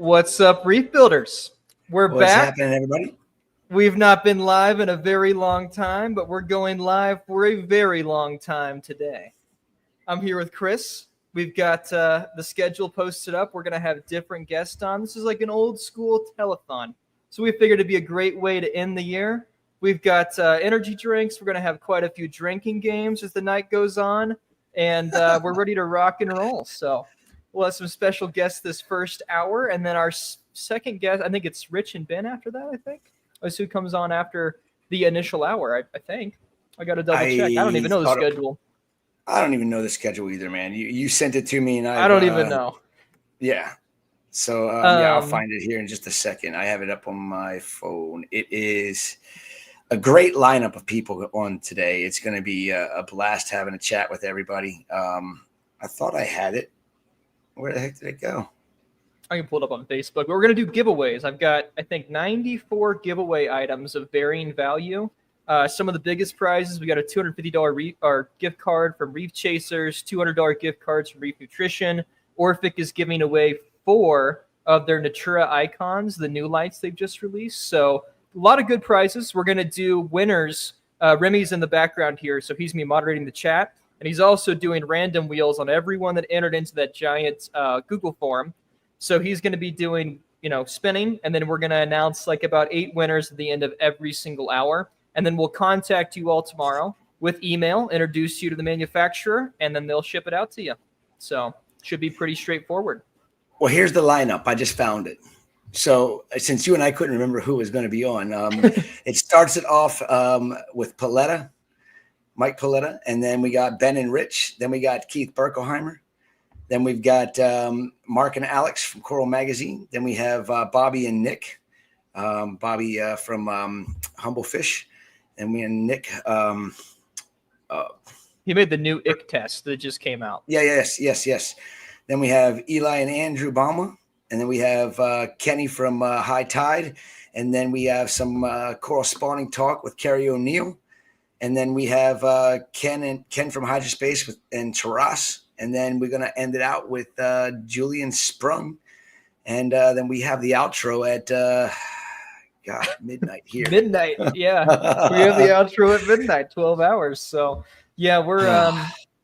What's up, Reef Builders? We're What's back. happening, everybody? We've not been live in a very long time, but we're going live for a very long time today. I'm here with Chris. We've got the schedule posted up. We're going to have different guests on. This is like an old school telethon. So we figured it'd be a great way to end the year. We've got energy drinks. We're going to have quite a few drinking games as the night goes on. And we're ready to rock and roll. So we'll have some special guests this first hour. And then our second guest, I think it's Rich and Ben after that, I think. That's who comes on after the initial hour, I think. I got to double check. I don't even know the schedule. I don't even know the schedule either, man. You sent it to me, and I don't even know. Yeah. So, I'll find it here in just a second. I have it up on my phone. It is a great lineup of people on today. It's going to be a blast having a chat with everybody. I thought I had it. Where the heck did it go? I can pull it up on Facebook. But we're going to do giveaways. I've got, I think, 94 giveaway items of varying value. Some of the biggest prizes, we got a $250 gift card from Reef Chasers, $200 gift cards from Reef Nutrition. Orphic is giving away 4 of their Natura icons, the new lights they've just released. So a lot of good prizes. We're going to do winners. Remy's in the background here, so he's me moderating the chat. And he's also doing random wheels on everyone that entered into that giant Google form. So he's going to be doing, spinning, and then we're going to announce like about 8 winners at the end of every single hour. And then we'll contact you all tomorrow with email, introduce you to the manufacturer, and then they'll ship it out to you. So should be pretty straightforward. Well, here's the lineup. I just found it. So since you and I couldn't remember who was going to be on, it starts it off with Mike Paletta, and then we got Ben and Rich. Then we got Keith Berkelheimer. Then we've got Mark and Alex from Coral Magazine. Then we have Bobby and Nick. Bobby from Humble Fish. And we and Nick. He made the new ick test that just came out. Yes. Then we have Eli and Andrew Baumer. And then we have Kenny from High Tide. And then we have some coral spawning talk with Carrie O'Neal. And then we have Ken from Hydrospace and Teras. And then we're going to end it out with Julian Sprung. And then we have the outro at midnight here. Midnight, yeah. We have the outro at midnight, 12 hours. So, yeah,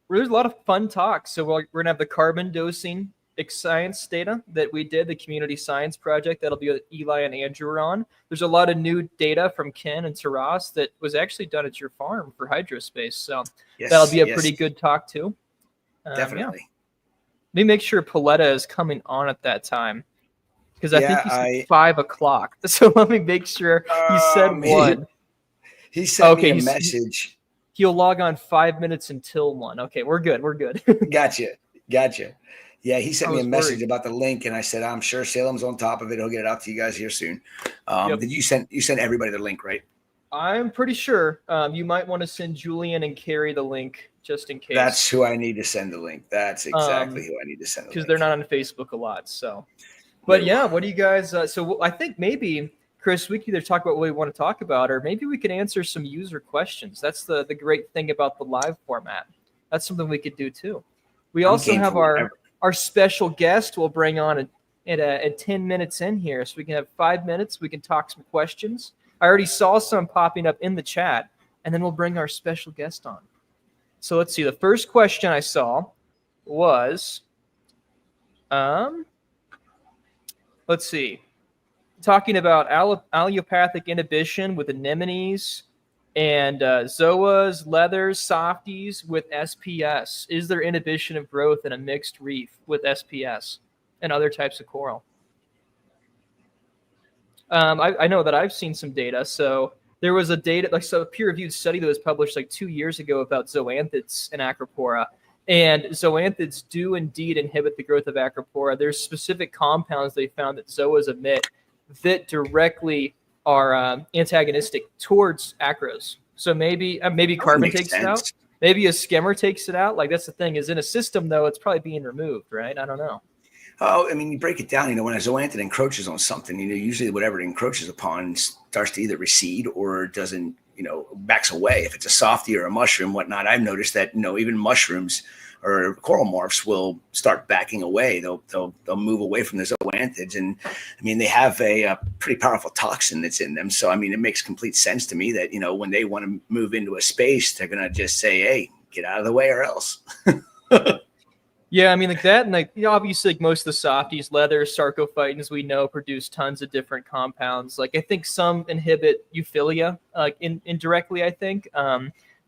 there's a lot of fun talk. So we're going to have the carbon dosing science data that we did, the community science project. That'll be what Eli and Andrew are on. There's a lot of new data from Ken and Teras that was actually done at your farm for Hydrospace. So that'll be a pretty good talk, too. Definitely. Let me make sure Paletta is coming on at that time. Because I think he said 5 o'clock. So let me make sure he said 1. He sent me a message. He'll log on 5 minutes until 1. Okay, we're good. Gotcha. Yeah, he sent me a message about the link, and I said, I'm sure Salem's on top of it. He'll get it out to you guys here soon. Did you send everybody the link, right? I'm pretty sure. You might want to send Julian and Carrie the link just in case. That's who I need to send the link. That's exactly who I need to send the link. Because they're not on Facebook a lot, so. But yeah, what do you guys? So I think maybe, Chris, we can either talk about what we want to talk about, or maybe we could answer some user questions. That's the great thing about the live format. That's something we could do too. We also have our special guest we'll bring on at 10 minutes in here, so we can have 5 minutes. We can talk some questions. I already saw some popping up in the chat, and then we'll bring our special guest on. So let's see. The first question I saw was, let's see, talking about allelopathic inhibition with anemones and zoas, leathers, softies with SPS. Is there inhibition of growth in a mixed reef with SPS and other types of coral? I know that I've seen some data. So there was a peer-reviewed study that was published like 2 years ago about zoanthids in Acropora. And zoanthids do indeed inhibit the growth of Acropora. There's specific compounds they found that zoas emit that directly are antagonistic towards acros. So maybe carbon takes it out. Maybe a skimmer takes it out. Like, that's the thing, is in a system, though, it's probably being removed, right? I don't know. Oh, I mean, you break it down, when a zoanthid encroaches on something, usually whatever it encroaches upon starts to either recede or doesn't, backs away. If it's a softie or a mushroom, whatnot, I've noticed that, even mushrooms or coral morphs will start backing away. They'll move away from the zoanthids, and I mean they have a pretty powerful toxin that's in them. So I mean it makes complete sense to me that when they want to move into a space, they're gonna just say, "Hey, get out of the way, or else." Yeah, I mean, like that, and like obviously, like most of the softies, leather, sarcophytans, we know produce tons of different compounds. Like I think some inhibit euphilia, indirectly, I think.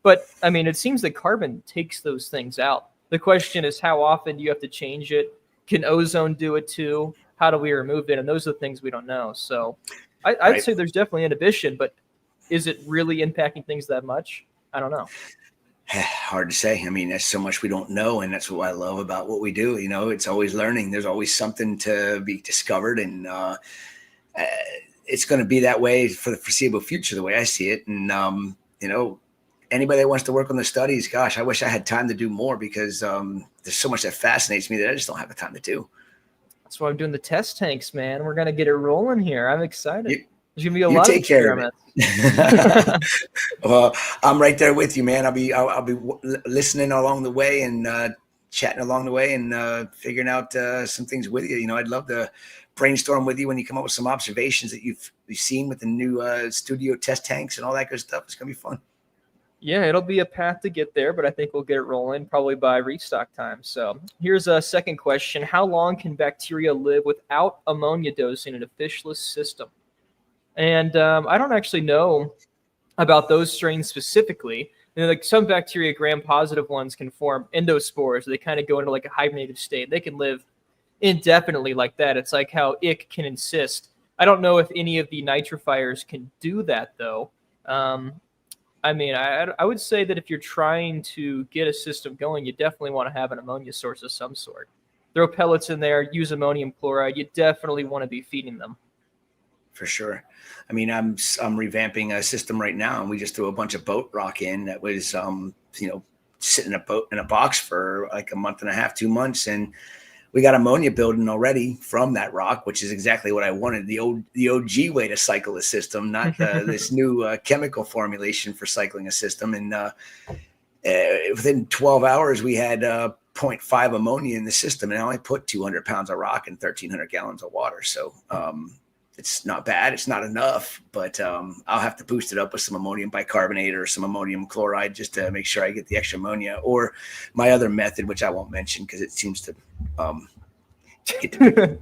But I mean, it seems that carbon takes those things out. The question is, how often do you have to change it? Can ozone do it too? How do we remove it? And those are the things we don't know. So I'd say there's definitely inhibition, but is it really impacting things that much? I don't know. Hard to say. I mean, there's so much we don't know, and that's what I love about what we do. It's always learning. There's always something to be discovered, and it's going to be that way for the foreseeable future, the way I see it. And anybody that wants to work on the studies, gosh, I wish I had time to do more, because there's so much that fascinates me that I just don't have the time to do. That's why I'm doing the test tanks, man. We're gonna get it rolling here. I'm excited. There's gonna be a you lot of take care of it. experiments. Well, I'm right there with you, man. I'll be listening along the way and chatting along the way and figuring out some things with you. I'd love to brainstorm with you when you come up with some observations that you've seen with the new studio test tanks and all that good stuff. It's gonna be fun. Yeah, it'll be a path to get there, but I think we'll get it rolling probably by restock time. So here's a second question. How long can bacteria live without ammonia dosing in a fishless system? And I don't actually know about those strains specifically. Like some bacteria, gram-positive ones, can form endospores. They kind of go into like a hibernative state. They can live indefinitely like that. It's like how ick can insist. I don't know if any of the nitrifiers can do that, though. I mean, I would say that if you're trying to get a system going, you definitely want to have an ammonia source of some sort. Throw pellets in there, use ammonium chloride. You definitely want to be feeding them. For sure. I mean, I'm revamping a system right now, and we just threw a bunch of boat rock in that was, sitting in a box for like a month and a half, 2 months, and we got ammonia building already from that rock, which is exactly what I wanted. The OG way to cycle a system, not this new chemical formulation for cycling a system. And within 12 hours, we had 0.5 ammonia in the system, and I only put 200 pounds of rock and 1,300 gallons of water. So it's not bad. It's not enough, but I'll have to boost it up with some ammonium bicarbonate or some ammonium chloride just to make sure I get the extra ammonia, or my other method, which I won't mention because it seems to get to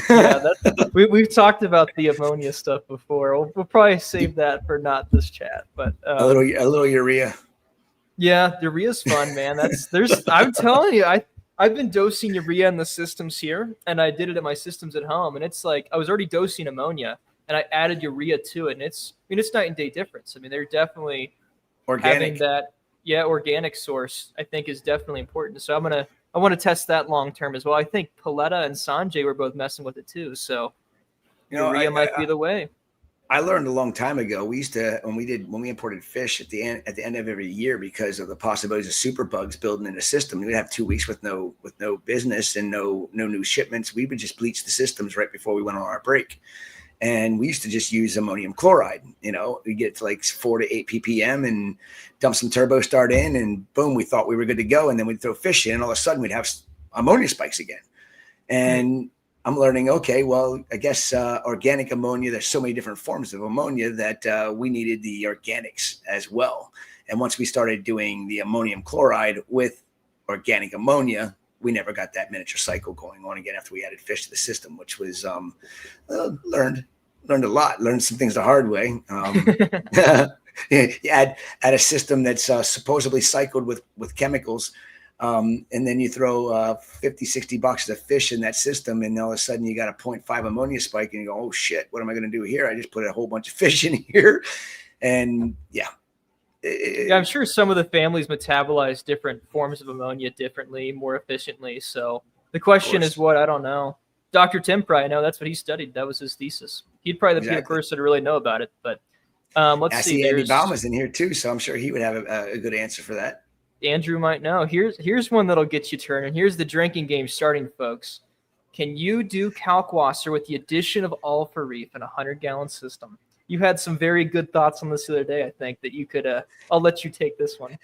Yeah, we've talked about the ammonia stuff before. We'll probably save that for not this chat, but a little urea. Yeah, urea's fun, man. I'm telling you, I've been dosing urea in the systems here, and I did it at my systems at home, and it's like I was already dosing ammonia, and I added urea to it, and it's night and day difference. I mean, they're definitely organic. Having that, organic source, I think, is definitely important. So I want to test that long term as well. I think Paletta and Sanjay were both messing with it too. So urea might be the way. I learned a long time ago. We used to, when we imported fish at the end of every year, because of the possibilities of superbugs building in the system, we'd have 2 weeks with no business and no new shipments. We would just bleach the systems right before we went on our break. And we used to just use ammonium chloride. We get to like 4 to 8 ppm and dump some turbo start in, and boom, we thought we were good to go. And then we'd throw fish in, and all of a sudden we'd have ammonia spikes again. And I'm learning, okay, well, I guess organic ammonia, there's so many different forms of ammonia that we needed the organics as well. And once we started doing the ammonium chloride with organic ammonia, we never got that miniature cycle going on again after we added fish to the system, which was learned a lot, learned some things the hard way. You add a system that's supposedly cycled with chemicals, and then you throw 50, 60 boxes of fish in that system, and all of a sudden you got a 0.5 ammonia spike, and you go, oh shit, what am I going to do here? I just put a whole bunch of fish in here. And I'm sure some of the families metabolize different forms of ammonia differently, more efficiently. So the question is what? I don't know. Dr. Tim probably know. That's what he studied. That was his thesis. He'd probably be the person to really know about it. But let's see. Andy Bauma's in here too, so I'm sure he would have a good answer for that. Andrew might know. Here's one that'll get you turning. Here's the drinking game starting, folks. Can you do Kalkwasser with the addition of Alpha Reef in a 100-gallon system? You had some very good thoughts on this the other day, I think, that you could I'll let you take this one.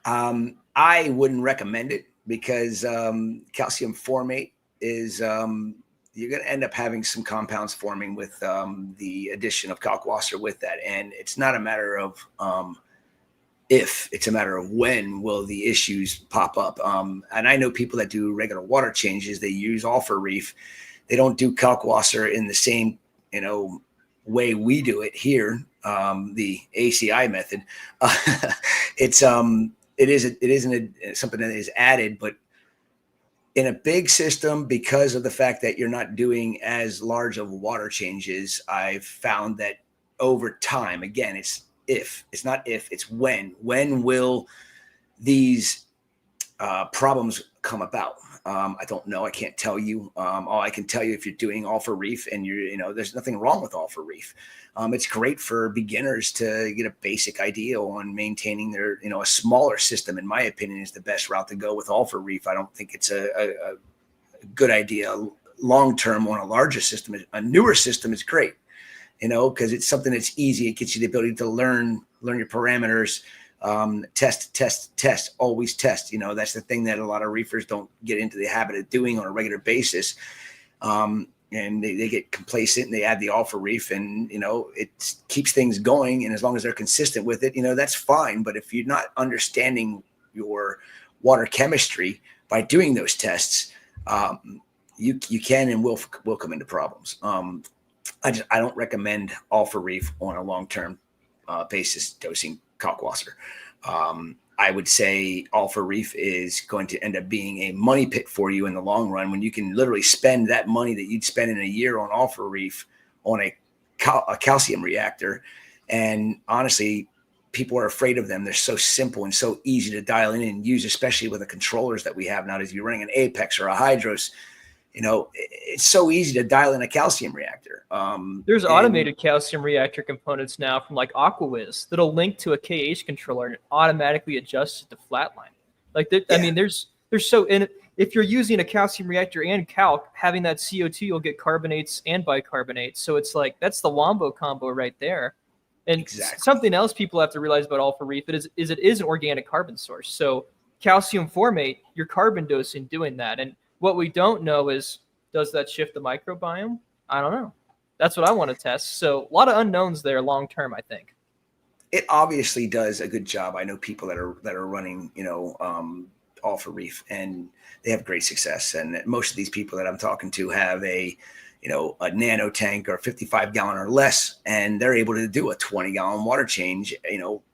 I wouldn't recommend it because calcium formate is you're going to end up having some compounds forming with the addition of kalkwasser with that, and it's not a matter of if, it's a matter of when will the issues pop up. And I know people that do regular water changes, they use Alpha Reef. They don't do kalkwasser in the same, way we do it here, the ACI method. It isn't something that is added, but in a big system, because of the fact that you're not doing as large of water changes, I've found that over time, again, it's not if, it's when will these problems come about. I don't know. I can't tell you. All I can tell you, if you're doing Alpha Reef and there's nothing wrong with Alpha Reef. It's great for beginners to get a basic idea on maintaining their, a smaller system, in my opinion, is the best route to go with Alpha Reef. I don't think it's a good idea long-term on a larger system. A newer system is great, because it's something that's easy. It gets you the ability to learn your parameters, test, always test. That's the thing that a lot of reefers don't get into the habit of doing on a regular basis. And they get complacent and they add the Alpha Reef, and, it keeps things going. And as long as they're consistent with it, that's fine. But if you're not understanding your water chemistry by doing those tests, you can and will come into problems. I don't recommend Alpha Reef on a long-term basis dosing kalkwasser. I would say Alpha Reef is going to end up being a money pit for you in the long run, when you can literally spend that money that you'd spend in a year on Alpha Reef on a calcium reactor. And honestly, people are afraid of them. They're so simple and so easy to dial in and use, especially with the controllers that we have now. If you're running an Apex or a Hydros, it's so easy to dial in a calcium reactor. There's automated calcium reactor components now from like AquaWiz that'll link to a KH controller and it automatically adjusts it to flatline. I mean, there's and if you're using a calcium reactor and calc, having that CO2, you'll get carbonates and bicarbonates. So it's like, that's the wombo combo right there. And exactly. Something else people have to realize about Alpha Reef is it is an organic carbon source. So calcium formate, you're carbon dosing doing that. And what we don't know is, does that shift the microbiome? I don't know. That's what I want to test. So a lot of unknowns there long term, I think. It obviously does a good job. I know people that are running, Alpha Reef, and they have great success. And most of these people that I'm talking to have a nano tank or 55-gallon or less, and they're able to do a 20-gallon water change,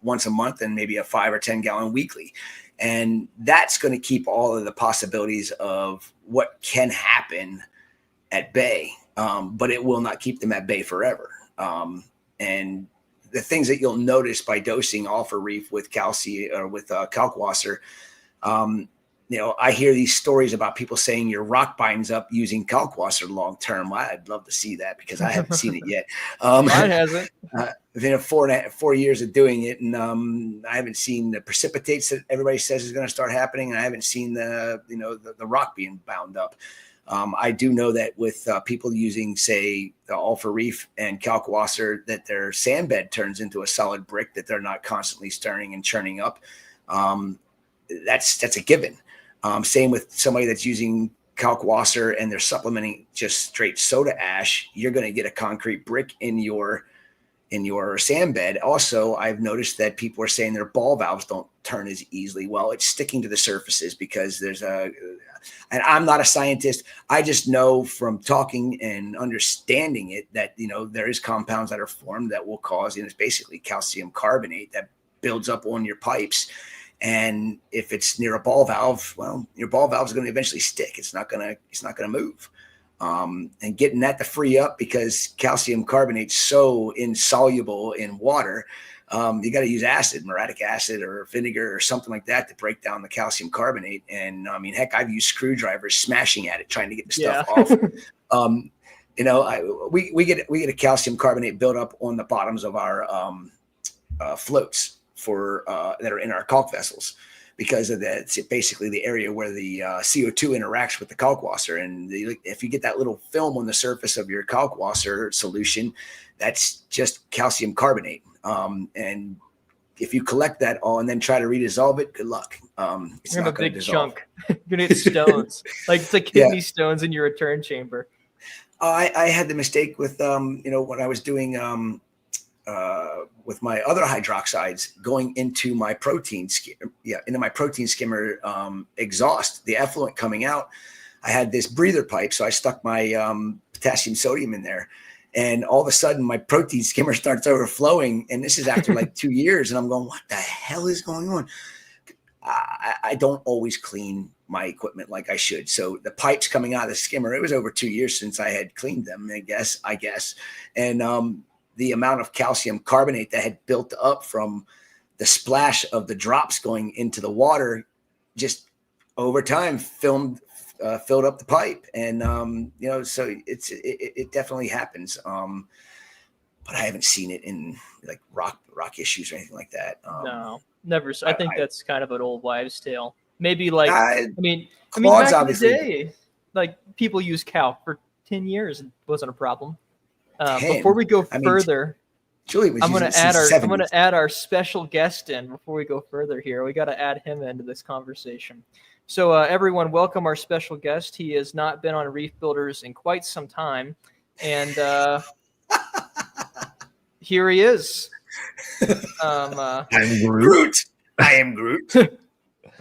once a month, and maybe a 5 or 10-gallon weekly. And that's going to keep all of the possibilities of what can happen at bay, but it will not keep them at bay forever. And the things that you'll notice by dosing Alpha Reef with calcium or with kalkwasser, I hear these stories about people saying your rock binds up using kalkwasser long term. I'd love to see that, because I haven't seen it yet. Mine hasn't. Within 4 years of doing it, and I haven't seen the precipitates that everybody says is going to start happening, and I haven't seen the rock being bound up. I do know that with people using, say, the Alpha Reef and kalkwasser, that their sand bed turns into a solid brick that they're not constantly stirring and churning up. That's a given. Same with somebody that's using kalkwasser and they're supplementing just straight soda ash. You're going to get a concrete brick in your sand bed. Also, I've noticed that people are saying their ball valves don't turn as easily. Well, it's sticking to the surfaces because and I'm not a scientist. I just know from talking and understanding it that, there is compounds that are formed that will cause, it's basically calcium carbonate that builds up on your pipes. And if it's near a ball valve, well, your ball valve is going to eventually stick. It's not going to move. And getting that to free up, because calcium carbonate's so insoluble in water, you got to use acid, muriatic acid or vinegar or something like that to break down the calcium carbonate. And I mean, heck, I've used screwdrivers smashing at it, trying to get the stuff off. We get a calcium carbonate buildup on the bottoms of our floats that are in our caulk vessels, because of that. It's basically the area where the CO2 interacts with the kalkwasser. And if you get that little film on the surface of your kalkwasser solution, that's just calcium carbonate. And if you collect that all and then try to redissolve it, good luck. It's You're not a going to big dissolve. chunk. You're gonna get stones, like it's like kidney stones in your return chamber. I had the mistake with when I was doing with my other hydroxides going into my protein skimmer exhaust, the effluent coming out. I had this breather pipe, so I stuck my potassium sodium in there, and all of a sudden my protein skimmer starts overflowing. And this is after like 2 years, and I'm going, what the hell is going on? I don't always clean my equipment like I should. So the pipes coming out of the skimmer, it was over 2 years since I had cleaned them, I guess. And the amount of calcium carbonate that had built up from the splash of the drops going into the water, just over time filled up the pipe. And, so it definitely happens. But I haven't seen it in like rock issues or anything like that. No, never. I think that's kind of an old wives' tale. Maybe like, I mean, Claude's back obviously, in the day, like people used calc for 10 years and it wasn't a problem. Before we go further, Julie was I'm going to add our special guest in before we go further here. We got to add him into this conversation. So everyone, welcome our special guest. He has not been on Reef Builders in quite some time, and here he is. I'm Groot. I am Groot.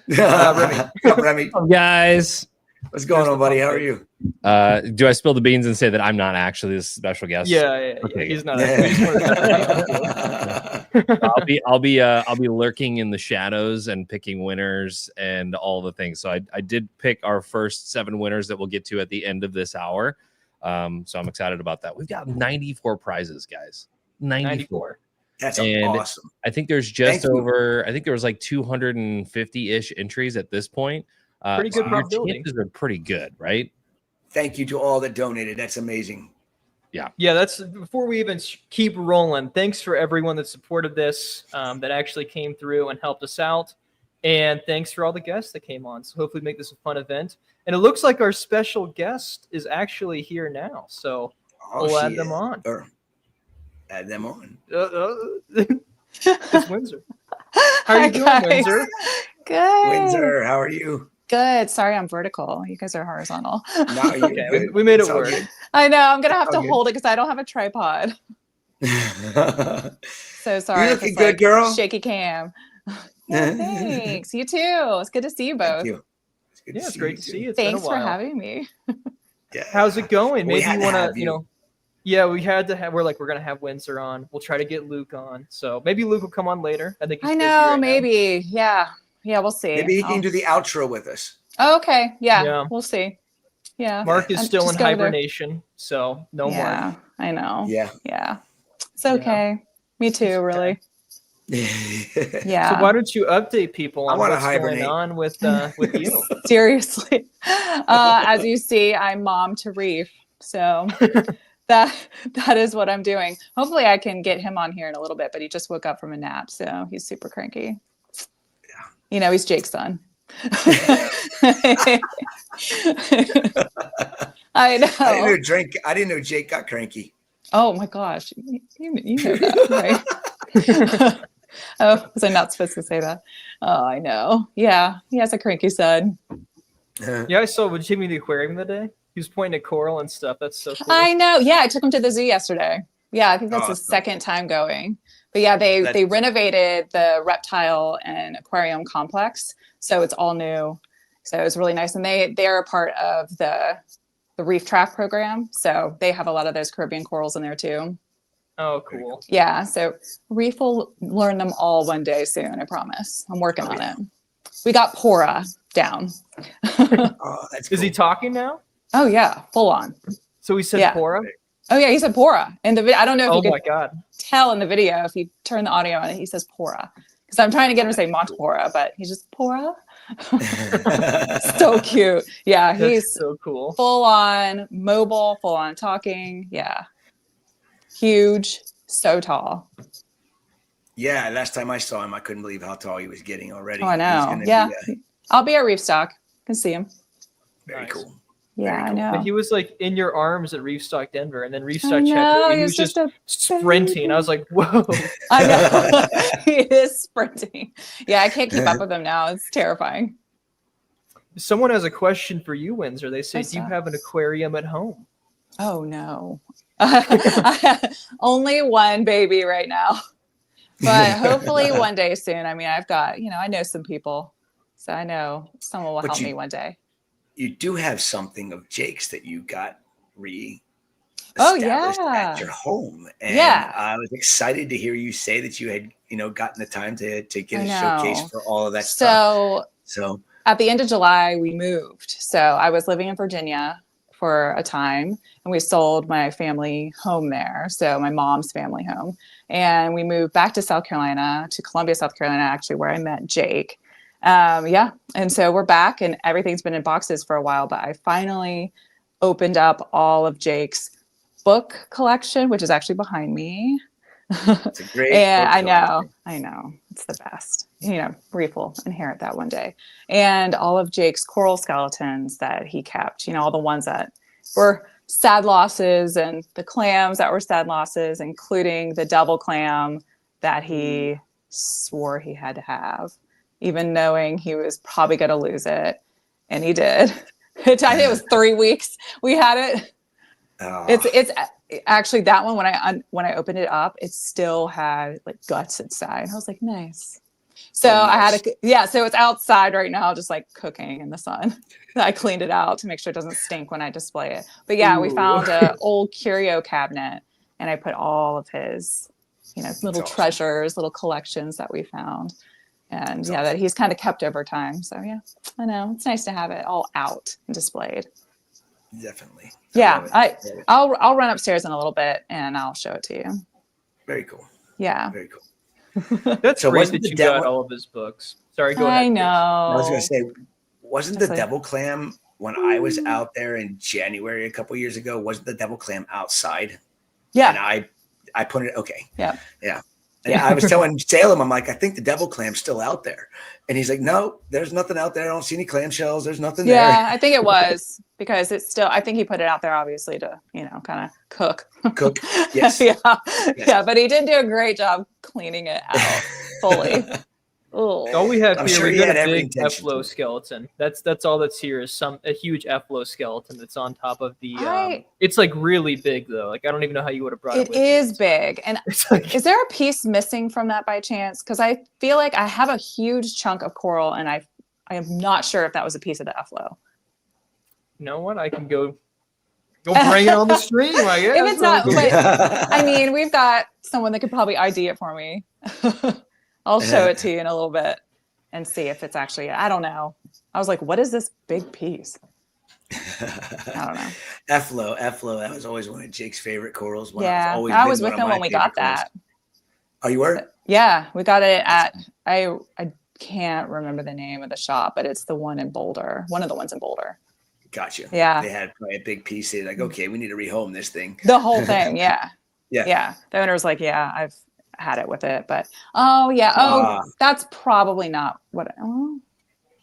Remy. What's up, Remy? Oh, guys. What's going on, buddy? How are you? Do I spill the beans and say that I'm not actually this special guest? Yeah. Okay. He's not. I'll be lurking in the shadows and picking winners and all the things. So I did pick our first 7 winners that we'll get to at the end of this hour. So I'm excited about that. We've got 94 prizes, guys. 94. That's awesome. I think there's I think there was like 250-ish entries at this point. Pretty good probability. Chances are pretty good, right? Thank you to all that donated. That's amazing. Yeah. That's before we even keep rolling. Thanks for everyone that supported this, that actually came through and helped us out, and thanks for all the guests that came on. So hopefully, make this a fun event. And it looks like our special guest is actually here now. So we'll add them on. Add them on. It's Windsor. How are you doing, Windsor? Good. Windsor, how are you? Good. Sorry, I'm vertical. You guys are horizontal. No, okay. We made it work. I know. I'm gonna have to hold it because I don't have a tripod. So sorry. You're looking good, girl. Shaky cam. Yeah, thanks. You too. It's good to see you both. Thank you. It's great to see you. It's Thanks been a while. for having me. Yeah. How's it going? Maybe you want to, Yeah, we had to have. We're gonna have Windsor on. We'll try to get Luke on. So maybe Luke will come on later. I think he's busy right maybe. Now. Yeah, we'll see. Maybe he can do the outro with us. Oh, okay. Yeah, we'll see. Yeah. Mark is still in hibernation, so no more. Yeah, I know. Yeah. It's okay. Me too, really. Yeah. So why don't you update people on what's hibernate. going on with you? Seriously. As you see, I'm mom to Reef. So that is what I'm doing. Hopefully I can get him on here in a little bit, but he just woke up from a nap, so he's super cranky. Yeah. He's Jake's son. I know. I didn't know Jake got cranky. Oh my gosh. You know that, right? Oh, was I not supposed to say that? Oh, I know. Yeah, he has a cranky son. Yeah, I saw. Would you take me to the aquarium the day? He was pointing at coral and stuff. That's so cool. I know. Yeah, I took him to the zoo yesterday. Yeah, I think that's his second time going. But yeah, they renovated the reptile and aquarium complex, so it's all new. So it's really nice, and they're a part of the Reef Track program, so they have a lot of those Caribbean corals in there too. Oh, cool. Yeah, so Reef will learn them all one day soon, I promise. I'm working on it. We got Pora down. Oh, that's cool. Is he talking now? Oh yeah, full on. So he said Pora? Oh yeah, he said Pora. In the video, I don't know if you could God. tell in the video if you turn the audio on it, he says Pora. Because I'm trying to get him to say Montpora, but he's just Pora. So cute. Yeah, he's so cool. Full on mobile, full on talking. Yeah. Huge, so tall. Yeah, last time I saw him, I couldn't believe how tall he was getting already. Oh, I know. Yeah. I'll be at Reef Stock. Can see him. Very cool. Yeah, I cool. know. But he was like in your arms at Reef Stock Denver, and then Reef I Stock checked know, it, and he he was was just just a sprinting. I was like, whoa. I know. He is sprinting. Yeah, I can't keep up with him now. It's terrifying. Someone has a question for you, Windsor. They say, What's do you up? have an aquarium at home? Oh no. Only one baby right now. But hopefully one day soon. I mean, I've got, I know some people. So I know someone will But help me one day. You do have something of Jake's that you got Oh established yeah. at your home. And Yeah. I was excited to hear you say that you had, gotten the time to get I a showcase know. for all of that stuff. So At the end of July, we moved. So I was living in Virginia for a time, and we sold my family home there. So my mom's family home. And we moved back to South Carolina, to Columbia, South Carolina, actually, where I met Jake. Yeah. And so we're back, and everything's been in boxes for a while, but I finally opened up all of Jake's book collection, which is actually behind me. it's a great And book I know it's the best. Reef will inherit that one day. And all of Jake's coral skeletons that he kept, all the ones that were sad losses, and the clams that were sad losses, including the devil clam that he swore he had to have, even knowing he was probably going to lose it. And he did. I think it was 3 weeks we had it. Oh. It's actually that one, when I opened it up, it still had like guts inside. I was like, nice. So I had so it's outside right now, just like cooking in the sun. I cleaned it out to make sure it doesn't stink when I display it. But yeah, we found an old curio cabinet, and I put all of his, little treasures, little collections that we found. And that he's kind of kept over time. So yeah, I know it's nice to have it all out and displayed. Definitely. Yeah, I'll run upstairs in a little bit and I'll show it to you. Very cool. Yeah. Very cool. That's great that you got all of his books. Sorry, go ahead. I know. I was going to say, wasn't the devil clam, when I was out there in January a couple years ago, wasn't the devil clam outside? Yeah. And I put it, okay. Yeah. Yeah. And I was telling Salem, I'm like, I think the devil clam's still out there. And he's like, no, there's nothing out there. I don't see any clamshells. There's nothing there. Yeah, I think it was because it's still, I think he put it out there obviously to, kind of cook. Cook. Yes. Yeah, but he did do a great job cleaning it out fully. All we have here, we got a big F-flow skeleton. That's all that's here is a huge F-flow skeleton that's on top of the. It's like really big though. Like I don't even know how you would have brought it. It is big, and is there a piece missing from that by chance? Because I feel like I have a huge chunk of coral, and I am not sure if that was a piece of the F-flow. You know what? I can go bring it on the stream. I guess. If it's not, but I mean, we've got someone that could probably ID it for me. I'll show it to you in a little bit and see if it's actually, I don't know. I was like, what is this big piece? I don't know. F-flow. That was always one of Jake's favorite corals. I was with him when we got that. Oh, you were? Yeah, we got it at, I can't remember the name of the shop, but it's the one in Boulder. One of the ones in Boulder. Gotcha. Yeah. They had probably a big piece. They're like, okay, we need to rehome this thing. The whole thing. Yeah. Yeah. The owner was like, yeah, I've had it with it, but that's probably not what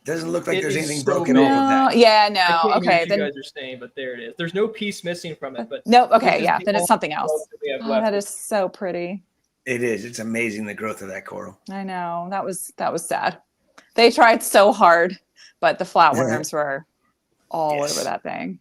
doesn't look like there's anything broken off of that. No. Okay, then you guys are saying, but there it is. There's no piece missing from it, but no. Okay, then it's something else. That is so pretty. It is. It's amazing the growth of that coral. I know. That was sad. They tried so hard, but the flatworms were all over that thing.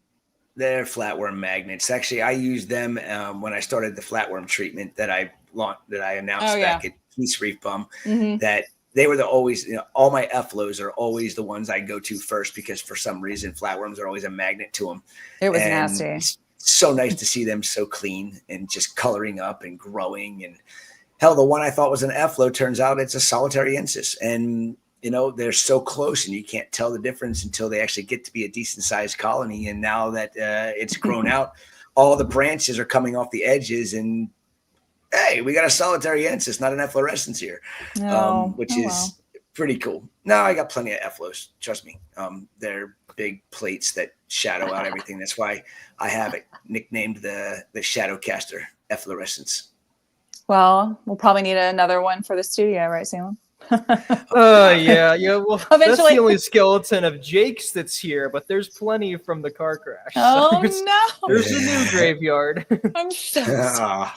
They're flatworm magnets. Actually, I used them when I started the flatworm treatment that I announced back at Peace Reef Bum. That they were always, all my F-flows are always the ones I go to first because for some reason flatworms are always a magnet to them. It was nasty. It's so nice to see them so clean and just coloring up and growing. And hell, the one I thought was an F-flow turns out it's a solitary ensis. And they're so close and you can't tell the difference until they actually get to be a decent sized colony. And now that it's grown out, all the branches are coming off the edges and hey, we got a solitary ensis, not an efflorescence here, which is pretty cool. No, I got plenty of F-flows. Trust me. They're big plates that shadow out everything. That's why I have it nicknamed the Shadowcaster efflorescence. Well, we'll probably need another one for the studio, right, Sam? Yeah. Well, that's Eventually- the only skeleton of Jake's that's here, but there's plenty from the car crash. Oh there's, no! there's a new graveyard. I'm so sorry. Ah,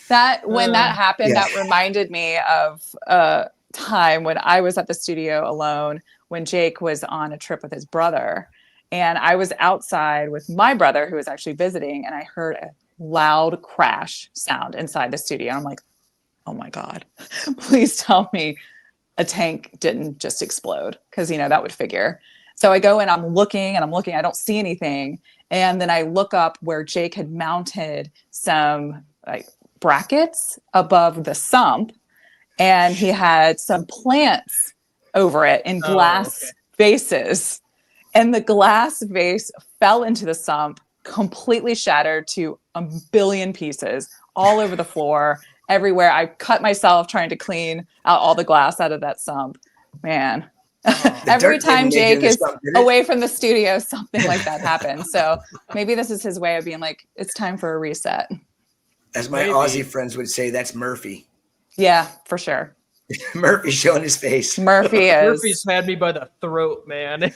That when that happened, yeah. that reminded me of a time when I was at the studio alone when Jake was on a trip with his brother, and I was outside with my brother who was actually visiting, and I heard a loud crash sound inside the studio. I'm like, oh my God, please tell me a tank didn't just explode, because that would figure. So I go and I'm looking, I don't see anything. And then I look up where Jake had mounted some like brackets above the sump, and he had some plants over it in glass vases, and the glass vase fell into the sump, completely shattered to a billion pieces all over the floor, everywhere. I cut myself trying to clean out all the glass out of that sump. Man, every time Jake is away from the studio, something like that happens. So maybe this is his way of being like, it's time for a reset. As my Aussie friends would say, that's Murphy. Yeah, for sure. Murphy's showing his face. Murphy's had me by the throat, man.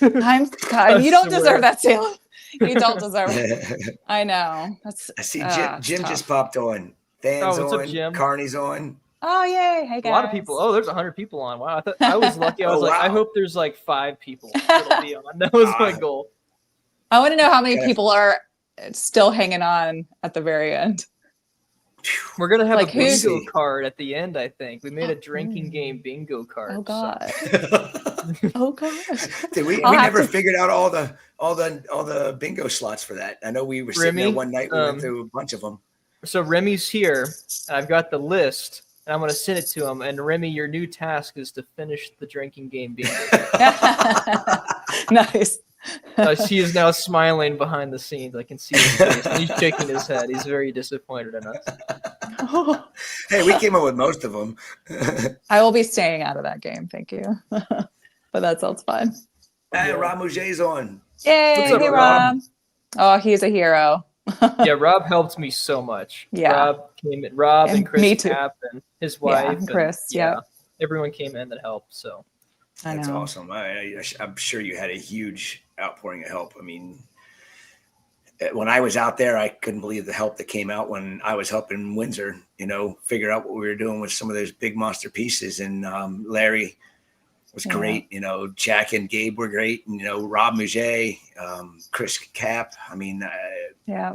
God, you don't deserve that, Salem. You don't deserve it. I know. I see Jim tough. just popped on. Fans what's on. up, Jim? Carney's on. Oh, yay. Hey, guys. A lot of people. Oh, there's 100 people on. Wow. I was lucky. I was Oh, like, I wow. hope there's like 5 people that'll be on. That was my goal. I want to know how many Okay. people are still hanging on at the very end. We're going to have Like, a bingo who's- card at the end, I think. We made a drinking game bingo card. Oh, so- God. Oh, gosh. Dude, we I'll have never to- figured out all the bingo slots for that. I know we were sitting there Remy, one night. We went through a bunch of them. So Remy's here. And I've got the list. And I'm going to send it to him. And Remy, your new task is to finish the drinking game bingo. Nice. She is now smiling behind the scenes. I can see his face. And he's shaking his head. He's very disappointed in us. Hey, we came up with most of them. I will be staying out of that game. Thank you. But that sounds fun. Hey, Rob Mouget's on. Yay. What's up, Hey, Rob? Rob. Oh, he's a hero. Yeah, Rob helped me so much. Yeah. Rob and And Chris me too. Cap and his Yeah, wife. and and, Chris, yeah. Everyone came in that helped. So I That's know. awesome. I'm sure you had a huge outpouring of help. I mean, when I was out there, I couldn't believe the help that came out when I was helping Windsor, figure out what we were doing with some of those big monster pieces. And Larry was great. Jack and Gabe were great. And, Rob Mouget, Chris Cap. I mean, Yeah.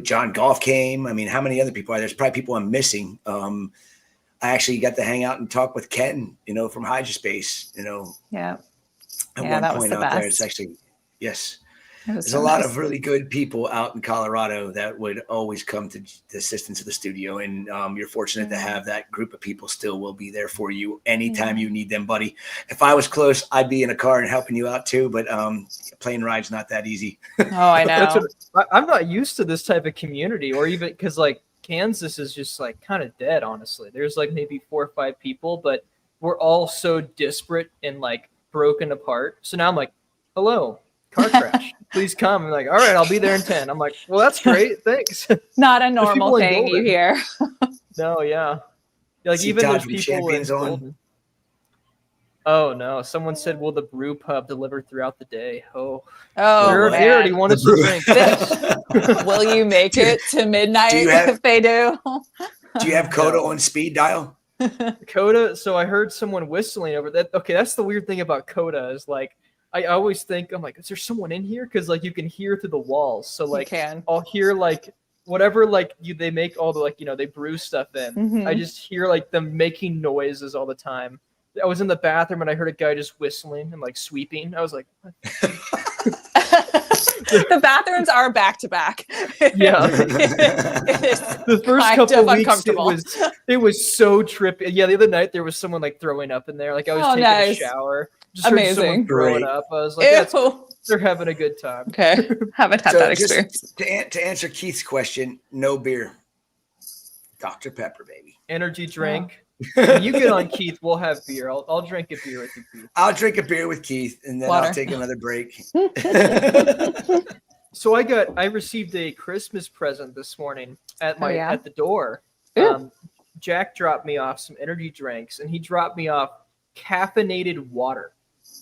John Goff came. I mean, how many other people are there? There's probably people I'm missing. I actually got to hang out and talk with Ken, from Hydrospace, Yeah. at Yeah, one that was point the out there. best. It's actually, yes. It was There's so a lot nice. of really good people out in Colorado that would always come to the assistance of the studio. And you're fortunate to have that group of people still will be there for you anytime you need them, buddy. If I was close, I'd be in a car and helping you out too. But plane ride's not that easy. Oh, I know. I'm not used to this type of community, or even because like Kansas is just like kind of dead. Honestly, there's like maybe 4 or 5 people, but we're all so disparate and like broken apart. So now I'm like, hello. Car crash. Please come. I'm like, all right, I'll be there in 10. I'm like, well, that's great. Thanks. Not a people normal in thing you Golden. hear. No, yeah. Like See even Todd there's from people in Champions on. Golden. Oh no! Someone said, "Will the brew pub deliver throughout the day?" Oh, Oh, we man. already wanted to drink. Will you make it to midnight Do you have- if they do? Do you have Coda on speed dial? Coda. So I heard someone whistling over that. Okay, that's the weird thing about Coda is like I always think I'm like, is there someone in here? Because like you can hear through the walls. So like can. I'll hear like whatever like they make all the like they brew stuff in. Mhm. I just hear like them making noises all the time. I was in the bathroom and I heard a guy just whistling and like sweeping. I was like, what? The bathrooms are back to back. Yeah. It is The first kind couple of weeks uncomfortable. it was so trippy. Yeah, the other night there was someone like throwing up in there. Like I was Oh, taking nice. a shower. Just heard someone Amazing. throwing Great. up. I was like, that's, Ew. they're having a good time. Okay. Haven't had So that just experience. to answer Keith's question, no beer. Dr. Pepper, baby. Energy drink. When you get on Keith, we'll have beer. I'll drink a beer with you, Keith. I'll drink a beer with Keith and then Water. I'll take another break. So I received a Christmas present this morning at my yeah? at the door. Ooh. Jack dropped me off some energy drinks, and he dropped me off caffeinated water.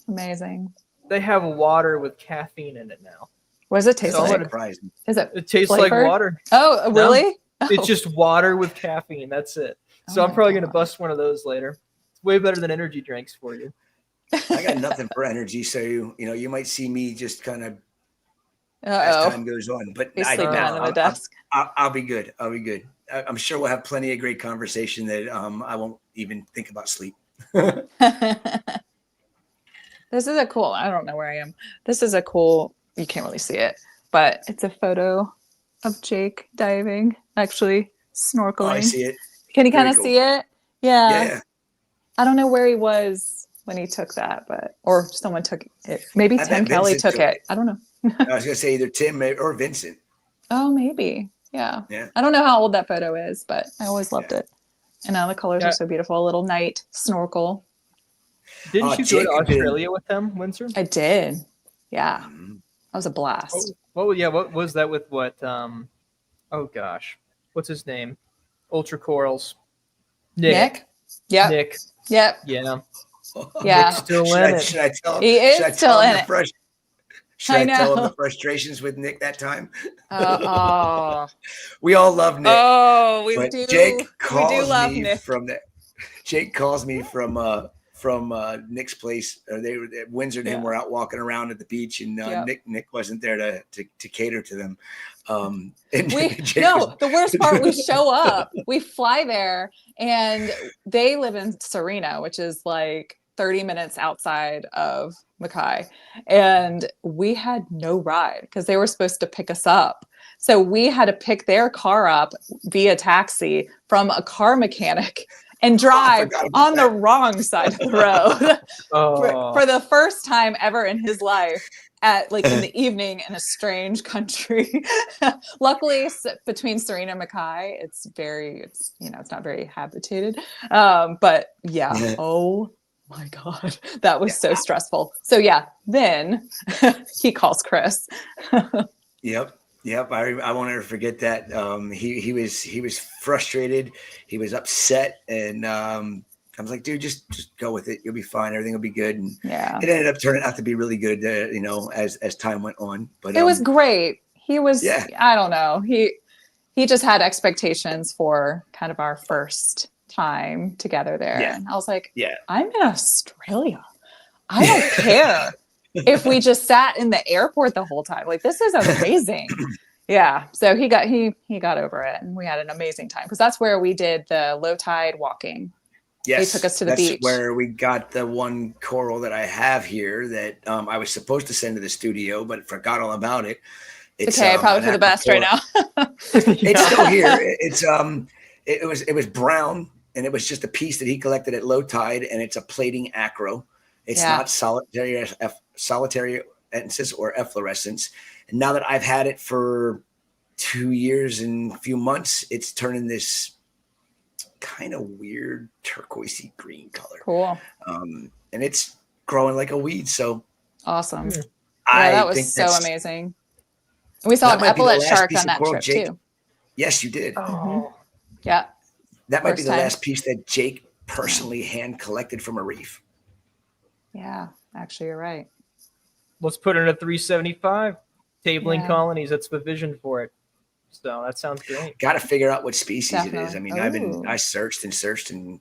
Amazing. They have water with caffeine in it now. What does it taste So like? Surprising. Is it? It tastes flavored? like water. Oh, No. really? It's Oh. just water with caffeine. That's it. So Oh I'm my probably going to God. bust one of those later. It's way better than energy drinks for you. I got nothing for energy, so you might see me just kind of as Uh-oh. time goes on. But He's I sleeping under the desk. I'll be good. I'll be good. I'm sure we'll have plenty of great conversation that I won't even think about sleep. This is a cool, I don't know where I am. This is a cool, you can't really see it, but it's a photo of Jake diving, actually snorkeling. Oh, I see it. Can you Very kind of cool. see it? Yeah. Yeah. I don't know where he was when he took that, or someone took it. Maybe I Tim bet Kelly Vincent took took it. I don't know. I was gonna say either Tim or Vincent. Oh, maybe. Yeah. Yeah. I don't know how old that photo is, but I always loved Yeah. it. And the colors Yeah. are so beautiful. A little night snorkel. Didn't you Jake go to did. Australia with them, Windsor? I did. Yeah. Mhm. That was a blast. What was that with what? Oh gosh, what's his name? Ultra Corals. Nick? Yep. Nick. Yep. Yeah. Yeah. Nick's still Should in I, it. should I tell? He is should I still tell him in the it. frus- Should I I tell him know. the frustrations with Nick that time? Oh. We all love Nick. Oh, we but do. Jake We do calls love me Nick. from the. Jake calls me from Nick's place. They were at Windsor and him Yeah. were out walking around at the beach, and Yep. Nick wasn't there to cater to them. And Jake The worst part, we show up, we fly there, and they live in Serena, which is like 30 minutes outside of Mackay. And we had no ride because they were supposed to pick us up. So we had to pick their car up via taxi from a car mechanic and drive forgot about on the wrong side of the road Oh, for the first time ever in his life at like in the evening in a strange country. Luckily, between Serena and Mackay, it's not very habitated. But yeah, Yeah. oh my God, that was so stressful. So yeah, then he calls Chris. Yep. I won't ever forget that. He was frustrated. He was upset, and I was like, dude, just go with it. You'll be fine. Everything will be good. And Yeah, it ended up turning out to be really good. As time went on. But it was great. He was. Yeah. I don't know. He just had expectations for kind of our first time together there. Yeah. And I was like, Yeah. I'm in Australia. I don't care if we just sat in the airport the whole time. Like, this is amazing. Yeah. So he got over it, and we had an amazing time because that's where we did the low tide walking. Yes, They took us to the that's beach. where we got the one coral that I have here that I was supposed to send to the studio, but forgot all about it. It's okay, probably an for the best right aqua now. It's still here. It was brown, and it was just a piece that he collected at low tide, and it's a plating acro. It's Yeah. not solitary or efflorescence. And now that I've had it for 2 years and a few months, it's turning this kind of weird turquoisey green color. Cool. And it's growing like a weed. So Awesome. Yeah, I that was think so that's- amazing. We saw That an might be the epaulet last shark piece on of that coral trip Jake- too. Yes, you did. Oh. Yeah. That might be First the time. last piece that Jake personally hand collected from a reef. Yeah. Actually, you're right. Let's put it in a 375. Tabling Yeah. colonies. That's the vision for it. So that sounds great. Got to figure out what species it is. I Definitely. mean, Ooh. I searched and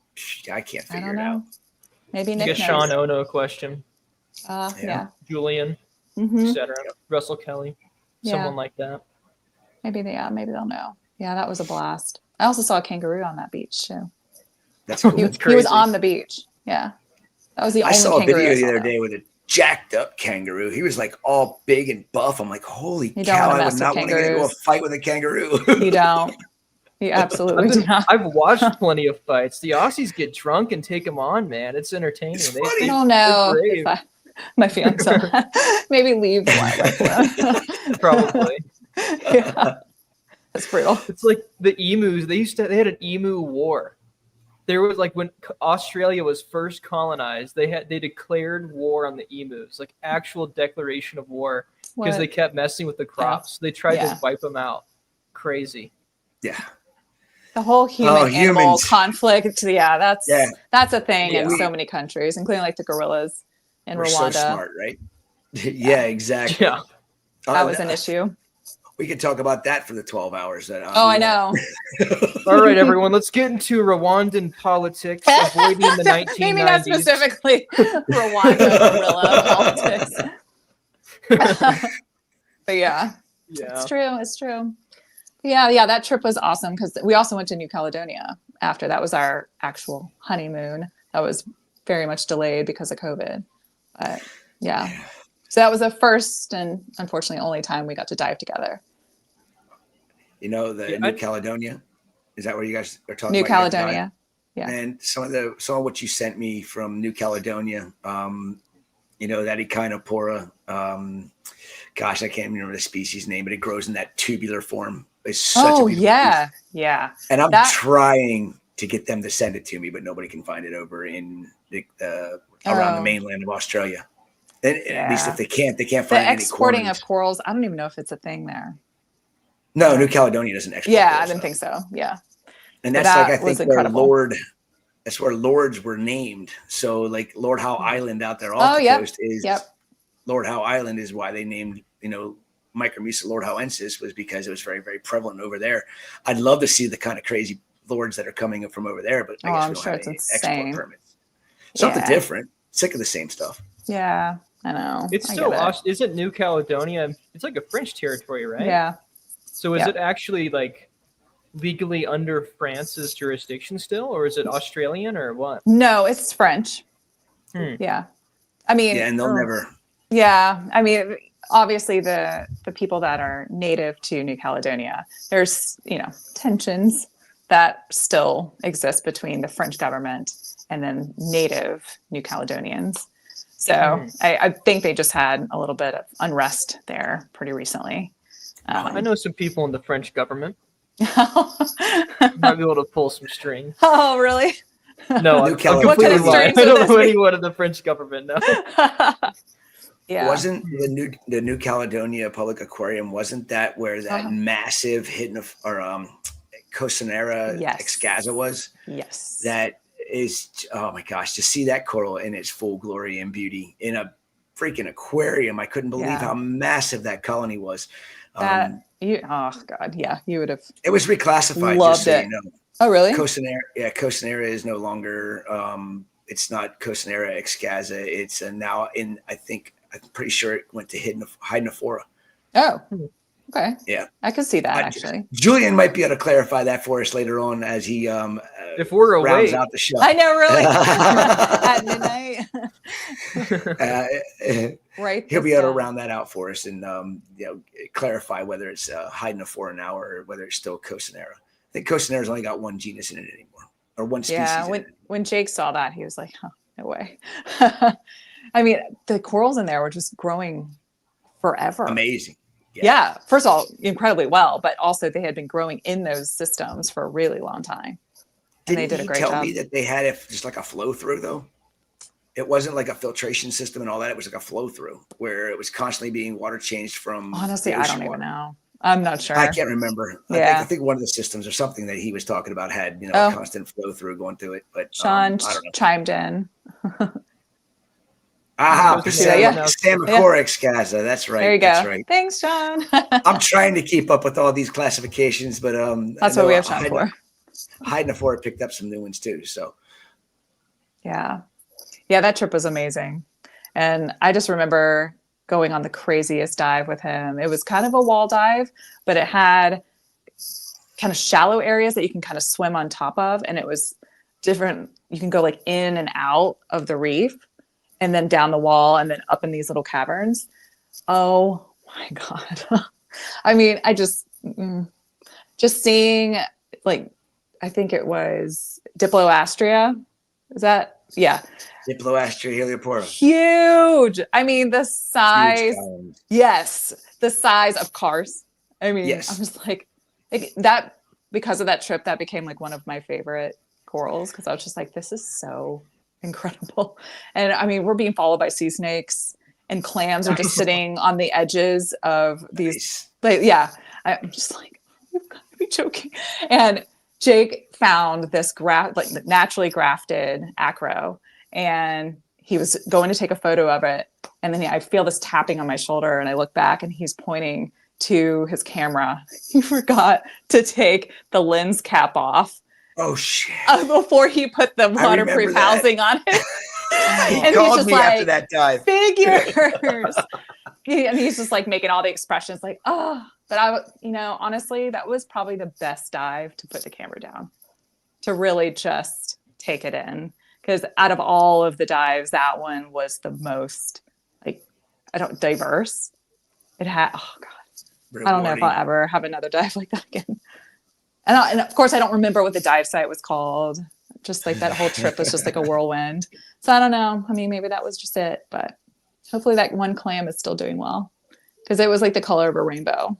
I can't I figure don't it out. know. Maybe You Nick get knows. Sean Ono a question. Yeah. Julian, Mhm. etc. Russell Kelly. Yeah. Someone like that. Maybe they'll know. Yeah, that was a blast. I also saw a kangaroo on that beach too. That's cool. That's He was crazy. on the beach. Yeah. That was the I only saw a kangaroo video I the saw, other though. day with a jacked up kangaroo. He was like all big and buff. I'm like, holy You don't cow! wanna I mess would with not want to get into a kangaroos. fight with a kangaroo. You don't. You absolutely do not. I've watched plenty of fights. The Aussies get drunk and take them on, man. It's entertaining. It's They- funny. I they- don't know they're if brave. my feelings on that. Maybe leave the wildlife alone. Probably. Yeah. That's brutal. It's like the emus. They had an emu war. There was like when Australia was first colonized, they declared war on the emus, like actual declaration of war because What? they kept messing with the crops. They tried Yeah. to wipe them out. Crazy. Yeah. The whole human animal humans. conflict. Yeah, that's a thing in Yeah. so many countries, including like the gorillas in We're Rwanda. so smart, right? Yeah, exactly. Yeah. That was an issue. We could talk about that for the 12 hours. I know. All right, everyone, let's get into Rwandan politics, avoiding the 1990s. Maybe not specifically Rwanda gorilla politics. But yeah, it's true. It's true. Yeah, that trip was awesome because we also went to New Caledonia after. That was our actual honeymoon. That was very much delayed because of COVID. But yeah. So that was the first and unfortunately only time we got to dive together. You know, New Caledonia? Is that where you guys are talking New about? New Caledonia. Yeah. And some of what you sent me from New Caledonia, you know, that Echinopora, gosh, I can't remember the species name, but it grows in that tubular form. It's such a beautiful piece. Yeah. And I'm trying to get them to send it to me, but nobody can find it over in around the mainland of Australia. And at least if they can't find the any exporting of corals. I don't even know if it's a thing there. No, New Caledonia doesn't export. Yeah, I didn't think so. Yeah. And that's like, I think that's where lords were named. So like Lord Howe Island out there off the coast is Lord Howe Island is why they named, you know, Micromucea lordhowensis was because it was very, very prevalent over there. I'd love to see the kind of crazy lords that are coming from over there, but I guess we don't have any export permits. Something different. Sick of the same stuff. Yeah, I know. It's still isn't New Caledonia? It's like a French territory, right? Yeah. So is it actually like legally under France's jurisdiction still, or is it Australian or what? No, it's French. Yeah. I mean, and they'll never. Yeah. I mean, obviously the people that are native to New Caledonia, there's, you know, tensions that still exist between the French government and then native New Caledonians. So I think they just had a little bit of unrest there pretty recently. I know some people in the French government. Might be able to pull some strings. Oh, really? No, I'm completely lying. I don't know anyone in the French government. No. Yeah. Wasn't the New Caledonia Public Aquarium? Wasn't that where that massive Cocinera excaza was? Yes. That is, oh my gosh, to see that coral in its full glory and beauty in a freaking aquarium. I couldn't believe how massive that colony was. You would have. It was reclassified. Loved just so it. You know. Oh, really? Cocinera is no longer. It's not Cocinera excaza. It's now in. I'm pretty sure it went to Hydnophora. Oh. Okay. Yeah. I could see that actually. Julian might be able to clarify that for us later on as he if we're rounds away out the show. I know, really. At midnight. Right. He'll be able to round that out for us and you know, clarify whether it's Hydnophora now or whether it's still Cocinera. I think Cocinera's only got one genus in it anymore, or one species. Yeah, when Jake saw that, he was like, "Oh, no way." I mean, the corals in there were just growing forever. Amazing. Yeah. First of all, incredibly well, but also they had been growing in those systems for a really long time. And they did a great job. Tell me that they had just like a flow through though. It wasn't like a filtration system and all that. It was like a flow through where it was constantly being water changed from. Honestly, I don't even know. I'm not sure. I can't remember. Yeah. I think one of the systems or something that he was talking about had, you know, a constant flow through going through it. But Sean chimed in. Samacora excaza. That's right. There you go. That's right. Thanks, Sean. I'm trying to keep up with all these classifications, but that's what we have Sean for. Hydnophora picked up some new ones too. So yeah, that trip was amazing, and I just remember going on the craziest dive with him. It was kind of a wall dive, but it had kind of shallow areas that you can kind of swim on top of, and it was different. You can go like in and out of the reef, and then down the wall, and then up in these little caverns. Oh my God. I mean, I just seeing, like, I think it was Diploastria. Is that? Yeah. Diploastria heliopora. Huge. I mean, the size. Yes. The size of cars. I mean, I'm just like that, because of that trip, that became like one of my favorite corals, because I was just like, this is so incredible. And I mean, we're being followed by sea snakes, and clams are just sitting on the edges of these. Like, I'm just like, you've got to be joking. And Jake found this naturally grafted acro, and he was going to take a photo of it. And then I feel this tapping on my shoulder, and I look back, and he's pointing to his camera. He forgot to take the lens cap off. Oh shit! Before he put the waterproof housing on it. And called me after that dive. Figures. And he's just like making all the expressions like, oh, but honestly, that was probably the best dive to put the camera down, to really just take it in. Because out of all of the dives, that one was the most diverse. It had, oh God, I don't know if I'll ever have another dive like that again. And of course, I don't remember what the dive site was called. Just like that whole trip was just like a whirlwind. So I don't know. I mean, maybe that was just it, but hopefully that one clam is still doing well, because it was like the color of a rainbow.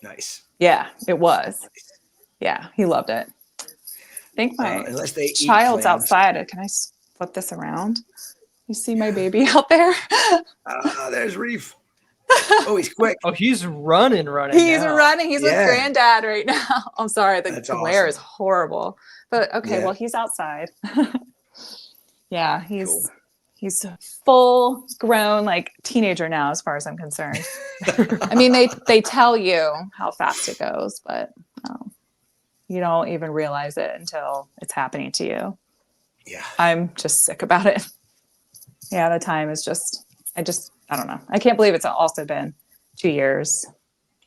Nice. Yeah, it was. Nice. Yeah, he loved it. I think my child's outside. Can I flip this around? You see my baby out there? There's Reef. Oh, he's quick. Oh, he's running. He's running. He's with Granddad right now. I'm sorry. The glare is horrible. But okay, well, he's outside. Yeah, he's full grown, like teenager now, as far as I'm concerned. I mean, they tell you how fast it goes, but you don't even realize it until it's happening to you. Yeah. I'm just sick about it. Yeah, the time is I don't know. I can't believe it's also been 2 years,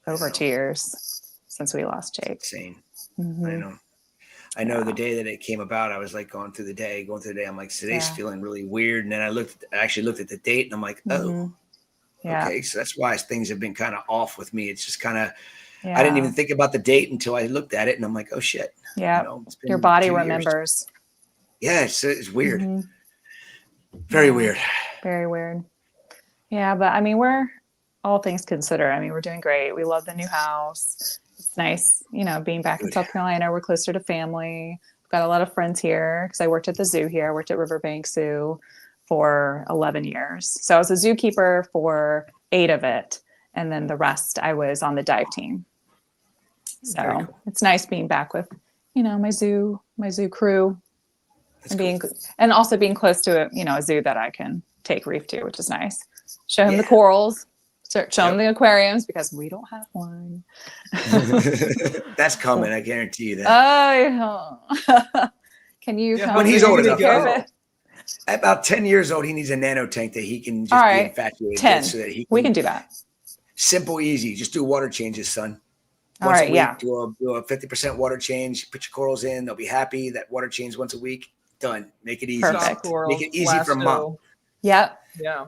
over 2 years since we lost Jake. Insane. Mm-hmm. I know the day that it came about, I was like going through the day. I'm like, today's feeling really weird. And then I actually looked at the date, and I'm like, okay. So that's why things have been kind of off with me. It's just kind of, I didn't even think about the date until I looked at it, and I'm like, oh shit. Yeah. Your body remembers. Yeah. It's weird. Mm-hmm. Very weird. Very weird. Yeah. But I mean, we're all things considered. I mean, we're doing great. We love the new house. It's nice, being back in South Carolina. We're closer to family. We've got a lot of friends here because I worked at the zoo here. I worked at Riverbank Zoo for 11 years. So I was a zookeeper for 8 of it. And then the rest, I was on the dive team. So It's nice being back with, my zoo crew. And also being close to a zoo that I can take Reef to, which is nice. Show him the corals. Show them the aquariums, because we don't have one. That's coming. I guarantee you that. Oh, can you come? When he's old enough. At about 10 years old, he needs a nano tank that he can just be infatuated 10. With, so that we can do that. Simple, easy. Just do water changes, son. Once a week, do a 50% water change. Put your corals in. They'll be happy. That water change once a week. Done. Make it easy. Perfect. Make it easy for mom. Yep. Yeah.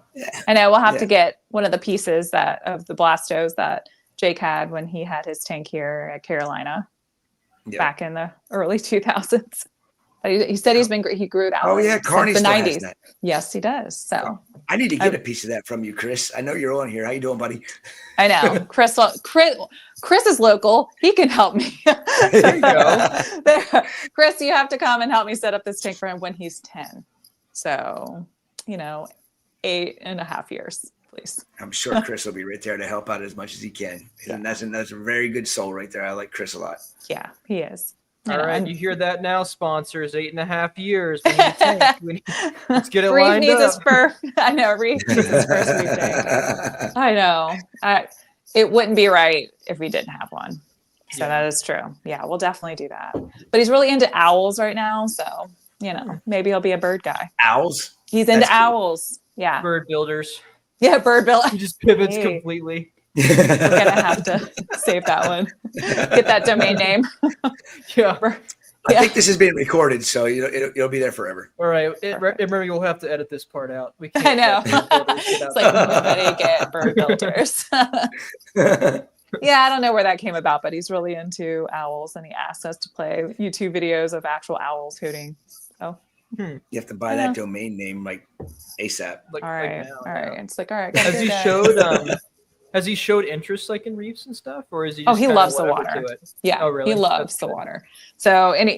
I know we'll have to get one of the pieces of the Blastos that Jake had when he had his tank here at Carolina back in the early 2000s. But he said he grew it out. Oh yeah, Carney since the still 90s. has that. Yes, he does. So I need to get a piece of that from you, Chris. I know you're on here. How you doing, buddy? I know. Chris is local. He can help me. There you go. Chris, you have to come and help me set up this tank for him when he's 10. So 8.5 years, please. I'm sure Chris will be right there to help out as much as he can. And that's a very good soul right there. I like Chris a lot. Yeah, he is. All right, you hear that now, sponsors? 8.5 years. Let's get it lined up. I know, Reef needs his first Reef tank. I know. It wouldn't be right if we didn't have one. So that is true. Yeah, we'll definitely do that. But he's really into owls right now, so maybe he'll be a bird guy. Owls? He's into owls. Yeah. Bird builders. Yeah, bird builder. He just pivots completely. We're gonna have to save that one. Get that domain name. I think this is being recorded, so it'll be there forever. All right. Remember, we'll have to edit this part out. We can't. I know. It's like nobody get bird builders. Yeah, I don't know where that came about, but he's really into owls, and he asked us to play YouTube videos of actual owls hooting. So you have to buy that domain name like ASAP. All right. It's like, all right. Has he showed interest in reefs and stuff, or is he? He loves the water. Yeah, oh, really? He loves the water. So, and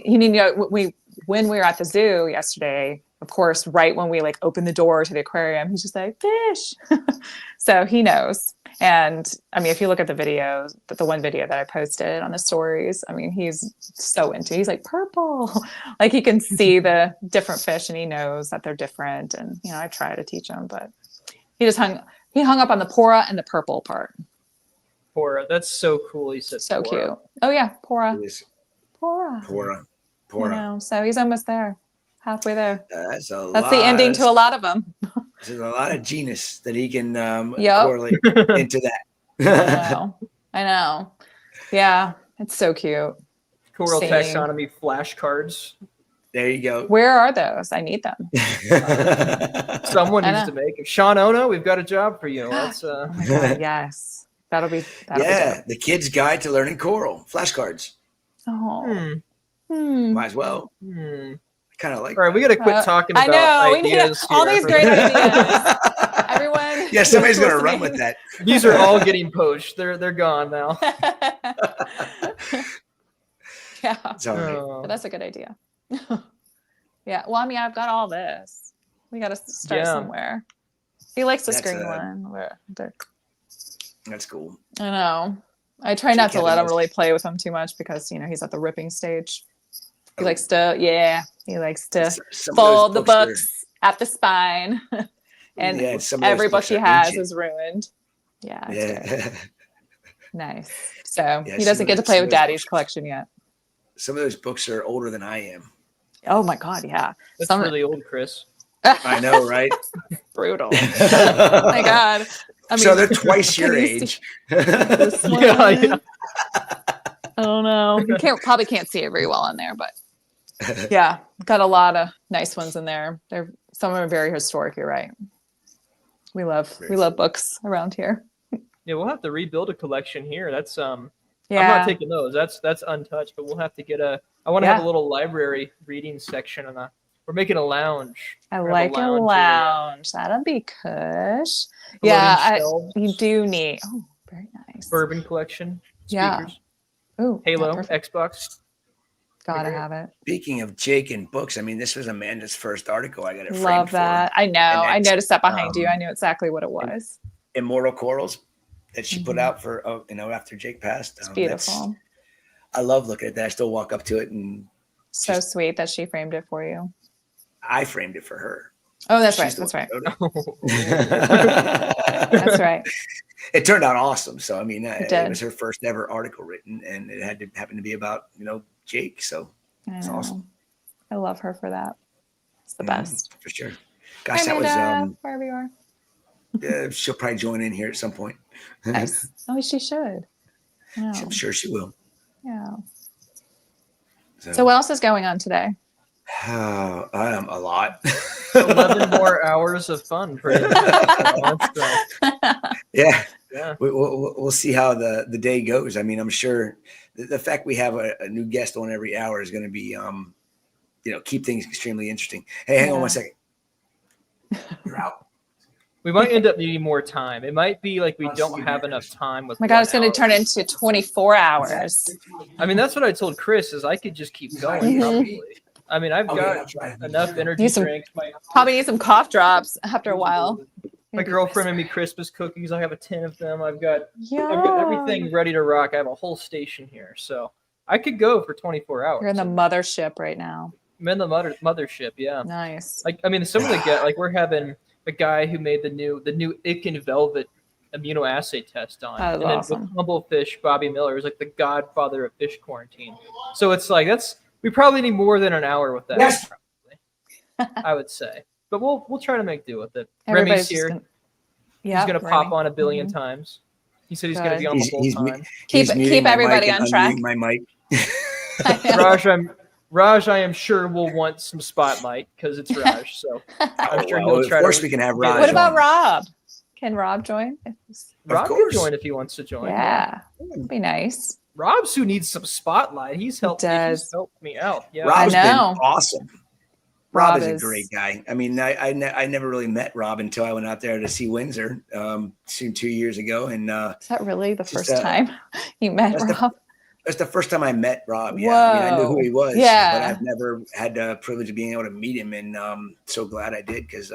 when we were at the zoo yesterday, of course, right when we opened the door to the aquarium, he's just like, fish. So he knows. And I mean, if you look at the videos, the one video that I posted on the stories, I mean, he's so into, he's like purple, like he can see the different fish and he knows that they're different. And, you know, I try to teach him, but he hung up on the pora and the purple part. Pora, that's so cool. He said So pora. cute. Oh yeah. Pora. Pora. You know, so he's almost there. Halfway there. That's the ending to a lot of them. There's a lot of genus that he can Yep. correlate into that. I know. Yeah, it's so cute. Coral Same. taxonomy flashcards. There you go. Where are those? I need them. Someone I needs know. to make it. Sean Ono, we've got a job for you. Let's Oh my God, yes. That'll be Yeah, the Kid's Guide to Learning Coral flashcards. Oh. Might as well. Kind of like. All right, we got to quit talking I about know. We need ideas all here. these great ideas. Everyone. Yeah, somebody's gonna run with that. These are all getting poached. They're gone now. Yeah. It's all right. Oh. But that's a good idea. Yeah. Well, I mean, I've got all this. We got to start somewhere. He likes the That's screen one. That's cool. I know. I try not to let him really play with him too much because, you know, he's at the ripping stage. He likes to, he likes to Some of fold the those books books at the spine. And Yeah, some of those every book books he are has ancient. is ruined. Yeah. It's good. Yeah. Nice. So Yeah, he some doesn't of get to those- play some with of those Daddy's books- collection yet. Some of those books are older than I am. Oh my God. Yeah. That's Some really old, Chris. I know, right? brutal. Oh my God. I mean, So they're twice your can you see age. this one? Yeah. I don't know. You probably can't see it very well in there, but yeah, got a lot of nice ones in there. Some of them are very historic. You're right. We love books around here. Yeah, we'll have to rebuild a collection here. That's I'm Yeah. not taking those. That's untouched, but we'll have to get I want to have a little library reading section and we're making a lounge. I We're gonna have like a area. lounge. That'll be cush. Floating Yeah, shelves, you do need. Oh, very nice. bourbon collection. Yeah. Speakers. Ooh, Halo, yeah, perfect. Xbox. Gotta have it. Speaking of Jake and books, I mean, this was Amanda's first article. I got it framed Love that. I know. I that's, noticed that behind you. I knew exactly what it was. for Immortal Corals that she put out for after Jake passed. It's beautiful. I love looking at that. I still walk up to it and So sweet that she framed it for you. I framed it for her. Oh, that's She's right. the That's one right. who wrote it. That's right. It turned out awesome. So I mean, it did. was her first ever article written, and it had to happen to be about Jake. So it's awesome. I love her for that. It's the best. For sure. Gosh, Hi, that was Amanda, wherever you are. she'll probably join in here at some point. Nice. Oh, she should. Yeah. I'm sure she will. Yeah. So what else is going on today? A lot. 11 more hours of fun. Pretty much. Yeah. Yeah. We'll see how the day goes. I mean, I'm sure the fact we have a new guest on every hour is going to be, keep things extremely interesting. Hey, hang on 1 second. You're out. We might end up needing more time. It might be like we don't have enough time with. Oh my God, it's going to turn into 24 hours. I mean, that's what I told Chris is I could just keep going. Probably. I mean, I've got enough energy drinks. Probably need some cough drops after a while. My girlfriend made me Christmas cookies. I have a 10 of them. I've got everything ready to rock. I have a whole station here, so I could go for 24 hours. You're in the mothership right now. I'm in the mothership. Yeah. Nice. Like, I mean, some of the we're having a guy who made the new Icken Velvet immunoassay test on. That is awesome. Then with Humblefish, Bobby Miller is like the godfather of fish quarantine. So it's like we probably need more than an hour with that. Yes. Probably, I would say. But we'll try to make do with it. Everybody's Remy's here. He's gonna pop on a billion times. He said he's gonna be on the whole time. Keep everybody on track. My mic. Raj, I am sure will want some spotlight because it's Raj. So I'm sure he'll try. Of course, we can have Raj. What about on. Rob? Can Rob join? Rob can join if he wants to join. Yeah, that'd be nice. Rob's who needs some spotlight. He's helped me out. Yeah, Rob's I been know. awesome. Rob is a great guy. I mean, I never really met Rob until I went out there to see Windsor 2 years ago. And is that really the first time you met Rob? That's the first time I met Rob. Yeah, I mean, I knew who he was. Yeah, but I've never had the privilege of being able to meet him, and so glad I did because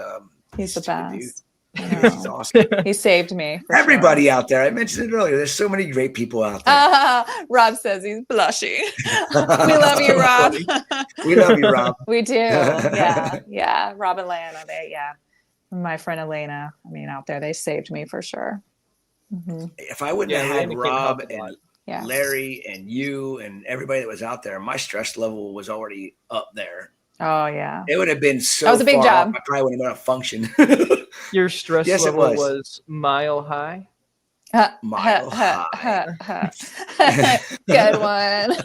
he's the best. It's awesome. He saved me. Everybody out there. I mentioned it earlier. There's so many great people out there. Rob says he's blushing. We love you, Rob. We love you, Rob. We do. Yeah. Yeah. Rob and Lana, my friend Elena, out there, they saved me for sure. Mm-hmm. If I wouldn't have had Rob and yeah. Larry and you and everybody that was out there, my stress level was already up there. Oh yeah, it would have been so. That was a big job. I probably wouldn't have been able to function. Your stress level was mile high. Mile high. Good one.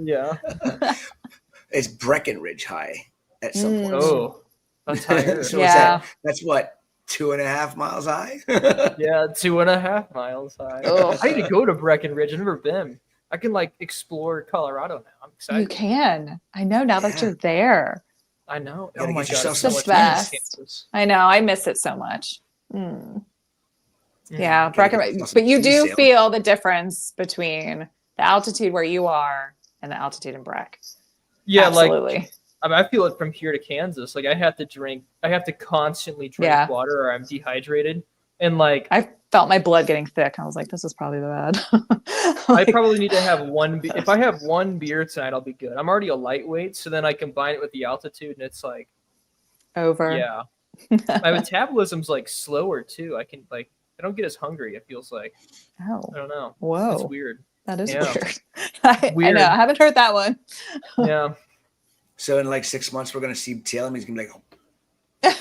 Yeah. It's Breckenridge high at some point. Oh, that's higher. So that's what, 2.5 miles high? Yeah, 2.5 miles high. Oh. I need to go to Breckenridge. I've never been. I can explore Colorado now. I'm excited. You can. I know now that you're there. I know. Oh my God. It's the best. I know. I miss it so much. Yeah, Breckenridge. But you do feel the difference between the altitude where you are and the altitude in Breck. Yeah, absolutely. I feel it from here to Kansas. I have to constantly drink water or I'm dehydrated. And I felt my blood getting thick. I was like, this is probably bad. I probably need to have if I have one beer tonight, I'll be good. I'm already a lightweight. So then I combine it with the altitude and it's over. Yeah. My metabolism's slower too. I can I don't get as hungry. It feels like. Oh. I don't know. Whoa. It's weird. That is weird. I know. I haven't heard that one. Yeah. So in 6 months, we're going to see Taylor. He's going to be he's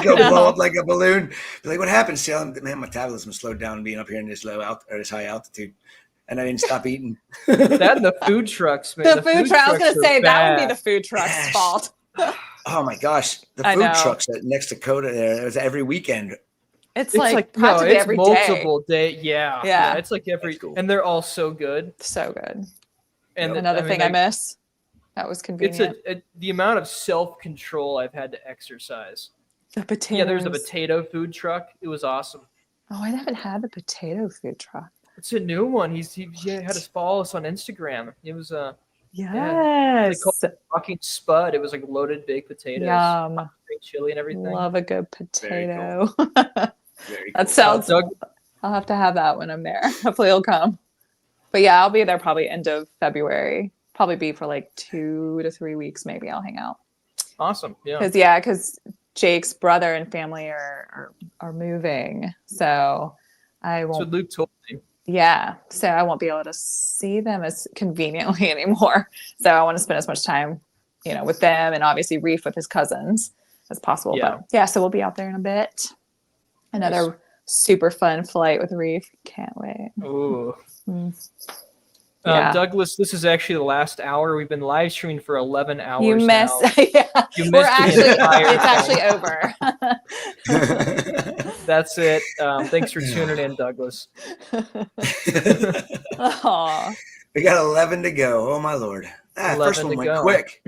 going to blow up like a balloon. Be what happened, Salem? Man, my metabolism slowed down being up here in this this high altitude. And I didn't stop eating. That and the food trucks, man. The food trucks. I was going to say that would be the food trucks' fault. Oh my gosh. The food trucks next to Coda there. It was every weekend. It's practically every multiple day. Yeah. Yeah. It's every, and they're all so good. So good. And another thing I miss. That was convenient. It's the amount of self-control I've had to exercise. The potatoes. Yeah, there's a potato food truck. It was awesome. Oh, I haven't had the potato food truck. It's a new one. He had us follow us on Instagram. It was yes. Rocking Spud. It was loaded baked potatoes. Yum. Great chili and everything. Love a good potato. Very cool. That sounds. I'll have to have that when I'm there. Hopefully it'll come. But yeah, I'll be there probably end of February. Probably be for 2 to 3 weeks. Maybe I'll hang out. Awesome. Yeah. Because Jake's brother and family are moving, so I won't. So Luke told me. Yeah, so I won't be able to see them as conveniently anymore. So I want to spend as much time, with them, and obviously Reef with his cousins as possible. Yeah. But so we'll be out there in a bit. Another super fun flight with Reef. Can't wait. Ooh. Douglas, this is actually the last hour. We've been live streaming for 11 hours. You missed. Yeah. You missed it's actually over. That's it. Thanks for tuning in, Douglas. We got 11 to go. Oh my Lord. First one went quick.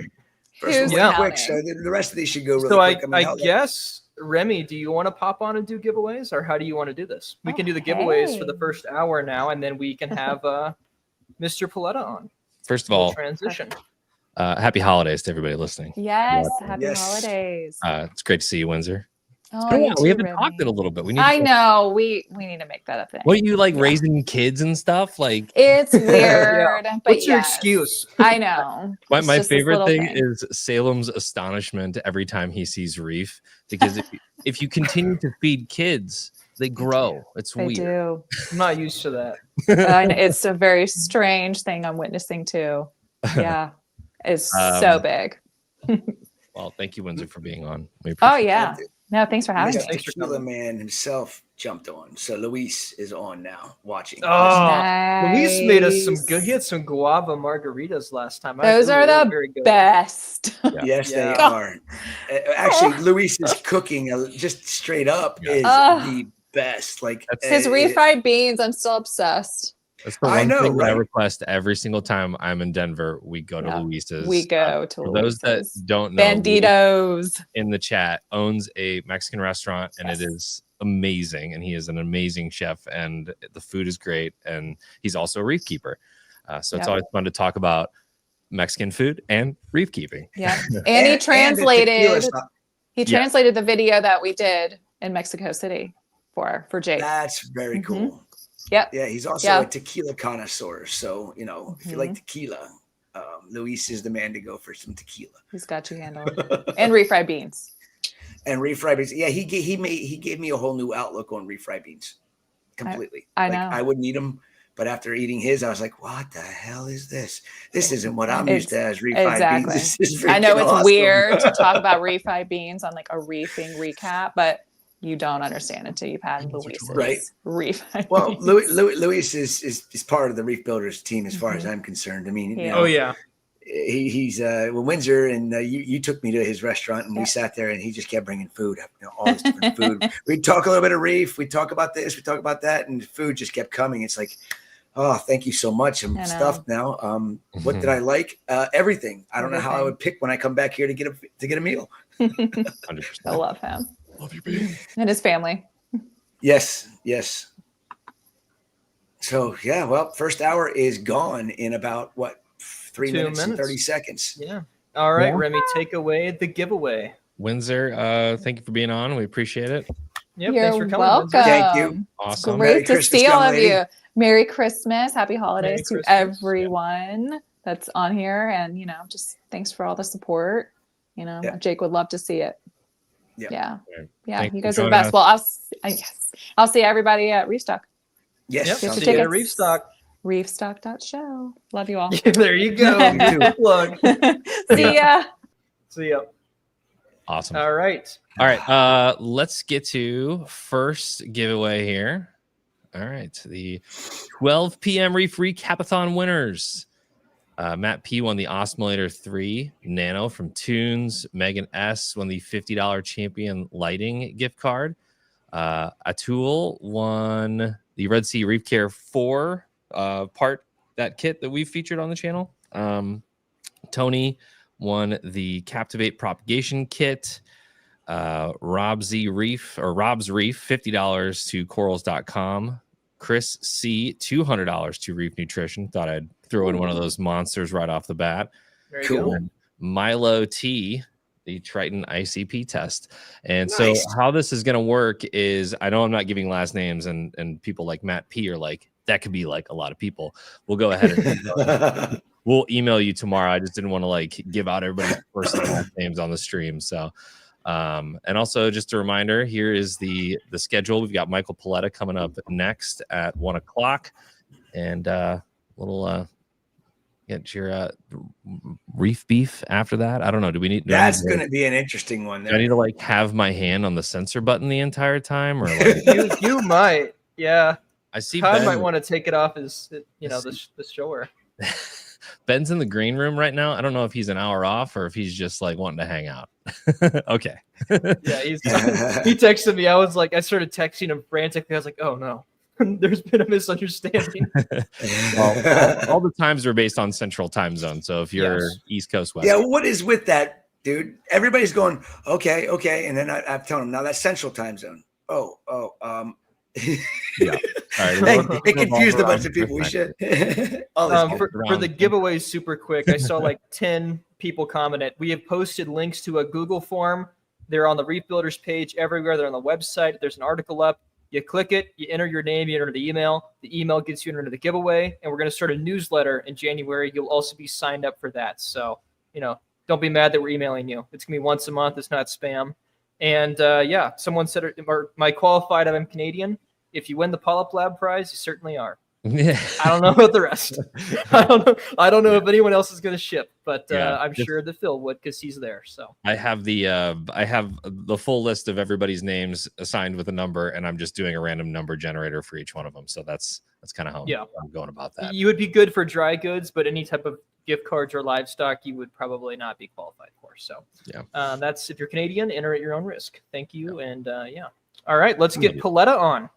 First one went quick. So the rest of these should go really quick. I guess, Remy, do you want to pop on and do giveaways, or how do you want to do this? We can do the giveaways for the first hour now, and then we can have Mr. Paletta on. First of all, transition. Happy holidays to everybody listening. Yes, happy holidays. It's great to see you, Windsor. Oh, we haven't talked in a little bit. I know. We need to make that a thing. What are you raising kids and stuff? It's weird. But what's your excuse? I know. My favorite thing is Salem's astonishment every time he sees Reef, because if you continue to feed kids, they grow. It's weird. Do. I'm not used to that. It's a very strange thing I'm witnessing too. Yeah, it's so big. Well, thank you, Windsor, for being on. Yeah. No, thanks for having me. The man himself jumped on. So Luis is on now watching. Oh, nice. Luis made us some good. He had some guava margaritas last time. Those are the best. Yeah. Yes, they are. Actually, Luis's cooking, just straight up, is the best. His refried beans. I'm still obsessed. That's the one thing that I request every single time I'm in Denver. We go to Luis's. We go to Luis's. For those that don't know, Banditos in the chat owns a Mexican restaurant, and it is amazing. And he is an amazing chef, and the food is great. And he's also a reef keeper. So it's always fun to talk about Mexican food and reef keeping. Yeah, and he translated. He translated the video that we did in Mexico City for Jake. That's very cool. Yep. Yeah, he's also a tequila connoisseur. So, you know, if you like tequila, Luis is the man to go for some tequila. He's got you handled. And refried beans. And refried beans. Yeah, he gave me a whole new outlook on refried beans. Completely. I know. I wouldn't eat them, but after eating his, I was like, what the hell is this? This isn't what I'm used to as refried beans. This is I know it's awesome. weird to talk about refried beans on like a reefing recap, but you don't understand until you've had Luis's refried Well, beans. Luis is part of the Reef Builders team as far as I'm concerned. I mean, you know, he's Windsor, and you took me to his restaurant, and we sat there, and he just kept bringing food, you know, all this different food. We'd talk a little bit of reef, we'd talk about this, we'd talk about that, and the food just kept coming. It's like, oh, thank you so much. I'm stuffed now. What did I like? Everything. I don't know how I would pick when I come back here to get a meal. 100%. I love him. Love you, baby. And his family. Yes. So yeah, well, first hour is gone in about what, 3 minutes and 30 seconds. Yeah. All right, Remy, take away the giveaway. Windsor, thank you for being on. We appreciate it. Yep, You're thanks for coming. welcome. Windsor. Thank you. Awesome. Great to see all of you. Merry Christmas. Happy holidays to everyone that's on here. And, you know, just thanks for all the support. You know, Jake would love to see it. Yeah. You guys are the best. Well, I'll see everybody at Reefstock. Yes. See you at Reefstock. Reefstock.show. Love you all. There you go. Plug. See ya. See ya. Awesome. All right. Let's get to first giveaway here. All right. The 12 p.m. Reef Recapathon winners. Matt P won the Osmolator 3 Nano from Tunes. Megan S won the $50 Champion Lighting gift card. Atul won the Red Sea Reef Care 4 that kit that we've featured on the channel. Tony won the Captivate Propagation Kit. Rob's Reef, $50 to corals.com. Chris C, $200 to Reef Nutrition. Thought I'd throw in one of those monsters right off the bat. Very cool. Milo T, the Triton ICP test. And so how this is going to work is, I know I'm not giving last names, and people like Matt P are like, that could be like a lot of people. We'll go ahead and we'll email you tomorrow. I just didn't want to like give out everybody's first and last names on the stream. So, and also just a reminder, here is the schedule. We've got Michael Paletta coming up next at 1:00, and get your reef beef after that. I don't know. Do we need? That's going to be an interesting one. Do I need to like have my hand on the sensor button the entire time, or like you might? Yeah. I see. Todd might want to take it off his, the shower. Ben's in the green room right now. I don't know if he's an hour off or if he's just like wanting to hang out. Okay. Yeah, he texted me. I started texting him frantically. I was like, oh no, there's been a misunderstanding. Well, all the times are based on central time zone. So if you're East Coast, West Coast. What is with that, dude? Everybody's going, okay. And then I'm telling them, now that's central time zone. Yeah. All right. It confused a bunch of people. We should. For the giveaway, super quick. I saw like 10 people commented. We have posted links to a Google form. They're on the Reef Builders page everywhere. They're on the website. There's an article up. You click it. You enter your name. You enter the email. The email gets you into the giveaway. And we're going to start a newsletter in January. You'll also be signed up for that. So, don't be mad that we're emailing you. It's going to be once a month. It's not spam. And someone said, my qualified, I'm Canadian. If you win the Polyp Lab prize, you certainly are. I don't know about the rest. I don't know if anyone else is going to ship, but I'm sure that Phil would because he's there. So I have the full list of everybody's names assigned with a number, and I'm just doing a random number generator for each one of them. So that's kind of how I'm going about that. You would be good for dry goods, but any type of gift cards or livestock, you would probably not be qualified for. So that's, if you're Canadian, enter at your own risk. Thank you. And all right, let's get Paletta on.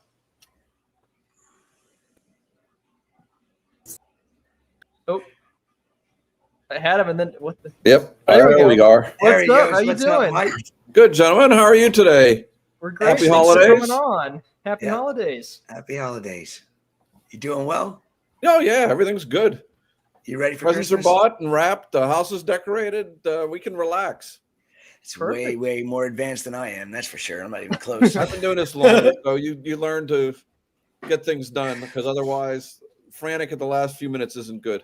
Oh, I had him, and then what? Yep, there we are. What's up? How you doing? Good, gentlemen. How are you today? We're great. Happy Thanks holidays. for coming on. Happy holidays. Happy holidays. You doing well? Oh yeah, everything's good. You ready for Presents Christmas? are bought and wrapped. The house is decorated. We can relax. It's Perfect. way more advanced than I am. That's for sure. I'm not even close. I've been doing this longer, so you learn to get things done, because otherwise, frantic at the last few minutes isn't good.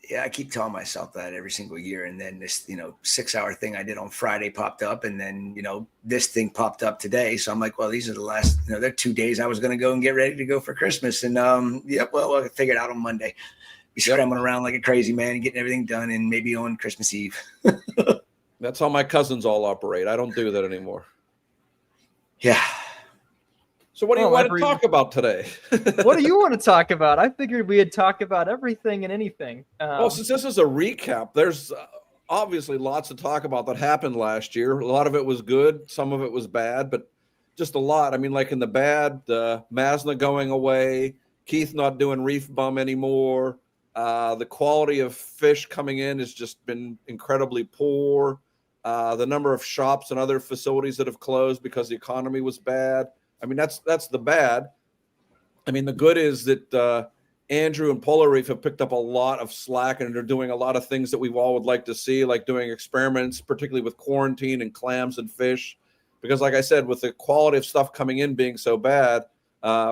Yeah, I keep telling myself that every single year. And then this, 6-hour thing I did on Friday popped up. And then, this thing popped up today. So I'm like, well, these are the last, they're 2 days I was going to go and get ready to go for Christmas. And well, I figured out on Monday. Be scrambling around like a crazy man and getting everything done, and maybe on Christmas Eve. That's how my cousins all operate. I don't do that anymore. Yeah. So what do you want to talk about today? What do you want to talk about? I figured we'd talk about everything and anything. Well, since this is a recap, there's obviously lots to talk about that happened last year. A lot of it was good. Some of it was bad, but just a lot. I mean, like in the bad, Masna going away, Keith not doing Reef Bum anymore. The quality of fish coming in has just been incredibly poor. The number of shops and other facilities that have closed because the economy was bad. I mean, that's the bad. I mean, the good is that Andrew and Polar Reef have picked up a lot of slack, and they're doing a lot of things that we all would like to see, like doing experiments, particularly with quarantine and clams and fish. Because like I said, with the quality of stuff coming in being so bad,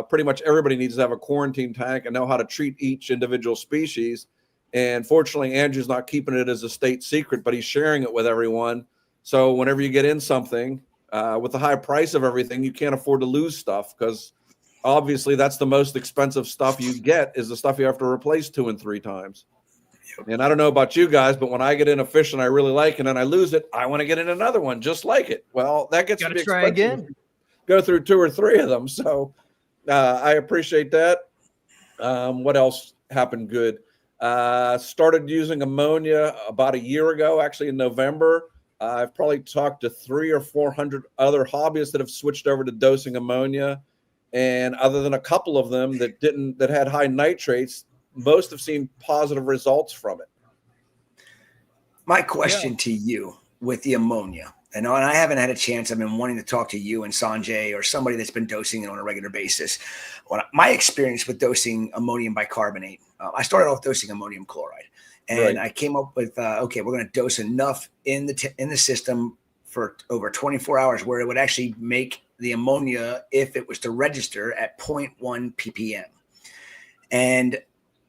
pretty much everybody needs to have a quarantine tank and know how to treat each individual species. And fortunately, Andrew's not keeping it as a state secret, but he's sharing it with everyone. So whenever you get in something, with the high price of everything, you can't afford to lose stuff, because obviously that's the most expensive stuff you get, is the stuff you have to replace 2 and 3 times. And I don't know about you guys, but when I get in a fish and I really like it and I lose it, I want to get in another one just like it. Well, that gets to be try expensive. again. Go through 2 or 3 of them. So I appreciate that. What else happened good? Started using ammonia about a year ago, actually in November. I've probably talked to 300 or 400 other hobbyists that have switched over to dosing ammonia. And other than a couple of them that had high nitrates, most have seen positive results from it. My question to you with the ammonia, and I haven't had a chance. I've been wanting to talk to you and Sanjay or somebody that's been dosing it on a regular basis. My experience with dosing ammonium bicarbonate, I started off dosing ammonium chloride, and I came up with, okay, we're going to dose enough in the system for over 24 hours where it would actually make the ammonia, if it was to register, at 0.1 ppm. And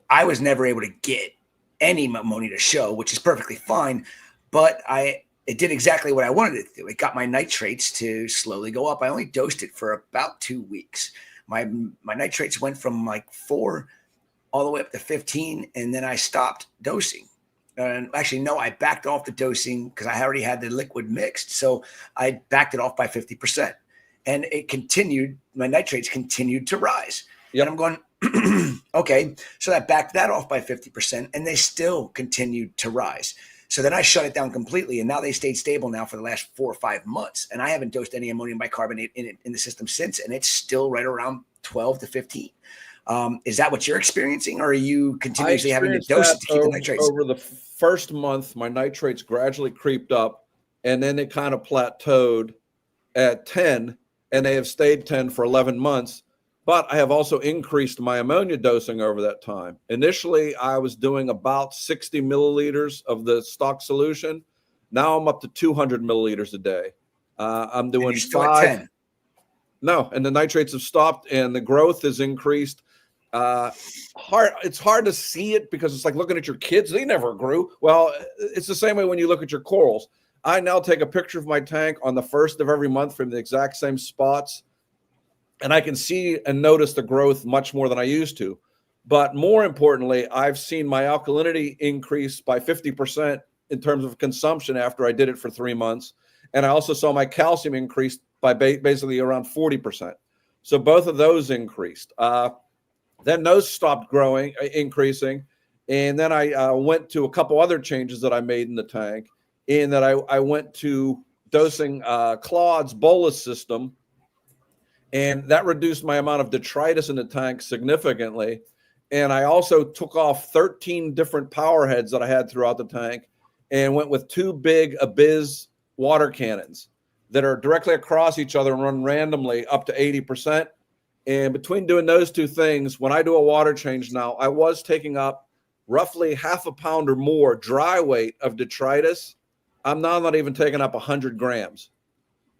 I was never able to get any ammonia to show, which is perfectly fine, but it did exactly what I wanted it to do. It got my nitrates to slowly go up. I only dosed it for about 2 weeks. My nitrates went from like 4 all the way up to 15, and then I stopped dosing. And actually, no, I backed off the dosing because I already had the liquid mixed. So I backed it off by 50%. And it continued, my nitrates continued to rise. Yep. And I'm going, okay, so I backed that off by 50%, and they still continued to rise. So then I shut it down completely, and now they stayed stable now for the last 4 or 5 months. And I haven't dosed any ammonium bicarbonate in the system since, and it's still right around 12 to 15. Is that what you're experiencing, or are you continuously having to dose it to keep the nitrates? Over the first month, my nitrates gradually creeped up, and then they kind of plateaued at 10, and they have stayed 10 for 11 months. But I have also increased my ammonia dosing over that time. Initially, I was doing about 60 milliliters of the stock solution. Now I'm up to 200 milliliters a day. I'm doing 5. No, and the nitrates have stopped, and the growth has increased. It's hard to see it because it's like looking at your kids. They never grew. Well, it's the same way when you look at your corals. I now take a picture of my tank on the 1st of every month from the exact same spots, and I can see and notice the growth much more than I used to. But more importantly, I've seen my alkalinity increase by 50% in terms of consumption after I did it for 3 months. And I also saw my calcium increase by basically around 40%. So both of those increased. Then those stopped increasing. And then I went to a couple other changes that I made in the tank, in that I went to dosing Claude's bolus system, and that reduced my amount of detritus in the tank significantly. And I also took off 13 different power heads that I had throughout the tank and went with 2 big Abyss water cannons that are directly across each other and run randomly up to 80%. And between doing those 2 things, when I do a water change now, I was taking up roughly half a pound or more dry weight of detritus I'm now not even taking up 100 grams.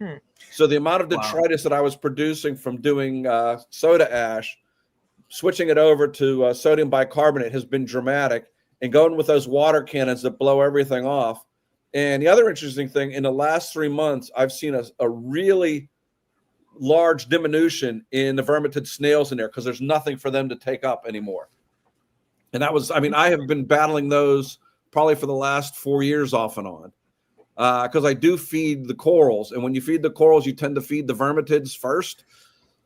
Hmm. So the amount of Wow. detritus that I was producing from doing soda ash, switching it over to sodium bicarbonate has been dramatic, and going with those water cannons that blow everything off. And the other interesting thing, in the last 3 months, I've seen a really large diminution in the vermitid snails in there because there's nothing for them to take up anymore. And that was, I mean, I have been battling those probably for the last 4 years off and on. Because I do feed the corals, and when you feed the corals, you tend to feed the vermitids first.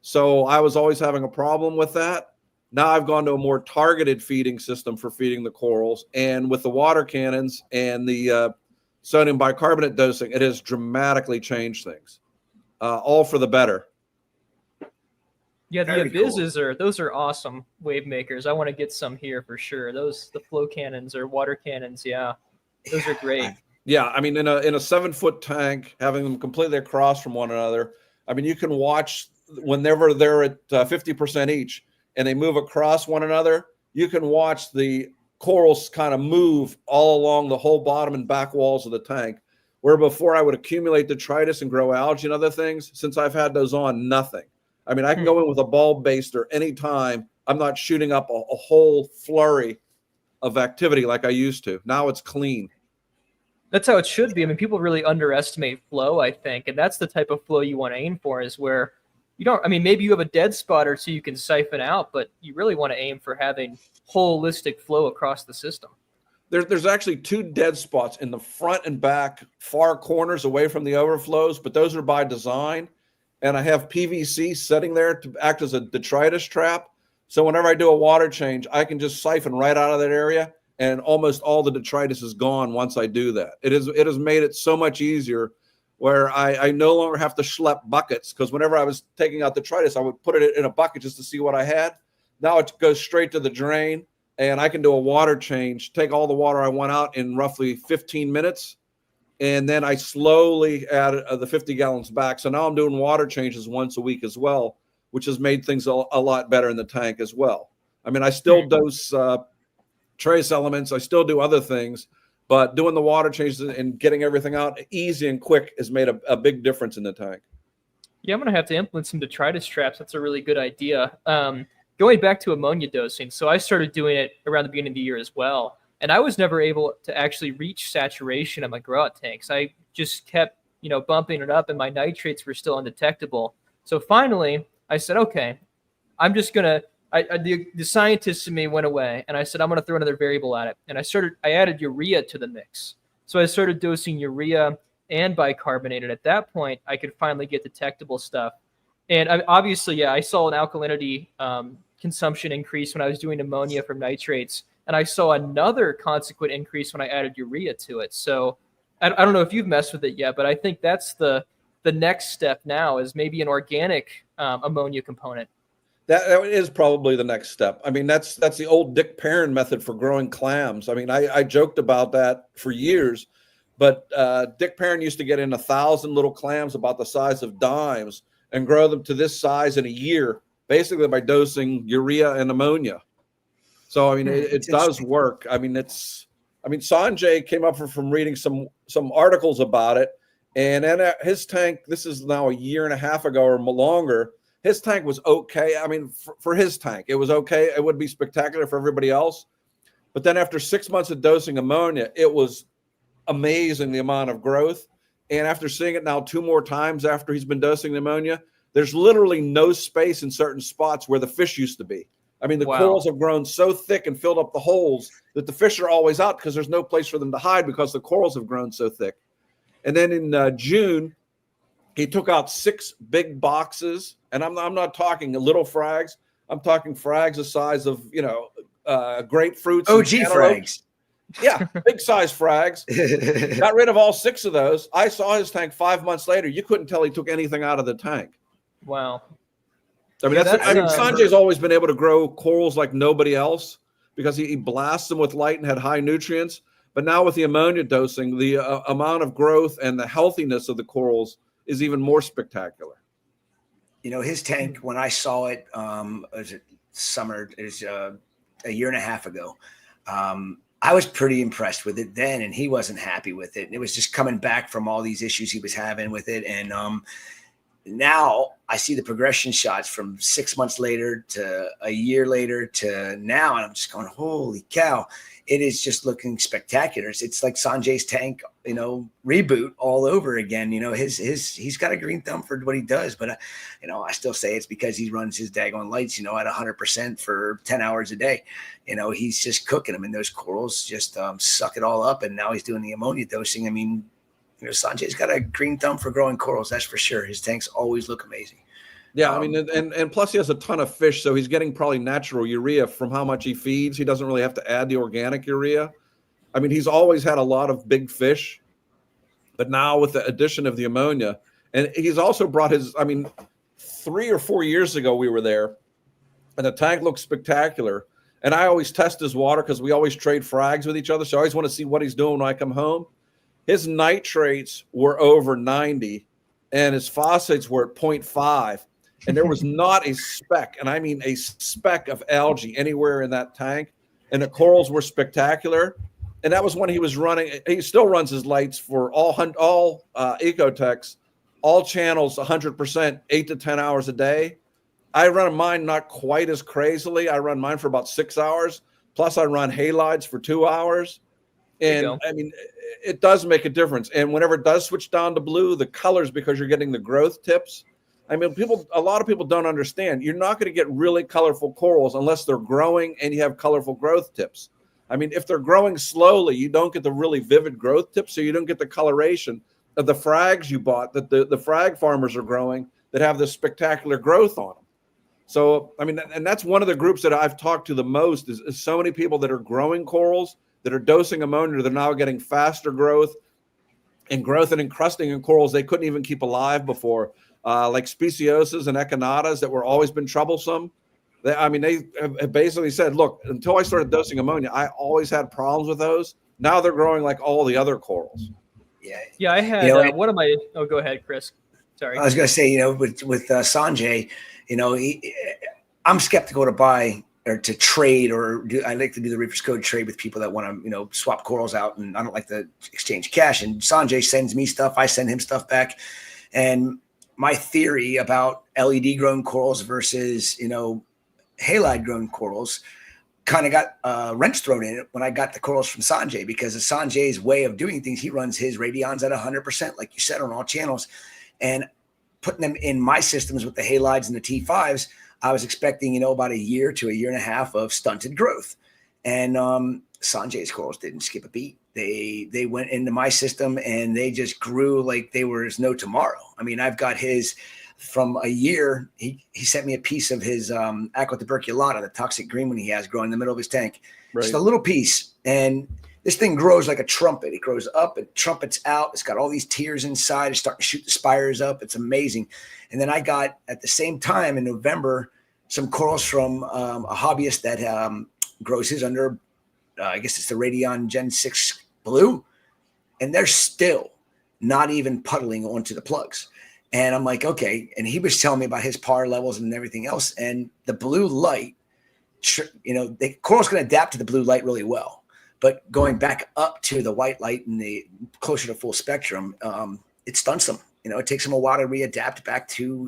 So I was always having a problem with that. Now I've gone to a more targeted feeding system for feeding the corals, and with the water cannons and the sodium bicarbonate dosing, it has dramatically changed things, all for the better. Yeah, the Very Abyzzes those are awesome wave makers. I want to get some here for sure. The flow cannons or water cannons, yeah, those are great. Yeah, I mean, in a 7-foot tank, having them completely across from one another. I mean, you can watch whenever they're at 50% each, and they move across one another. You can watch the corals kind of move all along the whole bottom and back walls of the tank. Where before I would accumulate detritus and grow algae and other things. Since I've had those on, nothing. I mean, I can go in with a bulb baster anytime. I'm not shooting up a whole flurry of activity like I used to. Now it's clean. That's how it should be. I mean, people really underestimate flow, I think, and that's the type of flow you want to aim for, is where you don't, I mean, maybe you have a dead spot or so you can siphon out, but you really want to aim for having holistic flow across the system. There's actually 2 dead spots in the front and back far corners away from the overflows, but those are by design. And I have PVC sitting there to act as a detritus trap. So whenever I do a water change, I can just siphon right out of that area, and almost all the detritus is gone once I do that. It has made it so much easier where I no longer have to schlep buckets, because whenever I was taking out detritus, I would put it in a bucket just to see what I had. Now it goes straight to the drain, and I can do a water change, take all the water I want out in roughly 15 minutes, and then I slowly add the 50 gallons back. So now I'm doing water changes once a week as well, which has made things a lot better in the tank as well. I mean, I still dose trace elements. I still do other things, but doing the water changes and getting everything out easy and quick has made a big difference in the tank. Yeah, I'm going to have to implement some detritus traps. That's a really good idea. Going back to ammonia dosing, so I started doing it around the beginning of the year as well, and I was never able to actually reach saturation at my grow-out tanks. I just kept, bumping it up, and my nitrates were still undetectable. So finally, I said, okay, I'm just going to, the scientist in me went away, and I said, I'm going to throw another variable at it. And I added urea to the mix. So I started dosing urea and bicarbonate. And at that point, I could finally get detectable stuff. And obviously, I saw an alkalinity consumption increase when I was doing ammonia from nitrates. And I saw another consequent increase when I added urea to it. So I don't know if you've messed with it yet, but I think that's the next step now, is maybe an organic ammonia component. That is probably the next step. I mean, that's the old Dick Perrin method for growing clams. I mean, I joked about that for years, but Dick Perrin used to get in 1,000 little clams about the size of dimes and grow them to this size in a year, basically by dosing urea and ammonia. So, I mean, it does work. I mean, Sanjay came up from reading some articles about it, and then his tank, this is now a year and a half ago or longer, his tank was okay. I mean, for his tank, it was okay. It would be spectacular for everybody else. But then after 6 months of dosing ammonia, it was amazing, the amount of growth. And after seeing it now 2 more times after he's been dosing the ammonia, there's literally no space in certain spots where the fish used to be. I mean, the corals have grown so thick and filled up the holes that the fish are always out because there's no place for them to hide because the corals have grown so thick. And then in June, he took out 6 big boxes, and I'm not talking little frags. I'm talking frags the size of grapefruits. OG frags. Yeah, big size frags. Got rid of all 6 of those. I saw his tank 5 months later. You couldn't tell he took anything out of the tank. Wow. I mean, Sanjay's always been able to grow corals like nobody else because he blasts them with light and had high nutrients. But now with the ammonia dosing, the amount of growth and the healthiness of the corals is even more spectacular. His tank, when I saw it, was it summer, is a year and a half ago. I was pretty impressed with it then, and he wasn't happy with it. And it was just coming back from all these issues he was having with it. And now I see the progression shots from 6 months later to a year later to now, and I'm just going, holy cow. It is just looking spectacular. It's like Sanjay's tank, reboot all over again. He's got a green thumb for what he does, but I still say it's because he runs his daggone lights, at 100% for 10 hours a day. He's just cooking them, and those corals just suck it all up. And now he's doing the ammonia dosing. I mean, Sanjay's got a green thumb for growing corals. That's for sure. His tanks always look amazing. Yeah, I mean, and plus he has a ton of fish, so he's getting probably natural urea from how much he feeds. He doesn't really have to add the organic urea. I mean, he's always had a lot of big fish, but now with the addition of the ammonia, and he's also brought 3 or 4 years ago we were there, and the tank looks spectacular. And I always test his water because we always trade frags with each other, so I always want to see what he's doing when I come home. His nitrates were over 90, and his phosphates were at 0.5. And there was not a speck, and I mean a speck of algae anywhere in that tank. And the corals were spectacular. And that was when he was running. He still runs his lights for all Ecotechs, all channels, 100%, 8 to 10 hours a day. I run mine not quite as crazily. I run mine for about 6 hours. Plus, I run halides for 2 hours. And I mean, it does make a difference. And whenever it does switch down to blue, the colors, because you're getting the growth tips. I mean, a lot of people don't understand. You're not going to get really colorful corals unless they're growing and you have colorful growth tips. I mean, if they're growing slowly, you don't get the really vivid growth tips, so you don't get the coloration of the frags you bought that the frag farmers are growing that have this spectacular growth on them. So, I mean, and that's one of the groups that I've talked to the most is so many people that are growing corals, that are dosing ammonia, they're now getting faster growth and encrusting in corals they couldn't even keep alive before. Like speciosas and echinatas that were always been troublesome. They have basically said, look, until I started dosing ammonia, I always had problems with those. Now they're growing like all the other corals. Yeah. I had one of my. Oh, go ahead, Chris. Sorry. I was going to say, with Sanjay, I'm skeptical to buy or to trade I like to do the Reefers Code trade with people that want to, swap corals out, and I don't like to exchange cash. And Sanjay sends me stuff, I send him stuff back, and my theory about LED grown corals versus, halide grown corals kind of got a wrench thrown in it when I got the corals from Sanjay, because of Sanjay's way of doing things. He runs his radions at 100%, like you said, on all channels, and putting them in my systems with the halides and the T5s, I was expecting, about a year to a year and a half of stunted growth. And Sanjay's corals didn't skip a beat. They went into my system and they just grew like they were as no tomorrow. I mean, I've got his from a year. He sent me a piece of his aqua tuberculata, the toxic green one he has growing in the middle of his tank. Right. Just a little piece. And this thing grows like a trumpet. It grows up, it trumpets out. It's got all these tears inside. It's starting to shoot the spires up. It's amazing. And then I got, at the same time in November, some corals from a hobbyist that grows his under, I guess it's the Radion Gen 6 blue, and they're still not even puddling onto the plugs. And I'm like, okay. And he was telling me about his PAR levels and everything else. And the blue light, the corals can adapt to the blue light really well, but going back up to the white light and the closer to full spectrum, it stunts them. It takes them a while to readapt back to,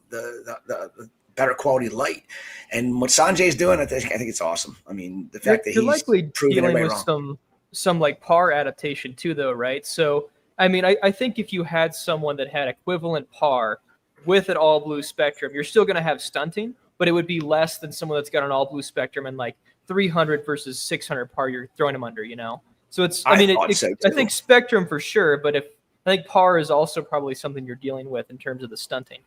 the better quality light. And what Sanjay's doing, I think it's awesome. I mean, the fact that he's likely dealing with wrong. some like PAR adaptation too, though, right? So, I mean, I think if you had someone that had equivalent PAR with an all blue spectrum, you're still going to have stunting, but it would be less than someone that's got an all blue spectrum and like 300 versus 600 PAR you're throwing them under, So it's, I think spectrum for sure, but I think PAR is also probably something you're dealing with in terms of the stunting.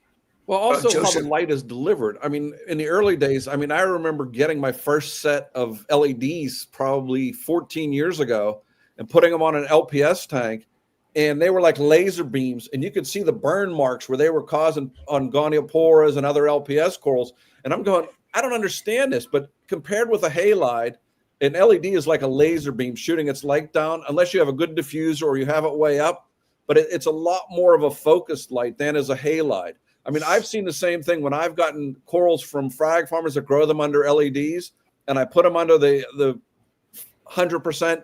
Well, also how the light is delivered. I mean, in the early days, I remember getting my first set of LEDs probably 14 years ago and putting them on an LPS tank, and they were like laser beams, and you could see the burn marks where they were causing on gonioporas and other LPS corals. And I'm going, I don't understand this, but compared with a halide, an LED is like a laser beam shooting its light down, unless you have a good diffuser or you have it way up. But it's a lot more of a focused light than is a halide. I mean, I've seen the same thing when I've gotten corals from frag farmers that grow them under LEDs, and I put them under the 100%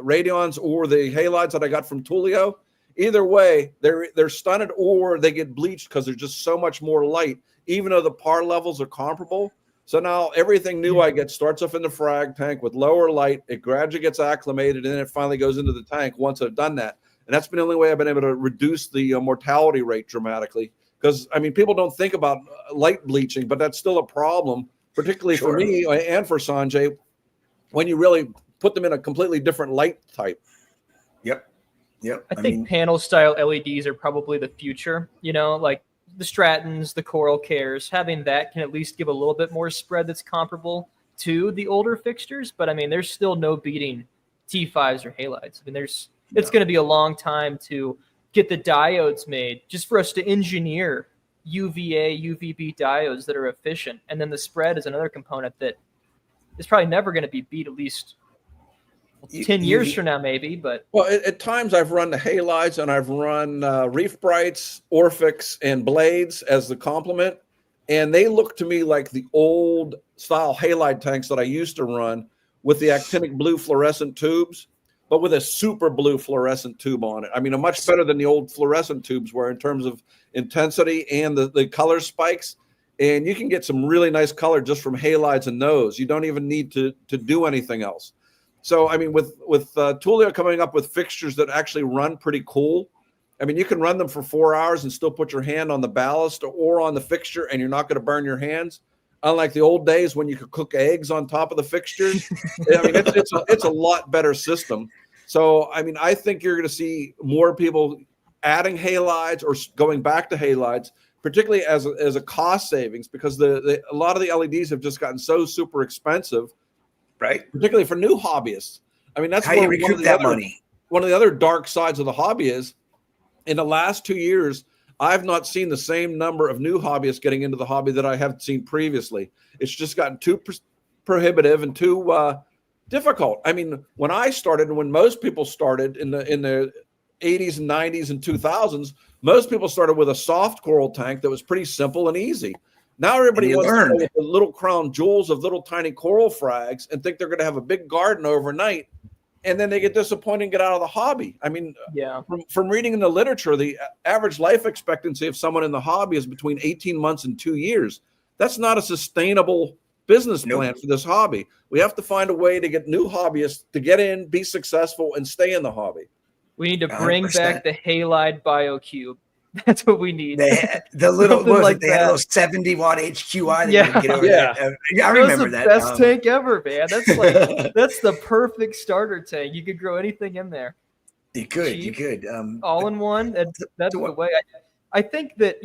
radions or the halides that I got from Tulio. Either way, they're stunted or they get bleached because there's just so much more light, even though the par levels are comparable. So now everything new I get starts off in the frag tank with lower light. It gradually gets acclimated, and then it finally goes into the tank once I've done that. And that's been the only way I've been able to reduce the mortality rate dramatically. Because, I mean, people don't think about light bleaching, but that's still a problem, particularly for me and for Sanjay, when you really put them in a completely different light type. Yep. I think panel style LEDs are probably the future, you know, like the Strattons, the Coral Cares. Having that can at least give a little bit more spread that's comparable to the older fixtures. But I mean, there's still no beating T5s or halides. I mean, it's going to be a long time to get the diodes made just for us to engineer UVA, UVB diodes that are efficient. And then the spread is another component that is probably never going to be beat, at least 10 years from now, maybe. But well, at times I've run the halides and I've run Reef Brights, Orphics, and Blades as the complement, and they look to me like the old style halide tanks that I used to run with the actinic blue fluorescent tubes, but with a super blue fluorescent tube on it. I mean, a much better than the old fluorescent tubes were in terms of intensity and the color spikes. And you can get some really nice color just from halides and those. You don't even need to do anything else. So, I mean, with Tulio coming up with fixtures that actually run pretty cool, I mean, you can run them for 4 hours and still put your hand on the ballast or on the fixture, and you're not going to burn your hands. Unlike the old days when you could cook eggs on top of the fixtures. I mean, it's a lot better system. So, I mean, I think you're going to see more people adding halides or going back to halides, particularly as a cost savings, because a lot of the LEDs have just gotten so super expensive. Right, particularly for new hobbyists. I mean, that's how you recoup that money. One of the other dark sides of the hobby is, in the last 2 years, I've not seen the same number of new hobbyists getting into the hobby that I have seen previously. It's just gotten too prohibitive and too difficult. I mean, when I started, and when most people started in the 80s and 90s and 2000s, most people started with a soft coral tank that was pretty simple and easy. Now everybody wants to go with the little crown jewels of little tiny coral frags and think they're going to have a big garden overnight, and then they get disappointed and get out of the hobby. I mean, from reading in the literature, the average life expectancy of someone in the hobby is between 18 months and 2 years. That's not a sustainable business plan for this hobby. We have to find a way to get new hobbyists to get in, be successful, and stay in the hobby. We need to bring 100%. Back the halide BioCube. That's what we need. The little like they had a little 70-watt HQI. I remember that. Best tank ever, man. That's like that's the perfect starter tank. You could grow anything in there. You could. All in one. That's the way. I think that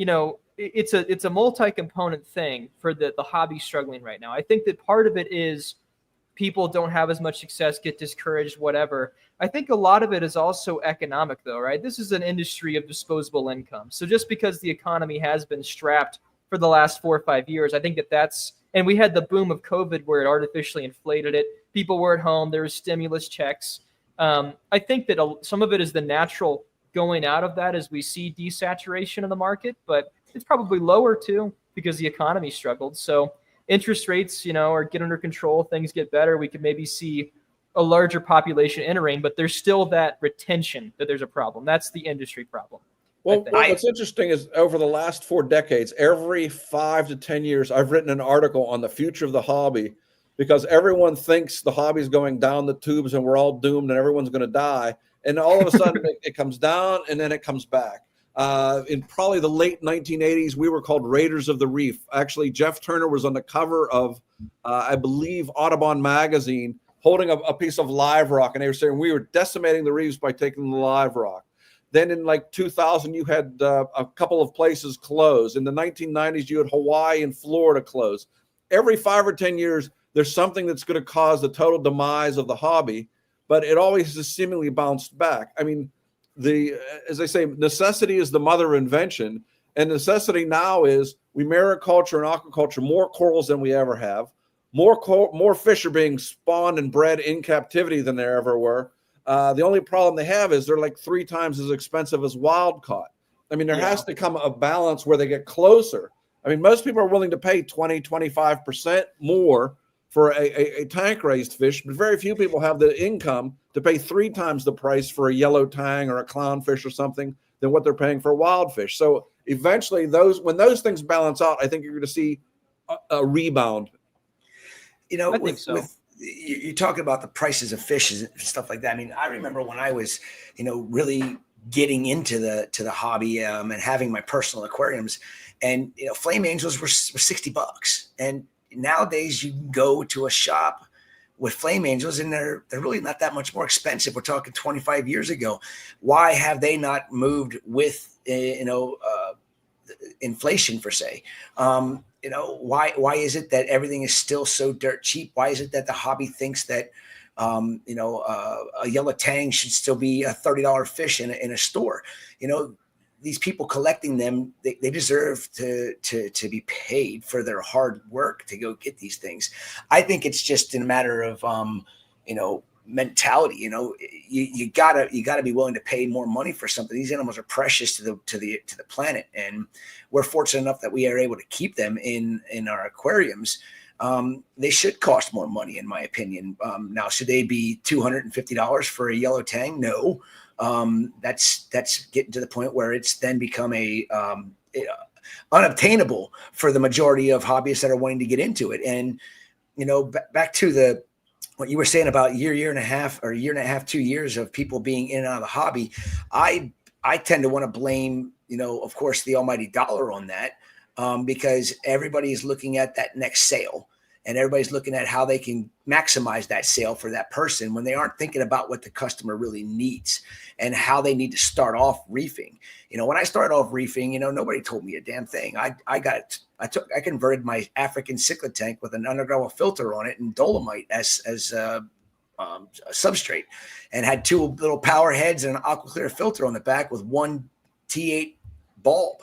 it's a multi-component thing for the hobby struggling right now. I think that part of it is people don't have as much success, get discouraged, whatever. I think a lot of it is also economic, though, right? This is an industry of disposable income. So just because the economy has been strapped for the last 4 or 5 years, I think and we had the boom of COVID where it artificially inflated it. People were at home. There was stimulus checks. I think that some of it is the natural going out of that as we see desaturation of the market, but it's probably lower too because the economy struggled. So interest rates, are get under control, things get better. We could maybe see a larger population entering, but there's still that retention that there's a problem. That's the industry problem. Well, what's interesting is over the last 4 decades, every 5 to 10 years, I've written an article on the future of the hobby because everyone thinks the hobby is going down the tubes and we're all doomed and everyone's going to die. And all of a sudden it comes down and then it comes back. In probably the late 1980s, we were called Raiders of the Reef. Actually, Jeff Turner was on the cover of, I believe, Audubon magazine, holding a piece of live rock, and they were saying we were decimating the reefs by taking the live rock. Then in like 2000, you had a couple of places close. In the 1990s, you had Hawaii and Florida close. Every 5 or 10 years, there's something that's going to cause the total demise of the hobby, but it always has seemingly bounced back. I mean, as I say, necessity is the mother of invention, and necessity now is we mariculture and aquaculture more corals than we ever have. More fish are being spawned and bred in captivity than there ever were. The only problem they have is they're like 3 times as expensive as wild caught. I mean, there has to come a balance where they get closer. I mean, most people are willing to pay 20, 25% more for a tank raised fish, but very few people have the income to pay 3 times the price for a yellow tang or a clownfish or something than what they're paying for a wild fish. So eventually when those things balance out, I think you're going to see a rebound. You know, with you're talking about the prices of fishes and stuff like that. I mean, I remember when I was, really getting into the hobby and having my personal aquariums, and flame angels were $60, and nowadays you can go to a shop with flame angels and they're really not that much more expensive. We're talking 25 years ago. Why have they not moved with inflation per se? Why is it that everything is still so dirt cheap? Why is it that the hobby thinks that a yellow tang should still be a $30 fish in a store? These people collecting them, they deserve to be paid for their hard work to go get these things. I think it's just a matter of mentality. You gotta be willing to pay more money for something. These animals are precious to the planet, and we're fortunate enough that we are able to keep them in our aquariums. They should cost more money, in my opinion. Now, should they be $250 for a yellow tang? No. That's getting to the point where it's then become unobtainable for the majority of hobbyists that are wanting to get into it. And back to what you were saying about year and a half, 2 years of people being in and out of the hobby, I tend to want to blame of course the almighty dollar on that, because everybody is looking at that next sale. And everybody's looking at how they can maximize that sale for that person when they aren't thinking about what the customer really needs and how they need to start off reefing. When I started off reefing, nobody told me a damn thing. I converted my African cichlid tank with an underground filter on it and dolomite as a substrate, and had 2 little power heads and an aqua clear filter on the back with 1 T8 bulb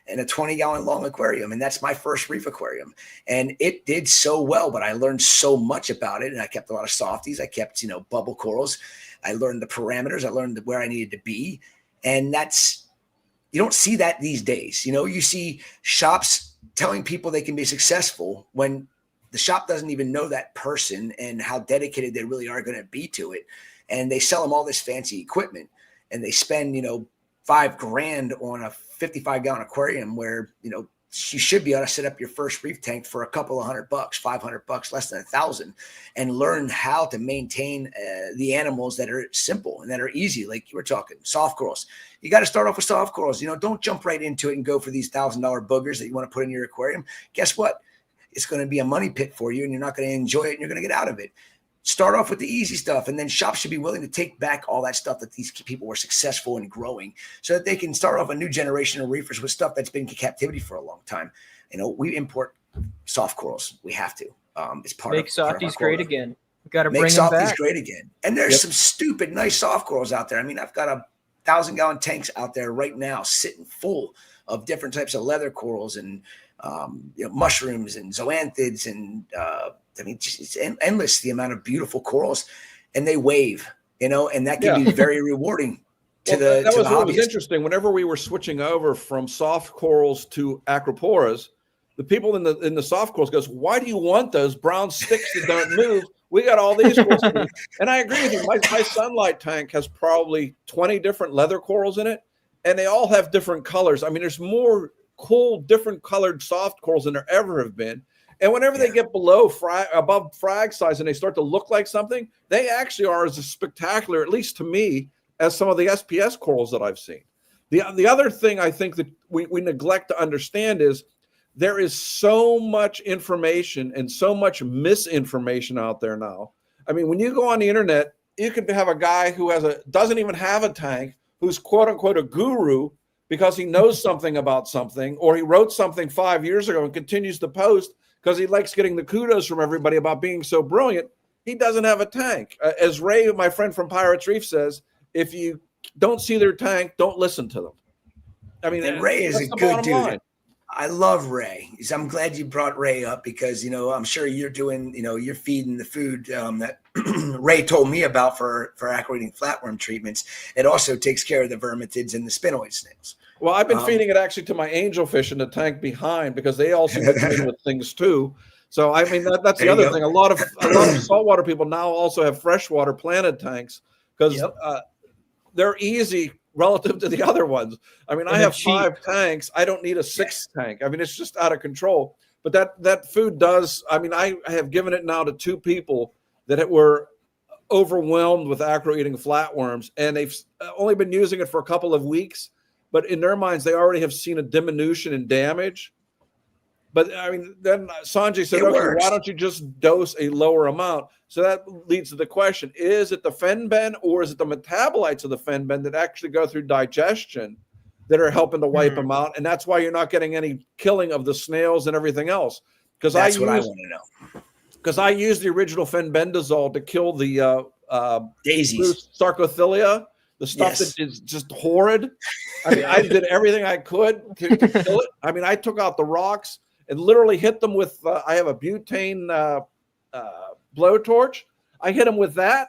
and a 20-gallon long aquarium. And that's my first reef aquarium. And it did so well, but I learned so much about it. And I kept a lot of softies. I kept, bubble corals. I learned the parameters. I learned where I needed to be. And you don't see that these days. You see shops telling people they can be successful when the shop doesn't even know that person and how dedicated they really are going to be to it. And they sell them all this fancy equipment, and they spend, $5,000 on a 55-gallon aquarium where, you should be able to set up your first reef tank for a couple of $100, $500, less than $1,000, and learn how to maintain the animals that are simple and that are easy. Like you were talking, soft corals. You got to start off with soft corals. Don't jump right into it and go for these $1,000 boogers that you want to put in your aquarium. Guess what? It's going to be a money pit for you, and you're not going to enjoy it, and you're going to get out of it. Start off with the easy stuff, and then shops should be willing to take back all that stuff that these people were successful in growing, so that they can start off a new generation of reefers with stuff that's been in captivity for a long time. We import soft corals. We have to. It's make softies great again. We got to bring make them softies back. great again. And there's some stupid nice soft corals out there. I mean, I've got 1,000-gallon tanks out there right now sitting full of different types of leather corals and mushrooms and zoanthids and it's endless, the amount of beautiful corals, and they wave, and that can be very rewarding to the what was hobbyist. Interesting. Whenever we were switching over from soft corals to acroporas, the people in the soft corals goes, "Why do you want those brown sticks that don't move? We got all these corals." And I agree with you. My sunlight tank has probably 20 different leather corals in it, and they all have different colors. I mean, there's more cool, different colored soft corals than there ever have been. And whenever they get above frag size and they start to look like something, they actually are as spectacular, at least to me, as some of the SPS corals that I've seen. The other thing I think that we neglect to understand is there is so much information and so much misinformation out there now. I mean, when you go on the internet, you could have a guy who doesn't even have a tank, who's quote unquote a guru because he knows something about something, or he wrote something 5 years ago and continues to post because he likes getting the kudos from everybody about being so brilliant. He doesn't have a tank. As Ray, my friend from Pirates Reef, says, if you don't see their tank, don't listen to them. I mean, and Ray is a good dude. Line. I love Ray. I'm glad you brought Ray up because, I'm sure you're doing, you're feeding the food that Ray told me about for aquating flatworm treatments. It also takes care of the vermitids and the spinoid snails. Well, I've been feeding it actually to my angelfish in the tank behind because they also get in with things too. So I mean that's the other thing. A lot of saltwater people now also have freshwater planted tanks because they're easy relative to the other ones. I mean, I have cheap. 5 tanks. I don't need a 6th tank. I mean, it's just out of control. But that food does. I mean, I have given it now to 2 people that were overwhelmed with acro-eating flatworms, and they've only been using it for a couple of weeks. But in their minds, they already have seen a diminution in damage. But I mean, then Sanjay said, okay, why don't you just dose a lower amount? So that leads to the question, is it the fenben or is it the metabolites of the fenben that actually go through digestion that are helping to wipe them out? And that's why you're not getting any killing of the snails and everything else. Because that's what I want to know. Because I used the original fenbendazole to kill the daisies, sarcophilia, the stuff that is just horrid. I mean, I did everything I could to kill it. I mean, I took out the rocks and literally hit them with, I have a butane blowtorch. I hit them with that.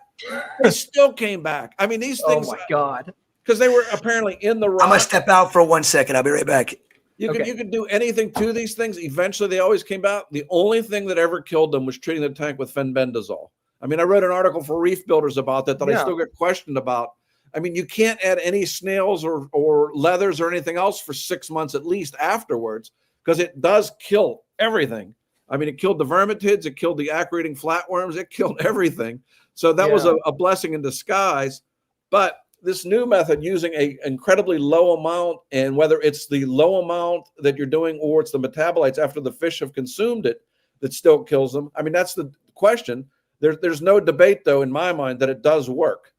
They still came back. I mean, these things. Oh my God. Because they were apparently in the rock. I'm going to step out for 1 second. I'll be right back. You can do anything to these things. Eventually, they always came out. The only thing that ever killed them was treating the tank with fenbendazole. I mean, I wrote an article for Reef Builders about that I still get questioned about. I mean, you can't add any snails or leathers or anything else for 6 months at least afterwards, because it does kill everything. I mean, it killed the vermitids, it killed the acro-eating flatworms, it killed everything. So that was a blessing in disguise. But this new method using an incredibly low amount, and whether it's the low amount that you're doing or it's the metabolites after the fish have consumed it that still kills them. I mean, that's the question. There's no debate, though, in my mind, that it does work.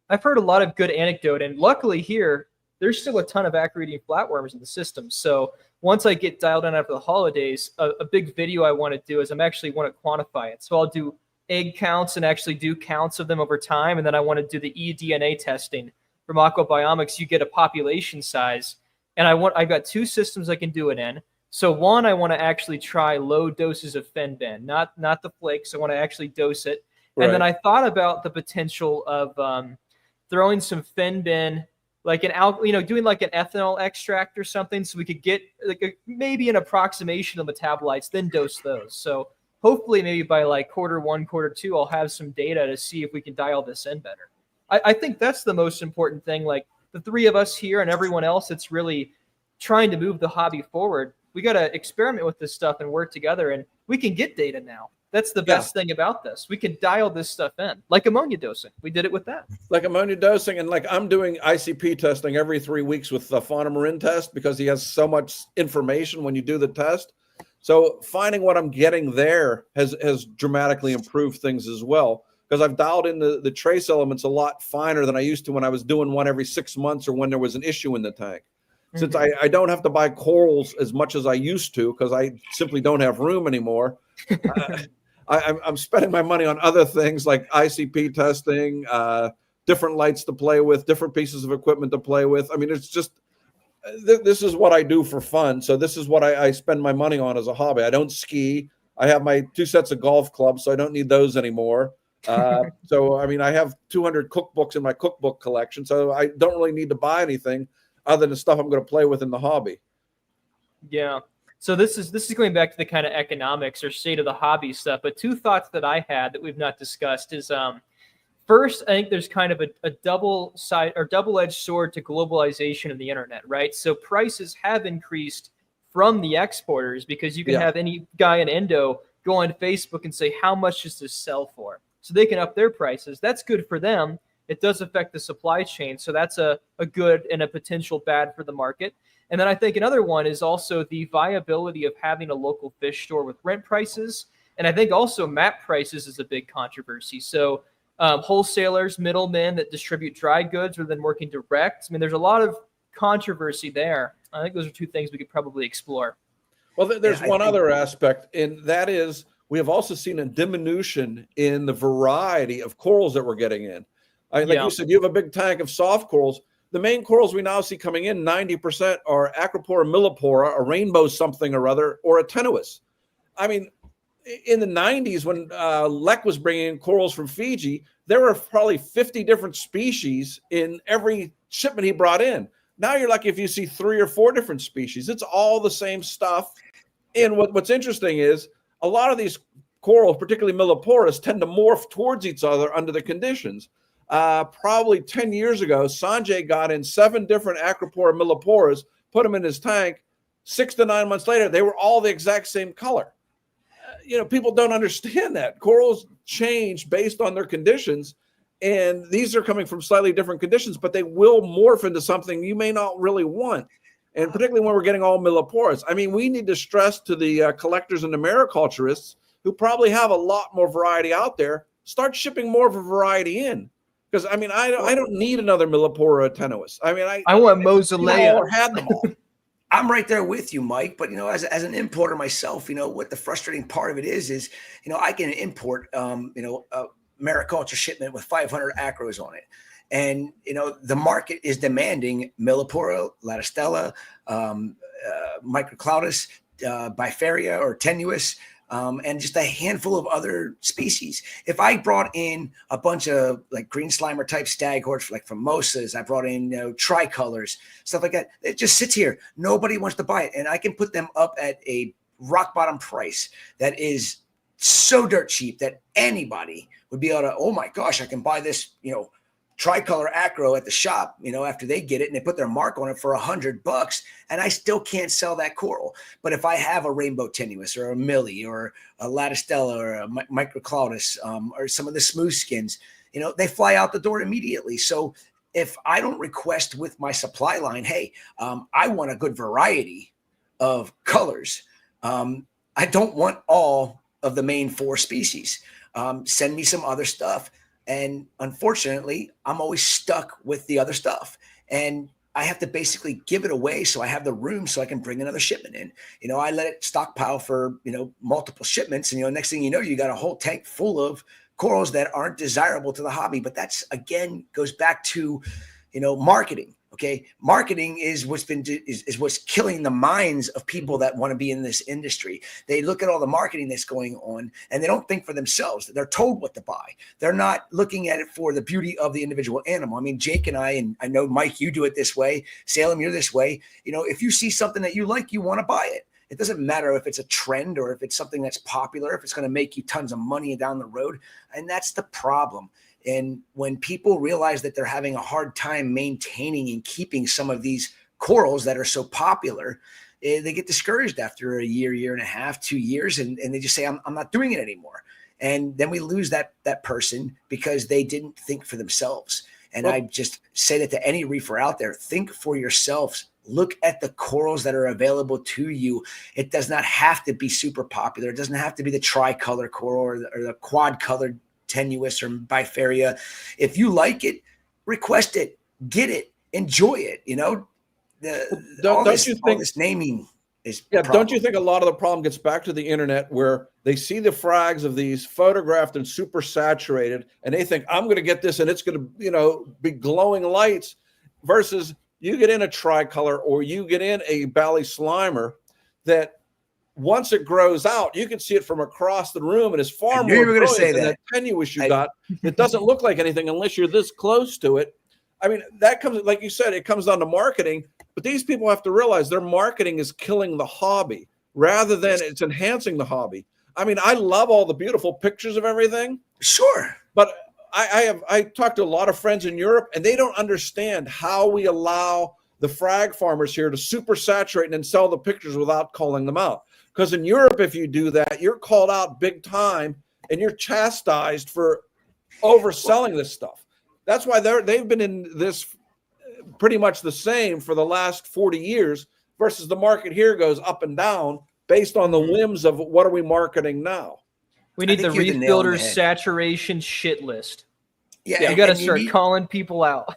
I've heard a lot of good anecdote, and luckily here, there's still a ton of acro-eating flatworms in the system. So once I get dialed in after the holidays, a big video I want to do is I'm actually want to quantify it. So I'll do egg counts and actually do counts of them over time. And then I want to do the eDNA testing from Aquabiomics. You get a population size. And I've got 2 systems I can do it in. So one, I want to actually try low doses of fenben, not the flakes. I want to actually dose it. And then I thought about the potential of throwing some fenben, like doing like an ethanol extract or something, so we could get like maybe an approximation of metabolites, then dose those. So hopefully maybe by like Q1, Q2, I'll have some data to see if we can dial this in better. I think that's the most important thing. Like the 3 of us here and everyone else that's really trying to move the hobby forward, we got to experiment with this stuff and work together, and we can get data now. That's the best thing about this. We can dial this stuff in, like ammonia dosing. We did it with that. Like ammonia dosing, and like I'm doing ICP testing every 3 weeks with the Fauna Marin test, because he has so much information when you do the test. So finding what I'm getting there has dramatically improved things as well, because I've dialed in the trace elements a lot finer than I used to when I was doing one every 6 months or when there was an issue in the tank. Since I don't have to buy corals as much as I used to, because I simply don't have room anymore. I'm spending my money on other things like ICP testing, different lights to play with, different pieces of equipment to play with. I mean, it's just, this is what I do for fun. So this is what I spend my money on as a hobby. I don't ski. I have my 2 sets of golf clubs, so I don't need those anymore. So, I mean, I have 200 cookbooks in my cookbook collection, so I don't really need to buy anything other than stuff I'm going to play with in the hobby. Yeah. So this is going back to the kind of economics or state of the hobby stuff. But 2 thoughts that I had that we've not discussed is, first, I think there's kind of a double-edged sword to globalization of the internet, right? So prices have increased from the exporters, because you can have any guy in Indo go on Facebook and say, how much does this sell for? So they can up their prices. That's good for them. It does affect the supply chain. So that's a good and a potential bad for the market. And then I think another one is also the viability of having a local fish store with rent prices. And I think also MAP prices is a big controversy. So wholesalers, middlemen that distribute dry goods rather than working direct. I mean, there's a lot of controversy there. I think those are 2 things we could probably explore. Well, there's one other aspect, and that is we have also seen a diminution in the variety of corals that we're getting in. Like you said, you have a big tank of soft corals. The main corals we now see coming in, 90% are Acropora millipora, a rainbow something or other, or a tenuis. I mean, in the 90s, when Lek was bringing in corals from Fiji, there were probably 50 different species in every shipment he brought in. Now you're lucky if you see 3 or 4 different species. It's all the same stuff. And what's interesting is a lot of these corals, particularly Millepores, tend to morph towards each other under the conditions. Probably 10 years ago, Sanjay got in 7 different Acropora Millepores, put them in his tank. 6 to 9 months later, they were all the exact same color. People don't understand that. Corals change based on their conditions, and these are coming from slightly different conditions, but they will morph into something you may not really want. And particularly when we're getting all Millepores. I mean, we need to stress to the collectors and the mariculturists who probably have a lot more variety out there, start shipping more of a variety in. Because, I mean, I don't need another Millepora tenuis. I mean, I want Mausolea. I had them all. I'm right there with you, Mike. But, as an importer myself, what the frustrating part of it is, I can import, a mariculture shipment with 500 acros on it. And, the market is demanding Millepora, Latistella, Microclaudus, Bifaria or tenuis, and just a handful of other species. If I brought in a bunch of like green slimer type staghorns, like Formosas, I brought in tricolors, stuff like that. It just sits here. Nobody wants to buy it, and I can put them up at a rock bottom price that is so dirt cheap that anybody would be able to. Oh my gosh, I can buy this, tricolor acro at the shop, after they get it and they put their mark on it for $100, and I still can't sell that coral. But if I have a rainbow tenuis or a millie or a latistella or a microclaudus, or some of the smooth skins, they fly out the door immediately. So if I don't request with my supply line, hey, I want a good variety of colors. I don't want all of the main 4 species. Send me some other stuff. And unfortunately, I'm always stuck with the other stuff. And I have to basically give it away so I have the room so I can bring another shipment in. I let it stockpile for, multiple shipments. And, next thing you know, you got a whole tank full of corals that aren't desirable to the hobby. But that's, again, goes back to, marketing. Okay. Marketing is what's killing the minds of people that want to be in this industry. They look at all the marketing that's going on and they don't think for themselves. They're told what to buy. They're not looking at it for the beauty of the individual animal. I mean, Jake and I know, Mike, you do it this way. Salem, you're this way. If you see something that you like, you want to buy it. It doesn't matter if it's a trend or if it's something that's popular, if it's going to make you tons of money down the road. And that's the problem. And when people realize that they're having a hard time maintaining and keeping some of these corals that are so popular, they get discouraged after a year and a half, 2 years, and they just say, I'm not doing it anymore. And then we lose that person because they didn't think for themselves. And I just say that to any reefer out there, think for yourselves. Look at the corals that are available to you. It does not have to be super popular. It doesn't have to be the tricolor coral or the quad colored tenuis or bifaria. If you like it, request it, get it, enjoy it. Don't you think this naming is don't you think a lot of the problem gets back to the internet where they see the frags of these photographed and super saturated and they think I'm going to get this and it's going to be glowing lights, versus you get in a tricolor or you get in a Bally Slimer that once it grows out, you can see it from across the room and it's far more brilliant than that tenuis you got. It doesn't look like anything unless you're this close to it. I mean, that comes, like you said, it comes down to marketing, but these people have to realize their marketing is killing the hobby rather than it's enhancing the hobby. I mean, I love all the beautiful pictures of everything. Sure. But I talked to a lot of friends in Europe and they don't understand how we allow the frag farmers here to super saturate and then sell the pictures without calling them out. Because in Europe, if you do that, you're called out big time and you're chastised for overselling this stuff. That's why they've been in this pretty much the same for the last 40 years versus the market here goes up and down based on the whims of what are we marketing now. We need the Reef Builders saturation shit list. Yeah, you got to start calling people out.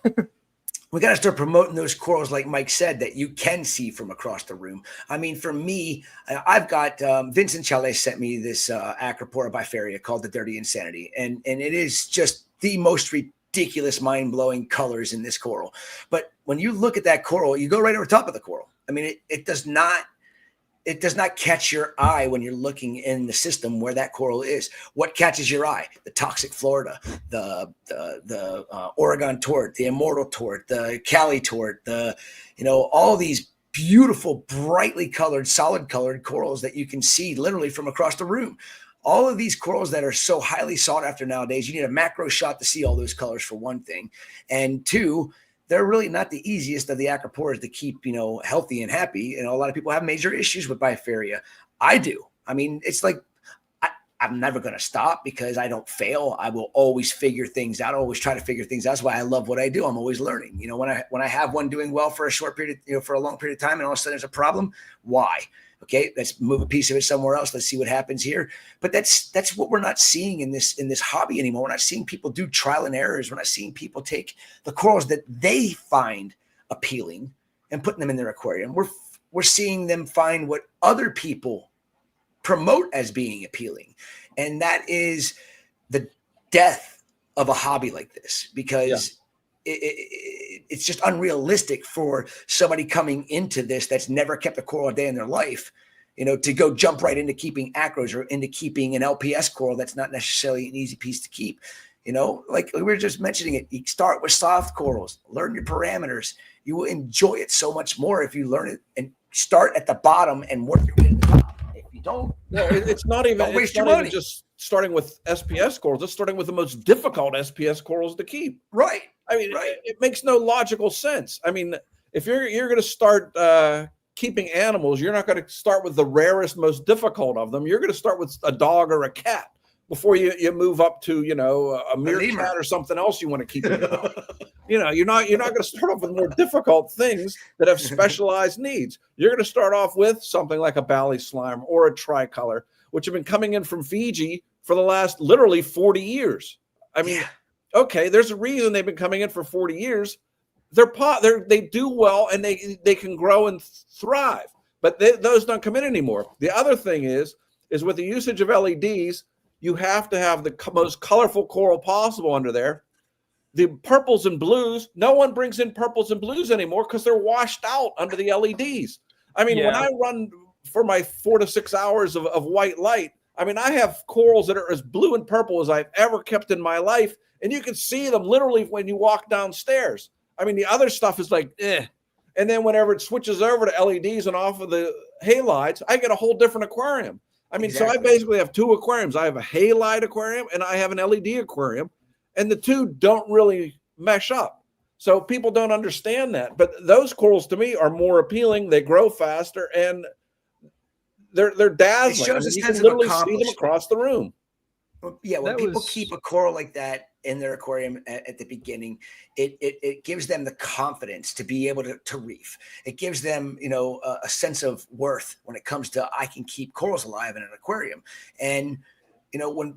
We got to start promoting those corals, like Mike said, that you can see from across the room. I mean, for me, I've got Vincent Chalet sent me this Acropora bifaria called the Dirty Insanity, and it is just the most ridiculous, mind-blowing colors in this coral. But when you look at that coral, you go right over top of the coral. I mean, it does not catch your eye when you're looking in the system where that coral is. What catches your eye? The toxic Florida, the Oregon tort, the immortal tort, the Cali tort, all these beautiful, brightly colored, solid colored corals that you can see literally from across the room. All of these corals that are so highly sought after nowadays, you need a macro shot to see all those colors for one thing. And two, they're really not the easiest of the acroporas to keep, healthy and happy. A lot of people have major issues with bifaria. I do. I mean, it's like, I'm never going to stop because I don't fail. I will always figure things out. I always try to figure things out. That's why I love what I do. I'm always learning. When I have one doing well for a short period, for a long period of time, and all of a sudden there's a problem, why? Okay, let's move a piece of it somewhere else. Let's see what happens here. But that's what we're not seeing in this hobby anymore. We're not seeing people do trial and errors. We're not seeing people take the corals that they find appealing and putting them in their aquarium. We're seeing them find what other people promote as being appealing. And that is the death of a hobby like this, because it's just unrealistic for somebody coming into this that's never kept a coral a day in their life, to go jump right into keeping acros or into keeping an LPS coral. That's not necessarily an easy piece to keep. Like we were just mentioning it, you start with soft corals, learn your parameters. You will enjoy it so much more if you learn it and start at the bottom and work your way to the top. Don't. Well, it's not even just starting with SPS corals. It's starting with the most difficult SPS corals to keep. Right. I mean, it makes no logical sense. I mean, if you're going to start keeping animals, you're not going to start with the rarest, most difficult of them. You're going to start with a dog or a cat before you move up to a meerkat or something else you want to keep. You're not going to start off with more difficult things that have specialized needs. You're going to start off with something like a bally slime or a tricolor, which have been coming in from Fiji for the last literally 40 years. I mean, okay, there's a reason they've been coming in for 40 years. They do well and they can grow and thrive, but those don't come in anymore. The other thing is with the usage of LEDs, you have to have the most colorful coral possible under there. The purples and blues, no one brings in purples and blues anymore because they're washed out under the LEDs. I mean, when I run for my 4 to 6 hours of white light, I mean, I have corals that are as blue and purple as I've ever kept in my life. And you can see them literally when you walk downstairs. I mean, the other stuff is like, eh. And then whenever it switches over to LEDs and off of the halides, I get a whole different aquarium. I mean, So I basically have two aquariums. I have a halide aquarium and I have an LED aquarium, and the two don't really mesh up. So people don't understand that. But those corals to me are more appealing. They grow faster and they're dazzling. I mean, you can literally see them across the room. Yeah, when people keep a coral like that in their aquarium at the beginning, it gives them the confidence to be able to reef. It gives them, a sense of worth when it comes to I can keep corals alive in an aquarium. And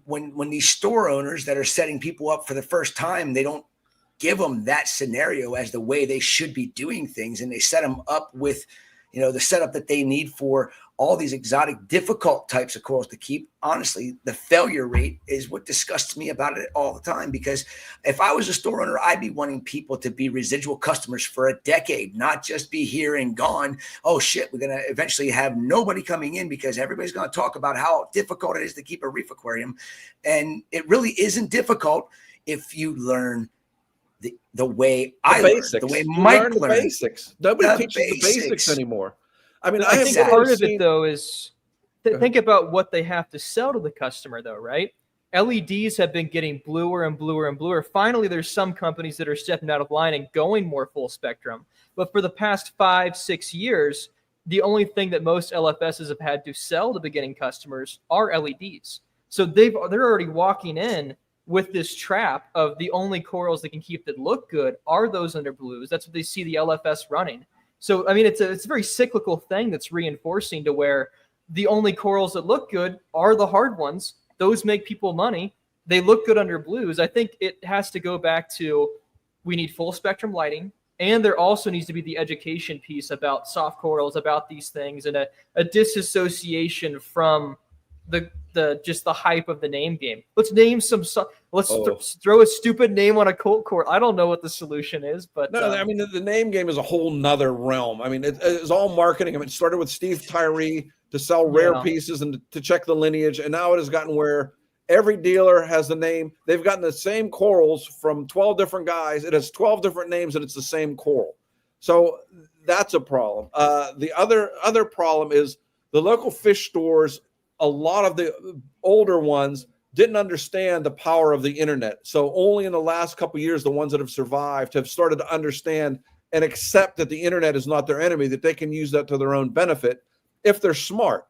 when these store owners that are setting people up for the first time, they don't give them that scenario as the way they should be doing things, and they set them up with the setup that they need for all these exotic, difficult types of corals to keep. Honestly, the failure rate is what disgusts me about it all the time, because if I was a store owner, I'd be wanting people to be residual customers for a decade, not just be here and gone. Oh shit, we're going to eventually have nobody coming in because everybody's going to talk about how difficult it is to keep a reef aquarium. And it really isn't difficult if you learn the way I learned, the way Mike learned. The basics. Nobody teaches the basics anymore. I mean, I think part of it though is think about what they have to sell to the customer though, right? LEDs have been getting bluer and bluer and bluer. Finally, there's some companies that are stepping out of line and going more full spectrum. But for the past 5-6 years, the only thing that most LFSs have had to sell to beginning customers are LEDs. So they're already walking in with this trap of the only corals that can keep that look good are those under blues. That's what they see the LFS running. So, I mean, it's a very cyclical thing that's reinforcing to where the only corals that look good are the hard ones. Those make people money. They look good under blues. I think it has to go back to we need full spectrum lighting, and there also needs to be the education piece about soft corals, about these things, and a disassociation from just the hype of the name game. Let's name some. Let's throw a stupid name on a cold coral. I don't know what the solution is, but no, I mean the name game is a whole nother realm. I mean it's all marketing. I mean it started with Steve Tyree to sell rare pieces and to check the lineage, and now it has gotten where every dealer has the name. They've gotten the same corals from 12 different guys. It has 12 different names, and it's the same coral. So that's a problem. The other problem is the local fish stores. A lot of the older ones didn't understand the power of the internet. So only in the last couple of years, the ones that have survived have started to understand and accept that the internet is not their enemy, that they can use that to their own benefit if they're smart.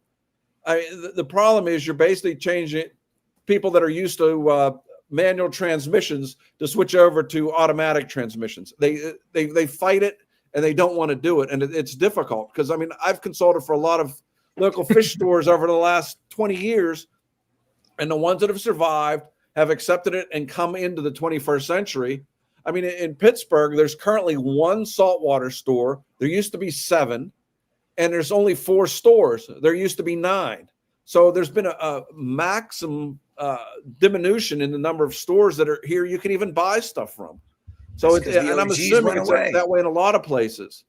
The problem is you're basically changing people that are used to manual transmissions to switch over to automatic transmissions. They fight it and they don't want to do it. And it's difficult because, I mean, I've consulted for a lot of local fish stores over the last 20 years, and the ones that have survived have accepted it and come into the 21st century. I mean, in Pittsburgh, there's currently one saltwater store. There used to be 7, and there's only 4 stores. There used to be 9. So there's been a maximum diminution in the number of stores that are here you can even buy stuff from. So and I'm assuming it's that way in a lot of places.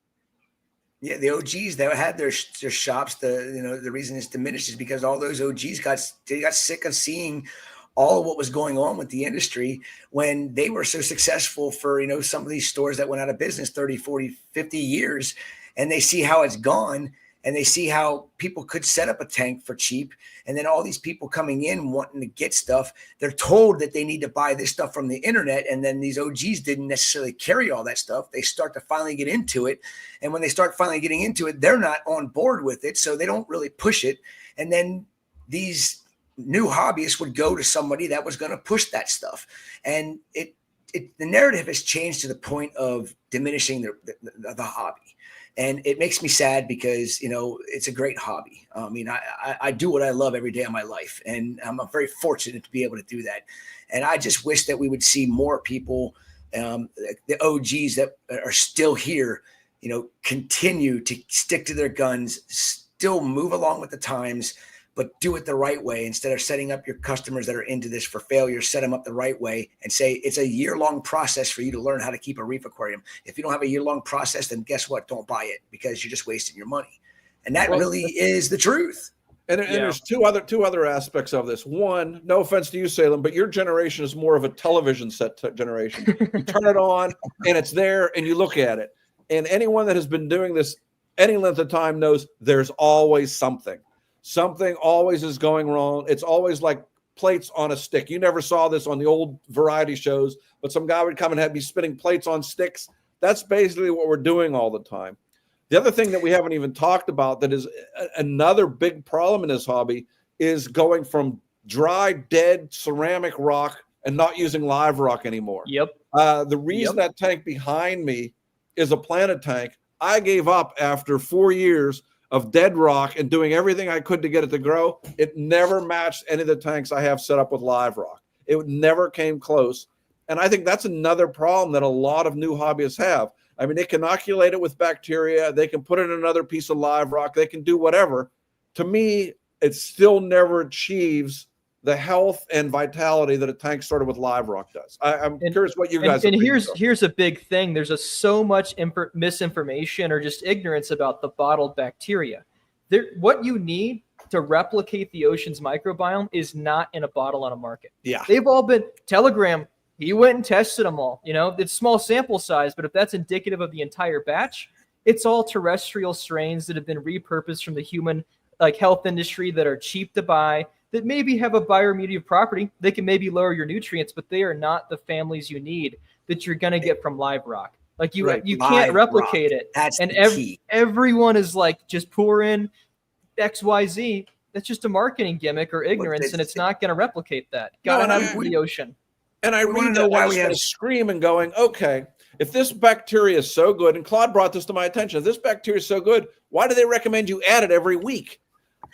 Yeah, the OGs that had their shops, the reason it's diminished is because all those OGs got sick of seeing all of what was going on with the industry when they were so successful for, some of these stores that went out of business 30, 40, 50 years, and they see how it's gone, and they see how people could set up a tank for cheap. And then all these people coming in wanting to get stuff, they're told that they need to buy this stuff from the internet. And then these OGs didn't necessarily carry all that stuff. They start to finally get into it. And when they start finally getting into it, they're not on board with it. So they don't really push it. And then these new hobbyists would go to somebody that was going to push that stuff. And the narrative has changed to the point of diminishing the hobby. And it makes me sad because, it's a great hobby. I mean, I do what I love every day of my life, and I'm very fortunate to be able to do that. And I just wish that we would see more people, the OGs that are still here, continue to stick to their guns, still move along with the times, but do it the right way. Instead of setting up your customers that are into this for failure, set them up the right way and say it's a year-long process for you to learn how to keep a reef aquarium. If you don't have a year-long process, then guess what? Don't buy it because you're just wasting your money. And that really is the truth. And there's two other aspects of this. One, no offense to you, Salem, but your generation is more of a television set generation. You turn it on and it's there and you look at it. And anyone that has been doing this any length of time knows there's always something. Something always is going wrong. It's always like plates on a stick. You never saw this on the old variety shows, but some guy would come and be spinning plates on sticks. That's basically what we're doing all the time. The other thing that we haven't even talked about that is another big problem in this hobby is going from dry, dead ceramic rock and not using live rock anymore. Yep. The reason that tank behind me is a planted tank, I gave up after 4 years of dead rock and doing everything I could to get it to grow. It never matched any of the tanks I have set up with live rock. It never came close. And I think that's another problem that a lot of new hobbyists have. I mean, they can inoculate it with bacteria. They can put it in another piece of live rock. They can do whatever. To me, it still never achieves the health and vitality that a tank started with live rock does. I'm curious what you guys and here's a big thing. There's so much misinformation or just ignorance about the bottled bacteria. What you need to replicate the ocean's microbiome is not in a bottle on a market. Yeah. They've all been Telegram. He went and tested them all. It's small sample size, but if that's indicative of the entire batch, it's all terrestrial strains that have been repurposed from the human health industry that are cheap to buy, that maybe have a bioremediative property. They can maybe lower your nutrients, but they are not the families you need that you're going to get from live rock. You can't replicate it. That's and the key. Everyone is just pour in XYZ. That's just a marketing gimmick or ignorance, and it's not going to replicate that. Got it out of the ocean. And I read that why we have scream and going, okay, if this bacteria is so good, and Claude brought this to my attention, if this bacteria is so good, why do they recommend you add it every week?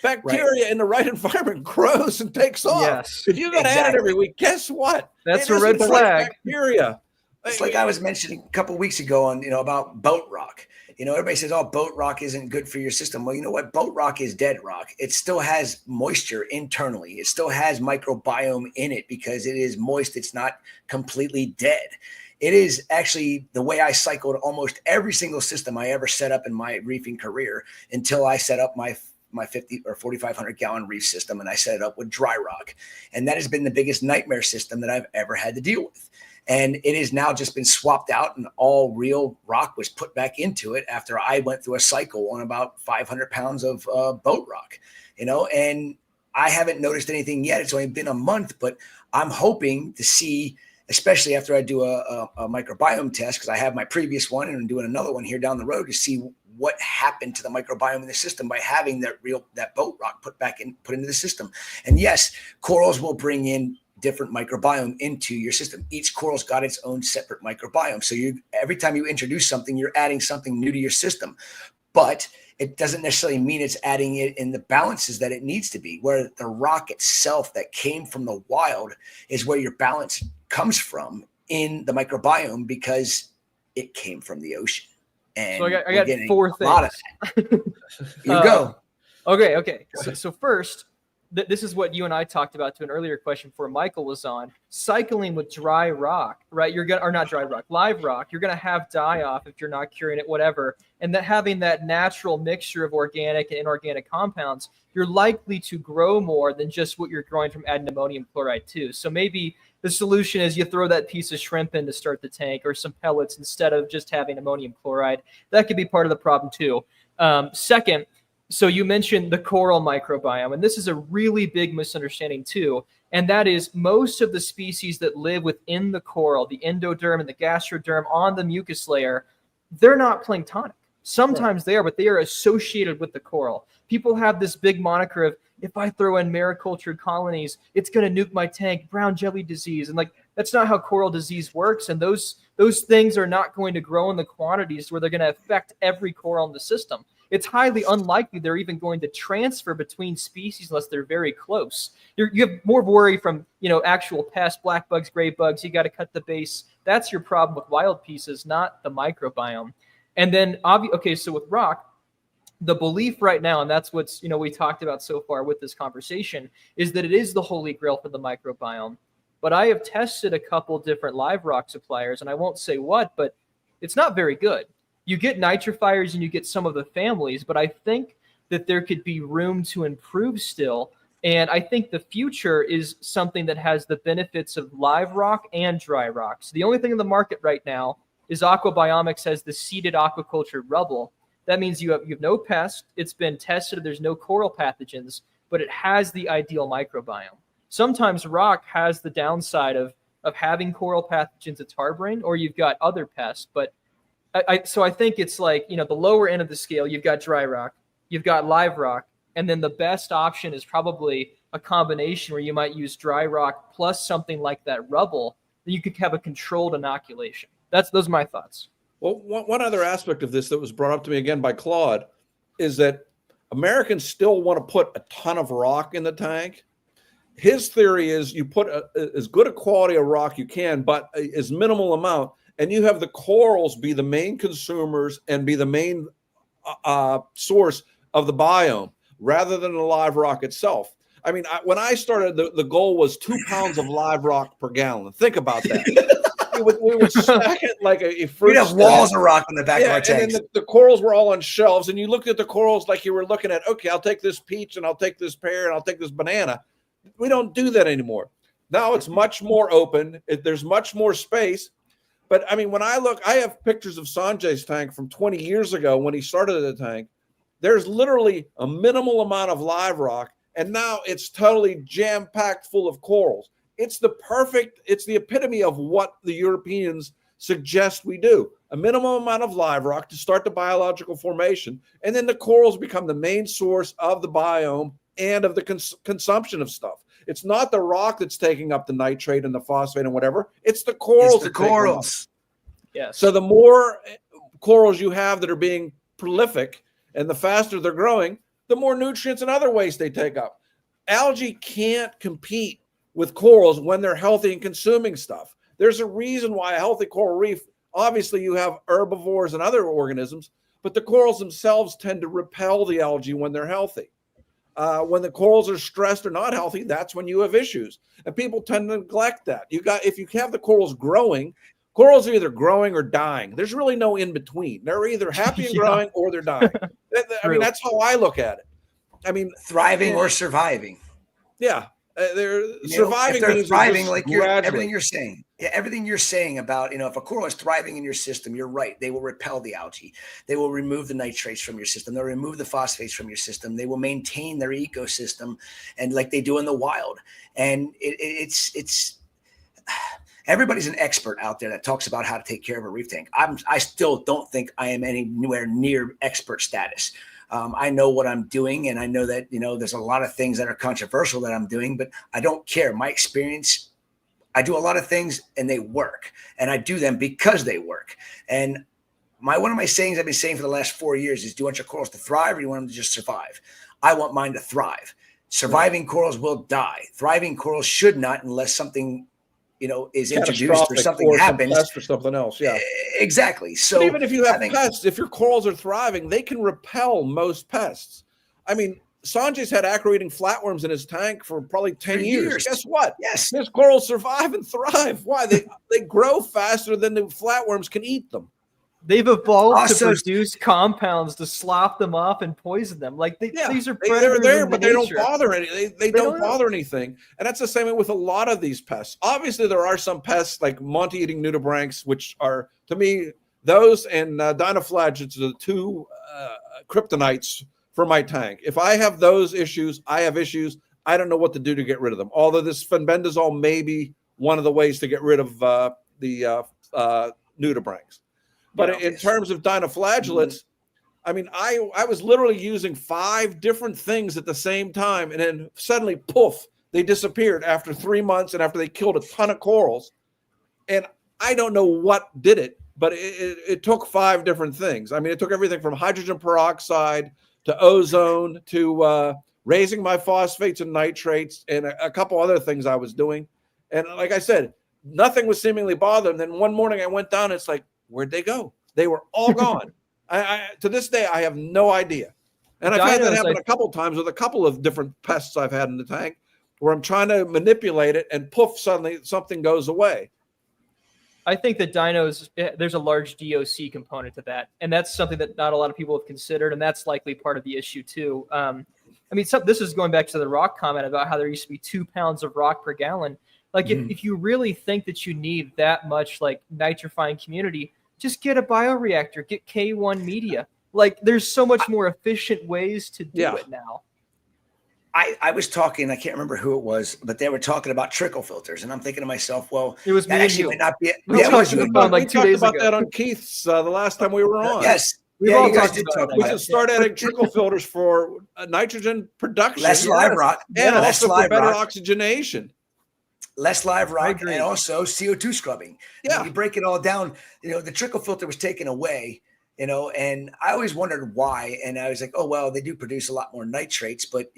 Bacteria in the right environment grows and takes off. Yes, if you got to add it every week, guess what? That's a red flag. Bacteria. It's like I was mentioning a couple of weeks ago on, about boat rock. Everybody says, oh, boat rock isn't good for your system. Well, you know what? Boat rock is dead rock. It still has moisture internally. It still has microbiome in it because it is moist. It's not completely dead. It is actually the way I cycled almost every single system I ever set up in my reefing career until I set up my 50 or 4,500 gallon reef system, and I set it up with dry rock. And that has been the biggest nightmare system that I've ever had to deal with. And it has now just been swapped out, and all real rock was put back into it after I went through a cycle on about 500 pounds of boat rock, and I haven't noticed anything yet. It's only been a month, but I'm hoping to see, especially after I do a microbiome test, because I have my previous one and I'm doing another one here down the road, to see what happened to the microbiome in the system by having that boat rock put into the system. And yes, corals will bring in different microbiome into your system. Each coral's got its own separate microbiome. So every time you introduce something, you're adding something new to your system. But it doesn't necessarily mean it's adding it in the balances that it needs to be, where the rock itself that came from the wild is where your balance comes from in the microbiome, because it came from the ocean. And so I got 4 things. A lot of that. Here you go. Okay. So first, this is what you and I talked about to an earlier question before Michael was on. Cycling with dry rock, right? Live rock. You're gonna have die off if you're not curing it, whatever. And that having that natural mixture of organic and inorganic compounds, you're likely to grow more than just what you're growing from adding ammonium chloride too. So maybe the solution is you throw that piece of shrimp in to start the tank, or some pellets instead of just having ammonium chloride. That could be part of the problem too. Second, so you mentioned the coral microbiome, and this is a really big misunderstanding too. And that is, most of the species that live within the coral, the endoderm and the gastroderm on the mucus layer, they're not planktonic. Sometimes they are, but they are associated with the coral. People have this big moniker of, if I throw in maricultured colonies, it's going to nuke my tank, brown jelly disease. And that's not how coral disease works. And those things are not going to grow in the quantities where they're going to affect every coral in the system. It's highly unlikely they're even going to transfer between species unless they're very close. You have more worry from, actual pests, black bugs, gray bugs. You got to cut the base. That's your problem with wild pieces, not the microbiome. And then, so with rock, the belief right now, and that's what's, we talked about so far with this conversation, is that it is the holy grail for the microbiome. But I have tested a couple different live rock suppliers, and I won't say what, but it's not very good. You get nitrifiers and you get some of the families, but I think that there could be room to improve still. And I think the future is something that has the benefits of live rock and dry rock. So the only thing in the market right now is Aquabiomics has the seeded aquaculture rubble. That means you have no pest. It's been tested. There's no coral pathogens, but it has the ideal microbiome. Sometimes rock has the downside of having coral pathogens it's harboring, or you've got other pests. But so I think it's like, the lower end of the scale, you've got dry rock, you've got live rock, and then the best option is probably a combination where you might use dry rock plus something like that rubble, that you could have a controlled inoculation. Those are my thoughts. Well, one other aspect of this that was brought up to me again by Claude is that Americans still want to put a ton of rock in the tank. His theory is you put as good a quality of rock you can, but as minimal amount, and you have the corals be the main consumers and be the main source of the biome rather than the live rock itself. I mean, when I started, the goal was 2 pounds of live rock per gallon. Think about that. We would stack it like a fruit. We'd have walls of rock in the back of our tanks. And then the corals were all on shelves, and you looked at the corals like you were looking at, okay, I'll take this peach, and I'll take this pear, and I'll take this banana. We don't do that anymore. Now it's much more open. There's much more space. But I mean, when I look, I have pictures of Sanjay's tank from 20 years ago when he started the tank. There's literally a minimal amount of live rock, and now it's totally jam-packed full of corals. It's the epitome of what the Europeans suggest we do. A minimum amount of live rock to start the biological formation, and then the corals become the main source of the biome and of the consumption of stuff. It's not the rock that's taking up the nitrate and the phosphate and whatever. It's the corals. It's the corals. Yes. So the more corals you have that are being prolific and the faster they're growing, the more nutrients and other waste they take up. Algae can't compete with corals when they're healthy and consuming stuff. There's a reason why a healthy coral reef, obviously you have herbivores and other organisms, but the corals themselves tend to repel the algae when they're healthy. When the corals are stressed or not healthy, that's when you have issues. And people tend to neglect that. If you have the corals growing, corals are either growing or dying. There's really no in between. They're either happy and growing or they're dying. I mean, that's how I look at it. I mean, thriving or surviving. Yeah. They're surviving. If they're thriving, like everything you're saying. Yeah, everything you're saying about, if a coral is thriving in your system, you're right. They will repel the algae. They will remove the nitrates from your system. They'll remove the phosphates from your system. They will maintain their ecosystem, and like they do in the wild. And it's everybody's an expert out there that talks about how to take care of a reef tank. I still don't think I am anywhere near expert status. I know what I'm doing, and I know that, there's a lot of things that are controversial that I'm doing, but I don't care. My experience, I do a lot of things and they work, and I do them because they work. And one of my sayings I've been saying for the last 4 years is, do you want your corals to thrive, or do you want them to just survive? I want mine to thrive. Surviving corals will die. Thriving corals should not, unless something, is introduced or something happens. Pest or something else. Yeah, exactly. So but even if you have pests, if your corals are thriving, they can repel most pests. I mean, Sanjay's had acro-eating flatworms in his tank for probably 10 years. Guess what? Yes. His corals survive and thrive. Why? They grow faster than the flatworms can eat them. They've evolved to produce compounds to slop them off and poison them. Like these are predators. They're there, but they don't bother any. They don't bother anything. And that's the same way with a lot of these pests. Obviously, there are some pests like Monty-eating nudibranchs, which are, to me, those and dinoflagellates are the two kryptonites for my tank. If I have those issues, I have issues. I don't know what to do to get rid of them. Although this fenbendazole may be one of the ways to get rid of the nudibranchs. But in terms of dinoflagellates, I mean, I was literally using 5 different things at the same time, and then suddenly, poof, they disappeared after 3 months and after they killed a ton of corals. And I don't know what did it, but it took 5 different things. I mean, it took everything from hydrogen peroxide to ozone to raising my phosphates and nitrates and a couple other things I was doing. And like I said, nothing was seemingly bothering. Then one morning I went down, and it's like, where'd they go? They were all gone. I to this day, I have no idea. And I've had that happen a couple times with a couple of different pests I've had in the tank where I'm trying to manipulate it and poof, suddenly something goes away. I think that dinos, there's a large DOC component to that. And that's something that not a lot of people have considered. And that's likely part of the issue too. I mean, this is going back to the rock comment about how there used to be 2 pounds of rock per gallon. Like if you really think that you need that much like nitrifying community, just get a bioreactor, get K1 media. Like there's so much more efficient ways to do it now. I was talking, I can't remember who it was, but they were talking about trickle filters. And I'm thinking to myself, well, it was that actually might not be it. We talked about that on Keith's the last time we were on. Yes. We should start adding trickle filters for nitrogen production. Less live rock. And also for better oxygenation. Less live rock and also CO2 scrubbing. Yeah. When you break it all down, the trickle filter was taken away, and I always wondered why. And I was like, oh, well, they do produce a lot more nitrates. But,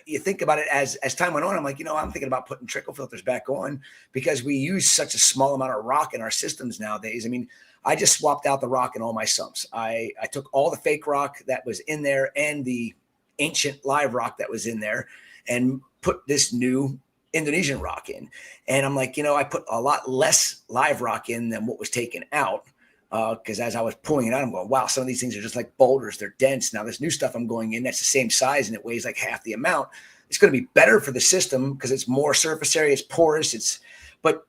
you think about it as time went on, I'm like, I'm thinking about putting trickle filters back on because we use such a small amount of rock in our systems nowadays. I mean, I just swapped out the rock in all my sumps. I took all the fake rock that was in there and the ancient live rock that was in there and put this new Indonesian rock in. And I'm like, I put a lot less live rock in than what was taken out. Because as I was pulling it out, I'm going, wow, some of these things are just like boulders. They're dense. Now this new stuff I'm going in, that's the same size and it weighs like half the amount. It's going to be better for the system because it's more surface area. It's porous. But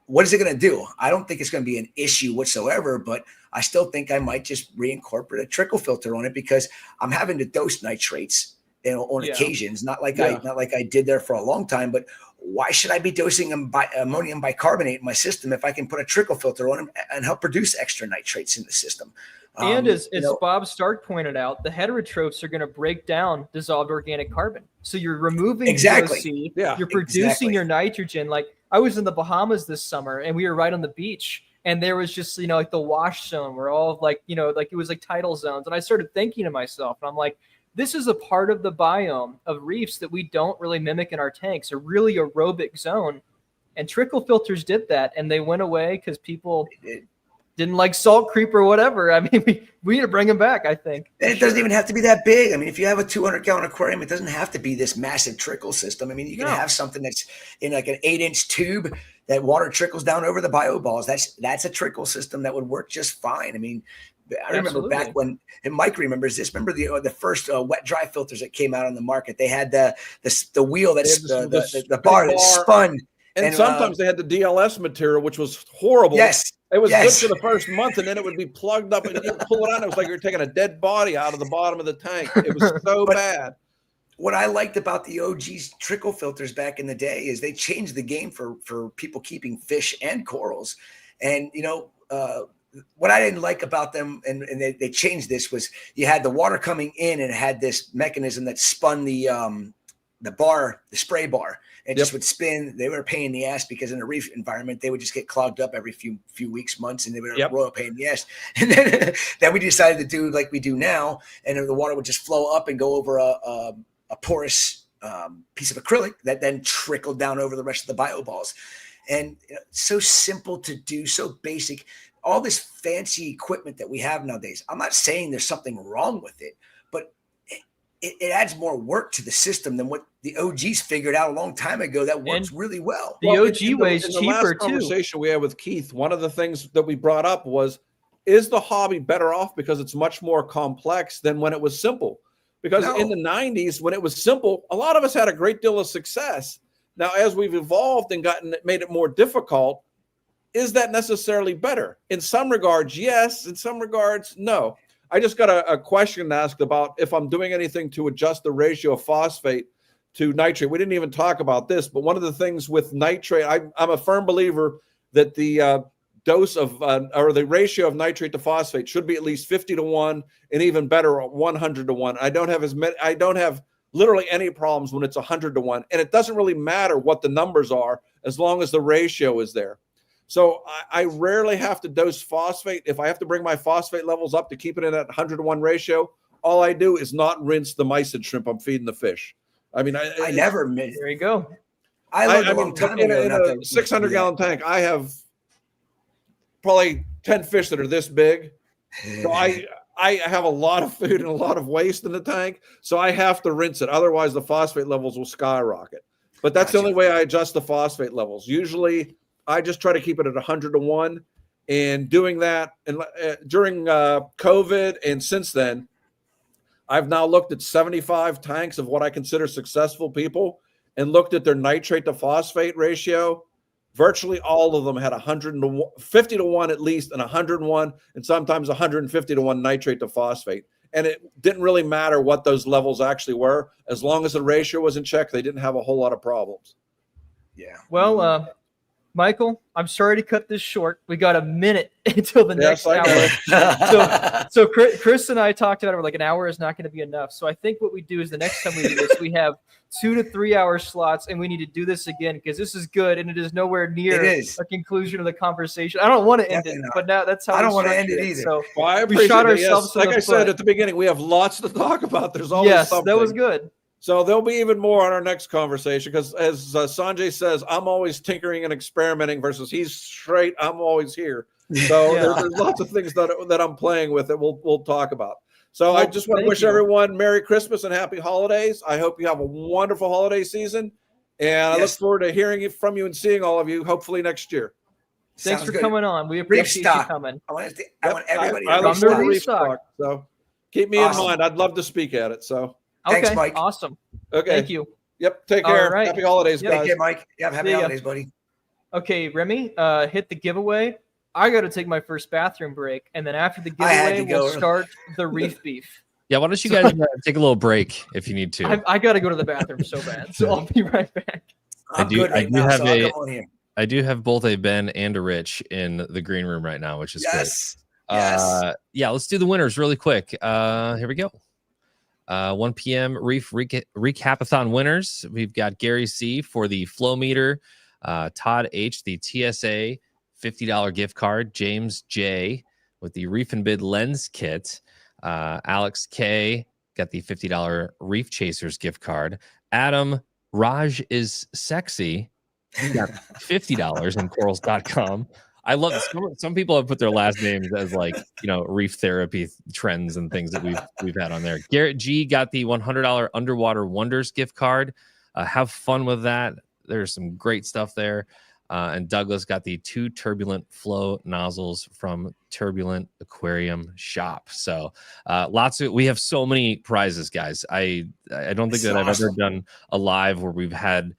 what is it going to do? I don't think it's going to be an issue whatsoever, but I still think I might just reincorporate a trickle filter on it because I'm having to dose nitrates on occasions, not like I did there for a long time, but why should I be dosing ammonium bicarbonate in my system if I can put a trickle filter on them and help produce extra nitrates in the system? And as Bob Stark pointed out, the heterotrophs are going to break down dissolved organic carbon. So you're removing DOC, you're producing your nitrogen. Like I was in the Bahamas this summer and we were right on the beach and there was just, like the wash zone where all like, like it was like tidal zones. And I started thinking to myself, and I'm like, this is a part of the biome of reefs that we don't really mimic in our tanks, a really aerobic zone. And trickle filters did that, and they went away because people didn't like salt creep or whatever. I mean, we need to bring them back, I think. And it doesn't even have to be that big. I mean, if you have a 200-gallon aquarium, it doesn't have to be this massive trickle system. I mean, you can have something that's in like an 8-inch tube that water trickles down over the bio balls. That's a trickle system that would work just fine. I mean, I remember back when, and Mike remembers this. Remember the first wet dry filters that came out on the market? They had the wheel that's the bar that spun, And sometimes they had the DLS material, which was horrible. Yes. It was good for the first month, and then it would be plugged up, and you pull it on. It was like you're taking a dead body out of the bottom of the tank. It was so bad. What I liked about the OG's trickle filters back in the day is they changed the game for people keeping fish and corals. And, what I didn't like about them, and they changed this, was you had the water coming in and it had this mechanism that spun the spray bar. It just would spin. They were a pain in the ass because in a reef environment, they would just get clogged up every few weeks, months, and they were a royal pain in the ass. And then we decided to do like we do now, and the water would just flow up and go over a porous piece of acrylic that then trickled down over the rest of the bio balls. And so simple to do, so basic. All this fancy equipment that we have nowadays, I'm not saying there's something wrong with it, but it adds more work to the system than what the OGs figured out a long time ago. That works really well. The OG way is cheaper the last too. Conversation we had with Keith, one of the things that we brought up was, is the hobby better off because it's much more complex than when it was simple? Because in the 90s, when it was simple, a lot of us had a great deal of success. Now, as we've evolved and made it more difficult, is that necessarily better? In some regards, yes. In some regards, no. I just got a question asked about if I'm doing anything to adjust the ratio of phosphate to nitrate. We didn't even talk about this, but one of the things with nitrate, I'm a firm believer that the dose of or the ratio of nitrate to phosphate should be at least 50-1, and even better, 100-1. I don't have literally any problems when it's 100-1, and it doesn't really matter what the numbers are as long as the ratio is there. So I rarely have to dose phosphate. If I have to bring my phosphate levels up to keep it in that 100-1 ratio, all I do is not rinse the mysid shrimp I'm feeding the fish. I mean, I never admit. There you go. I learned a long time ago. In a 600-gallon tank, I have probably 10 fish that are this big. So I have a lot of food and a lot of waste in the tank, so I have to rinse it. Otherwise, the phosphate levels will skyrocket. But that's the only way I adjust the phosphate levels. Usually, I just try to keep it at 100-1, and doing that. And during COVID and since then, I've now looked at 75 tanks of what I consider successful people and looked at their nitrate to phosphate ratio. Virtually all of them had 50-1 at least, and 101, and sometimes 150-1 nitrate to phosphate. And it didn't really matter what those levels actually were. As long as the ratio was in check, they didn't have a whole lot of problems. Yeah. Well, Michael, I'm sorry to cut this short. We got a minute until the next hour. So Chris and I talked about it. We're like, an hour is not going to be enough. So I think what we do is the next time we do this, we have 2 to 3 hour slots, and we need to do this again because this is good, and it is nowhere near a conclusion of the conversation. I don't want to end it, but now that's how I don't want to end it either. So we shot ourselves. Like I said at the beginning, we have lots to talk about. There's always something. That was good. So there'll be even more on our next conversation because, as Sanjay says, I'm always tinkering and experimenting versus he's straight. I'm always here. So there's lots of things that I'm playing with that we'll talk about. So I just want to wish everyone Merry Christmas and Happy Holidays. I hope you have a wonderful holiday season, and I look forward to hearing from you and seeing all of you hopefully next year. Thanks for coming on. We appreciate you coming. I want everybody I to love Reef Stock. So keep me in mind. I'd love to speak at it. So. Thanks, Mike. Awesome. Okay. Thank you. Yep. Take care. Right. Happy holidays, guys. Take care, Mike. Yeah, happy holidays, buddy. Okay, Remy, hit the giveaway. I got to take my first bathroom break, and then after the giveaway, we'll start the reef beef. Yeah, why don't you guys take a little break if you need to? I got to go to the bathroom so bad, so I'll be right back. I do have both a Ben and a Rich in the green room right now, which is great. Yeah, let's do the winners really quick. Here we go. 1 p.m. Reef Recapathon winners. We've got Gary C. for the flow meter, Todd H. the TSA $50 gift card, James J. with the Reef and Bid lens kit, Alex K. got the $50 Reef Chasers gift card, Adam Raj is sexy, got $50 in corals.com. I love some people have put their last names as reef therapy trends and things that we've had on there. Garrett G got the $100 Underwater Wonders gift card. Have fun with that. There's some great stuff there. And Douglas got the 2 turbulent flow nozzles from Turbulent Aquarium Shop. So we have so many prizes, guys. I don't think that I've ever done a live where we've had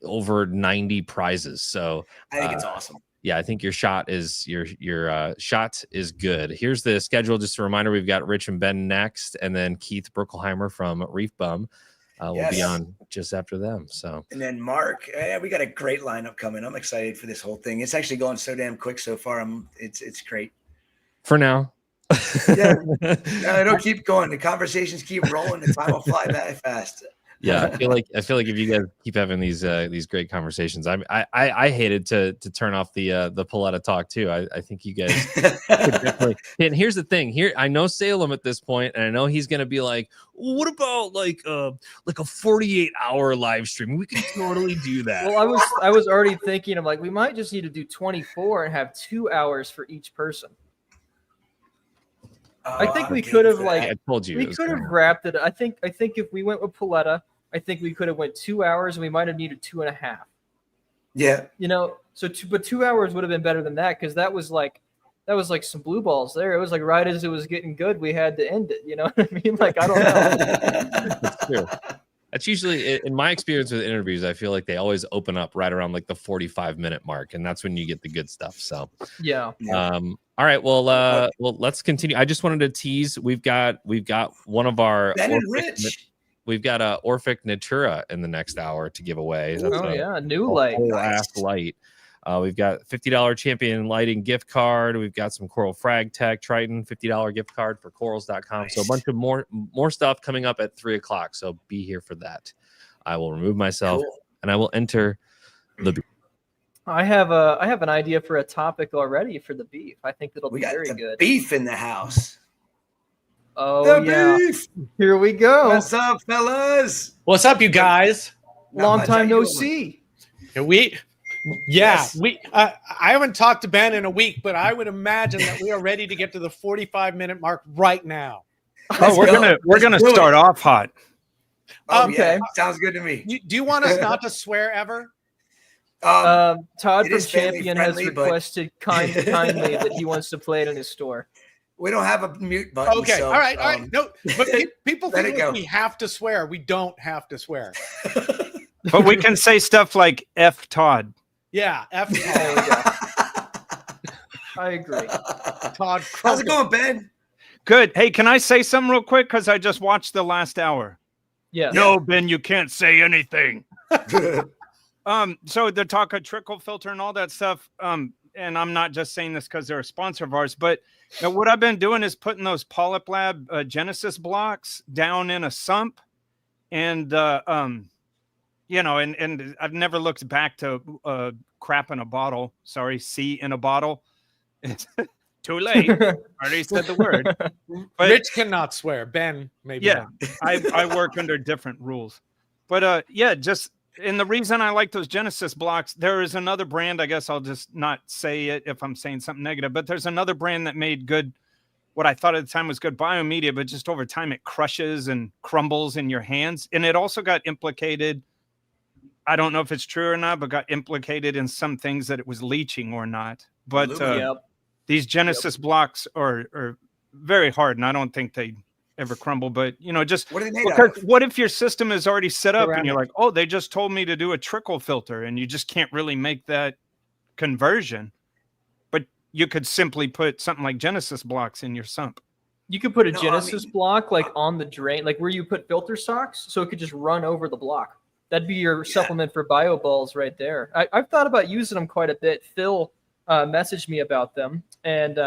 over 90 prizes. So I think it's awesome. Yeah, I think your shot is shot is good. Here's the schedule. Just a reminder: we've got Rich and Ben next, and then Keith Brookleheimer from Reef Bum will be on just after them. So, and then Mark, we got a great lineup coming. I'm excited for this whole thing. It's actually going so damn quick so far. It's great. For now. Yeah, it'll keep going. The conversations keep rolling. The time will fly by fast. Yeah, I feel like if you guys keep having these great conversations, I hated to turn off the Paletta talk too. I think you guys could definitely. And here's the thing: here I know Salem at this point, and I know he's gonna be like, "What about like a 48-hour live stream? We could totally do that." Well, I was already thinking, I'm like, we might just need to do 24 and have 2 hours for each person. I think we could have I told you we could have wrapped it. I think if we went with Paletta, I think we could have went 2 hours, and we might have needed 2.5. Yeah, but 2 hours would have been better than that, because that was like some blue balls there. It was like right as it was getting good, we had to end it. You know what I mean? Like, I don't know. That's true. That's usually, in my experience with interviews, I feel like they always open up right around like the 45-minute mark, and that's when you get the good stuff. So yeah. All right. Well, let's continue. I just wanted to tease. We've got one of our. Ben and Rich. We've got a Orphic Natura in the next hour to give away. That's new light. Nice. Light. We've got $50 Champion Lighting gift card. We've got some Coral Frag Tech Triton $50 gift card for corals.com. Nice. So a bunch of more stuff coming up at 3:00. So be here for that. I will remove myself and I will enter the beef. I have an idea for a topic already for the beef. I think that'll be very good. Beef in the house. Oh, yeah. Beef. Here we go. What's up, fellas? What's up, you guys? Long time no see. I haven't talked to Ben in a week, but I would imagine that we are ready to get to the 45-minute mark right now. We're gonna start off hot. Okay, sounds good to me. Do you want us not to swear ever? Todd from Champion has requested kindly that he wants to play it in his store. We don't have a mute button. Okay, so, all right. No, but people think we have to swear. We don't have to swear. But we can say stuff like F Todd. Yeah, F Todd. There we go. I agree. Todd, how's it going, Ben? Good. Hey, can I say something real quick? Because I just watched the last hour. Yeah. No, Ben, you can't say anything. So the talk of trickle filter and all that stuff. And I'm not just saying this because they're a sponsor of ours, but what I've been doing is putting those Polyp Lab Genesis blocks down in a sump, and and I've never looked back to crap in a bottle. Sorry, C in a bottle. It's too late. Already said the word. But Rich cannot swear. Ben, maybe. Yeah, I work under different rules. But just. And the reason I like those Genesis blocks, there is another brand, I guess I'll just not say it if I'm saying something negative, but there's another brand that made good, what I thought at the time was good biomedia, but just over time it crushes and crumbles in your hands. And it also got implicated, I don't know if it's true or not, but got implicated in some things that it was leaching or not. But these Genesis blocks are very hard, and I don't think they ever crumble, but just what are they made because of? What if your system is already set up and you're like, oh, they just told me to do a trickle filter, and you just can't really make that conversion, but you could simply put something like Genesis blocks in your sump. You could put a Genesis block like on the drain, like where you put filter socks, so it could just run over the block. That'd be your supplement for bio balls right there. I've thought about using them quite a bit. Phil messaged me about them, and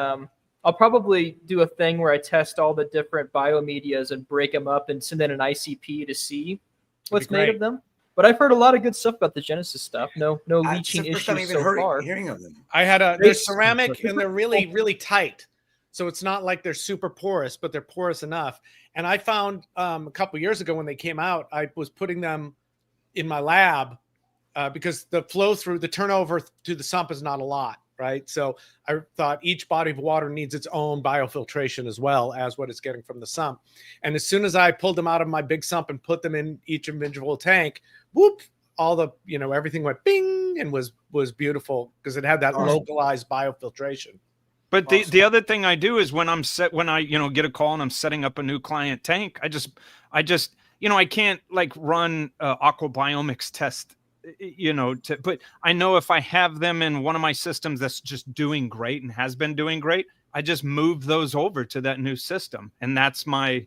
I'll probably do a thing where I test all the different biomedias and break them up and send in an ICP to see what's made of them. But I've heard a lot of good stuff about the Genesis stuff. No leaching issues so far. Hearing of them. I had they're ceramic and they're really, really tight. So it's not like they're super porous, but they're porous enough. And I found a couple years ago when they came out, I was putting them in my lab because the flow through, the turnover to the sump is not a lot. Right. So I thought each body of water needs its own biofiltration as well as what it's getting from the sump. And as soon as I pulled them out of my big sump and put them in each individual tank, whoop, all the, everything went bing and was beautiful because it had that localized biofiltration. But the other thing I do is when I get a call and I'm setting up a new client tank, I just I can't like run aquabiomics test but I know if I have them in one of my systems that's just doing great and has been doing great, I just move those over to that new system. And that's my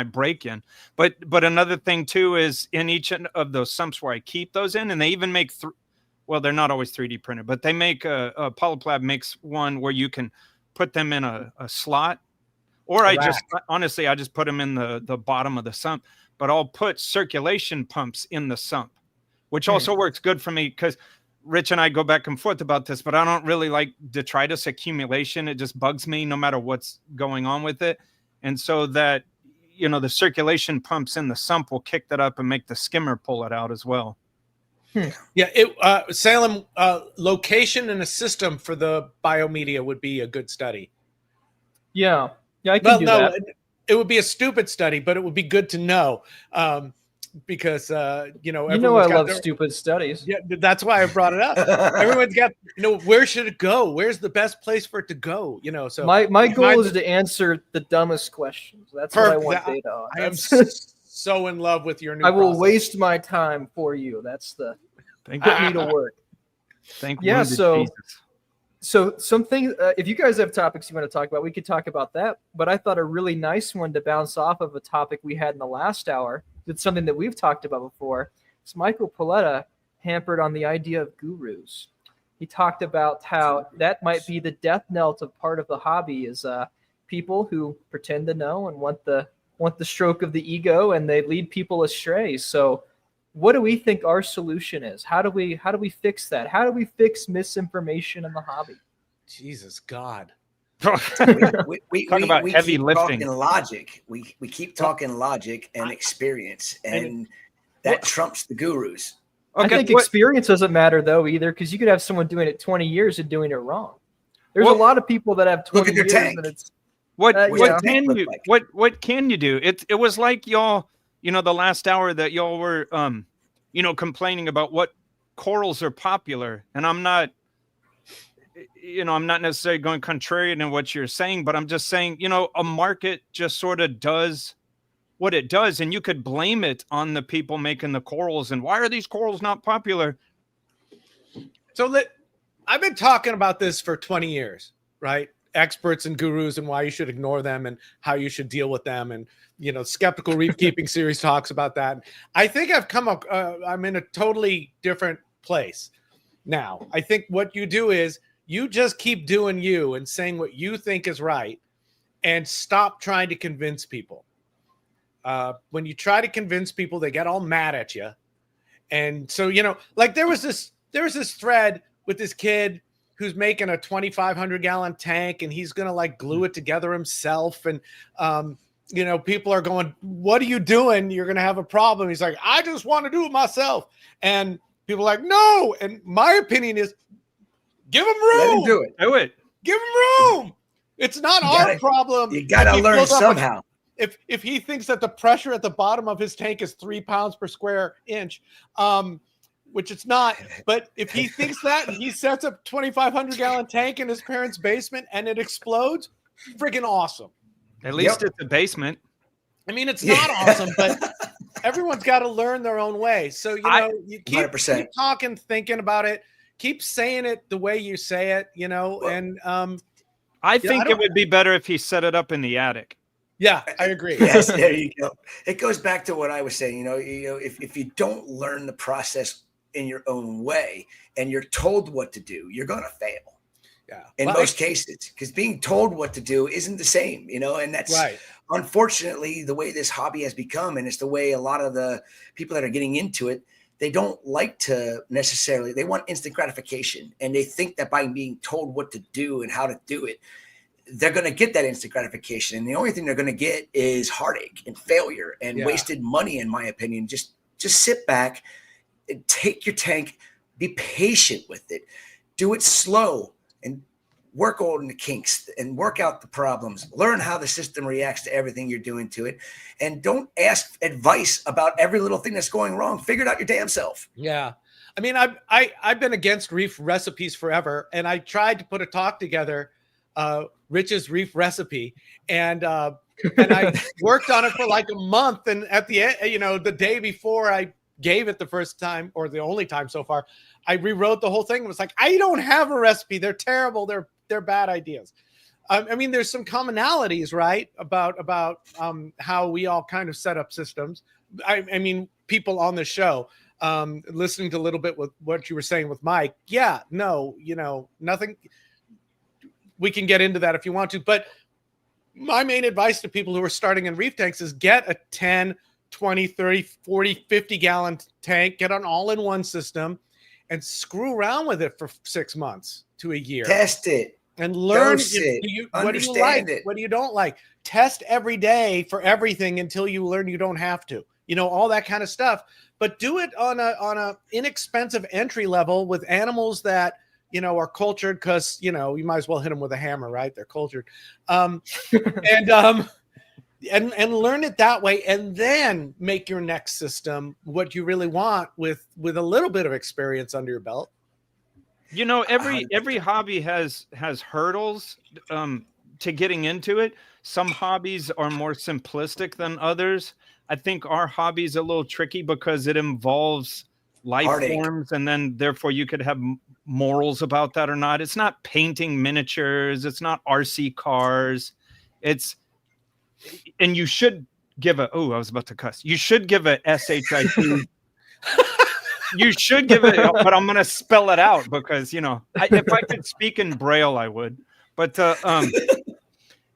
break-in. But another thing too is in each of those sumps where I keep those in, and they even make, well, they're not always 3D printed, but they make a Polyplab makes one where you can put them in a slot, or I just put them in the bottom of the sump, but I'll put circulation pumps in the sump, which also works good for me because Rich and I go back and forth about this, but I don't really like detritus accumulation. It just bugs me no matter what's going on with it. And so that, the circulation pumps in the sump will kick that up and make the skimmer pull it out as well. Yeah, Salem, location and a system for the biomedia would be a good study. Yeah, I can do that. It would be a stupid study, but it would be good to know. Because I love stupid studies. Yeah, that's why I brought it up. Everyone's got, where should it go? Where's the best place for it to go? So my goal is to answer the dumbest questions. That's what I want data on. I am so in love with your new. I will waste my time for you. That's the put me to work. So some things. If you guys have topics you want to talk about, we could talk about that. But I thought a really nice one to bounce off of a topic we had in the last hour. It's something that we've talked about before. It's Michael Paletta hampered on the idea of gurus. He talked about how that might be the death knell of part of the hobby is people who pretend to know and want the stroke of the ego, and they lead people astray. So what do we think our solution is? How do we fix that? How do we fix misinformation in the hobby? Jesus God. we talk about heavy keep lifting. Talking logic. We keep talking logic and experience, and that trumps the gurus. Okay, I think experience doesn't matter though either, because you could have someone doing it 20 years and doing it wrong. There's a lot of people that have 20 years. And it's what can you do? It was like y'all, the last hour that y'all were complaining about what corals are popular, and I'm not necessarily going contrary to what you're saying, but I'm just saying, a market just sort of does what it does, and you could blame it on the people making the corals. And why are these corals not popular? So I've been talking about this for 20 years, right? Experts and gurus and why you should ignore them and how you should deal with them. And, Skeptical Reef Keeping series talks about that. I think I've come up, I'm in a totally different place now. I think what you do is you just keep doing you and saying what you think is right and stop trying to convince people. When you try to convince people, they get all mad at you. And so, like there was this thread with this kid who's making a 2,500 gallon tank and he's going to glue it together himself. And, people are going, what are you doing? You're going to have a problem. He's like, I just want to do it myself. And people are like, no. And my opinion is, give him room. Let him do it. Do it. Give him room. It's not our problem. You got to learn somehow. If he thinks that the pressure at the bottom of his tank is 3 pounds per square inch, which it's not, but if he thinks that and he sets up 2,500 gallon tank in his parents' basement and it explodes, freaking awesome. At least it's a basement. I mean, it's not awesome, but everyone's got to learn their own way. So, you keep talking, thinking about it, keep saying it the way you say it, and I think it would be better if he set it up in the attic. Yeah, I agree. Yes, there you go. It goes back to what I was saying. If you don't learn the process in your own way and you're told what to do, you're going to fail. Yeah. In most cases, because being told what to do isn't the same, and that's right. Unfortunately the way this hobby has become, and it's the way a lot of the people that are getting into it, they don't like to necessarily, they want instant gratification, and they think that by being told what to do and how to do it, they're going to get that instant gratification. And the only thing they're going to get is heartache and failure and wasted money, in my opinion. Just sit back and take your tank, be patient with it, do it slow, and work on the kinks and work out the problems. Learn how the system reacts to everything you're doing to it. And don't ask advice about every little thing that's going wrong. Figure it out your damn self. Yeah. I mean, I've been against reef recipes forever. And I tried to put a talk together, Rich's Reef Recipe. And I worked on it for like a month. And at the end, the day before I gave it the first time, or the only time so far, I rewrote the whole thing. It was like, I don't have a recipe. They're terrible. They're bad ideas. I mean, there's some commonalities, right, about how we all kind of set up systems. I mean, people on the show, listening to a little bit with what you were saying with Mike. Yeah, no, nothing. We can get into that if you want to. But my main advice to people who are starting in reef tanks is get a 10, 20, 30, 40, 50 gallon tank, get an all-in-one system, and screw around with it for 6 months to a year. Test it. And learn Dose it. what do you like, Understand it. what do you don't like. Test every day for everything until you learn you don't have to. All that kind of stuff. But do it on a inexpensive entry level with animals that are cultured, because you might as well hit them with a hammer, right? They're cultured, and learn it that way, and then make your next system what you really want with a little bit of experience under your belt. Every hobby has hurdles to getting into it. Some hobbies are more simplistic than others. I think our hobby is a little tricky because it involves life forms, and then therefore you could have morals about that or not. It's not painting miniatures. It's not RC cars. And you should give I was about to cuss. You should give a SHIT. You should give it, but I'm going to spell it out because, if I could speak in Braille, I would. But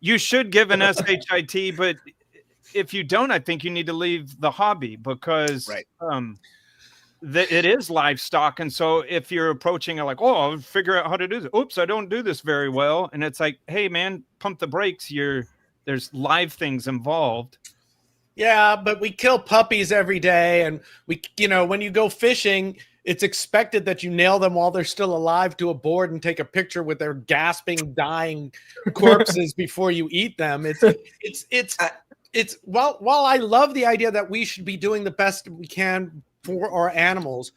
you should give an SHIT, but if you don't, I think you need to leave the hobby because it is livestock. And so if you're approaching it like, I'll figure out how to do this. Oops, I don't do this very well. And it's like, hey, man, pump the brakes. There's live things involved. Yeah, but we kill puppies every day. And when you go fishing, it's expected that you nail them while they're still alive to a board and take a picture with their gasping, dying corpses before you eat them. While I love the idea that we should be doing the best we can for our animals,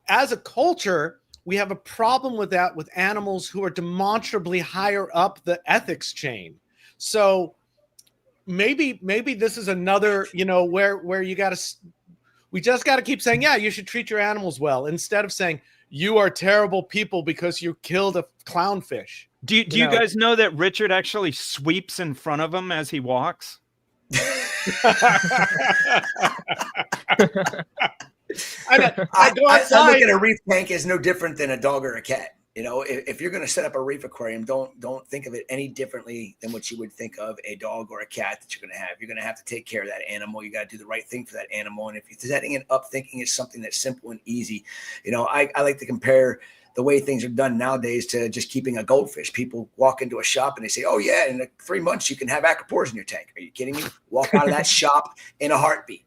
as a culture, we have a problem with that with animals who are demonstrably higher up the ethics chain. So maybe this is another, where you we just got to keep saying, yeah, you should treat your animals well, instead of saying you are terrible people because you killed a clownfish. Do you guys know that Richard actually sweeps in front of him as he walks? I look at a reef tank as no different than a dog or a cat. If you're going to set up a reef aquarium, don't think of it any differently than what you would think of a dog or a cat that you're going to have. You're going to have to take care of that animal. You got to do the right thing for that animal. And if you're setting it up thinking it's something that's simple and easy, I like to compare the way things are done nowadays to just keeping a goldfish. People walk into a shop and they say, oh yeah, in 3 months you can have acropores in your tank. Are you kidding me? Walk out of that shop in a heartbeat.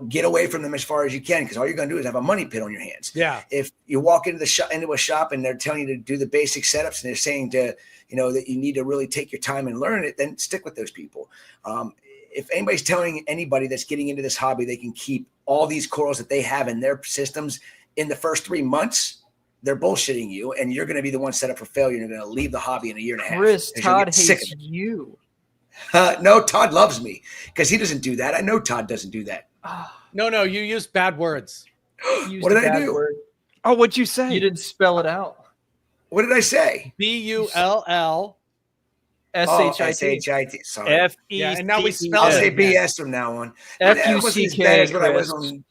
Get away from them as far as you can, because all you're going to do is have a money pit on your hands. Yeah. If you walk into a shop and they're telling you to do the basic setups and they're saying that you need to really take your time and learn it, then stick with those people. If anybody's telling anybody that's getting into this hobby they can keep all these corals that they have in their systems in the first 3 months, they're bullshitting you, and you're going to be the one set up for failure. You're going to leave the hobby in a year and a half. Chris, Todd hates you. No, Todd loves me because he doesn't do that. I know Todd doesn't do that. No, you used bad words. What did I do? Word. Oh, what'd you say? You didn't spell it out. What did I say? BULL SHIT. Sorry. FECT. Yeah, and now we spell I'll say BS from now on. FUCK.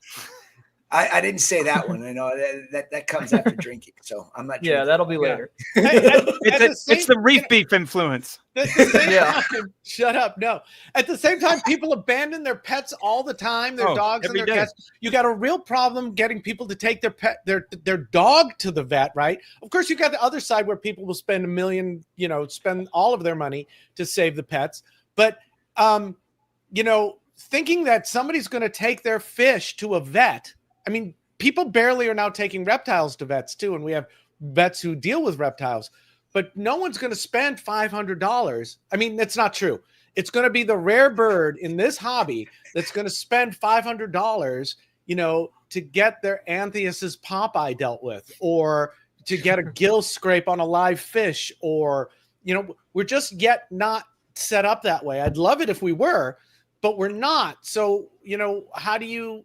I didn't say that one. I know that comes after drinking, so I'm not. Yeah, that'll be later. It's the reef beef influence. Time, shut up. No. At the same time, people abandon their pets all the time, their dogs and their cats. You got a real problem getting people to take their dog to the vet, right? Of course, you got the other side where people will spend $1 million, spend all of their money to save the pets. But thinking that somebody's going to take their fish to a vet. I mean, people barely are now taking reptiles to vets too, and we have vets who deal with reptiles, but no one's going to spend $500. I mean, that's not true. It's going to be the rare bird in this hobby that's going to spend $500, to get their Antheus's Popeye dealt with, or to get a gill scrape on a live fish, or, we're just yet not set up that way. I'd love it if we were, but we're not. So, how do you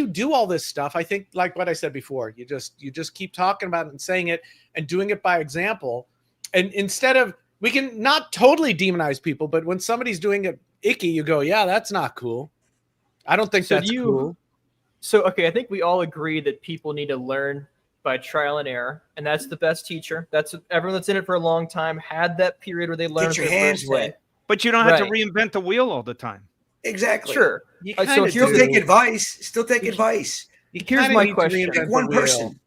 do all this stuff? I think, like what I said before, you just keep talking about it and saying it and doing it by example. And instead of, we can not totally demonize people, but when somebody's doing it icky, you go, yeah, that's not cool. I don't think that's cool. So, okay, I think we all agree that people need to learn by trial and error, and that's the best teacher. That's everyone that's in it for a long time had that period where they learned. Get your hands wet. But you don't have to reinvent the wheel all the time. Exactly. Sure. So still take advice. Still take advice. Here's my question. Pick one person.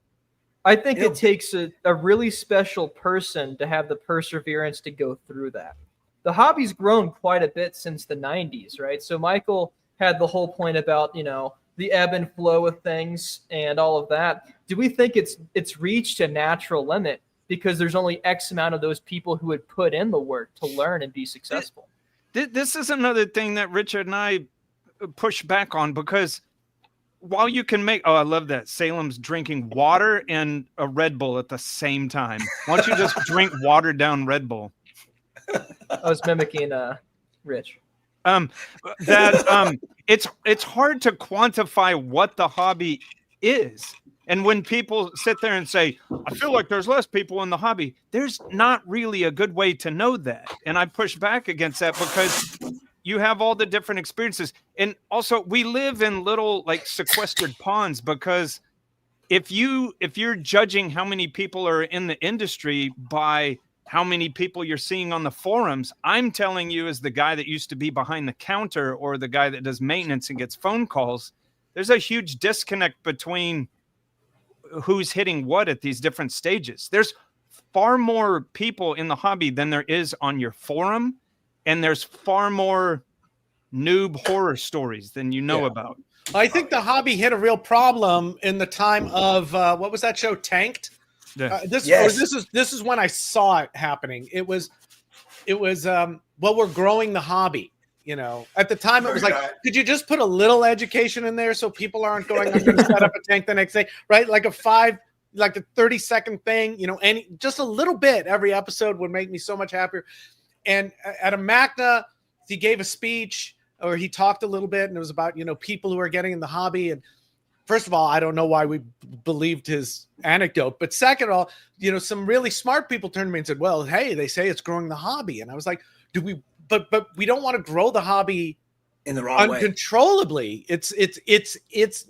I think it takes a really special person to have the perseverance to go through that. The hobby's grown quite a bit since the 90s, right? So Michael had the whole point about, the ebb and flow of things and all of that. Do we think it's reached a natural limit because there's only X amount of those people who would put in the work to learn and be successful? This is another thing that Richard and I push back on, because while you can make, I love that Salem's drinking water and a Red Bull at the same time. Why don't you just drink watered down Red Bull? I was mimicking Rich. It's hard to quantify what the hobby is. And when people sit there and say, I feel like there's less people in the hobby, there's not really a good way to know that. And I push back against that because you have all the different experiences. And also we live in little like sequestered ponds, because if you're judging how many people are in the industry by how many people you're seeing on the forums, I'm telling you, as the guy that used to be behind the counter or the guy that does maintenance and gets phone calls, there's a huge disconnect between who's hitting what at these different stages. There's far more people in the hobby than there is on your forum, and there's far more noob horror stories than you know about. I think the hobby hit a real problem in the time of what was that show, Tanked? This is when I saw it happening. It was we're growing the hobby. At the time it was like, could you just put a little education in there so people aren't going, I'm going to set up a tank the next day, right? Like a 30-second thing, just a little bit every episode would make me so much happier. And at a Magna, he gave a speech, or he talked a little bit, and it was about, people who are getting in the hobby. And first of all, I don't know why we believed his anecdote, but second of all, some really smart people turned to me and said, well, hey, they say it's growing the hobby. And I was like, but we don't want to grow the hobby in the wrong way. Uncontrollably. It's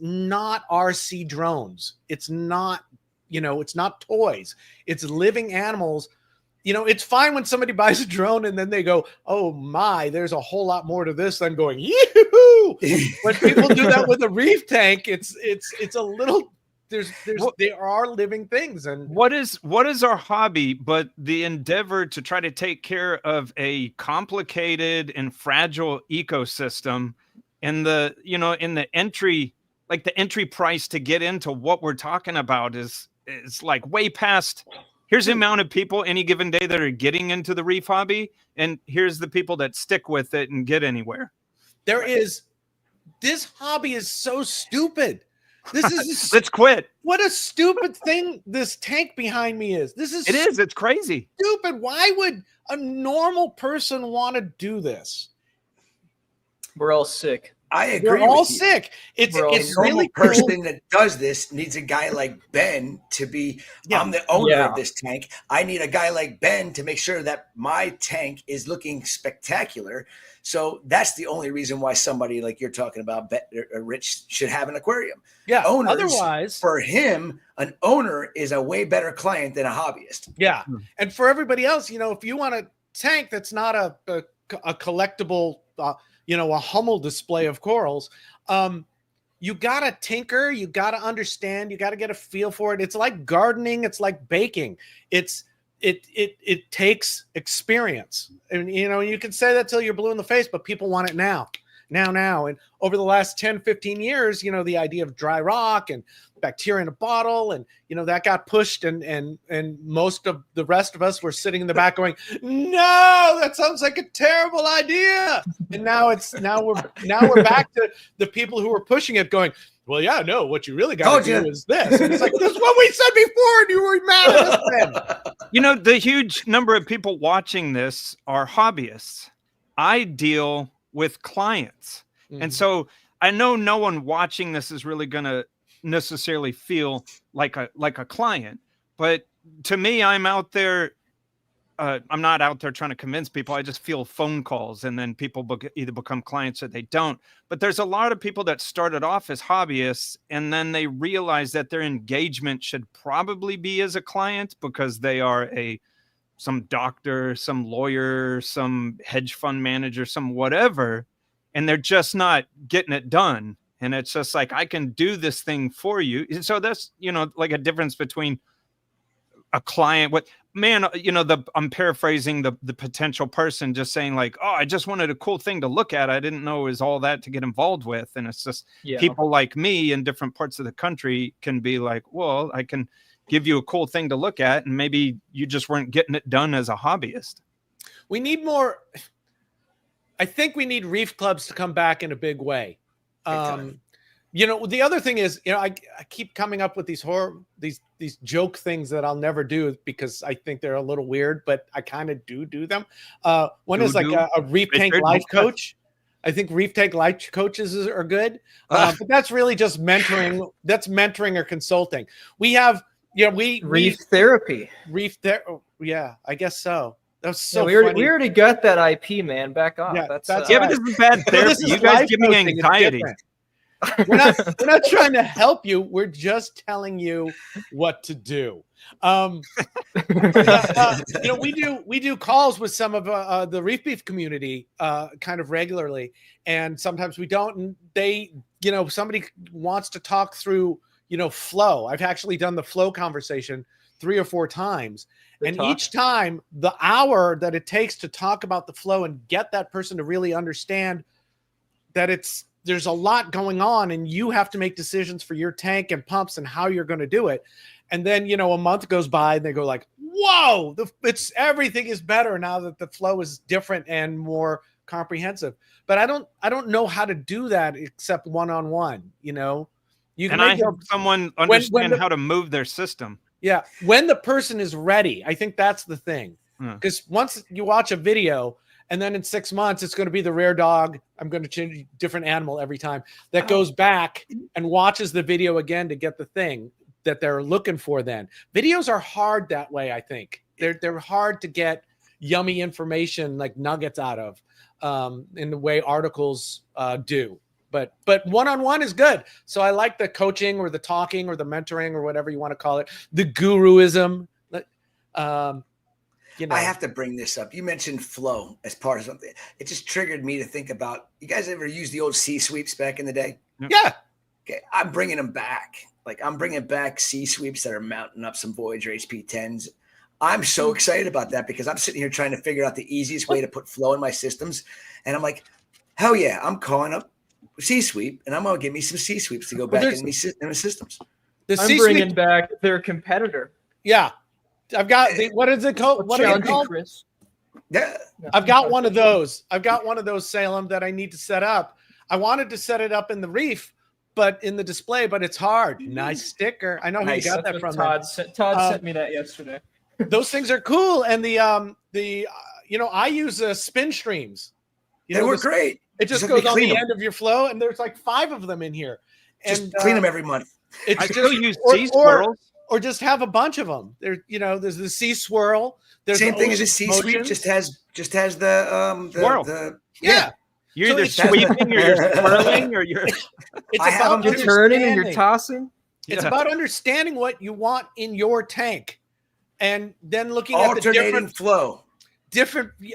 not RC drones. It's not, it's not toys. It's living animals. It's fine when somebody buys a drone and then they go, oh my, there's a whole lot more to this than going, yoo-hoo! When people do that with a reef tank, it's a little, there are living things. And what is our hobby but the endeavor to try to take care of a complicated and fragile ecosystem, and in the entry, like the entry price to get into what we're talking about is like way past. Here's the amount of people any given day that are getting into the reef hobby, and here's the people that stick with it and get anywhere. This hobby is so stupid. Let's quit. What a stupid thing this tank behind me is. It's crazy. Stupid. Why would a normal person want to do this? We're all sick. I agree. We're all sick. It's really cool. Person that does this needs a guy like Ben to be. I'm the owner of this tank. I need a guy like Ben to make sure that my tank is looking spectacular. So that's the only reason why somebody like you're talking about, Rich, should have an aquarium. Yeah. Owners, otherwise, for him, an owner is a way better client than a hobbyist. Yeah. And for everybody else, if you want a tank that's not a collectible, a Hummel display of corals, you got to tinker, you got to understand, you got to get a feel for it. It's like gardening. It's like baking. It takes experience. And, you can say that till you're blue in the face, but people want it now. And over the last 10, 15 years, the idea of dry rock and bacteria in a bottle, and, that got pushed, and most of the rest of us were sitting in the back going, no, that sounds like a terrible idea. And now we're back to the people who were pushing it going, well, yeah, no, what you really got to do is this. And it's like, this is what we said before, and you were mad at us then. The huge number of people watching this are hobbyists. I deal with clients. Mm-hmm. And so I know no one watching this is really going to necessarily feel like a client, but to me, I'm out there. I'm not out there trying to convince people. I just feel phone calls, and then people either become clients or they don't. But there's a lot of people that started off as hobbyists, and then they realize that their engagement should probably be as a client because they are some doctor, some lawyer, some hedge fund manager, some whatever, and they're just not getting it done. And it's just like, I can do this thing for you. And so that's, like a difference between a client, I'm paraphrasing the potential person just saying like, oh, I just wanted a cool thing to look at. I didn't know it was all that to get involved with. And it's just people like me in different parts of the country can be like, well, I can give you a cool thing to look at. And maybe you just weren't getting it done as a hobbyist. We need more. I think we need reef clubs to come back in a big way. The other thing is, I keep coming up with these joke things that I'll never do because I think they're a little weird, but I kind of do them. One is like a reef tank life coach. I think reef tank life coaches are good, but that's really just mentoring. That's mentoring or consulting. We have, reef therapy. Yeah, I guess so. That was so we funny. already got that IP, man. Back off. Yeah, that's but this is bad therapy. You guys give me anxiety. We're not trying to help you. We're just telling you what to do. We do calls with some of the reef beef community kind of regularly, and sometimes we don't. And they, somebody wants to talk through, flow. I've actually done the flow conversation 3 or 4 times. Each time, the hour that it takes to talk about the flow and get that person to really understand that there's a lot going on and you have to make decisions for your tank and pumps and how you're going to do it. And then, a month goes by and they go like, whoa, everything is better now that the flow is different and more comprehensive. But I don't know how to do that except one-on-one, I help someone understand how to move their system. Yeah. When the person is ready, I think that's the thing. Because once you watch a video and then in 6 months, it's going to be the rare dog. I'm going to change a different animal every time that goes back and watches the video again to get the thing that they're looking for. Then videos are hard that way. I think they're hard to get yummy information like nuggets out of in the way articles do. But one-on-one is good. So I like the coaching or the talking or the mentoring or whatever you want to call it, the guruism. I have to bring this up. You mentioned flow as part of something. It just triggered me to think about, you guys ever use the old C-sweeps back in the day? Yeah. Okay, I'm bringing them back. Like I'm bringing back C-sweeps that are mounting up some Voyager HP10s. I'm so excited about that because I'm sitting here trying to figure out the easiest way to put flow in my systems. And I'm like, hell yeah, I'm calling up C-sweep and I'm going to give me some C-sweeps to go back in the systems. I'm bringing back their competitor. Yeah. I've got what is it called? What is it called? Chris. Yeah. I've got one of those. Salem that I need to set up. I wanted to set it up in the reef, but in the display, but it's hard. Nice sticker. I know who you got that from. Todd sent me that yesterday. Those things are cool. And I use spin streams. They work great. It just goes on the end of your flow, and there's like 5 of them in here. Just clean them every month. I still use sea swirls. Or just have a bunch of them. There's the sea swirl. There's same thing as a sea sweep. Just has the swirl. Yeah. You're either sweeping or you're swirling or you're. You're turning and you're tossing. It's about understanding what you want in your tank, and then looking at the different flow.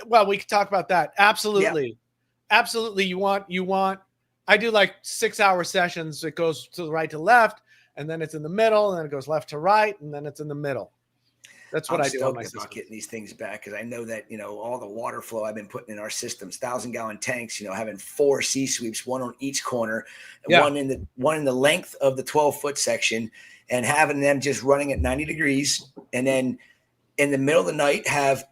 Well, we could talk about that. Absolutely, absolutely. You want. I do like 6-hour sessions. It goes to the right to left. And then it's in the middle, and then it goes left to right, and then it's in the middle. That's what I do on my system. I'm getting these things back because I know that all the water flow I've been putting in our systems, 1,000-gallon tanks. Having 4 C-sweeps, one on each corner, and one in the length of the 12-foot section, and having them just running at 90 degrees, and then in the middle of the night have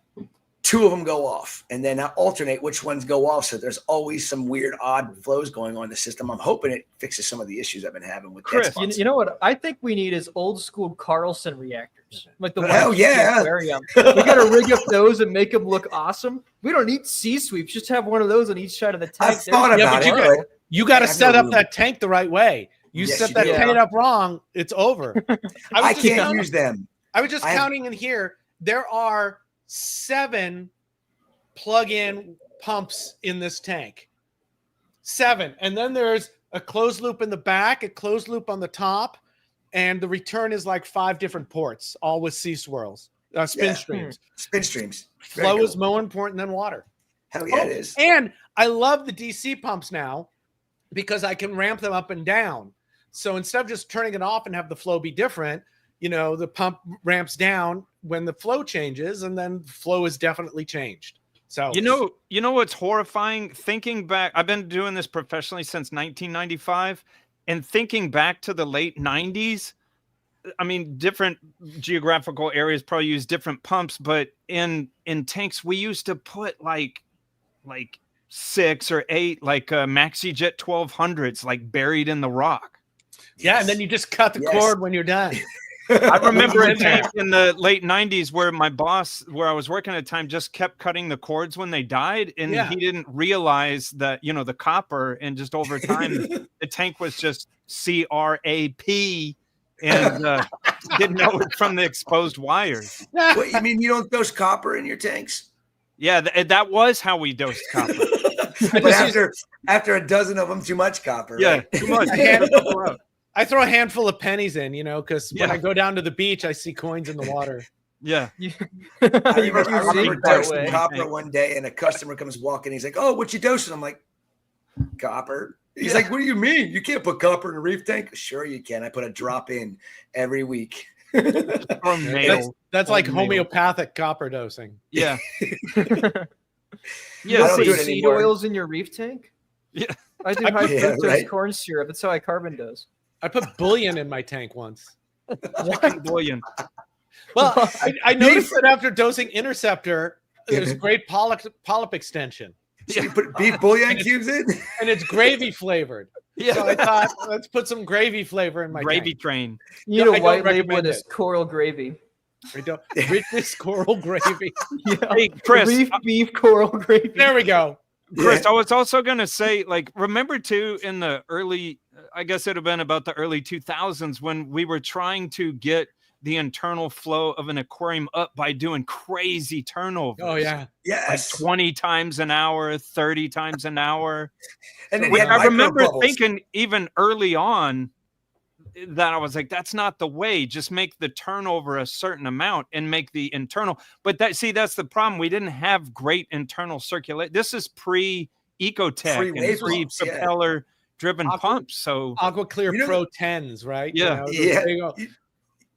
2 of them go off, and then I alternate which ones go off. So there's always some weird, odd flows going on in the system. I'm hoping it fixes some of the issues I've been having with Chris, dead spots. you know what I think we need is old school Carlson reactors, like the ones Hell in the yeah. aquarium. We got to rig up those and make them look awesome. We don't need sea sweeps; just have one of those on each side of the tank. I've thought Yeah, about but it, but you got to I have set no up room. that tank the right way. You Yes, set you that do. tank up wrong, it's over. I just can't counting- use them. I was just I have- counting in here. There are 7 plug-in pumps in this tank. 7. And then there's a closed loop in the back, a closed loop on the top, and the return is like 5 different ports, all with sea swirls, spin Yeah. streams. Spin streams. Very Flow cool. is more important than water. Hell yeah, Oh, it is. And I love the DC pumps now because I can ramp them up and down. So instead of just turning it off and have the flow be different, you know, the pump ramps down when the flow changes, and then flow is definitely changed. So You know what's horrifying? Thinking back, I've been doing this professionally since 1995, and thinking back to the late 90s, I mean, different geographical areas probably use different pumps, but in tanks we used to put like 6 or 8 like MaxiJet 1200s like buried in the rock. yeah, and then you just cut the Yes. cord when you're done. I remember a in there. tank in the late 90s where my boss, where I was working at the time, just kept cutting the cords when they died. And Yeah. he didn't realize that, you know, the copper, and just over time, the tank was just CRAP and didn't know it from the exposed wires. What, you mean you don't dose copper in your tanks? Yeah, that was how we dosed copper. But after a dozen of them, too much copper. Yeah, Right? too much. I throw a handful of pennies in, you know, because when Yeah. I go down to the beach, I see coins in the water. Yeah. I You remember think that dosing way. copper one day, and a customer comes walking. He's like, "Oh, what you dosing?" I'm like, "Copper." He's like, "What do you mean? You can't put copper in a reef tank?" Sure, you can. I put a drop in every week. From nail. That's like Nail. homeopathic copper dosing. Yeah. You I don't put do it seed anymore. oils in your reef tank? Yeah. I do high Yeah, fructose right. corn syrup. That's how I carbon dose. I put bullion in my tank once. Chicken bouillon. Well, I noticed that after dosing Interceptor, there's great polyp extension, So you put beef bouillon cubes in? and it's gravy flavored. Yeah. So I thought, let's put some gravy flavor in my Gravy tank. train. You No, need I a don't white label recommend it as it. coral gravy. I don't, richest coral gravy. Yeah. Hey, Chris, Reef beef coral gravy. There we go. Chris, I was also going to say, like, remember too, in the early, I guess it'd have been about the early 2000s when we were trying to get the internal flow of an aquarium up by doing crazy turnovers. Oh yeah. Like Yes. 20 times an hour, 30 times an hour. And then Which you had I remember micro bubbles. thinking even early on that I was like, that's not the way. Just make the turnover a certain amount and make the internal. But that's the problem. We didn't have great internal circulation. This is pre-Ecotech and Pre-wave pumps, yeah. propeller driven Aqua- pumps. So Aqua Clear You know Pro 10s, right? Yeah. Yeah. There you go.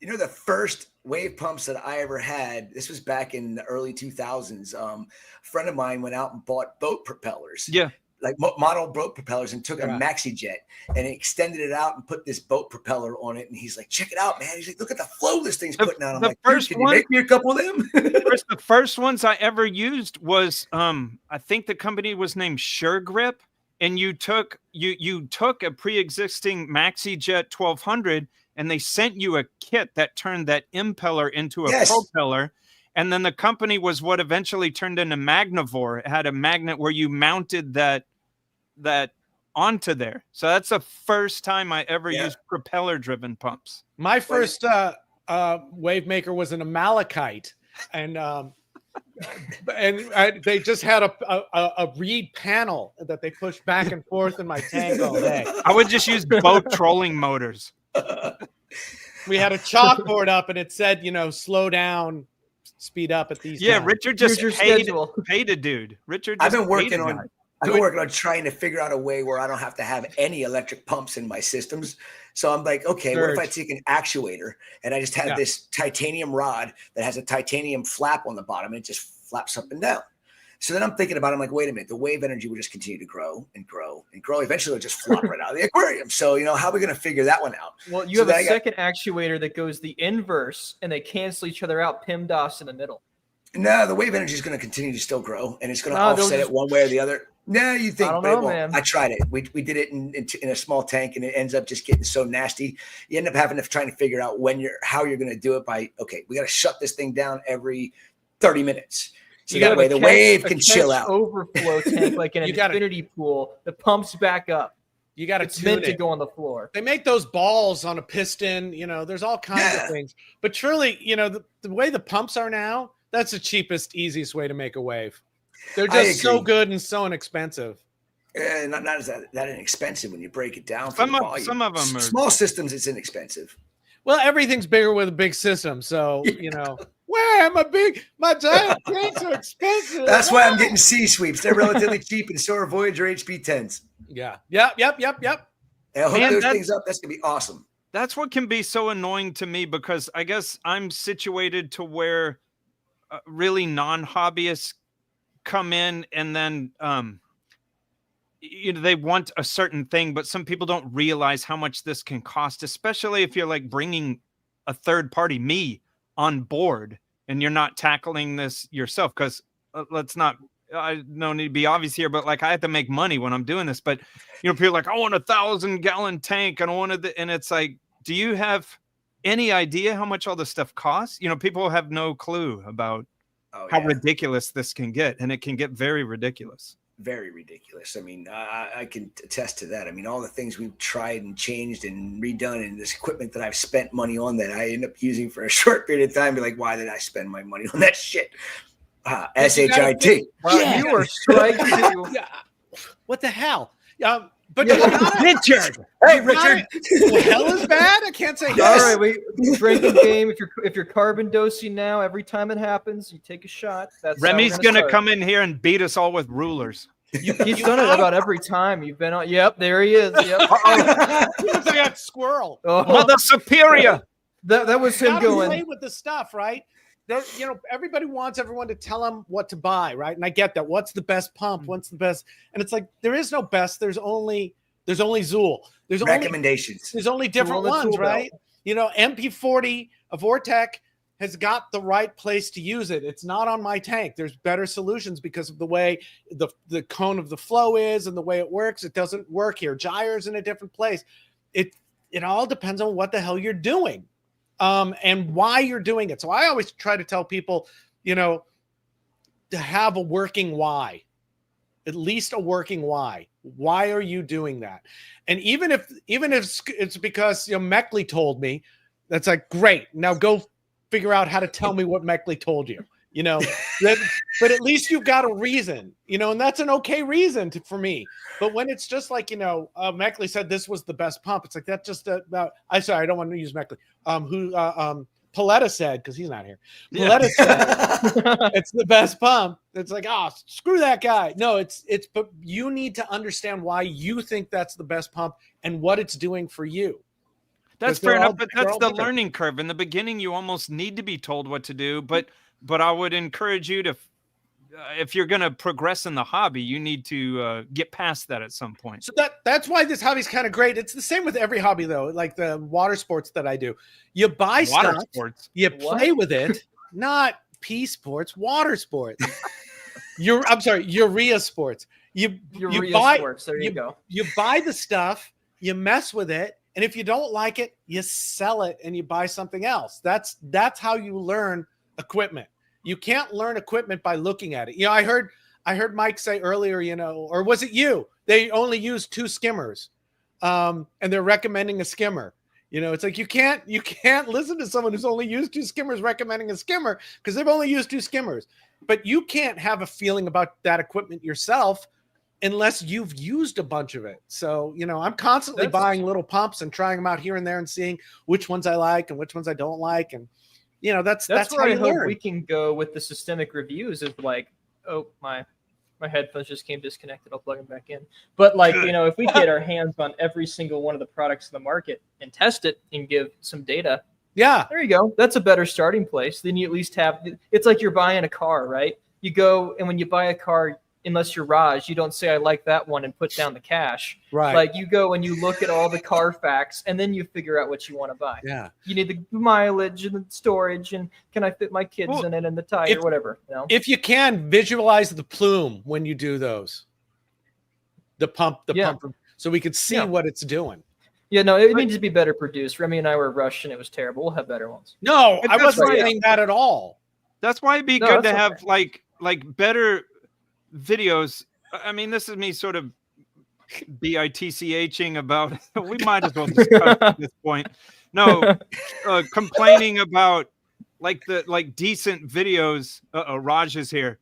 You know, the first wave pumps that I ever had, this was back in the early 2000s. A friend of mine went out and bought boat propellers. yeah, Like model boat propellers, and took a Yeah. MaxiJet and extended it out and put this boat propeller on it. And he's like, check it out, man. He's like, look at the flow this thing's The- putting out. I'm the like, dude, first can you one- make me a couple of them? Chris, the first ones I ever used was I think the company was named Sure Grip, and you took a pre-existing MaxiJet 1200 and they sent you a kit that turned that impeller into a Yes. propeller. And then the company was what eventually turned into Magnivore. It had a magnet where you mounted that onto there. So that's the first time I ever Yeah. used propeller driven pumps. My first wave maker was an Amalekite, and they just had a reed panel that they pushed back and forth in my tank all day. I would just use boat trolling motors. We had a chalkboard up, and it said, slow down, speed up at these. Yeah, times. Richard just Here's your paid schedule. a dude. Richard I've just been working paid a on guy. I've been working on trying to figure out a way where I don't have to have any electric pumps in my systems. So I'm like, okay, what if I take an actuator and I just have Yeah. this titanium rod that has a titanium flap on the bottom and it just flaps up and down. So then I'm thinking about it, I'm like, wait a minute, the wave energy will just continue to grow and grow and grow. Eventually it'll just flop right out of the aquarium. So, how are we going to figure that one out? Well, you So have then a I got- second actuator that goes the inverse, and they cancel each other out. PEMDAS in the middle. No, the wave energy is going to continue to still grow, and it's going to No, they'll offset just- it one way or the other. No, you think, I don't but it know, won't. man. I tried it. We did it in a small tank, and it ends up just getting so nasty. You end up having to trying to figure out how you're going to do it by, okay, we got to shut this thing down every 30 minutes. So that way the wave can chill out. Overflow tank like an infinity pool that pumps back up. You got to It's tune meant to it. go on the floor. They make those balls on a piston, there's all kinds of things. But truly, the way the pumps are now, that's the cheapest, easiest way to make a wave. They're just so good and so inexpensive. Not as that inexpensive when you break it down. Some of them are small systems. It's inexpensive. Well, everything's bigger with a big system. So, where my giant tanks are expensive. That's why I'm getting C-sweeps. They're relatively cheap, and so are Voyager HP10s. Yeah. Yep. And I'll hook those things up. That's going to be awesome. That's what can be so annoying to me, because I guess I'm situated to where really non-hobbyists come in and then they want a certain thing, but some people don't realize how much this can cost, especially if you're like bringing a third party, me, on board, and you're not tackling this yourself. Because I don't need to be obvious here, but like I have to make money when I'm doing this. But people are like, I want 1,000-gallon tank, and I wanted and it's like, do you have any idea how much all this stuff costs? People have no clue about how ridiculous this can get, and it can get very ridiculous. Very ridiculous. I mean, I can attest to that. I mean, all the things we've tried and changed and redone, and this equipment that I've spent money on that I end up using for a short period of time, be like, why did I spend my money on that shit? SHIT. Wow, you were striking. What the hell? But Richard. Hey, Richard. Well, hell is bad. I can't say. Yes. All right, we drinking game. If you're carbon dosing now, every time it happens, you take a shot. That's Remy's gonna come in here and beat us all with rulers. He's done it about every time you've been on. Yep, there he is. Yep. Looks like a squirrel. Mother Superior. That was him going. Play with the stuff, right? Everybody wants everyone to tell them what to buy, right? And I get that. What's the best pump? What's the best? And it's like there is no best. There's only Zool. There's recommendations. There's only different ones, right? MP40, a Vortec has got the right place to use it. It's not on my tank. There's better solutions because of the way the cone of the flow is and the way it works. It doesn't work here. Gyre's in a different place. It all depends on what the hell you're doing. And why you're doing it. So I always try to tell people, to have a working why, at least a working why. Why are you doing that? And even if it's because Meckley told me, that's like, great. Now go figure out how to tell me what Meckley told you. But at least you've got a reason, and that's an okay reason for me. But when it's just like, Meckley said this was the best pump, it's like, that's just about, I don't want to use Meckley. Paletta said, because he's not here. Paletta said it's the best pump. It's like, screw that guy. No, but you need to understand why you think that's the best pump and what it's doing for you. That's fair enough, but that's the learning curve. In the beginning, you almost need to be told what to do, but I would encourage you to, if you're going to progress in the hobby, you need to get past that at some point. So that's why this hobby is kind of great. It's the same with every hobby, though, like the water sports that I do. You buy stuff, you play with it, not pea sports, water sports. Urea sports. You buy sports. There you go. You buy the stuff, you mess with it, and if you don't like it, you sell it and you buy something else. That's how you learn equipment. You can't learn equipment by looking at it. I heard Mike say earlier, or was it you? They only use 2 skimmers, and they're recommending a skimmer. It's like you can't listen to someone who's only used 2 skimmers recommending a skimmer because they've only used 2 skimmers. But you can't have a feeling about that equipment yourself unless you've used a bunch of it. So, I'm constantly buying little pumps and trying them out here and there and seeing which ones I like and which ones I don't like. And that's where how you I hope learn. we can go with the systemic reviews of like, oh, my headphones just came disconnected. I'll plug them back in. But like, if we get our hands on every single one of the products in the market and test it and give some data, there you go. That's a better starting place. Then you at least have, it's like you're buying a car, right? You go, and when you buy a car, unless you're Raj, you don't say I like that one and put down the cash. Right. Like you go and you look at all the Carfax and then you figure out what you want to buy. Yeah. You need the mileage and the storage and can I fit my kids in it and the tire, whatever. You know? If you can, visualize the plume when you do those. The pump, so we could see what it's doing. Yeah, no, it needs to be better produced. Remy and I were rushed and it was terrible. We'll have better ones. No, I wasn't saying that at all. That's why it'd be good to have like better videos. I mean, this is me sort of bitching about. We might as well discuss at this point. No, complaining about like decent videos. Raj is here.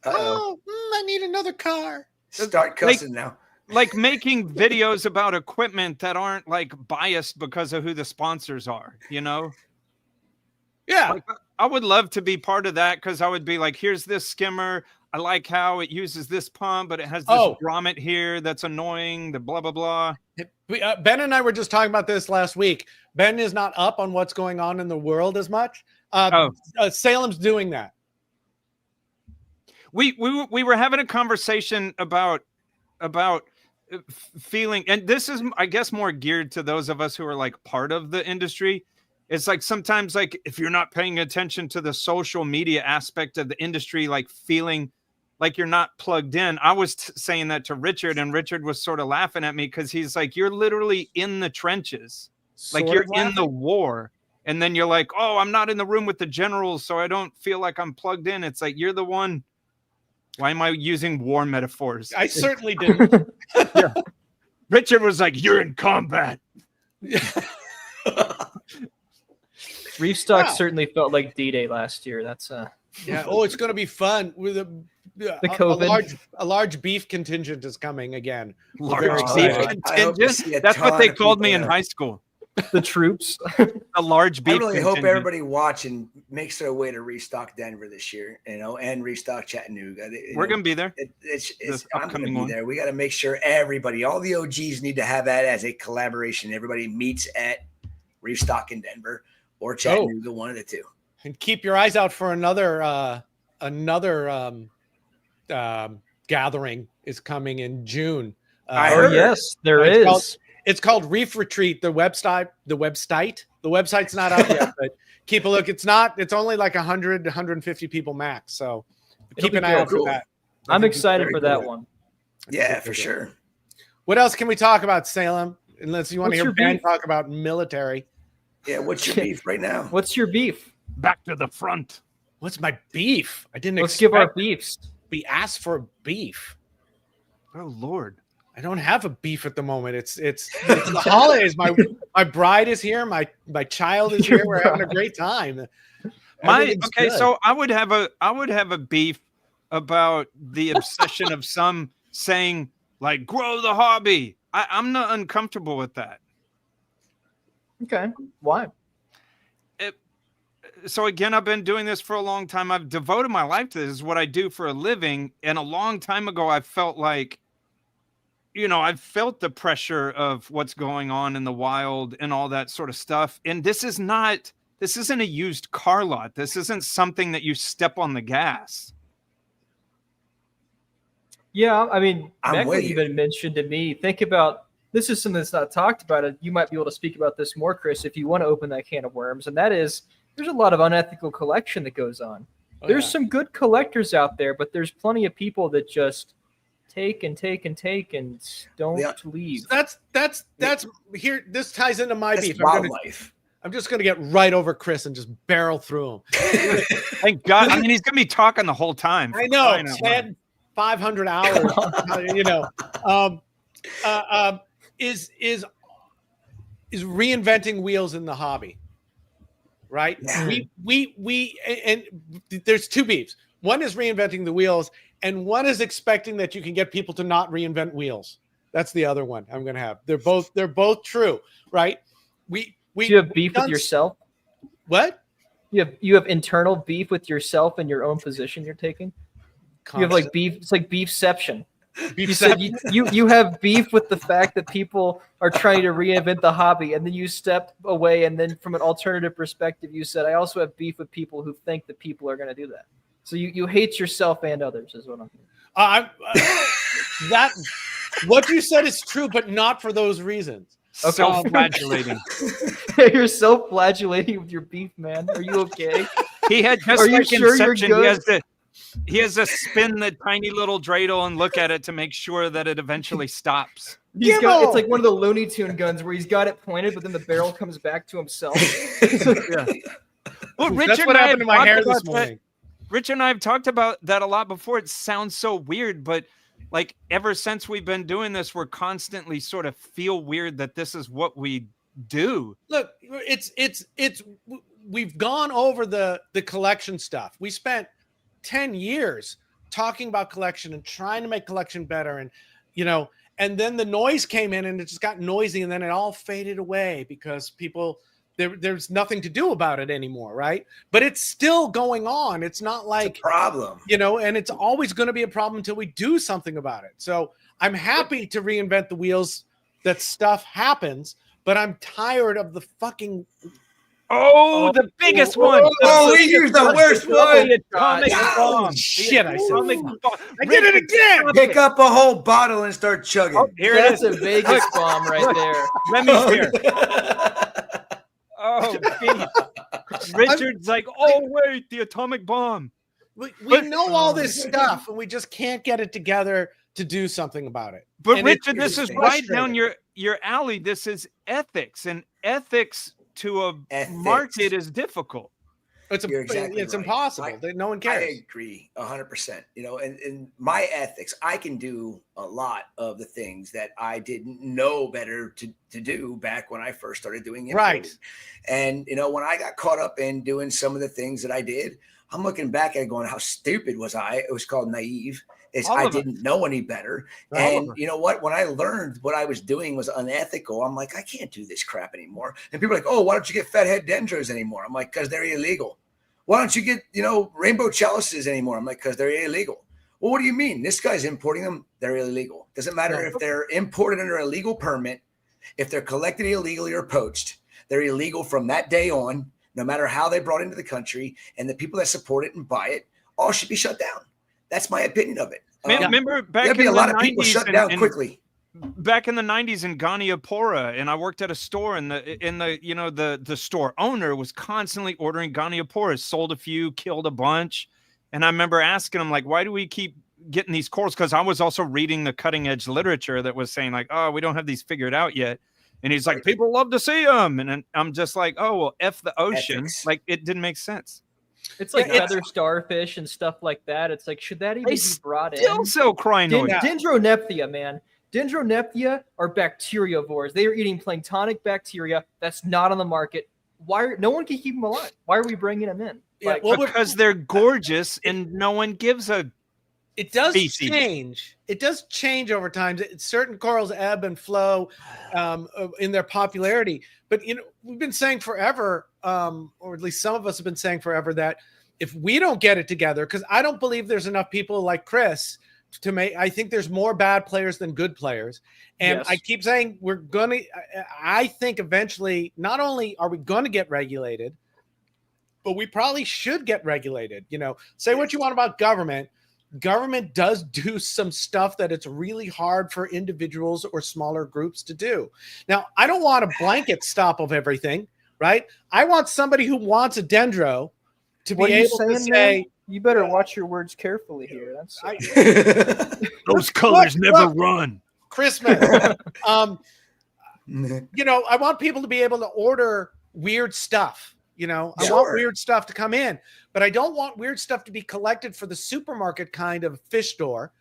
Oh, I need another car. Start cussing now. Like making videos about equipment that aren't like biased because of who the sponsors are, you know? Yeah. Like, I would love to be part of that because I would be like, here's this skimmer. I like how it uses this pump, but it has this grommet here that's annoying, the blah, blah, blah. Ben and I were just talking about this last week. Ben is not up on what's going on in the world as much. Salem's doing that. We were having a conversation about feeling, and this is, I guess, more geared to those of us who are like part of the industry. It's like sometimes, like, if you're not paying attention to the social media aspect of the industry, like feeling like you're not plugged in. I was saying that to Richard, and Richard was sort of laughing at me because he's like, you're literally in the trenches, like you're in the war. And then you're like, oh, I'm not in the room with the generals, so I don't feel like I'm plugged in. It's like, you're the one. Why am I using war metaphors? I certainly didn't. Yeah. Richard was like, you're in combat. Reef stock certainly felt like D-Day last year. That's yeah. Oh, it's going to be fun with a large beef contingent is coming again. Large beef contingent. That's what they called me in high school. The troops. A large beef. I really hope everybody watching makes their way to Restock Denver this year, and Restock Chattanooga. We're going to be there. I'm going to be there. We got to make sure everybody, all the OGs need to have that as a collaboration. Everybody meets at Restock in Denver or Chattanooga, one of the two. And keep your eyes out for another gathering is coming in June. I heard. Yes, there is. It's called Reef Retreat. The website's not out yet, but keep a look. It's only like 100, 150 people max. So keep an eye out for that. I'm excited for that one. Yeah, for sure. What else can we talk about, Salem? Unless you want to hear Ben talk about military. Yeah, what's your beef right now? What's your beef? Back to the front. What's my beef? I didn't Let's give our beefs. We asked for a beef. Oh Lord. I don't have a beef at the moment. It's the holidays. My bride is here. My child is here. We're having a great time. So I would have a beef about the obsession of some saying like grow the hobby. I'm not uncomfortable with that. Okay. Why? So again, I've been doing this for a long time. I've devoted my life to this. This is what I do for a living. And a long time ago, I felt like, I've felt the pressure of what's going on in the wild and all that sort of stuff. And this isn't a used car lot. This isn't something that you step on the gas. Yeah, I mean, Becca even mentioned to me, think about, this is something that's not talked about. You might be able to speak about this more, Chris, if you want to open that can of worms. And that is, there's a lot of unethical collection that goes on. There's some good collectors out there, but there's plenty of people that just take and take and take and don't leave. That's here. This ties into my beef. Wildlife. I'm just going to get right over Chris and just barrel through him. Thank God. I mean, he's going to be talking the whole time. I know. 500 hours, is reinventing wheels in the hobby. Right. Yeah. And there's two beefs. One is reinventing the wheels, and one is expecting that you can get people to not reinvent wheels. That's the other one I'm going to have. They're both true. Right. Do you have beef with yourself? What? You have internal beef with yourself and your own position you're taking. You have like beef. It's like beefception. You said you have beef with the fact that people are trying to reinvent the hobby, and then you step away, and then from an alternative perspective, you said, I also have beef with people who think that people are going to do that. So you hate yourself and others, is what I'm hearing. That what you said is true, but not for those reasons. Self-flagellating. You're self-flagellating with your beef, man. Are you okay? He had just Are you like sure you're Inception. good? He has to spin the tiny little dreidel and look at it to make sure that it eventually stops. It's like one of the Looney Tune guns where he's got it pointed, but then the barrel comes back to himself. Yeah. Well, That's what happened to my hair this morning. Rich and I have talked about that a lot before. It sounds so weird, but like ever since we've been doing this, we're constantly sort of feel weird that this is what we do. Look, we've gone over the collection stuff. We spent 10 years talking about collection and trying to make collection better. And, and then the noise came in and it just got noisy and then it all faded away because there's nothing to do about it anymore. Right. But it's still going on. It's not like it's a problem, and it's always going to be a problem until we do something about it. So I'm happy to reinvent the wheels that stuff happens, but I'm tired of the fucking the biggest one. We used the worst one. Atomic bomb. Shit, I said. I did it again. Pick up a whole bottle and start chugging. Oh, here That's it is. a Vegas bomb right there. Remi's here. Oh, geez. Richard's like, oh wait, the atomic bomb. We know all this stuff, and we just can't get it together to do something about it. But And Richard, it's this is right down frustrating. your alley. This is ethics, and ethics to a market is difficult. You're exactly It's right. impossible. No one cares. I agree 100%. And my ethics, I can do a lot of the things that I didn't know better to do back when I first started doing it. Right. And, when I got caught up in doing some of the things that I did, I'm looking back at it going, how stupid was I? It was called naive. I didn't know any better. And you know what? When I learned what I was doing was unethical, I'm like, I can't do this crap anymore. And people are like, oh, why don't you get fathead dendros anymore? I'm like, because they're illegal. Why don't you get, rainbow chalices anymore? I'm like, because they're illegal. Well, what do you mean? This guy's importing them. They're illegal. Doesn't matter if they're imported under a legal permit, if they're collected illegally or poached, they're illegal from that day on, no matter how they brought into the country. And the people that support it and buy it all should be shut down. That's my opinion of it. Remember back there'd be in a the lot of people 90s shut down quickly. Back in the 90s in Goniapora, and I worked at a store, and the store owner was constantly ordering Goniaporas, sold a few, killed a bunch. And I remember asking him, like, why do we keep getting these corals? Because I was also reading the cutting edge literature that was saying, like, oh, we don't have these figured out yet. And he's like, people love to see them. And I'm just like, oh, well, F the ocean. Ethics. Like, it didn't make sense. It's like feather starfish and stuff like that. It's like, should that even be brought in? Still sell crinoids. Dendronepthia, man. Dendronepthia are bacteriovores. They are eating planktonic bacteria that's not on the market. No one can keep them alive? Why are we bringing them in? Because they're gorgeous and no one gives a It does species. change. It does change over time. Certain corals ebb and flow in their popularity. But we've been saying forever, or at least some of us have been saying forever, that if we don't get it together, because I don't believe there's enough people like Chris to make. I think there's more bad players than good players, and Yes. I keep saying we're gonna. I think eventually, not only are we going to get regulated, but we probably should get regulated. Say what you want about government. Government does do some stuff that it's really hard for individuals or smaller groups to do. Now, I don't want a blanket stop of everything, right? I want somebody who wants a dendro to be able to say, you better watch your words carefully here. Those colors never run. Christmas. I want people to be able to order weird stuff. I want weird stuff to come in, but I don't want weird stuff to be collected for the supermarket kind of fish store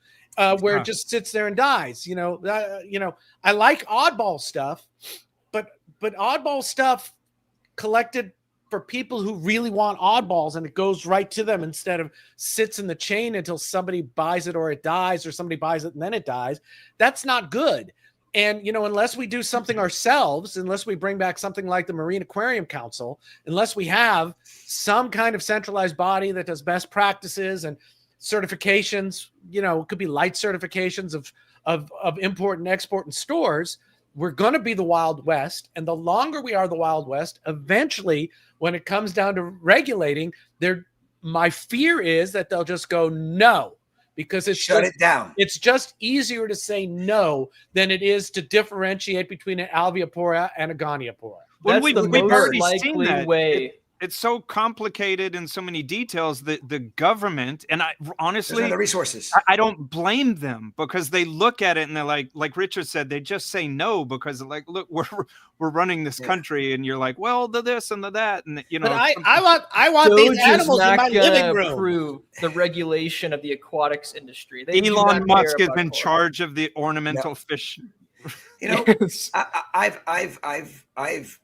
where it just sits there and dies. I like oddball stuff, but oddball stuff collected for people who really want oddballs, and it goes right to them instead of sits in the chain until somebody buys it or it dies, or somebody buys it and then it dies. That's not good. And, unless we do something ourselves, unless we bring back something like the Marine Aquarium Council, unless we have some kind of centralized body that does best practices and certifications, it could be light certifications of import and export in stores, we're going to be the Wild West. And the longer we are the Wild West, eventually, when it comes down to regulating, my fear is that they'll just go, no, because it's Shut it down. It's just easier to say no than it is to differentiate between an alveopora and a goniopora. That's we've the most already seen likely that. way. It's so complicated in so many details that the government, and I honestly, There's other resources. I don't blame them, because they look at it and they're like Richard said, they just say no because like, look, we're running this country, and you're like, well, the this and the that, and you know. But I want these Doge is animals in not my gonna living room. approve the regulation of the aquatics industry. They do Elon not Musk care is about in aquatics. charge of the ornamental fish. You know, Yes. I've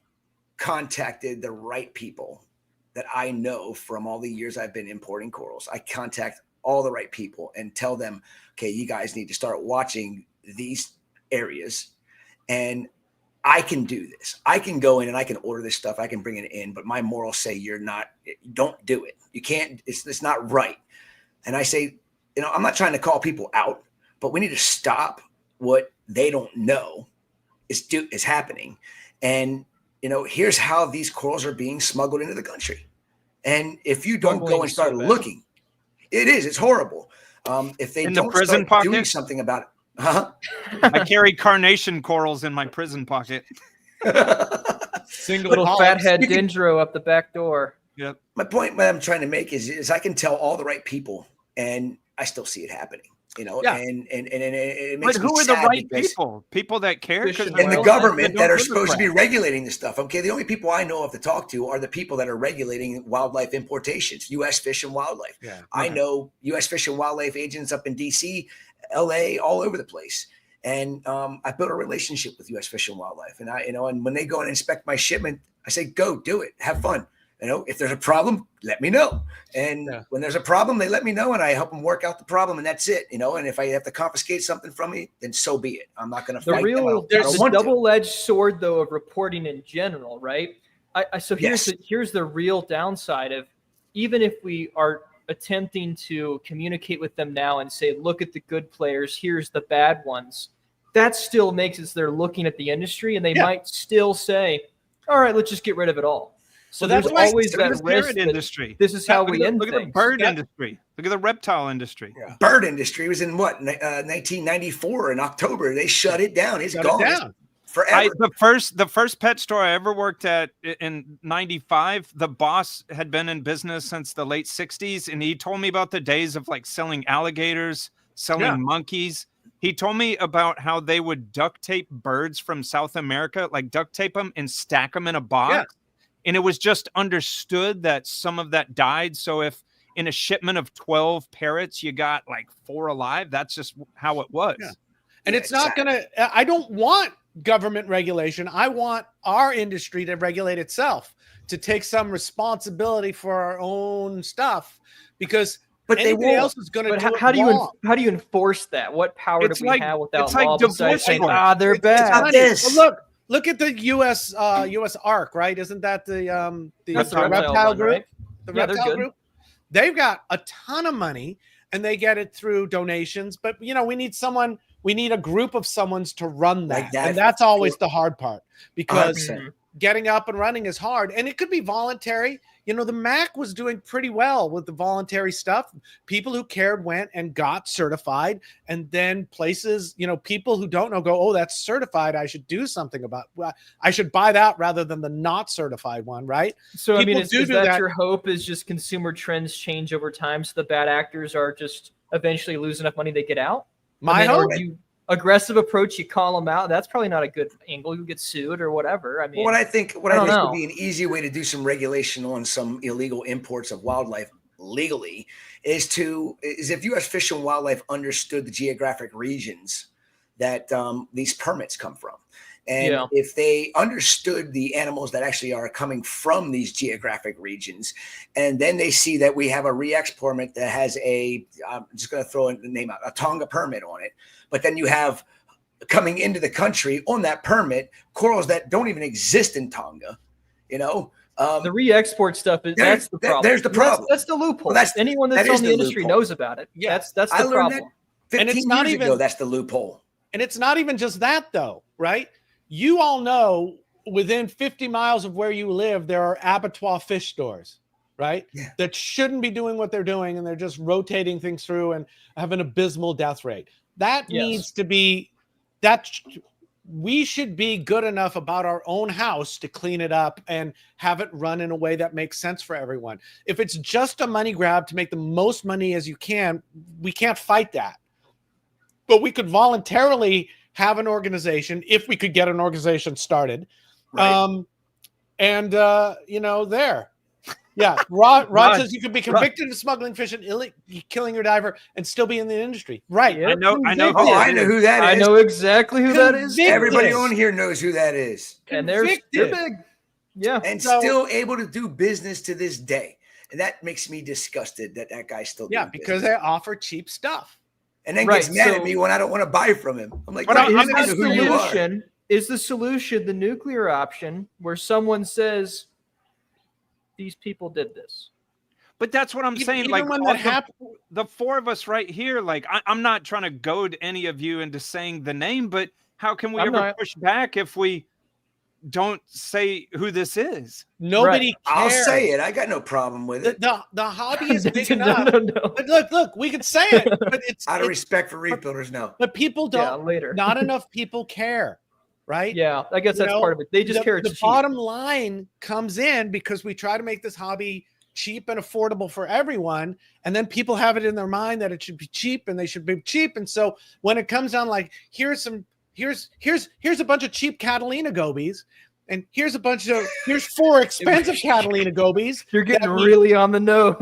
contacted the right people that I know from all the years I've been importing corals. I contact all the right people and tell them, okay, you guys need to start watching these areas, and I can do this. I can go in and I can order this stuff. I can bring it in, but my morals say don't do it. You can't, it's not right. And I say, you know, I'm not trying to call people out, but we need to stop what they don't know is happening. And, you know, here's how these corals are being smuggled into the country. And if you don't go and start looking, it's horrible. If they In the don't prison start doing pocket? something about it. Huh? I carry carnation corals in my prison pocket. Single Little polyps. fathead dendro up the back door. Yep. My point, what I'm trying to make is I can tell all the right people, and I still see it happening. You know, Yeah. and it makes But who me are the sad right because- people? People that care? Fish 'Cause and and the Well, government they that don't are give a supposed to be crap. regulating this stuff. Okay, the only people I know of to talk to are the people that are regulating wildlife importations, U.S. Fish and Wildlife. Yeah. I know U.S. Fish and Wildlife agents up in D.C., L.A., all over the place. And I built a relationship with U.S. Fish and Wildlife. And and when they go and inspect my shipment, I say, go do it. Have fun. You know, if there's a problem, let me know. And when there's a problem, they let me know, and I help them work out the problem, and that's it. You know, and if I have to confiscate something from me, then so be it. I'm not going to The fight them. I real, don't there's a want to. double-edged sword though of reporting in general, right? So here's the real downside of, even if we are attempting to communicate with them now and say, look at the good players, here's the bad ones, that still makes it so they're looking at the industry, and they might still say, all right, let's just get rid of it all. So Well, there's that's why- always Look at that the risk parrot that industry. this is how Look we at end look at the things. bird Yeah. industry. Look at the reptile industry. Yeah. Bird industry was in what 1994 in October. They shut it down. It's Shut gone. it It's down. forever. The first pet store I ever worked at in '95, the boss had been in business since the late '60s, and he told me about the days of like selling alligators, selling monkeys. He told me about how they would duct tape birds from South America, like duct tape them and stack them in a box. And it was just understood that some of that died. So if in a shipment of 12 parrots, you got like 4 alive, that's just how it was. Yeah. And it's not going to, I don't want government regulation. I want our industry to regulate itself, to take some responsibility for our own stuff, because But they anybody won't. else is going to But do how it do you wrong. how do you enforce that? What power It's do we like- have without it's like law besides saying, divorce they're It's bad? not funny. this. Well, look at the U.S. ARC, right? Isn't that the That's the reptile reptile one, group? right? The Yeah, they're reptile good. group. They've got a ton of money, and they get it through donations. But we need a group of someone's to run that, Like that, and that's always the hard part, because 100%. getting up and running is hard, and it could be voluntary. You know, the MAC was doing pretty well with the voluntary stuff. People who cared went and got certified, and then places, you know, people who don't know go, oh, that's certified, I should do something about. Well, I should buy that rather than the not certified one, right? So I mean, People is do that that. your hope? Is just consumer trends change over time, so the bad actors are just eventually lose enough money they get out? My And then, hope. or you aggressive approach, you call them out. That's probably not a good angle. You get sued or whatever. I mean, Well, what I think I don't know. would be an easy way to do some regulation on some illegal imports of wildlife legally is if U.S. Fish and Wildlife understood the geographic regions that these permits come from. And if they understood the animals that actually are coming from these geographic regions, and then they see that we have a re-export permit that has I'm just going to throw the name out, a Tonga permit on it, but then you have coming into the country on that permit corals that don't even exist in Tonga, you know. the re-export stuff that's the problem. There's the problem. That's the loophole. Well, anyone that's that on is the the industry loophole. knows about it. Yeah. That's I the learned problem. that 15 And it's not years even- ago. That's the loophole. And it's not even just that, though, right? You all know within 50 miles of where you live, there are abattoir fish stores. right? Yeah. That shouldn't be doing what they're doing, and they're just rotating things through and have an abysmal death rate. That needs to be we should be good enough about our own house to clean it up and have it run in a way that makes sense for everyone. If it's just a money grab to make the most money as you can, we can't fight that. But we could voluntarily have an organization if we could get an organization started. Right. There. Yeah. Rod says you could be convicted of smuggling fish and killing your diver and still be in the industry. Right. Yep. I know. Oh, I know who that is. I know exactly who that is. Everybody on here knows who that is. And they're big. Yeah. And still able to do business to this day. And that makes me disgusted that guy's still doing because business. they offer cheap stuff. And then gets mad at me when I don't want to buy from him. I'm like, is the solution the nuclear option where someone says these people did this? But that's what I'm saying. Like when that happened, the four of us right here, like I'm not trying to goad any of you into saying the name, but how can we ever push back if we don't say who this is? Nobody cares. I'll say it. I got no problem with it. The hobby is big enough. But look, we could say it, but it's out of respect for reef builders, no. But people don't. Not enough people care, right? Yeah, I guess that's part of it. They just care. The bottom line comes in because we try to make this hobby cheap and affordable for everyone, and then people have it in their mind that it should be cheap and they should be cheap. And so when it comes down, like here's a bunch of cheap Catalina gobies, and here's 4 expensive Catalina gobies. You're getting really on the nose.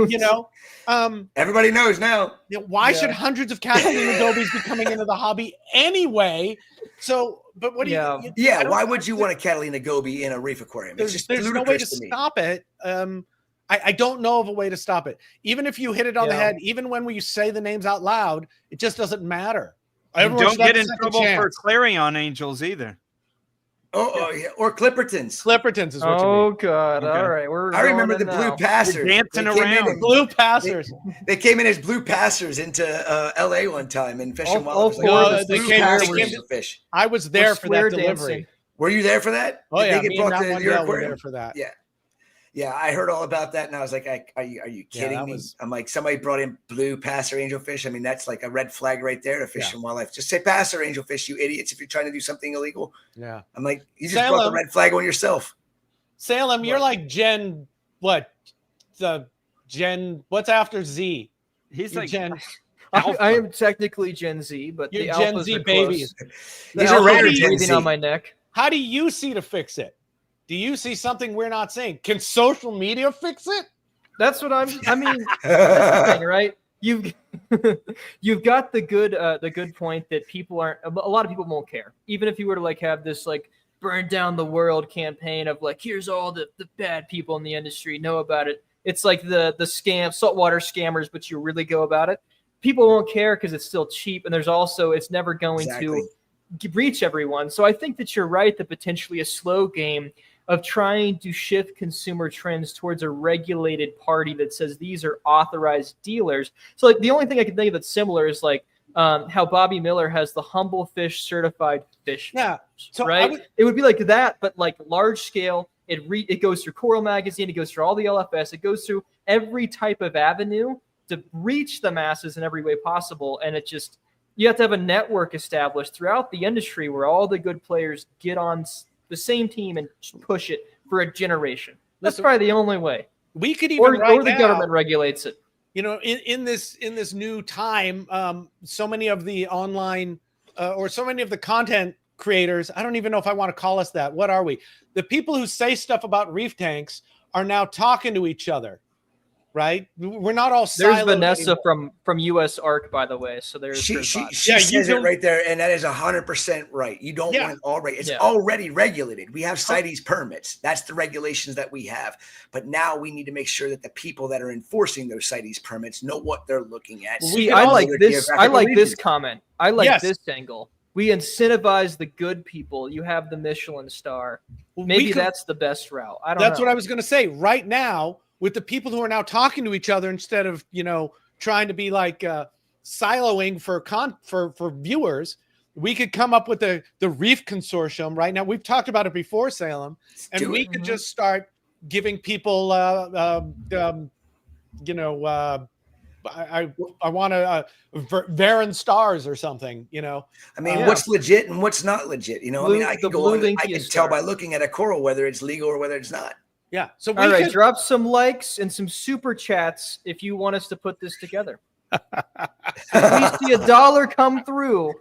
Everybody knows now. Why should hundreds of Catalina gobies be coming into the hobby anyway? So, but what do you? Why would you want a Catalina goby in a reef aquarium? There's no way to stop it. I don't know of a way to stop it. Even if you hit it on the head, even when you say the names out loud, it just doesn't matter. Don't get in trouble for Clarion Angels either. Or Clippertons. Clippertons is what you mean. Oh God! Okay. All right, I remember the blue passers dancing around. Blue passers. They came in as blue passers into LA one time and fishing fish. I was there for that delivery. Were you there for that? Oh yeah, me and that one girl were there for that. Yeah, I heard all about that, and I was like, "Are you kidding me?" I'm like, somebody brought in blue passer angelfish. I mean, that's like a red flag right there to Fish and Wildlife. Just say passer angelfish, you idiots! If you're trying to do something illegal, I'm like, you just brought the red flag on yourself. Salem, you're like Gen what? What's after Z? He's like Gen. I am technically Gen Z, but you're the Gen alphas Z are babies. These are breathing on my neck. How do you see to fix it? Do you see something we're not saying? Can social media fix it? That's what I mean, that's the thing, right? You've got the good point that a lot of people won't care. Even if you were to like have this like burn down the world campaign of like, here's all the bad people in the industry, know about it. It's like the scam, saltwater scammers, but you really go about it. People won't care because it's still cheap. And there's also, it's never going to reach everyone. So I think that you're right that potentially a slow game of trying to shift consumer trends towards a regulated party that says these are authorized dealers. So like the only thing I can think of that's similar is like how Bobby Miller has the Humble Fish certified fish. Yeah. So right. It would be like that, but like large scale. It goes through Coral Magazine. It goes through all the LFS. It goes through every type of avenue to reach the masses in every way possible. And it just, you have to have a network established throughout the industry where all the good players get on the same team and push it for a generation. That's probably the only way. We could even or the government regulates it. In this new time, so many of the online or so many of the content creators, I don't even know if I want to call us that. What are we? The people who say stuff about reef tanks are now talking to each other. Right? We're not all siloed. There's Vanessa from US Arc, by the way. So she says it right there, and that is 100% right. You don't want it already. It's already regulated. We have CITES permits. That's the regulations that we have. But now we need to make sure that the people that are enforcing those CITES permits know what they're looking at. See, I like this. I like this comment. I like this angle. We incentivize the good people. You have the Michelin star. Maybe that's the best route. I don't know. That's what I was going to say. Right now, with the people who are now talking to each other instead of, trying to be like siloing for viewers, we could come up with the Reef Consortium right now. We've talked about it before, Salem, and we could just start giving people, you know, I want a Varen stars or something, you know. I mean, what's legit and what's not legit? You know, I mean, I can go on, I can tell by looking at a coral whether it's legal or whether it's not. Yeah. So all right, drop some likes and some super chats if you want us to put this together. If we see $1 come through,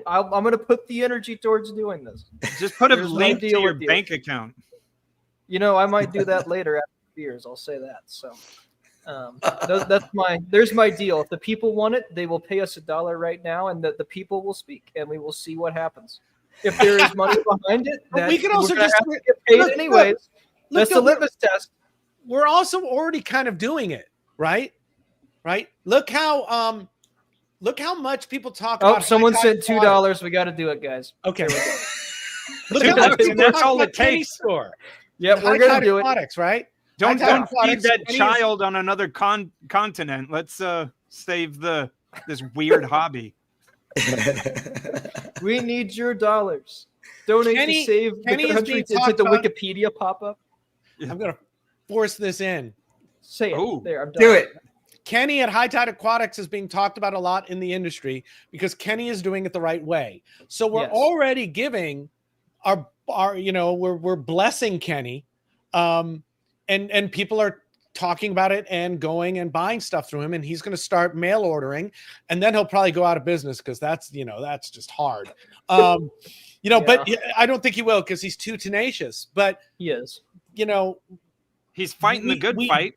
I'm going to put the energy towards doing this. Just put a link to your bank account. You know, I might do that later after beers. I'll say that. So there's my deal. If the people want it, they will pay us $1 right now, and the people will speak, and we will see what happens. If there is money behind it, we can also just get paid anyways. That's the litmus test. We're also already kind of doing it, right? Right. Look how much people talk about. Oh, someone sent $2. We got to do it, guys. Okay. Look how much that's all it takes. Store. Yeah, we're gonna do it. Products, right? Don't feed that child on another continent. Let's save this weird hobby. We need your dollars. Donate to save the country. It's like the Wikipedia pop-up. I'm gonna force this in. Say it. Ooh. There, I'm done. Do it. Kenny at High Tide Aquatics is being talked about a lot in the industry because Kenny is doing it the right way. So we're already giving our you know, we're blessing Kenny, and people are talking about it and going and buying stuff through him, and he's going to start mail ordering, and then he'll probably go out of business because that's just hard. You know, but I don't think he will because he's too tenacious. But he is. You know, he's fighting the good fight.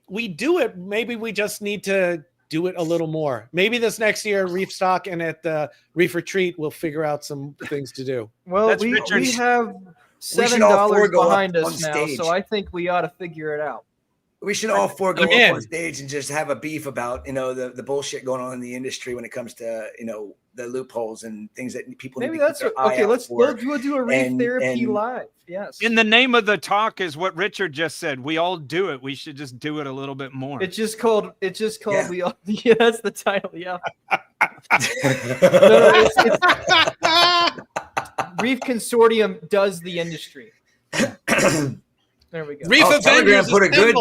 We do it. Maybe we just need to do it a little more. Maybe this next year, Reef Stock and at the Reef Retreat, we'll figure out some things to do. Well, we have $7 behind us now, so I think we ought to figure it out. We should all four go up on stage and just have a beef about, you know, the bullshit going on in the industry when it comes to, you know, the loopholes and things that people maybe need to that's keep their eye out for. We'll do a reef therapy live. Yes. In the name of the talk is what Richard just said. We all do it. We should just do it a little bit more. It's just called we all. Yeah, that's the title. Yeah. Reef Consortium does the industry. There we go. Reef Telegram put a good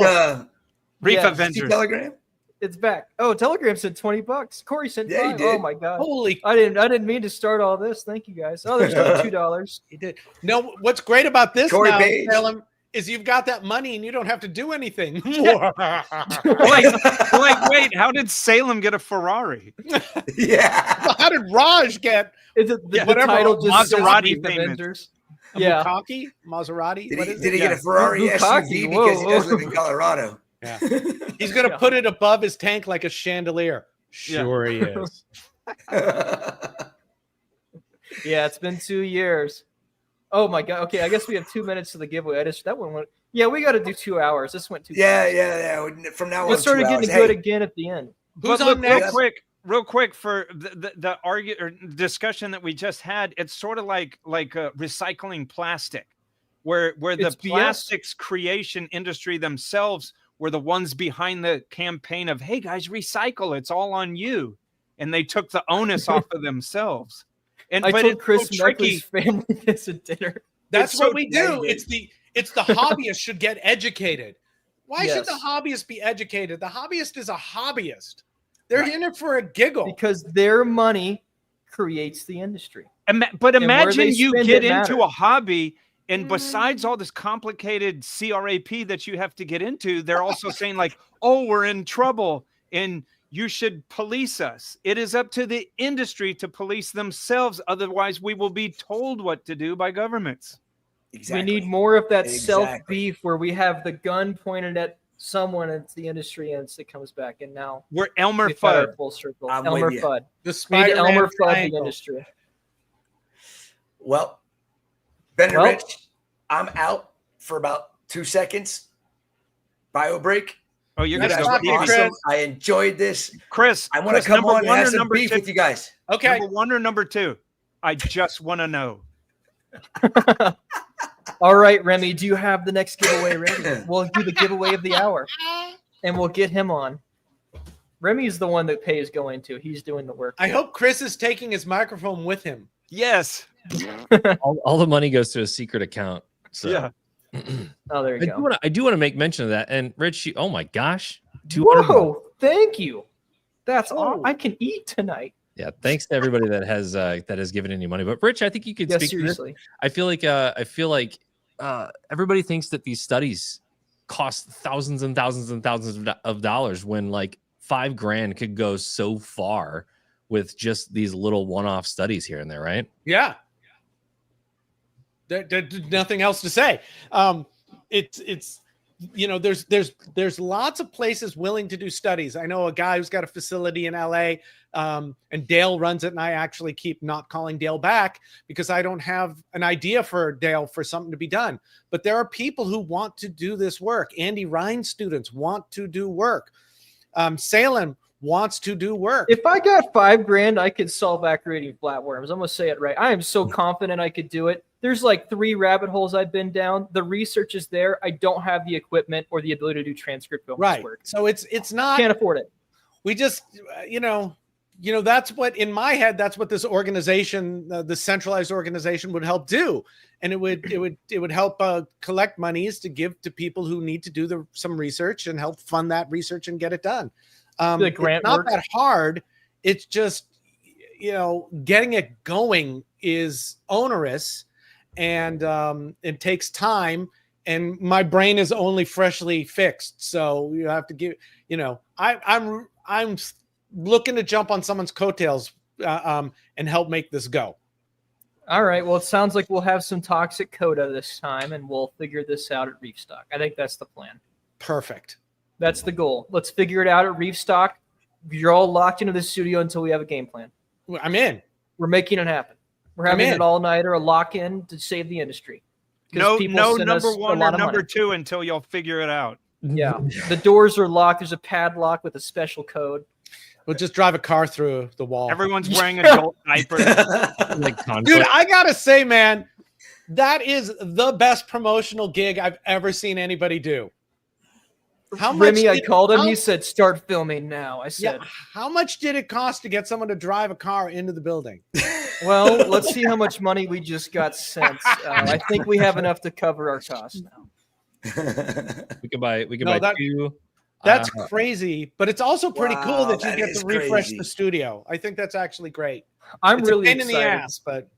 Reef Avengers. Telegram. It's back. Oh, Telegram sent $20. Corey sent $5. Oh my god! Holy! I didn't mean to start all this. Thank you guys. Oh, there's still $2. He did. No, what's great about this now, Salem, is you've got that money and you don't have to do anything. Wait, how did Salem get a Ferrari? Yeah. Well, how did Raj get? Is it the title just Maserati Avengers? Yeah. Maserati. Did he get a Ferrari SUV because he does live in Colorado? Yeah. He's going to put it above his tank like a chandelier. Sure he is. Yeah, it's been 2 years. Oh my god. Okay, I guess we have 2 minutes to the giveaway. That one went. Yeah, we got to do 2 hours. This went too fast. Yeah. From now on, it started getting good again at the end. Who's on next? Real quick for the discussion that we just had. It's sort of like recycling plastic, where the plastics creation industry themselves were the ones behind the campaign of, hey guys, recycle, it's all on you. And they took the onus off of themselves. And I told Chris Meckley's family this at dinner. That's what we do. It's the hobbyist should get educated. Why should the hobbyist be educated? The hobbyist is a hobbyist. They're in it for a giggle. Because their money creates the industry. But imagine you get into a hobby, and besides all this complicated CRAP that you have to get into, they're also saying like, oh, we're in trouble and you should police us. It is up to the industry to police themselves. Otherwise, we will be told what to do by governments. Exactly. We need more of that self-beef where we have the gun pointed at someone, it's the industry, and it comes back. And now we're Elmer Fudd. Full circle. I'm Elmer with Fudd. The Spider-Man Elmer Fudd, triangle. the industry. Well, Ben and Rich, I'm out for about 2 seconds. Bio break. Oh, you're guys gonna were awesome. I enjoyed this. Chris, I want to come on and have some beef with you guys. Okay. Number 1 or number 2? I just want to know. All right, Remy, do you have the next giveaway ready? We'll do the giveaway of the hour, and we'll get him on. Remy is the one that Pay is going to. He's doing the work. I hope Chris is taking his microphone with him. Yes. all the money goes to a secret account. So. Yeah. Oh, there you go. I do want to make mention of that. And Rich, oh my gosh, 200. Whoa! Thank you. That's all. I can eat tonight. Yeah, thanks to everybody that has given any money. But Rich, I think you could speak seriously. to this. I feel like everybody thinks that these studies cost thousands and thousands and thousands of dollars when like $5,000 could go so far with just these little one-off studies here and there, right? Yeah. There's nothing else to say. It's there's lots of places willing to do studies. I know a guy who's got a facility in LA, and Dale runs it, and I actually keep not calling Dale back because I don't have an idea for Dale for something to be done. But there are people who want to do this work. Andy Ryan students want to do work. Salem wants to do work. If I got $5,000, I could solve activating flatworms. I'm gonna say it right. I am so confident I could do it. There's like 3 rabbit holes I've been down. The research is there. I don't have the equipment or the ability to do transcriptomics work. So it's not. Can't afford it. We just that's what in my head. That's what this organization, the centralized organization, would help do, and it would help collect monies to give to people who need to do some research and help fund that research and get it done. The grant it's not work. that hard. It's just getting it going is onerous. And it takes time, and my brain is only freshly fixed. So you have to give, I'm looking to jump on someone's coattails and help make this go. All right. Well, it sounds like we'll have some toxic coda this time, and we'll figure this out at Reef Stock. I think that's the plan. Perfect. That's the goal. Let's figure it out at Reef Stock. You're all locked into the studio until we have a game plan. I'm in. We're making it happen. We're having an all-nighter, a lock-in to save the industry. No number 1 or number money. 2 until you'll figure it out. Yeah. The doors are locked. There's a padlock with a special code. We'll just drive a car through the wall. Everyone's wearing adult diapers. Dude, I gotta say, man, that is the best promotional gig I've ever seen anybody do. How much? Remy, I called him. He said, "Start filming now." I said, "How much did it cost to get someone to drive a car into the building?" Well, let's see how much money we just got sent. I think we have enough to cover our costs now. We could buy 2. That's crazy, but it's also pretty cool that you get to refresh crazy. the studio. I think that's actually great. I'm really a pain excited. in the ass, but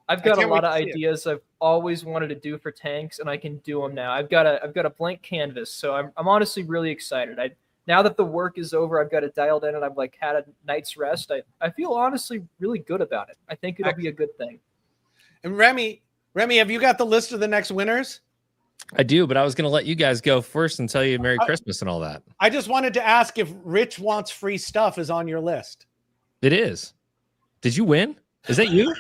I've got a can't lot wait of to see it. ideas I've always wanted to do for tanks, and I can do them now. I've got a blank canvas, so I'm honestly really excited. Now that the work is over, I've got it dialed in, and I've had a night's rest. I feel honestly really good about it. I think it'll be a good thing. And Remy, have you got the list of the next winners? I do, but I was going to let you guys go first and tell you Merry Christmas and all that. I just wanted to ask if Rich Wants Free Stuff is on your list. It is. Did you win? Is that you?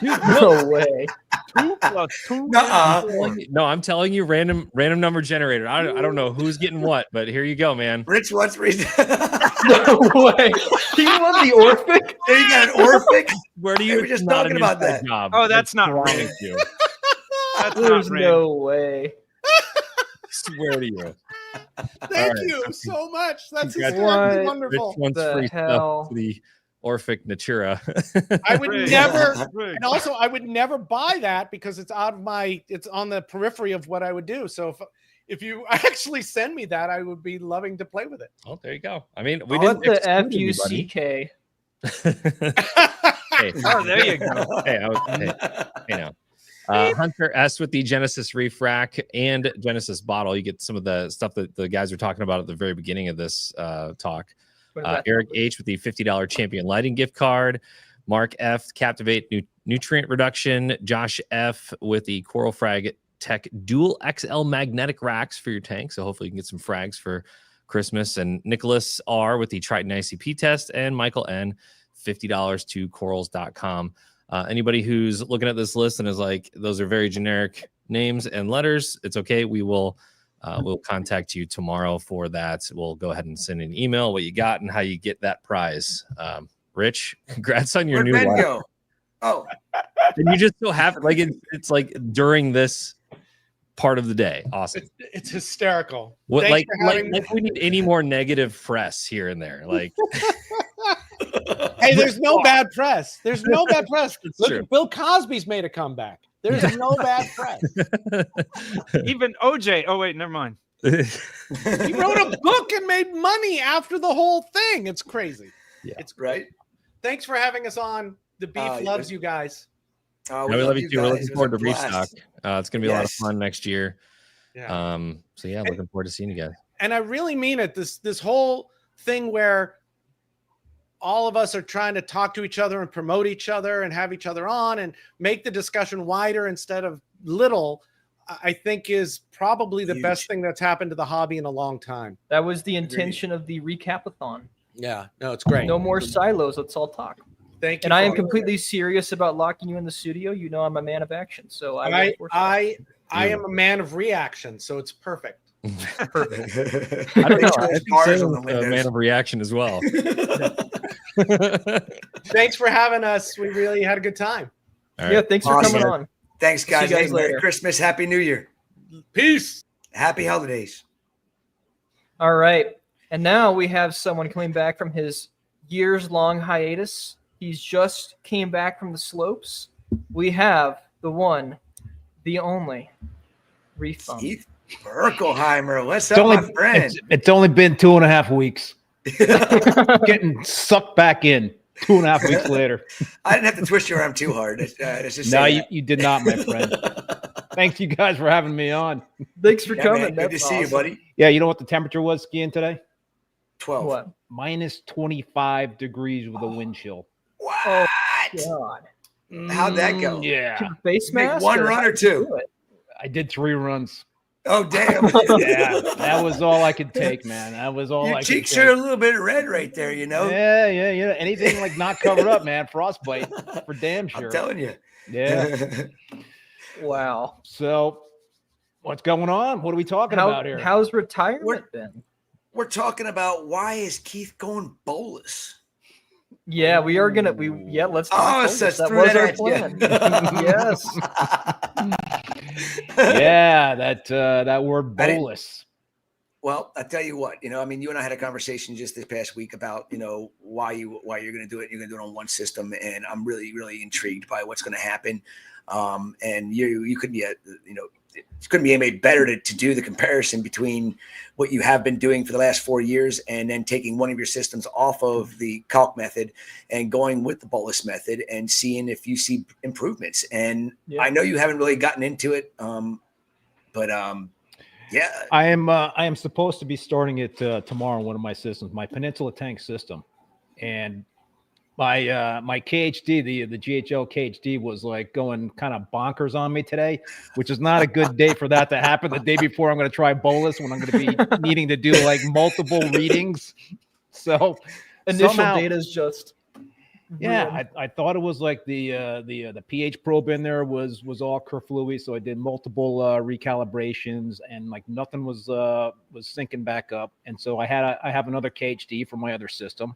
No way. 2 + 2. No, I'm telling you, random number generator. I don't know who's getting what, but here you go, man. Rich wants free. No way. He won the Orphic? There you got an Orphic. Where do you? We were just not talking an about inside that. Job. Oh, that's not Promise right. you. That's There's not right. no way. Swear to you. Thank right. you so much. That's Congrats. hysterically What? wonderful. Rich wants The free hell? stuff to the Orphic Natura. I would Right. never, Right. and also I would never buy that because it's it's on the periphery of what I would do. So if you actually send me that, I would be loving to play with it. Oh, there you go. I mean, we What didn't the exclude FUCK? Hey, Oh, there you go. hey now. Hunter S with the Genesis Reef Rack and Genesis bottle. You get some of the stuff that the guys were talking about at the very beginning of this talk. Eric H with the $50 Champion Lighting gift card. Mark F, Captivate Nutrient Reduction. Josh F with the Coral Frag Tech Dual XL Magnetic Racks for your tank. So hopefully you can get some frags for Christmas. And Nicholas R with the Triton ICP test. And Michael N, $50 to corals.com. Anybody who's looking at this list and is like, those are very generic names and letters, it's okay. We'll contact you tomorrow for that. We'll go ahead and send an email, what you got and how you get that prize. Rich, congrats on your Where'd new Ben life. go? Oh, And you just so happen, like it's like during this part of the day. Awesome. It's hysterical. What Thanks like for having me. we need any more negative press here and there. Like Hey, there's no bad press. There's no bad press. It's Look, true. Bill Cosby's made a comeback. There's no bad press. Even OJ. Oh wait, never mind. He wrote a book and made money after the whole thing. It's crazy. Yeah. It's great. Thanks for having us on. The beef loves you guys. We love you too. We're looking forward to blast. restock. It's going to be a lot of Yes. fun next year. Yeah. So yeah, looking forward to seeing you guys. And I really mean it. This whole thing where all of us are trying to talk to each other and promote each other and have each other on and make the discussion wider instead of little, I think is probably the best thing that's happened to the hobby in a long time. That was the intention of the Recapathon. Yeah, no, it's great. No more silos. Let's all talk. Thank you. And I am completely serious about locking you in the studio. You know I'm a man of action, so I am a man of reaction, so it's perfect. Perfect. I don't know. I think Sam's a man of reaction as well. Thanks for having us. We really had a good time. All right. Yeah, thanks for coming on. Thanks, guys. See you guys Hey, Merry later. Christmas, Happy New Year, Peace. Happy holidays. All right. And now we have someone coming back from his years-long hiatus. He's just came back from the slopes. We have the one, the only, Reefing. Keith Berkelheimer, what's up, my friend? It's only been 2.5 weeks. Getting sucked back in 2.5 weeks later. I didn't have to twist your arm too hard. Let's just No, say you did not, my friend. Thanks, you guys, for having me on. Thanks for Yeah, coming. man, good to see you, buddy. Yeah, you know what the temperature was skiing today? 12. What? Minus 25 degrees with a wind chill. What? God. How'd that go? Yeah. Face Make mask? one or run how or did you two? do it? I did 3 runs. Oh, damn. Yeah, that was all I could take, man. That was all Your I could cheeks take. are a little bit red right there, you know? Yeah. Anything like not covered up, man. Frostbite for damn sure. I'm telling you. Yeah. Wow. So, what's going on? What are we talking about here? How's retirement We're- been? We're talking about why is Keith going bolus? Yeah, we are gonna. Let's. talk Oh, bonus. so That threw was that our at you. plan. Yes. Yeah, that word I didn't- bolus. Well, I tell you what, you and I had a conversation just this past week about, why you're going to do it. You're going to do it on one system, and I'm really, really intrigued by what's going to happen. And you could be it couldn't be any better to do the comparison between what you have been doing for the last 4 years and then taking one of your systems off of the calc method and going with the bolus method and seeing if you see improvements. And Yeah. I know you haven't really gotten into it, but yeah. I am supposed to be starting it tomorrow on one of my systems, my Peninsula tank system, and my KHD, the GHL KHD, was like going kind of bonkers on me today, which is not a good day for that to happen. The day before I'm going to try bolus when I'm going to be needing to do like multiple readings. So Initial somehow- data is just. Yeah, ruined. I thought it was like the pH probe in there was all kerfluey, so I did multiple recalibrations and like nothing was syncing back up, and so I have another KHD for my other system,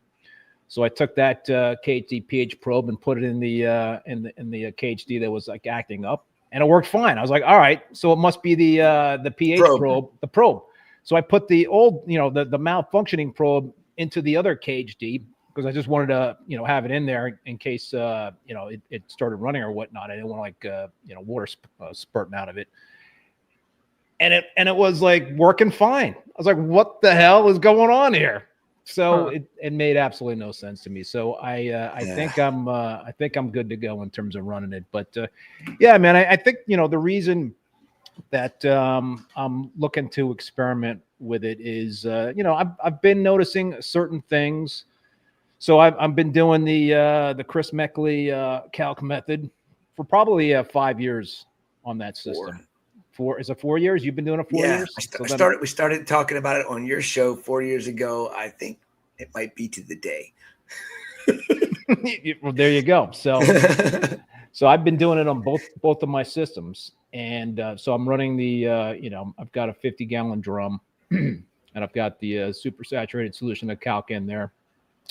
so I took that KHD pH probe and put it in the KHD that was like acting up, and it worked fine. I was like, all right, so it must be the pH Probe. probe. So I put the old the malfunctioning probe into the other KHD, because I just wanted to, have it in there in case, it started running or whatnot. I didn't want water spurting out of it. And it was like working fine. I was like, what the hell is going on here? So it made absolutely no sense to me. So I think I'm good to go in terms of running it. But yeah, man, I think, the reason that I'm looking to experiment with it is, I've been noticing certain things. So I've been doing the Chris Meckley calc method for probably 5 years on that system. Is it 4 years? You've been doing it 4 years? We started talking about it on your show 4 years ago. I think it might be to the day. Well, there you go. So I've been doing it on both of my systems, and so I'm running the I've got a 50-gallon drum, and I've got the super saturated solution of calc in there.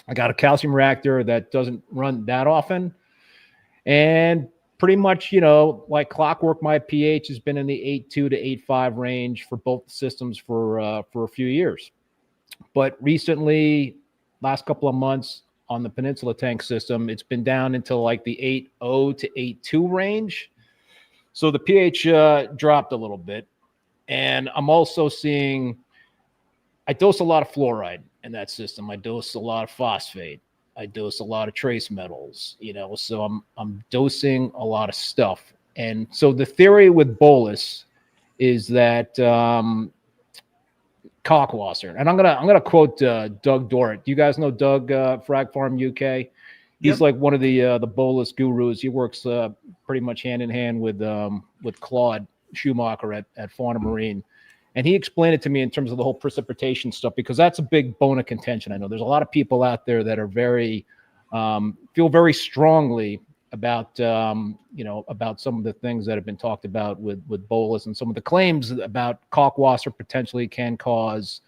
I got a calcium reactor that doesn't run that often, and pretty much, like clockwork, my pH has been in the 8.2 to 8.5 range for both systems for a few years. But recently, last couple of months on the Peninsula tank system, it's been down into like the 8.0 to 8.2 range. So the pH dropped a little bit, and I'm also seeing I dose a lot of fluoride in that system. I dose a lot of phosphate. I dose a lot of trace metals, so I'm dosing a lot of stuff. And so the theory with bolus is that Cockwasser, and I'm gonna quote Doug Dorrit. Do you guys know Doug, Frag Farm UK? He's like one of the bolus gurus. He works pretty much hand in hand with Claude Schumacher at Fauna Marine, and he explained it to me in terms of the whole precipitation stuff, because that's a big bone of contention. I know there's a lot of people out there that are very feel very strongly about about some of the things that have been talked about with bolus, and some of the claims about Cockwasser potentially can cause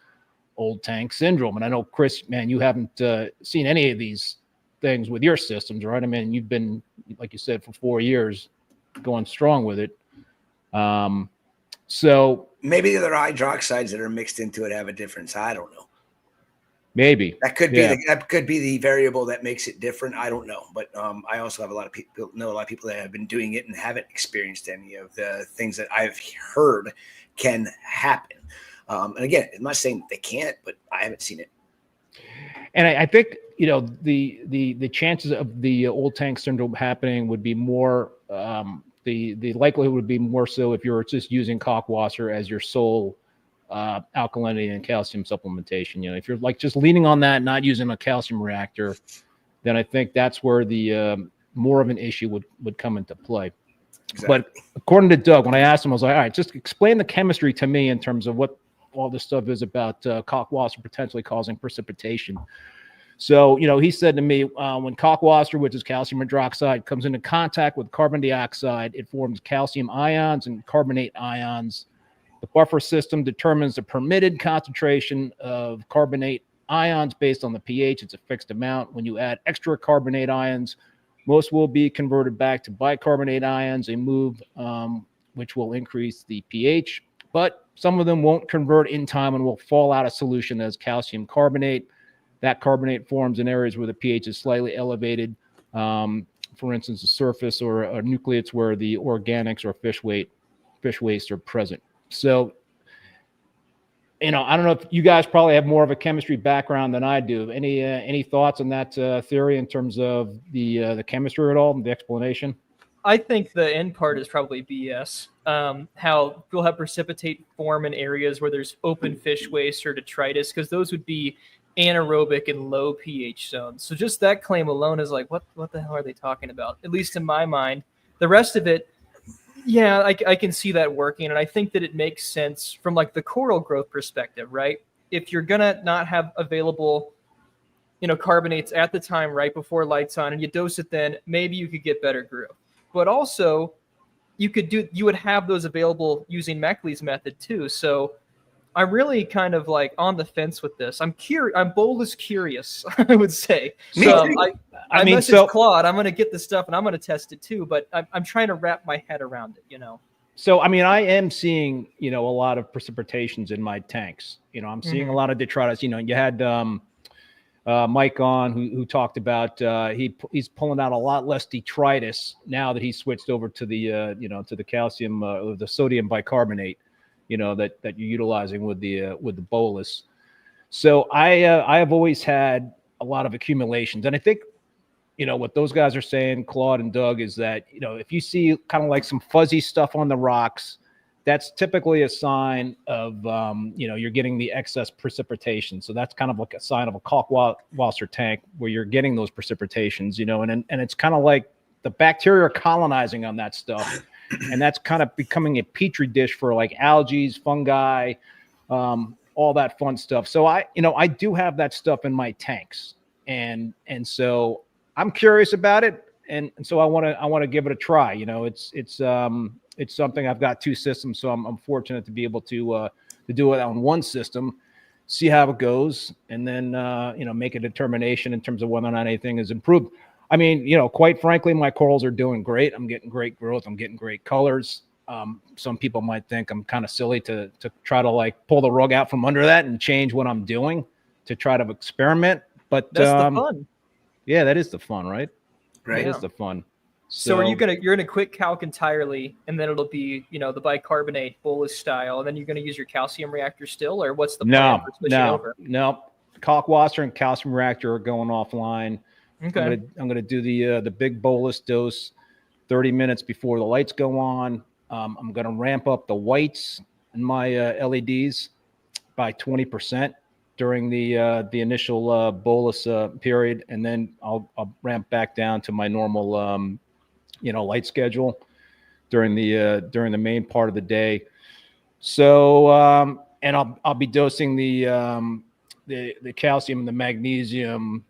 old tank syndrome. And I know, Chris, man, you haven't seen any of these things with your systems, right? I mean, you've been, like you said, for 4 years going strong with it. So maybe the other hydroxides that are mixed into it have a difference. I don't know. Maybe that could be that could be the variable that makes it different. I don't know, but I also have a lot of people that have been doing it and haven't experienced any of the things that I've heard can happen. And again, I'm not saying they can't, but I haven't seen it. And I think the chances of the old tank syndrome happening would be more. The likelihood would be more so if you're just using Cockwasser as your sole alkalinity and calcium supplementation. If you're like just leaning on that, not using a calcium reactor, then I think that's where the more of an issue would come into play. Exactly. But according to Doug, when I asked him, I was like, all right, just explain the chemistry to me in terms of what all this stuff is about Cockwasser potentially causing precipitation. So, he said to me, when Cockwasser, which is calcium hydroxide, comes into contact with carbon dioxide, it forms calcium ions and carbonate ions. The buffer system determines the permitted concentration of carbonate ions based on the pH. It's a fixed amount. When you add extra carbonate ions, most will be converted back to bicarbonate ions, a move which will increase the pH. But some of them won't convert in time and will fall out of solution as calcium carbonate. That carbonate forms in areas where the pH is slightly elevated. For instance, the surface or nucleates where the organics or fish waste are present. So, I don't know if you guys probably have more of a chemistry background than I do. Any thoughts on that theory in terms of the chemistry at all, the explanation? I think the end part is probably BS. How you'll have precipitate form in areas where there's open fish waste or detritus, because those would be anaerobic and low pH zones. So just that claim alone is like, what the hell are they talking about? At least in my mind. The rest of it, yeah, I can see that working, and I think that it makes sense from like the coral growth perspective, right? If you're gonna not have available, carbonates at the time right before lights on, and you dose it then, maybe you could get better growth. But also, you would have those available using Meckley's method too. So I'm really kind of like on the fence with this. I'm bolus curious, I would say. So I messaged Claude. I'm going to get this stuff and I'm going to test it too. But I'm trying to wrap my head around it, So, I mean, I am seeing, a lot of precipitations in my tanks. I'm seeing a lot of detritus. You had Mike on who talked about he's pulling out a lot less detritus now that he switched over to the to the calcium the sodium bicarbonate that you're utilizing with the bolus. So I have always had a lot of accumulations, and I think what those guys are saying, Claude and Doug, is that if you see kind of like some fuzzy stuff on the rocks, that's typically a sign of, you're getting the excess precipitation. So that's kind of like a sign of a Cockwasser tank where you're getting those precipitations, and it's kind of like the bacteria are colonizing on that stuff. And that's kind of becoming a petri dish for like algae, fungi, all that fun stuff. So I do have that stuff in my tanks. And so I'm curious about it. And so I want to give it a try. It's something. I've got two systems, so I'm fortunate to be able to do it on one system, see how it goes, and then make a determination in terms of whether or not anything is improved. I mean, quite frankly, my corals are doing great. I'm getting great growth. I'm getting great colors. Some people might think I'm kind of silly to try to like pull the rug out from under that and change what I'm doing to try to experiment. But that's the fun. Yeah, that is the fun, right? Right. That is the fun. So are you're gonna quit calc entirely, and then it'll be the bicarbonate bolus style, and then you're gonna use your calcium reactor still, or what's the plan for switching over? No. Kalkwasser and calcium reactor are going offline. Okay. I'm gonna do the big bolus dose 30 minutes before the lights go on. I'm gonna ramp up the whites in my LEDs by 20% during the initial bolus period, and then I'll ramp back down to my normal light schedule during the main part of the day. So and I'll be dosing the calcium and the magnesium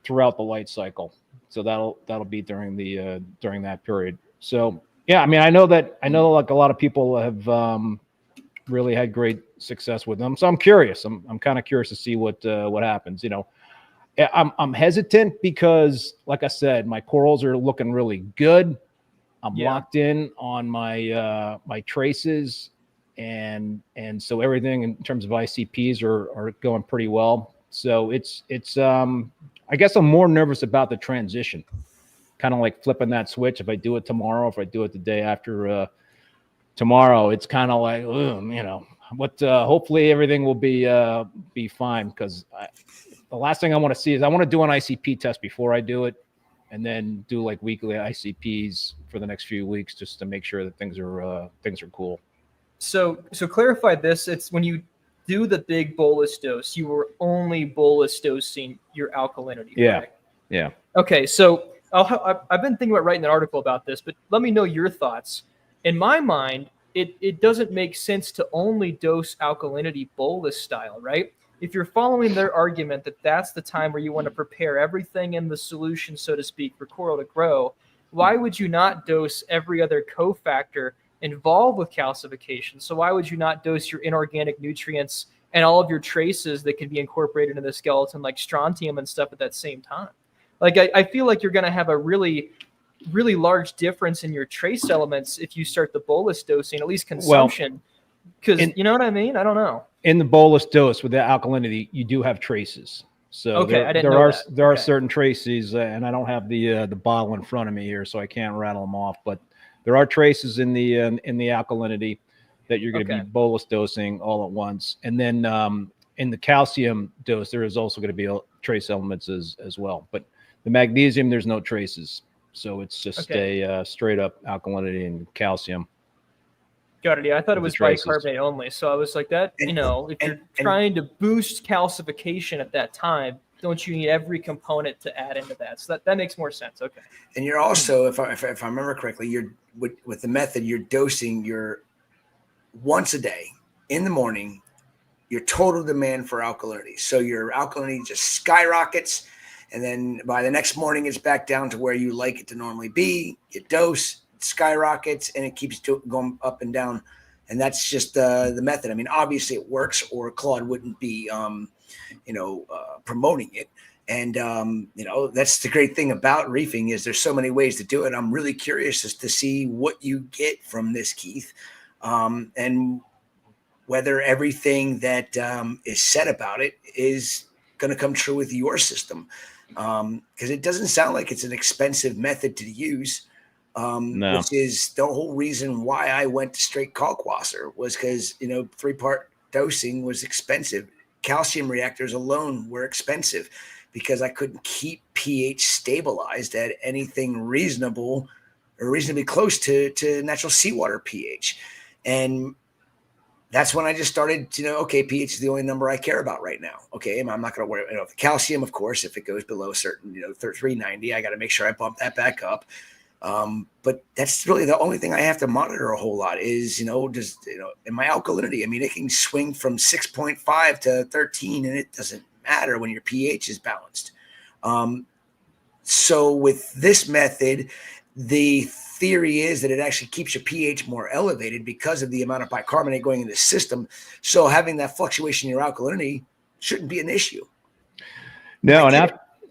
throughout the light cycle. So that'll be during that period. So yeah, I mean, I know like a lot of people have really had great success with them. So I'm curious. I'm kind of curious to see what happens. I'm hesitant because, like I said, my corals are looking really good. I'm locked in on my traces, and so everything in terms of ICPs are going pretty well. So it's I guess I'm more nervous about the transition, kind of like flipping that switch. If I do it tomorrow, if I do it the day after tomorrow, it's kind of like, but hopefully everything will be fine, because the last thing I want to see is I want to do an ICP test before I do it, and then do like weekly ICPs for the next few weeks just to make sure that things are cool. So clarify this. It's when you do the big bolus dose, you were only bolus dosing your alkalinity. Correct? Yeah. Okay. So I've been thinking about writing an article about this, but let me know your thoughts. In my mind, it doesn't make sense to only dose alkalinity bolus style, right? If you're following their argument that that's the time where you want to prepare everything in the solution, so to speak, for coral to grow, why would you not dose every other cofactor involved with calcification? So why would you not dose your inorganic nutrients and all of your traces that can be incorporated into the skeleton, like strontium and stuff, at that same time? Like, I feel like you're going to have a really, really large difference in your trace elements if you start the bolus dosing, at least consumption. Because you know what I mean? I don't know. In the bolus dose with the alkalinity, you do have traces. So there are certain traces, and I don't have the bottle in front of me here, so I can't rattle them off. But there are traces in the alkalinity that you're going to be bolus dosing all at once, and then in the calcium dose, there is also going to be trace elements as well. But the magnesium, there's no traces, so it's just a straight up alkalinity and calcium. Got it. Yeah, I thought it was bicarbonate only. So I was like, if you're trying to boost calcification at that time, don't you need every component to add into that? So that makes more sense. Okay. And you're also, if I remember correctly, you're with the method, you're dosing your once a day in the morning, your total demand for alkalinity. So your alkalinity just skyrockets, and then by the next morning, it's back down to where you like it to normally be. You dose, skyrockets, and it keeps going up and down, and that's just the method. I mean, obviously it works, or Claude wouldn't be promoting it. And that's the great thing about reefing, is there's so many ways to do it. I'm really curious as to see what you get from this, Keith, and whether everything that is said about it is going to come true with your system, because it doesn't sound like it's an expensive method to use. No. Which is the whole reason why I went to straight Kalkwasser, was because 3-part dosing was expensive. Calcium reactors alone were expensive because I couldn't keep pH stabilized at anything reasonable or reasonably close to natural seawater pH. And that's when I just started to pH is the only number I care about right now. Okay, I'm not going to worry about the calcium, of course. If it goes below certain 390, I got to make sure I bump that back up. But that's really the only thing I have to monitor a whole lot is, in my alkalinity. I mean, it can swing from 6.5 to 13, and it doesn't matter when your pH is balanced. So with this method, the theory is that it actually keeps your pH more elevated because of the amount of bicarbonate going in the system. So having that fluctuation in your alkalinity shouldn't be an issue. No,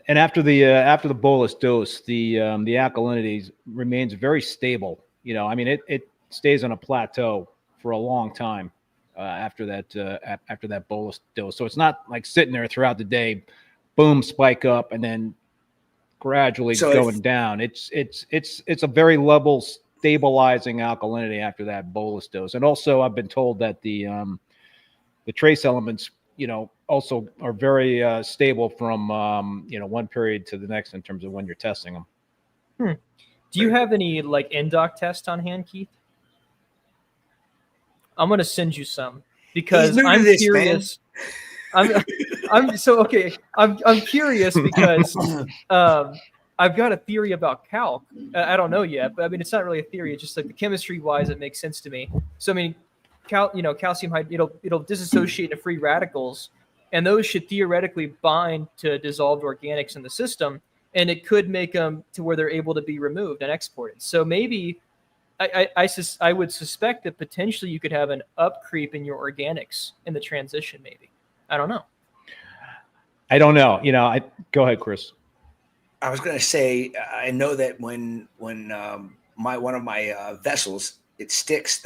and after the bolus dose, the alkalinity remains very stable. It stays on a plateau for a long time after that bolus dose. So it's not like sitting there throughout the day, boom, spike up, and then gradually So going down. It's a very level stabilizing alkalinity after that bolus dose. And also I've been told that the trace elements, also are very stable from one period to the next in terms of when you're testing them. Do you have any like NDOC test on hand, Keith? I'm gonna send you some because I'm curious. I'm so okay. I'm curious because I've got a theory about calc. I don't know yet, but I mean it's not really a theory. It's just like the chemistry wise, it makes sense to me. So I mean, calcium it'll disassociate into free radicals, and those should theoretically bind to dissolved organics in the system, and it could make them to where they're able to be removed and exported. So maybe I would suspect that potentially you could have an up creep in your organics in the transition. Maybe I don't know. Go ahead, Chris. I was going to say, I know that when one of my vessels, it sticks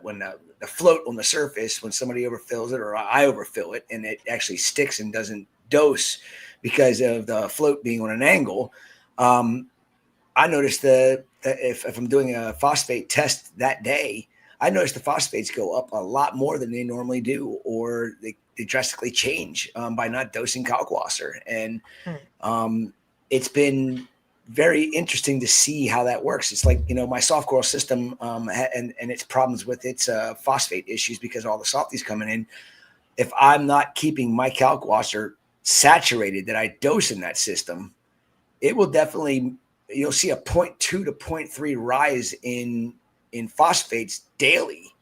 when the float on the surface, when somebody overfills it or I overfill it, and it actually sticks and doesn't dose because of the float being on an angle. I noticed that if I'm doing a phosphate test that day, I noticed the phosphates go up a lot more than they normally do, or they drastically change by not dosing kalkwasser. And it's been very interesting to see how that works. It's like, my soft coral system and its problems with its phosphate issues because all the softies coming in. If I'm not keeping my kalkwasser saturated that I dose in that system, it will definitely, you'll see a 0.2 to 0.3 rise in phosphates daily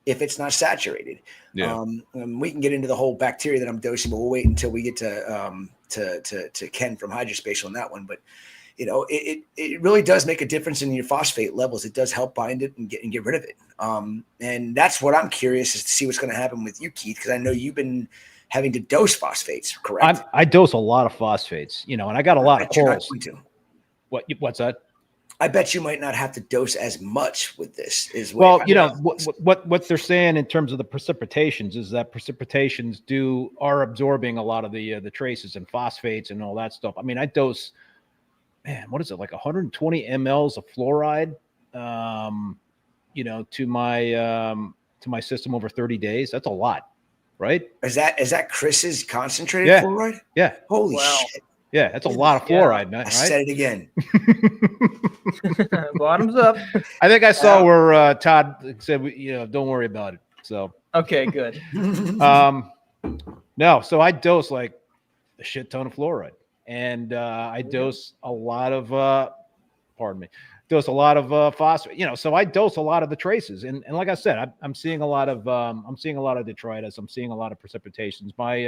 if it's not saturated. Yeah. We can get into the whole bacteria that I'm dosing, but we'll wait until we get to Ken from Hydrospatial on that one. But it really does make a difference in your phosphate levels. It does help bind it and get rid of it. And that's what I'm curious is to see what's going to happen with you, Keith, because I know you've been having to dose phosphates, correct? I dose a lot of phosphates, and I got a lot of corals. What's that? I bet you might not have to dose as much with this. What they're saying in terms of the precipitations is that precipitations are absorbing a lot of the traces and phosphates and all that stuff. I mean, I dose, what is it, like 120 mLs of fluoride, to my system over 30 days. That's a lot, right? Is that Chris's concentrated fluoride? Yeah. Holy shit. Yeah, that's a lot of fluoride, man. I right? said it again. Bottoms up. I think I saw where Todd said, don't worry about it. So okay, good. No, so I dose like a shit ton of fluoride, and I dose a lot of phosphate. So I dose a lot of the traces, and like I said, I'm seeing a lot of detritus. I'm seeing a lot of precipitations. I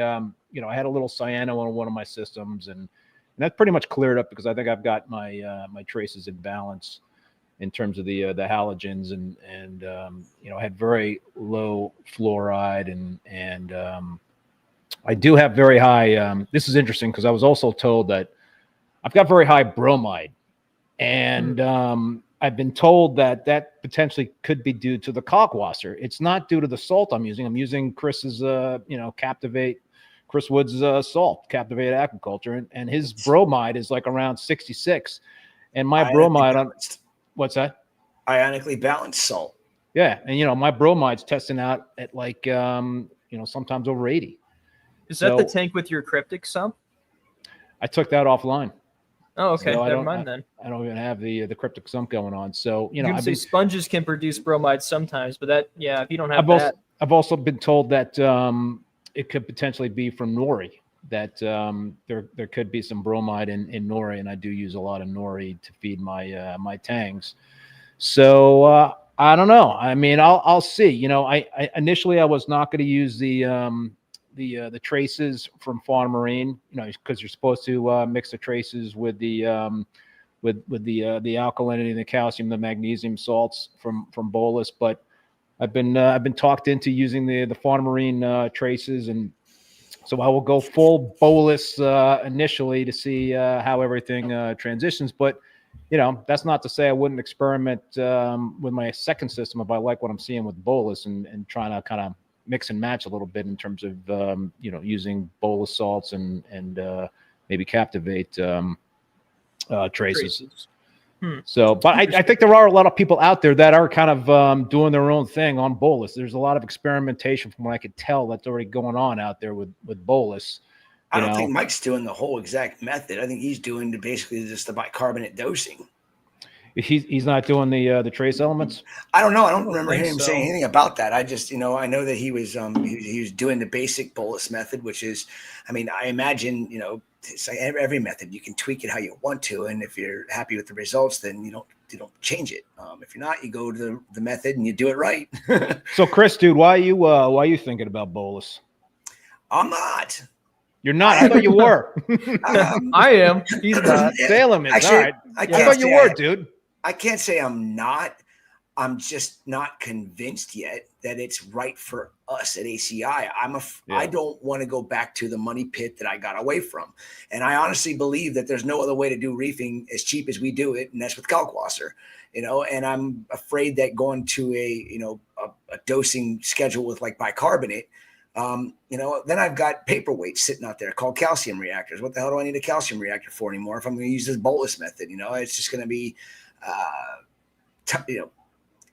had a little cyano on one of my systems, and that's pretty much cleared up because I think I've got my my traces in balance in terms of the halogens, and I had very low fluoride, and I do have very high. This is interesting because I was also told that I've got very high bromide. And I've been told that potentially could be due to the kalkwasser. It's not due to the salt I'm using. I'm using Chris's, Chris Wood's salt, Captivate Aquaculture, and his bromide is like around 66. And my bromide, what's that? Ionically balanced salt. Yeah, and my bromide's testing out at like sometimes over 80. Is that the tank with your cryptic sump? I took that offline. Oh, okay. So Never mind then. I don't even have the cryptic sump going on. So you can say sponges can produce bromide sometimes, but if you don't have that, I've also been told that it could potentially be from nori. That there could be some bromide in nori, and I do use a lot of nori to feed my my tanks. So I don't know. I mean, I'll see. I initially I was not going to use the traces from Fawn Marine, because you're supposed to mix the traces with the alkalinity, the calcium, the magnesium salts from bolus. But I've been talked into using the Fawn Marine traces, and so I will go full bolus initially to see how everything transitions. But that's not to say I wouldn't experiment with my second system if I like what I'm seeing with bolus and trying to kind of mix and match a little bit in terms of using bolus salts and maybe Captivate. traces. So, but I think there are a lot of people out there that are kind of doing their own thing on bolus. There's a lot of experimentation from what I could tell that's already going on out there with bolus. I don't think Mike's doing the whole exact method. I think he's doing basically just the bicarbonate dosing. He's not doing the trace elements. I don't know. I don't remember him saying anything about that. I just, I know that he was doing the basic bolus method, which is, I imagine, it's like every method, you can tweak it how you want to, and if you're happy with the results, then you don't change it. If you're not, you go to the method and you do it right. So, Chris, dude, why are you thinking about bolus? I'm not. You're not. I thought you were. I am. He's not. Salem is. Actually, All right. I thought you were, dude. I can't say I'm not. I'm just not convinced yet that it's right for us at ACI. I don't want to go back to the money pit that I got away from. And I honestly believe that there's no other way to do reefing as cheap as we do it, and that's with kalkwasser. And I'm afraid that going to a dosing schedule with like bicarbonate, then I've got paperweights sitting out there called calcium reactors. What the hell do I need a calcium reactor for anymore if I'm going to use this bolus method? It's just going to be,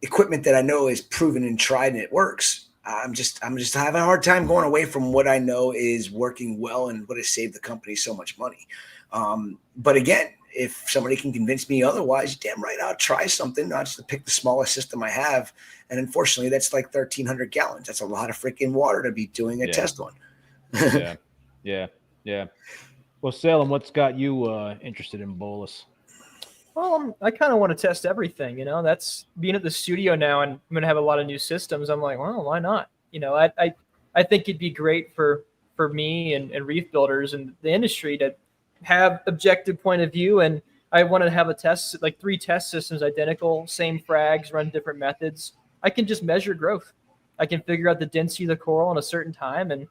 equipment that I know is proven and tried and it works. I'm just having a hard time going away from what I know is working well and what has saved the company so much money. But again, if somebody can convince me otherwise, damn right, I'll try something, not just to pick the smallest system I have. And unfortunately, that's like 1,300 gallons. That's a lot of freaking water to be doing a test on. Yeah. Well, Salem, what's got you interested in bolus? Well, I kind of want to test everything, that's being at the studio now, and I'm going to have a lot of new systems. I'm like, well, why not? I think it'd be great for me and reef builders and the industry to have objective point of view. And I want to have a test, like 3 test systems, identical, same frags, run different methods. I can just measure growth. I can figure out the density of the coral in a certain time and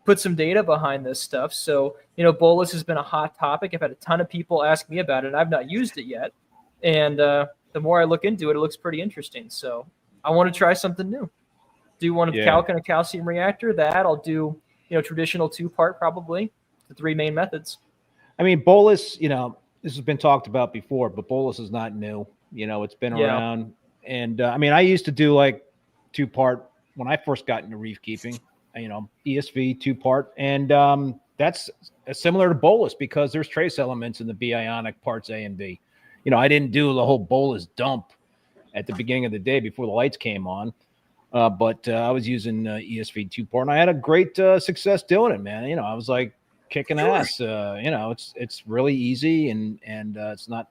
put some data behind this stuff. So, bolus has been a hot topic. I've had a ton of people ask me about it, and I've not used it yet. And the more I look into it, it looks pretty interesting. So I want to try something new. Do one of calc and a calcium reactor. That I'll do, traditional 2-part probably, the 3 main methods. Bolus, this has been talked about before, but bolus is not new. It's been around. And I used to do like 2-part when I first got into reef keeping. ESV 2-part, and that's similar to bolus because there's trace elements in the B ionic parts A and B. I didn't do the whole bolus dump at the beginning of the day before the lights came on, but I was using ESV 2-part, and I had a great success doing it, man. I was like kicking ass. It's really easy, and it's not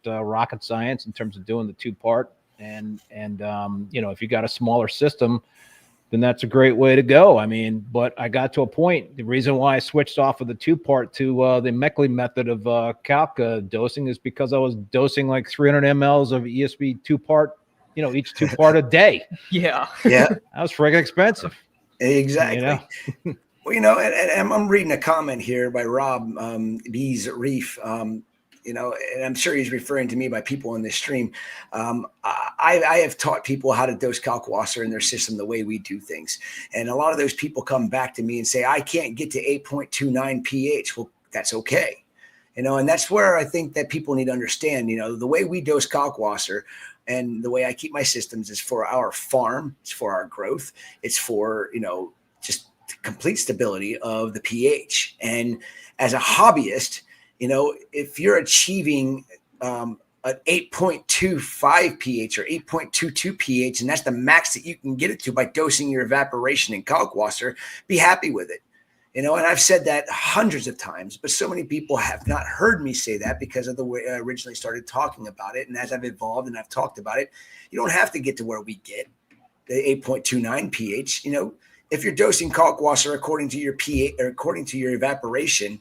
rocket science in terms of doing the 2-part, and if you got a smaller system, then that's a great way to go. But I got to a point, the reason why I switched off of the 2-part to the Meckley method of calc dosing is because I was dosing like 300 mLs of ESV 2-part, each 2-part a day. Yeah. That was friggin' expensive. Exactly. Well, and I'm reading a comment here by Rob B's Reef. And I'm sure he's referring to me by people in this stream. I have taught people how to dose kalkwasser in their system the way we do things. And a lot of those people come back to me and say, I can't get to 8.29 pH. Well, that's okay. And that's where I think that people need to understand, the way we dose kalkwasser and the way I keep my systems is for our farm. It's for our growth. It's for, just complete stability of the pH. And as a hobbyist, if you're achieving an 8.25 pH or 8.22 pH, and that's the max that you can get it to by dosing your evaporation in kalkwasser, be happy with it. And I've said that hundreds of times, but so many people have not heard me say that because of the way I originally started talking about it. And as I've evolved and I've talked about it, you don't have to get to where we get the 8.29 pH. If you're dosing kalkwasser according to your pH or according to your evaporation,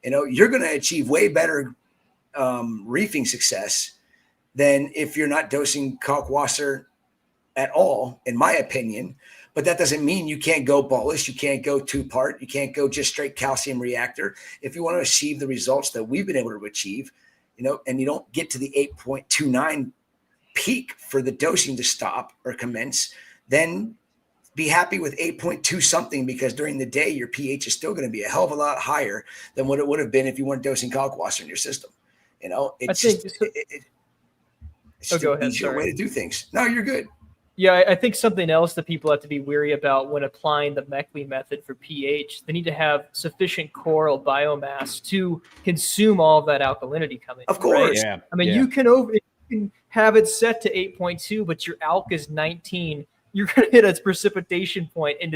you're going to achieve way better reefing success than if you're not dosing kalkwasser at all, in my opinion. But that doesn't mean you can't go bolus, you can't go 2-part, you can't go just straight calcium reactor. If you want to achieve the results that we've been able to achieve, and you don't get to the 8.29 peak for the dosing to stop or commence, then be happy with 8.2 something, because during the day, your pH is still going to be a hell of a lot higher than what it would have been if you weren't dosing kalkwasser in your system. It's think just, so. it's just Go an ahead. easier Sorry. way to do things. No, you're good. Yeah, I think something else that people have to be wary about when applying the Meckley method for pH, they need to have sufficient coral biomass to consume all of that alkalinity coming. Of in, course. right? Yeah. I mean, yeah. you can have it set to 8.2, but your alk is 19. You're going to hit a precipitation point, and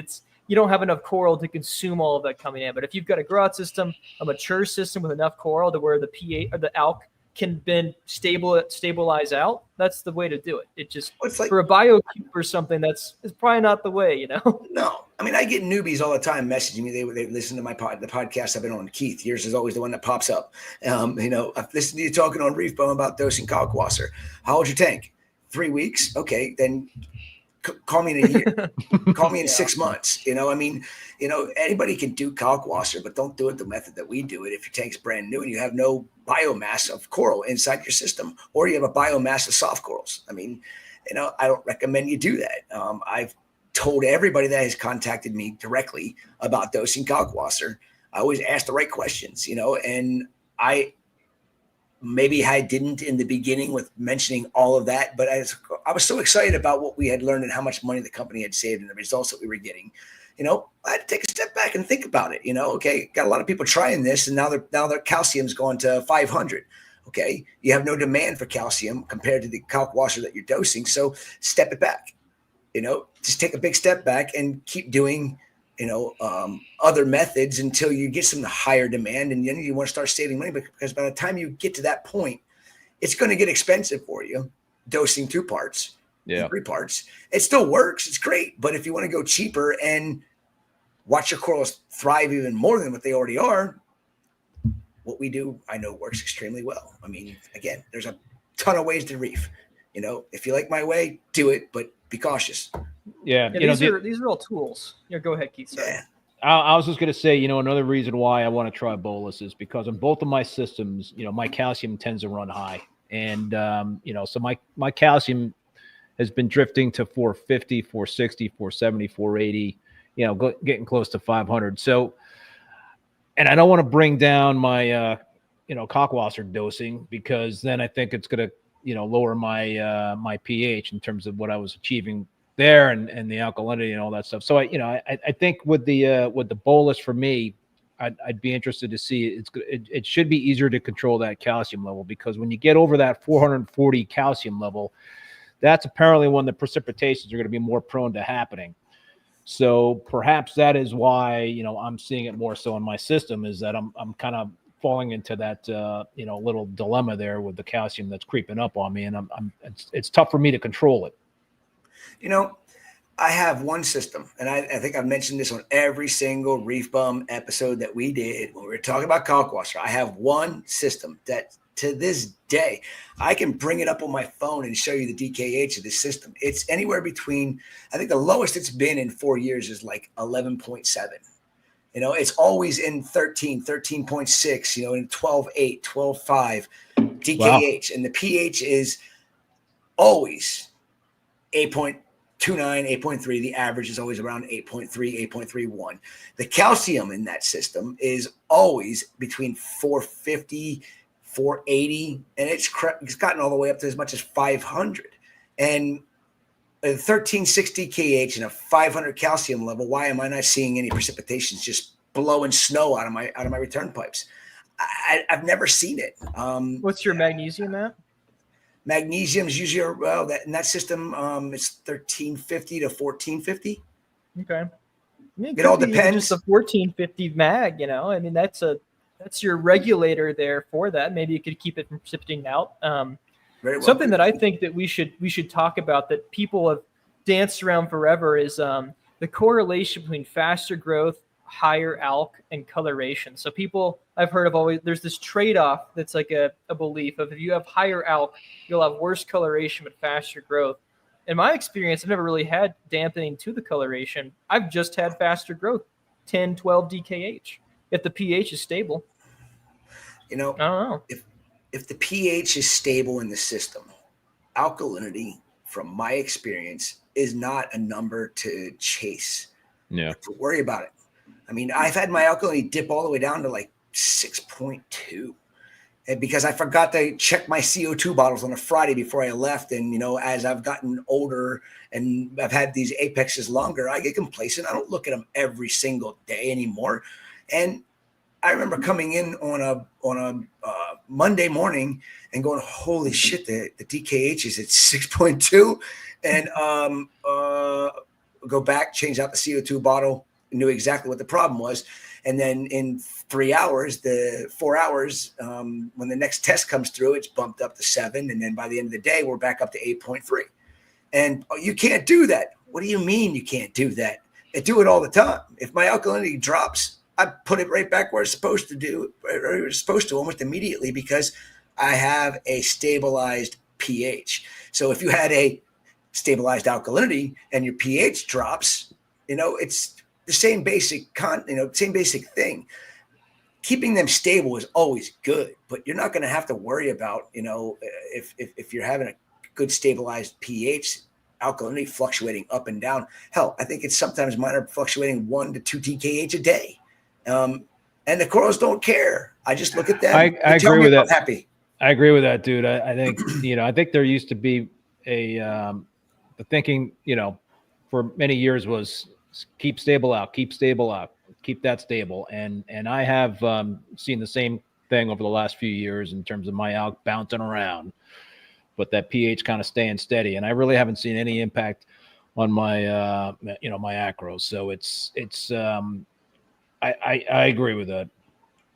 you don't have enough coral to consume all of that coming in. But if you've got a grow out system, a mature system with enough coral to where the pH or the alk can then stabilize out, that's the way to do it. It just It's like, for a bio cube or something, it's probably not the way, no, I mean, I get newbies all the time messaging me. They listen to the podcast I've been on. Keith, yours is always the one that pops up. I've listened to you talking on Reef Bone about dosing kalkwasser. How old's your tank? 3 weeks. Okay, then call me in a year. Call me in 6 months. Anybody can do kalkwasser, but don't do it the method that we do it. If your tank's brand new and you have no biomass of coral inside your system, or you have a biomass of soft corals, I don't recommend you do that. I've told everybody that has contacted me directly about dosing kalkwasser. I always ask the right questions, and I didn't in the beginning with mentioning all of that, but I was so excited about what we had learned and how much money the company had saved and the results that we were getting. I had to take a step back and think about it. Okay, got a lot of people trying this, and now their calcium's gone to 500. Okay, you have no demand for calcium compared to the kalkwasser that you're dosing, so step it back. Just take a big step back and keep doing other methods until you get some higher demand, and then you want to start saving money, because by the time you get to that point, it's going to get expensive for you dosing 2 parts, 3 parts. It still works, it's great, but if you want to go cheaper and watch your corals thrive even more than what they already are, what we do, I know, works extremely well. I mean, again, there's a ton of ways to reef. If you like my way, do it, but be cautious. Yeah. these are all tools. Go ahead, Keith. Sorry. Yeah. I was just going to say, another reason why I want to try bolus is because on both of my systems, my calcium tends to run high. And, so my calcium has been drifting to 450, 460, 470, 480, getting close to 500. So, and I don't want to bring down my, kalkwasser dosing, because then I think it's going to, lower my, my pH in terms of what I was achieving there and the alkalinity and all that stuff. So I think with the bolus for me, I'd be interested to see it should be easier to control that calcium level, because when you get over that 440 calcium level, that's apparently when the precipitations are going to be more prone to happening. So perhaps that is why, I'm seeing it more so in my system, is that I'm kind of falling into that, little dilemma there with the calcium that's creeping up on me. And it's tough for me to control it. I have one system, and I think I've mentioned this on every single Reef Bum episode that we did when we were talking about kalkwasser. I have one system that to this day, I can bring it up on my phone and show you the DKH of this system. It's anywhere between, I think the lowest it's been in 4 years is like 11.7. It's always in 13, 13.6, in 12.8, 12.5 DKH. Wow. And the pH is always 8.29, 8.3. The average is always around 8.3, 8.31. The calcium in that system is always between 450, 480, and it's gotten all the way up to as much as 500. And a 1360 kH and a 500 calcium level, why am I not seeing any precipitations just blowing snow out of my return pipes? I've never seen it. What's your magnesium at? Magnesium is usually in that system. It's 1350 to 1450. Okay. It all depends. Just a 1450 mag, I mean, that's your regulator there for that. Maybe you could keep it from precipitating out. Very well. Something that I think that we should talk about that people have danced around forever is the correlation between faster growth, higher alk, and coloration. So I've heard of always, there's this trade-off that's like a belief of if you have higher alk, you'll have worse coloration but faster growth. In my experience, I've never really had dampening to the coloration. I've just had faster growth, 10, 12 DKH. If the pH is stable. I don't know. If the pH is stable in the system, alkalinity, from my experience, is not a number to chase. Yeah. To worry about it. I mean, I've had my alkalinity dip all the way down to like 6.2. And because I forgot to check my CO2 bottles on a Friday before I left. And, you know, as I've gotten older and I've had these apexes longer, I get complacent. I don't look at them every single day anymore. And I remember coming in on a Monday morning and going, holy shit, the DKH is at 6.2. And go back, change out the CO2 bottle, knew exactly what the problem was. And then in 4 hours, when the next test comes through, it's bumped up to 7. And then by the end of the day, we're back up to 8.3. And you can't do that. What do you mean you can't do that? I do it all the time. If my alkalinity drops, I put it right back where it's supposed to do, or it's supposed to almost immediately, because I have a stabilized pH. So if you had a stabilized alkalinity and your pH drops, you know, it's the same basic same basic thing. Keeping them stable is always good, but you're not going to have to worry about, you know, if you're having a good stabilized pH, alkalinity fluctuating up and down. Hell, I think it's sometimes minor, fluctuating 1 to 2 DKH a day. And the corals don't care. I just look at them. I agree with that. Happy. I agree with that, dude. I think, you know, I think there used to be the thinking, you know, for many years was keep stable out, keep that stable. And I have seen the same thing over the last few years in terms of my alk bouncing around, but that pH kind of staying steady. And I really haven't seen any impact on my, you know, my acros. So I agree with that.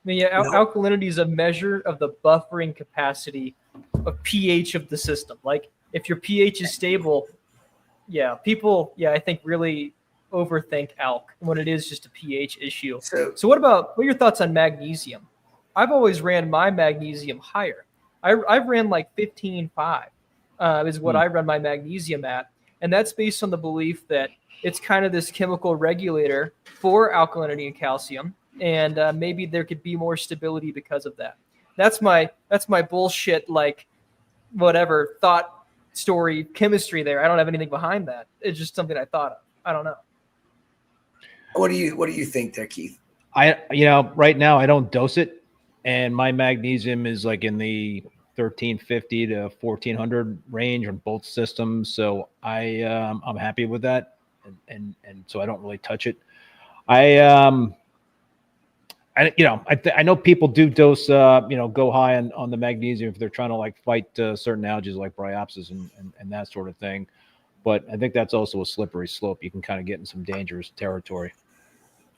I mean, yeah, alkalinity is a measure of the buffering capacity of pH of the system. Like if your pH is stable, people, I think really overthink alk when it is just a pH issue. So what are your thoughts on magnesium? I've always ran my magnesium higher. I've ran like 15.5 is what I run my magnesium at. And that's based on the belief that it's kind of this chemical regulator for alkalinity and calcium. And maybe there could be more stability because of that. That's my bullshit, like whatever thought story chemistry there. I don't have anything behind that. It's just something I thought of. I don't know. What do you think there, Keith? Right now I don't dose it, and my magnesium is like in the 1350 to 1400 range on both systems. So I'm happy with that, and so I don't really touch it. I know people do dose, go high on the magnesium if they're trying to like fight certain algae like bryopsis and that sort of thing. But I think that's also a slippery slope. You can kind of get in some dangerous territory.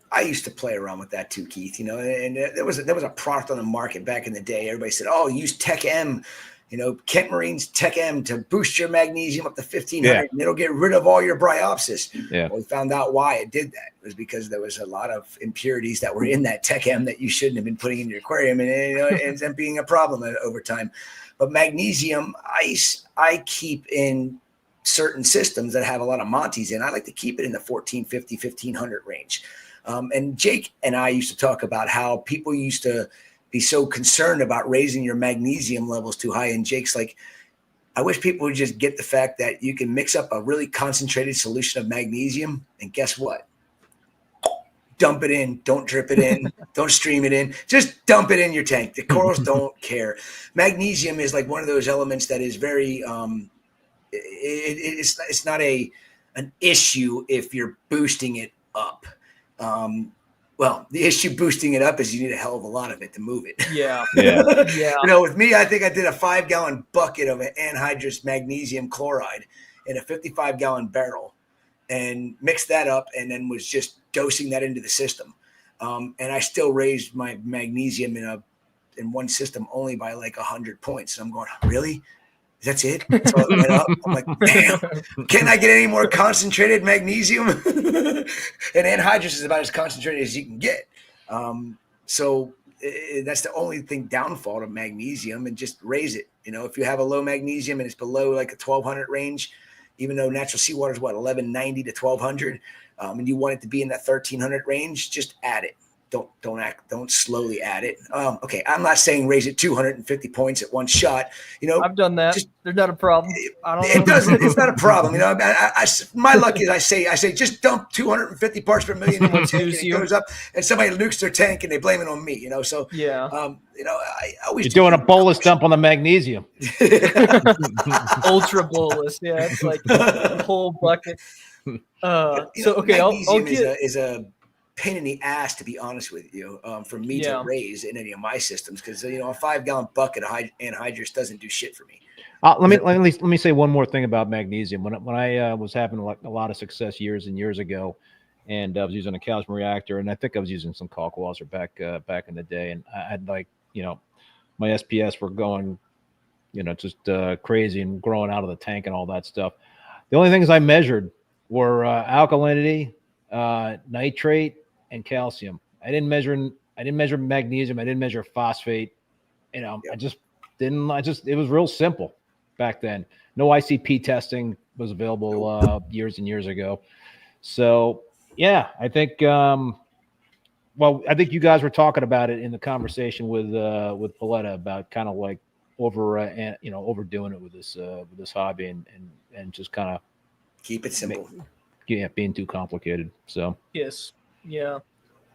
I used to play around with that too, Keith. You know, and there was a product on the market back in the day. Everybody said, "Oh, use Tech M." You know, Kent Marine's Tech M to boost your magnesium up to 1500, and it'll get rid of all your bryopsis. Yeah. Well, we found out why it did that. It was because there was a lot of impurities that were in that Tech M that you shouldn't have been putting in your aquarium, and it ends up being a problem over time. But magnesium ice, I keep in certain systems that have a lot of Montes in. I like to keep it in the 1450, 1500 range. And Jake and I used to talk about how people used to be so concerned about raising your magnesium levels too high. And Jake's like, I wish people would just get the fact that you can mix up a really concentrated solution of magnesium. And guess what? Dump it in. Don't drip it in. Don't stream it in. Just dump it in your tank. The corals don't care. Magnesium is like one of those elements that is very, it's not an issue if you're boosting it up. Well, the issue boosting it up is you need a hell of a lot of it to move it. Yeah. You know, with me, I think I did a 5-gallon bucket of anhydrous magnesium chloride in a 55-gallon barrel and mixed that up, and then was just dosing that into the system. And I still raised my magnesium in one system only by like 100 points. And I'm going, really? That's it? So it went up. I'm like, damn, can I get any more concentrated magnesium? And anhydrous is about as concentrated as you can get. So that's the only downfall to magnesium, and just raise it. You know, if you have a low magnesium and it's below like a 1200 range, even though natural seawater is 1190 to 1200, and you want it to be in that 1300 range, just add it. don't slowly add it. Okay, I'm not saying raise it 250 points at one shot. I've done that. They're not a problem. I don't know. It doesn't. It's not a problem. My luck is I say just dump 250 parts per million in one tank, and it goes up, and somebody nukes their tank, and they blame it on me. So yeah. I always You're doing a bolus dump on the magnesium. Ultra bolus. Yeah, it's like a whole bucket. Magnesium is a pain in the ass, to be honest with you, for me to raise in any of my systems, because a 5-gallon bucket of anhydrous doesn't do shit for me. Let me say one more thing about magnesium. When I was having a lot of success years and years ago, and I was using a calcium reactor, and I think I was using some Kalkwasser back in the day, and I had my SPS were going, just crazy and growing out of the tank and all that stuff. The only things I measured were alkalinity, nitrate, and calcium. I didn't measure magnesium. I didn't measure phosphate. It was real simple back then. No ICP testing was available years and years ago. So yeah, I think I think you guys were talking about it in the conversation with Paletta about kind of like overdoing it with this hobby and just kind of keep it simple. Being too complicated. So yes. Yeah.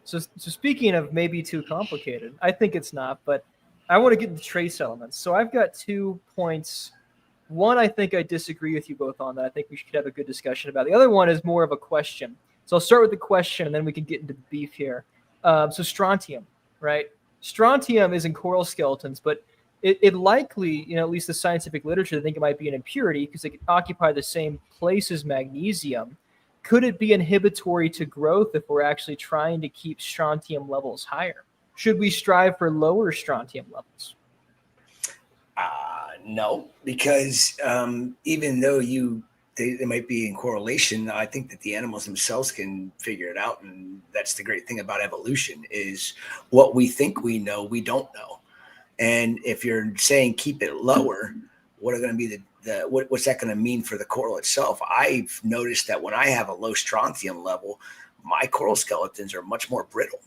So speaking of maybe too complicated, I think it's not, but I want to get into trace elements. So I've got 2 points. One, I think I disagree with you both on that. I think we should have a good discussion about. The other one is more of a question. So I'll start with the question, and then we can get into the beef here. So strontium, right? Strontium is in coral skeletons, but it likely, at least the scientific literature, I think it might be an impurity because it can occupy the same place as magnesium. Could it be inhibitory to growth if we're actually trying to keep strontium levels higher? Should we strive for lower strontium levels? No, because even though they might be in correlation, I think that the animals themselves can figure it out. And that's the great thing about evolution is what we think we know, we don't know. And if you're saying keep it lower, what are going to be what's that going to mean for the coral itself? I've noticed that when I have a low strontium level, my coral skeletons are much more brittle.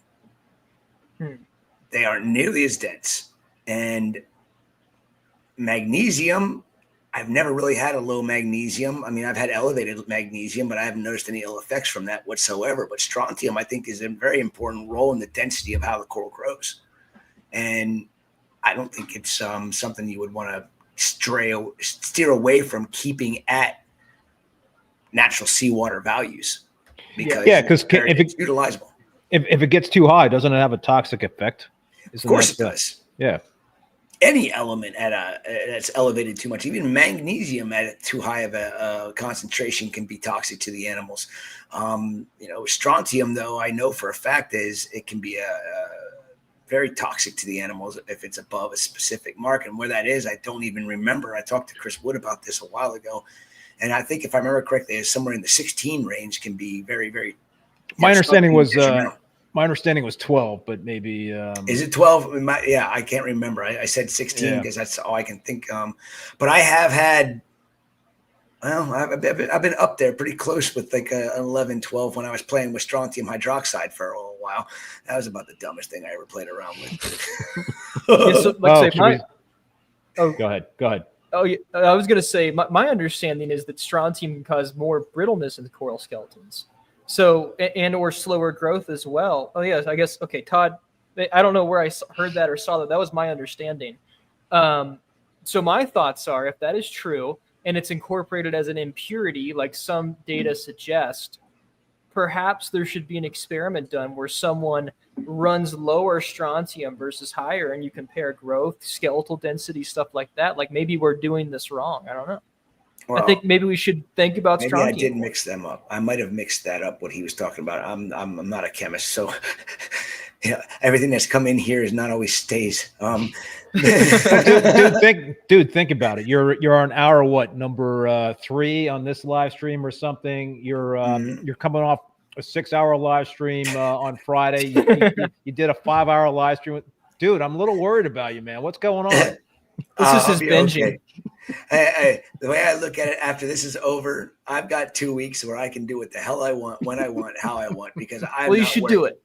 They aren't nearly as dense. And magnesium, I've never really had a low magnesium. I mean, I've had elevated magnesium, but I haven't noticed any ill effects from that whatsoever. But strontium, I think, is a very important role in the density of how the coral grows. And I don't think it's something you would want to steer away from keeping at natural seawater values. Because if it's utilizable. If it gets too high, doesn't it have a toxic effect? Of course it does. Yeah. Any element that's elevated too much, even magnesium at too high of a concentration can be toxic to the animals. Strontium, though, I know for a fact it can be very toxic to the animals if it's above a specific mark. And where that is, I don't even remember. I talked to Chris Wood about this a while ago. And I think if I remember correctly, it's somewhere in the 16 range can be very, very. My understanding was 12, but maybe. Is it 12? I can't remember. I said 16 because that's all I can think. But I have had, I've been up there pretty close with like an 11, 12 when I was playing with strontium hydroxide for a while. That was about the dumbest thing I ever played around with. Go ahead. Oh, yeah, I was going to say, my understanding is that strontium can cause more brittleness in the coral skeletons. So, or slower growth as well. Oh, yes, I guess. Okay, Todd, I don't know where I heard that or saw that. That was my understanding. So my thoughts are, if that is true, and it's incorporated as an impurity, like some data suggest, perhaps there should be an experiment done where someone runs lower strontium versus higher, and you compare growth, skeletal density, stuff like that. Like maybe we're doing this wrong. I don't know. Well, I think maybe we should think about strontium. Maybe I did mix them up. I might have mixed that up, what he was talking about. I'm not a chemist, so everything that's come in here is not always stays. Dude, think about it. You're on hour number 3 on this live stream or something. You're coming off a 6-hour live stream on Friday. You did a 5-hour live stream. Dude, I'm a little worried about you, man. What's going on? This is his binging. Okay. Hey, the way I look at it, after this is over, I've got 2 weeks where I can do what the hell I want, when I want, how I want, because I'm. Well, you should do it.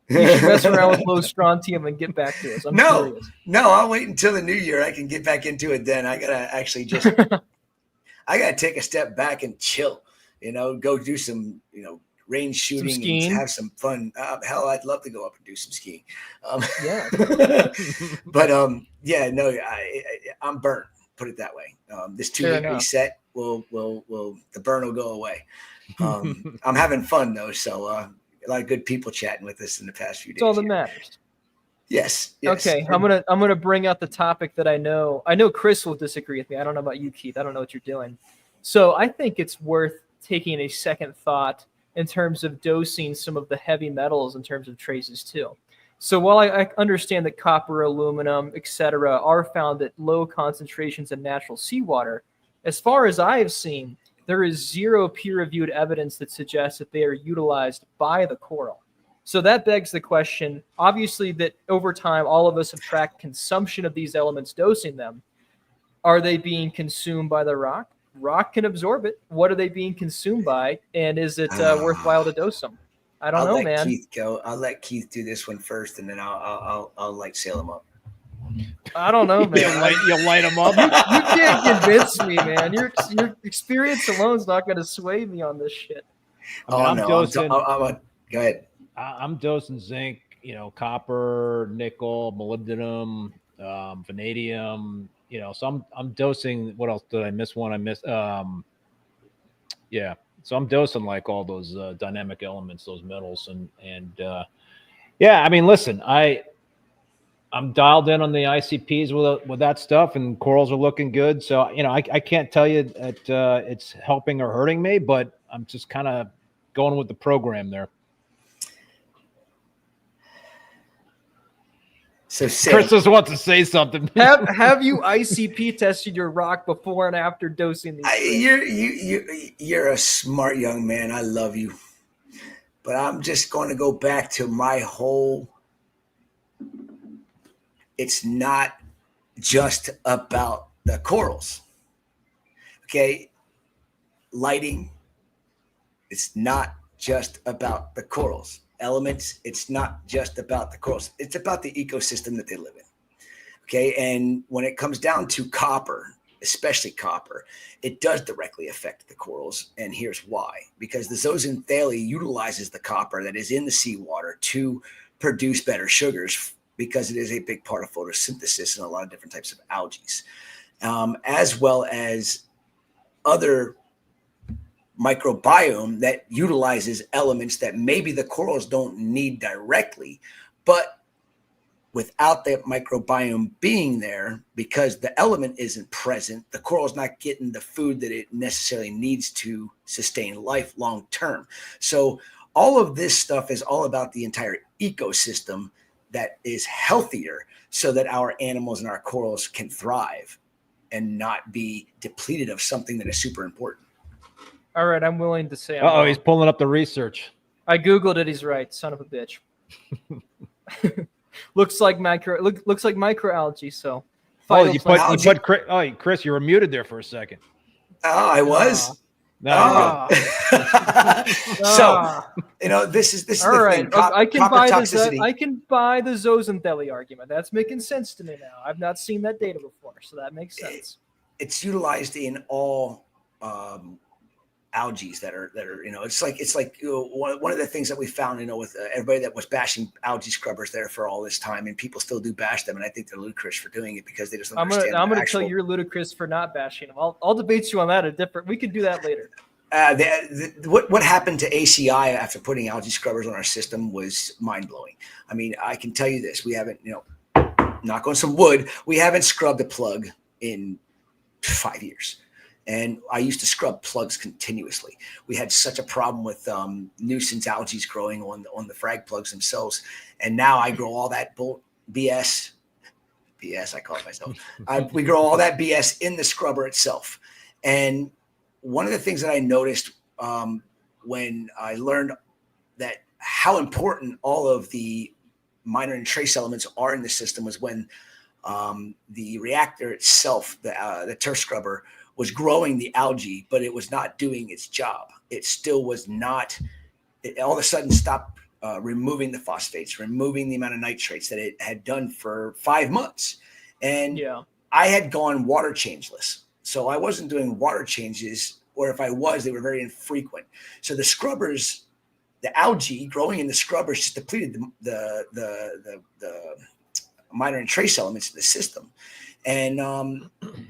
You should mess around with low strontium and get back to us. I'm curious. No, I'll wait until the new year. I can get back into it then. I gotta actually just I gotta take a step back and chill. Go do some range shooting and have some fun. Hell, I'd love to go up and do some skiing. Yeah. But I'm burnt. Put it that way. This 2-week reset the burn will go away. I'm having fun though, so a lot of good people chatting with us in the past few days. It's all that matters. Yes. Okay, I'm gonna bring out the topic that I know Chris will disagree with me. I don't know about you, Keith. I don't know what you're doing. So I think it's worth taking a second thought in terms of dosing some of the heavy metals in terms of traces too. So while I understand that copper, aluminum, etc., are found at low concentrations in natural seawater, as far as I have seen, there is zero peer-reviewed evidence that suggests that they are utilized by the coral. So that begs the question, obviously, that over time, all of us have tracked consumption of these elements, dosing them. Are they being consumed by the rock? Rock can absorb it. What are they being consumed by? And is it worthwhile to dose them? I don't know, man. Keith go. I'll let Keith do this one first, and then I'll sail him up. I don't know, man. You'll light them up. You can't convince me, man. Your experience alone is not going to sway me on this shit. I'm dosing. Go ahead. I'm dosing zinc, copper, nickel, molybdenum, vanadium. So I'm dosing. What else did I miss? One I missed. Yeah. So I'm dosing like all those dynamic elements, those metals, and yeah. I mean, listen, I'm dialed in on the ICPs with that stuff, and corals are looking good. So I can't tell you that it's helping or hurting me, but I'm just kind of going with the program there. So Chris just wants to say something. Have you ICP tested your rock before and after dosing these? You're a smart young man. I love you, but I'm just going to go back to my whole. It's not just about the corals. Okay, lighting. It's not just about the corals. Elements, it's not just about the corals. It's about the ecosystem that they live in. Okay, and when it comes down to copper, especially copper, it does directly affect the corals, and here's why. Because the zooxanthellae utilizes the copper that is in the seawater to produce better sugars, because it is a big part of photosynthesis in a lot of different types of algae, as well as other microbiome that utilizes elements that maybe the corals don't need directly, but without that microbiome being there, because the element isn't present, the coral's not getting the food that it necessarily needs to sustain life long term. So all of this stuff is all about the entire ecosystem that is healthier, so that our animals and our corals can thrive and not be depleted of something that is super important. All right, I'm willing to say. He's pulling up the research. I googled it. He's right. Son of a bitch. looks like microalgae. So. Chris, you were muted there for a second. Oh, I was. So this is all the right. thing. I can buy the zooxanthellae argument. That's making sense to me now. I've not seen that data before, so that makes sense. It's utilized in all algae that are it's like one of the things that we found with everybody that was bashing algae scrubbers there for all this time, and people still do bash them, and I think they're ludicrous for doing it because they just don't understand. I'm gonna tell you you're ludicrous for not bashing them. I'll debate you on that. We can do that later. What happened to ACI after putting algae scrubbers on our system was mind blowing. I mean, I can tell you this: we haven't, knock on some wood, we haven't scrubbed a plug in 5 years. And I used to scrub plugs continuously. We had such a problem with nuisance algae growing on the frag plugs themselves. And now I grow all that BS, I call it myself. We grow all that BS in the scrubber itself. And one of the things that I noticed when I learned that how important all of the minor and trace elements are in the system was when the reactor itself, the turf scrubber, was growing the algae, but it was not doing its job. It still was not, it all of a sudden stopped removing the phosphates, removing the amount of nitrates that it had done for 5 months. And I had gone water changeless. So I wasn't doing water changes, or if I was, they were very infrequent. So the scrubbers, the algae growing in the scrubbers just depleted the minor and trace elements in the system. And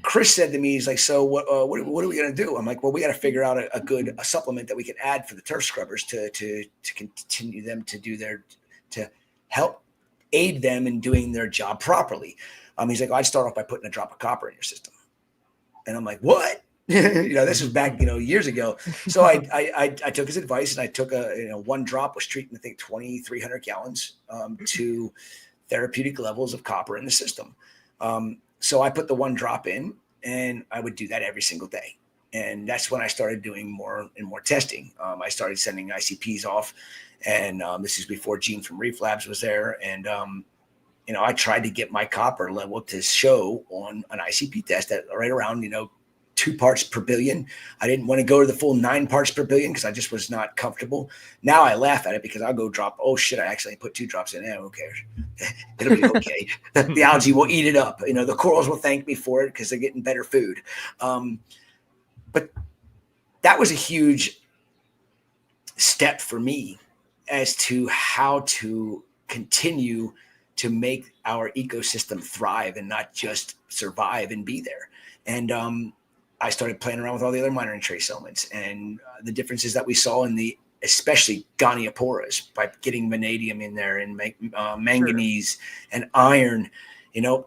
Chris said to me, he's like, so what are we going to do? I'm like, well, we got to figure out a supplement that we can add for the turf scrubbers to continue them to help aid them in doing their job properly. He's like, I'd start off by putting a drop of copper in your system. And I'm like, what? This was back, years ago. So I took his advice, and I took one drop was treating, I think, 2,300 gallons to therapeutic levels of copper in the system. So I put the one drop in, and I would do that every single day. And that's when I started doing more and more testing. I started sending ICPs off, and this is before Gene from Reef Labs was there. And, I tried to get my copper level to show on an ICP test at right around, 2 parts per billion. I didn't want to go to the full 9 parts per billion because I just was not comfortable. Now I laugh at it because I'll go drop, oh shit, I actually put 2 drops in. Who cares? It'll be okay. The algae will eat it up. The corals will thank me for it because they're getting better food. But that was a huge step for me as to how to continue to make our ecosystem thrive and not just survive and be there. And I started playing around with all the other minor and trace elements and the differences that we saw in especially Gonioporas by getting vanadium in there and manganese and iron. The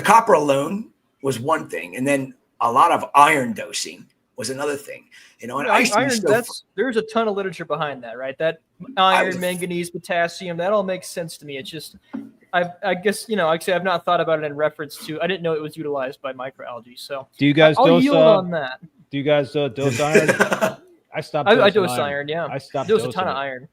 copper alone was one thing, and then a lot of iron dosing was another thing. And iron, there's a ton of literature behind that, right? That iron, manganese, potassium, that all makes sense to me. It's just, I guess, actually I've not thought about it in reference to, I didn't know it was utilized by microalgae. So do you guys I'll yield on that. Do you guys dose iron? I stopped. I dose iron. Yeah, I stopped. Dose a ton of iron.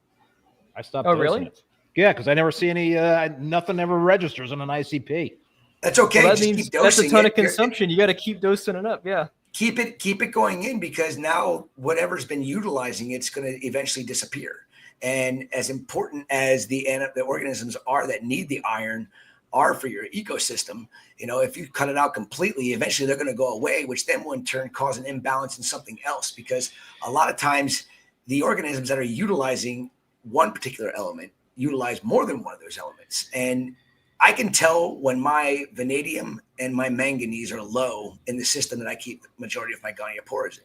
I stopped. Oh, really? It. Yeah, because I never see any. Nothing ever registers on an ICP. That's okay. Well, that means that's a ton of consumption. You got to keep dosing it up. Yeah. Keep it going in, because now whatever's been utilizing it's going to eventually disappear. And as important as the organisms are that need the iron are for your ecosystem, if you cut it out completely, eventually they're going to go away, which then will in turn cause an imbalance in something else. Because a lot of times the organisms that are utilizing one particular element utilize more than one of those elements. And I can tell when my vanadium and my manganese are low in the system that I keep the majority of my Gonioporas in.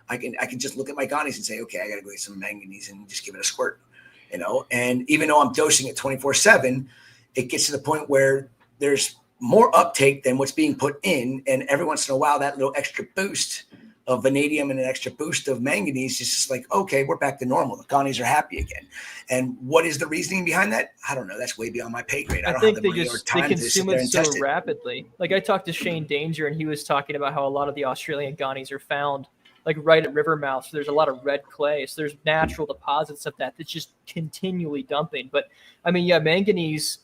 I can just look at my gonies and say, okay, I got to go get some manganese and just give it a squirt, and even though I'm dosing it 24/7, it gets to the point where there's more uptake than what's being put in. And every once in a while, that little extra boost of vanadium and an extra boost of manganese is just like, okay, we're back to normal. The gonies are happy again. And what is the reasoning behind that? I don't know. That's way beyond my pay grade. I don't think have the money or time to sit there and test it. So rapidly. Like I talked to Shane Danger, and he was talking about how a lot of the Australian gonies are found like right at river mouths. So there's a lot of red clay. So there's natural deposits of that's just continually dumping. But I mean, yeah, manganese,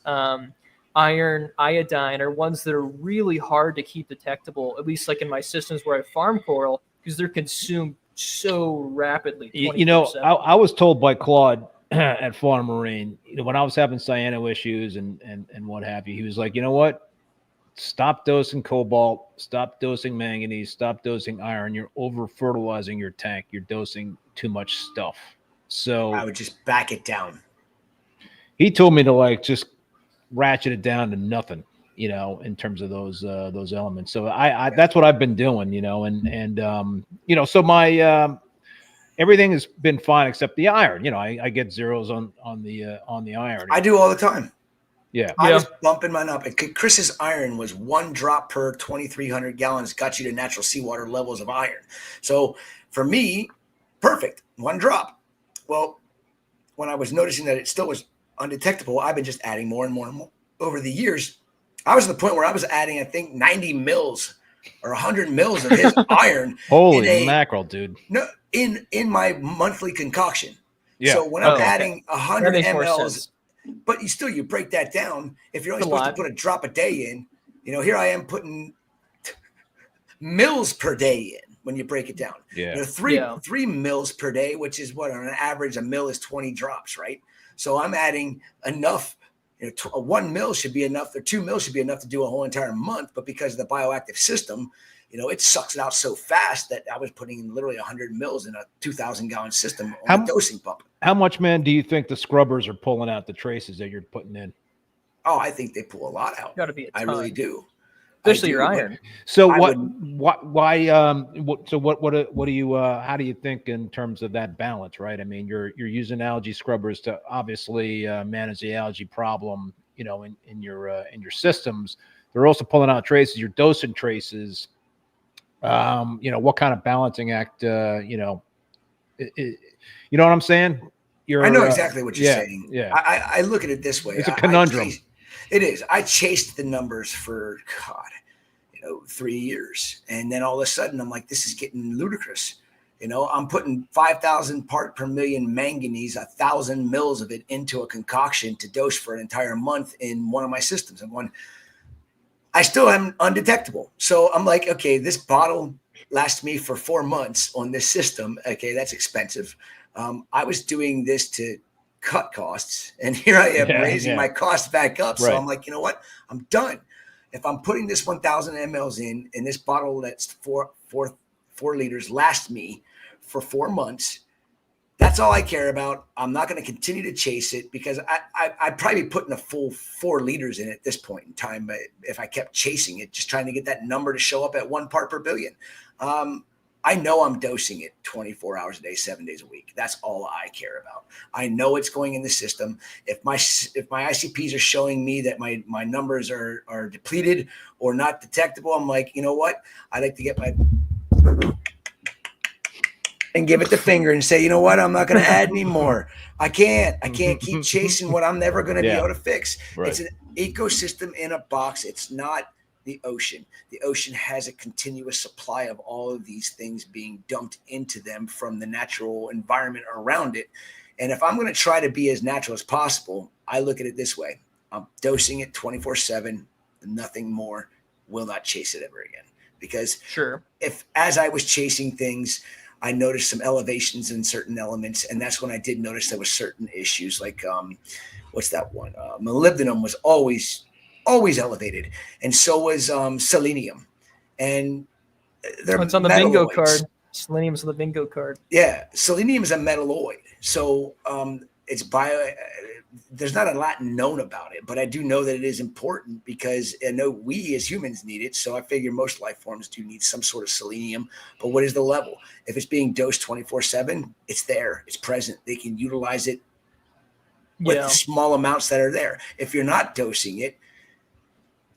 iron, iodine are ones that are really hard to keep detectable, at least like in my systems where I farm coral, because they're consumed so rapidly. I was told by Claude at Farm Marine, when I was having cyano issues and what have you, he was like, you know what? Stop dosing cobalt, stop dosing manganese, stop dosing iron. You're over fertilizing your tank. You're dosing too much stuff. So I would just back it down. He told me to just ratchet it down to nothing, in terms of those elements. So I that's what I've been doing, so my everything has been fine except the iron. I get zeros on the iron. I do all the time. Yeah. I was bumping mine up. Chris's iron was 1 drop per 2,300 gallons, got you to natural seawater levels of iron. So for me, perfect, 1 drop. Well, when I was noticing that it still was undetectable, I've been just adding more and more and more over the years. I was at the point where I was adding, I think, 90 mils or 100 mils of his iron. Holy mackerel, dude. No, in my monthly concoction. Yeah. So when I'm adding 100 mLs, but you break that down. If you're only supposed to put a drop a day in, here I am putting mils per day in. when you break it down. Yeah. You know, three mils per day, which is what on an average a mill is 20 drops, right? So I'm adding enough. You know, 1 mil should be enough, or 2 mils should be enough to do a whole entire month. But because of the bioactive system, you know, it sucks it out so fast that I was putting in literally 100 mils in a 2,000 gallon system on a dosing pump. How much, man, do you think the scrubbers are pulling out the traces that you're putting in? Oh, I think they pull a lot out. Got to be a ton. I really do. Especially your iron. So why what do you how do you think in terms of that balance, right? I mean, you're using algae scrubbers to obviously manage the algae problem, you know, in your systems. They're also pulling out traces, you're dosing traces. You know, what kind of balancing act, you know what I'm saying? I know exactly what you're saying. Yeah. I look at it this way. It's a conundrum. It is. I chased the numbers for 3 years, and then all of a sudden I'm like, this is getting ludicrous. You know, I'm putting 5,000 part per million manganese, 1,000 mils of it into a concoction to dose for an entire month in one of my systems. And I still am undetectable. So I'm like, okay, this bottle lasts me for 4 months on this system. Okay, that's expensive. I was doing this to cut costs, and here I am raising my costs back up. So I'm like, you know what? I'm done. If I'm putting this 1,000 mLs in this bottle that's four liters lasts me for 4 months, that's all I care about. I'm not going to continue to chase it because I'd probably be putting a full 4 liters in at this point in time. But if I kept chasing it, just trying to get that number to show up at 1 part per billion. I know I'm dosing it 24 hours a day, 7 days a week. That's all I care about. I know it's going in the system. If my ICPs are showing me that my numbers are depleted or not detectable, I'm like, you know what? I like to get my and give it the finger and say, you know what? I'm not going to add any more. I can't keep chasing what I'm never going to be able to fix. Right. It's an ecosystem in a box. It's not the ocean. The ocean has a continuous supply of all of these things being dumped into them from the natural environment around it. And if I'm going to try to be as natural as possible, I look at it this way. I'm dosing it 24/7, nothing more, will not chase it ever again. Because if as I was chasing things, I noticed some elevations in certain elements. And that's when I did notice there was certain issues like, what's that one? Molybdenum was always elevated, and so was selenium. And it's on the bingo card. Selenium's on the bingo card. Yeah, selenium is a metalloid, so it's there's not a lot known about it, but I do know that it is important because I know we as humans need it. So I figure most life forms do need some sort of selenium. But what is the level? If it's being dosed 24/7, it's there, it's present. They can utilize it with the small amounts that are there. If you're not dosing it,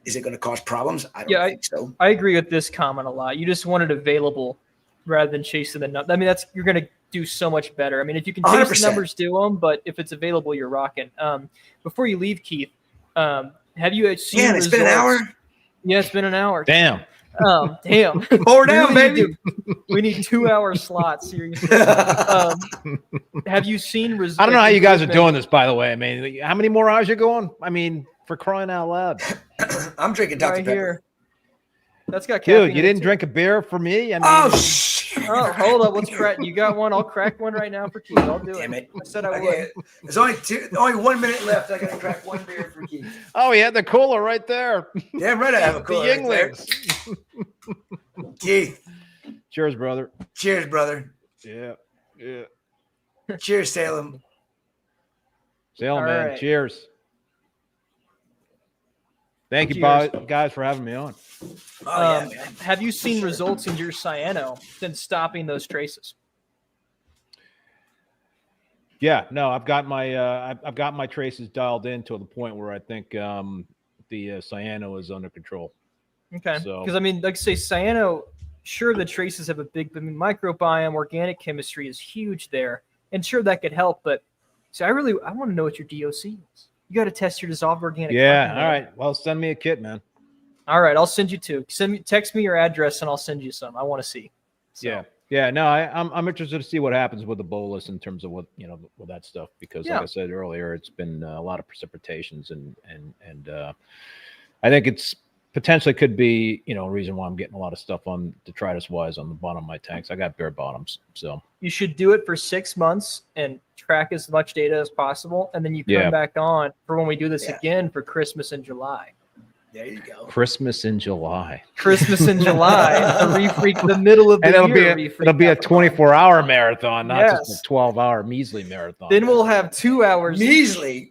is it going to cause problems? I don't think so. I agree with this comment a lot. You just want it available rather than chasing the numbers. I mean, you're going to do so much better. I mean, if you can chase 100%. The numbers, do them. But if it's available, you're rocking. Before you leave, Keith, have you seen? Yeah, it's been an hour. Yeah, it's been an hour. Damn. Damn. More down, baby. We need 2-hour slots. Seriously. Have you seen results? I don't know how you guys are doing this, by the way. I mean, how many more hours you're going? I mean, for crying out loud. I'm drinking Dr. Pepper. Here. That's got caffeine. Dude, you didn't drink a beer for me? I mean, oh, hold up. Let's crack. You got one? I'll crack one right now for Keith. I'll do it. I said I would. There's only 1 minute left. I got to crack one beer for Keith. Oh, yeah, the cooler right there. Damn right I have a cooler. The Yinglings. Right Keith. Cheers, brother. Cheers, brother. Yeah. Cheers, Salem. Salem, man. Right. Cheers. Thank you, guys, for having me on. Have you seen results in your cyano since stopping those traces? Yeah, no, I've got my traces dialed in to the point where I think the cyano is under control. Okay, because I mean, like say cyano, sure the traces have a big microbiome, organic chemistry is huge there, and sure that could help. But I want to know what your DOC is. You got to test your dissolved organic. Yeah. All right. Well, send me a kit, man. All right. I'll send you 2. Text me your address and I'll send you some. I want to see. So. Yeah. No, I'm interested to see what happens with the bolus in terms of what, with that stuff, because like I said earlier, it's been a lot of precipitations and I think it's potentially could be, a reason why I'm getting a lot of stuff on detritus wise on the bottom of my tanks. I got bare bottoms, so you should do it for 6 months and track as much data as possible, and then you come back on for when we do this again for Christmas in July. There you go. Christmas in July. Christmas in July, the middle of the year. It'll be a 24-hour marathon, not just a 12-hour measly marathon. Then we'll have 2 hours. Measly.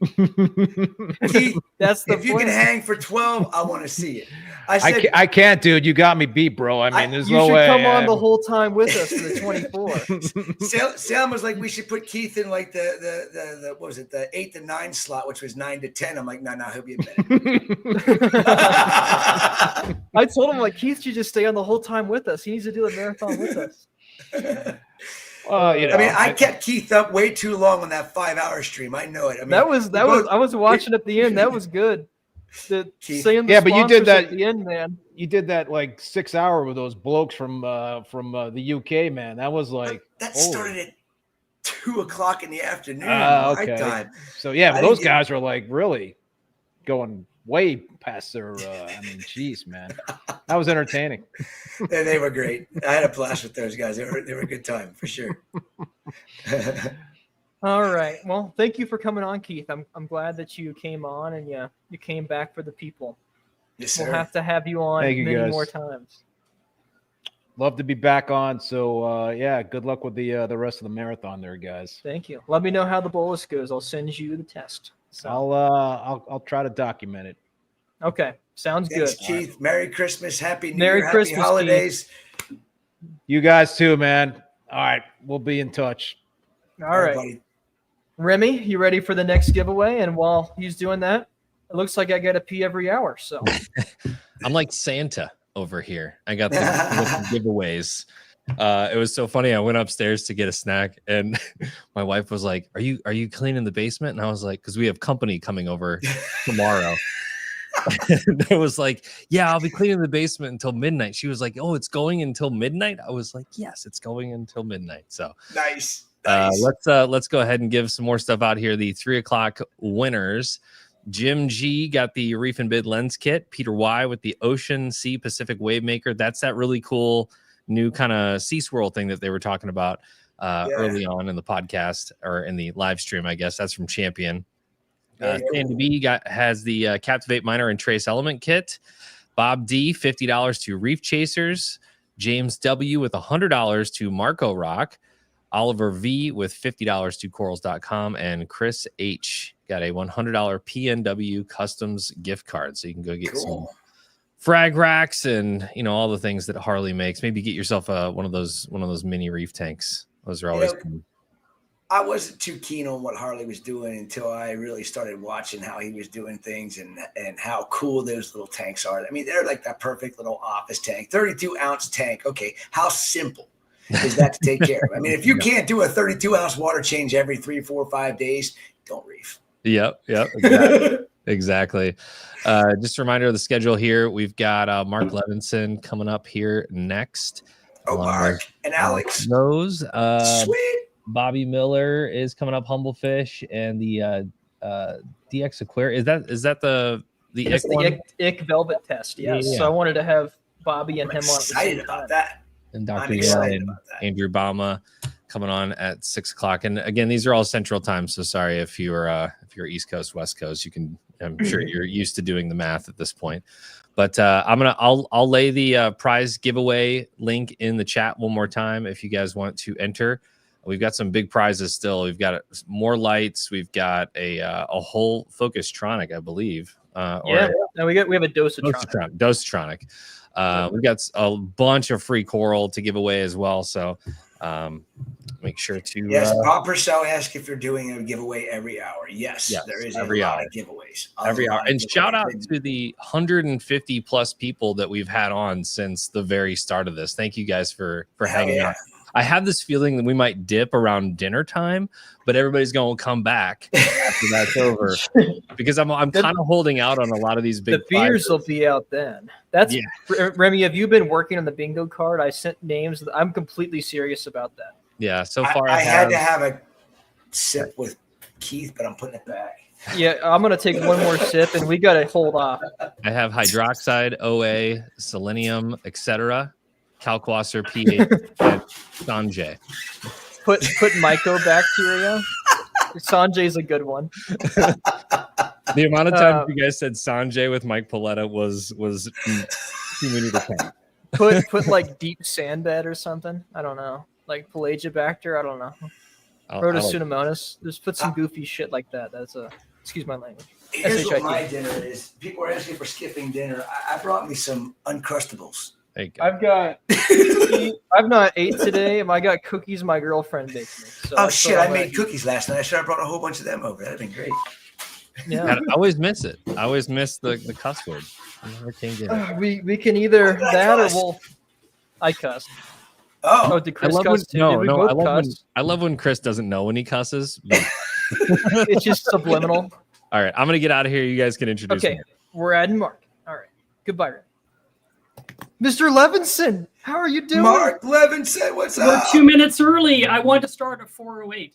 Keith, that's the if you can hang for 12, I want to see it. I can't, dude. You got me beat, bro. I mean, there's no way. You should come on the whole time with us for the 24. Sam was like, we should put Keith in like the what was it, the 8 to 9 slot, which was 9 to 10. I'm like, no, he'll be a minute. I told him, like, Keith should just stay on the whole time with us. He needs to do a marathon with us. I kept Keith up way too long on that 5-hour stream. I know it. I mean, I was watching at the end. That was good. But you did that at the end, man. You did that like 6 hour with those blokes from the UK, man. That was like that started at 2 o'clock in the afternoon. Okay. Time. So but those guys are like really going way past their. Jeez, man, that was entertaining. They were great. I had a blast with those guys. They were a good time for sure. All right. Well, thank you for coming on, Keith. I'm glad that you came on and you came back for the people. Yes, sir. We'll have to have you on many more times. Love to be back on. So good luck with the rest of the marathon there, guys. Thank you. Let me know how the bolus goes. I'll send you the test. So I'll try to document it. Okay. Sounds Thanks, good. Keith. Right. Merry Christmas. Happy New Merry Year. Christmas, Happy holidays. Keith. You guys too, man. All right. We'll be in touch. All right. Buddy. Remy, you ready for the next giveaway? And while he's doing that, it looks like I got to pee every hour. So I'm like Santa over here. I got the giveaways. It was so funny. I went upstairs to get a snack, and my wife was like, "Are you cleaning the basement?" And I was like, "Because we have company coming over tomorrow." And I was like, "Yeah, I'll be cleaning the basement until midnight." She was like, "Oh, it's going until midnight?" I was like, "Yes, it's going until midnight." So nice. Let's go ahead and give some more stuff out here. The 3 o'clock winners. Jim G got the Reef and Bid lens kit. Peter Y with the Ocean Sea Pacific Wave Maker. That's that really cool new kind of sea swirl thing that they were talking about early on in the podcast or in the live stream, I guess. That's from Champion. Sandy B has the Captivate Miner and Trace Element kit. Bob D, $50 to Reef Chasers. James W with $100 to Marco Rock. Oliver V with $50 to corals.com, and Chris H got a $100 PNW Customs gift card. So you can go get some frag racks and all the things that Harley makes. Maybe get yourself one of those mini reef tanks. Those are always cool. I wasn't too keen on what Harley was doing until I really started watching how he was doing things and how cool those little tanks are. I mean, they're like that perfect little office tank, 32-ounce tank. Okay, how simple is that to take care of? I mean, if you can't do a 32-ounce water change every 3, 4, 5 days, don't reef. Yep, exactly. Just a reminder of the schedule here. We've got Mark Levinson coming up here next. Oh, Mark and Alex. Those sweet. Bobby Miller is coming up. Humblefish and the DX Aquarium. Is that the Ick Velvet test? Yes. Yeah. So I wanted to have Bobby and him on. Excited about that. And Dr. Yale and Andrew Bama coming on at 6 o'clock. And again, these are all Central Time. So sorry if you're East Coast, West Coast. I'm sure you're used to doing the math at this point. But I'll lay the prize giveaway link in the chat one more time if you guys want to enter. We've got some big prizes still. We've got more lights. We've got a whole Focustronic, I believe. No, we have a Dosatronic. We've got a bunch of free coral to give away as well. So make sure to. Yes, Bob Purcell asked if you're doing a giveaway every hour. Yes, there is every lot hour. Of giveaways. Every hour. And shout out to the 150 plus people that we've had on since the very start of this. Thank you guys for hanging out. I have this feeling that we might dip around dinner time, but everybody's going to come back after that's over because I'm kind of holding out on a lot of these big. The beers will be out then. Remy. Have you been working on the bingo card? I sent names. I'm completely serious about that. Yeah. So far, I had to have a sip with Keith, but I'm putting it back. Yeah, I'm gonna take one more sip, and we gotta hold off. I have hydroxide, OA, selenium, etc., Kalkwasser, pH, and Sanjay. Put mycobacteria. Sanjay's a good one. The amount of times you guys said Sanjay with Mike Paletta was too many to count. Put like deep sand bed or something. I don't know. Like Pelagibacter. I don't know. Rhodosudomonas. Just put some goofy shit like that. That's excuse my language. Here's what my dinner is. People are asking for skipping dinner. I brought me some Uncrustables. There you go. I've not ate today. I got cookies my girlfriend baked me. So oh shit! I made cookies last night. I should have brought a whole bunch of them over. That'd been great. Yeah, I always miss it. I always miss the cuss word. I never can get it. We can either that or I cuss. Oh, did Chris cuss too? I love when Chris doesn't know when he cusses. But... It's just subliminal. All right, I'm gonna get out of here. You guys can introduce me. We're adding Mark. All right, goodbye, Rick. Mr. Levinson, how are you doing? Mark Levinson, what's up? We're 2 minutes early. I wanted to start at 4:08.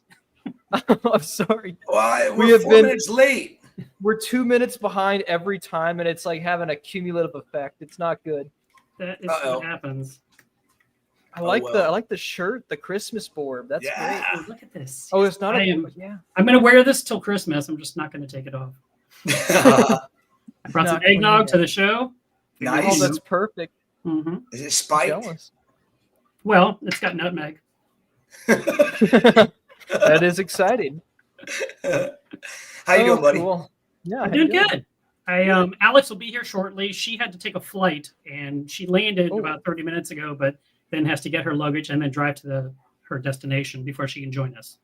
I'm sorry. Why? We're 4 minutes late. We're 2 minutes behind every time, and it's like having a cumulative effect. It's not good. That is what happens. I like the shirt, the Christmas board. That's great. Oh, look at this. Oh, it's not I'm going to wear this till Christmas. I'm just not going to take it off. I brought some eggnog to the show. Nice. Oh, that's perfect. Mm-hmm. Is it spiked? Well, it's got nutmeg. That is exciting. How you doing, buddy? Cool. Yeah, I'm doing good. Alex will be here shortly. She had to take a flight, and she landed about 30 minutes ago, but then has to get her luggage and then drive to her destination before she can join us.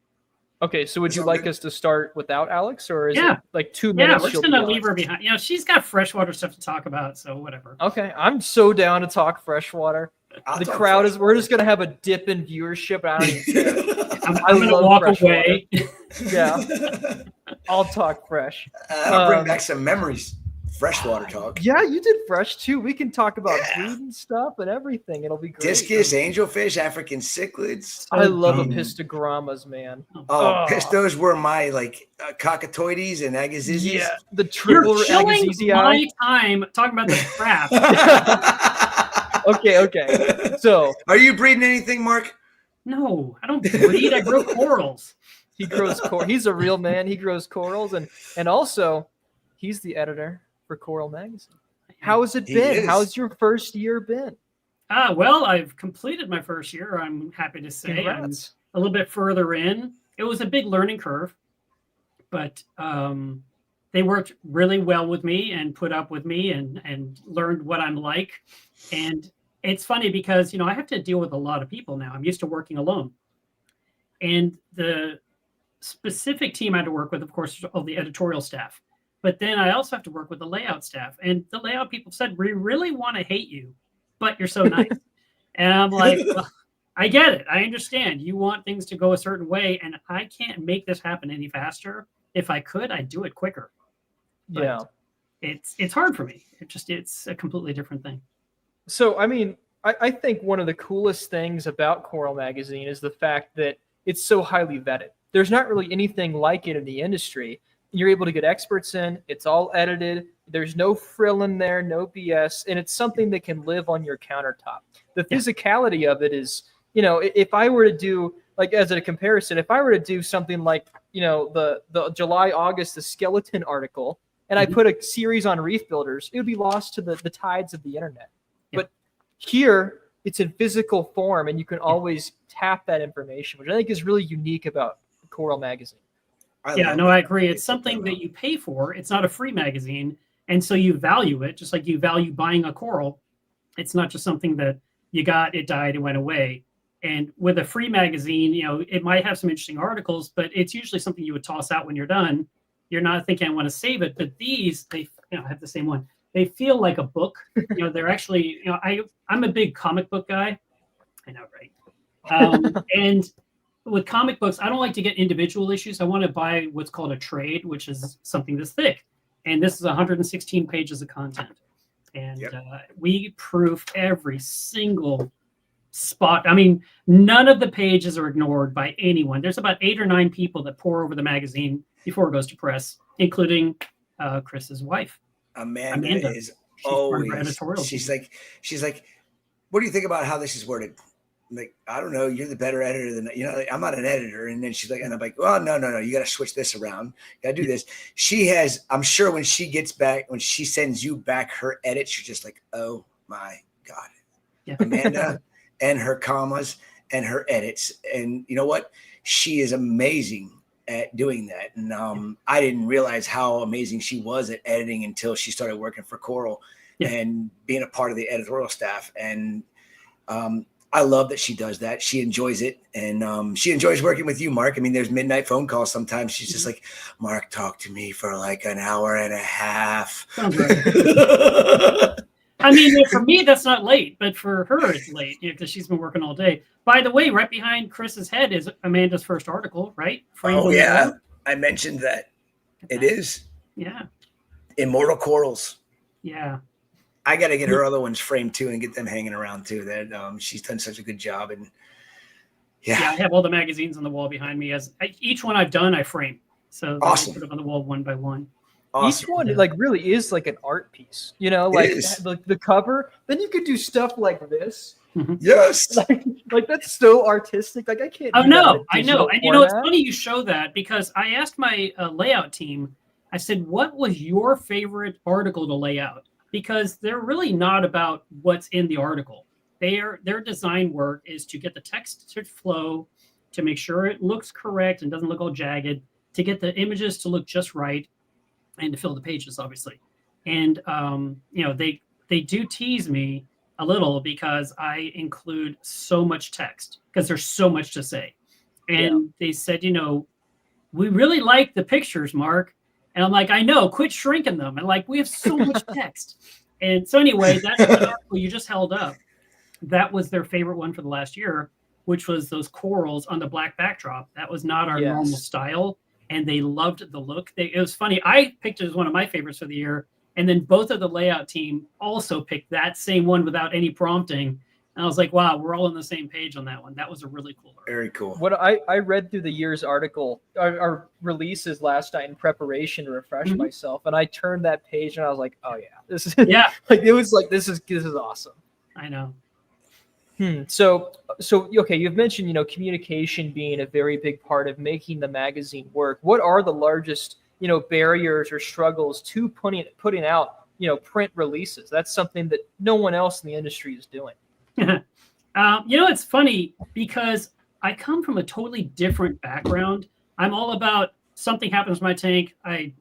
Okay, so would you like us to start without Alex, or is it like 2 minutes? Yeah, we're just going to leave her behind. You know, she's got freshwater stuff to talk about, so whatever. Okay, I'm so down to talk freshwater. The crowd is, we're just going to have a dip in viewership. I don't even care. I'm going to walk away. Yeah, I'll talk fresh. I'll bring back some memories. Freshwater talk. Yeah, you did fresh too. We can talk about food and stuff and everything. It'll be great. Discus, angelfish, African cichlids. I love apistogrammas, man. Pistos were my cockatoides and agassizies. Yeah, the triple agassizi. My time talking about the crap. Okay. So, are you breeding anything, Mark? No, I don't breed. I grow corals. He grows coral. He's a real man. He grows corals, and also he's the editor for Coral Magazine. How has it been? How's your first year been? Well, I've completed my first year. I'm happy to say. Congrats. I'm a little bit further in. It was a big learning curve, but they worked really well with me and put up with me and learned what I'm like. And it's funny because, I have to deal with a lot of people now. I'm used to working alone. And the specific team I had to work with, of course, is all the editorial staff. But then I also have to work with the layout staff. And the layout people said, we really want to hate you, but you're so nice. And I'm like, well, I get it. I understand. You want things to go a certain way, and I can't make this happen any faster. If I could, I'd do it quicker. But yeah. It's hard for me. It's a completely different thing. So, I mean, I think one of the coolest things about Coral Magazine is the fact that it's so highly vetted. There's not really anything like it in the industry. You're able to get experts in. It's all edited. There's no frill in there, no BS, and it's something that can live on your countertop. The physicality of it is, if I were to do, as a comparison, if I were to do something like, the July, August, the skeleton article, and I put a series on reef builders, it would be lost to the tides of the internet. Yeah. But here, it's in physical form, and you can always tap that information, which I think is really unique about Coral Magazine. I agree. It's something that you pay for. It's not a free magazine. And so you value it, just like you value buying a coral. It's not just something that you got, it died, it went away. And with a free magazine, it might have some interesting articles, but it's usually something you would toss out when you're done. You're not thinking, I want to save it. But these, I have the same one. They feel like a book. They're actually, I'm a big comic book guy. I know, right? And with comic books, I don't like to get individual issues. I want to buy what's called a trade, which is something this thick. And this is 116 pages of content. And we proof every single spot. I mean, none of the pages are ignored by anyone. There's about 8 or 9 people that pour over the magazine before it goes to press. including Chris's wife. Amanda is She's part of our always, editorial she's team. like, what do you think about how this is worded? I'm like, I don't know. You're the better editor than, like, I'm not an editor. And then she's like, and I'm like, well, no. You got to switch this around. You got to do this. She has, I'm sure when she gets back, when she sends you back her edits, you're just like, oh my God. Yeah. Amanda and her commas and her edits. And you know what? She is amazing at doing that. And I didn't realize how amazing she was at editing until she started working for Coral and being a part of the editorial staff. And I love that she does that. She enjoys it. And she enjoys working with you, Mark. I mean, there's midnight phone calls sometimes. She's just like, Mark, talk to me for like an hour and a half. Sounds right. I mean, for me, that's not late, but for her, it's late because she's been working all day. By the way, right behind Chris's head is Amanda's first article, right? Oh, yeah. I mentioned that. It is. Yeah. Immortal Corals. Yeah. I got to get her other ones framed too and get them hanging around too. That she's done such a good job. And yeah, I have all the magazines on the wall behind me. Each one I've done, I frame. So awesome. I put them on the wall one by one. Awesome. Each one like really is like an art piece, like the cover. Then you could do stuff like this. Mm-hmm. Yes. Like that's so artistic. Like I can't. Oh no, I know. And format. it's funny you show that because I asked my layout team. I said, "What was your favorite article to lay out?" Because they're really not about what's in the article. Their design work is to get the text to flow, to make sure it looks correct and doesn't look all jagged, to get the images to look just right, and to fill the pages, obviously. And they do tease me a little because I include so much text because there's so much to say. And they said, we really like the pictures, Mark. And I'm like, I know, quit shrinking them. And like, we have so much text. And so anyway, that's the article you just held up. That was their favorite one for the last year, which was those corals on the black backdrop. That was not our normal style. And they loved the look. It was funny. I picked it as one of my favorites for the year. And then both of the layout team also picked that same one without any prompting. And I was like, wow, we're all on the same page on that one. That was a really cool article. Very cool. What I read through the year's article, our releases last night in preparation to refresh myself. And I turned that page and I was like, oh yeah, this is like, it was like, this is awesome. I know. So okay, you've mentioned, communication being a very big part of making the magazine work. What are the largest, barriers or struggles to putting out, print releases? That's something that no one else in the industry is doing. It's funny because I come from a totally different background. I'm all about something happens to my tank. I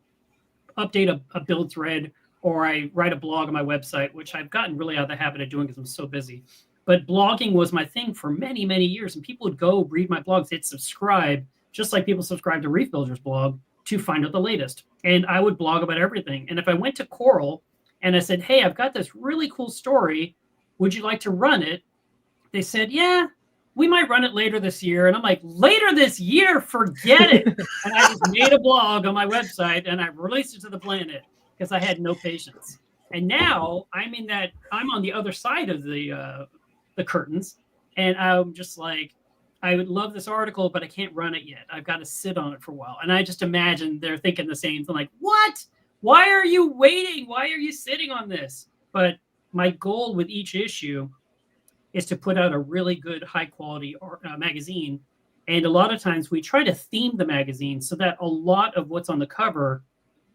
update a build thread or I write a blog on my website, which I've gotten really out of the habit of doing because I'm so busy. But blogging was my thing for many, many years. And people would go read my blogs. They'd subscribe, just like people subscribe to Reef Builder's blog to find out the latest. And I would blog about everything. And if I went to Coral and I said, hey, I've got this really cool story. Would you like to run it? They said, yeah, we might run it later this year. And I'm like, later this year? Forget it. And I just made a blog on my website and I released it to the planet because I had no patience. And now I'm on the other side of the curtains. And I'm just like, I would love this article, but I can't run it yet. I've got to sit on it for a while. And I just imagine they're thinking the same thing, like, what? Why are you waiting? Why are you sitting on this? But my goal with each issue is to put out a really good, high quality magazine. And a lot of times we try to theme the magazine so that a lot of what's on the cover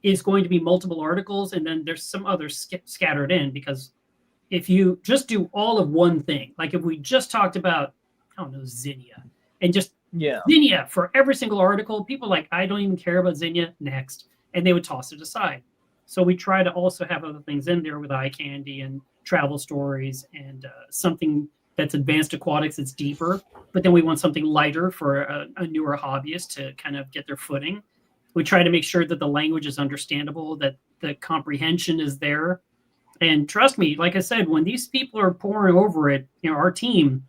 is going to be multiple articles. And then there's some others scattered in, because if you just do all of one thing, like if we just talked about, I don't know, Zinnia and just Zinnia for every single article, people are like, I don't even care about Zinnia, next. And they would toss it aside. So we try to also have other things in there with eye candy and travel stories and something that's advanced aquatics that's deeper. But then we want something lighter for a newer hobbyist to kind of get their footing. We try to make sure that the language is understandable, that the comprehension is there. And trust me, like I said, when these people are poring over it, our team,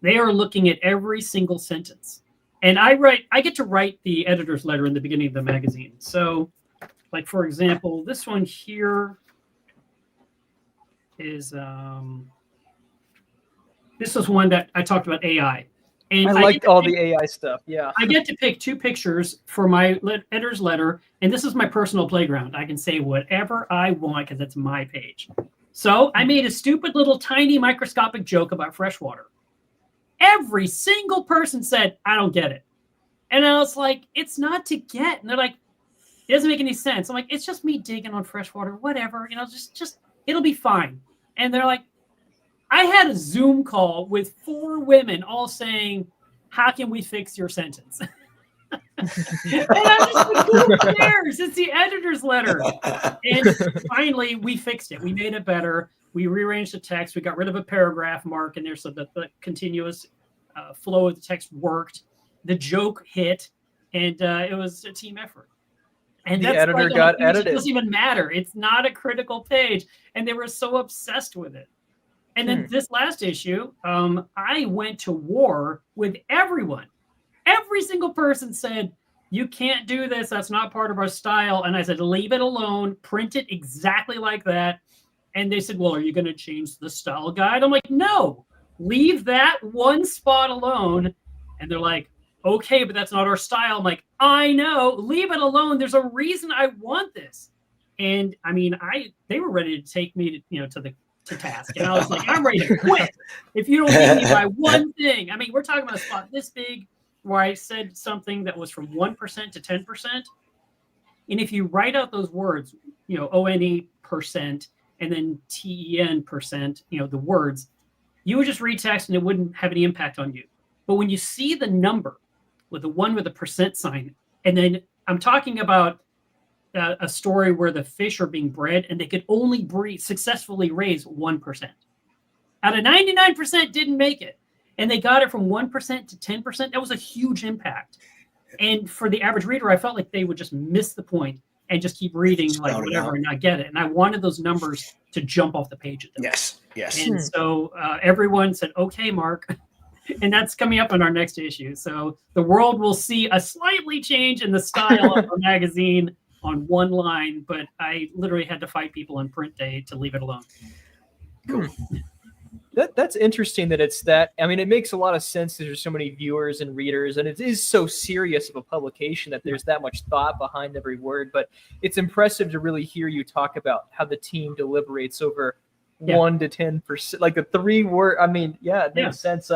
they are looking at every single sentence. And I get to write the editor's letter in the beginning of the magazine. So, like, for example, this one here is, this was one that I talked about AI. And I liked all the AI stuff. Yeah. I get to pick 2 pictures for my editor's letter, and this is my personal playground. I can say whatever I want because it's my page. So I made a stupid little tiny microscopic joke about freshwater. Every single person said, I don't get it. And I was like, it's not to get. And they're like, it doesn't make any sense. I'm like, it's just me digging on freshwater, whatever, just it'll be fine. And they're like, I had a Zoom call with 4 women all saying, how can we fix your sentence? And I'm just like, who cares? It's the editor's letter. And finally, we fixed it. We made it better. We rearranged the text. We got rid of a paragraph mark in there so that the continuous flow of the text worked. The joke hit, and it was a team effort. And the editor got edited. It doesn't even matter. It's not a critical page, and they were so obsessed with it. And then this last issue, I went to war with everyone. Every single person said, you can't do this. That's not part of our style. And I said, leave it alone. Print it exactly like that. And they said, well, are you going to change the style guide? I'm like, no, leave that one spot alone. And they're like, okay, but that's not our style. I'm like, I know, leave it alone. There's a reason I want this. And I mean, they were ready to take me to task. And I was like, I'm ready to quit if you don't leave me by one thing. I mean, we're talking about a spot this big where I said something that was from 1% to 10%. And if you write out those words, ONE% and then TEN%, the words, you would just read text and it wouldn't have any impact on you. But when you see the number with the 1 with a % sign, and then I'm talking about a story where the fish are being bred and they could only successfully raise 1%. Out of 99% didn't make it. And they got it from 1% to 10%. That was a huge impact. And for the average reader, I felt like they would just miss the point and just keep reading like whatever and not get it. And I wanted those numbers to jump off the page at them. Yes. And so everyone said, okay, Mark. And that's coming up in our next issue. So the world will see a slightly change in the style of our magazine on one line, but I literally had to fight people on print day to leave it alone. Cool. That's interesting that it's that. I mean, it makes a lot of sense. There's so many viewers and readers, and it is so serious of a publication that there's that much thought behind every word. But it's impressive to really hear you talk about how the team deliberates over 1 to 10%, like the 3 word. I mean, it makes sense.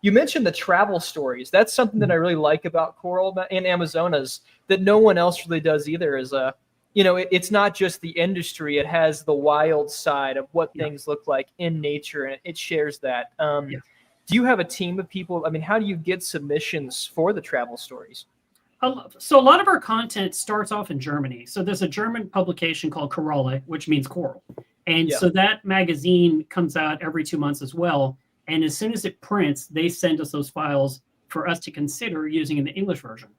You mentioned the travel stories. That's something that I really like about Coral and Amazonas that no one else really does either. Is it's not just the industry. It has the wild side of what things look like in nature, and it shares that. Do you have a team of people? I mean, how do you get submissions for the travel stories? So a lot of our content starts off in Germany. So there's a German publication called Koralle, which means coral. And so that magazine comes out every 2 months as well. And as soon as it prints, they send us those files for us to consider using in the English version.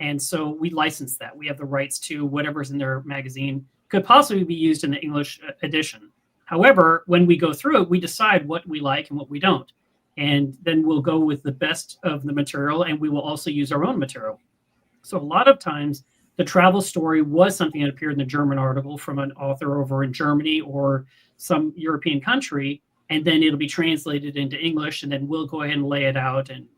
And so we license that. We have the rights to whatever's in their magazine could possibly be used in the English edition. However, when we go through it, we decide what we like and what we don't. And then we'll go with the best of the material, and we will also use our own material. So a lot of times the travel story was something that appeared in the German article from an author over in Germany or some European country. And then it'll be translated into English, and then we'll go ahead and lay it out and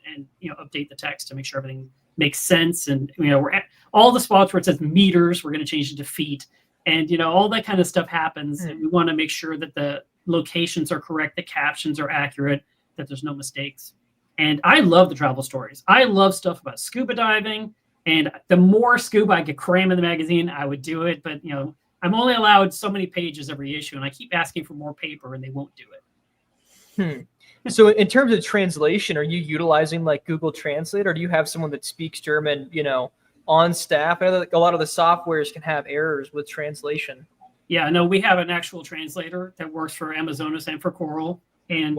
update the text to make sure everything makes sense. And we're at all the spots where it says meters, we're going to change it to feet, and all that kind of stuff happens. And we want to make sure that the locations are correct, the captions are accurate, that there's no mistakes. And I love the travel stories. I love stuff about scuba diving, and the more scuba I could cram in the magazine, I would do it. But I'm only allowed so many pages every issue, and I keep asking for more paper, and they won't do it. So in terms of translation, are you utilizing like Google Translate, or do you have someone that speaks German, on staff? I know that a lot of the softwares can have errors with translation. Yeah, no, we have an actual translator that works for Amazonas and for Coral. And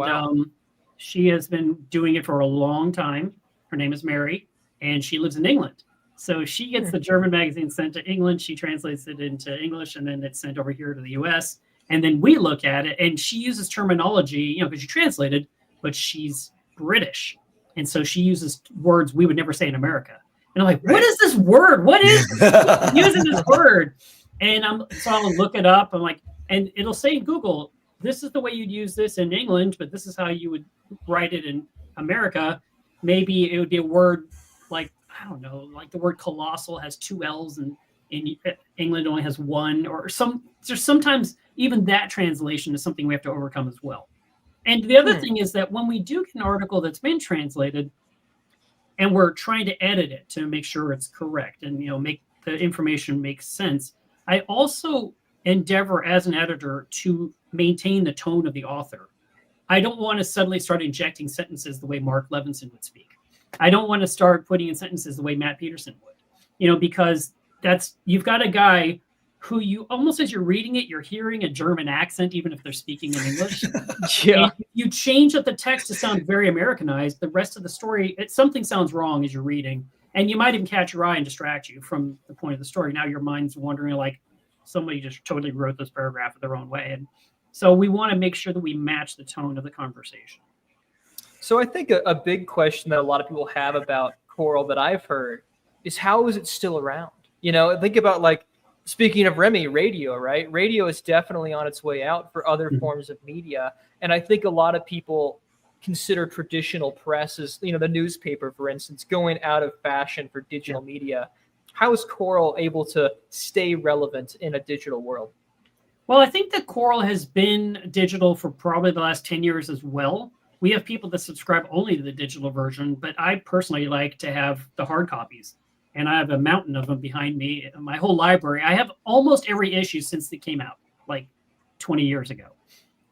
she has been doing it for a long time. Her name is Mary, and she lives in England. So she gets the German magazine sent to England. She translates it into English, and then it's sent over here to the US. And then we look at it, and she uses terminology, because she translated, but she's British. And so she uses words we would never say in America. And I'm like, what is this word? What is using this word? And so I'll look it up. I'm like, and it'll say in Google, this is the way you'd use this in England, but this is how you would write it in America. maybe it would be a word like, I don't know, like the word colossal has 2 L's and in England only has 1, or there's sometimes even that translation is something we have to overcome as well. And the other thing is that when we do get an article that's been translated and we're trying to edit it to make sure it's correct and, make the information make sense, I also endeavor as an editor to maintain the tone of the author. I don't want to suddenly start injecting sentences the way Mark Levinson would speak. I don't want to start putting in sentences the way Matt Peterson would, because you've got a guy who you almost as you're reading it, you're hearing a German accent, even if they're speaking in English. Yeah. And you change up the text to sound very Americanized. The rest of the story, something sounds wrong as you're reading. And you might even catch your eye and distract you from the point of the story. Now your mind's wondering, like, somebody just totally wrote this paragraph their own way. And so we want to make sure that we match the tone of the conversation. So I think a big question that a lot of people have about Coral that I've heard is, how is it still around? Think about, like, speaking of Remy, radio, right? Radio is definitely on its way out for other forms of media. And I think a lot of people consider traditional press as, the newspaper, for instance, going out of fashion for digital media. How is Coral able to stay relevant in a digital world? Well, I think that Coral has been digital for probably the last 10 years as well. We have people that subscribe only to the digital version, but I personally like to have the hard copies. And I have a mountain of them behind me, my whole library. I have almost every issue since it came out, like 20 years ago.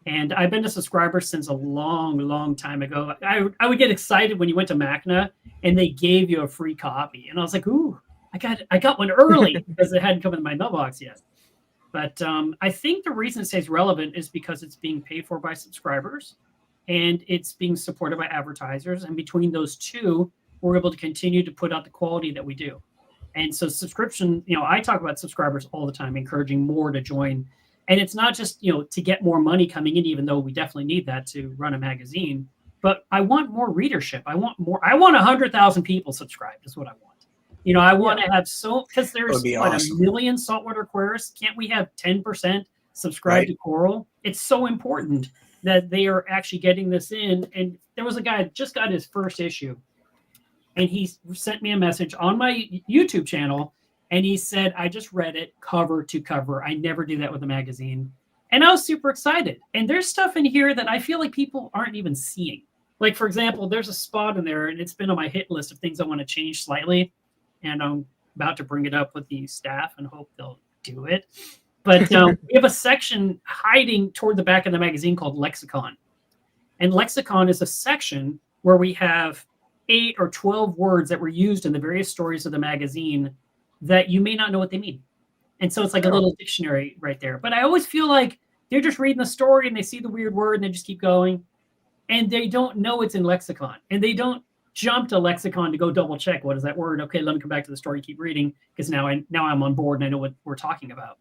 And I've been a subscriber since a long, long time ago. I would get excited when you went to Macna and they gave you a free copy. And I was like, ooh, I got one early because it hadn't come in my mailbox yet. But I think the reason it stays relevant is because it's being paid for by subscribers and it's being supported by advertisers. And between those two, we're able to continue to put out the quality that we do. And so subscription, I talk about subscribers all the time, encouraging more to join. And it's not just, to get more money coming in, even though we definitely need that to run a magazine, but I want more readership. I want 100,000 people subscribed is what I want. I want to have because there's awesome. 1 million saltwater aquarists. Can't we have 10% subscribe to Coral? It's so important that they are actually getting this in. And there was a guy that just got his first issue. And he sent me a message on my YouTube channel. And he said, I just read it cover to cover. I never do that with a magazine. And I was super excited. And there's stuff in here that I feel like people aren't even seeing. Like, for example, there's a spot in there, and it's been on my hit list of things I want to change slightly. And I'm about to bring it up with the staff and hope they'll do it. But we have a section hiding toward the back of the magazine called Lexicon. And Lexicon is a section where we have 8 or 12 words that were used in the various stories of the magazine that you may not know what they mean. And so it's like a little dictionary right there. But I always feel like they're just reading the story and they see the weird word and they just keep going. And they don't know it's in Lexicon. And they don't jump to Lexicon to go double check. What is that word? Okay, let me come back to the story, keep reading, because now I'm on board and I know what we're talking about.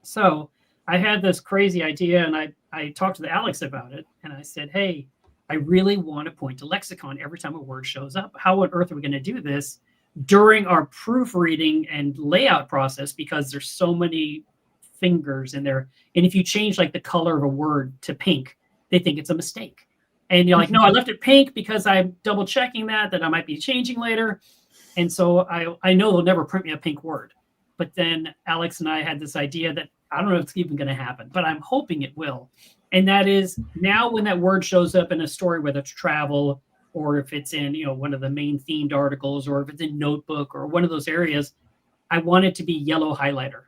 So I had this crazy idea and I talked to Alex about it. And I said, hey, I really want to point to Lexicon every time a word shows up. How on earth are we going to do this during our proofreading and layout process? Because there's so many fingers in there. And if you change like the color of a word to pink, they think it's a mistake. And you're like, no, I left it pink because I'm double checking that I might be changing later. And so I know they'll never print me a pink word. But then Alex and I had this idea that I don't know if it's even going to happen, but I'm hoping it will. And that is now when that word shows up in a story, whether it's travel or if it's in, one of the main themed articles, or if it's in Notebook or one of those areas, I want it to be yellow highlighter.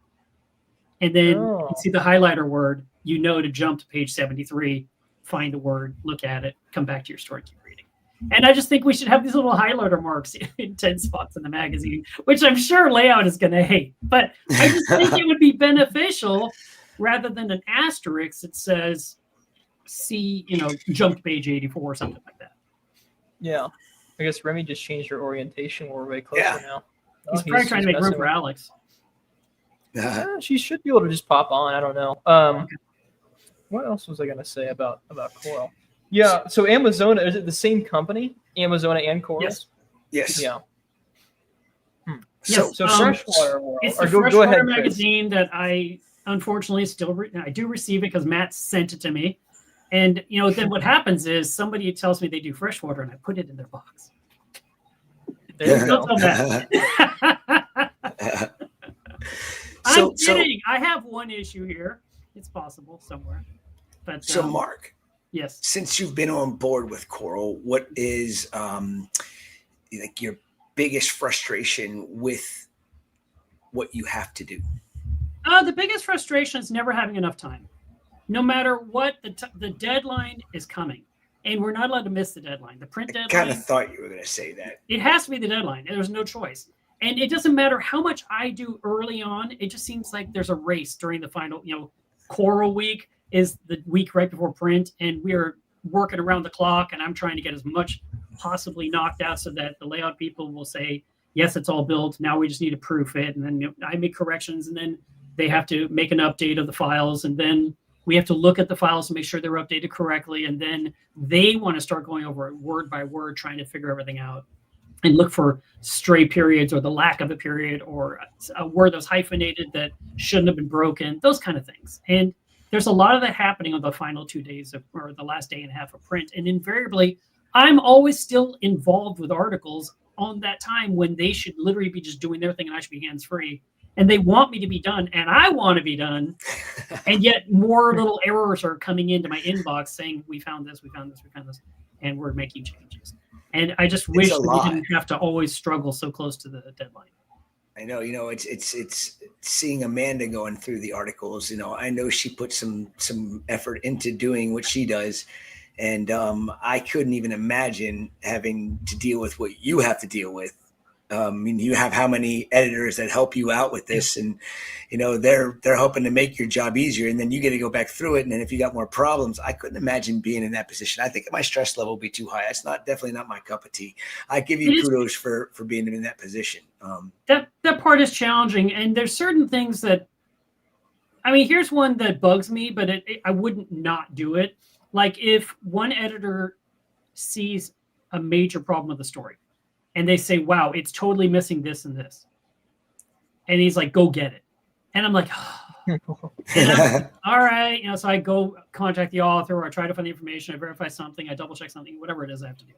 And then you see the highlighter word, to jump to page 73, find the word, look at it, come back to your story, keep reading. And I just think we should have these little highlighter marks in 10 spots in the magazine, which I'm sure layout is going to hate. But I just think it would be beneficial rather than an asterisk that says, see, jump to page 84 or something like that. Yeah. I guess Remy just changed her orientation. We're way closer now. He's probably trying to make room for Alex. She should be able to just pop on. I don't know. What else was I going to say about Coral? Yeah. So Amazona, is it the same company? Amazona and Coral? Yes. Yeah. So, Freshwater World. It's the Freshwater magazine that I unfortunately still I do receive it because Matt sent it to me. And, then what happens is somebody tells me they do freshwater and I put it in their box. There you Don't go. tell Matt. I'm kidding. I have one issue here. It's possible somewhere. But So Mark, yes. since you've been on board with coral, what is like your biggest frustration with what you have to do? The biggest frustration is never having enough time. No matter what, the deadline is coming, and we're not allowed to miss the deadline. The print I deadline. kind of thought you were going to say that. It has to be the deadline. There's no choice. And it doesn't matter how much I do early on. It just seems like there's a race during the final, Coral Week is the week right before print, and we're working around the clock, and I'm trying to get as much possibly knocked out so that the layout people will say, yes, it's all built. Now we just need to proof it. And then I make corrections, and then they have to make an update of the files, and then we have to look at the files and make sure they're updated correctly. And then they want to start going over it word by word, trying to figure everything out and look for stray periods or the lack of a period or a word that was hyphenated that shouldn't have been broken, those kind of things. And there's a lot of that happening on the final 2 days or the last day and a half of print. And invariably, I'm always still involved with articles on that time when they should literally be just doing their thing and I should be hands-free. And they want me to be done, and I want to be done. And yet more little errors are coming into my inbox saying, we found this, and we're making changes. And I just wish that we didn't have to always struggle so close to the deadline. I know, it's seeing Amanda going through the articles. I know she put some effort into doing what she does, and I couldn't even imagine having to deal with what you have to deal with. You have how many editors that help you out with this, and they're hoping to make your job easier, and then you get to go back through it. And then if you got more problems, I couldn't imagine being in that position. I think my stress level would be too high. That's definitely not my cup of tea. I give you kudos for being in that position. That part is challenging, and there's certain things that, here's one that bugs me, but I wouldn't not do it. Like if one editor sees a major problem with the story, and they say, wow, it's totally missing this and this. And he's like, go get it. And I'm like, all right. So I go contact the author, or I try to find the information. I verify something. I double check something, whatever it is I have to do.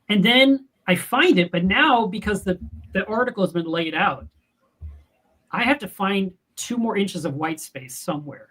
And then I find it. But now, because the article has been laid out, I have to find 2 more inches of white space somewhere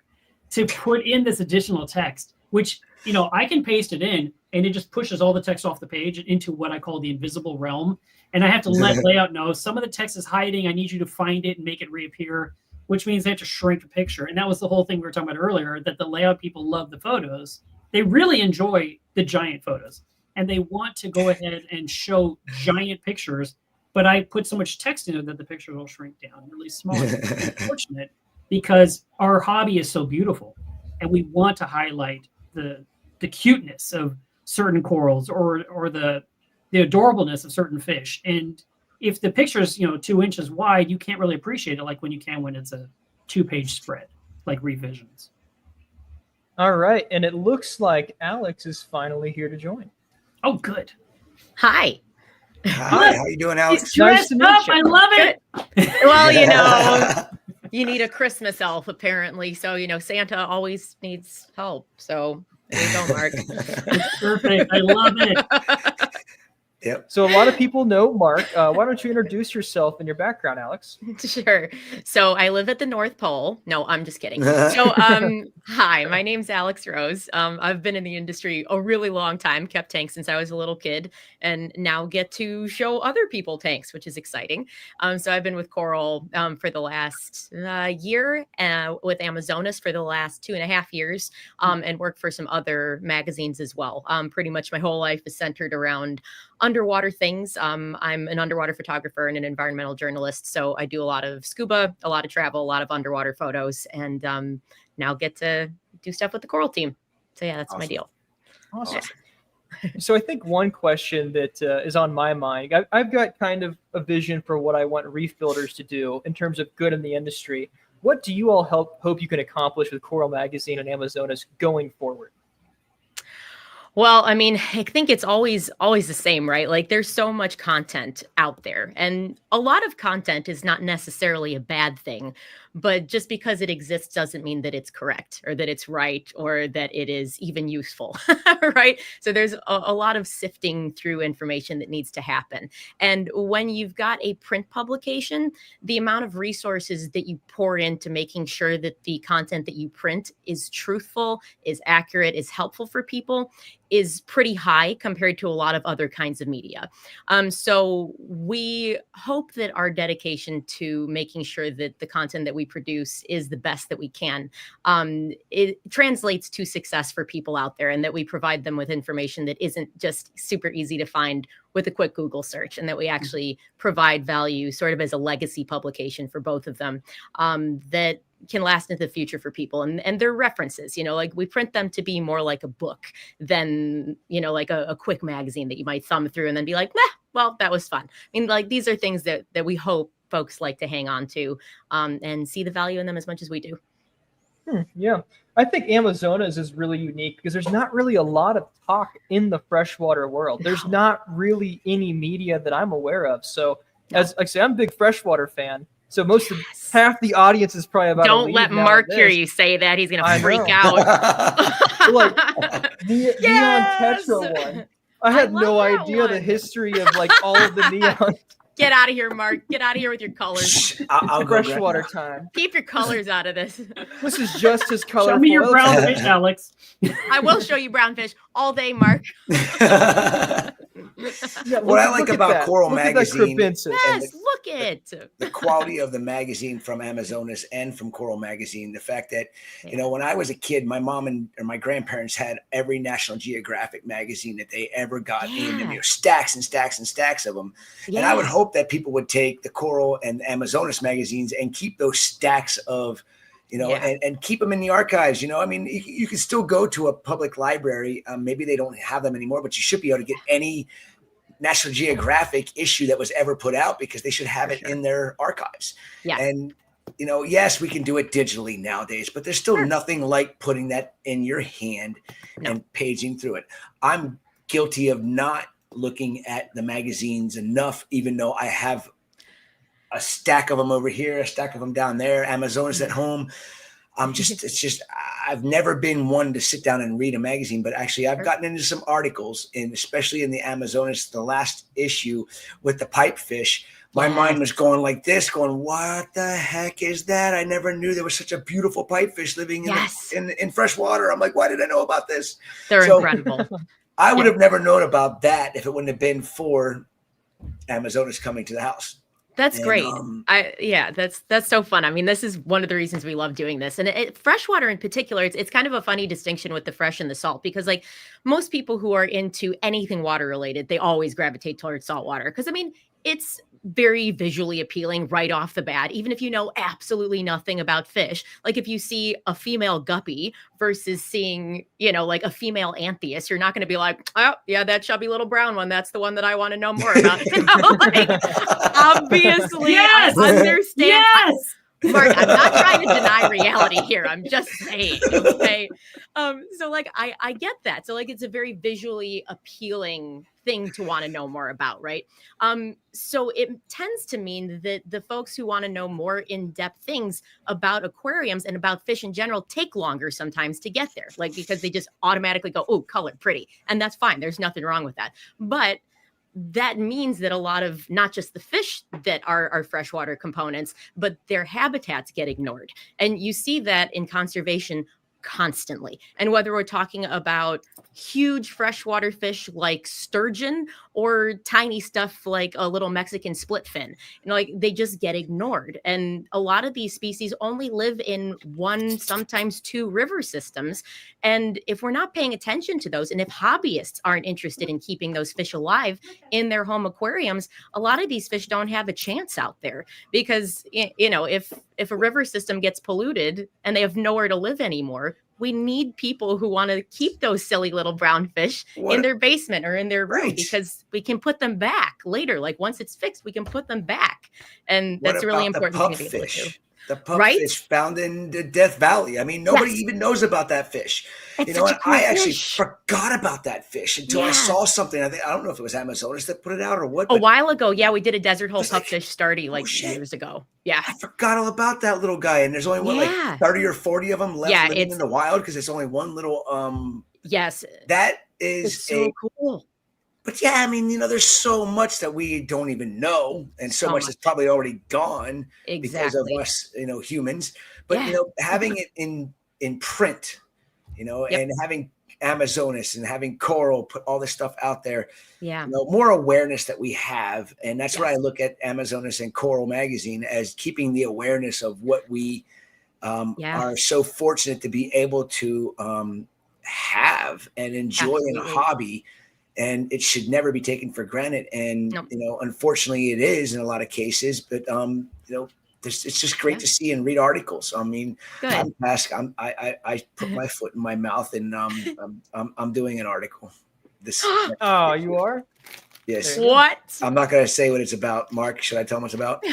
to put in this additional text, which, I can paste it in, and it just pushes all the text off the page into what I call the invisible realm. And I have to let layout know some of the text is hiding. I need you to find it and make it reappear, which means they have to shrink the picture. And that was the whole thing we were talking about earlier, that the layout people love the photos. They really enjoy the giant photos, and they want to go ahead and show giant pictures. But I put so much text in it that the picture will shrink down really small. It's unfortunate because our hobby is so beautiful, and we want to highlight the cuteness of certain corals or the adorableness of certain fish. And if the picture's 2 inches wide, you can't really appreciate it like when you can when it's a 2-page spread, like Revisions. All right, and it looks like Alex is finally here to join. Oh, good. Hi. Hi, how you doing, Alex? Nice to meet you. I love it. Well, you need a Christmas elf apparently, so Santa always needs help. So there you go, Mark. It's perfect. I love it. Yep. So a lot of people know Mark. Why don't you introduce yourself and your background, Alex? Sure. So I live at the North Pole. No, I'm just kidding. So hi, my name's Alex Rose. I've been in the industry a really long time, kept tanks since I was a little kid, and now get to show other people tanks, which is exciting. So I've been with Coral for the last year, with Amazonas for the last 2.5 years, and worked for some other magazines as well. Pretty much my whole life is centered around underwater things. I'm an underwater photographer and an environmental journalist. So I do a lot of scuba, a lot of travel, a lot of underwater photos, and now get to do stuff with the Coral team. So yeah, that's my deal. Awesome. So I think one question that is on my mind, I've got kind of a vision for what I want reef builders to do in terms of good in the industry. What do you all hope you can accomplish with Coral Magazine and Amazonas going forward? Well, I think it's always the same, right? Like there's so much content out there, and a lot of content is not necessarily a bad thing, but just because it exists doesn't mean that it's correct or that it's right or that it is even useful, right? So there's a lot of sifting through information that needs to happen. And when you've got a print publication, the amount of resources that you pour into making sure that the content that you print is truthful, is accurate, is helpful for people is pretty high compared to a lot of other kinds of media. So we hope that our dedication to making sure that the content that we produce is the best that we can, it translates to success for people out there, and that we provide them with information that isn't just super easy to find with a quick Google search, and that we actually provide value sort of as a legacy publication for both of them, that can last into the future for people. And their references, you know, like we print them to be more like a book than, you know, like a quick magazine that you might thumb through and then be like, well, that was fun. I mean, like these are things that we hope folks like to hang on to, and see the value in them as much as we do. Yeah. I think Amazonas is really unique because there's not really a lot of talk in the freshwater world. There's not really any media that I'm aware of. So as I say, I'm a big freshwater fan. So half the audience is probably about. Don't let Mark hear you say that. He's gonna freak out. Like Neon Tetra one. I had no idea the history of like all of the neon. Get out of here, Mark. Get out of here with your colors. I'll go freshwater time. Keep your colors out of this. This is just as colorful. Show me your brown fish, Alex. I will show you brown fish all day, Mark. Yeah, what I like about Coral Magazine, yes, look at the quality of the magazine from Amazonas and from Coral Magazine. The fact that, you know, when I was a kid, my mom and my grandparents had every National Geographic magazine that they ever got in, and, you know, stacks and stacks and stacks of them. And I would hope that people would take the Coral and Amazonas magazines and keep those stacks of, you know, and keep them in the archives. You know, I mean, you can still go to a public library. Maybe they don't have them anymore, but you should be able to get any National Geographic issue that was ever put out, because they should have it in their archives. Yeah. And, you know, yes, we can do it digitally nowadays, but there's still nothing like putting that in your hand and paging through it. I'm guilty of not looking at the magazines enough, even though I have a stack of them over here, a stack of them down there, Amazonas at home. I've never been one to sit down and read a magazine, but actually I've gotten into some articles, and especially in the Amazonas, the last issue with the pipefish. My mind was going like this, going, what the heck is that? I never knew there was such a beautiful pipefish living in fresh water. I'm like, why did I know about this? They're incredible. I would have never known about that if it wouldn't have been for Amazonas coming to the house. That's great. That's so fun. I mean, this is one of the reasons we love doing this. And freshwater in particular, it's kind of a funny distinction with the fresh and the salt, because like most people who are into anything water related, they always gravitate towards saltwater. Because I mean, it's very visually appealing right off the bat, even if you know absolutely nothing about fish. Like if you see a female guppy versus seeing, you know, like a female anthias, you're not going to be like, oh yeah, that chubby little brown one, that's the one that I want to know more about. You know, like, obviously, I understand. Yes. Mark, I'm not trying to deny reality here. I'm just saying, okay? So like, I get that. So like, it's a very visually appealing thing to want to know more about, right? So it tends to mean that the folks who want to know more in-depth things about aquariums and about fish in general take longer sometimes to get there, like because they just automatically go, oh, color, pretty. And that's fine. There's nothing wrong with that. But that means that a lot of not just the fish that are freshwater components, but their habitats get ignored. And you see that in conservation constantly. And whether we're talking about huge freshwater fish like sturgeon or tiny stuff like a little Mexican split fin, you know, like they just get ignored. And a lot of these species only live in one, sometimes two river systems. And if we're not paying attention to those, and if hobbyists aren't interested in keeping those fish alive in their home aquariums, a lot of these fish don't have a chance out there, because, you know, if a river system gets polluted and they have nowhere to live anymore, we need people who want to keep those silly little brown fish in their basement or in their room, because we can put them back later. Like once it's fixed, we can put them back. And that's a really important thing to be able to do. The Right? pupfish found in the Death Valley. I mean, nobody even knows about that fish. It's You know, such and a cool I actually fish. forgot about that fish until I Yeah. saw something. I don't know if it was Amazonas that put it out or what. A But while ago, yeah, we did a desert hole was like, pupfish starty like shit. years ago. Yeah. I forgot all about that little guy. And there's only what, Yeah. like 30 or 40 of them left Yeah, living in it's- the wild because it's only one little. Yes. That is It's so cool. But yeah, I mean, you know, there's so much that we don't even know, and so much that's probably already gone because of Exactly. us, you know, humans. But Yeah. you know, having it in print, you know, Yep. and having Amazonas and having Coral put all this stuff out there, Yeah. you know, more awareness that we have, and that's where I Yes. look at Amazonas and Coral magazine as keeping the awareness of what we Yeah. are so fortunate to be able to have and enjoy in a Absolutely. hobby. And it should never be taken for granted. And, Nope. you know, unfortunately it is in a lot of cases, but, you know, it's just great Yeah. to see and read articles. I mean, Good. I put my foot in my mouth and I'm doing an article. This, Oh, you are? yes. There you go. What? I'm not going to say what it's about. Mark, should I tell them what it's about?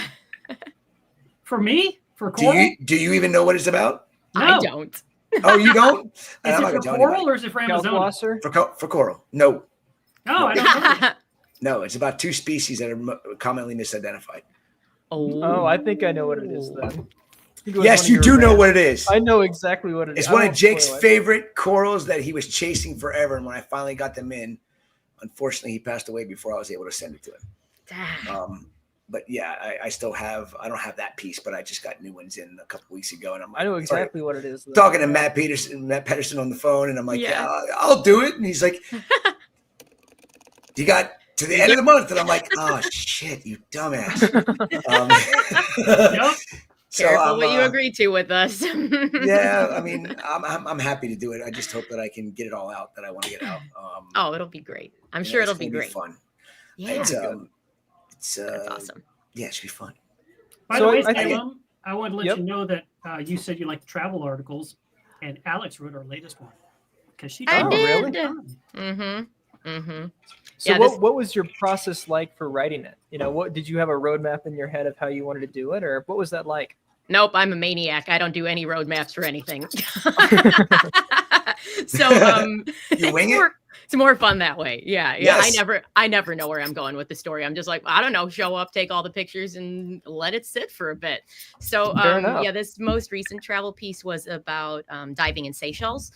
For me? For Do coral? you even know what it's about? I No. don't. Oh, you don't? Is I'm it not for gonna tell coral anybody. or is it for Amazonas? Calflosser? For coral. No, No, I don't know. no, it's about two species that are commonly misidentified. Oh, I think I know what it is then. I think it was Yes, one of you your do know rants. what it is. I know exactly what it is. It's I one of won't Jake's spoil it. favorite corals that he was chasing forever. And when I finally got them in, unfortunately, he passed away before I was able to send it to him. But yeah, I still have, I don't have that piece, but I just got new ones in a couple weeks ago. And I'm like, I know exactly what it is. though. talking to Matt Pedersen on the phone. And I'm like, Yeah. yeah, I'll do it. And he's like, you got to the end of the month. And I'm like, oh shit, you dumbass. Yep. So Careful what you agree to with us. yeah, I mean, I'm happy to do it. I just hope that I can get it all out that I want to get out. Oh, it'll be great. I'm you know, sure it's it'll be gonna great. Fun. Yeah. It's, That's awesome. Yeah, it should be fun. By So the way, I think- Salem, I want to let Yep. you know that you said you like travel articles, and Alex wrote our latest one because she. I Oh, traveled really? all the time. Mm-hmm. Mm-hmm. So Yeah, what was your process like for writing it? You know, what did you have a roadmap in your head of how you wanted to do it, or what was that like? Nope, I'm a maniac. I don't do any roadmaps for anything. So You wing it? it's more fun that way. Yeah. Yes. I never know where I'm going with the story. I'm just like, I don't know, show up, take all the pictures and let it sit for a bit. So Fair enough. yeah, this most recent travel piece was about diving in Seychelles.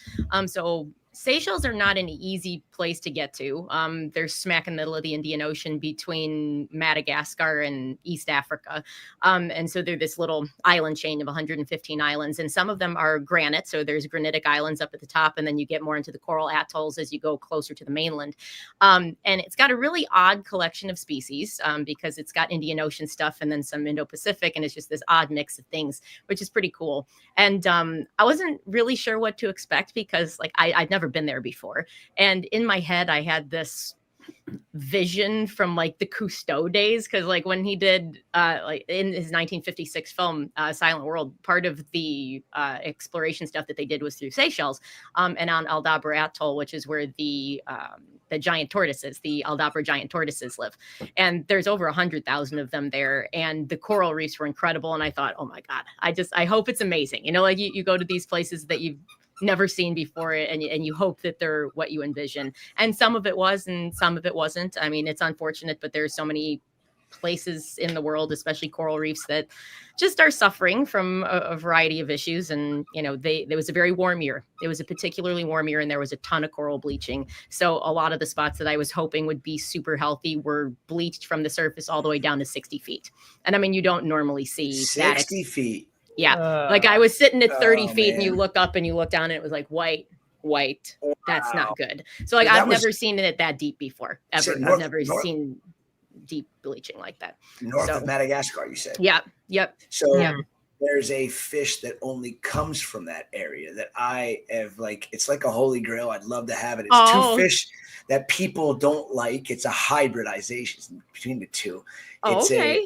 So Seychelles are not an easy place to get to. They're smack in the middle of the Indian Ocean between Madagascar and East Africa. And so they're this little island chain of 115 islands, and some of them are granite. So there's granitic islands up at the top, and then you get more into the coral atolls as you go closer to the mainland. And it's got a really odd collection of species because it's got Indian Ocean stuff and then some Indo-Pacific, and it's just this odd mix of things, which is pretty cool. And I wasn't really sure what to expect because like I'd never been there before. And in my head, I had this vision from like the Cousteau days, because like when he did like in his 1956 film Silent World, part of the exploration stuff that they did was through Seychelles and on Aldabra Atoll, which is where the giant tortoises, the Aldabra giant tortoises live, and there's over 100,000 of them there, and the coral reefs were incredible. And I thought, oh my god, I hope it's amazing. You know, like you go to these places that you've never seen before, and you hope that they're what you envision. And some of it was, and some of it wasn't. I mean, it's unfortunate, but there's so many places in the world, especially coral reefs, that just are suffering from a variety of issues. And, you know, there was a very warm year. It was a particularly warm year, and there was a ton of coral bleaching. So a lot of the spots that I was hoping would be super healthy were bleached from the surface all the way down to 60 feet. And I mean, you don't normally see 60 feet. Yeah. Like I was sitting at 30 oh, feet and you man. look up and you look down and it was like white. That's Wow. not good. So like So that I've was- never seen it that deep before, ever. So I've never north- seen deep bleaching like that. North So- of Madagascar, you said. Yeah. Yep. So Yeah. there's a fish that only comes from that area that I have like, it's like a holy grail. I'd love to have it. It's Oh. two fish that people don't like. It's a hybridization between the two. Oh, It's okay.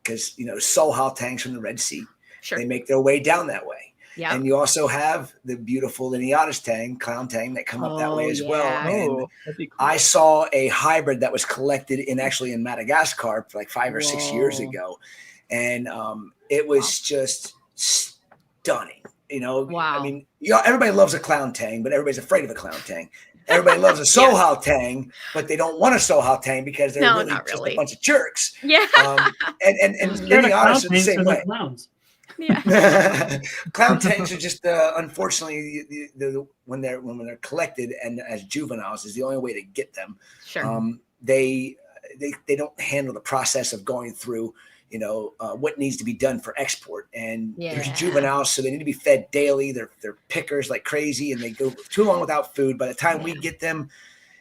because you know, sohal tangs from the Red Sea, Sure. they make their way down that way. Yeah. And you also have the beautiful lineatus tang, clown tang, that come up that way Oh, as well. yeah. And Oh, that'd be cool. I saw a hybrid that was collected in Madagascar like 5 or 6 years Whoa. ago. and it was just stunning. You know, Wow. I mean, everybody loves a clown tang, but everybody's afraid of a clown tang. Everybody loves a Sohal tang, but they don't want a Sohal tang because they're really just a bunch of jerks. Yeah. And living honest are the same way. Clowns. Yeah. Clown tangs are just unfortunately when they're collected and as juveniles is the only way to get them. Sure. They don't handle the process of going through what needs to be done for export, and there's juveniles, so they need to be fed daily. They're pickers like crazy, and they go too long without food. By the time we get them,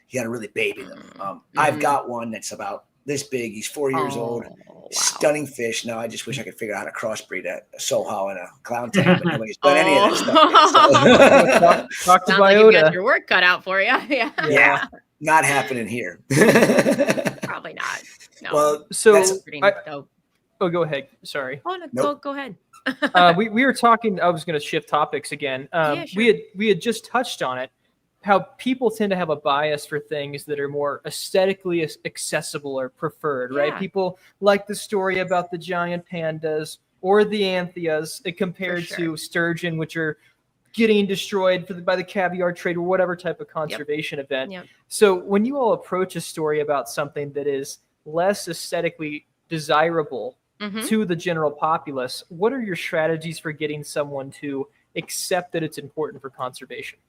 you got to really baby them. I've got one that's about this big. He's 4 years old. Wow. Stunning fish. Now I just wish I could figure out how to crossbreed a Sohal and a clown tang, but nobody's done any of that stuff. So. Talk to Sounds like you Biota. got your work cut out for you. Yeah, not happening here. Probably not. No. Well, So Pretty dope. oh, go ahead. Sorry. Oh, no, Nope. go ahead. We were talking. I was going to shift topics again. Yeah, sure. We had just touched on it. How people tend to have a bias for things that are more aesthetically accessible or preferred, right? Yeah. People like the story about the giant pandas or the anthias compared sure. to sturgeon, which are getting destroyed by the caviar trade or whatever type of conservation event. Yep. So when you all approach a story about something that is less aesthetically desirable Mhm. to the general populace, what are your strategies for getting someone to accept that it's important for conservation?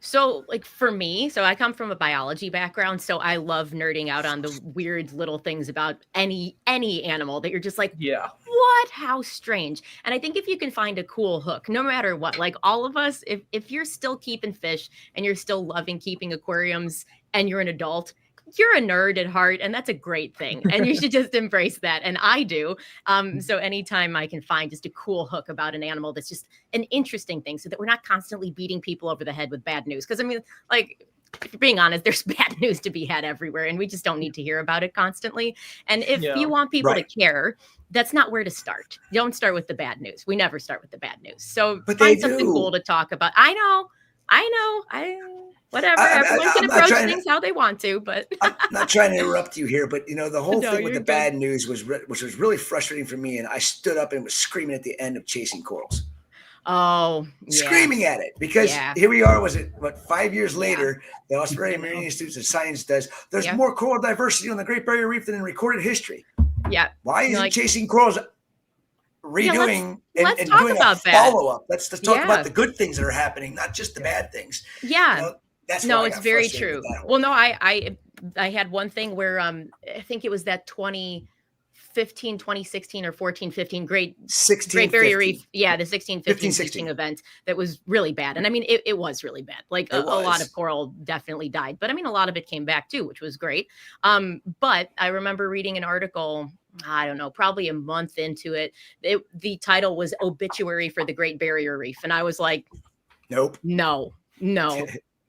So, like for me, so I come from a biology background, so I love nerding out on the weird little things about any animal that you're just like, Yeah. what? How strange. And I think if you can find a cool hook, no matter what, like all of us, if you're still keeping fish and you're still loving keeping aquariums and you're an adult, you're a nerd at heart, and that's a great thing. And you should just embrace that. And I do. So anytime I can find just a cool hook about an animal that's just an interesting thing so that we're not constantly beating people over the head with bad news. Because I mean, like, if you're being honest, there's bad news to be had everywhere, and we just don't need to hear about it constantly. And if you want people to care, that's not where to start. Don't start with the bad news. We never start with the bad news. So find something cool to talk about. I know. Whatever. Everyone can approach things how they want to, but I'm not trying to interrupt you here, but the whole thing with the good. bad news which was really frustrating for me, and I stood up and was screaming at the end of Chasing Corals. Oh, screaming at it because here we are. Was it 5 years later? The Australian Marine Institute of Science there's more coral diversity on the Great Barrier Reef than in recorded history. Yeah. Why isn't Chasing Corals redoing let's and talk doing about a that. follow-up? Let's talk about the good things that are happening, not just the bad things. Yeah. That's no, why I it's got very frustrated true. with that Well, no, I had one thing where I think it was that 2015, 2016 or 14, 15 Great Barrier Reef. Yeah, the 16, 15 16 event that was really bad. And I mean, it was really bad. Like a lot of coral definitely died, but I mean, a lot of it came back too, which was great. But I remember reading an article, I don't know, probably a month into it. The title was Obituary for the Great Barrier Reef. And I was like, nope. No.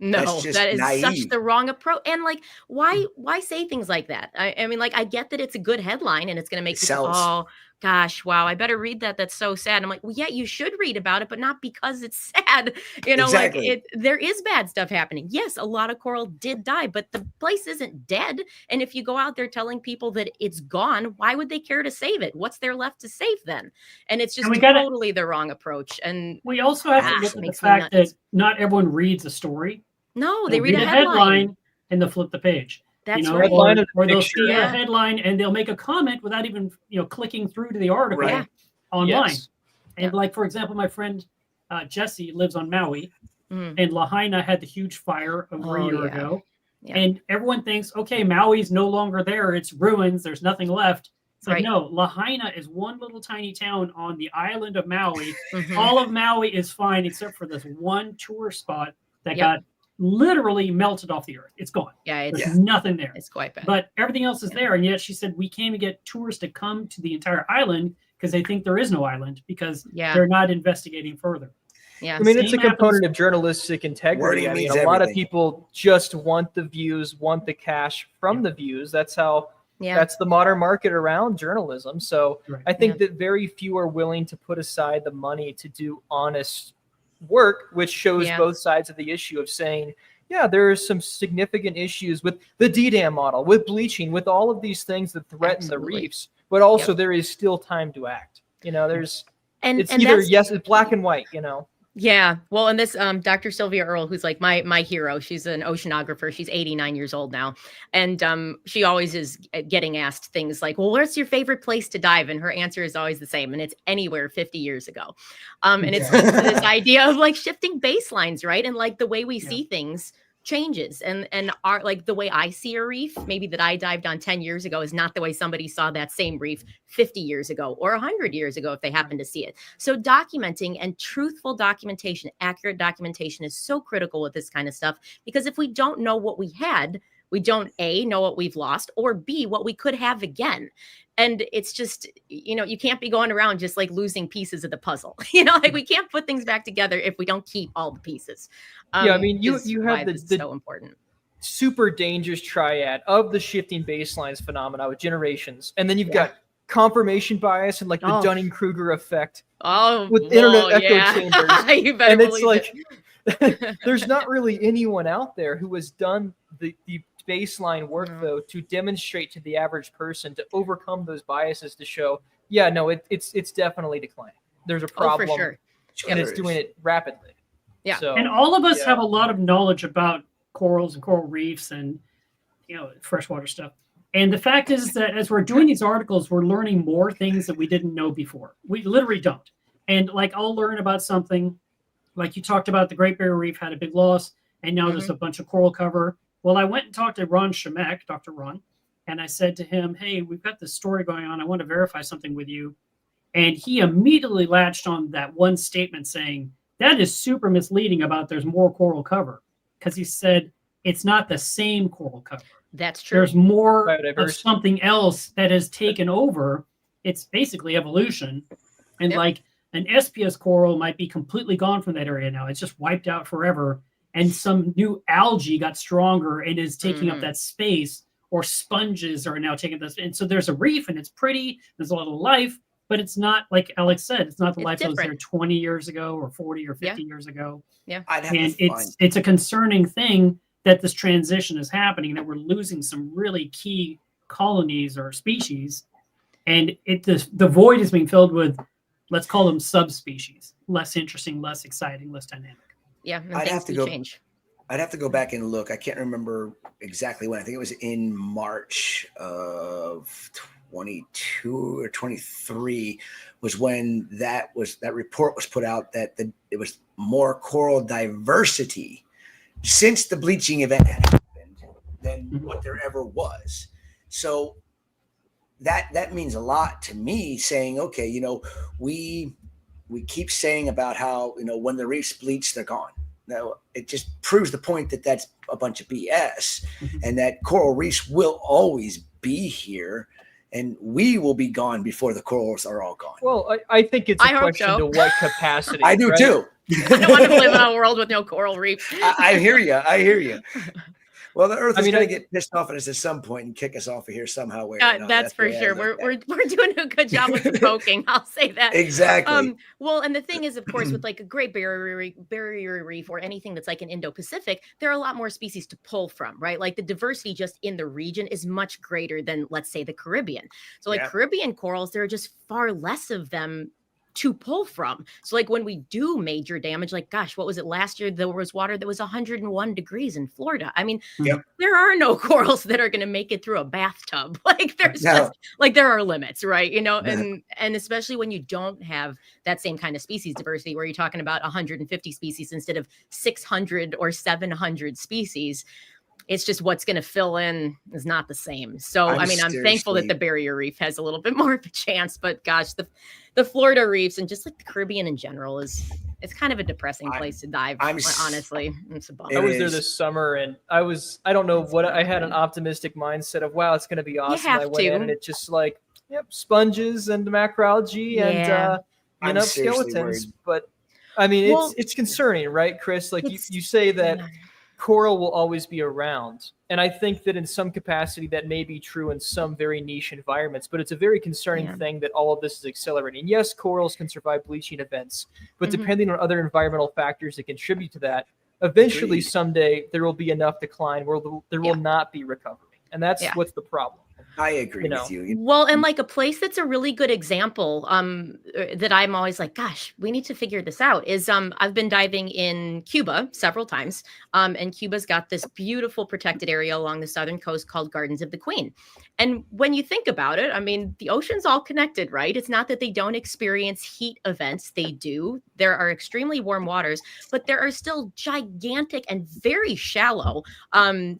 That is naive. Such the wrong approach. And like, why say things like that? I mean, like, I get that it's a good headline and it's going to make people, oh gosh, wow, I better read that. That's so sad. I'm like, well, yeah, you should read about it, but not because it's sad. Exactly. Like there is bad stuff happening. Yes, a lot of coral did die, but the place isn't dead. And if you go out there telling people that it's gone, why would they care to save it? What's there left to save then? And it's just totally the wrong approach. And we also have to look at the fact that not everyone reads a story. No, they read a headline and they'll flip the page. That's right. Or they'll picture, see a headline and they'll make a comment without even clicking through to the article online. Yes. And like, for example, my friend Jesse lives on Maui, and Lahaina had the huge fire over a year ago. Yeah. And everyone thinks, okay, Maui's no longer there. It's ruins. There's nothing left. It's like, no, Lahaina is one little tiny town on the island of Maui. All of Maui is fine except for this one tour spot that got literally melted off the earth. It's gone. Yeah, there's nothing there. It's quite bad. But everything else is there. And yet she said we came to get tourists to come to the entire island because they think there is no island because they're not investigating further. Yeah, I mean, it's a component of journalistic integrity. I mean, a lot of people just want the views, want the cash from the views. That's how. Yeah. That's the modern market around journalism. So I think that very few are willing to put aside the money to do honest work, which shows both sides of the issue of saying, yeah, there are some significant issues with the DDAM model, with bleaching, with all of these things that threaten the reefs. But also, there is still time to act. It's either yes, it's black and white. Yeah. Well, and this Dr. Sylvia Earle, who's like my hero, she's an oceanographer. She's 89 years old now. And she always is getting asked things like, well, where's your favorite place to dive? And her answer is always the same. And it's anywhere 50 years ago. And it speaks to this idea of like shifting baselines, right? And like the way we see things changes, and our, like the way I see a reef, maybe that I dived on 10 years ago is not the way somebody saw that same reef 50 years ago or 100 years ago if they happen to see it. So documenting and truthful documentation, accurate documentation is so critical with this kind of stuff, because if we don't know what we had, we don't A, know what we've lost, or B, what we could have again. And it's just, you can't be going around just like losing pieces of the puzzle. Like we can't put things back together if we don't keep all the pieces. I mean, you have the so important super dangerous triad of the shifting baselines phenomena with generations, and then you've got confirmation bias and like the Dunning-Kruger effect. With internet echo chambers. You better and it's like it. there's not really anyone out there who has done the baseline work though to demonstrate to the average person to overcome those biases to show it's definitely declining. There's a problem, for sure. And it's doing it rapidly. Yeah. So, and all of us have a lot of knowledge about corals and coral reefs and freshwater stuff. And the fact is that as we're doing these articles, we're learning more things that we didn't know before. We literally don't. And like I'll learn about something, like you talked about the Great Barrier Reef had a big loss, and now there's a bunch of coral cover. Well, I went and talked to Ron Shemek, Dr. Ron, and I said to him, hey, we've got this story going on. I want to verify something with you. And he immediately latched on that one statement saying, that is super misleading about there's more coral cover. Because he said, it's not the same coral cover. That's true. There's more of something else that has taken over. It's basically evolution. And like an SPS coral might be completely gone from that area now. It's just wiped out forever. And some new algae got stronger and is taking up that space, or sponges are now taking this. And so there's a reef and it's pretty. There's a lot of life, but it's not, like Alex said, it's not the life that was there 20 years ago or 40 or 50 years ago. Yeah. And it's a concerning thing that this transition is happening, that we're losing some really key colonies or species. And the void is being filled with, let's call them subspecies, less interesting, less exciting, less dynamic. Yeah, and I'd have to go change. I'd have to go back and look. I can't remember exactly when. I think it was in March of 22 or 23 was when that report was put out that it was more coral diversity since the bleaching event had happened than what there ever was. So that means a lot to me, saying, okay, we keep saying about how, when the reefs bleach, they're gone. Now, it just proves the point that that's a bunch of BS, and that coral reefs will always be here, and we will be gone before the corals are all gone. Well, I think it's a question to what capacity. I do too. I don't want to live in a world with no coral reefs. I hear you. Well, the Earth is going to get pissed off at us at some point and kick us off of here somehow. That's for sure. We're doing a good job with the poking. I'll say that. Exactly. Well, and the thing is, of course, with like a Great Barrier Reef or anything that's like an Indo-Pacific, there are a lot more species to pull from, right? Like the diversity just in the region is much greater than, let's say, the Caribbean. So like Caribbean corals, there are just far less of them to pull from. So like when we do major damage, like, gosh, what was it last year? There was water that was 101 degrees in Florida. I mean, there are no corals that are going to make it through a bathtub. Like there's just like, there are limits, right? And especially when you don't have that same kind of species diversity, where you're talking about 150 species instead of 600 or 700 species. It's just what's going to fill in is not the same. So, I'm thankful that the Barrier Reef has a little bit more of a chance, but gosh, the Florida reefs and just like the Caribbean in general it's kind of a depressing place to dive. Honestly, it's a bummer. I was there this summer, and I don't know what, I had an optimistic mindset of, wow, it's going to be awesome. I went in and it's just like, sponges and macroalgae and, skeletons. But I mean, it's concerning, right, Chris? Like you say that coral will always be around. And I think that in some capacity that may be true in some very niche environments, but it's a very concerning thing that all of this is accelerating. Yes, corals can survive bleaching events, but depending on other environmental factors that contribute to that, eventually Agreed. someday there will be enough decline where there will not be recovery. And that's what's the problem. I agree You know. with you. Well, and like a place that's a really good example that I'm always like, gosh, we need to figure this out is I've been diving in Cuba several times. And Cuba's got this beautiful protected area along the southern coast called Gardens of the Queen. And when you think about it, I mean, the ocean's all connected, right? It's not that they don't experience heat events. They do. There are extremely warm waters, but there are still gigantic and very shallow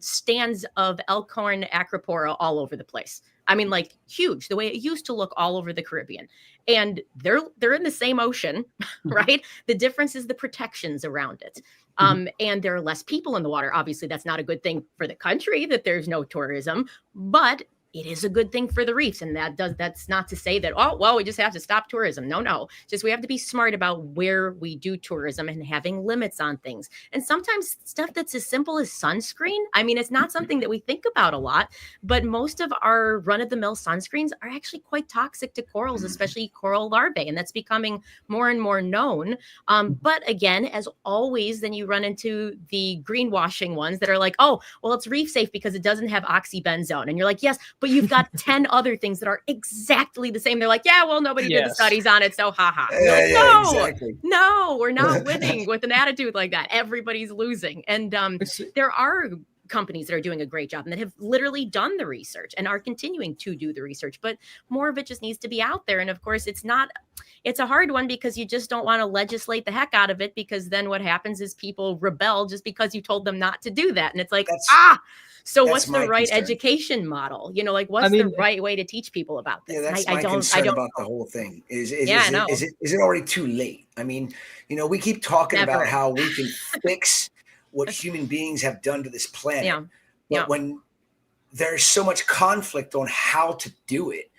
stands of elkhorn acropora all over the place. I mean, like huge, the way it used to look all over the Caribbean. And they're in the same ocean, right? The difference is the protections around it. And there are less people in the water. Obviously, that's not a good thing for the country that there's no tourism, but it is a good thing for the reefs. And that's not to say that, oh, well, we just have to stop tourism. No. Just we have to be smart about where we do tourism and having limits on things. And sometimes stuff that's as simple as sunscreen. I mean, it's not something that we think about a lot, but most of our run-of-the-mill sunscreens are actually quite toxic to corals, especially coral larvae. And that's becoming more and more known. But again, as always, then you run into the greenwashing ones that are like, oh, well, it's reef safe because it doesn't have oxybenzone. And you're like, yes, but you've got 10 other things that are exactly the same. They're like, yeah, well, nobody did the studies on it, so haha. Like, no, exactly. No, we're not winning with an attitude like that. Everybody's losing. And there are companies that are doing a great job and that have literally done the research and are continuing to do the research, but more of it just needs to be out there. And of course, it's a hard one because you just don't want to legislate the heck out of it, because then what happens is people rebel just because you told them not to do that. And it's like, so what's the right education model? You know, like what's the right way to teach people about this? Yeah, that's my concern about the whole thing. Is it already too late? I mean, you know, we keep talking about how we can fix what human beings have done to this planet. But when there's so much conflict on how to do it,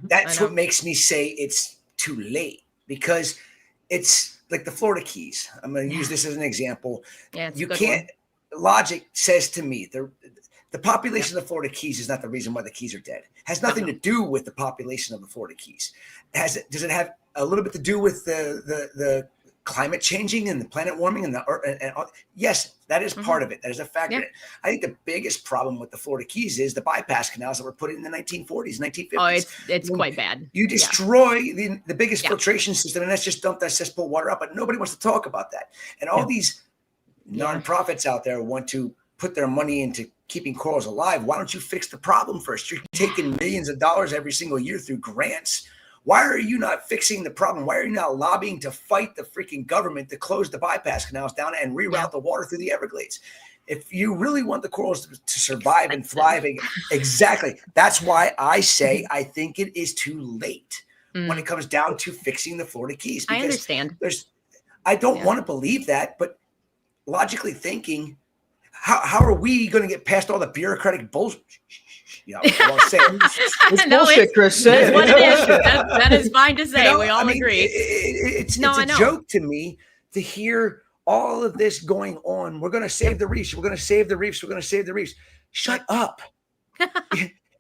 that's what makes me say it's too late, because it's like the Florida Keys. I'm going to use this as an example. You can't. Logic says to me the population of the Florida Keys is not the reason why the Keys are dead. It has nothing to do with the population of the Florida Keys. Does it have a little bit to do with the climate changing and the planet warming and yes, that is part of it. That is a factor in it. I think the biggest problem with the Florida Keys is the bypass canals that were put in the 1940s, 1950s. Oh, it's quite bad. You destroy the biggest filtration system, and that's just dump that cesspool water up. But nobody wants to talk about that. And all these nonprofits out there want to put their money into keeping corals alive. Why don't you fix the problem first? You're taking millions of dollars every single year through grants. Why are you not fixing the problem? Why are you not lobbying to fight the freaking government to close the bypass canals down and reroute the water through the Everglades? If you really want the corals to survive and thrive, exactly. That's why I say I think it is too late when it comes down to fixing the Florida Keys. I understand. I don't want to believe that, but logically thinking, how are we going to get past all the bureaucratic bullshit? You know, it's bullshit, Chris. That's what it is. That is fine to say. We all agree. It's a joke to me to hear all of this going on. We're going to save the reefs. We're going to save the reefs. We're going to save the reefs. Shut up.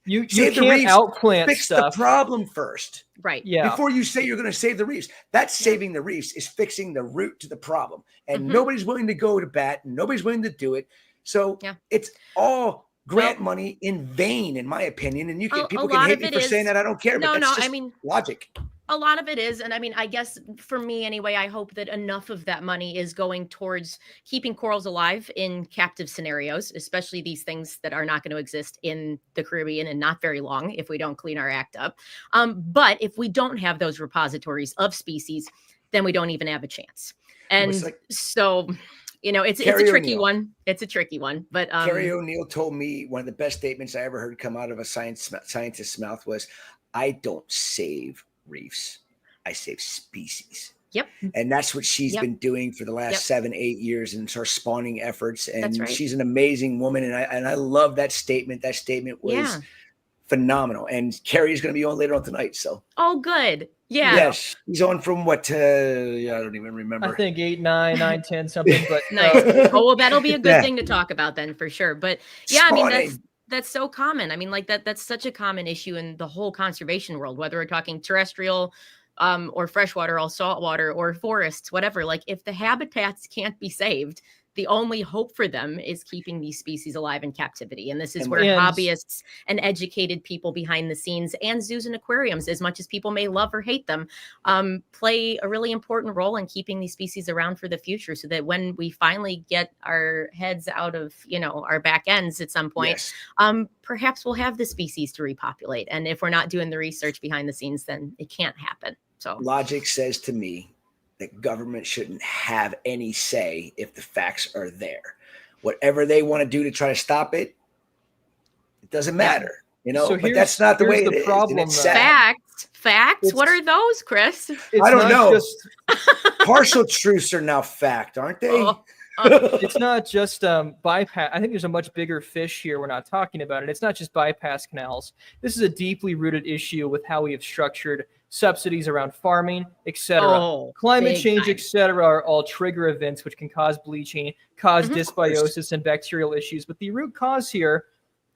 You can't outplant fix stuff. The problem first. Right. Yeah. Before you say you're going to save the reefs, that's saving the reefs is fixing the root to the problem. And nobody's willing to go to bat. And nobody's willing to do it. So it's all grant money in vain, in my opinion. And people can hate me for saying that. I don't care. But that's just logic. A lot of it is. And I mean, I guess for me anyway, I hope that enough of that money is going towards keeping corals alive in captive scenarios, especially these things that are not going to exist in the Caribbean and not very long if we don't clean our act up. But if we don't have those repositories of species, then we don't even have a chance. And so, you know, it's a tricky one. It's a tricky one. But Carrie O'Neal told me one of the best statements I ever heard come out of a scientist's mouth was, I don't save reefs, I save species. Yep. And that's what she's been doing for the last 7-8 years in her spawning efforts. And she's an amazing woman. And I love that statement. That statement was phenomenal. And Carrie's going to be on later on tonight. So. Oh, good. Yeah. Yes. He's on from what? I don't even remember. I think 8, 9, 9, 10, something. But nice. Oh, well, that'll be a good thing to talk about then for sure. But yeah, spawning. I mean, that's so common. I mean, like that's such a common issue in the whole conservation world, whether we're talking terrestrial or freshwater or saltwater or forests, whatever. Like if the habitats can't be saved, the only hope for them is keeping these species alive in captivity. And this is And- where and- hobbyists and educated people behind the scenes and zoos and aquariums, as much as people may love or hate them, play a really important role in keeping these species around for the future, so that when we finally get our heads out of, our back ends at some point, Yes. perhaps we'll have the species to repopulate. And if we're not doing the research behind the scenes, then it can't happen. So Logic says to me that government shouldn't have any say if the facts are there. Whatever they want to do to try to stop it, it doesn't matter. So but that's not the way here's it the is. problem, And it's though. sad. facts. What are those, Chris? It's I don't not know. just- Partial truths are now fact, aren't they? Oh, it's not just bypass. I think there's a much bigger fish here we're not talking about, and it's not just bypass canals. This is a deeply rooted issue with how we have structured subsidies around farming, etc. Oh, Climate big change, time. etc., are all trigger events which can cause bleaching, cause Mhm. dysbiosis and bacterial issues. But the root cause here,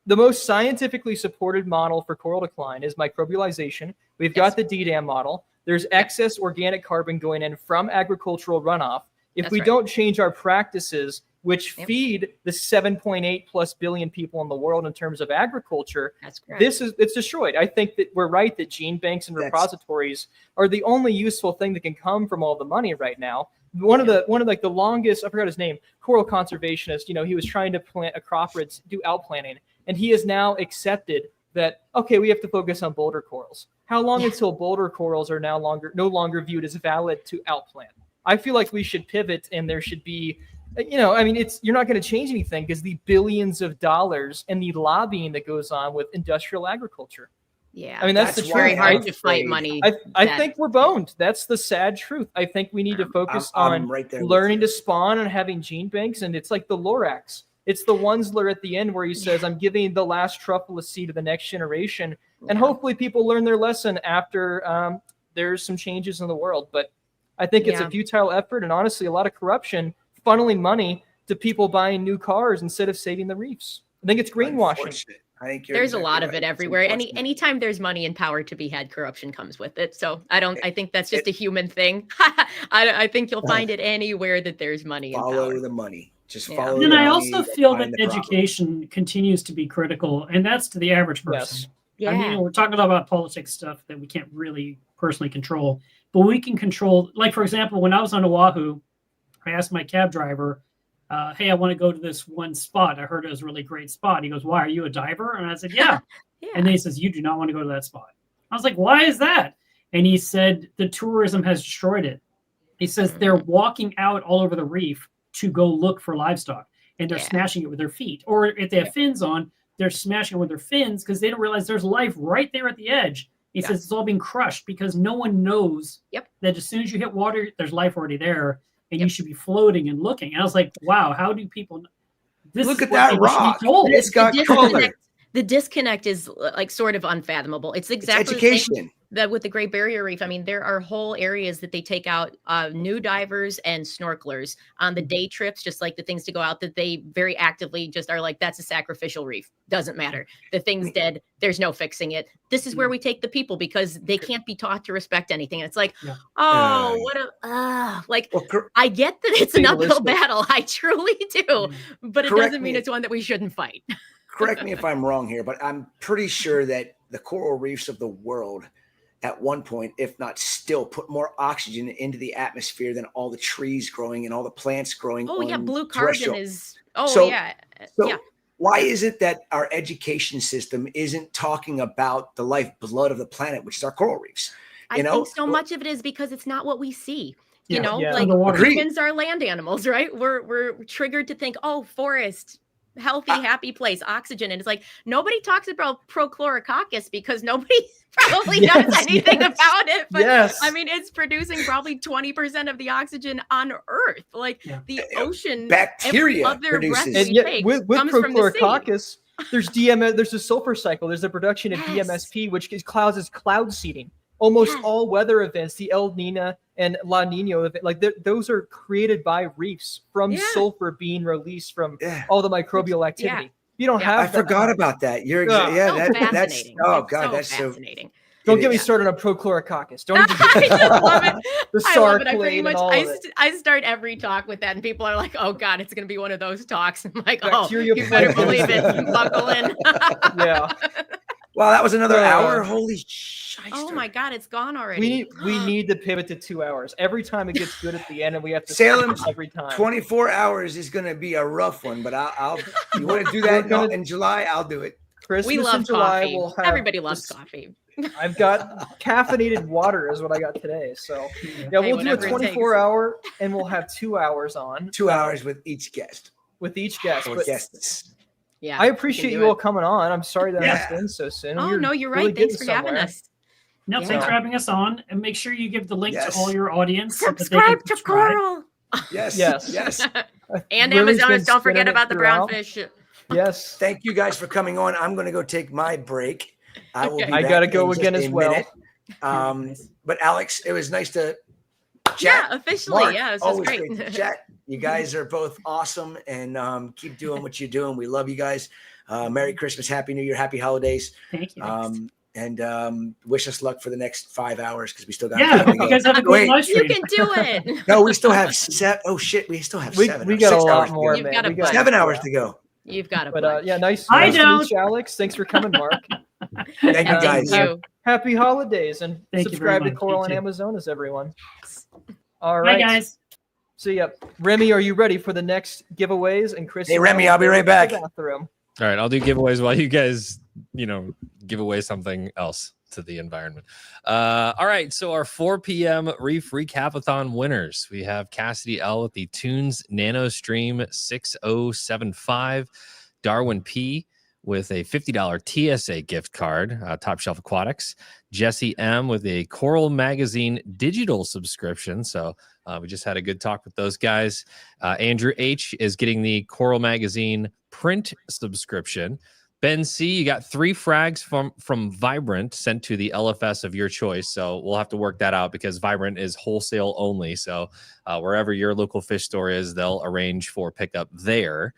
the most scientifically supported model for coral decline, is microbialization. We've got the DDAM model. There's excess organic carbon going in from agricultural runoff. If That's we right. don't change our practices, which Yep. feed the 7.8 plus billion people in the world in terms of agriculture, That's correct. it's destroyed. I think that we're right that gene banks and That's- repositories are the only useful thing that can come from all the money right now. One of the longest, I forgot his name, coral conservationist, he was trying to plant acropods, do outplanting, and he has now accepted that, okay, we have to focus on boulder corals. How long until boulder corals are no longer viewed as valid to outplant? I feel like we should pivot, and there should be, you're not going to change anything because the billions of dollars and the lobbying that goes on with industrial agriculture. Yeah. I mean, that's That's the why very truth. hard I'm to fight afraid. money. I that- think we're boned. That's the sad truth. I think we need to focus I'm on right there with learning you. to spawn and having gene banks. And it's like the Lorax. It's the Wunsler at the end where he says, I'm giving the last truffle of seed to the next generation. And Yeah. hopefully people learn their lesson after there's some changes in the world. But I think it's Yeah. a futile effort and honestly a lot of corruption funneling money to people buying new cars instead of saving the reefs. I think it's greenwashing. Unfortunate. I think you're There's a exactly lot of right. it It's everywhere. unfortunate. Anytime there's money and power to be had, corruption comes with it. So I think that's just a human thing. I think you'll find it anywhere that there's money and Follow power. the money. Just Yeah. follow. And then the I money, also you'll feel that find the problem. education continues to be critical, and that's to the average person. Yes. I mean, we're talking about politics stuff that we can't really personally control, but we can control. Like, for example, when I was on Oahu, I asked my cab driver, hey, I want to go to this one spot. I heard it was a really great spot. He goes, why, are you a diver? And I said, yeah. Yeah. And then he says, you do not want to go to that spot. I was like, why is that? And he said, the tourism has destroyed it. He says they're walking out all over the reef to go look for livestock, and they're Yeah. smashing it with their feet. Or if they have fins on, they're smashing it with their fins because they don't realize there's life right there at the edge. He Yeah. says it's all being crushed because no one knows Yep. that as soon as you hit water, there's life already there, and you Yep. should be floating and looking. And I was like, wow, how do people? This Look is at what that people should be rock. told. It's got color. The disconnect is like sort of unfathomable. It's exactly the same Education. that with the Great Barrier Reef. I mean, there are whole areas that they take out new divers and snorkelers on the day trips, just like the things to go out, that they very actively just are like, that's a sacrificial reef. Doesn't matter. The thing's dead. There's no fixing it. This is where we take the people because they can't be taught to respect anything. And it's like, Yeah. oh, what a like. Well, I get that it's an uphill Fatalistic. battle. I truly do, but it Correct doesn't mean me. it's one that we shouldn't fight. correct me if I'm wrong here, but I'm pretty sure that the coral reefs of the world at one point, if not still, put more oxygen into the atmosphere than all the trees growing and all the plants growing. Oh yeah, on blue carbon terrestrial. is. Oh So- yeah, So yeah. why is it that our education system isn't talking about the lifeblood of the planet, which is our coral reefs? I You know? think so much of it is because it's not what we see. You Yeah. know, Yeah. like Underwater. Agreed. humans are land animals, right? We're triggered to think, oh, forest, healthy, happy place, oxygen. And it's like nobody talks about prochlorococcus because nobody probably knows Yes, anything yes, about it. But yes. I mean, it's producing probably 20% of the oxygen on Earth. Like Yeah. the ocean Bacteria of their breath produces. we And yet, take with comes from the sea. prochlorococcus, there's DMS, there's a sulfur cycle, there's a production of Yes. DMSP, which causes cloud seeding. Almost Yes. all weather events, the El Nina and La Nina event, like those are created by reefs from Yeah. sulfur being released from Yeah. all the microbial activity. You don't Yeah. have I that. forgot about that. You're Yeah. yeah, So that's fascinating. oh It's god, so that's so fascinating. Don't get me started on prochlorococcus. Don't even I love it. the I love it. I sarclane pretty and much all of it. I start every talk with that, and people are like, "Oh God, it's gonna be one of those talks." I'm like, "Oh, Bacterial you better believe it. Buckle in." Yeah. Wow, that was another hour. Holy shit! Oh my God, it's gone already. We need to pivot to 2 hours. Every time it gets good at the end, and we have to Salem every time. 24 hours is going to be a rough one, but I'll you want to do that in July? I'll do it. Christmas We love in July. coffee. We'll have Everybody loves coffee. I've got caffeinated water is what I got today. So yeah, we'll do a whatever it 24-hour, and we'll have 2 hours on. 2 hours with each guest. With each guest. Or But guests. Yeah, I appreciate you all coming on. I'm sorry that I missed in so soon. Oh no, you're really right. Thanks getting for having somewhere. us. No, Yeah. thanks for having us on, and make sure you give the link to all your audience. so that they Subscribe can to Coral. Yes. Yes. Yes. And Lily's Amazonas, been don't forget spinning it about the throughout. brownfish. Yes. Thank you guys for coming on. I'm going to go take my break. I will be I back gotta go in just again a as well. minute. But Alex, it was nice to chat. Yeah, officially. Mark, Yeah, this was always great. to chat. You guys are both awesome, and keep doing what you're doing. We love you guys. Merry Christmas, Happy New Year, Happy Holidays. Thank you. And wish us luck for the next 5 hours because we still got. Yeah, you guys have a good live You stream. can do it. No, we still have 7. Oh shit, we still have 7. We or got a 6 lot hours to more, go. You've man. got a We got 7 hours to go. You've got a But yeah, nice I to meet don't. you, Alex. Thanks for coming, Mark. Thank you, And, guys. you. Happy holidays and Thank you very subscribe to much. Coral You and too. Amazonas, everyone. All Bye, right. guys. See ya. Remy, are you ready for the next giveaways? And Chris, Hey, Remy, I'll be right back. Bathroom. All right, I'll do giveaways while you guys, give away something else to the environment. All right, so our 4 p.m. Reef Recapathon winners. We have Cassidy L with the Tunes Nano Stream 6075, Darwin P with a $50 TSA gift card, Top Shelf Aquatics, Jesse M with a Coral Magazine digital subscription. So we just had a good talk with those guys. Andrew H is getting the Coral Magazine print subscription. Ben C, you got 3 frags from Vibrant sent to the LFS of your choice. So we'll have to work that out because Vibrant is wholesale only. So wherever your local fish store is, they'll arrange for pickup there.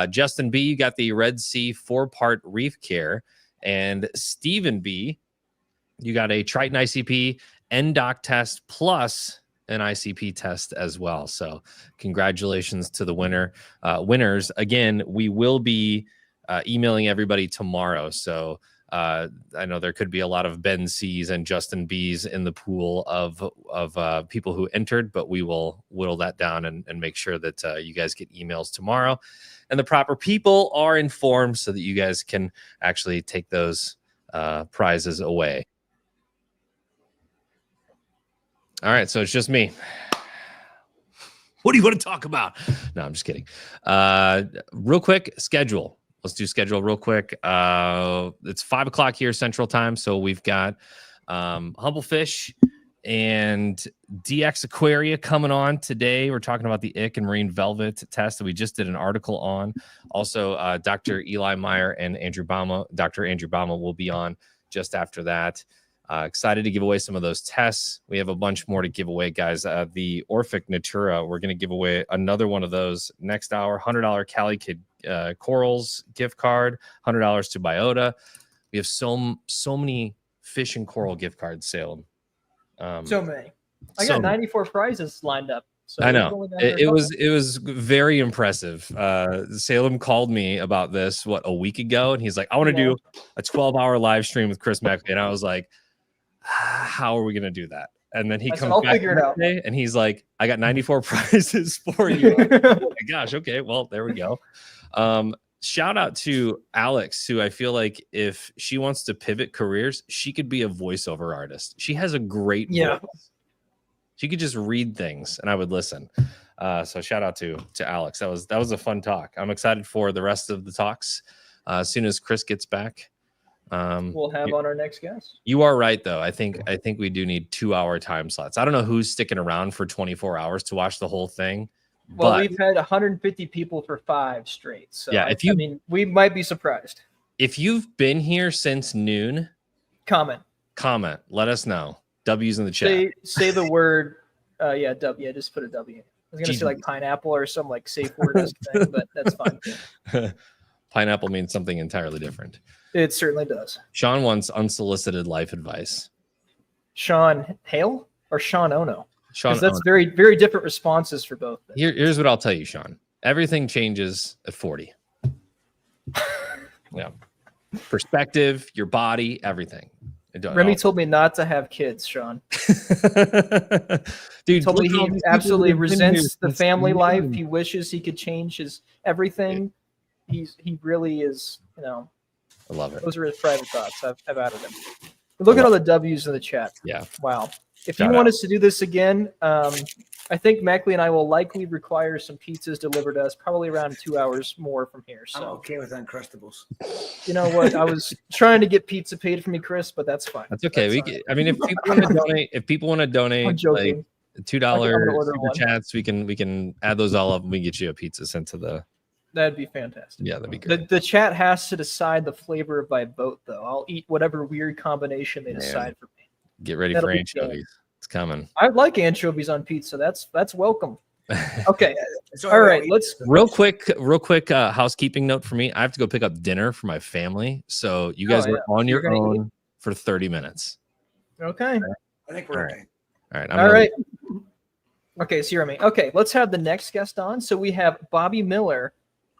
Justin B, you got the Red Sea 4-part reef care. And Stephen B, you got a Triton ICP, NDOC test plus an ICP test as well. So congratulations to the winners. Again, we will be emailing everybody tomorrow. So I know there could be a lot of Ben C's and Justin B's in the pool of people who entered, but we will whittle that down and make sure that you guys get emails tomorrow and the proper people are informed so that you guys can actually take those prizes away. All right, so it's just me. What do you want to talk about? No, I'm just kidding. Real quick, schedule. Let's do schedule real quick. It's 5 o'clock here Central Time, so we've got Humblefish and DX Aquaria coming on today. We're talking about the ick and marine velvet test that we just did an article on. Also, Dr. Eli Meyer and Dr. Andrew Bama will be on just after that. Excited to give away some of those tests. We have a bunch more to give away, guys. The Orphic Natura, we're going to give away another one of those next hour. $100 Cali Kid Corals gift card, $100 to Biota. We have so many fish and coral gift cards, Salem. So many. I got 94 prizes lined up. So I know it was very impressive. Salem called me about this a week ago, and he's like, "I want to do a 12-hour live stream with Chris Meckley," and I was like, "How are we going to do that?" And then he comes I'll back figure it out. and he's like, "I got 94 prizes for you." Oh my gosh, okay, well there we go. Shout out to Alex, who I feel like if she wants to pivot careers, she could be a voiceover artist. She has a great voice. She could just read things and I would listen. So shout out to Alex. That was a fun talk. I'm excited for the rest of the talks. As soon as Chris gets back, we'll have on our next guest. You are right, though. I think we do need 2-hour time slots. I don't know who's sticking around for 24 hours to watch the whole thing. Well, we've had 150 people for 5 straight. So yeah, I mean, we might be surprised. If you've been here since noon, comment. Let us know. W's in the chat. Say the word. W. Yeah, just put a W. I was gonna say like pineapple or some like safe word thing, but that's fine. Pineapple means something entirely different. It certainly does. Sean wants unsolicited life advice. Sean Hale or Sean Ono? Sean, Because that's very, very different responses for both. Here's what I'll tell you, Sean. Everything changes at 40. Yeah. Perspective, your body, everything. Remy told me not to have kids, Sean. Dude, Told me he absolutely resents the family life. He He wishes he could change his everything. He really is, you know. I love it. Those are his private thoughts. I've added them. Look at all the W's in the chat. Yeah. Wow. If Shout you want out. us to do this again, I think Mackley and I will likely require some pizzas delivered to us, probably around 2 hours more from here. I'm So okay with Uncrustables. you know what? I was trying to get pizza paid for me, Chris, but that's fine. That's okay. That's all right. I mean, if people want to donate, I'm like joking. $2 I'm gonna order super one. chats, we can add those all up and we can get you a pizza sent to the. That'd be fantastic. Yeah, that'd be great. The chat has to decide the flavor by vote, though. I'll eat whatever weird combination they Man. decide for me. Get ready That'll for be anchovies. It's coming. I like anchovies on pizza. That's welcome. Okay. It's All right. Let's. Real quick housekeeping note for me. I have to go pick up dinner for my family. So you guys Oh, are yeah. on You're your gonna own for 30 minutes. Okay. I think we're All okay. All right. All right. Okay, so you're me. Okay, let's have the next guest on. So we have Bobby Miller,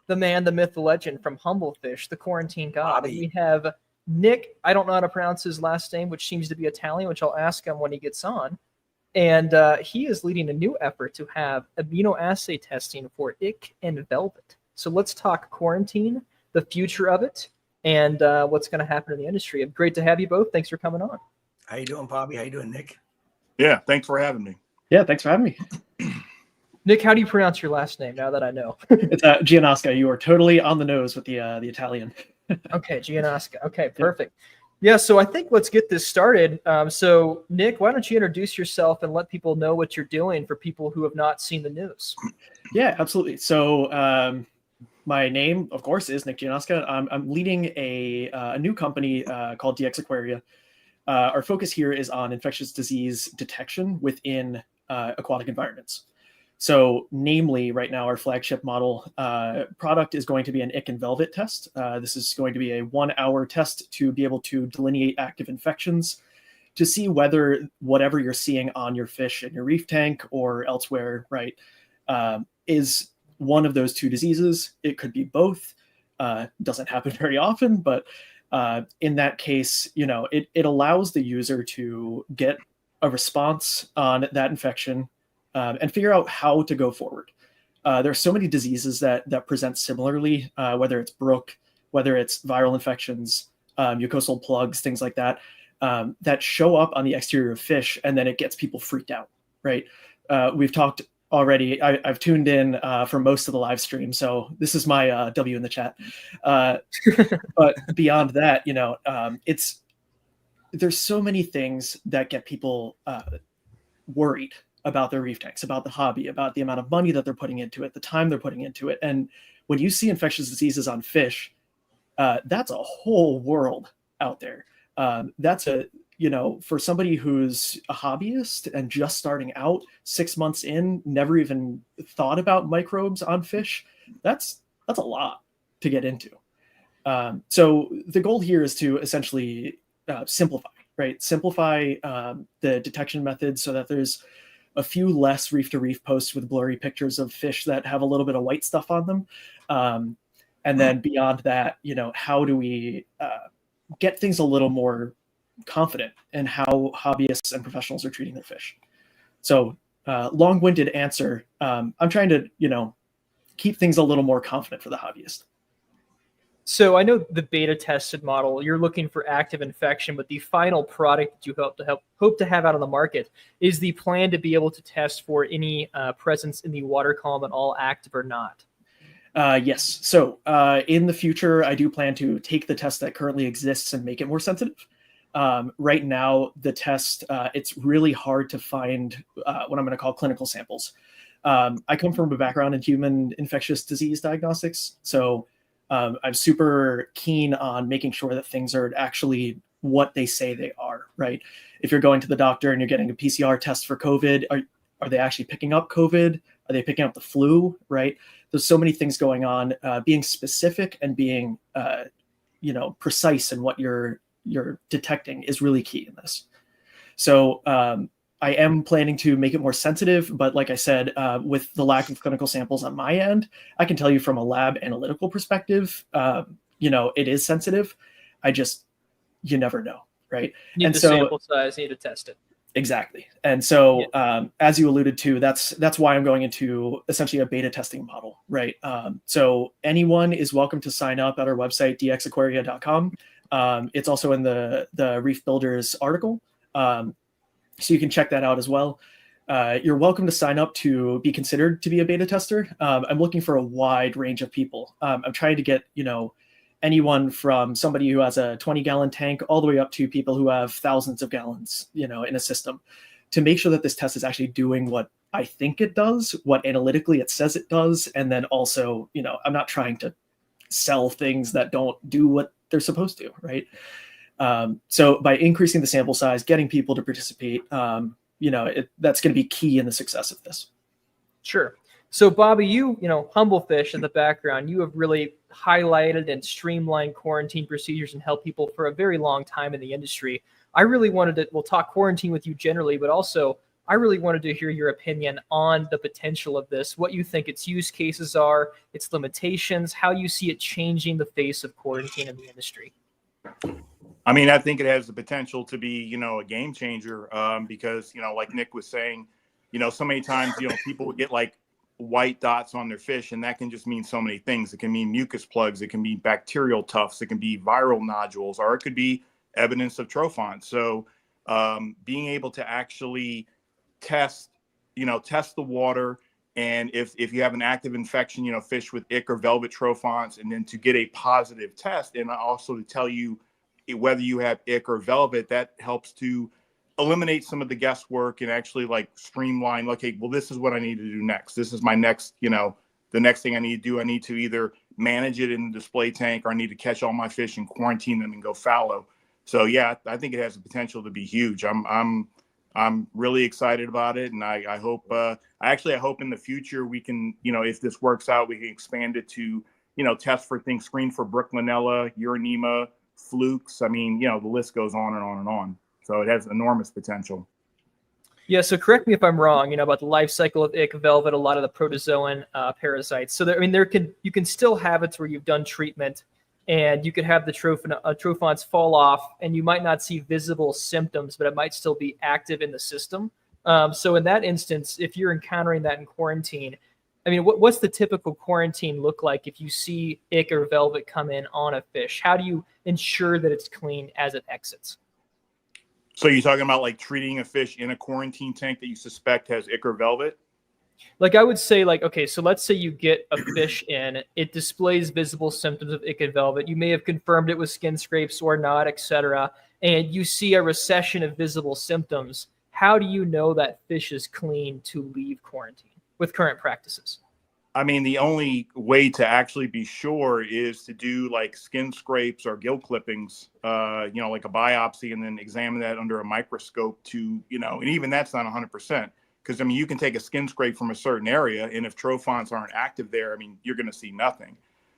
the man, the myth, the legend from Humblefish, the quarantine god. Bobby. We have Nick. I don't know how to pronounce his last name, which seems to be Italian, which I'll ask him when he gets on. And he is leading a new effort to have immunoassay testing for ick and velvet. So let's talk quarantine, the future of it, and what's going to happen in the industry. Great to have you both. Thanks for coming on. How you doing, Bobby? How you doing, Nick? Yeah, thanks for having me. Yeah, thanks for having me. Nick, how do you pronounce your last name now that I know? It's Gianasca. You are totally on the nose with the Italian. Okay, Gianasca. Okay, perfect. Yeah, so I think let's get this started. So, Nick, why don't you introduce yourself and let people know what you're doing for people who have not seen the news? Yeah, absolutely. So my name, of course, is Nick Gianasca. I'm leading a new company called DX Aquaria. Our focus here is on infectious disease detection within aquatic environments. So namely, right now, our flagship model product is going to be an ick and velvet test. This is going to be a 1-hour test to be able to delineate active infections to see whether whatever you're seeing on your fish in your reef tank or elsewhere, right, is one of those two diseases. It could be both. Doesn't happen very often, but in that case, you know, it allows the user to get a response on that infection and figure out how to go forward. There are so many diseases that present similarly, whether it's Brook, whether it's viral infections, mucosal plugs, things like that, that show up on the exterior of fish, and then it gets people freaked out, right? We've talked already. I've tuned in for most of the live stream, so this is my W in the chat. But beyond that, you know, there's so many things that get people worried about their reef tanks, about the hobby, about the amount of money that they're putting into it, the time they're putting into it. And when you see infectious diseases on fish, that's a whole world out there. That's for somebody who's a hobbyist and just starting out 6 months in, never even thought about microbes on fish. That's a lot to get into. So the goal here is to essentially simplify, right? Simplify the detection methods so that there's a few less reef-to-reef posts with blurry pictures of fish that have a little bit of white stuff on them. And then beyond that, you know, how do we get things a little more confident in how hobbyists and professionals are treating their fish? So long-winded answer. I'm trying to, you know, keep things a little more confident for the hobbyist. So I know the beta tested model, you're looking for active infection, but the final product that you hope to have out on the market is the plan to be able to test for any presence in the water column at all, active or not. Yes. So in the future, I do plan to take the test that currently exists and make it more sensitive. Right now, the test, it's really hard to find what I'm going to call clinical samples. I come from a background in human infectious disease diagnostics, so I'm super keen on making sure that things are actually what they say they are, right? If you're going to the doctor and you're getting a PCR test for COVID, are they actually picking up COVID? Are they picking up the flu, right? There's so many things going on. Being specific and being, precise in what you're detecting is really key in this. So I am planning to make it more sensitive, but like I said, with the lack of clinical samples on my end, I can tell you from a lab analytical perspective, it is sensitive. You never know, right? You need the sample size, you need to test it. Exactly. And so, as you alluded to, that's why I'm going into essentially a beta testing model, right? So anyone is welcome to sign up at our website, dxaquaria.com. It's also in the Reef Builders article. So you can check that out as well. You're welcome to sign up to be considered to be a beta tester. I'm looking for a wide range of people. I'm trying to get, anyone from somebody who has a 20-gallon tank all the way up to people who have thousands of gallons, in a system, to make sure that this test is actually doing what I think it does, what analytically it says it does. And then also, I'm not trying to sell things that don't do what they're supposed to, right? So by increasing the sample size, getting people to participate, that's going to be key in the success of this. Sure. So Bobby, Humble Fish in the background, you have really highlighted and streamlined quarantine procedures and helped people for a very long time in the industry. I really we'll talk quarantine with you generally, but also I really wanted to hear your opinion on the potential of this, what you think its use cases are, its limitations, how you see it changing the face of quarantine in the industry. I mean, I think it has the potential to be, a game changer because, like Nick was saying, so many times, people would get like white dots on their fish, and that can just mean so many things. It can mean mucus plugs, it can be bacterial tufts, it can be viral nodules, or it could be evidence of trophon. So being able to actually test the water, and if you have an active infection, fish with ick or velvet trophons, and then to get a positive test, and also to tell you whether you have ick or velvet, that helps to eliminate some of the guesswork and actually like streamline, okay, well, this is what I need to do next. This is my next, the next thing I need to do. I need to either manage it in the display tank, or I need to catch all my fish and quarantine them and go fallow. So yeah, I think it has the potential to be huge. I'm really excited about it. And I hope, I hope in the future we can, if this works out, we can expand it to, test for things, screen for Brooklinella, Uranema, flukes. I mean, the list goes on and on and on. So it has enormous potential. Yeah, so correct me if I'm wrong, about the life cycle of ick, velvet, a lot of the protozoan parasites. So you can still have it where you've done treatment, and you could have the trophons fall off, and you might not see visible symptoms, but it might still be active in the system. So in that instance, if you're encountering that in quarantine, I mean, what's the typical quarantine look like if you see ick or velvet come in on a fish? How do you ensure that it's clean as it exits? So you're talking about like treating a fish in a quarantine tank that you suspect has ick or velvet? Like I would say, okay, so let's say you get a fish in, it displays visible symptoms of ick and velvet. You may have confirmed it with skin scrapes or not, etc. And you see a recession of visible symptoms. How do you know that fish is clean to leave quarantine with current practices? I mean, the only way to actually be sure is to do like skin scrapes or gill clippings, like a biopsy, and then examine that under a microscope to, and even that's not 100%. Because, I mean, you can take a skin scrape from a certain area, and if trophons aren't active there, I mean, you're going to see nothing.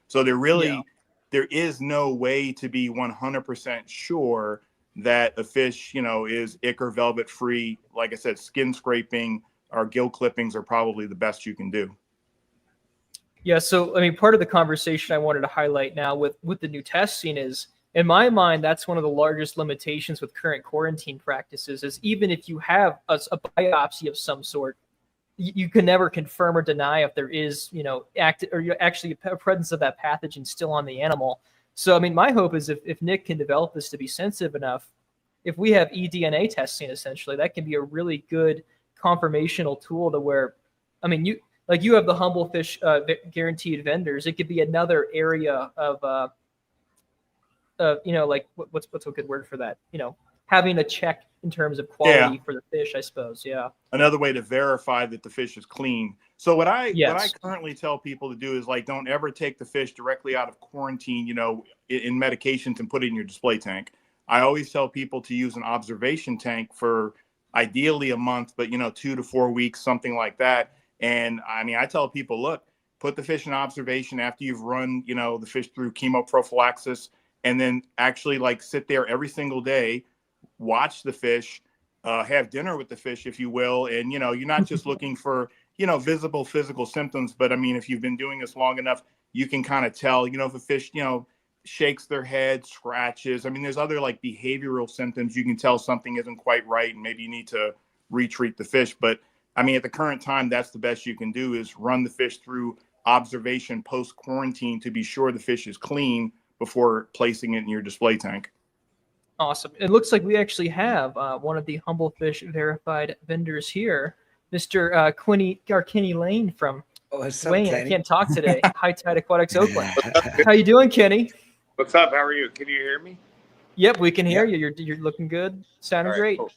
So there is no way to be 100% sure that a fish, is ick or velvet free. Like I said, skin scraping or gill clippings are probably the best you can do. Yeah, so I mean, part of the conversation I wanted to highlight now with the new testing is, in my mind, that's one of the largest limitations with current quarantine practices is even if you have a biopsy of some sort, you can never confirm or deny if there is, actually a presence of that pathogen still on the animal. So, I mean, my hope is if Nick can develop this to be sensitive enough, if we have eDNA testing, essentially, that can be a really good confirmational tool to where, I mean, you have the Humble Fish guaranteed vendors. It could be another area of, what's a good word for that? Having a check in terms of quality for the fish, I suppose. Yeah. Another way to verify that the fish is clean. So what I currently tell people to do is don't ever take the fish directly out of quarantine, in medications and put it in your display tank. I always tell people to use an observation tank for ideally a month, but 2 to 4 weeks, something like that. And I mean, I tell people, look, put the fish in observation after you've run, the fish through chemoprophylaxis, and then actually like sit there every single day, watch the fish, have dinner with the fish, if you will. And, you're not just looking for, visible physical symptoms, but I mean, if you've been doing this long enough, you can kind of tell, if a fish, shakes their head, scratches. I mean, there's other like behavioral symptoms. You can tell something isn't quite right, and maybe you need to retreat the fish. But I mean, at the current time, that's the best you can do, is run the fish through observation post quarantine to be sure the fish is clean before placing it in your display tank. Awesome. It looks like we actually have one of the Humble Fish verified vendors here, Mr. Kenny Lane from Wayne. Kenny? I can't talk today. High Tide Aquatics, Oakland. How you doing, Kenny? What's up? How are you? Can you hear me? Yep, we can hear you. You're looking good. Sounding great. Cool.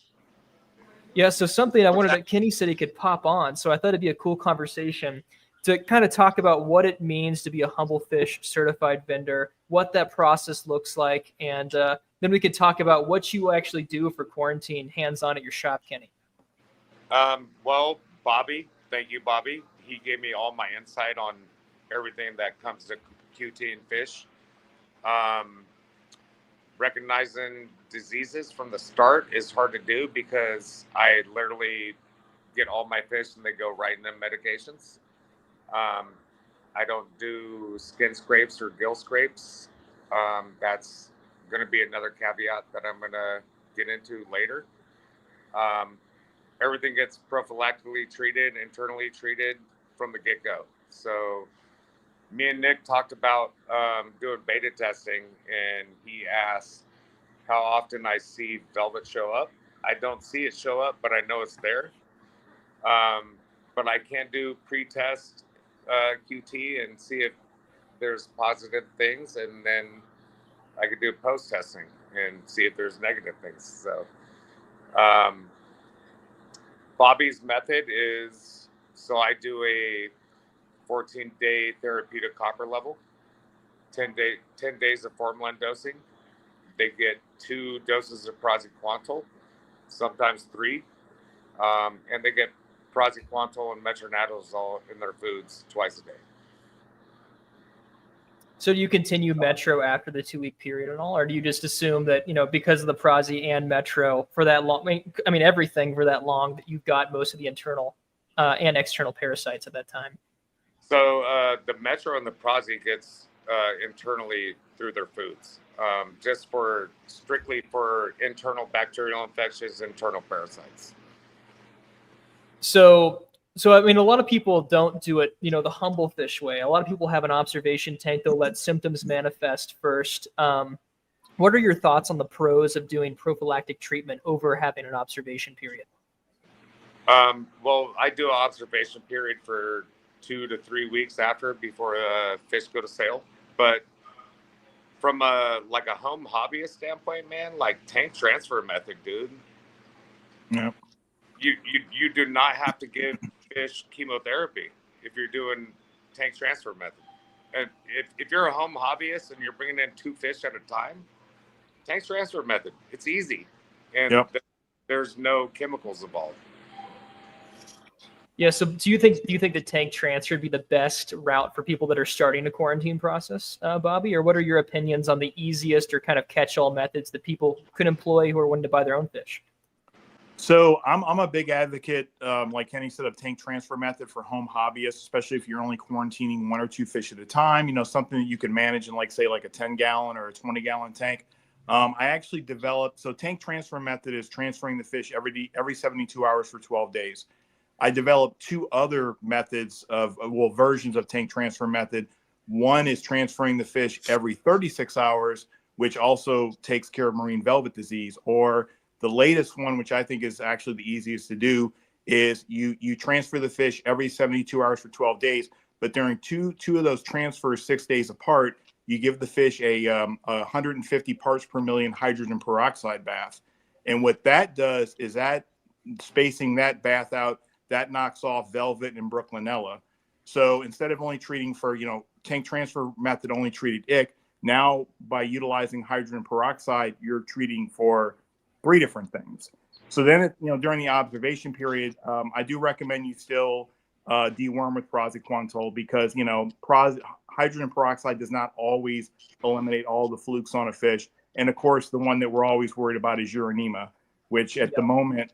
Yeah, so something I wanted that Kenny said he could pop on. So I thought it'd be a cool conversation to kind of talk about what it means to be a Humble Fish certified vendor, what that process looks like, and then we could talk about what you actually do for quarantine hands-on at your shop, Kenny. Well, Bobby, thank you, Bobby. He gave me all my insight on everything that comes to QT and fish. Recognizing diseases from the start is hard to do because I literally get all my fish and they go right into medications. I don't do skin scrapes or gill scrapes. That's going to be another caveat that I'm going to get into later. Everything gets prophylactically treated, internally treated from the get-go. So me and Nick talked about doing beta testing, and he asked how often I see velvet show up. I don't see it show up, but I know it's there. But I can do pre-test QT and see if there's positive things, and then I could do post-testing and see if there's negative things. So Bobby's method is, so I do a 14-day therapeutic copper level, 10 days of formalin dosing. They get 2 doses of praziquantel, sometimes 3, and they get praziquantel and metronidazole in their foods twice a day. So do you continue Metro after the 2-week period and all, or do you just assume that, because of the Prazi and Metro for that long, I mean, everything for that long, that you've got most of the internal and external parasites at that time? So the Metro and the Prazi gets internally through their foods, just strictly for internal bacterial infections, internal parasites. So I mean, a lot of people don't do it, the Humble Fish way. A lot of people have an observation tank. They'll let symptoms manifest first. What are your thoughts on the pros of doing prophylactic treatment over having an observation period? Well, I do an observation period for 2 to 3 weeks before fish go to sale. But from a home hobbyist standpoint, man, like tank transfer method, dude. Yeah. You do not have to give fish chemotherapy if you're doing tank transfer method. And if you're a home hobbyist and you're bringing in 2 fish at a time, tank transfer method, it's easy, and there's no chemicals involved. Yeah. So do you think the tank transfer would be the best route for people that are starting a quarantine process, Bobby? Or what are your opinions on the easiest or kind of catch-all methods that people could employ who are wanting to buy their own fish? So I'm a big advocate, like Kenny said, of tank transfer method for home hobbyists, especially if you're only quarantining 1 or 2 fish at a time, something that you can manage in say a 10-gallon or a 20-gallon tank. I actually developed, so tank transfer method is transferring the fish every 72 hours for 12 days. I developed 2 other methods versions of tank transfer method. One is transferring the fish every 36 hours, which also takes care of marine velvet disease. Or the latest one, which I think is actually the easiest to do, is you transfer the fish every 72 hours for 12 days. But during two of those transfers 6 days apart, you give the fish a 150 parts per million hydrogen peroxide bath. And what that does is that spacing that bath out, that knocks off velvet and Brooklinella. So instead of only treating for, tank transfer method only treated ick, now by utilizing hydrogen peroxide, you're treating for 3 different things. So then, during the observation period, I do recommend you still deworm with praziquantel because, hydrogen peroxide does not always eliminate all the flukes on a fish. And of course, the one that we're always worried about is uranema, which at the moment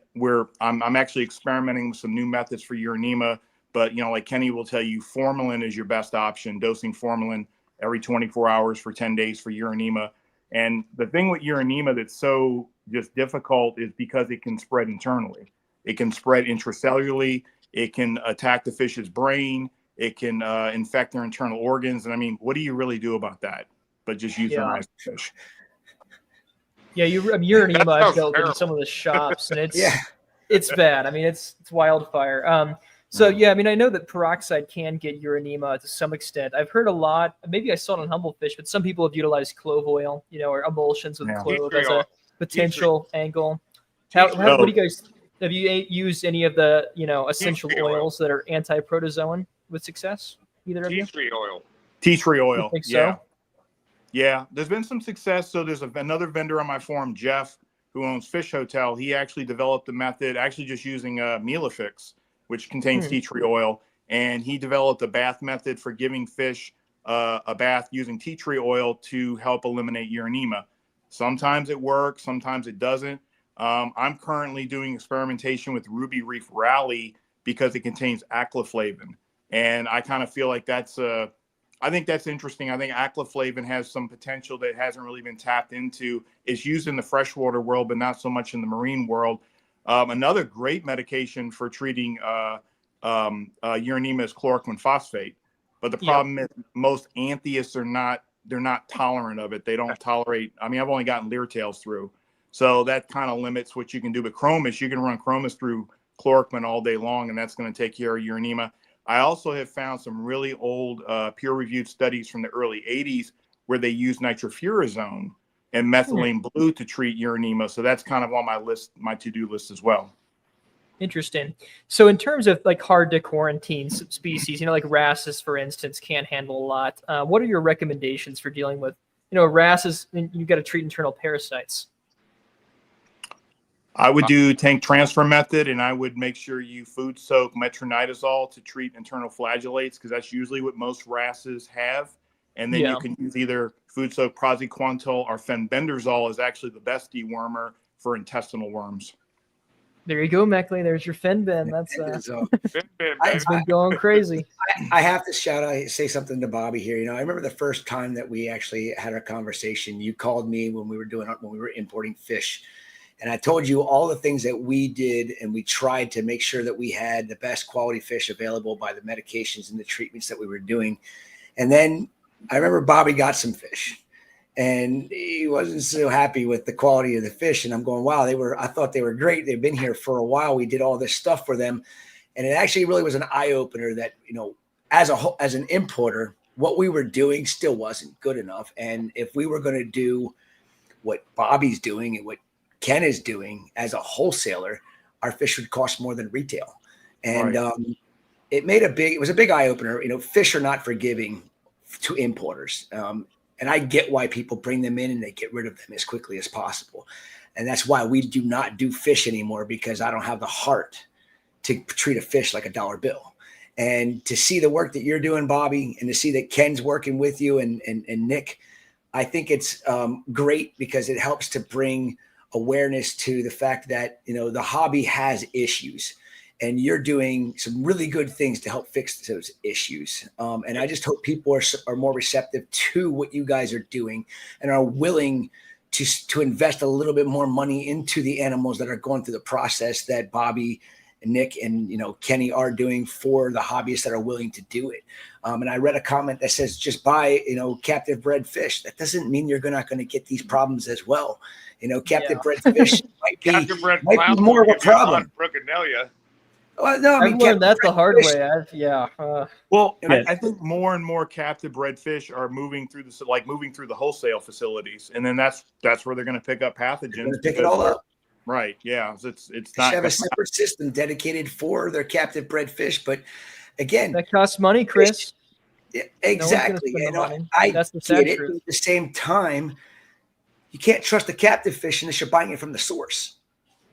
I'm actually experimenting with some new methods for uranema. But, like Kenny will tell you, formalin is your best option, dosing formalin every 24 hours for 10 days for uranema. And the thing with uranema that's so just difficult is because it can spread internally. It can spread intracellularly. It can attack the fish's brain. It can infect their internal organs. And I mean, what do you really do about that? But just euthanize the fish. Yeah, uranema I've dealt with in some of the shops, and it's bad. I mean, it's wildfire. So yeah, I mean, I know that peroxide can get uranema to some extent. I've heard a lot. Maybe I saw it on humble fish, but some people have utilized clove oil, or emulsions with clove as a potential angle. What do you guys? Have you used any of the essential oils that are anti-protozoan with success? Either of you? Tea tree oil. Tea tree oil. I think so. Yeah, there's been some success. So there's another vendor on my forum, Jeff, who owns Fish Hotel. He actually developed a method, actually just using Melafix, which contains tea tree oil, and he developed a bath method for giving fish a bath using tea tree oil to help eliminate uranema. Sometimes it works, sometimes it doesn't. I'm currently doing experimentation with Ruby Reef Rally because it contains aclaflavin, and I kind of feel like I think that's interesting. I think aclaflavin has some potential that hasn't really been tapped into. It's used in the freshwater world, but not so much in the marine world. Another great medication for treating uranema is chloroquine phosphate. But the problem is most antheists they're not tolerant of it. They don't tolerate. I mean, I've only gotten Leartails through. So that kind of limits what you can do. But Chromis, you can run Chromis through chloroquine all day long, and that's going to take care of uranema. I also have found some really old peer-reviewed studies from the early 80s where they used nitrofurazone and methylene blue to treat uranema. So that's kind of on my to-do list as well. Interesting. So in terms of like hard to quarantine species, like wrasses, for instance, can't handle a lot. What are your recommendations for dealing with, wrasses? You've got to treat internal parasites. I would do tank transfer method, and I would make sure you food soak metronidazole to treat internal flagellates, because that's usually what most wrasses have. And then you can use either food soak praziquantel or fenbendazole is actually the best dewormer for intestinal worms. There you go, Meckley. There's your Fenben. That's it's been going crazy. I have to say something to Bobby here. I remember the first time that we actually had our conversation. You called me when we were importing fish. And I told you all the things that we did, and we tried to make sure that we had the best quality fish available by the medications and the treatments that we were doing. And then I remember Bobby got some fish, and he wasn't so happy with the quality of the fish. And I'm going, wow, I thought they were great. They've been here for a while. We did all this stuff for them. And it actually really was an eye opener that, as an importer, what we were doing still wasn't good enough. And if we were going to do what Bobby's doing and what Ken is doing as a wholesaler, our fish would cost more than retail. And it was a big eye opener. Fish are not forgiving to importers. And I get why people bring them in and they get rid of them as quickly as possible. And that's why we do not do fish anymore, because I don't have the heart to treat a fish like a dollar bill. And to see the work that you're doing, Bobby, and to see that Ken's working with you and Nick, I think it's great, because it helps to bring awareness to the fact that, the hobby has issues, and you're doing some really good things to help fix those issues. And I just hope people are more receptive to what you guys are doing and are willing to invest a little bit more money into the animals that are going through the process that Bobby and Nick and, Kenny are doing for the hobbyists that are willing to do it. And I read a comment that says, just buy, captive bred fish. That doesn't mean you're not going to get these problems as well. Captive bred fish might be more of a problem. Well, no, I've learned that the hard way. I think more and more captive bred fish are moving through the wholesale facilities, and then that's where they're going to pick up pathogens. Pick it all up. Right. Yeah. It's they not have a separate system dedicated for their captive bred fish, but again, that costs money, Chris. Exactly. I get it. But at the same time, you can't trust the captive fish unless you're buying it from the source.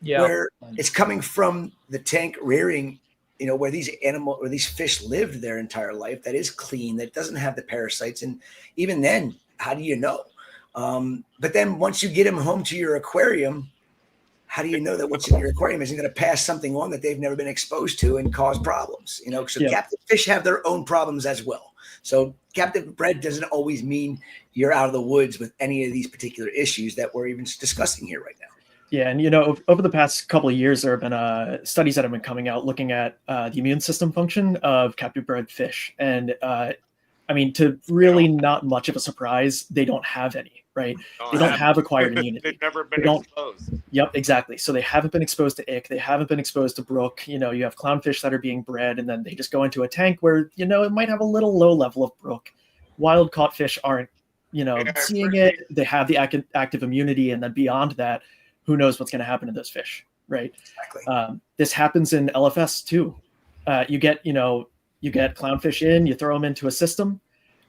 Yeah. Where it's coming from the tank rearing where these fish lived their entire life, that is clean, that doesn't have the parasites. And even then, how do you know? But then once you get them home to your aquarium, how do you know that what's in your aquarium isn't going to pass something on that they've never been exposed to and cause problems? So captive fish have their own problems as well. So captive bred doesn't always mean you're out of the woods with any of these particular issues that we're even discussing here right now. Yeah, and over the past couple of years, there have been studies that have been coming out looking at the immune system function of captive bred fish, and to really not much of a surprise, they don't have any, right? They don't have acquired immunity. They've never been exposed. Yep, exactly. So they haven't been exposed to ick. They haven't been exposed to brook. You have clownfish that are being bred, and then they just go into a tank where it might have a little low level of brook. Wild caught fish aren't, seeing it. They have the active immunity, and then beyond that, who knows what's going to happen to those fish, right? Exactly. This happens in LFS too. You get clownfish in, you throw them into a system,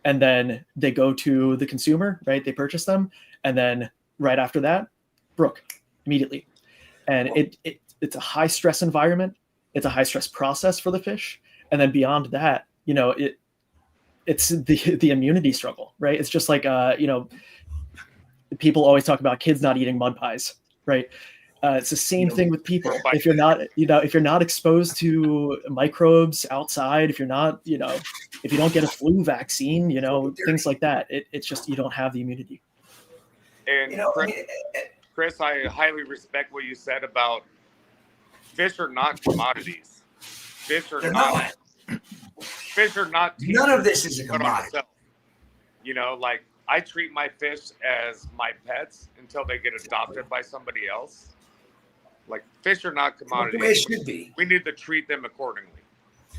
and then they go to the consumer, right? They purchase them, and then right after that, brook immediately. And it's a high stress environment. It's a high stress process for the fish. And then beyond that, it's the immunity struggle, right? It's just like, people always talk about kids not eating mud pies, right? It's the same thing with people. If you're not exposed to microbes outside, if you're not, if you don't get a flu vaccine, things like that, it's just, you don't have the immunity. And Chris, I highly respect what you said about fish are not commodities. Fish are not. None of this is a commodity. Like I treat my fish as my pets until they get adopted by somebody else. Like fish are not commodities. The way it should be. We need to treat them accordingly.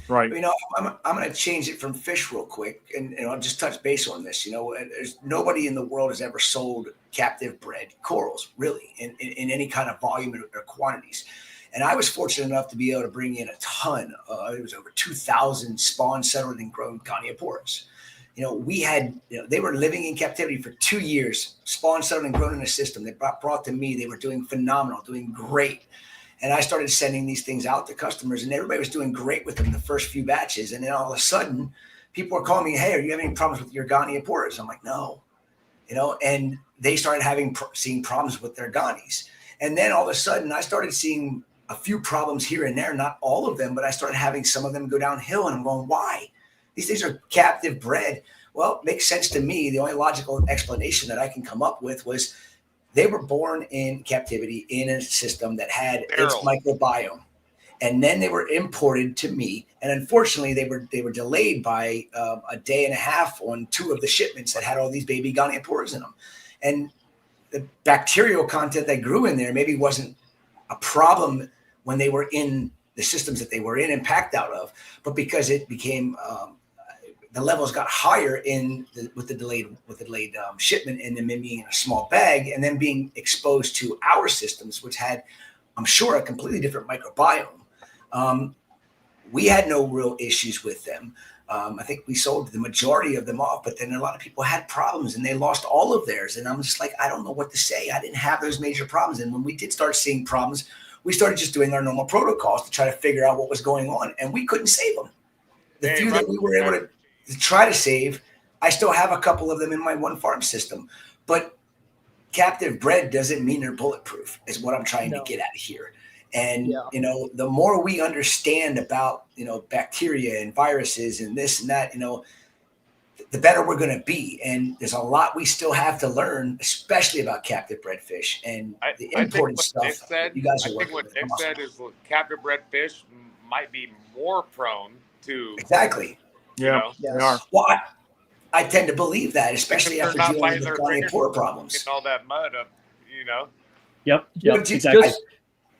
Right. I'm going to change it from fish real quick, and I'll just touch base on this. There's nobody in the world has ever sold captive bred corals, really, in any kind of volume or quantities. And I was fortunate enough to be able to bring in a ton. It was over 2,000 spawn, settled, and grown Goniaporas. We had, they were living in captivity for 2 years, spawn, settled, and grown in a system. They brought to me. They were doing phenomenal, doing great. And I started sending these things out to customers, and everybody was doing great with them the first few batches. And then all of a sudden, people were calling me, "Hey, are you having any problems with your Goniaporas?" I'm like, "No," and they started seeing problems with their Gonies. And then all of a sudden, I started seeing a few problems here and there, not all of them, but I started having some of them go downhill, and I'm going, "Why? These things are captive bred." Well, it makes sense to me. The only logical explanation that I can come up with was they were born in captivity in a system that had its microbiome, and then they were imported to me. And unfortunately, they were delayed by a day and a half on 2 of the shipments that had all these baby Goniaporas in them. And the bacterial content that grew in there maybe wasn't a problem when they were in the systems that they were in and packed out of, but because it became the levels got higher with the delayed shipment, and then being in a small bag, and then being exposed to our systems, which had, I'm sure, a completely different microbiome. We had no real issues with them. I think we sold the majority of them off, but then a lot of people had problems and they lost all of theirs. And I'm just like, I don't know what to say. I didn't have those major problems. And when we did start seeing problems, we started just doing our normal protocols to try to figure out what was going on, and we couldn't save them. The few that we were able to try to save, I still have a couple of them in my one farm system, but captive bred doesn't mean they're bulletproof, is what I'm trying to get at here. And, the more we understand about, bacteria and viruses and this and that, the better we're going to be. And there's a lot we still have to learn, especially about captive bred fish and the imported stuff. You guys are working with. I think what Nick said is captive bred fish might be more prone to. Exactly. Yeah, they are. Well, I tend to believe that, especially after dealing with the Goniapora problems. Getting all that mud up, Yep, exactly.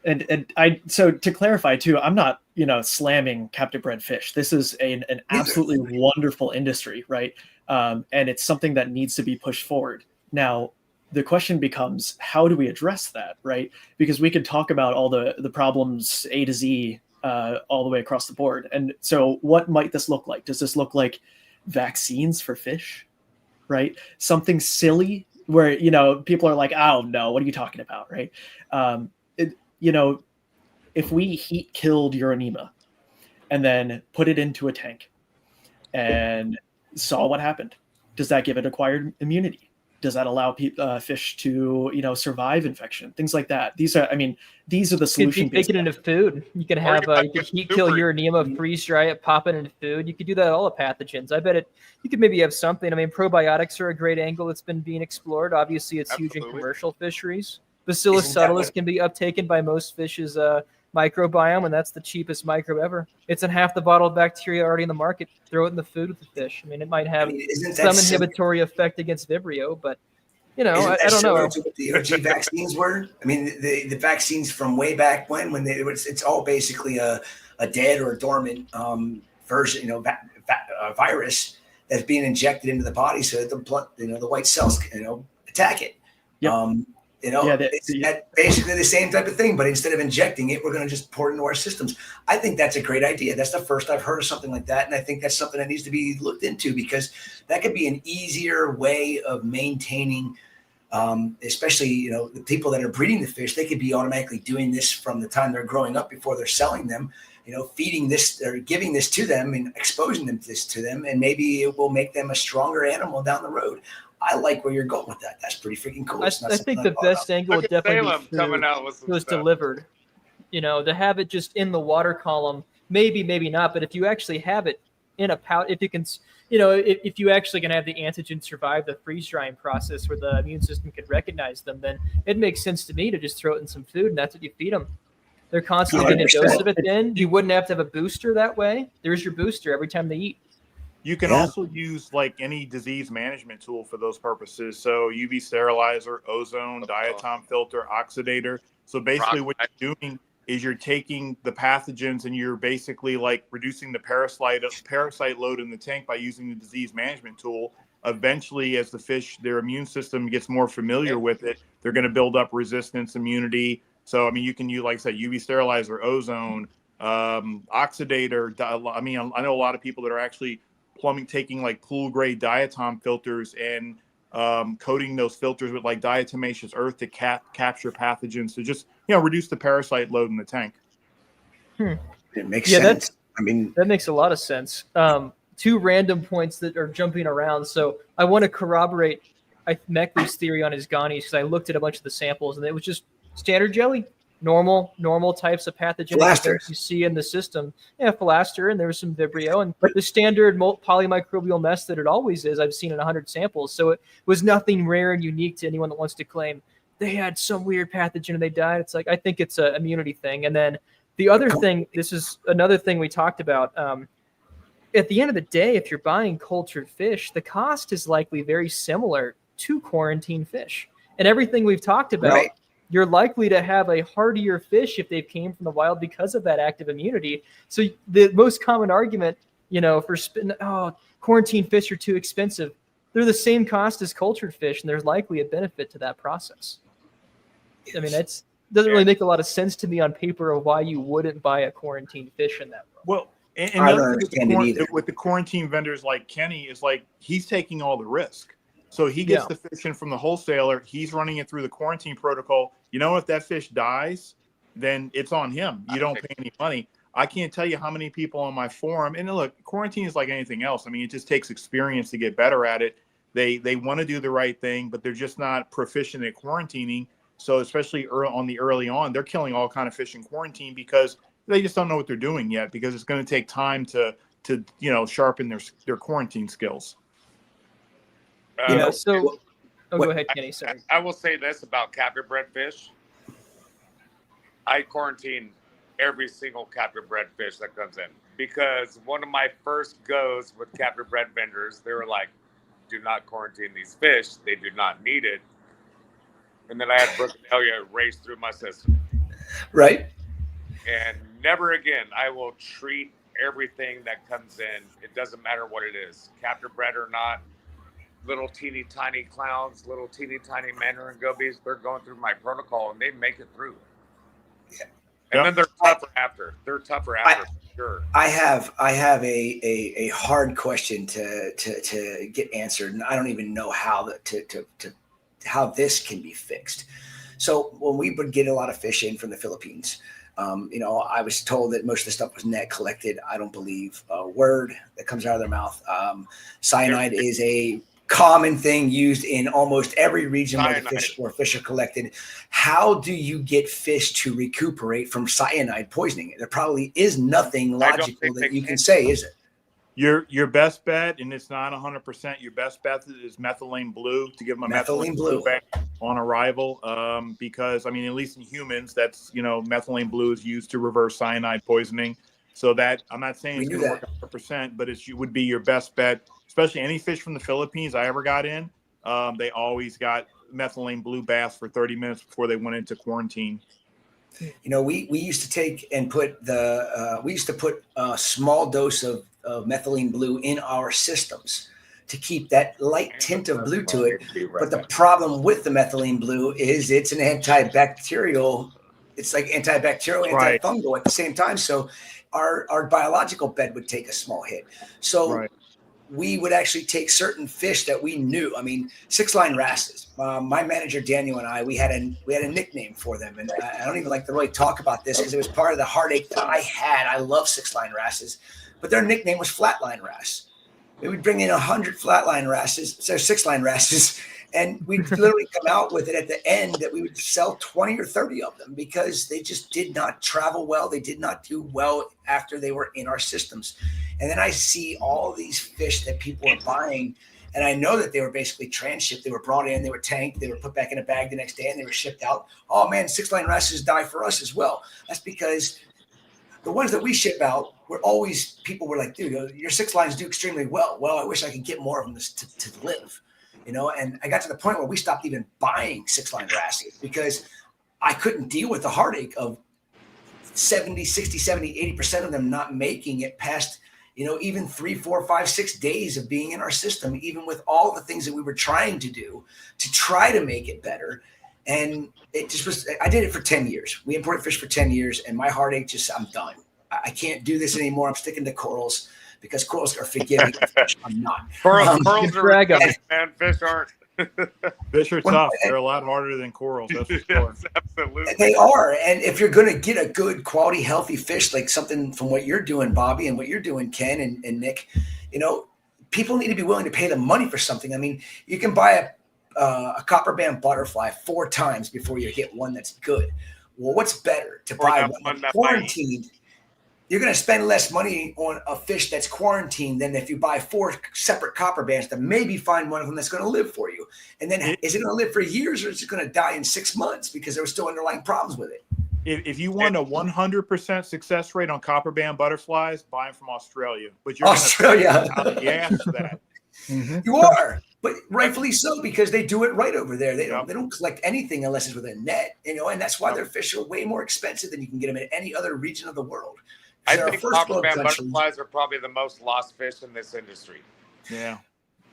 And so to clarify too, I'm not, slamming captive bred fish. This is an absolutely wonderful industry, right? And it's something that needs to be pushed forward. Now, the question becomes, how do we address that, right? Because we could talk about all the problems A to Z all the way across the board. And so what might this look like? Does this look like vaccines for fish, right? Something silly where, people are like, "Oh no, what are you talking about?" Right? If we heat killed Uranema and then put it into a tank and saw what happened. Does that give it acquired immunity? Does that allow fish to, survive infection? Things like that. These are the solution. You could make it into food. You can have you could heat kill Uranema, freeze dry it, pop it into food. You could do that with all the pathogens. I bet you could maybe have something. I mean, probiotics are a great angle that's been being explored. Obviously, it's huge in commercial fisheries. Bacillus subtilis can be uptaken by most fish's microbiome, and that's the cheapest microbe ever. It's in half the bottle of bacteria already in the market. Throw it in the food with the fish. I mean, it might have some inhibitory effect against Vibrio, but I don't know. To what the OG vaccines were. I mean, the vaccines from way back when it's all basically a dead or dormant version, virus that's being injected into the body so that the blood, the white cells, attack it. Yep. It's basically the same type of thing, but instead of injecting it, we're going to just pour it into our systems. I think that's a great idea. That's the first I've heard of something like that. And I think that's something that needs to be looked into, because that could be an easier way of maintaining, especially, the people that are breeding the fish. They could be automatically doing this from the time they're growing up before they're selling them, feeding this or giving this to them and exposing this to them. And maybe it will make them a stronger animal down the road. I like where you're going with that. That's pretty freaking cool. I think the best angle would definitely be coming out with was delivered. To have it just in the water column, maybe not. But if you actually have it in a pouch, if you can, if you actually can have the antigen survive the freeze drying process where the immune system could recognize them, then it makes sense to me to just throw it in some food, and that's what you feed them. They're constantly getting a dose of it. Then you wouldn't have to have a booster that way. There's your booster every time they eat. You can also use like any disease management tool for those purposes. So UV sterilizer, ozone, diatom filter, oxidator. So basically what you're doing is you're taking the pathogens and you're basically like reducing the parasite load in the tank by using the disease management tool. Eventually, as the fish, their immune system gets more familiar with it, they're going to build up resistance, immunity. So, you can use, like I said, UV sterilizer, ozone, oxidator. I know a lot of people that are actually taking like pool grade diatom filters and coating those filters with like diatomaceous earth to capture pathogens to just reduce the parasite load in the tank. It makes sense. That makes a lot of sense. Two random points that are jumping around. So I want to corroborate Meckley's theory on his Ghanies, because I looked at a bunch of the samples and it was just standard jelly. Normal types of pathogenic you see in the system. Yeah, philaster, and there was some Vibrio, and the standard polymicrobial mess that it always is. I've seen in 100 samples. So it was nothing rare and unique to anyone that wants to claim they had some weird pathogen and they died. It's like, I think it's an immunity thing. And then the other thing, this is another thing we talked about. At the end of the day, if you're buying cultured fish, the cost is likely very similar to quarantine fish. And everything we've talked about, you're likely to have a hardier fish if they came from the wild because of that active immunity. So the most common argument, for quarantine fish are too expensive. They're the same cost as cultured fish, and there's likely a benefit to that process. It doesn't really make a lot of sense to me on paper of why you wouldn't buy a quarantine fish in that way. Well, and I don't understand it either. With the quarantine vendors like Kenny, is like he's taking all the risk. So he gets the fish in from the wholesaler. He's running it through the quarantine protocol. If that fish dies, then it's on him. You don't pay any money. I can't tell you how many people on my forum, and look, quarantine is like anything else. It just takes experience to get better at it. They want to do the right thing, but they're just not proficient at quarantining. So especially early on, they're killing all kind of fish in quarantine because they just don't know what they're doing yet, because it's going to take time to sharpen their quarantine skills. Go ahead, Kenny. Sorry. I will say this about captive bred fish. I quarantine every single captive bred fish that comes in, because one of my first goes with captive bred vendors, they were like, do not quarantine these fish. They do not need it. And then I had Bacterial race through my system. Right. And never again, I will treat everything that comes in. It doesn't matter what it is, captive bred or not. Little teeny tiny clowns, little teeny tiny mandarin gobies, they're going through my protocol and they make it through. Yeah. And then they're tougher after. They're tougher after, for sure. I have a hard question to get answered, and I don't even know how how this can be fixed. So when we would get a lot of fish in from the Philippines, I was told that most of the stuff was net collected. I don't believe a word that comes out of their mouth. Cyanide is a common thing used in almost every region where fish are collected. How do you get fish to recuperate from cyanide poisoning? There probably is nothing logical that you can say, is it? Your best bet, and it's not 100%, your best bet is methylene blue, to give them a methylene blue back on arrival. Because, I mean, at least in humans, that's, methylene blue is used to reverse cyanide poisoning. So that, I'm not saying it's going to work 100%, but it would be your best bet, especially any fish from the Philippines I ever got in. They always got methylene blue baths for 30 minutes before they went into quarantine. We used to take and put a small dose of methylene blue in our systems to keep that light tint of blue to it. But the problem with the methylene blue is it's an antibacterial. It's like antibacterial, antifungal at the same time. So our biological bed would take a small hit. So we would actually take certain fish that we knew. I mean, 6-line wrasses. My manager Daniel and I, we had a nickname for them, and I don't even like to really talk about this because it was part of the heartache that I had. I love 6-line wrasses, but their nickname was flatline wrasse. We would bring in 100 flatline wrasses, so 6-line wrasses, and we'd literally come out with it at the end that we would sell 20 or 30 of them because they just did not travel well. They did not do well after they were in our systems. And then I see all these fish that people are buying, and I know that they were basically transshipped. They were brought in, they were tanked, they were put back in a bag the next day, and they were shipped out. Oh man, 6-line wrasses die for us as well. That's because the ones that we ship out were always, people were like, dude, your 6-lines do extremely well. Well, I wish I could get more of them to live, and I got to the point where we stopped even buying 6-line wrasses because I couldn't deal with the heartache of 70, 60, 70, 80% of them not making it past, even 3, 4, 5, 6 days of being in our system, even with all the things that we were trying to do to try to make it better. And it just was, I did it for 10 years. We imported fish for 10 years, and my heartache I'm done. I can't do this anymore. I'm sticking to corals because corals are forgiving. I'm not. Corals are, man, fish aren't. Fish are tough. They're a lot harder than corals. That's for sure. Yes, absolutely. They are. And if you're going to get a good quality, healthy fish, like something from what you're doing, Bobby, and what you're doing, Ken and Nick, people need to be willing to pay the money for something. I mean, you can buy a copper band butterfly 4 times before you get one that's good. Well, what's better to buy one that's quarantined? You're going to spend less money on a fish that's quarantined than if you buy 4 separate copper bands to maybe find one of them that's going to live for you. And then is it going to live for years, or is it going to die in 6 months because there were still underlying problems with it? If you want a 100% success rate on copper band butterflies, buy them from Australia. But you're Australia, yes, that you are, but rightfully so because they do it right over there. They don't collect anything unless it's with a net, and that's why their fish are way more expensive than you can get them in any other region of the world. I think copper band butterflies are probably the most lost fish in this industry. Yeah.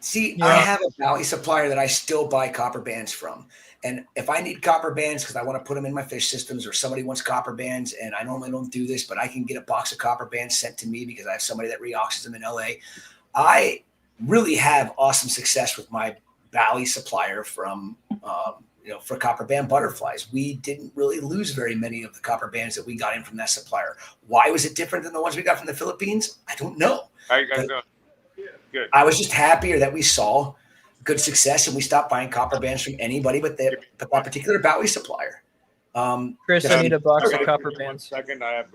See, I have a valley supplier that I still buy copper bands from. And if I need copper bands because I want to put them in my fish systems, or somebody wants copper bands, and I normally don't do this, but I can get a box of copper bands sent to me because I have somebody that reoxes them in LA. I really have awesome success with my valley supplier from for copper band butterflies. We didn't really lose very many of the copper bands that we got in from that supplier. Why was it different than the ones we got from the Philippines? I don't know. Good. I was just happier that we saw good success and we stopped buying copper bands from anybody but that particular valley supplier. Chris, I need a box of copper bands. Second, I have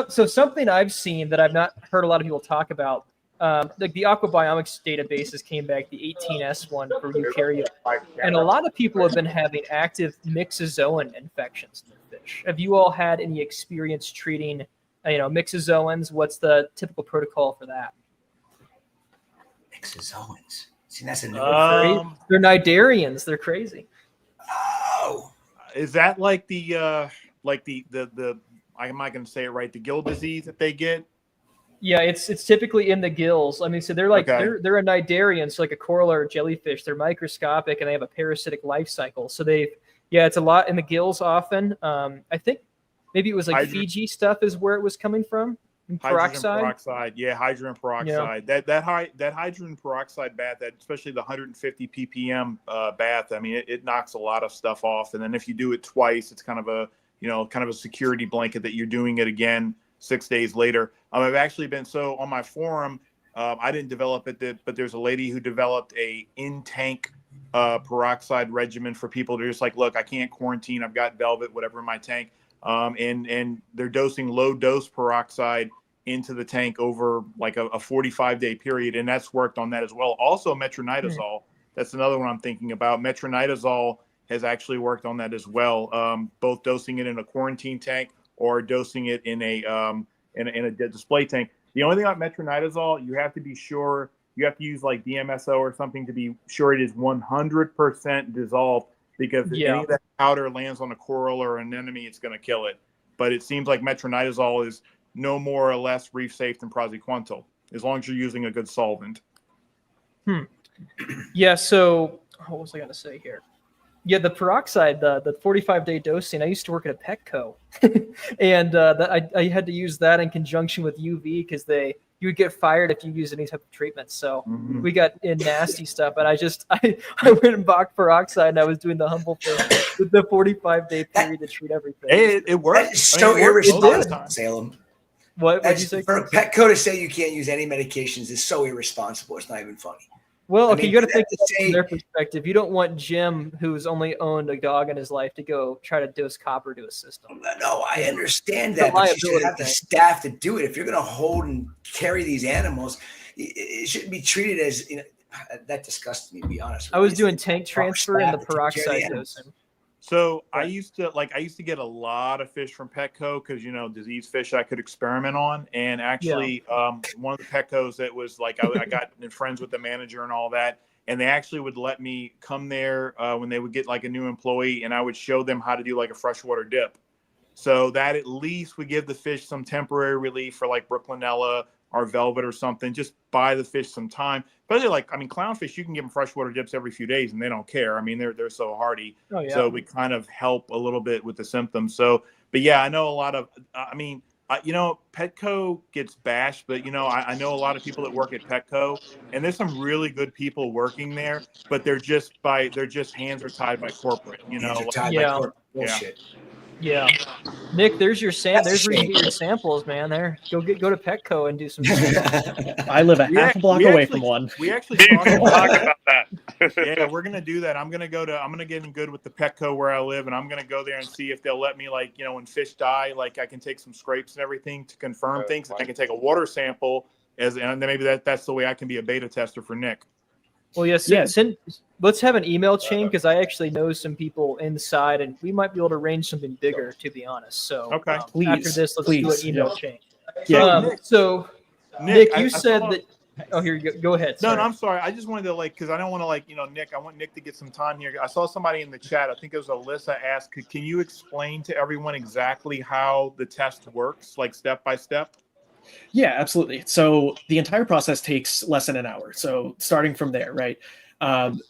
So something I've seen that I've not heard a lot of people talk about, like the aquabiomics databases came back, the 18S one for eukaryote, and a lot of people have been having active myxozoan infections in their fish. Have you all had any experience treating, myxozoans? What's the typical protocol for that? Myxozoans. See, that's a new they're cnidarians. They're crazy. Oh, is that like the am I going to say it right? The gill disease that they get? Yeah, it's typically in the gills. I mean, so they're like they're a cnidarian, so like a coral or a jellyfish. They're microscopic and they have a parasitic life cycle. So it's a lot in the gills often. I think maybe it was like Fiji stuff is where it was coming from. Hydrogen Peroxide? peroxide, yeah, hydrogen peroxide. That hydrogen peroxide bath, that especially the 150 ppm bath. I mean, it knocks a lot of stuff off. And then if you do it twice, it's kind of a security blanket that you're doing it again 6 days later. I've actually been on my forum. I didn't develop it, but there's a lady who developed a in-tank peroxide regimen for people to just like, look, I can't quarantine. I've got Velvet, whatever in my tank. And they're dosing low dose peroxide into the tank over like a 45-day period. And that's worked on that as well. Also metronidazole. That's another one I'm thinking about. Metronidazole has actually worked on that as well. Both dosing it in a quarantine tank or dosing it in a display tank. The only thing about metronidazole, you have to be sure, you have to use like DMSO or something to be sure it is 100% dissolved, because if any of that powder lands on a coral or an anemone, it's going to kill it. But it seems like metronidazole is no more or less reef safe than praziquantel, as long as you're using a good solvent. Yeah, so what was I going to say here? Yeah, the peroxide, the 45-day dosing, I used to work at a Petco. And I had to use that in conjunction with UV because you would get fired if you use any type of treatment. So we got in nasty stuff. And I went and bought peroxide, and I was doing the humble thing with the 45-day period to treat everything. It worked. That's so irresponsible, Salem. What did you say? For a Petco to say you can't use any medications is so irresponsible. It's not even funny. Well, I okay, mean, you got to think from their perspective. You don't want Jim, who's only owned a dog in his life, to go try to dose copper to a system. No, I understand that, but you should have the staff to do it. If you're going to hold and carry these animals, it shouldn't be treated as, that disgusts me, to be honest. I was doing tank transfer and the peroxide dosing. So I used to get a lot of fish from Petco because, disease fish I could experiment on. And actually, one of the Petcos that was like, I got friends with the manager and all that. And they actually would let me come there when they would get like a new employee, and I would show them how to do like a freshwater dip. So that at least would give the fish some temporary relief for like Brooklinella or Velvet or something. Just buy the fish some time. But clownfish, you can give them freshwater dips every few days and they don't care. I mean, they're so hardy. Oh, yeah. So we kind of help a little bit with the symptoms. So, but yeah, I know a lot of, Petco gets bashed, but I know a lot of people that work at Petco, and there's some really good people working there, but they're just hands are tied by corporate, Bullshit. Yeah. Nick, there's your there's where you get your samples, man. There, go to Petco and do some. I live a half a block away from one. We actually talk about that. Yeah, we're gonna do that. I'm gonna get in good with the Petco where I live, and I'm gonna go there and see if they'll let me, like, when fish die, like I can take some scrapes and everything to confirm things. I can take a water sample and then maybe that's the way I can be a beta tester for Nick. Well, yes. Let's have an email chain, because I actually know some people inside, and we might be able to arrange something bigger, to be honest. So please, after this, let's do an email chain. Yeah. Nick, you said that. Oh, here you go. Go ahead. No, I'm sorry. I just wanted to because I don't want to Nick. I want Nick to get some time here. I saw somebody in the chat. I think it was Alyssa asked, can you explain to everyone exactly how the test works, like step by step? Yeah, absolutely. So the entire process takes less than an hour. So starting from there, right?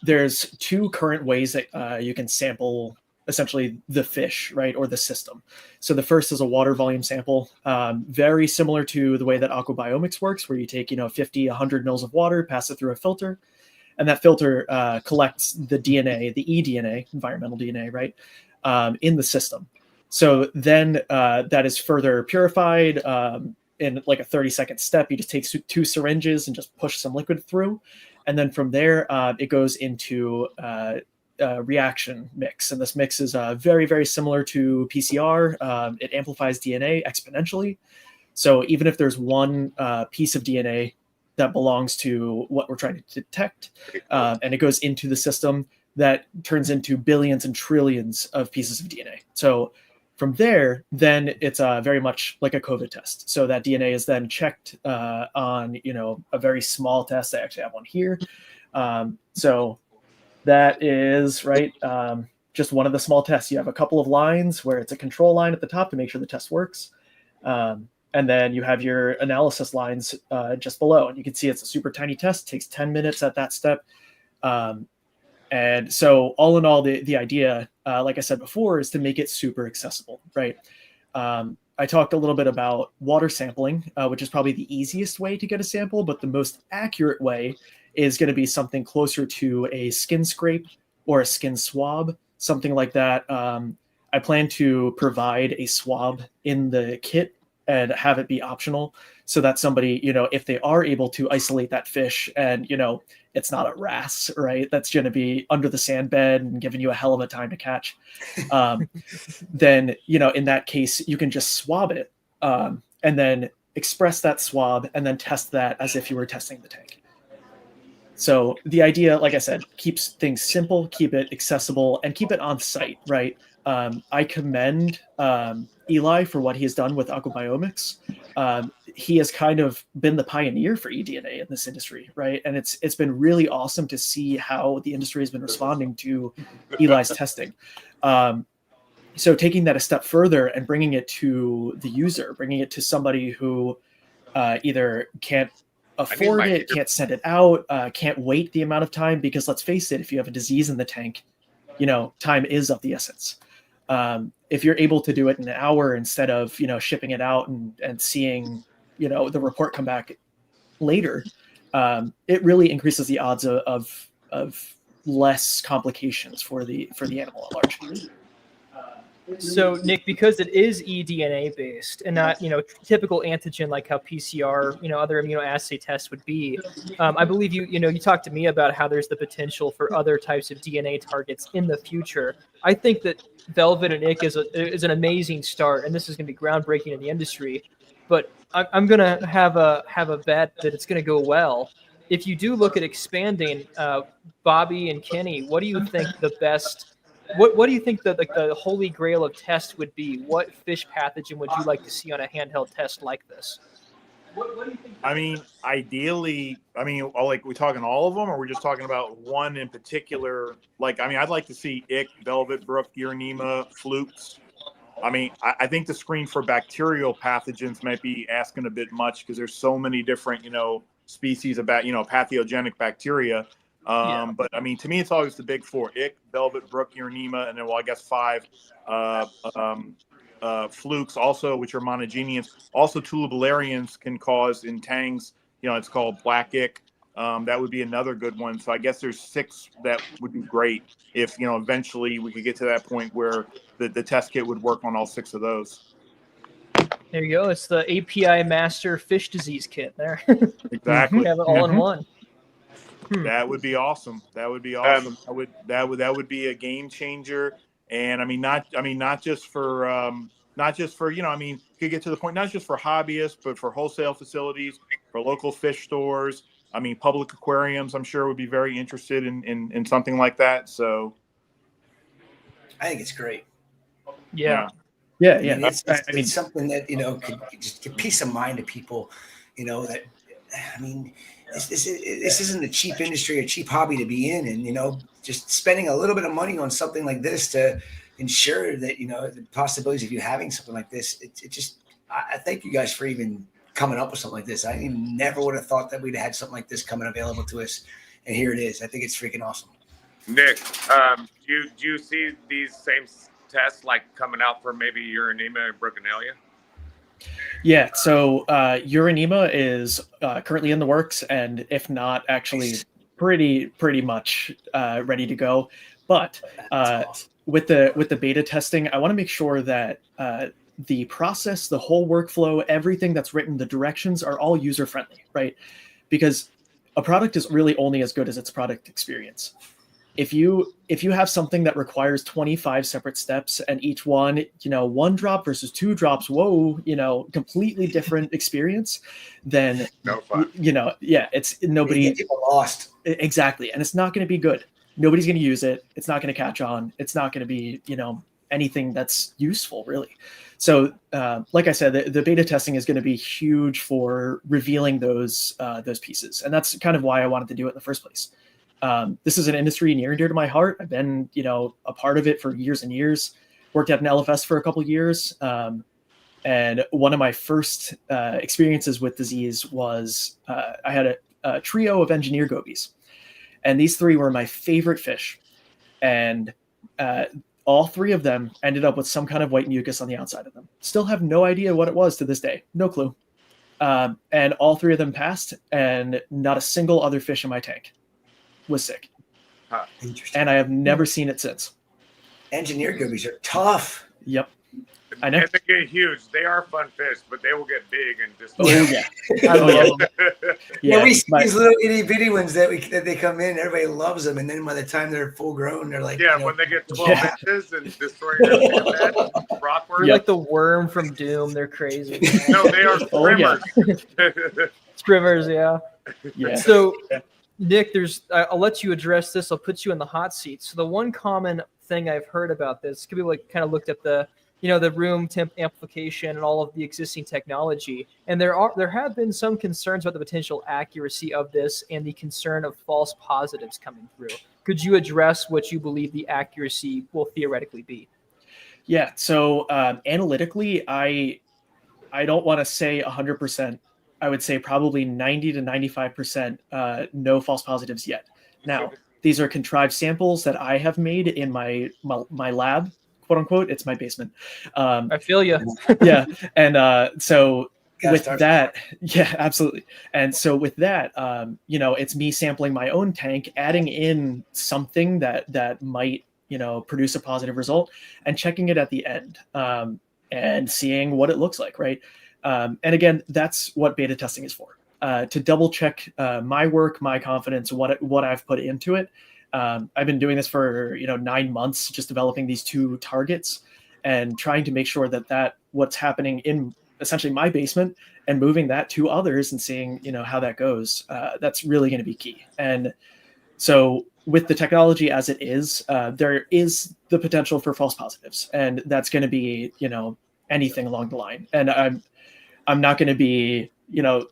There's two current ways that you can sample essentially the fish, right, or the system. So the first is a water volume sample, very similar to the way that aquabiomics works, where you take 50, 100 mils of water, pass it through a filter, and that filter collects the DNA, the eDNA, environmental DNA, right, in the system. So then that is further purified. In like a 30-second step, you just take 2 syringes and just push some liquid through. And then from there, it goes into a reaction mix. And this mix is very, very similar to PCR. It amplifies DNA exponentially. So even if there's one piece of DNA that belongs to what we're trying to detect, and it goes into the system, that turns into billions and trillions of pieces of DNA. So from there, then it's very much like a COVID test. So that DNA is then checked on, a very small test. I actually have one here. So that is, right, just one of the small tests. You have a couple of lines where it's a control line at the top to make sure the test works. And then you have your analysis lines just below. And you can see it's a super tiny test. It takes 10 minutes at that step. And so all in all, the idea, like I said before, is to make it super accessible, right? I talked a little bit about water sampling, which is probably the easiest way to get a sample, but the most accurate way is going to be something closer to a skin scrape or a skin swab, something like that. I plan to provide a swab in the kit and have it be optional so that somebody, if they are able to isolate that fish and, it's not a wrasse, right? That's going to be under the sand bed and giving you a hell of a time to catch. Then, in that case, you can just swab it and then express that swab and then test that as if you were testing the tank. So the idea, like I said, keeps things simple, keep it accessible, and keep it on site, right? I commend Eli for what he has done with aquabiomics. He has kind of been the pioneer for eDNA in this industry, right? And it's been really awesome to see how the industry has been responding to Eli's testing. So taking that a step further and bringing it to the user, bringing it to somebody who either can't afford it, can't send it out, can't wait the amount of time, because let's face it, if you have a disease in the tank, time is of the essence. If you're able to do it in an hour instead of, shipping it out and seeing, the report come back later, it really increases the odds of less complications for the animal at large. So, Nick, because it is eDNA based and not, typical antigen like how PCR, other immunoassay tests would be, I believe you talked to me about how there's the potential for other types of DNA targets in the future. I think that Velvet and Ick is an amazing start, and this is going to be groundbreaking in the industry. But I'm going to have a bet that it's going to go well. If you do look at expanding, Bobby and Kenny, what do you think the best? What do you think the holy grail of test would be? What fish pathogen would you like to see on a handheld test like this? What do you think? I mean, ideally, like, we talking all of them, or we're just talking about one in particular? Like, I'd like to see Ick, Velvet, Brook, Uranema, Flukes. I think the screen for bacterial pathogens might be asking a bit much because there's so many different, species of pathogenic bacteria. But to me, it's always the big four: Ick, Velvet, Brook, Uranema, and then, I guess 5 flukes also, which are monogeneous. Also, tubularians can cause in tangs. It's called black ick. That would be another good one. So I guess there's 6 that would be great if eventually we could get to that point where the test kit would work on all 6 of those. There you go. It's the API Master Fish Disease Kit. There, exactly. Have it all in one. That would be awesome. That would be awesome. That would be a game changer. And not just for you could get to the point, not just for hobbyists, but for wholesale facilities, for local fish stores. Public aquariums, I'm sure, would be very interested in something like that. So I think it's gre't. Yeah. It's something that, could just give peace of mind to people, that, this isn't a cheap industry or cheap hobby to be in. And, just spending a little bit of money on something like this to ensure that, the possibilities of you having something like this, I thank you guys for even coming up with something like this. I never would have thought that we'd had something like this coming available to us. And here it is. I think it's freaking awesome. Nick, do you see these same tests like coming out for maybe Uranema and Brookenalia? Yeah, so Uranema is currently in the works, and if not, actually pretty much ready to go. But with the beta testing, I want to make sure that the process, the whole workflow, everything that's written, the directions are all user friendly, right? Because a product is really only as good as its product experience. If you have something that requires 25 separate steps and each one, 1 drop versus 2 drops, completely different experience, then no fun. It's nobody people lost. Exactly. And it's not going to be good. Nobody's going to use it. It's not going to catch on. It's not going to be, anything that's useful, really. So, like I said, the beta testing is going to be huge for revealing those pieces. And that's kind of why I wanted to do it in the first place. This is an industry near and dear to my heart. I've been, a part of it for years and years. Worked at an LFS for a couple of years. And one of my first experiences with disease was I had a trio of engineer gobies. And these 3 were my favorite fish. And all 3 of them ended up with some kind of white mucus on the outside of them. Still have no idea what it was to this day. No clue. And all 3 of them passed, and not a single other fish in my tank was sick. Huh. Interesting. And I have never seen it since. Engineer goobies are tough. Yep. I know. And they get huge. They are fun fish, but they will get big and just. Oh yeah. I love them. Yeah, we see these little itty bitty ones that they come in. Everybody loves them, and then by the time they're full grown, they're like, yeah, when they get 12 inches and destroy your bed, rockworm. Like the worm from Doom. They're crazy. No, they are screamers. Screamers, yeah. Yeah. So, Nick, I'll let you address this. I'll put you in the hot seat. So the one common thing I've heard about this, could be like kind of looked at the room temp amplification and all of the existing technology. And there have been some concerns about the potential accuracy of this and the concern of false positives coming through. Could you address what you believe the accuracy will theoretically be? Yeah. So analytically, I don't want to say 100%. I would say probably 90 to 95% no false positives yet. Now, these are contrived samples that I have made in my lab, quote unquote. It's my basement. I feel you. Yeah. And so with that, yeah, absolutely. And so with that, it's me sampling my own tank, adding in something that might, produce a positive result, and checking it at the end and seeing what it looks like, right? And again, that's what beta testing is for, to double check my work, my confidence, what I've put into it. I've been doing this for 9 months, just developing these 2 targets and trying to make sure that what's happening in essentially my basement and moving that to others and seeing how that goes. That's really going to be key. And so with the technology as it is, there is the potential for false positives, and that's going to be anything along the line. And I'm not going to be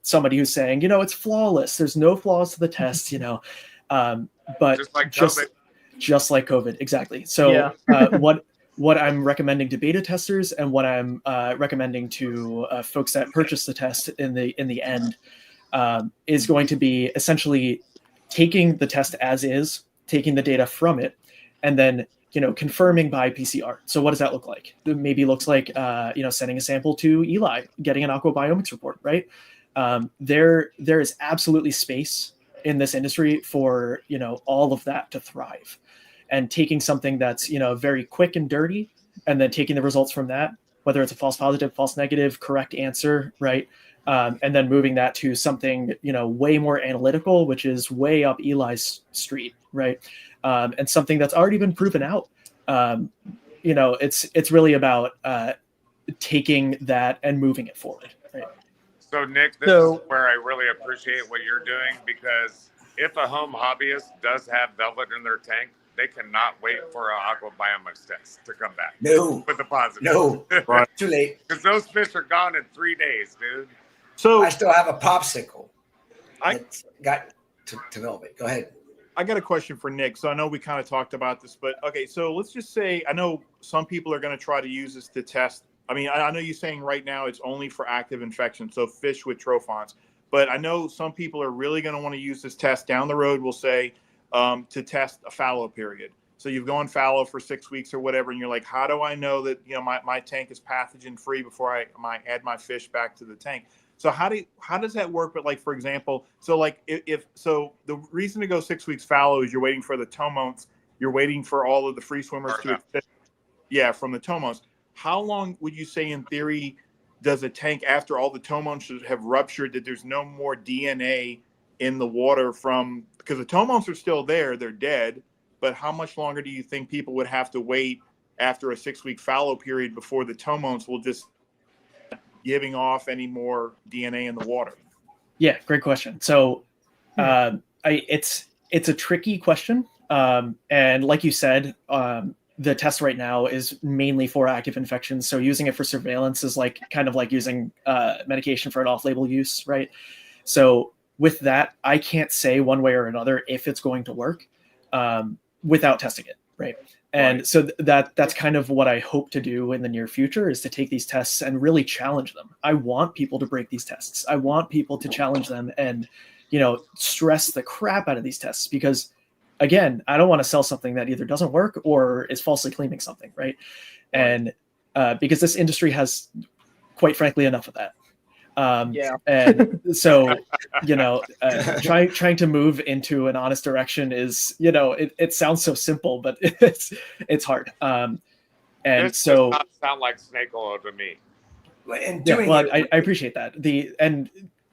somebody who's saying it's flawless. There's no flaws to the test. But just like COVID, exactly. So yeah. What I'm recommending to beta testers and what I'm recommending to folks that purchase the test in the end is going to be essentially taking the test as is, taking the data from it, and then confirming by PCR. So what does that look like? It maybe looks like sending a sample to Eli, getting an aquabiomics report, right? There is absolutely space in this industry for all of that to thrive, and taking something that's very quick and dirty, and then taking the results from that, whether it's a false positive, false negative, correct answer, right? And then moving that to something way more analytical, which is way up Eli's street, right? And something that's already been proven out. It's really about taking that and moving it forward, right? So Nick, this is where I really appreciate what you're doing, because if a home hobbyist does have velvet in their tank, they cannot wait for an aquabiomics test to come back. No. With the positive. No. Right. Too late. Because those fish are gone in 3 days, dude. So I still have a popsicle. I got to velvet. Go ahead. I got a question for Nick. So I know we kind of talked about this, but okay. So let's just say, I know some people are going to try to use this to test. I mean, I know you're saying right now it's only for active infection, so fish with trophons. But I know some people are really going to want to use this test down the road, we'll say, to test a fallow period. So you've gone fallow for 6 weeks or whatever, and you're like, how do I know that my tank is pathogen free before I add my fish back to the tank? So how does that work? But like, for example, so like if the reason to go 6 weeks fallow is you're waiting for the tomones, you're waiting for all of the free swimmers from the tomones. How long would you say in theory does a tank, after all the tomones should have ruptured, that there's no more DNA in the water because the tomones are still there, they're dead, but how much longer do you think people would have to wait after a 6 week fallow period before the tomones will just giving off any more DNA in the water? Yeah, great question. So it's a tricky question. And like you said, the test right now is mainly for active infections. So using it for surveillance is kind of like using medication for an off-label use, right? So with that, I can't say one way or another if it's going to work without testing it, right? And so that's kind of what I hope to do in the near future, is to take these tests and really challenge them. I want people to break these tests. I want people to challenge them and, stress the crap out of these tests, because again, I don't want to sell something that either doesn't work or is falsely claiming something, right? And because this industry has, quite frankly, enough of that. And so, trying to move into an honest direction is, it sounds so simple, but it's hard. And this so does not sound like snake oil to me. And I appreciate that.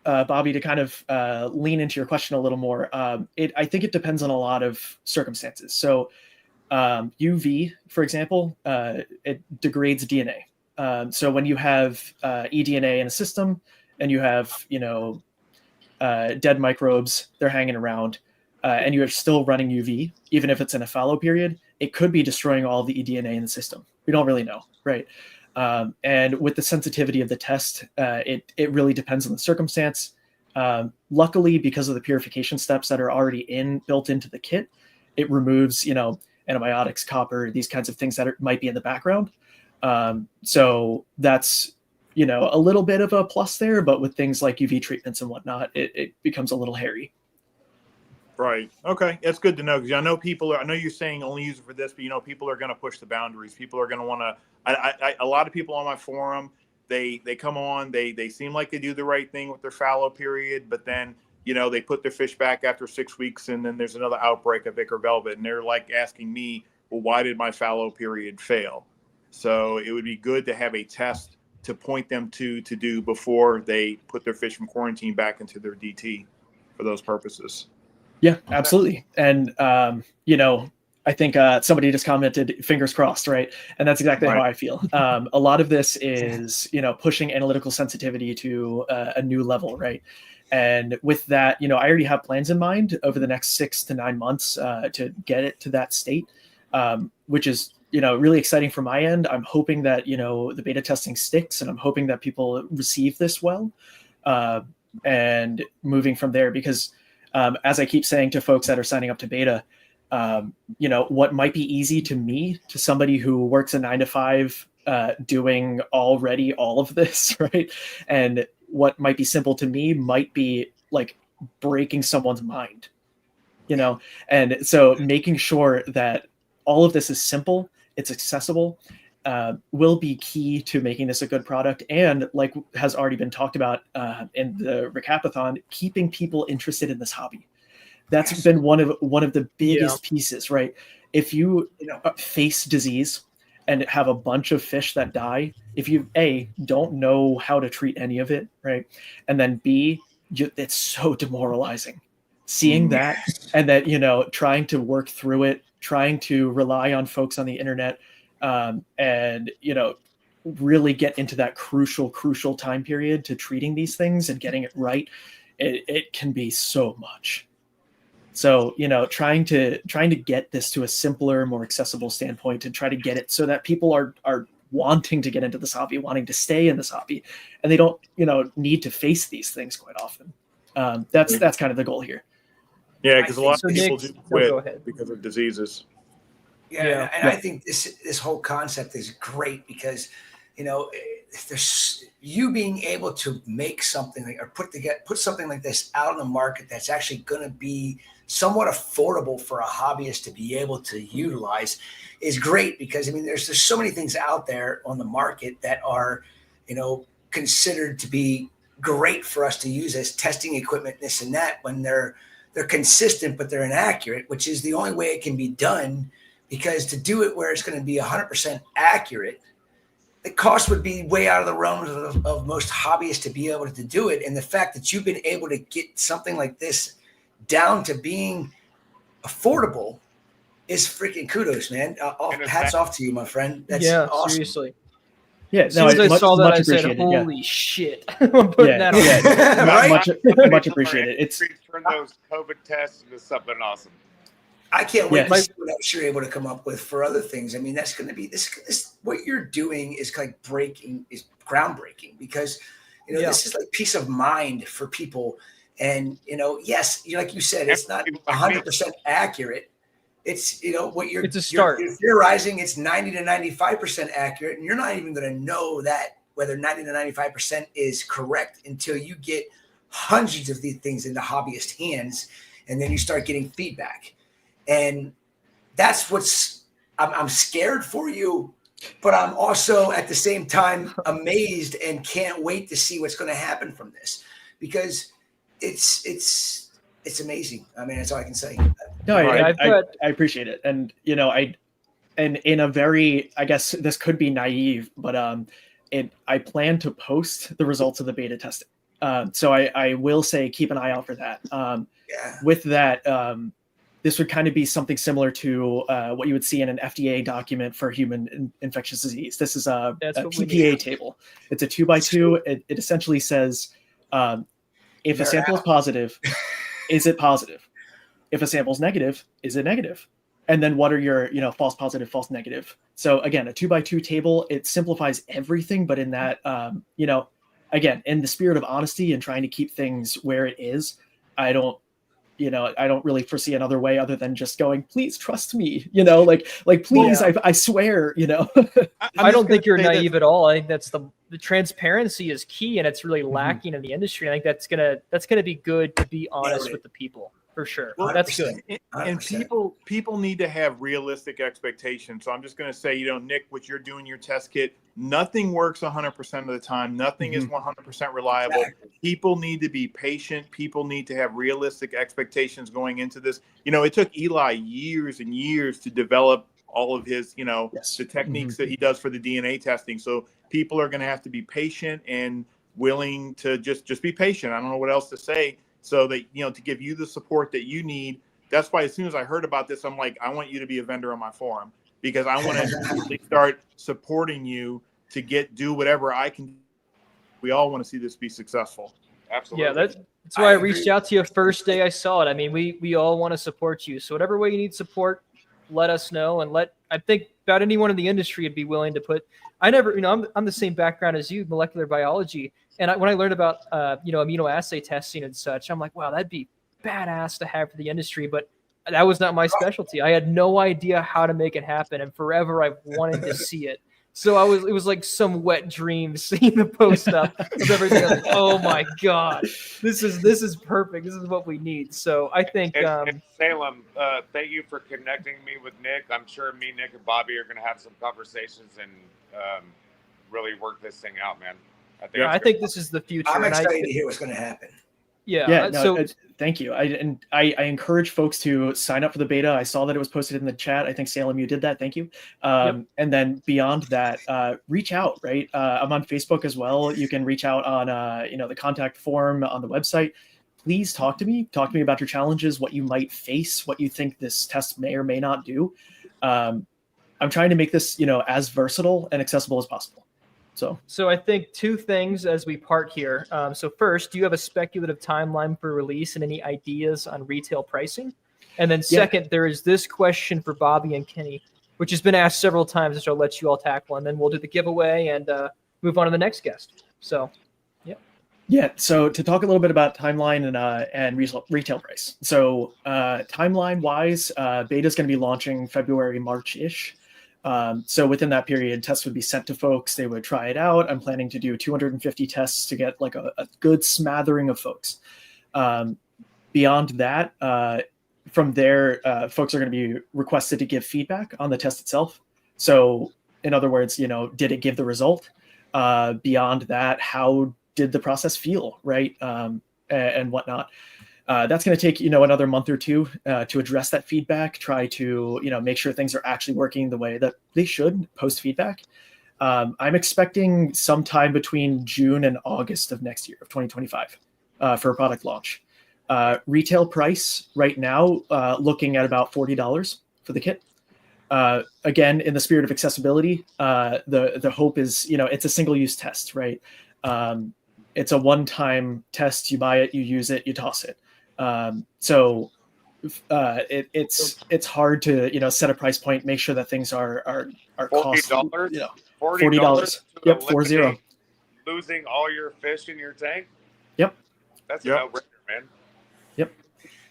Bobby, to kind of lean into your question a little more, I think it depends on a lot of circumstances. So UV, for example, it degrades DNA. So when you have eDNA in a system and you have, dead microbes, they're hanging around, and you're still running UV, even if it's in a fallow period, it could be destroying all the eDNA in the system. We don't really know, right? And with the sensitivity of the test, it really depends on the circumstance. Luckily, because of the purification steps that are already built into the kit, it removes, antibiotics, copper, these kinds of things that might be in the background. So that's, a little bit of a plus there, but with things like UV treatments and whatnot, it becomes a little hairy. Right. Okay. That's good to know, because I know you're saying only use it for this, but people are going to push the boundaries. People are going to want to, a lot of people on my forum, they come on, they seem like they do the right thing with their fallow period, but then, they put their fish back after 6 weeks and then there's another outbreak of Ichor velvet. And they're like asking me, well, why did my fallow period fail? So it would be good to have a test to point them to do before they put their fish from quarantine back into their DT for those purposes. Yeah, absolutely. And, I think somebody just commented, fingers crossed, right? And that's exactly how I feel. A lot of this is, pushing analytical sensitivity to a new level, right? And with that, I already have plans in mind over the next 6 to 9 months to get it to that state, which is, really exciting from my end. I'm hoping that, the beta testing sticks, and I'm hoping that people receive this well, and moving from there, because as I keep saying to folks that are signing up to beta, what might be easy to me, to somebody who works a 9 to 5, doing already all of this, right? And what might be simple to me might be like breaking someone's mind, and so making sure that all of this is simple, it's accessible, will be key to making this a good product. And like has already been talked about in the Recapathon, keeping people interested in this hobby. That's been one of the biggest pieces, right? If you face disease and have a bunch of fish that die, if you don't know how to treat any of it, right? And then B, it's so demoralizing seeing that, and that, trying to work through it, trying to rely on folks on the internet, and, really get into that crucial time period to treating these things and getting it right. It can be so much. So, trying to get this to a simpler, more accessible standpoint, and try to get it so that people are wanting to get into this hobby, wanting to stay in this hobby, and they don't, need to face these things quite often. That's kind of the goal here. Yeah, because a lot of people do quit because of diseases. Yeah. I think this whole concept is great because, there's you being able to make something or put something like this out on the market that's actually going to be somewhat affordable for a hobbyist to be able to utilize is great, because there's so many things out there on the market that are, considered to be great for us to use as testing equipment, this and that, when they're consistent, but they're inaccurate, which is the only way it can be done. Because to do it where it's going to be 100% accurate, the cost would be way out of the realms of most hobbyists to be able to do it. And the fact that you've been able to get something like this down to being affordable is freaking kudos, man. Hats off to you, my friend. That's awesome. Seriously. Yeah, as soon as I saw that, I said, "Holy shit!" I'm putting that on. Right? Much appreciated. It's turn those COVID tests into something awesome. I can't wait to see what else you're able to come up with for other things. That's going to be this. What you're doing is groundbreaking, because this is like peace of mind for people. And yes, like you said, it's not 100% accurate. It's what it's a start. You're theorizing it's 90 to 95% accurate, and you're not even going to know that whether 90 to 95% is correct until you get hundreds of these things into hobbyist hands, and then you start getting feedback. And that's I'm scared for you, but I'm also at the same time amazed and can't wait to see what's going to happen from this, because it's amazing. I mean, that's all I can say. No, I appreciate it. And, and in a very, I guess this could be naive, but I plan to post the results of the beta testing. So I will say, keep an eye out for that. With that, this would kind of be something similar to what you would see in an FDA document for human infectious disease. This is a TPA table. It's a 2x2. It essentially says, if a sample is positive, is it positive? If a sample is negative, is it negative? And then what are your, false positive, false negative? So again, a 2x2 table, it simplifies everything, but in that, again, in the spirit of honesty and trying to keep things where it is, I don't really foresee another way other than just going, please trust me, please, yeah. I swear, I don't think you're naive at all. I think that's the transparency is key, and it's really lacking in the industry. I think that's gonna be good to be honest with the people. For sure. Well, that's good. And people need to have realistic expectations. So I'm just going to say, Nick, what you're doing, your test kit, nothing works 100% of the time. Nothing is 100% reliable. Exactly. People need to be patient. People need to have realistic expectations going into this. It took Eli years and years to develop all of his, the techniques that he does for the DNA testing. So people are going to have to be patient and willing to just be patient. I don't know what else to say. So that, to give you the support that you need. That's why as soon as I heard about this, I'm like, I want you to be a vendor on my forum, because I want to start supporting you to do whatever I can. We all want to see this be successful. Absolutely. Yeah, that's why I reached out to you first day I saw it. I mean, we all want to support you. So whatever way you need support, let us know. And I think about anyone in the industry would be willing to put. I'm the same background as you, molecular biology. And when I learned about, immunoassay testing and such, I'm like, wow, that'd be badass to have for the industry. But that was not my specialty. I had no idea how to make it happen. And forever I've wanted to see it. So it was like some wet dream seeing the post up of everything. Like, oh my God, this is perfect. This is what we need. So I think and Salem, thank you for connecting me with Nick. I'm sure me, Nick, and Bobby are going to have some conversations and really work this thing out, man. I think this is the future. I'm excited to hear what's going to happen. Yeah. Thank you. I encourage folks to sign up for the beta. I saw that it was posted in the chat. I think Salem, you did that. Thank you. And then beyond that, reach out. Right. I'm on Facebook as well. You can reach out on the contact form on the website. Please talk to me. Talk to me about your challenges, what you might face, what you think this test may or may not do. I'm trying to make this as versatile and accessible as possible. So I think two things as we part here. So first, do you have a speculative timeline for release and any ideas on retail pricing? And then second, there is this question for Bobby and Kenny, which has been asked several times, which I'll let you all tackle. And then we'll do the giveaway and move on to the next guest. So, yeah. So to talk a little bit about timeline and retail price. So timeline wise, beta is going to be launching February, March-ish. So within that period, tests would be sent to folks. They would try it out. I'm planning to do 250 tests to get like a good smattering of folks. Beyond that, from there, folks are going to be requested to give feedback on the test itself. So in other words, did it give the result? Beyond that, how did the process feel, right? And whatnot. That's going to take, another month or two to address that feedback, try to, make sure things are actually working the way that they should post feedback. I'm expecting sometime between June and August of next year, of 2025, for a product launch. Retail price right now, looking at about $40 for the kit. Again, in the spirit of accessibility, the hope is, it's a single-use test, right? It's a one-time test. You buy it, you use it, you toss it. So it's hard to set a price point, make sure that things are $40. $40. Yep, 40. Losing all your fish in your tank. Yep. That's a no-brainer, man. Yep.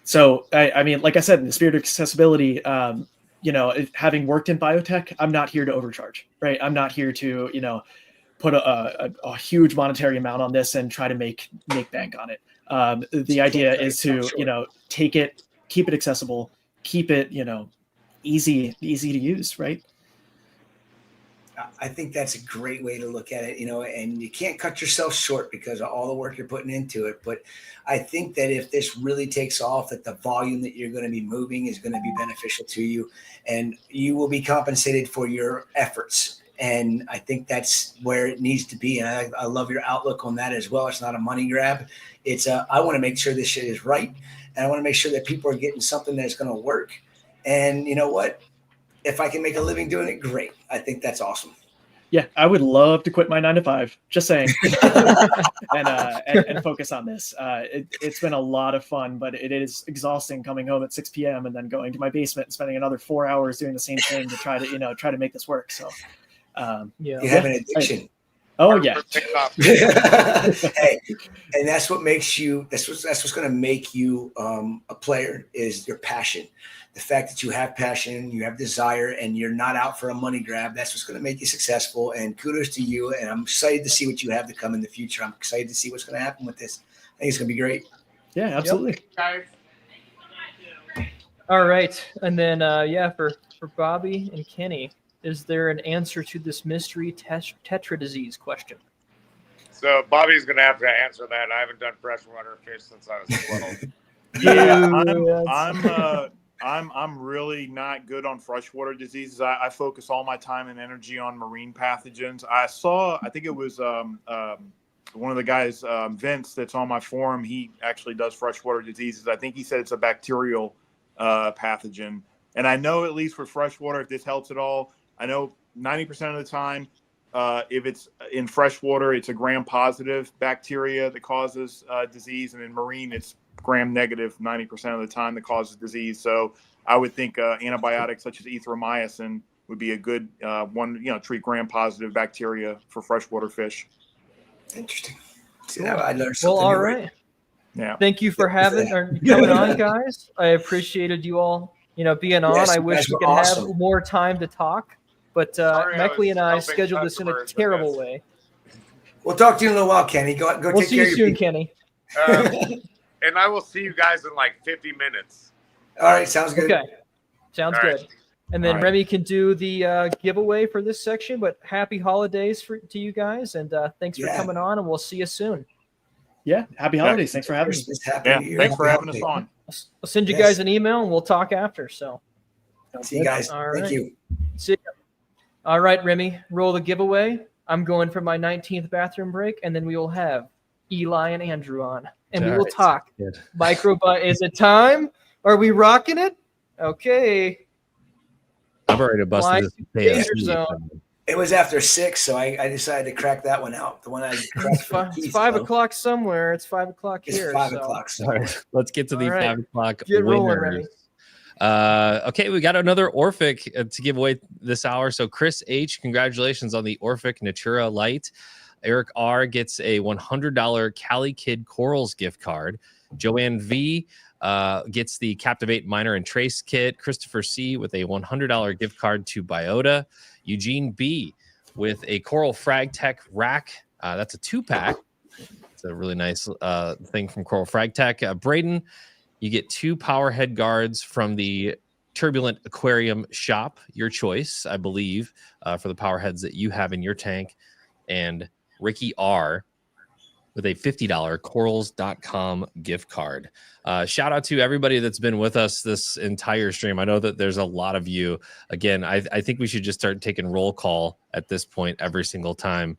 So I mean, like I said, in the spirit of accessibility, having worked in biotech, I'm not here to overcharge, right? I'm not here to put a huge monetary amount on this and try to make bank on it. The idea is to take it, keep it accessible, keep it, easy to use, right? I think that's a great way to look at it, and you can't cut yourself short because of all the work you're putting into it. But I think that if this really takes off, that the volume that you're going to be moving is going to be beneficial to you, and you will be compensated for your efforts. And I think that's where it needs to be. And I love your outlook on that as well. It's not a money grab. It's I want to make sure this shit is right. And I want to make sure that people are getting something that's going to work. And you know what? If I can make a living doing it, great. I think that's awesome. Yeah, I would love to quit my 9-to-5. Just saying, and focus on this. It's been a lot of fun, but it is exhausting coming home at 6 p.m. and then going to my basement and spending another 4 hours doing the same thing to try to make this work. So, you have an addiction. Oh yeah. Hey, and that's what makes you. That's what's going to make you a player is your passion. The fact that you have passion, you have desire, and you're not out for a money grab. That's what's going to make you successful. And kudos to you. And I'm excited to see what you have to come in the future. I'm excited to see what's going to happen with this. I think it's going to be great. Yeah, absolutely. Guys. All right, and then for Bobby and Kenny, is there an answer to this mystery tetra disease question? So Bobby's going to have to answer that. I haven't done freshwater fish since I was 12. Yeah, I'm really not good on freshwater diseases. I focus all my time and energy on marine pathogens. I think it was one of the guys, Vince, that's on my forum. He actually does freshwater diseases. I think he said it's a bacterial pathogen. And I know, at least for freshwater, if this helps at all, I know 90% of the time, if it's in freshwater, it's a gram-positive bacteria that causes disease, and in marine, it's gram-negative 90% of the time that causes disease. So I would think antibiotics such as erythromycin would be a good treat gram-positive bacteria for freshwater fish. Interesting. See, I learned something. Well, all right. Yeah. Thank you for coming on, guys. I appreciated you all, being on. Yes, I wish we could have more time to talk, but Meckley and I scheduled this in a terrible way. We'll talk to you in a little while, Kenny. Go We'll take see care you of your soon, people. Kenny. And I will see you guys in like 50 minutes. All right, sounds good. Okay, sounds All good. right. And then All right. Remy can do the giveaway for this section. But happy holidays to you guys, and thanks for coming on. And we'll see you soon. Yeah, happy holidays. Thanks for having me. Yeah, thanks for having us on. I'll send you guys an email, and we'll talk after. So, see you guys. All Thank right. you. See ya. All right, Remy, roll the giveaway. I'm going for my 19th bathroom break, and then we will have Eli and Andrew on, and we will talk. Good. Microbiome. Is it time? Are we rocking it? Okay. I've already Fly busted to this. danger zone. It was after 6, so I decided to crack that one out. The one I cracked for It's Keith, 5 though. o'clock somewhere. It's 5 o'clock It's here. 5 so. o'clock. So. All right, let's get to the All right. 5 o'clock Get rolling, Remy. winners. Okay, we got another Orphic to give away this hour. So Chris H, congratulations on the Orphic Natura Light. Eric R gets a $100 Cali Kid Corals gift card. Joanne V gets the Captivate Miner and Trace kit. Christopher C with a $100 gift card to Biota. Eugene B with a Coral Frag Tech rack. That's a 2-pack. It's a really nice thing from Coral Frag Tech. Braden, you get 2 power head guards from the Turbulent Aquarium shop. Your choice, I believe, for the power heads that you have in your tank. And Ricky R with a $50 corals.com gift card. Shout out to everybody that's been with us this entire stream. I know that there's a lot of you. Again, I think we should just start taking roll call at this point every single time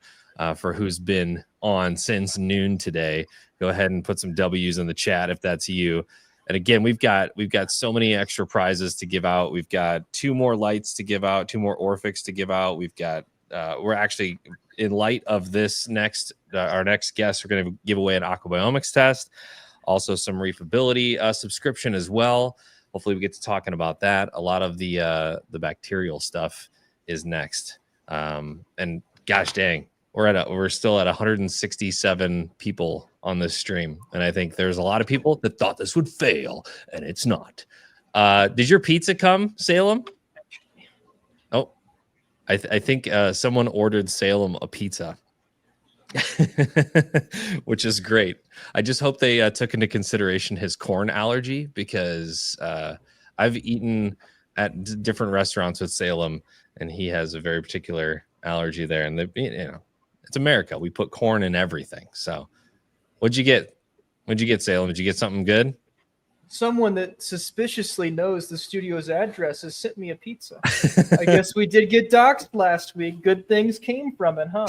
for who's been on since noon today. Go ahead and put some W's in the chat if that's you. And again, we've got so many extra prizes to give out. We've got 2 more lights to give out, 2 more Orphics to give out. We've got we're actually, in light of this our next guest, we're going to give away an aquabiomics test, also some reefability subscription as well. Hopefully we get to talking about that. A lot of the bacterial stuff is next. And gosh dang, we're still at 167 people on this stream, and I think there's a lot of people that thought this would fail, and it's not. Did your pizza come, Salem? Oh, I think someone ordered Salem a pizza, which is great. I just hope they took into consideration his corn allergy, because I I've eaten at different restaurants with Salem, and he has a very particular allergy there. And it's America. We put corn in everything. So, what'd you get? Salem? Did you get something good? Someone that suspiciously knows the studio's address has sent me a pizza. I guess we did get doxxed last week. Good things came from it, huh?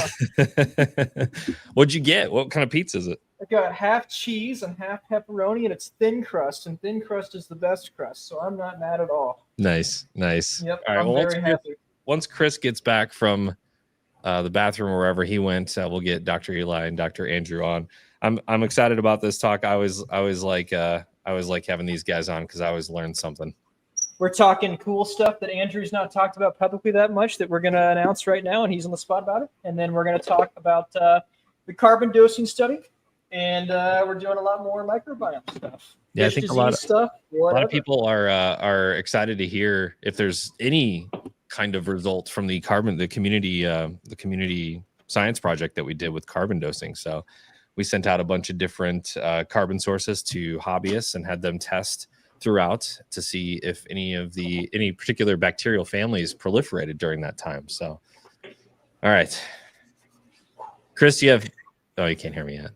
What'd you get? What kind of pizza is it? I got half cheese and half pepperoni, and it's thin crust, and thin crust is the best crust, so I'm not mad at all. Nice. Yep, All right, I'm very happy. Once Chris gets back from the bathroom or wherever he went, we'll get Dr. Eli and Dr. Andrew on. I'm excited about this talk. I always like having these guys on because I always learn something. We're talking cool stuff that Andrew's not talked about publicly that much that we're going to announce right now, and he's on the spot about it. And then we're going to talk about the carbon dosing study, and we're doing a lot more microbiome stuff. Yeah, I think a lot of people are are excited to hear if there's any kind of result from the community science project that we did with carbon dosing. So we sent out a bunch of different carbon sources to hobbyists and had them test throughout to see if any particular bacterial families proliferated during that time. So, all right, Chris, you can't hear me yet.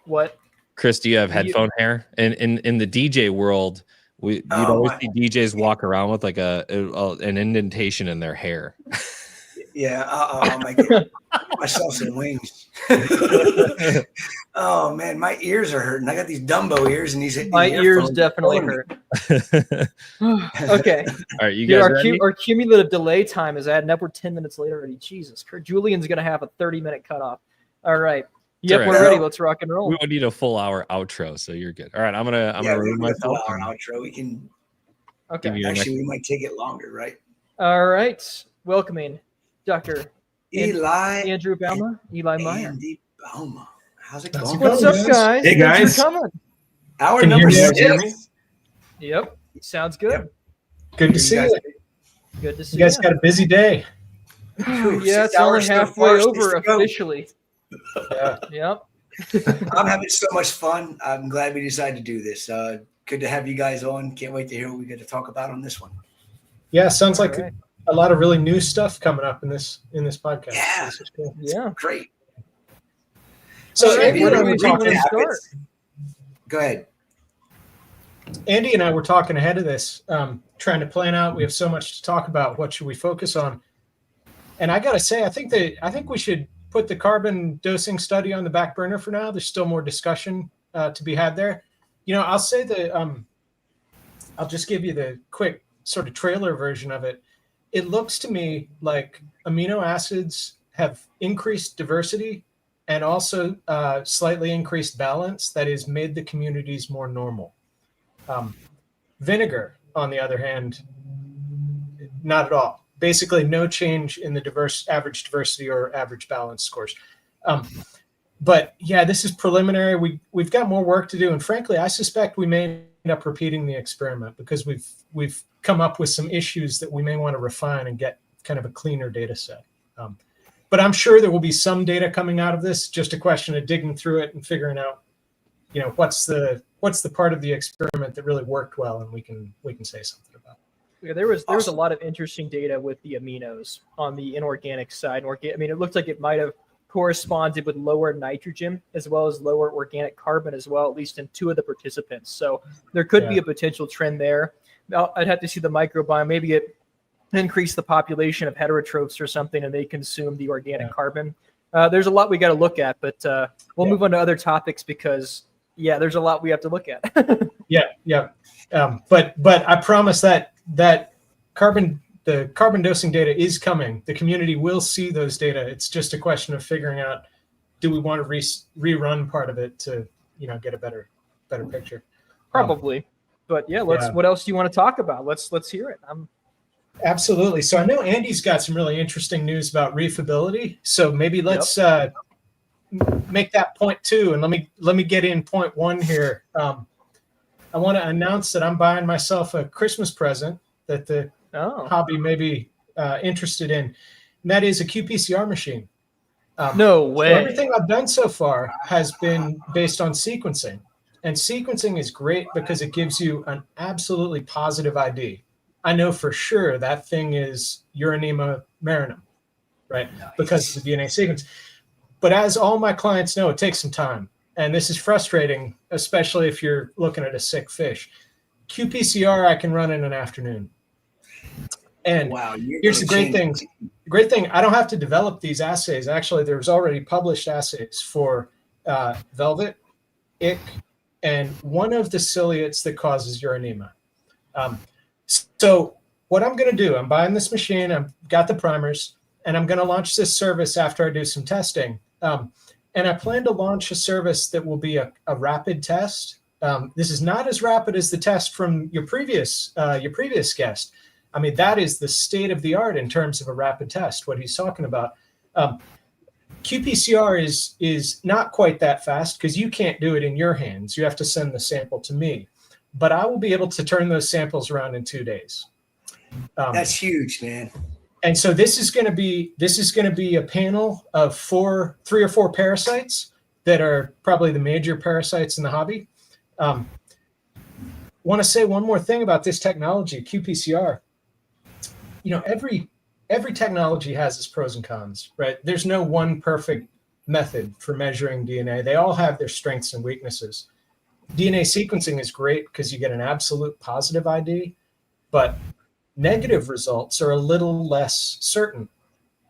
What? Chris, do you have headphone hair? And in the DJ world, you'd always see DJs walk around with like an indentation in their hair. Yeah, I might get myself some wings. Oh man, my ears are hurting. I got these Dumbo ears, and my ears definitely hurt. Okay, all right, you guys. Our cumulative delay time is adding up. We're 10 minutes late already. Jesus, Julian's gonna have a 30-minute cutoff. All right. Yep, we're ready. Let's rock and roll. We would need a full hour outro, so you're good. All right, I'm gonna remove myself. Full hour outro. We can. Okay. Actually, we might take it longer, right? All right. Welcoming Dr. Andrew Bauma, Eli Meyer. Andy Bauma. How's it going? What's up, guys? Hey, guys. Thanks for coming. Hour number 6. Yep. Sounds good. Yep. Good to see you. Good to see you. You guys got a busy day. Yeah, it's only halfway over officially. Yeah. Yep. I'm having so much fun. I'm glad we decided to do this. Good to have you guys on. Can't wait to hear what we get to talk about on this one. Yeah, sounds like a lot of really new stuff coming up in this podcast. Yeah, this is cool. Yeah, great. So Andy Andy and I were talking. Go ahead. Andy and I were talking ahead of this, trying to plan out. We have so much to talk about. What should we focus on? And I got to say, I think we should put the carbon dosing study on the back burner for now. There's still more discussion to be had there. I'll say that I'll just give you the quick sort of trailer version of it. It looks to me like amino acids have increased diversity and also slightly increased balance that has made the communities more normal. Vinegar, on the other hand, not at all. Basically, no change in the average diversity or average balance scores. But yeah, this is preliminary. We've got more work to do, and frankly, I suspect we may end up repeating the experiment because we've come up with some issues that we may want to refine and get kind of a cleaner data set. But I'm sure there will be some data coming out of this. Just a question of digging through it and figuring out, what's the part of the experiment that really worked well, and we can say something about it. Yeah, there was a lot of interesting data with the aminos on the inorganic side. It looked like it might have corresponded with lower nitrogen as well as lower organic carbon as well, at least in 2 of the participants. So there could be a potential trend there. I'd have to see the microbiome. Maybe it increased the population of heterotrophs or something, and they consume the organic carbon. There's a lot we got to look at, but we'll move on to other topics because, there's a lot we have to look at. But I promise that the carbon dosing data is coming. The community will see those data. It's just a question of figuring out, do we want to rerun part of it to, get a better picture? Probably. But what else do you want to talk about? Let's hear it. Absolutely. So I know Andy's got some really interesting news about reefability. So maybe let's make that point too. And let me get in point 1 here. I want to announce that I'm buying myself a Christmas present that the hobby may be interested in. And that is a qPCR machine. No way. So everything I've done so far has been based on sequencing. And sequencing is great because it gives you an absolutely positive ID. I know for sure that thing is Uranema marinum, right? Because of the DNA sequence. But as all my clients know, it takes some time. And this is frustrating, especially if you're looking at a sick fish. qPCR I can run in an afternoon. And wow, here's the great thing. Great thing, I don't have to develop these assays. Actually, there's already published assays for velvet, ick, and one of the ciliates that causes uranema. So what I'm going to do, I'm buying this machine, I've got the primers, and I'm going to launch this service after I do some testing. And I plan to launch a service that will be a rapid test. This is not as rapid as the test from your previous guest. I mean, that is the state of the art in terms of a rapid test, what he's talking about. qPCR is not quite that fast because you can't do it in your hands. You have to send the sample to me. But I will be able to turn those samples around in 2 days. That's huge, man. And so this is going to be a panel of 3 or 4 parasites that are probably the major parasites in the hobby. Want to say one more thing about this technology, qPCR. You know, every technology has its pros and cons, right? There's no one perfect method for measuring DNA. They all have their strengths and weaknesses. DNA sequencing is great because you get an absolute positive ID, but negative results are a little less certain.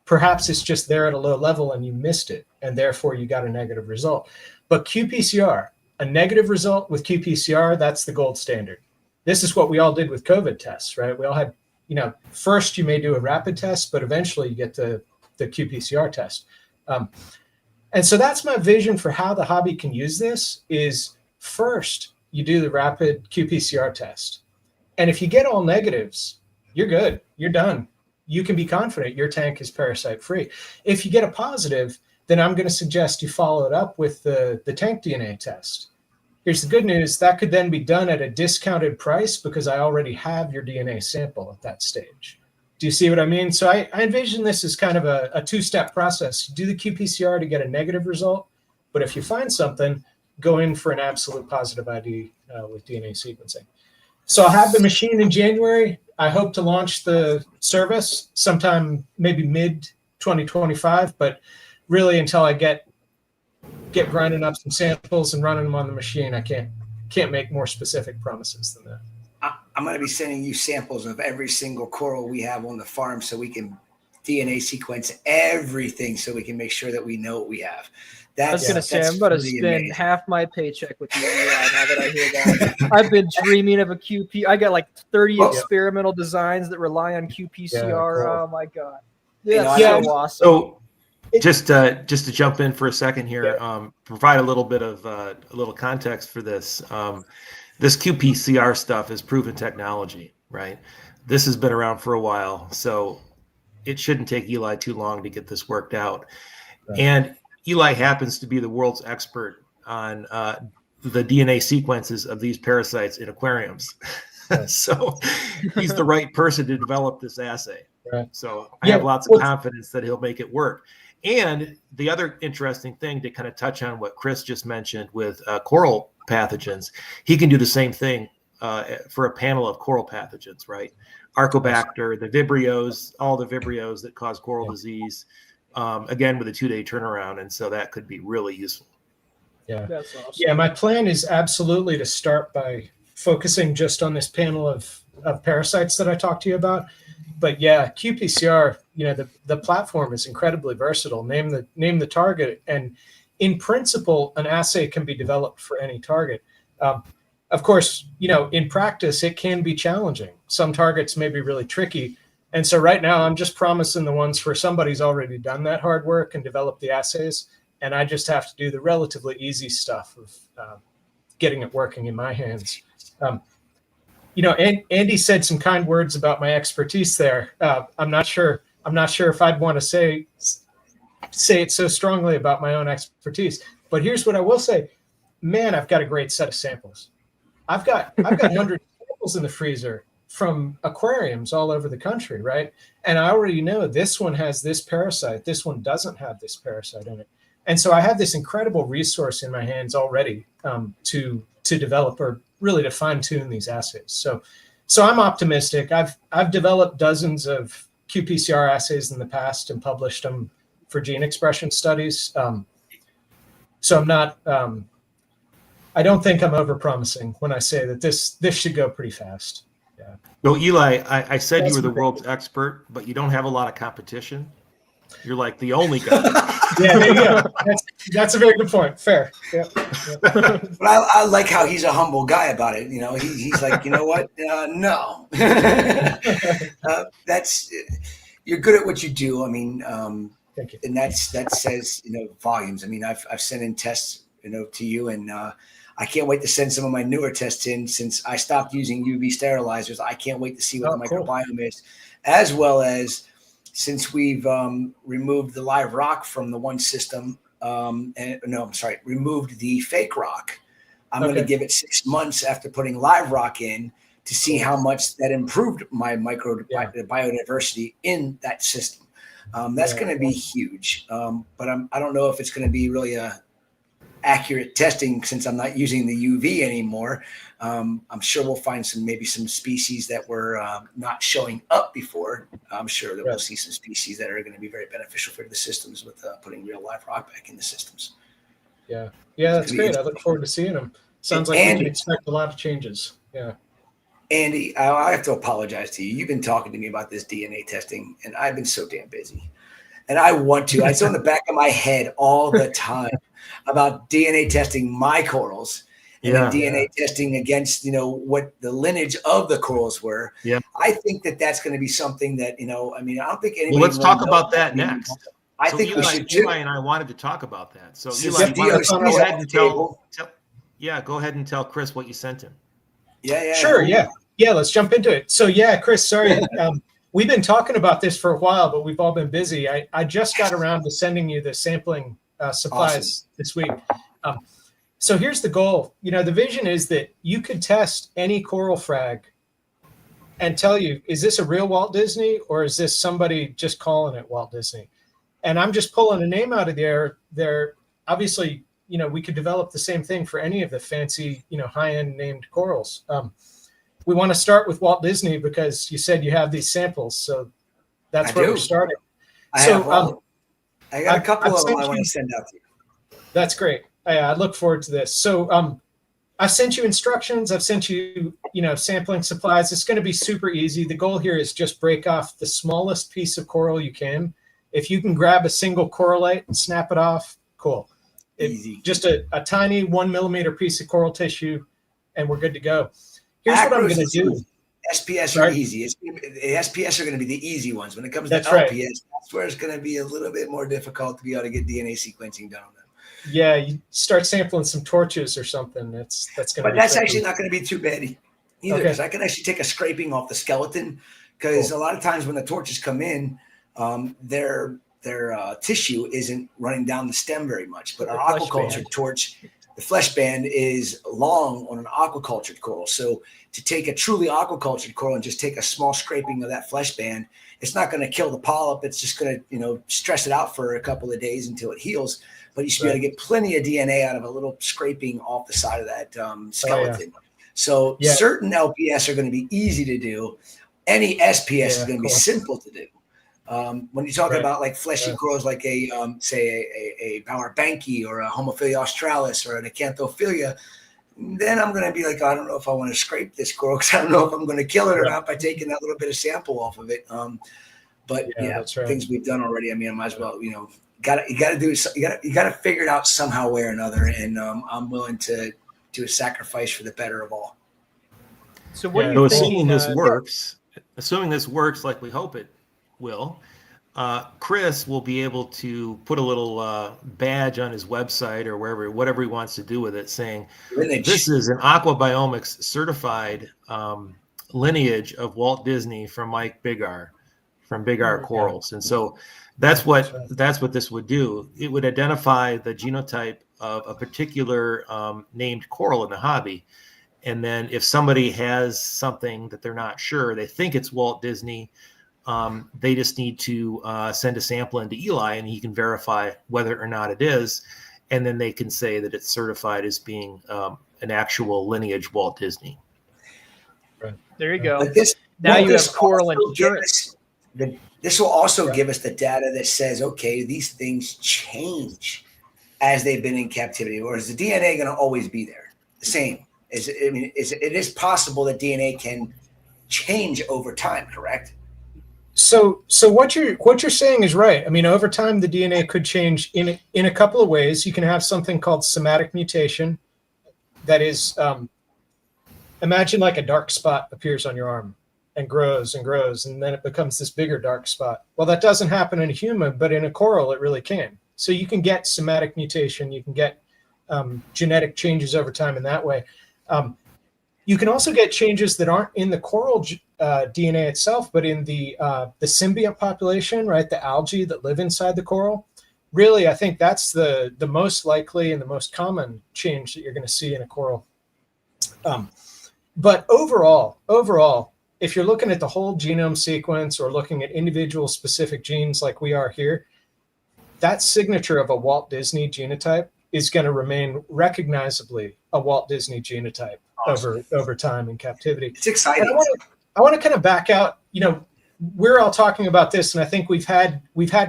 Perhaps it's just there at a low level and you missed it, and therefore you got a negative result. But qPCR, a negative result with qPCR, that's the gold standard. This is what we all did with COVID tests, right? We all had, you know, first you may do a rapid test, but eventually you get the qPCR test. And so that's my vision for how the hobby can use this is first you do the rapid qPCR test. And if you get all negatives, you're good. You're done. You can be confident your tank is parasite free. If you get a positive, then I'm going to suggest you follow it up with the tank DNA test. Here's the good news. That could then be done at a discounted price because I already have your DNA sample at that stage. Do you see what I mean? So I envision this as kind of a two-step process. You do the qPCR to get a negative result, but if you find something, go in for an absolute positive ID with DNA sequencing. So I'll have the machine in January. I hope to launch the service sometime maybe mid-2025, but really until I get grinding up some samples and running them on the machine, I can't make more specific promises than that. I'm going to be sending you samples of every single coral we have on the farm so we can DNA sequence everything so we can make sure that we know what we have. I was going to say, I'm about to spend half my paycheck with you now that I hear that. I've been dreaming of a QP. I got like 30 experimental designs that rely on qPCR. Yeah, cool. Oh my God. Yeah, so awesome. So just to jump in for a second here, provide a little bit of a little context for this. This qPCR stuff is proven technology, right? This has been around for a while, so it shouldn't take Eli too long to get this worked out. Right. And Eli happens to be the world's expert on the DNA sequences of these parasites in aquariums. So he's the right person to develop this assay. Right. So I have lots of confidence that he'll make it work. And the other interesting thing to kind of touch on what Chris just mentioned with coral pathogens, he can do the same thing for a panel of coral pathogens, right? Archobacter, the Vibrios, all the Vibrios that cause coral disease, again, with a 2-day turnaround. And so that could be really useful. Yeah. That's awesome. Yeah, my plan is absolutely to start by focusing just on this panel of parasites that I talked to you about. But yeah, qPCR, you know, the platform is incredibly versatile. Name the target, and in principle, an assay can be developed for any target. Of course, you know, in practice, it can be challenging. Some targets may be really tricky. And so right now, I'm just promising the ones where somebody's already done that hard work and developed the assays, and I just have to do the relatively easy stuff of getting it working in my hands. You know, Andy said some kind words about my expertise there. I'm not sure if I'd want to say it so strongly about my own expertise. But here's what I will say. Man, I've got a great set of samples. I've got hundreds of samples in the freezer from aquariums all over the country, right? And I already know this one has this parasite. This one doesn't have this parasite in it. And so I have this incredible resource in my hands already to develop, or really to fine tune these assays. So I'm optimistic. I've developed dozens of qPCR assays in the past and published them for gene expression studies. So I'm not. I don't think I'm overpromising when I say that this should go pretty fast. Yeah. No, Eli, I said you were the world's expert, but you don't have a lot of competition. You're like the only guy. Yeah, there you go. That's a very good point. Fair. Yeah. But I like how he's a humble guy about it. You know, he's like, you know what? No. That's you're good at what you do. I mean, thank you. And that says, you know, volumes. I mean, I've sent in tests, you know, to you, and I can't wait to send some of my newer tests in since I stopped using UV sterilizers. I can't wait to see what the microbiome is, as well as since we've removed the live rock from the one system. Removed the fake rock. I'm going to give it 6 months after putting live rock in to see how much that improved my biodiversity in that system. That's going to be huge. But I don't know if it's going to be really a accurate testing since I'm not using the UV anymore. I'm sure we'll find maybe some species that were not showing up before. I'm sure that we'll see some species that are going to be very beneficial for the systems with putting real live rock back in the systems. Yeah, that's great. I look forward to seeing them. Sounds like we can expect a lot of changes. Yeah. Andy, I have to apologize to you. You've been talking to me about this DNA testing, and I've been so damn busy. And I want to. It's on the back of my head all the time about DNA testing my corals and then DNA testing against, you know, what the lineage of the corals were. Yeah. I think that's going to be something that, you know, I mean, I don't think anybody. Well, let's talk about that next. I think we should too. Eli and I wanted to talk about that. So Eli, go ahead and go ahead and tell Chris what you sent him. Yeah. Sure. Yeah. Let's jump into it. So Chris, sorry. We've been talking about this for a while, but we've all been busy. I just got around to sending you the sampling supplies this week. So here's the goal. You know, the vision is that you could test any coral frag and tell you, is this a real Walt Disney or is this somebody just calling it Walt Disney? And I'm just pulling a name out of the air. They're obviously, you know, we could develop the same thing for any of the fancy, you know, high-end named corals. We want to start with Walt Disney because you said you have these samples. So that's where we're starting. I got a couple of them I want to send out to you. That's great. I look forward to this. So I've sent you instructions. I've sent you, you know, sampling supplies. It's going to be super easy. The goal here is just break off the smallest piece of coral you can. If you can grab a single corallite and snap it off, cool. Easy. Just a tiny 1 millimeter piece of coral tissue and we're good to go. Here's what I'm going to do. SPS are easy. SPS are going to be the easy ones. When it comes to LPS, that's where it's going to be a little bit more difficult to be able to get DNA sequencing done on them. Yeah, you start sampling some torches or something. That's going to. But that's actually not going to be too bad either, because I can actually take a scraping off the skeleton. Because a lot of times when the torches come in, their tissue isn't running down the stem very much. But our aquaculture torch, the flesh band is long on an aquacultured coral. So to take a truly aquacultured coral and just take a small scraping of that flesh band, it's not going to kill the polyp. It's just going to, you know, stress it out for a couple of days until it heals. But you should be able to get plenty of DNA out of a little scraping off the side of that skeleton. So certain LPS are going to be easy to do. Any SPS is going to be simple to do. When you talk about like fleshy corals, like a Bauer Banki or a Homophilia australis or an Acanthophilia, then I'm going to be like, I don't know if I want to scrape this coral because I don't know if I'm going to kill it or not by taking that little bit of sample off of it. But things we've done already. I mean, I might as well, you know, you got to figure it out somehow, way or another. And I'm willing to do a sacrifice for the better of all. So what do you think? Assuming this works like we hope it will, Chris will be able to put a little badge on his website or whatever he wants to do with it, saying this is an aquabiomics certified lineage of Walt Disney from Mike Bigar from Bigar Corals. And so that's what this would do. It would identify the genotype of a particular named coral in the hobby. And then if somebody has something that they're not sure, they think it's Walt Disney, They just need to send a sample into Eli, and he can verify whether or not it is, and then they can say that it's certified as being an actual lineage Walt Disney. Right. There you go. But this, Now won't you have this coral also give insurance. us this will also give us the data that says, okay, these things change as they've been in captivity, or is the DNA going to always be there? The same. It is possible that DNA can change over time, correct? So what you're saying is right. I mean, over time, the DNA could change in a couple of ways. You can have something called somatic mutation. That is, imagine like a dark spot appears on your arm and grows, and then it becomes this bigger dark spot. Well, that doesn't happen in a human, but in a coral, it really can. So you can get somatic mutation. You can get genetic changes over time in that way. You can also get changes that aren't in the coral DNA itself, but in the symbiont population, right? The algae that live inside the coral. Really, I think that's the most likely and the most common change that you're going to see in a coral. But overall, if you're looking at the whole genome sequence or looking at individual specific genes like we are here, that signature of a Walt Disney genotype is going to remain recognizably a Walt Disney genotype. Awesome. over time in captivity. It's exciting. I want to kind of back out. You know, we're all talking about this, and I think we've had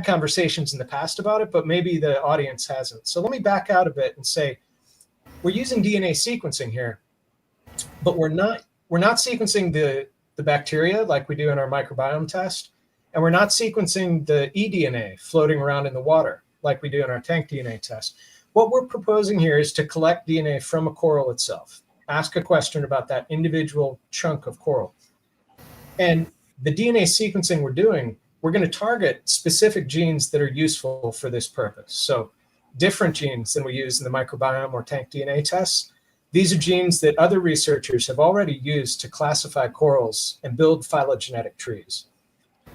conversations in the past about it, but maybe the audience hasn't. So let me back out a bit and say we're using DNA sequencing here, but we're not sequencing the bacteria like we do in our microbiome test, and we're not sequencing the eDNA floating around in the water like we do in our tank DNA test. What we're proposing here is to collect DNA from a coral itself. Ask a question about that individual chunk of coral. And the DNA sequencing we're doing, we're going to target specific genes that are useful for this purpose. So different genes than we use in the microbiome or tank DNA tests. These are genes that other researchers have already used to classify corals and build phylogenetic trees.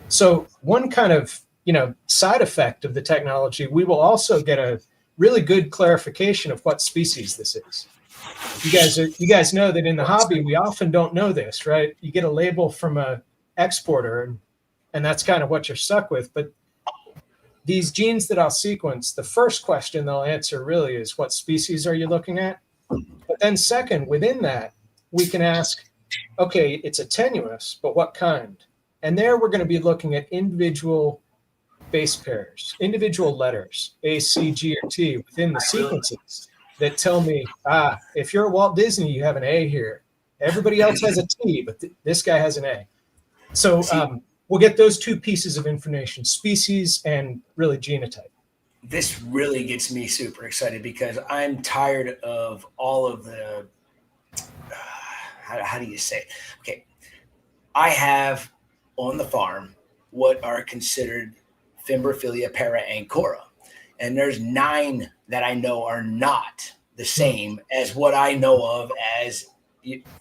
So one kind of, side effect of the technology, we will also get a really good clarification of what species this is. You guys know that in the hobby, we often don't know this, right? You get a label from a exporter and that's kind of what you're stuck with. But these genes that I'll sequence, the first question they'll answer really is, what species are you looking at? But then second, within that, we can ask, okay, it's a tenuous, but what kind? And there we're going to be looking at individual base pairs, individual letters, A, C, G, or T within the sequences that tell me, if you're Walt Disney, you have an A here. Everybody else has a T, but this guy has an A. So we'll get those two pieces of information, species and really genotype. This really gets me super excited because I'm tired of all of the, how do you say it? Okay. I have on the farm what are considered Fimbrophilia para-ancora. And there's 9 that I know are not the same as what I know of as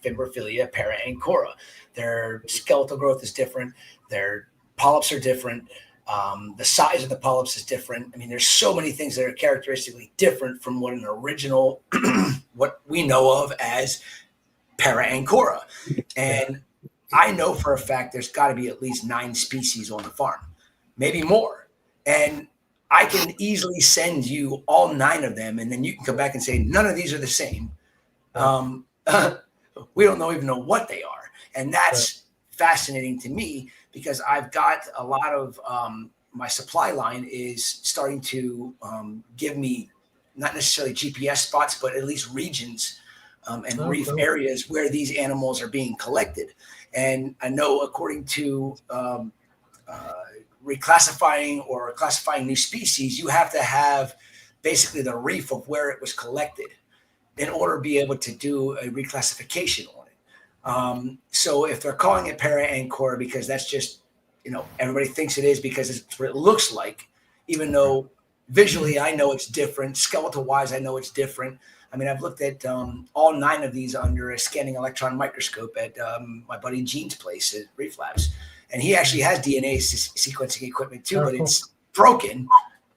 Fimbrophilia para-ancora. Their skeletal growth is different. Their polyps are different. The size of the polyps is different. I mean, there's so many things that are characteristically different from what an original, what we know of as para-ancora. And I know for a fact there's got to be at least 9 species on the farm, maybe more. And I can easily send you all 9 of them, and then you can come back and say, none of these are the same. We don't even know what they are. And that's fascinating to me because I've got a lot of my supply line is starting to give me not necessarily GPS spots, but at least regions and reef areas where these animals are being collected. And I know according to reclassifying or classifying new species, you have to have basically the reef of where it was collected in order to be able to do a reclassification on it. So if they're calling it para-ancora because that's just, everybody thinks it is because it's what it looks like, even though visually I know it's different, skeletal wise I know it's different. I mean, I've looked at all 9 of these under a scanning electron microscope at my buddy Gene's place at Reef Labs. And he actually has DNA sequencing equipment too, but it's broken.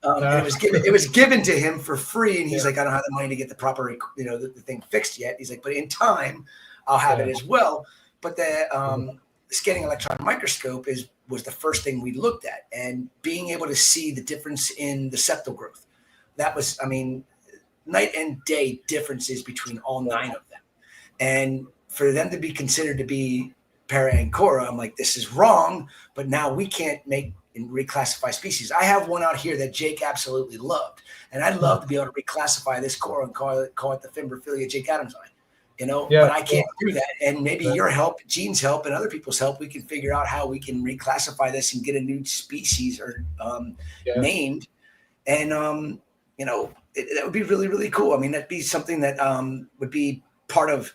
And it was given to him for free. And he's like, I don't have the money to get the proper, the thing fixed yet. He's like, but in time, I'll have it as well. But the scanning electron microscope is was the first thing we looked at, and being able to see the difference in the septal growth. That was, I mean, night and day differences between all 9 of them. And for them to be considered to be para-ancora, I'm like, this is wrong, but now we can't make and reclassify species. I have one out here that Jake absolutely loved, and I'd love to be able to reclassify this coral and call it the Fimbrophilia Jake Adams eye, you know, but I can't do that. And maybe your help, Gene's help, and other people's help, we can figure out how we can reclassify this and get a new species or named. And, you know, that would be really, really cool. I mean, that'd be something that would be part of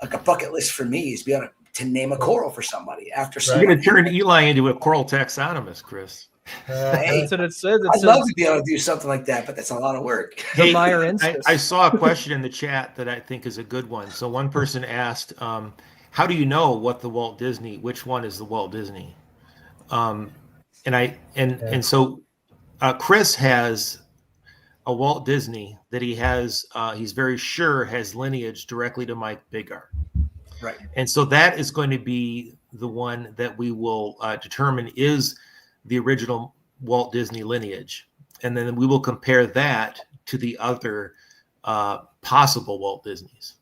like a bucket list for me, is be able to name a coral for somebody after. You're going to turn Eli into a coral taxonomist, Chris. Hey, that's what it says. I'd love to be able to do something like that, but that's a lot of work. Hey, I saw a question in the chat that I think is a good one. So one person asked, how do you know what the Walt Disney, which one is the Walt Disney? So Chris has a Walt Disney that he has, he's very sure has lineage directly to Mike Biggar. Right. And so that is going to be the one that we will determine is the original Walt Disney lineage. And then we will compare that to the other possible Walt Disneys.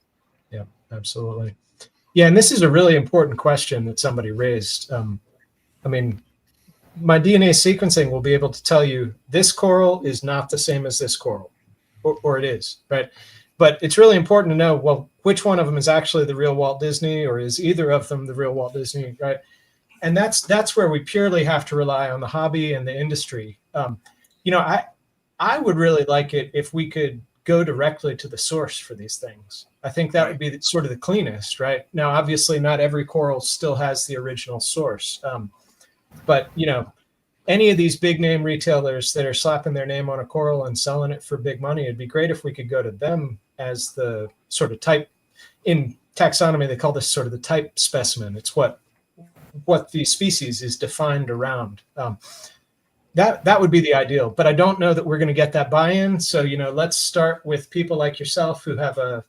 Yeah, absolutely. Yeah, and this is a really important question that somebody raised. I mean, my DNA sequencing will be able to tell you this coral is not the same as this coral, or it is, right? But it's really important to know, well, which one of them is actually the real Walt Disney, or is either of them the real Walt Disney, right? And that's where we purely have to rely on the hobby and the industry. You know, I would really like it if we could go directly to the source for these things. I think that would be sort of the cleanest, right? Now, obviously, not every coral still has the original source. But, you know, any of these big name retailers that are slapping their name on a coral and selling it for big money, it'd be great if we could go to them as the sort of type. In taxonomy, they call this sort of the type specimen. It's what the species is defined around. That would be the ideal, but I don't know that we're going to get that buy-in. So, you know, let's start with people like yourself who have a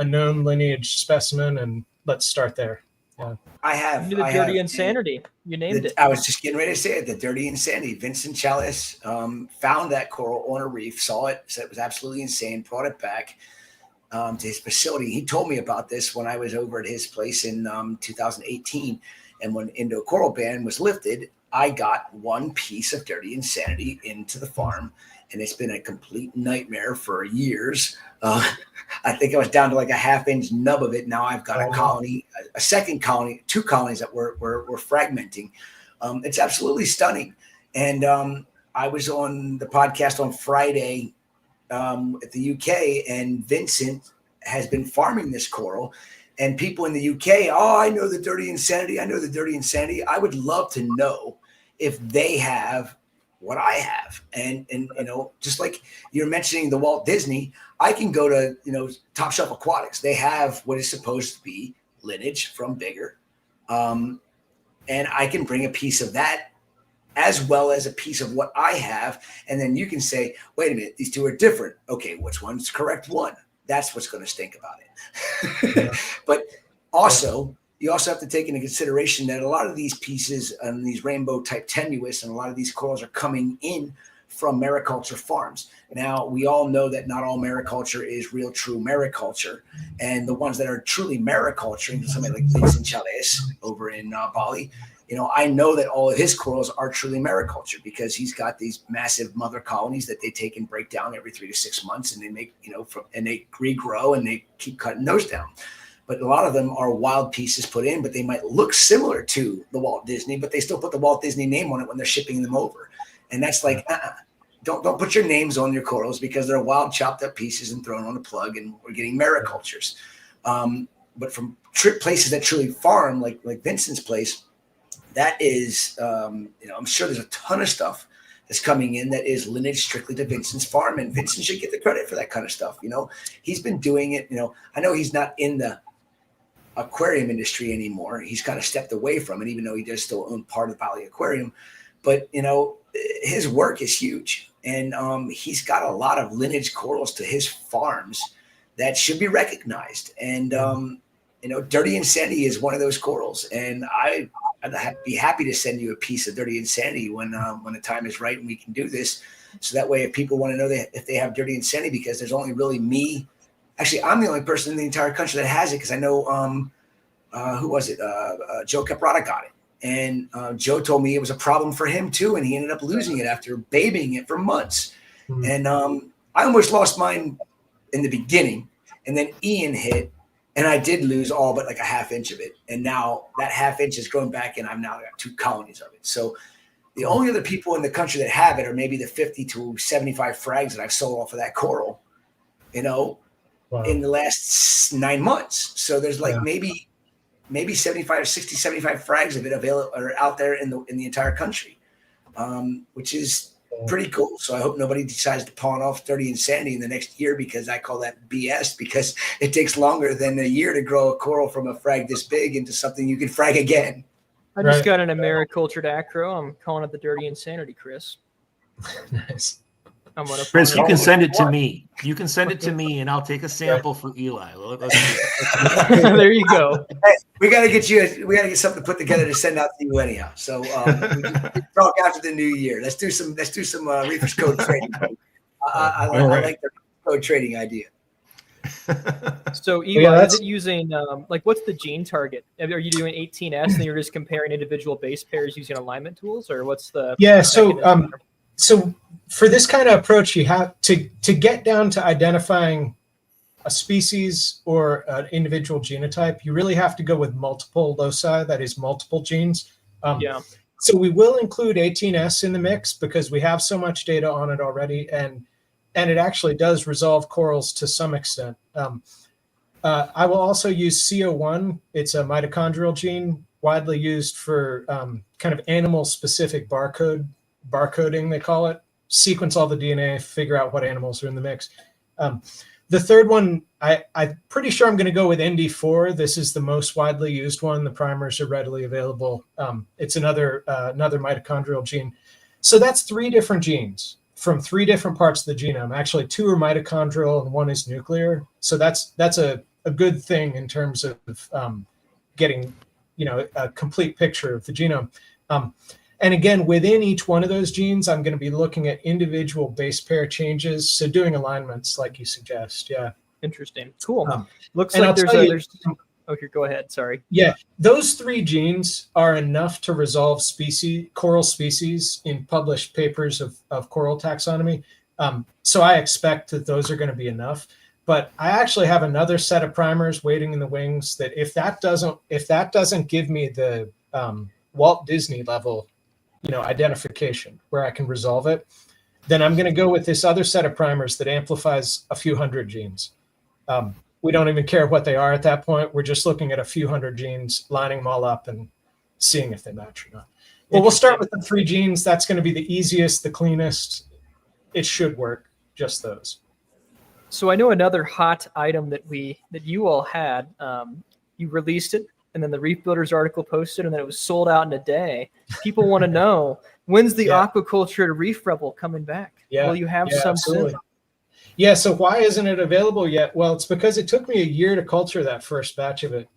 known lineage specimen, and let's start there. Yeah. I have the Dirty Insanity. You named it. I was just getting ready to say it. The Dirty Insanity. Vincent Chalice found that coral on a reef, saw it, said it was absolutely insane, brought it back to his facility. He told me about this when I was over at his place in 2018. And when Indo Coral Ban was lifted, I got one piece of Dirty Insanity into the farm, and it's been a complete nightmare for years. I think I was down to like a half-inch nub of it. Now I've got a colony, a second colony, 2 colonies that we're fragmenting. It's absolutely stunning. And I was on the podcast on Friday at the UK, and Vincent has been farming this coral. And people in the UK, I know the Dirty Insanity. I know the Dirty Insanity. I would love to know if they have what I have. And you know, just like you're mentioning the Walt Disney, I can go to, you know, Top Shelf Aquatics. They have what is supposed to be lineage from Biggar. And I can bring a piece of that as well as a piece of what I have. And then you can say, wait a minute, these two are different. Okay, which one's correct one? That's what's going to stink about it. But also, you also have to take into consideration that a lot of these pieces and these rainbow type tenuis and a lot of these corals are coming in from mariculture farms. Now, we all know that not all mariculture is real true mariculture. And the ones that are truly mariculturing, somebody like Vincent Chalice over in Bali, you know, I know that all of his corals are truly mariculture because he's got these massive mother colonies that they take and break down every 3 to 6 months, and they make, you know, and they regrow and they keep cutting those down. But a lot of them are wild pieces put in, but they might look similar to the Walt Disney, but they still put the Walt Disney name on it when they're shipping them over. And that's like, don't put your names on your corals because they're wild chopped up pieces and thrown on a plug, and we're getting maricultures. But from places that truly farm, like Vincent's place, that is, you know, I'm sure there's a ton of stuff that's coming in that is lineage strictly to Vincent's farm, and Vincent should get the credit for that kind of stuff. You know, he's been doing it. You know, I know he's not in the aquarium industry anymore. He's kind of stepped away from it, even though he does still own part of the Valley Aquarium. But, you know, his work is huge, and he's got a lot of lineage corals to his farms that should be recognized. And, you know, Dirty Insanity is one of those corals, and I I'd be happy to send you a piece of Dirty Insanity when the time is right and we can do this. So that way, if people want to know if they have Dirty Insanity, because there's only really me. Actually, I'm the only person in the entire country that has it, because I know who was it? Joe Caprata got it. And Joe told me it was a problem for him too, and he ended up losing it after babying it for months. Mm-hmm. And I almost lost mine in the beginning, and then Ian hit, and I did lose all but like a half inch of it. And now that half inch has grown back, and I've now got 2 colonies of it. So the only other people in the country that have it are maybe the 50 to 75 frags that I've sold off of that coral, in the last 9 months. So there's like maybe 75, 60, 75 frags of it available or out there in the entire country, which is pretty cool. So I hope nobody decides to pawn off Dirty Insanity in the next year, because I call that BS, because it takes longer than a year to grow a coral from a frag this big into something you can frag again. I just got an Americultured acro. I'm calling it the Dirty Insanity, Chris. Nice. I'm gonna Chris, you can send it to me. You can send it to me, and I'll take a sample for Eli. There you go. Hey, we got to get something put together to send out to you anyhow. So we talk after the new year. Let's do some Reefers Code trading. I like the code trading idea. So Eli, is it using what's the gene target? Are you doing 18S and you're just comparing individual base pairs using alignment tools, or what's the So for this kind of approach, you have to get down to identifying a species or an individual genotype. You really have to go with multiple loci, that is multiple genes. So we will include 18S in the mix because we have so much data on it already, and it actually does resolve corals to some extent. I will also use CO1. It's a mitochondrial gene widely used for kind of animal-specific barcoding, they call it. Sequence all the DNA, figure out what animals are in the mix. The third one, I'm pretty sure I'm going to go with ND4. This is the most widely used one. The primers are readily available. It's another mitochondrial gene. So that's 3 different genes from 3 different parts of the genome. Actually, 2 are mitochondrial and 1 is nuclear. So that's a good thing in terms of getting a complete picture of the genome. And again, within each one of those genes, I'm going to be looking at individual base pair changes. So doing alignments like you suggest. Yeah. Interesting. Cool. Looks like there's okay, go ahead. Sorry. Yeah. Those 3 genes are enough to resolve coral species in published papers of coral taxonomy. So I expect that those are going to be enough. But I actually have another set of primers waiting in the wings that if that doesn't give me the Walt Disney level identification where I can resolve it, then I'm going to go with this other set of primers that amplifies a few hundred genes. We don't even care what they are at that point. We're just looking at a few hundred genes, lining them all up and seeing if they match or not. Well, we'll start with the 3 genes. That's going to be the easiest, the cleanest. It should work, just those. So I know another hot item that you all had, you released it, and then the Reef Builders article posted, and then it was sold out in a day. People want to know, when's the aquaculture Reef Rebel coming back? Yeah. Will you have some absolutely. soon? Yeah, so why isn't it available yet? Well, it's because it took me a year to culture that first batch of it.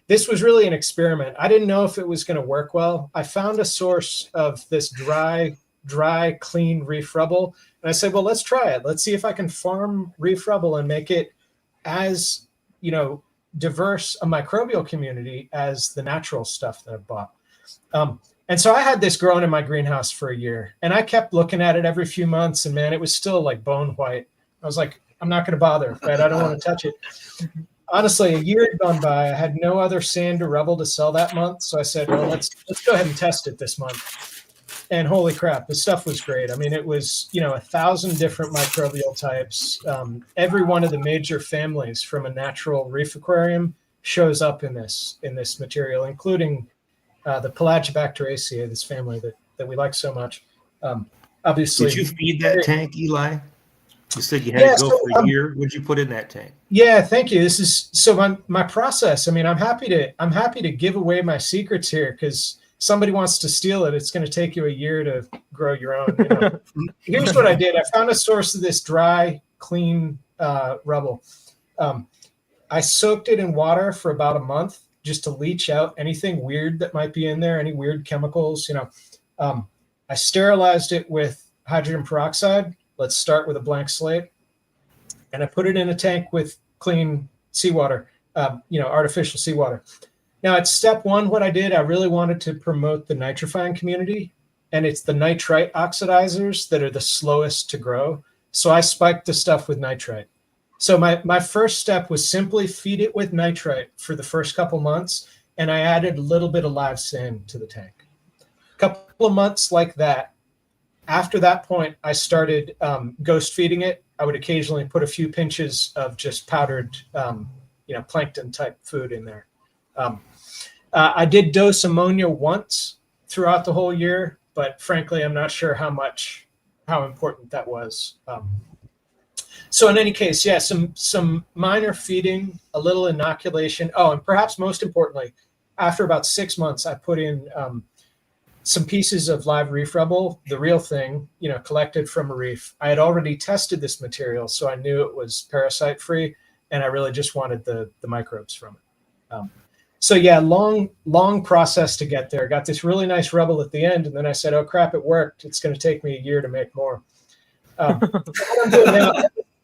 This was really an experiment. I didn't know if it was going to work well. I found a source of this dry, clean Reef Rebel, and I said, well, let's try it. Let's see if I can farm Reef Rebel and make it as, diverse a microbial community as the natural stuff that I've bought. And so I had this growing in my greenhouse for a year, and I kept looking at it every few months, and man, it was still like bone white. I was like, I'm not going to bother, right? I don't want to touch it. Honestly, a year had gone by. I had no other sand or Rebel to sell that month. So I said, well, let's go ahead and test it this month. And holy crap, the stuff was great. I mean, it was, 1,000 different microbial types. Every one of the major families from a natural reef aquarium shows up in this material, including the Pelagibacteriaceae, this family that we like so much. Obviously, did you feed that tank, Eli? You said you had to go for a year. What did you put in that tank? Yeah, thank you. This is so my process. I mean, I'm happy to give away my secrets here because somebody wants to steal it. It's going to take you a year to grow your own. Here's what I did. I found a source of this dry, clean Rebel. I soaked it in water for about a month, just to leach out anything weird that might be in there, any weird chemicals. I sterilized it with hydrogen peroxide. Let's start with a blank slate. And I put it in a tank with clean seawater, artificial seawater. Now at step one, what I did, I really wanted to promote the nitrifying community, and it's the nitrite oxidizers that are the slowest to grow. So I spiked the stuff with nitrite. So my first step was simply feed it with nitrite for the first couple months, and I added a little bit of live sand to the tank. A couple of months like that. After that point, I started ghost feeding it. I would occasionally put a few pinches of just powdered, plankton type food in there. I did dose ammonia once throughout the whole year, but frankly, I'm not sure how important that was. So in any case, yeah, some minor feeding, a little inoculation. Oh, and perhaps most importantly, after about 6 months, I put in some pieces of live reef rubble, the real thing, collected from a reef. I had already tested this material, so I knew it was parasite free, and I really just wanted the microbes from it. So yeah, long process to get there. Got this really nice rubble at the end, and then I said, oh crap, it worked. It's going to take me a year to make more. What I'm doing now,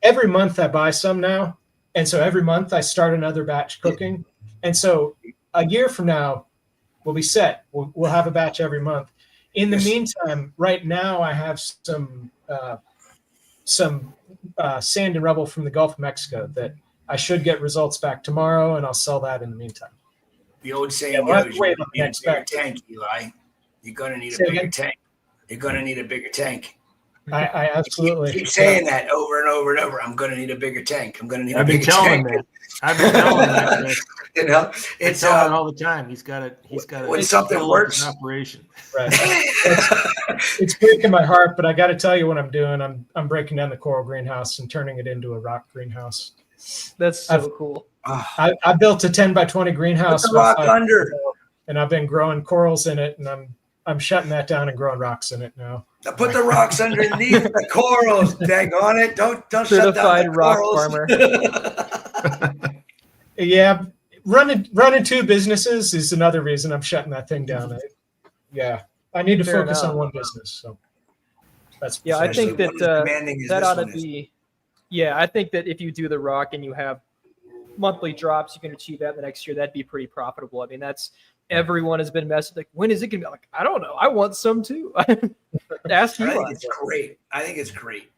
every month I buy some now, and so every month I start another batch cooking. And so a year from now, we'll be set. We'll have a batch every month. In the meantime, right now I have some sand and rubble from the Gulf of Mexico that I should get results back tomorrow, and I'll sell that in the meantime. The old saying goes, you're going to need a bigger tank, Eli. You're going to need a bigger tank. You're going to need a bigger tank. I absolutely keep saying that over and over and over. I'm going to need a bigger tank. I'm going to need I've a been bigger telling tank. him that. I've been telling him that. Chris. It's all the time. He's got to. When something works, operation. Right. It's breaking my heart, but I got to tell you what I'm doing. I'm breaking down the coral greenhouse and turning it into a rock greenhouse. That's so cool. I built a 10 by 20 greenhouse. Put the rock under. And I've been growing corals in it, and I'm shutting that down and growing rocks in it now. Now put the rocks underneath the corals. Dang on it! Don't shut down Certified the rock corals. farmer. Yeah, running two businesses is another reason I'm shutting that thing down. I need to Fair focus enough. on one business. So that's I think that demanding as that this ought to one is. be. Yeah, I think that if you do the rock and you have monthly drops, you can achieve that the next year. That'd be pretty profitable. I mean, everyone has been messing like, when is it gonna be? Like, I don't know. I want some too. Ask you. I think it's great.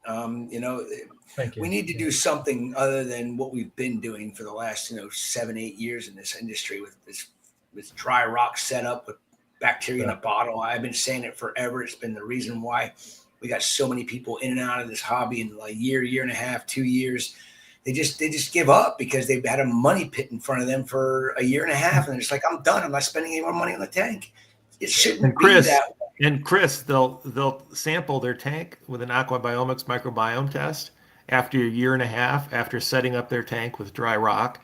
Thank you. We need to do something other than what we've been doing for the last 7-8 years in this industry with this dry rock setup with bacteria in a bottle. I've been saying it forever. It's been the reason why we got so many people in and out of this hobby in a year and a half, 2 years. They just give up because they've had a money pit in front of them for a year and a half, and they're just like, I'm done. I'm not spending any more money on the tank. It shouldn't be that way. And Chris, they'll sample their tank with an aquabiomics microbiome test after a year and a half after setting up their tank with dry rock,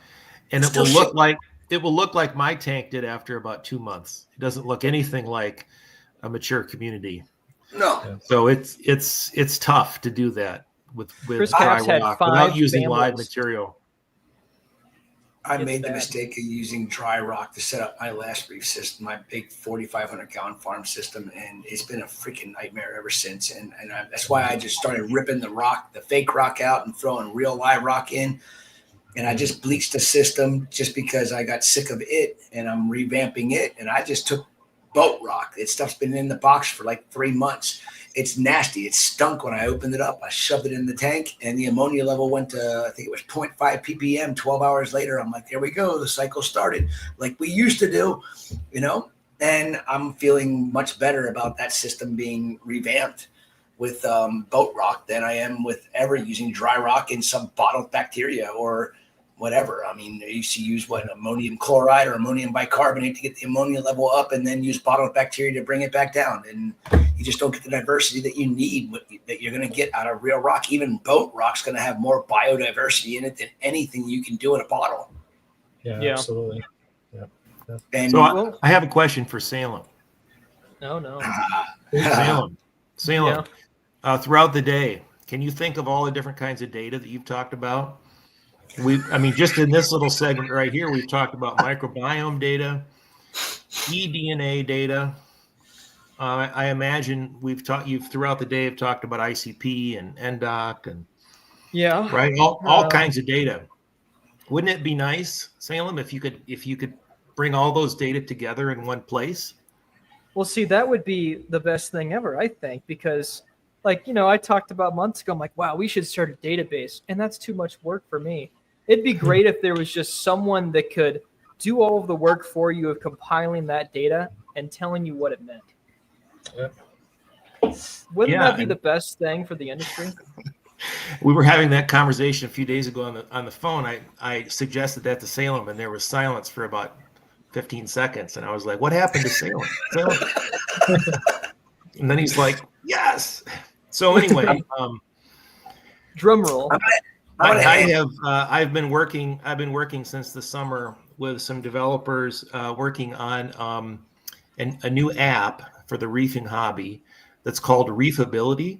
and it will look like my tank did after about 2 months. It doesn't look anything like a mature community. No. So it's tough to do that with Chris dry Caps had rock 5 without using families. live material. I made the mistake of using dry rock to set up my last reef system, my big 4,500 gallon farm system, and it's been a freaking nightmare ever since. And that's why I just started ripping the fake rock out and throwing real live rock in. And I just bleached the system just because I got sick of it, and I'm revamping it. And I just took boat rock. This stuff's been in the box for like 3 months. It's nasty. It stunk when I opened it up. I shoved it in the tank, and the ammonia level went to, I think it was 0.5 ppm. 12 hours later, I'm like, there we go. The cycle started like we used to do, and I'm feeling much better about that system being revamped with boat rock than I am with ever using dry rock in some bottled bacteria or whatever. I mean, they used to use ammonium chloride or ammonium bicarbonate to get the ammonia level up, and then use bottled bacteria to bring it back down. And you just don't get the diversity that you need, that you're going to get out of real rock. Even boat rock's going to have more biodiversity in it than anything you can do in a bottle. Yeah. Absolutely. Yeah. And So I have a question for Salem. No. Salem. Throughout the day, can you think of all the different kinds of data that you've talked about? I mean, just in this little segment right here, we've talked about microbiome data, eDNA data. I imagine you've throughout the day have talked about ICP and NDOC and right, all kinds of data. Wouldn't it be nice, Salem, if you could bring all those data together in one place? Well, see, that would be the best thing ever, I think, because like, I talked about months ago, I'm like, wow, we should start a database, and that's too much work for me. It'd be great if there was just someone that could do all of the work for you of compiling that data and telling you what it meant. Wouldn't that be the best thing for the industry? We were having that conversation a few days ago on the phone. I suggested that to Salem, and there was silence for about 15 seconds. And I was like, what happened to Salem? And then he's like, yes. So anyway, drum roll. I've been working since the summer with some developers working on a new app for the reefing hobby that's called Reefability.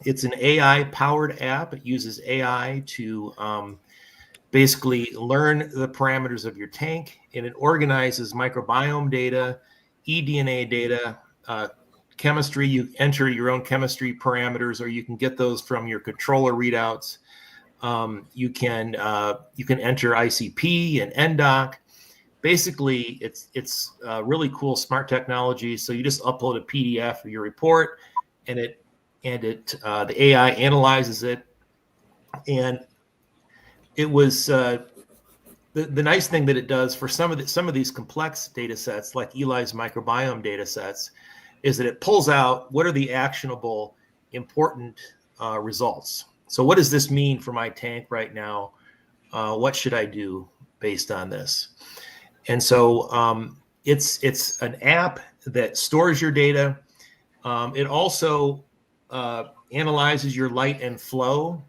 It's an AI-powered app. It uses AI to basically learn the parameters of your tank, and it organizes microbiome data, eDNA data, chemistry. You enter your own chemistry parameters, or you can get those from your controller readouts. You can enter ICP and NDOC. Basically, it's really cool, smart technology. So you just upload a PDF of your report, and the AI analyzes it. And it was the nice thing that it does for some of these complex data sets, like Eli's microbiome data sets, is that it pulls out what are the actionable, important results. So what does this mean for my tank right now? What should I do based on this? And so it's an app that stores your data. It also analyzes your light and flow.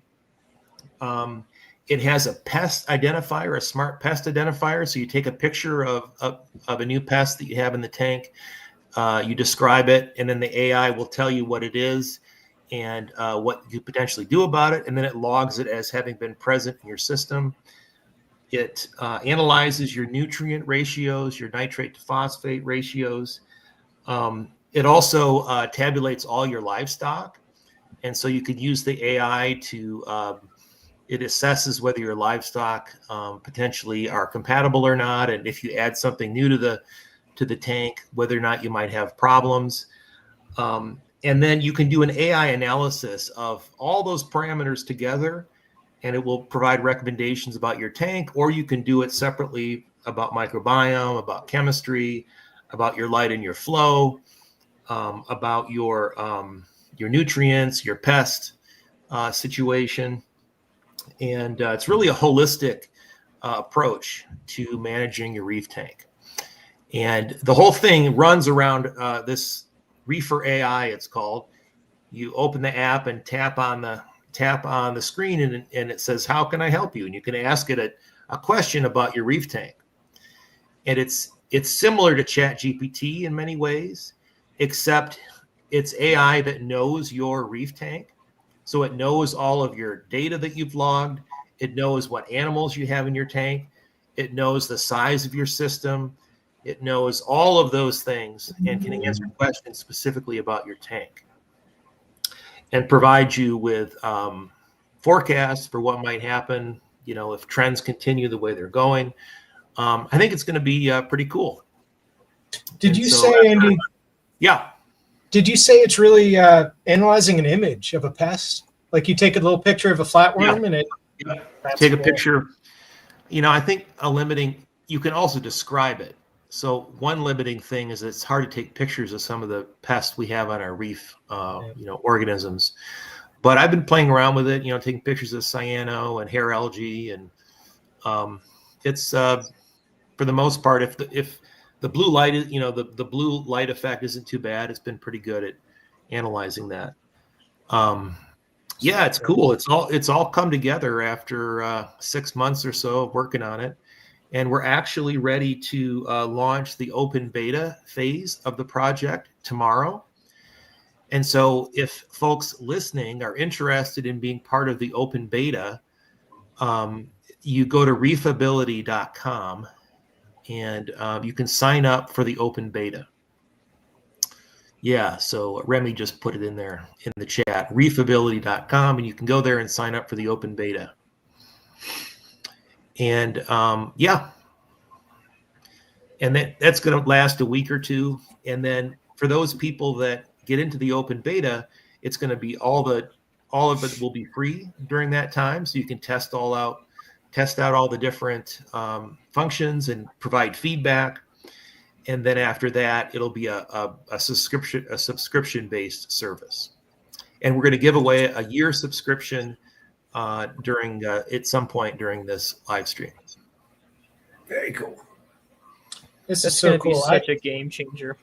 It has a pest identifier, a smart pest identifier. So you take a picture of a new pest that you have in the tank, you describe it, and then the AI will tell you what it is and what you potentially do about it. And then it logs it as having been present in your system. It analyzes your nutrient ratios, your nitrate to phosphate ratios. It also tabulates all your livestock. And so you could use the AI to, it assesses whether your livestock potentially are compatible or not. And if you add something new to the tank, whether or not you might have problems. And then you can do an AI analysis of all those parameters together, and it will provide recommendations about your tank, or you can do it separately about microbiome, about chemistry, about your light and your flow, about your nutrients, your pest situation. And it's really a holistic approach to managing your reef tank. And the whole thing runs around this Reefer AI, it's called. You open the app and tap on the screen, and it says, how can I help you? And you can ask it a question about your reef tank. And it's similar to ChatGPT in many ways, except it's AI that knows your reef tank. So it knows all of your data that you've logged. It knows what animals you have in your tank. It knows the size of your system. It knows all of those things and can answer questions specifically about your tank and provide you with forecasts for what might happen, if trends continue the way they're going. I think it's going to be pretty cool. Did you say, Andy? Yeah. Did you say it's really analyzing an image of a pest? Like you take a little picture of a flatworm and it... Yeah. Take a picture. I think you can also describe it. So one limiting thing is it's hard to take pictures of some of the pests we have on our reef, organisms. But I've been playing around with it, taking pictures of cyano and hair algae, and it's for the most part, if the blue light is, the blue light effect isn't too bad. It's been pretty good at analyzing that. Yeah, it's cool. It's all come together after 6 months or so of working on it. And we're actually ready to launch the open beta phase of the project tomorrow. And so if folks listening are interested in being part of the open beta, you go to reefability.com and you can sign up for the open beta. Yeah, so Remy just put it in there in the chat, reefability.com, and you can go there and sign up for the open beta. And yeah, and that's going to last a week or two. And then for those people that get into the open beta, it's going to be all of it will be free during that time, so you can test out all the different functions and provide feedback. And then after that, it'll be a subscription-based service. And we're going to give away a year subscription during at some point during this live stream. Very cool. This That's is so going to be cool. such a game changer.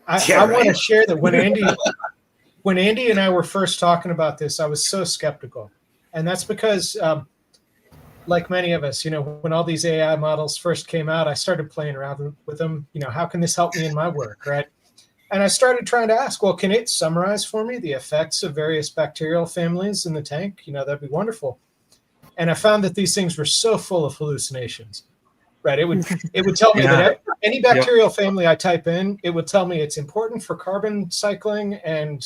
I want to share that when Andy and I were first talking about this, I was so skeptical. And that's because, like many of us, when all these AI models first came out, I started playing around with them. How can this help me in my work, right? And I started trying to ask, well, can it summarize for me the effects of various bacterial families in the tank? That'd be wonderful. And I found that these things were so full of hallucinations, right? It would tell me that any bacterial family I type in, it would tell me it's important for carbon cycling and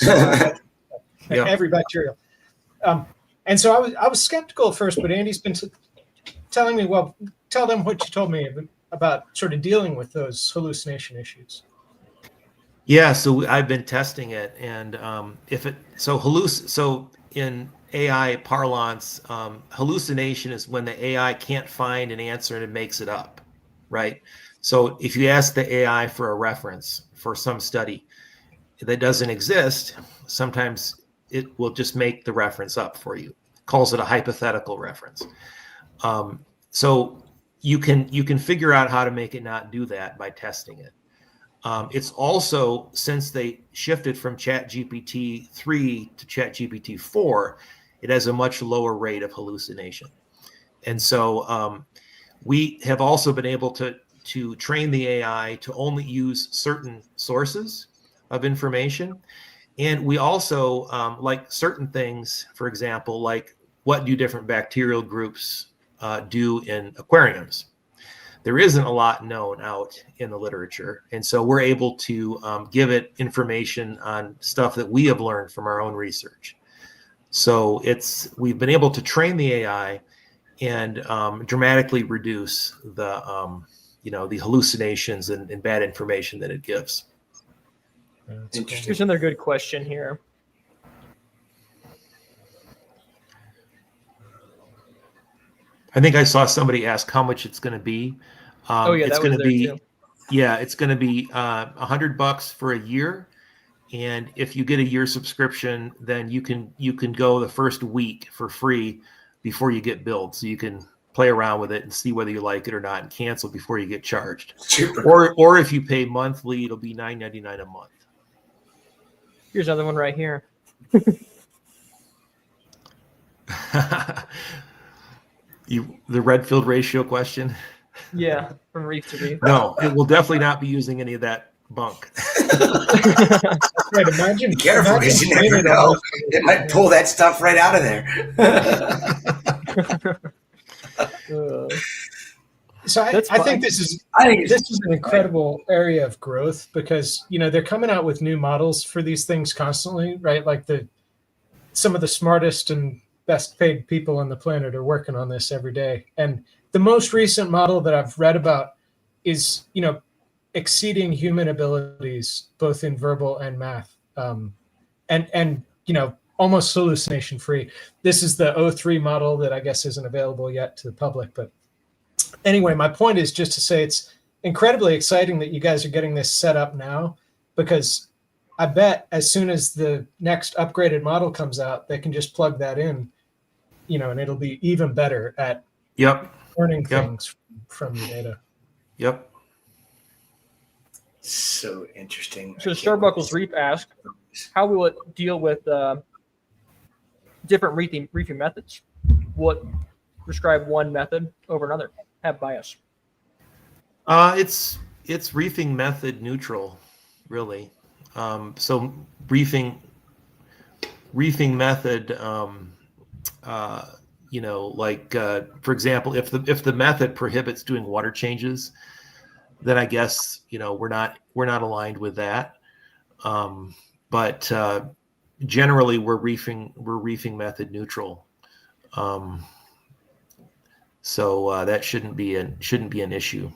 every bacterial. And so I was skeptical at first, but Andy's been telling me, well, tell them what you told me about sort of dealing with those hallucination issues. Yeah, so I've been testing it, and so in AI parlance, hallucination is when the AI can't find an answer and it makes it up, right? So if you ask the AI for a reference for some study that doesn't exist, sometimes it will just make the reference up for you. It calls it a hypothetical reference. So you can figure out how to make it not do that by testing it. It's also, since they shifted from ChatGPT 3 to ChatGPT 4, it has a much lower rate of hallucination. And so we have also been able to train the AI to only use certain sources of information. And we also like certain things, for example, like what do different bacterial groups do in aquariums? There isn't a lot known out in the literature. And so we're able to give it information on stuff that we have learned from our own research. So we've been able to train the AI and dramatically reduce the the hallucinations and bad information that it gives. Here's another good question here. I think I saw somebody ask how much it's going to be. It's going to be, it's going to be $100 for a year. And if you get a year subscription, then you can go the first week for free before you get billed. So you can play around with it and see whether you like it or not and cancel before you get charged. Or if you pay monthly, it'll be $9.99 a month. Here's another one right here. The Redfield ratio question? Yeah, from reef to reef. No, it will definitely not be using any of that bunk. Right, imagine. Be careful, because you never know. It might pull that stuff right out of there. So I think this is an incredible area of growth because they're coming out with new models for these things constantly, right? Like some of the smartest and best paid people on the planet are working on this every day. And the most recent model that I've read about is exceeding human abilities both in verbal and math, and almost hallucination free. This is the O3 model that I guess isn't available yet to the public, but anyway, my point is just to say it's incredibly exciting that you guys are getting this set up now, because I bet as soon as the next upgraded model comes out, they can just plug that in, and it'll be even better at learning things from your data. Yep. So interesting. So Starbuckles Reef asked, how will it deal with different reefing methods? What prescribe one method over another? Have bias? It's reefing method neutral, really. So reefing method you know, like for example, if the method prohibits doing water changes, then I guess, you know, we're not aligned with that. But generally, we're reefing method neutral. So that shouldn't be an issue.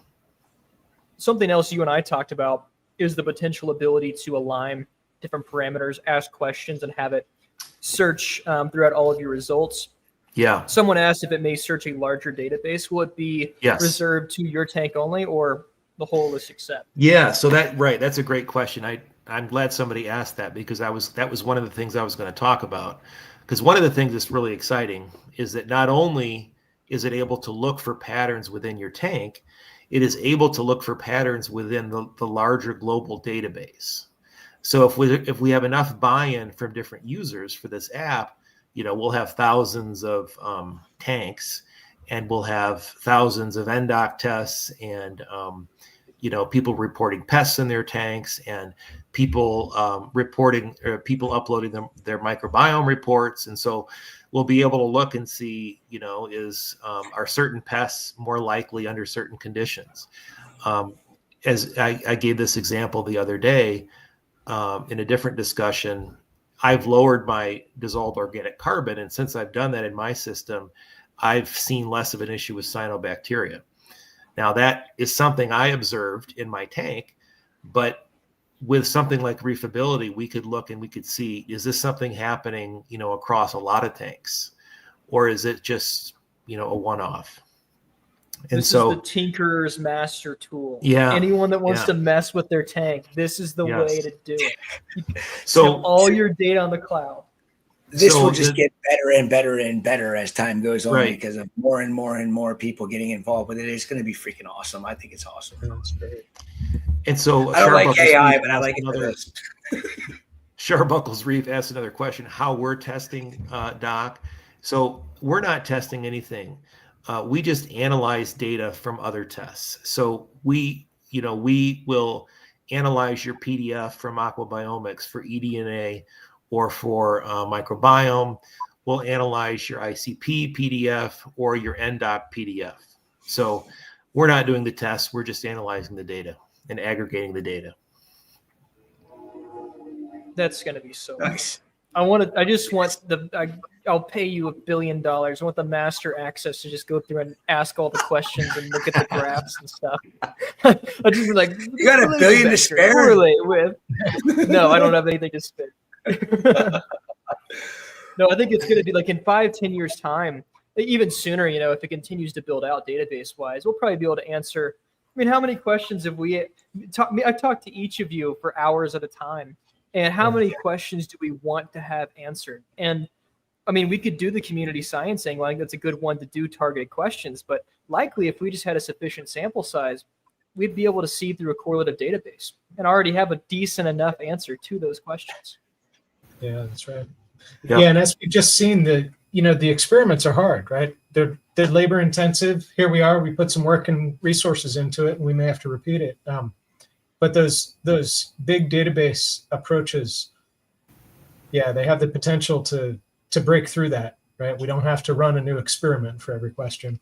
Something else you and I talked about is the potential ability to align different parameters, ask questions, and have it search throughout all of your results. Yeah. Someone asked if it may search a larger database. Will it be reserved to your tank only, or the holistic set? Yeah. So that's a great question. I'm glad somebody asked that, because that was one of the things I was going to talk about. Because one of the things that's really exciting is that not only is it able to look for patterns within your tank, it is able to look for patterns within the larger global database. So if we have enough buy-in from different users for this app, you know, we'll have thousands of tanks, and we'll have thousands of NDOC tests, and you know, people reporting pests in their tanks, and people people uploading their microbiome reports. And so we'll be able to look and see, you know, are certain pests more likely under certain conditions. As I gave this example the other day in a different discussion, I've lowered my dissolved organic carbon, and since I've done that in my system, I've seen less of an issue with cyanobacteria. Now, that is something I observed in my tank, but with something like Reefability, we could look and we could see, is this something happening, you know, across a lot of tanks, or is it just, you know, a one-off? And this is the tinkerer's master tool. Yeah. Anyone that wants to mess with their tank, this is the way to do it. So have all your data on the cloud. This will just get better and better and better as time goes on, because of more and more and more people getting involved with it. It's going to be freaking awesome. I think it's awesome. That's great. And so I don't like AI, but I like it for this. Sharbuckles Reef asked another question: how we're testing, Doc. So we're not testing anything. We just analyze data from other tests. So we will analyze your PDF from Aquabiomics for eDNA or for microbiome. We'll analyze your ICP PDF or your NDOC PDF. So we're not doing the tests. We're just analyzing the data and aggregating the data. That's going to be so nice. I just want I'll pay you $1 billion. I want the master access to just go through and ask all the questions and look at the graphs and stuff. I just be like, you got $1 billion to spare? With? No, I don't have anything to spare. No, I think it's going to be like in 5-10 years time, even sooner, you know, if it continues to build out database wise, we'll probably be able to answer. I mean, how many questions have I've talked to each of you for hours at a time, and how many questions do we want to have answered? And I mean, we could do the community science angle. I think that's a good one to do targeted questions, but likely if we just had a sufficient sample size, we'd be able to see through a correlative database and already have a decent enough answer to those questions. Yeah, that's right. Yeah, and as we've just seen, the experiments are hard, right? They're labor intensive. Here we are. We put some work and resources into it, and we may have to repeat it. But those big database approaches, yeah, they have the potential to break through that, right? We don't have to run a new experiment for every question.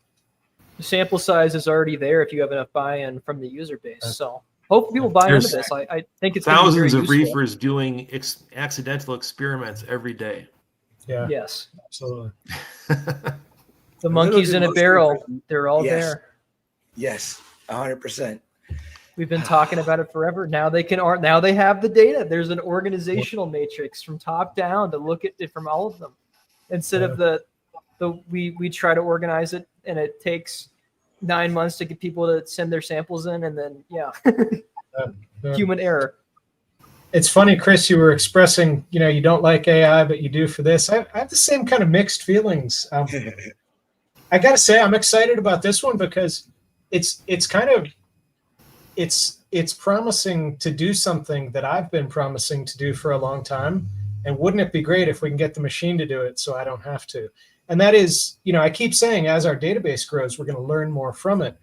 The sample size is already there if you have enough buy-in from the user base. So hopefully people buy into this. I think it's thousands of useful. reefers doing accidental experiments every day. Yeah. Yes. Absolutely. The monkeys in a barrel, they're all there. Yes, 100%. We've been talking about it forever. Now they have the data. There's an organizational matrix from top down to look at it from all of them. Instead of we try to organize it and it takes 9 months to get people to send their samples in, and then human error. It's funny, Chris, you were expressing, you don't like AI, but you do for this. I have the same kind of mixed feelings. I got to say, I'm excited about this one because it's promising to do something that I've been promising to do for a long time. And wouldn't it be great if we can get the machine to do it so I don't have to? And that is, I keep saying as our database grows, we're going to learn more from it.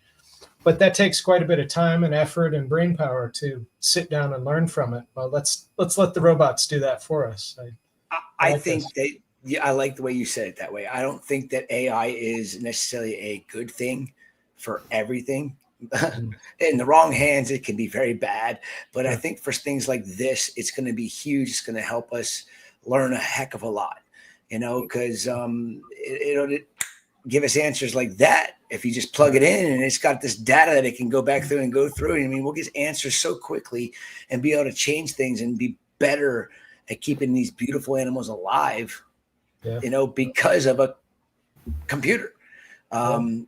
But that takes quite a bit of time and effort and brain power to sit down and learn from it. Well, let's let the robots do that for us. I think Yeah, I like the way you said it that way. I don't think that AI is necessarily a good thing for everything. In the wrong hands, it can be very bad. But I think for things like this, it's going to be huge. It's going to help us learn a heck of a lot, because it'll give us answers like that. If you just plug it in and it's got this data that it can go back through and go through. I mean, we'll get answers so quickly and be able to change things and be better at keeping these beautiful animals alive, because of a computer. I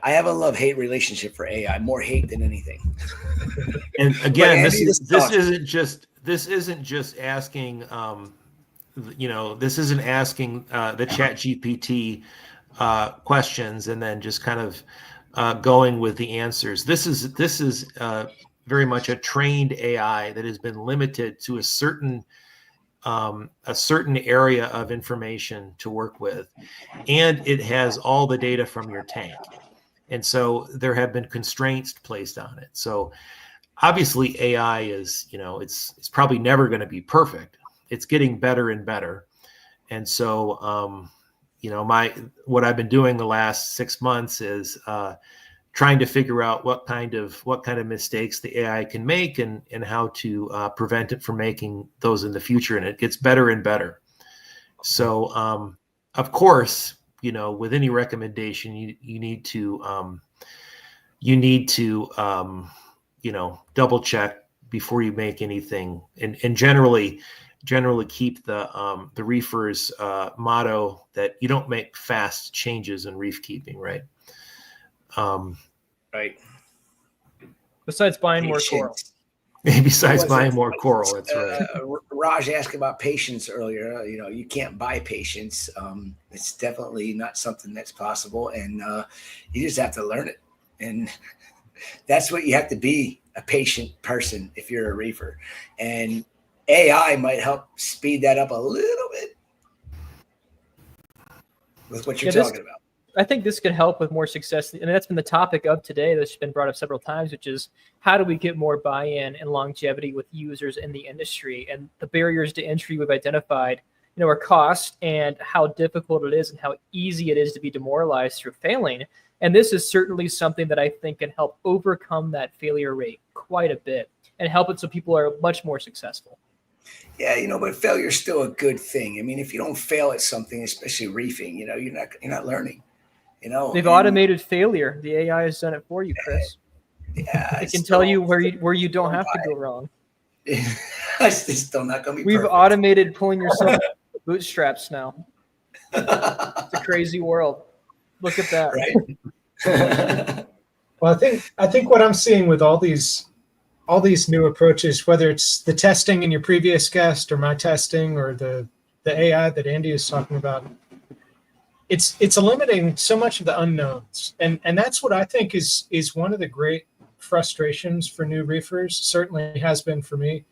have a love-hate relationship for AI, more hate than anything. And again, this isn't just asking, this isn't asking the Chat GPT questions and then just kind of going with the answers. This is very much a trained AI that has been limited to a certain area of information to work with, and it has all the data from your tank, and so there have been constraints placed on it. So obviously AI is, it's probably never going to be perfect. It's getting better and better, and so what I've been doing the last 6 months is trying to figure out what kind of mistakes the AI can make and how to prevent it from making those in the future. And it gets better and better. So, of course, with any recommendation, you need to double check before you make anything, and generally keep the reefer's motto that you don't make fast changes in reef keeping, right? Right. Besides buying more coral. Besides buying more coral, that's right. Raj asked about patience earlier. You can't buy patience. It's definitely not something that's possible, and you just have to learn it. And that's what you have to be, a patient person if you're a reefer. And AI might help speed that up a little bit with what you're talking about. I think this could help with more success. And that's been the topic of today that's been brought up several times, which is how do we get more buy-in and longevity with users in the industry? And the barriers to entry we've identified, are cost and how difficult it is and how easy it is to be demoralized through failing. And this is certainly something that I think can help overcome that failure rate quite a bit and help it so people are much more successful. Yeah, but failure is still a good thing. I mean, if you don't fail at something, especially reefing, you're not learning. They've automated failure. The AI has done it for you, Chris. Yeah, it can tell you where you don't have to go wrong. It's still not going to be. We've perfect. automated pulling yourself bootstraps now. It's a crazy world. Look at that. Right. Well, I think what I'm seeing with all these new approaches, whether it's the testing in your previous guest or my testing or the AI that Andy is talking about, it's eliminating so much of the unknowns, and that's what I think is one of the great frustrations for new reefers. Certainly has been for me.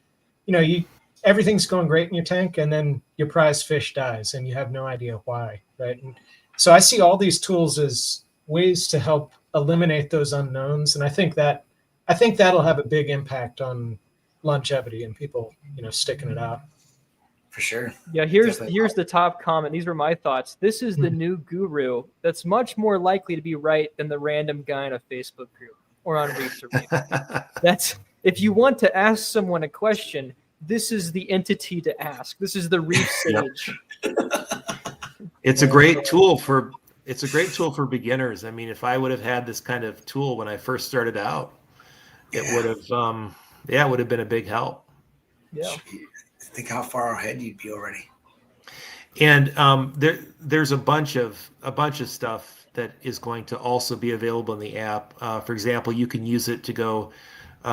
Everything's going great in your tank, and then your prize fish dies, and you have no idea why, right? And so I see all these tools as ways to help eliminate those unknowns, and I think that'll have a big impact on longevity and people, sticking it out. For sure. Yeah, here's the top comment. These were my thoughts. This is the new guru that's much more likely to be right than the random guy in a Facebook group or on Reef to Reef. That's, if you want to ask someone a question, this is the entity to ask. This is the Reef Sage. It's a great tool for beginners. I mean, if I would have had this kind of tool when I first started out, it would have been a big help. Yeah. Think how far ahead you'd be already. And there's a bunch of stuff that is going to also be available in the app. For example, you can use it to go.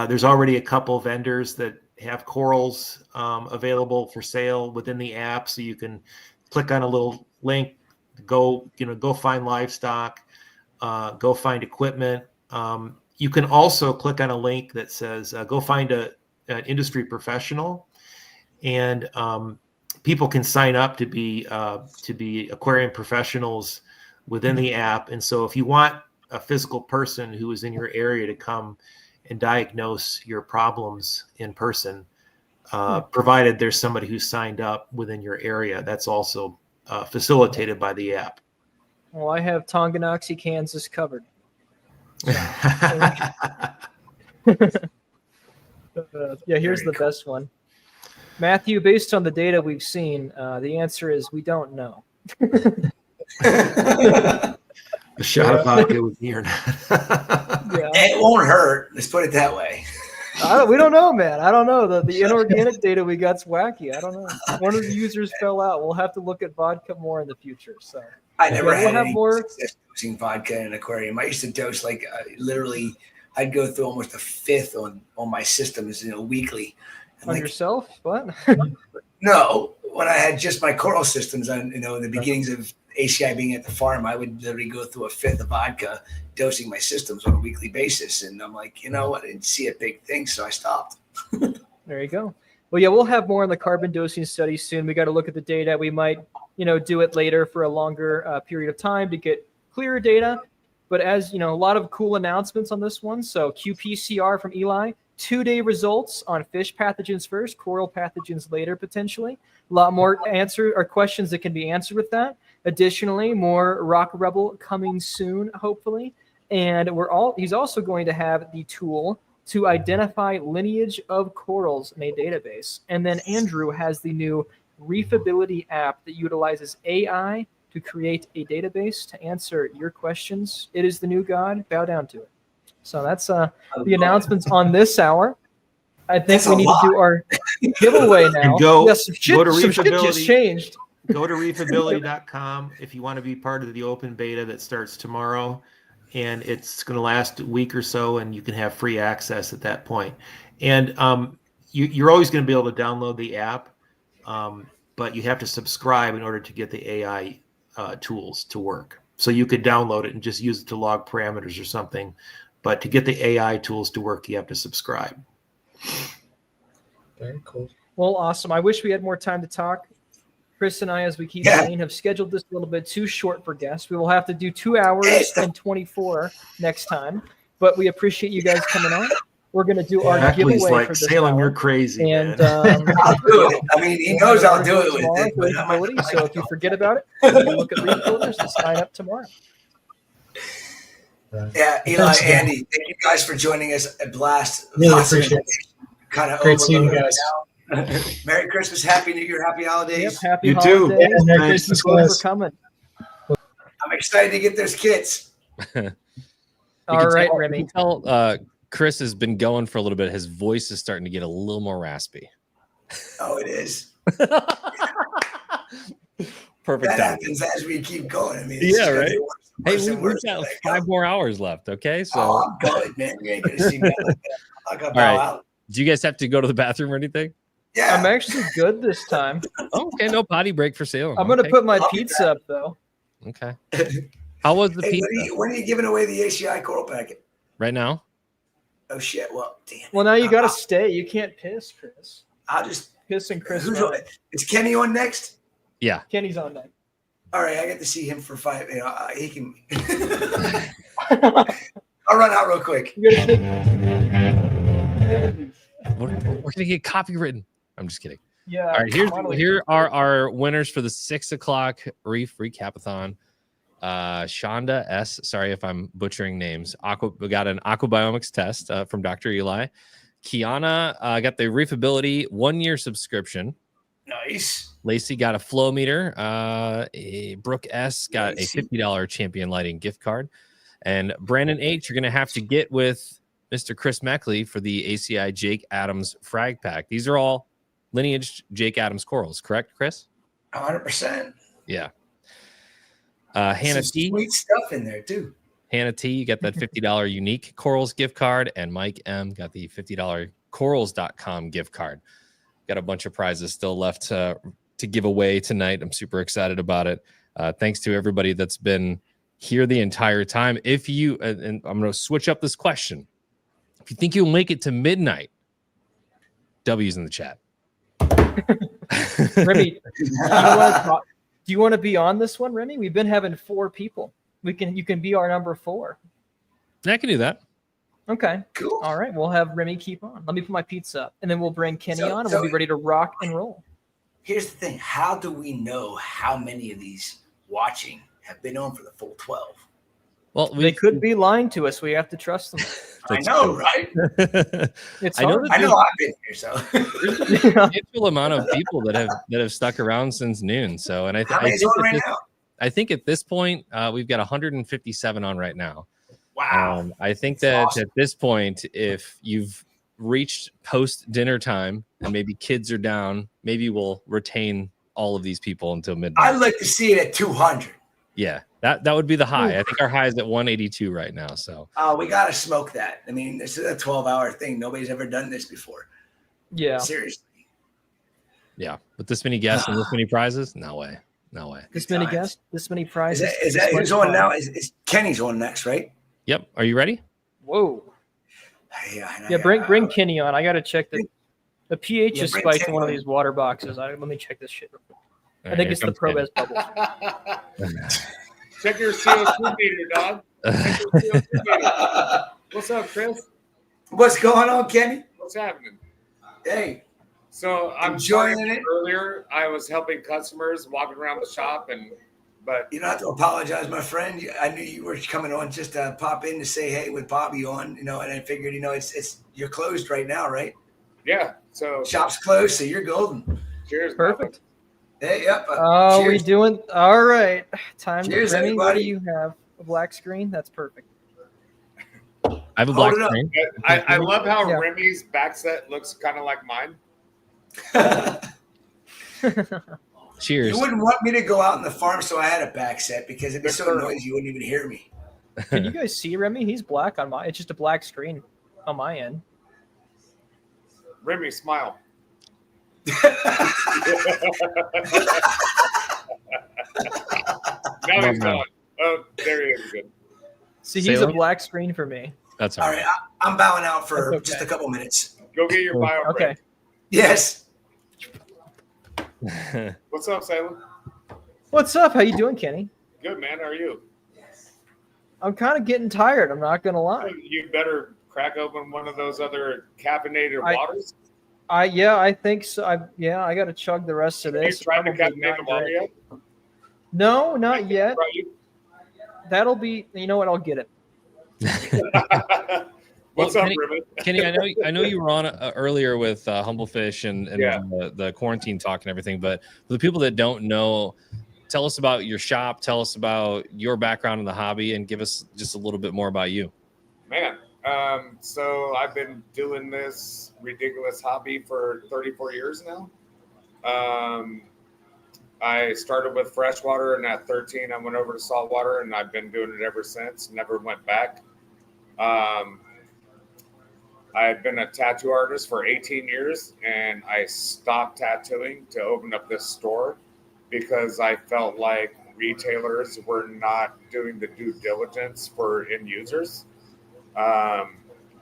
There's already a couple vendors that have corals available for sale within the app, so you can click on a little link, go find livestock, go find equipment. You can also click on a link that says go find an industry professional. And people can sign up to be aquarium professionals within the app. And so if you want a physical person who is in your area to come and diagnose your problems in person, provided there's somebody who's signed up within your area. That's also facilitated by the app. Well, I have Tonganoxie, Kansas covered. Yeah, here's the best one. Matthew, based on the data we've seen, the answer is we don't know. A shot of vodka with me or not. Yeah. It won't hurt. Let's put it that way. We don't know, man. I don't know. The inorganic data we got's wacky. I don't know. One of the users fell out. We'll have to look at vodka more in the future. So I never had have any more success dosing vodka in an aquarium. I used to dose like literally, I'd go through almost a fifth on my systems, weekly. on yourself. What? No, when I had just my coral systems on, the beginnings of ACI being at the farm, I would literally go through a fifth of vodka, dosing my systems on a weekly basis. And I'm like, I didn't see a big thing, so I stopped. There you go. Well, yeah, we'll have more on the carbon dosing study soon. We got to look at the data. We might, do it later for a longer period of time to get clearer data. But as a lot of cool announcements on this one. So qPCR from Eli, 2-day results on fish pathogens first, coral pathogens later potentially. A lot more questions that can be answered with that. Additionally, more Rock Rebel coming soon, hopefully. And he's also going to have the tool to identify lineage of corals in a database. And then Andrew has the new Reefability app that utilizes AI to create a database to answer your questions. It is the new God. Bow down to it. So that's the announcements on this hour. I think we need to do our giveaway now. Go to some shit just changed. Go to reefability.com if you want to be part of the open beta that starts tomorrow. And it's going to last a week or so, and you can have free access at that point. And you're always going to be able to download the app, but you have to subscribe in order to get the AI tools to work. So you could download it and just use it to log parameters or something. But to get the AI tools to work, you have to subscribe. Very cool. Well, awesome. I wish we had more time to talk. Chris and I, as we keep saying, have scheduled this a little bit too short for guests. We will have to do 2 hours and 24 next time. But we appreciate you guys coming on. We're going to do our giveaway like, for this Salem, hour. You're crazy, and I'll do it. I mean, he knows I'll do it with it. So if you forget about it, you look at Reef Builders and sign up tomorrow. Yeah, Eli, Andy, thank you guys for joining us at Blast. Really appreciate it. Kind of Great seeing you guys. Merry Christmas, Happy New Year, Happy Holidays. Yep, happy You holidays. too. Yeah, Merry Thanks Christmas, for guys. coming. I'm excited to get those kits. All right, Remy. You can tell Chris has been going for a little bit. His voice is starting to get a little more raspy. Oh, it is. Perfect. That time. happens as we keep going. I mean, it's Yeah, just gonna right. get worse and Hey, worse and we've worse got as like I go. 5 more hours left. Okay, so Oh, I'm good, man. You ain't gonna see me like that. I'm not gonna all bow right. out. Do you guys have to go to the bathroom or anything? Yeah. I'm actually good this time. Oh, okay, no potty break for Salem. I'm going to Okay. put my I'll be pizza up, though. Okay. How was the Hey, pizza? when are you giving away the ACI coral packet? Right now? Oh shit! Well, damn. Well, now you got to stay. You can't piss, Chris. I'll just. Piss and Chris. Who's on? Is Kenny on next? Yeah. Kenny's on next. All right, I get to see him for 5. He can. I'll run out real quick. We're gonna get copywritten. I'm just kidding. Yeah. All right, here are our winners for the 6 o'clock Reef Recapathon. Shonda S. Sorry if I'm butchering names. We got an aquabiomics test from Dr. Eli. Kiana got the Reefability 1-year subscription. Nice. Lacey got a flow meter. Brooke S. got Lacey. a $50 Champion Lighting gift card. And Brandon H., you're going to have to get with Mr. Chris Meckley for the ACI Jake Adams frag pack. These are all lineage Jake Adams corals, correct, Chris? 100%. Yeah. Hannah Some T. sweet stuff in there too. Hannah T, you got that $50 unique corals gift card, and Mike M got the $50 corals.com gift card. Got a bunch of prizes still left to give away tonight. I'm super excited about it. Thanks to everybody that's been here the entire time. If you, and I'm going to switch up this question. If you think you'll make it to midnight, W's in the chat. Remy, do you want to be on this one, Remy? We've been having 4 people. You can be our number 4. I can do that. Okay. Cool. All right. We'll have Remy keep on. Let me put my pizza up, and then we'll bring Kenny So- on, and so- we'll be ready to rock and roll. Here's the thing. How do we know how many of these watching have been on for the full 12? Well, They could be lying to us. We have to trust them. I know, right? It's I know hard. that I know I've been here, so. there's a substantial amount of people that have stuck around since noon. So, and How many's on right now? I think at this point, we've got 157 on right now. Wow. I think That's that awesome. at this point, if you've reached post dinner time and maybe kids are down, maybe we'll retain all of these people until midnight. I'd like to see it at 200. Yeah, that would be the high. I think our high is at 182 right now. So Oh, we got to smoke that. I mean, this is a 12-hour thing. Nobody's ever done this before. Yeah. Seriously. yeah, with this many guests and this many prizes, no way, no way. This many times. guests, this many Is prizes. that, is this that much who's on fun. now? Is Kenny's on next, right? Yep. Are you ready? Whoa. Yeah. Yeah, bring Kenny on. I got to check the pH Yeah, is bring spiked in Kenny one of on. these water boxes. Let me check this shit real quick. All I right, think here it's the comes Kenny. Probes bubbles. Check your CO2 meter, dog. Check your CO2 meter. What's up, Chris? What's going on, Kenny? What's happening? Hey. So I'm sorry Enjoying it? earlier. I was helping customers walking around the shop, but You don't have to apologize, my friend. I knew you were coming on just to pop in to say hey with Bobby on, and I figured, it's you're closed right now, right? yeah. So Shop's closed, so you're golden. cheers. Perfect. Hey, yep. Oh, we cheers. doing all right. Time. Cheers, Remy, what do everybody. you have? A black screen? That's perfect. I have a black Hold it up. screen. I love how Yeah. Remy's back set looks kind of like mine. Cheers. You wouldn't want me to go out in the farm, so I had a back set because it'd be so Sure. noisy you wouldn't even hear me. Can you guys see Remy? He's black on my. It's just a black screen on my end. Remy, smile. Now he's gone. Oh, there he is. Good. See, Say he's a what? black screen for me. That's All all right, right. I'm bowing out for That's okay. just a couple minutes. Go get your bio Okay. break. Yes. What's up, Salem? What's up? How you doing, Kenny? Good, man. How are you? I'm kind of getting tired. I'm not gonna lie. You better crack open one of those other caffeinated waters. I think so. I got to chug the rest of You this. tried to Probably caffeinate not the water great. yet? No, not yet. Right. That'll be. You know what? I'll get it. What's Well, up, Remy? Kenny, I know you were on earlier with Humble Fish and Yeah. the quarantine talk and everything, but for the people that don't know, tell us about your shop, tell us about your background in the hobby, and give us just a little bit more about you. Man, so I've been doing this ridiculous hobby for 34 years now. I started with freshwater, and at 13, I went over to saltwater, and I've been doing it ever since. Never went back. I've been a tattoo artist for 18 years, and I stopped tattooing to open up this store because I felt like retailers were not doing the due diligence for end users.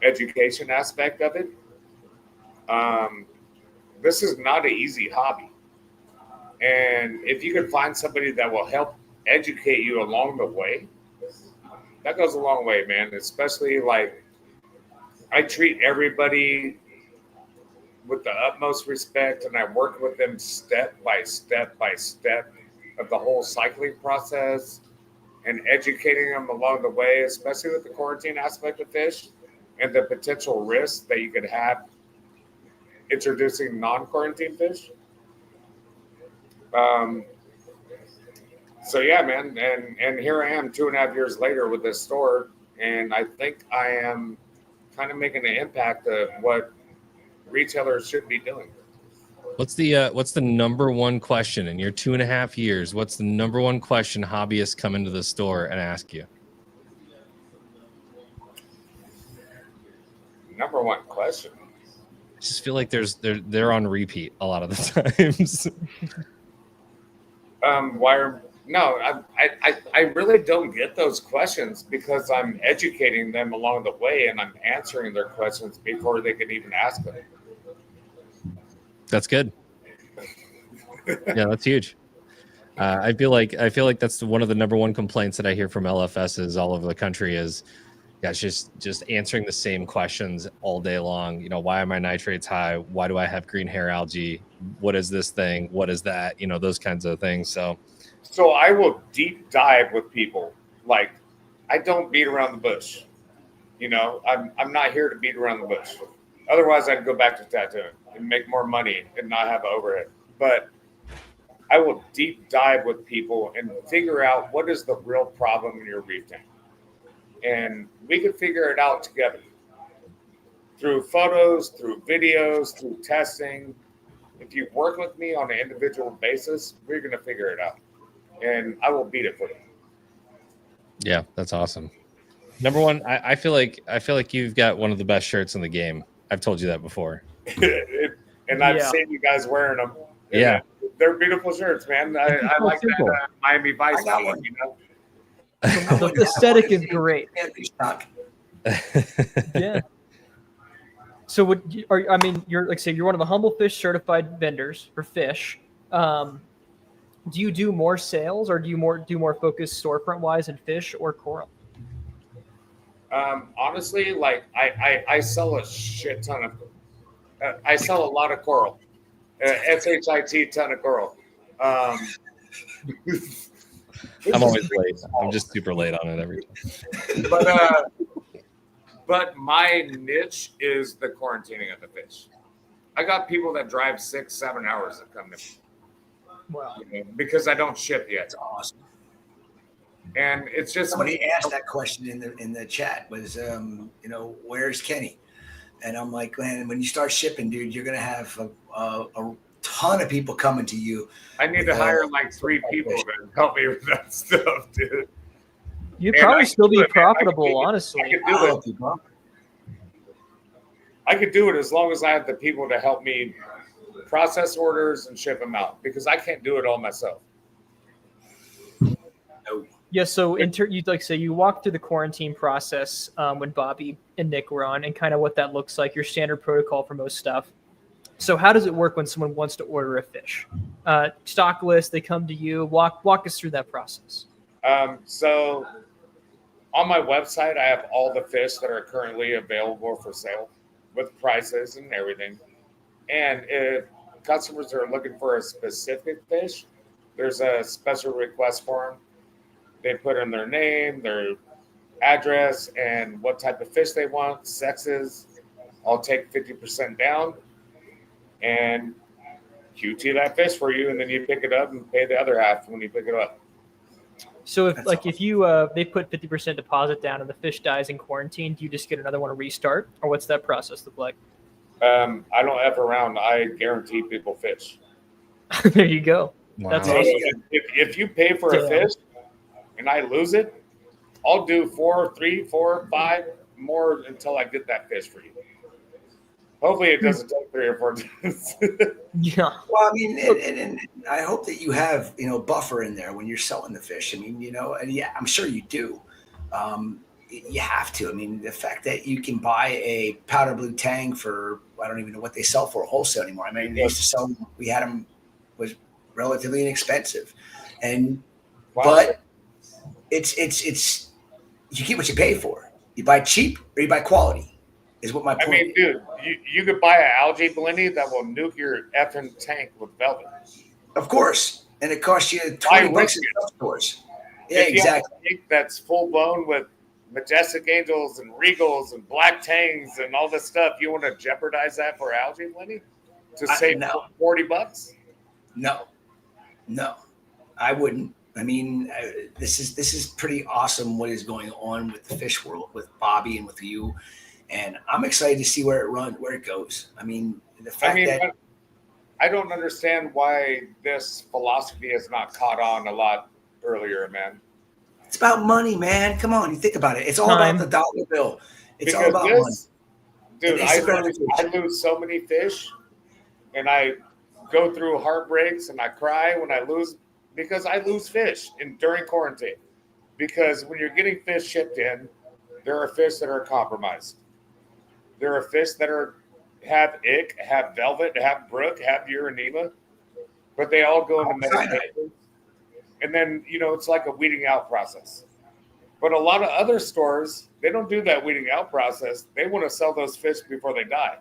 Education aspect of it. This is not an easy hobby. And if you can find somebody that will help educate you along the way, that goes a long way, man. Especially like I treat everybody with the utmost respect, and I work with them step by step by step of the whole cycling process and educating them along the way, especially with the quarantine aspect of fish and the potential risks that you could have introducing non-quarantine fish. So yeah, man, and here I am 2.5 years later with this store, and I think I am kind of making an impact of what retailers should be doing. What's the number one question in your 2.5 years? What's the number one question hobbyists come into the store and ask you? Number one question. I just feel like they're on repeat a lot of the times. I really don't get those questions because I'm educating them along the way, and I'm answering their questions before they can even ask them. That's good. Yeah, that's huge. I feel like that's one of the number one complaints that I hear from LFSs all over the country is, Yeah, it's just answering the same questions all day long. You know, why are my nitrates high? Why do I have green hair algae? What is this thing? What is that? You know, those kinds of things. So I will deep dive with people. Like, I don't beat around the bush. You know, I'm not here to beat around the bush. Otherwise, I'd go back to tattooing and make more money and not have overhead. But I will deep dive with people and figure out what is the real problem in your reef tank. And we can figure it out together through photos, through videos, through testing. If you work with me on an individual basis, we're going to figure it out. And I will beat it for you. yeah, that's awesome. Number one, I feel like you've got one of the best shirts in the game. I've told you that before. And I've seen you guys wearing them. Yeah. They're beautiful shirts, man. I like that Miami Vice one, you know. The aesthetic is great. Yeah. So you're like say you're one of the Humble Fish certified vendors for fish. Do you do more sales, or do you do more focus storefront wise in fish or coral? Honestly, like I sell a shit ton of. I sell a lot of coral. SHIT ton of coral. I'm always late. I'm just super late on it every time. But my niche is the quarantining of the fish. I got people that drive 6-7 hours that come to me. Wow. You know, because I don't ship yet. That's awesome. And it's just somebody asked that question in the chat was you know, where's Kenny? And I'm like, man, when you start shipping, dude, you're gonna have a ton of people coming to you. I need to hire like 3 people to help me with that stuff, dude. You'd probably still be profitable, honestly. I could do it. I could do it as long as I have the people to help me process orders and ship them out, because I can't do it all myself. Yeah, so you'd like say you walked through the quarantine process when Bobby and Nick were on, and kind of what that looks like, your standard protocol for most stuff. So how does it work when someone wants to order a fish? Stock list, they come to you. Walk us through that process. So on my website, I have all the fish that are currently available for sale with prices and everything. And if customers are looking for a specific fish, there's a special request form. They put in their name, their address, and what type of fish they want, sexes. I'll take 50% down and QT that fish for you, and then you pick it up and pay the other half when you pick it up. So if you they put 50% deposit down and the fish dies in quarantine, do you just get another one to restart, or what's that process look like? I don't F around. I guarantee people fish. There you go. Wow. That's So awesome. if you pay for a fish and I lose it, I'll do 4, 3, 4, 5 more until I get that fish for you. Hopefully it doesn't take 3 or 4 days. Yeah. Well, I mean, and I hope that you have, you know, buffer in there when you're selling the fish. I mean, you know, and yeah, I'm sure you do. You have to. I mean, the fact that you can buy a powder blue tang for, I don't even know what they sell for wholesale anymore. I mean, they used to sell them, we had them, was relatively inexpensive. And, but it's, you get what you pay for. You buy cheap or you buy quality is what my point is. I mean, dude, you could buy an algae blenny that will nuke your effing tank with velvet. Of course. And it costs you $20 in some stores. Yeah, exactly. That's full blown with majestic angels and regals and black tangs and all this stuff. You want to jeopardize that for algae blenny to save $40? No, I wouldn't. I mean, this is pretty awesome what is going on with the fish world, with Bobby and with you, and I'm excited to see where it goes. I mean, the fact that I don't understand why this philosophy has not caught on a lot earlier, man. It's about money, man. Come on, you think about it. It's all about the dollar bill. It's all about money. Dude, I lose so many fish, and I go through heartbreaks, and I cry when I lose, because I lose fish during quarantine. Because when you're getting fish shipped in, there are fish that are compromised. There are fish that have ick, have velvet, have brook, have uranema, but they all go into medication. And then, you know, it's like a weeding out process. But a lot of other stores, they don't do that weeding out process. They want to sell those fish before they die.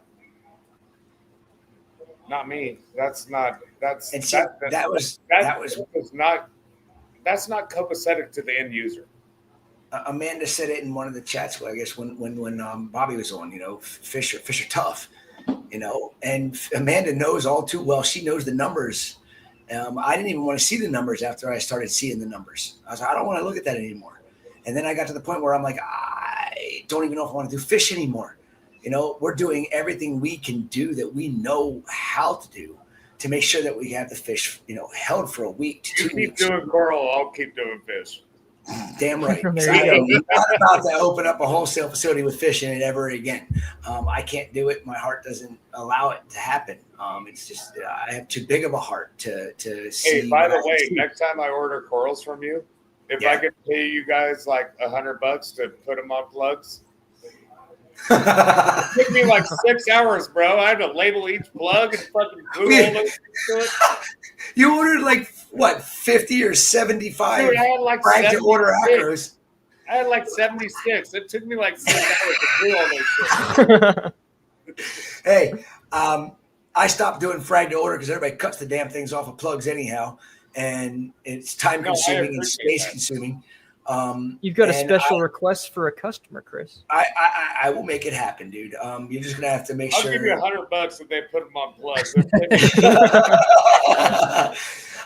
Not me. That's not that's that's not copacetic to the end user. Amanda said it in one of the chats. I guess when Bobby was on, fish are tough, and Amanda knows all too well. She knows the numbers. I didn't even want to see the numbers after I started seeing the numbers. I was like, I don't want to look at that anymore. And then I got to the point where I'm like, I don't even know if I want to do fish anymore. We're doing everything we can do that we know how to do to make sure that we have the fish, held for a week to 2 weeks. You keep doing coral, I'll keep doing fish. Damn right. I'm not about to open up a wholesale facility with fish in it ever again. I can't do it. My heart doesn't allow it to happen. It's just I have too big of a heart to see. Hey, by the way, next time I order corals from you, if I could pay you guys like $100 to put them on plugs. It took me like 6 hours, bro. I had to label each plug and fucking glue all those things to it. You ordered like what, 50 or 75? Dude, I had like to order acros. I had like 76. It took me like 6 hours to glue all those shit. Hey, I stopped doing frag to order because everybody cuts the damn things off of plugs anyhow, and it's time consuming and space consuming. You've got a special request for a customer, Chris. I will make it happen, dude. You're just gonna have to make sure. I'll give you $100 if they put them on plugs.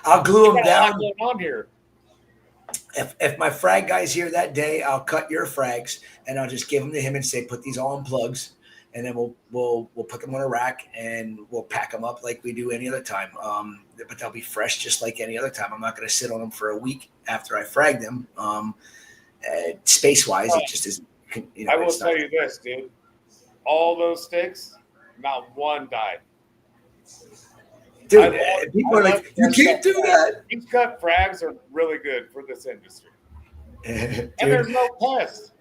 I'll glue them down. On here. If my frag guy's here that day, I'll cut your frags and I'll just give them to him and say, put these all in plugs, and then we'll put them on a rack and we'll pack them up like we do any other time. But they'll be fresh just like any other time. I'm not going to sit on them for a week after I frag them. Space wise, it just isn't. I will tell you this, dude. All those sticks, not one died. Dude, people are like, you can't do that. These cut frags are really good for this industry. And there's no pest.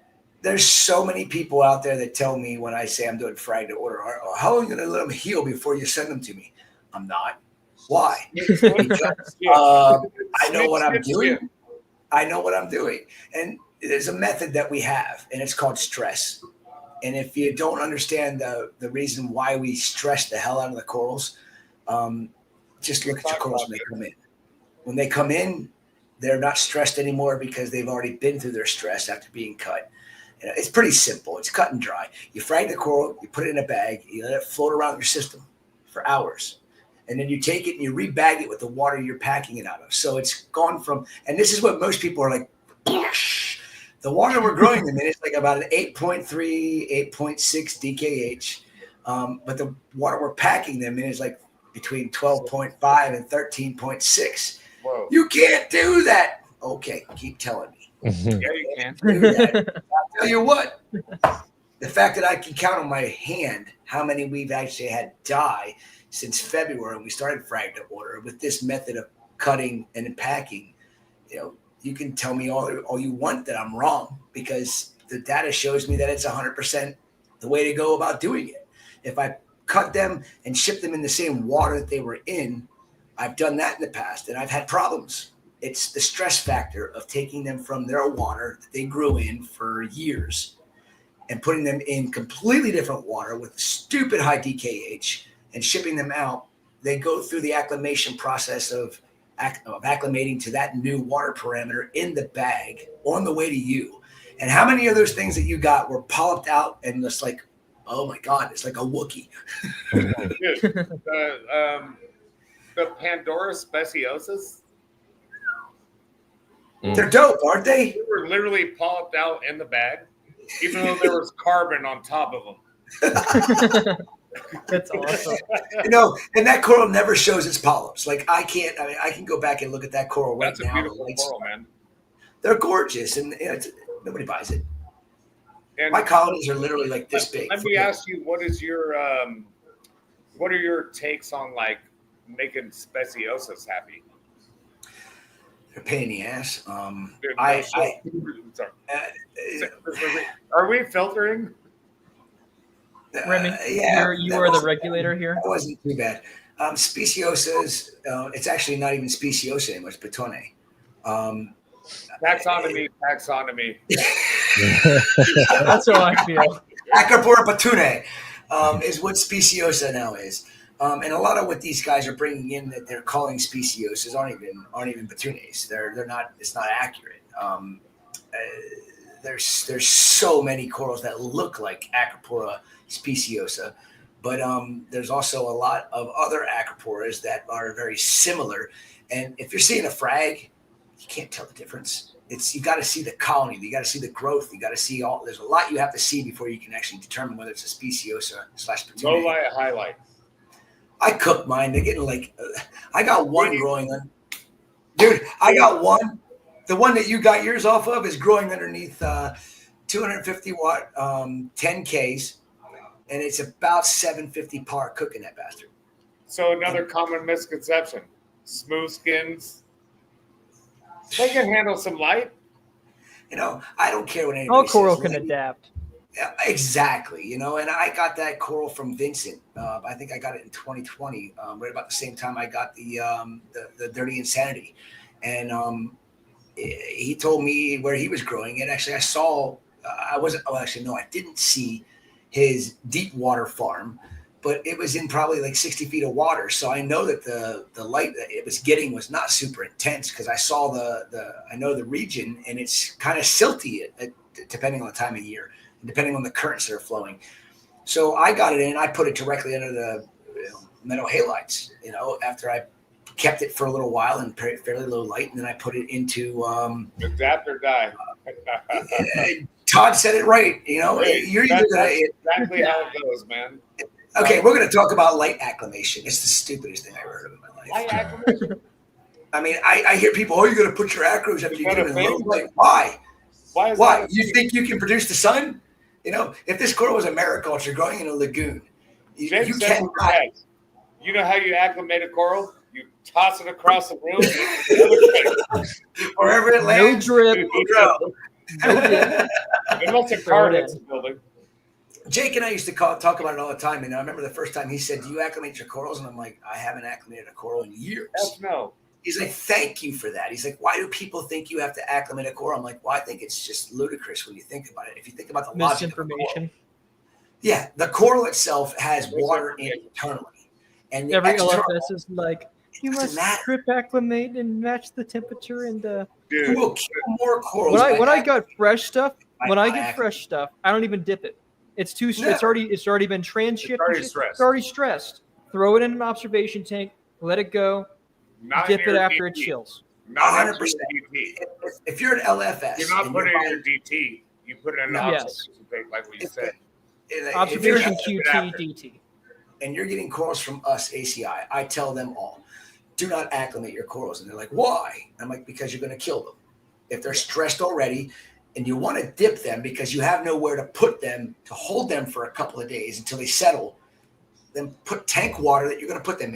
There's so many people out there that tell me when I say I'm doing frag to order, how are you going to let them heal before you send them to me? I'm not. Why? Because, I know what I'm doing. I know what I'm doing. And there's a method that we have, and it's called stress. And if you don't understand the reason why we stress the hell out of the corals, just look at your corals when they come in. When they come in, they're not stressed anymore because they've already been through their stress after being cut. It's pretty simple. It's cut and dry. You frag the coral, you put it in a bag, you let it float around your system for hours. And then you take it and you rebag it with the water you're packing it out of. So it's gone from, and this is what most people are like, the water we're growing them in is like about an 8.3, 8.6 DKH. But the water we're packing them in is like between 12.5 and 13.6. Whoa. You can't do that. Okay, keep telling me. Yeah, you can. I'll tell you what, the fact that I can count on my hand how many we've actually had die since February when we started frag to order with this method of cutting and packing, you can tell me all you want that I'm wrong, because the data shows me that it's 100% the way to go about doing it. If I cut them and ship them in the same water that they were in, I've done that in the past and I've had problems. It's the stress factor of taking them from their water that they grew in for years and putting them in completely different water with stupid high DKH and shipping them out. They go through the acclimation process of acclimating to that new water parameter in the bag on the way to you. And how many of those things that you got were polyped out and just like, oh my God, it's like a Wookiee. Dude, the Pandora speciosus, they're dope, aren't they? They were literally polyped out in the bag, even though there was carbon on top of them. That's awesome. And that coral never shows its polyps. Like I can go back and look at that coral right That's now. a beautiful coral, man. They're gorgeous, and nobody buys it. And my colonies are literally like this big. Let me ask you, what are your takes on like making speciosus happy? They're a pain in the ass. Dude, are we filtering? Remy, yeah, you are the regulator here. That wasn't too bad. Speciosas, it's actually not even speciosa anymore. It's Betone. Taxonomy. That's how I feel. Acropora patune is what speciosa now is. And a lot of what these guys are bringing in that they're calling speciosas aren't even patunes. They're not. It's not accurate. There's so many corals that look like Acropora speciosa, but there's also a lot of other acroporas that are very similar. And if you're seeing a frag, you can't tell the difference. You got to see the colony, you got to see the growth, you got to see all. There's a lot you have to see before you can actually determine whether it's a speciosa / patune. Low light, highlight. I cook mine. They're getting like, I got one growing on. Dude, I got one. The one that you got yours off of is growing underneath 250 watt 10Ks, and it's about 750 par cooking that bastard. So another common misconception: smooth skins. They can handle some light. I don't care what anybody All coral says. can adapt. Yeah, exactly. And I got that coral from Vincent. I think I got it in 2020, right about the same time I got the Dirty Insanity. And he told me where he was growing it. Actually, I saw, I didn't see his deep water farm, but it was in probably like 60 feet of water. So I know that the light that it was getting was not super intense because I saw I know the region, and it's kind of silty depending on the time of year, depending on the currents that are flowing. So I got it in, I put it directly under the meadow halides, after I kept it for a little while in fairly low light, and then I put it into adapt or die. Todd said it right. You're that's exactly how it goes, man. Okay, we're going to talk about light acclimation. It's the stupidest thing I ever heard of in my life. Light acclimation. I mean, I hear people, you're going to put your acros after you get them in low light. Why? Why? You think you can produce the sun? If this coral was a mariculture growing in a lagoon, you can't. You know how you acclimate a coral? You toss it across the room. Wherever it lands, no drip. Unless a car hits the building. Jake and I used to talk about it all the time. And I remember the first time he said, "Do you acclimate your corals?" And I'm like, "I haven't acclimated a coral in years." No. He's like, "Thank you for that." He's like, "Why do people think you have to acclimate a coral?" I'm like, "Well, I think it's just ludicrous when you think about it. If you think about the logic of the coral. Yeah, the coral itself has water in it internally. And every LFS is like, you must drip acclimate and match the temperature. And you will kill more corals. When I got fresh stuff, I don't even dip it. It's too. No. It's already been transshipped. It's already stressed. Throw it in an observation tank. Let it go. Dip it after it chills. 100%. If you're an LFS, you're not putting it in your DT. You put it in an observation tank, like what you said. Observation QT DT. And you're getting corals from us, ACI. I tell them all, do not acclimate your corals. And they're like, why? I'm like, because you're going to kill them. If they're stressed already and you want to dip them because you have nowhere to put them, to hold them for a couple of days until they settle, then put tank water that you're going to put them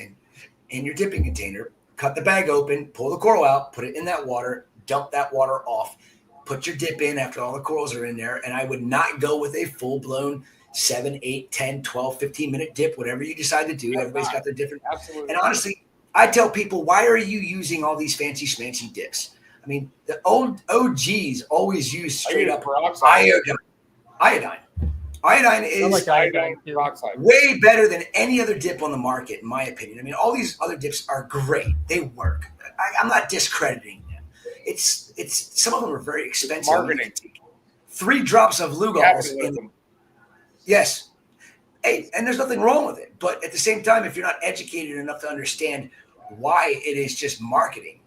in your dipping container, cut the bag open, pull the coral out, put it in that water, dump that water off, put your dip in after all the corals are in there. And I would not go with a full-blown 7, 8, 10, 12, 15-minute dip, whatever you decide to do. Everybody's got their different. Absolutely. And honestly, I tell people, why are you using all these fancy schmancy dips? I mean, the old OGs always use straight up iodine. Iodine is way better than any other dip on the market, in my opinion. I mean, all these other dips are great. They work. I'm not discrediting them. It's some of them are very expensive. Marketing. 3 drops of Lugol's in them. Yes. Hey, and there's nothing wrong with it. But at the same time, if you're not educated enough to understand why it is just marketing,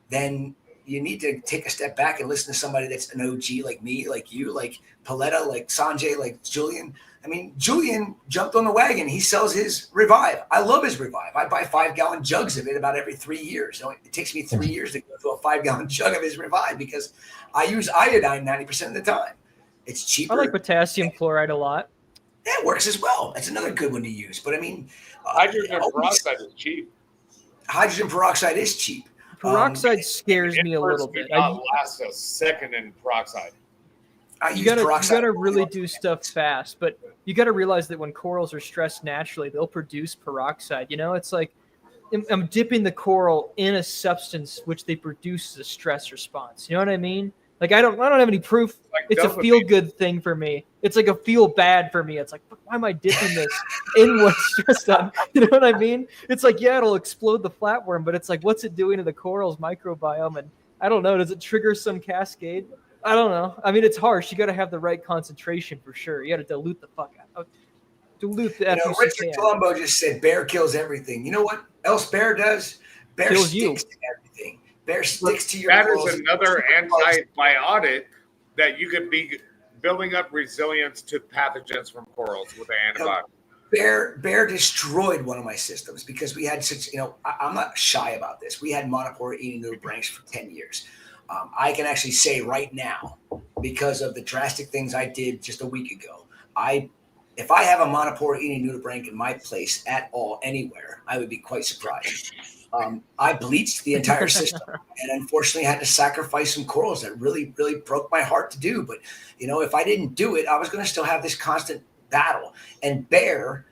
then you need to take a step back and listen to somebody that's an OG like me, like you, like Paletta, like Sanjay, like Julian. I mean, Julian jumped on the wagon. He sells his Revive. I love his Revive. I buy 5-gallon jugs of it about every 3 years. It takes me 3 years to go through a 5-gallon jug of his Revive because I use iodine 90% of the time. It's cheaper. I like potassium chloride a lot. That works as well. That's another good one to use. But I mean, hydrogen peroxide is cheap. Hydrogen peroxide is cheap. Peroxide scares me a little bit. Not last a second in peroxide. You gotta really do stuff fast, but you gotta realize that when corals are stressed naturally, they'll produce peroxide. It's like am dipping the coral in a substance which they produce as a stress response. You know what I mean? Like I don't have any proof. Like it's a dopamine. feel good thing for me. It's like a feel bad for me. It's like, why am I dipping this in what's stressed up? You know what I mean? It's like, yeah, it'll explode the flatworm, but it's like, what's it doing to the coral's microbiome? And I don't know. Does it trigger some cascade? I don't know. I mean, it's harsh. You got to have the right concentration for sure. You got to dilute the fuck out. Dilute the You know, Richard Colombo just said bear kills everything. You know what else bear does? Bear Kills sticks you. to everything. Bear sticks to your That corals. is another antibiotic that you could be building up resilience to pathogens from corals with an antibiotic. Bear destroyed one of my systems because we had such, I'm not shy about this. We had monopore eating nudibranchs for 10 years. I can actually say right now, because of the drastic things I did just a week ago, if I have a monopore eating nudibranch in my place at all, anywhere, I would be quite surprised. I bleached the entire system and unfortunately had to sacrifice some corals that really, really broke my heart to do. But, if I didn't do it, I was going to still have this constant battle. And bear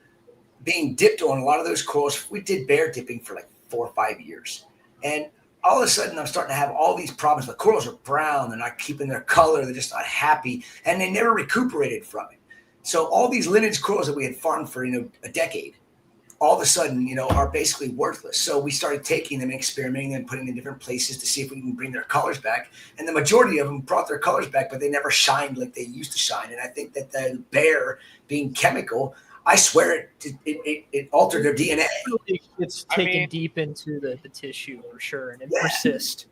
being dipped on a lot of those corals, we did bear dipping for like 4 or 5 years. And all of a sudden I'm starting to have all these problems. The corals are brown. They're not keeping their color. They're just not happy. And they never recuperated from it. So all these lineage corals that we had farmed for, a decade, all of a sudden, are basically worthless. So we started taking them and experimenting them, putting them in different places to see if we can bring their colors back. And the majority of them brought their colors back, but they never shined like they used to shine. And I think that the bear being chemical, I swear it altered their DNA. It's taken deep into the tissue for sure, and it persists.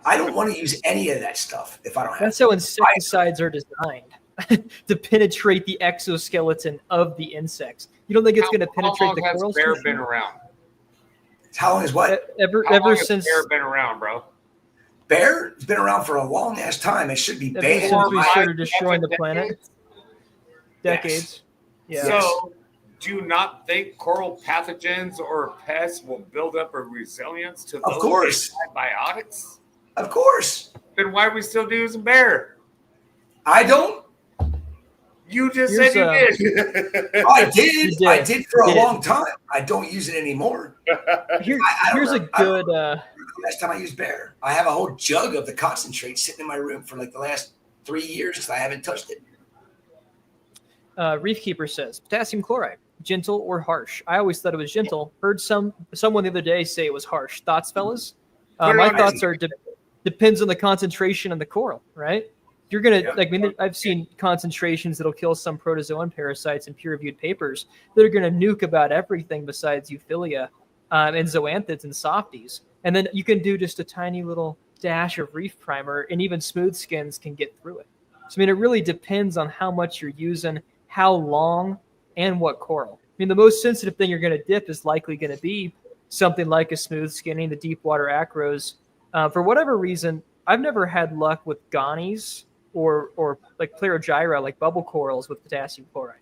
I don't want to use any of that stuff if I don't have That's how insecticides are designed. To penetrate the exoskeleton of the insects. You don't think it's going to penetrate the corals? How long has bear been around? How long is what? Ever since bear been around, bro? Bear has been around for a long ass time. It should be ever banned. since we started destroying the planet. Decades. Yes. Yeah. So, do you not think coral pathogens or pests will build up a resilience to those Of course. antibiotics? Of course. Then why are we still using bear? I don't. You just said you did. I did. I did for a long time. I don't use it anymore. Here's a good. Last time I used bear, I have a whole jug of the concentrate sitting in my room for like the last 3 years because I haven't touched it. Reefkeeper says potassium chloride, gentle or harsh? I always thought it was gentle. Heard someone the other day say it was harsh. Thoughts, fellas? My thoughts are depends on the concentration on the coral, right? You're gonna I've seen concentrations that'll kill some protozoan parasites in peer-reviewed papers that are gonna nuke about everything besides Euphilia and zoanthids and softies. And then you can do just a tiny little dash of reef primer, and even smooth skins can get through it. So it really depends on how much you're using, how long, and what coral. The most sensitive thing you're gonna dip is likely gonna be something like a smooth skinning, the deep water acros. For whatever reason, I've never had luck with gonies or like Plerogyra, like bubble corals with potassium chloride.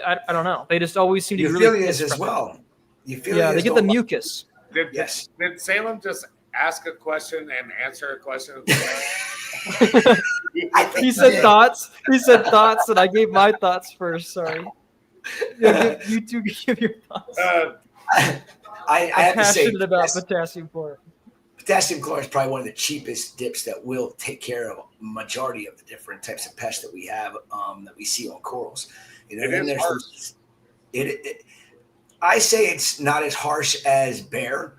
I don't know. They just always seem to be really Euphilias as well. Yeah, they get the mucus. Did Salem just ask a question and answer a question? He said thoughts. He said thoughts, and I gave my thoughts first. Sorry. You two give your thoughts. I'm have to say, passionate about potassium chloride. Potassium chloride is probably one of the cheapest dips that will take care of a majority of the different types of pests that we have that we see on corals. I say it's not as harsh as bear.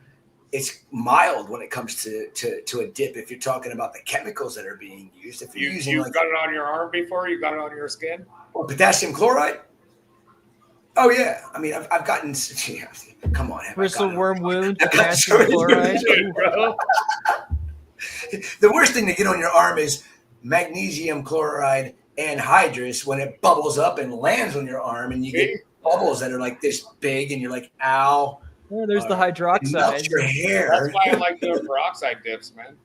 It's mild when it comes to a dip. If you're talking about the chemicals that are being used, if you're using got it on your arm before, you got it on your skin. Or potassium chloride. Oh yeah, I've gotten. Come on, bristle worm wound, potassium chloride. The worst thing to get on your arm is magnesium chloride anhydrous when it bubbles up and lands on your arm, and you get bubbles that are like this big, and you're like, ow. Yeah, there's the hydroxide. Your hair. That's why I like doing peroxide dips, man.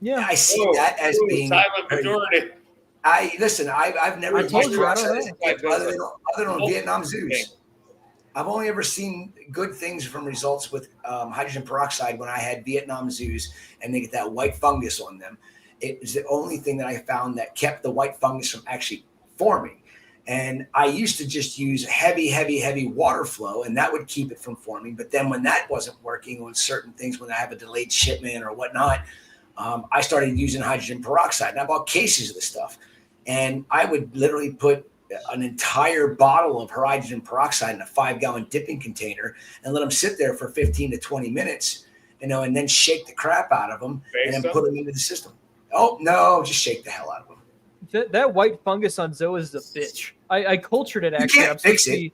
Yeah, I see that as being silent majority. I've never used peroxide other than Vietnam zoos. I've only ever seen good things from results with hydrogen peroxide when I had Vietnam zoos and they get that white fungus on them. It was the only thing that I found that kept the white fungus from actually forming. And I used to just use heavy water flow, and that would keep it from forming. But then when that wasn't working on certain things, when I have a delayed shipment or whatnot, I started using hydrogen peroxide. And I bought cases of this stuff. And I would literally put an entire bottle of hydrogen peroxide in a 5-gallon dipping container and let them sit there for 15 to 20 minutes, and then shake the crap out of them and then put them into the system. Oh, no, just shake the hell out of them. That white fungus on Zoa is a bitch. I cultured it actually. You can't fix it.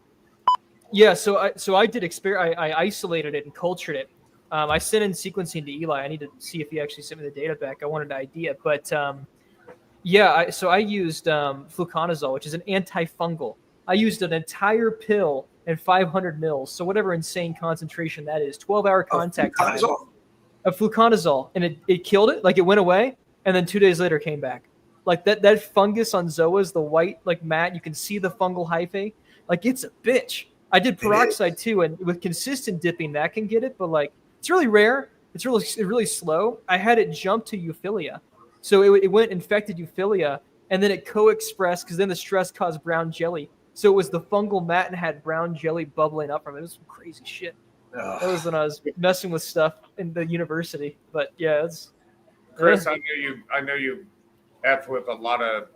Yeah, so I did I isolated it and cultured it. I sent in sequencing to Eli. I need to see if he actually sent me the data back. I wanted an idea, but so I used fluconazole, which is an antifungal. I used an entire pill and 500 mils, so whatever insane concentration that is, 12-hour contact time of fluconazole, and it killed it. Like, it went away, and then 2 days later came back. Like that fungus on Zoas, the white like mat, you can see the fungal hyphae. Like, it's a bitch. I did peroxide too, and with consistent dipping, that can get it, but like, it's really rare. It's really slow. I had it jump to euphilia. So it went infected euphilia, and then it co-expressed, because then the stress caused brown jelly. So it was the fungal mat and had brown jelly bubbling up from it. It was some crazy shit. That was when I was messing with stuff in the university. But yeah, it's Chris, I know you F with a lot of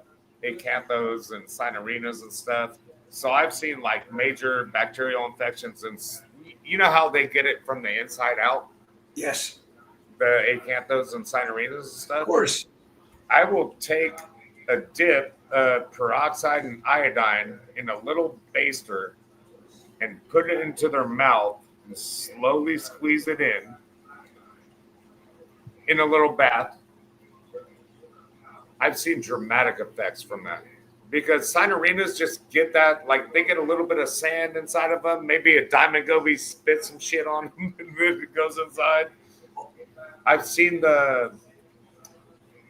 acanthos and cynarinas and stuff. So I've seen like major bacterial infections, and you know how they get it from the inside out? Yes. The acanthos and cynarinas and stuff? Of course. I will take a dip of peroxide and iodine in a little baster and put it into their mouth and slowly squeeze it in a little bath. I've seen dramatic effects from that, because cynarinas just get that, like, they get a little bit of sand inside of them. Maybe a diamond goby spits some shit on them and then it goes inside. I've seen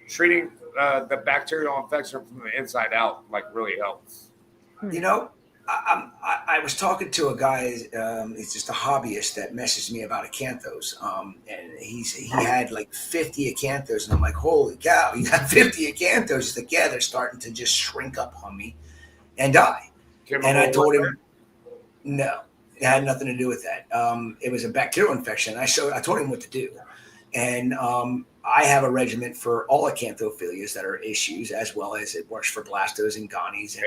treating the bacterial infection from the inside out, like, really helps. You know, I was talking to a guy, he's just a hobbyist, that messaged me about acanthos. And he had like 50 acanthos, and I'm like, holy cow, you got 50 acanthos? He's like, yeah, they're starting to just shrink up on me and die. And I told him, no, it had nothing to do with that. It was a bacterial infection. I told him what to do. And I have a regimen for all acanthophilias that are issues, as well as it works for blastos and gonis.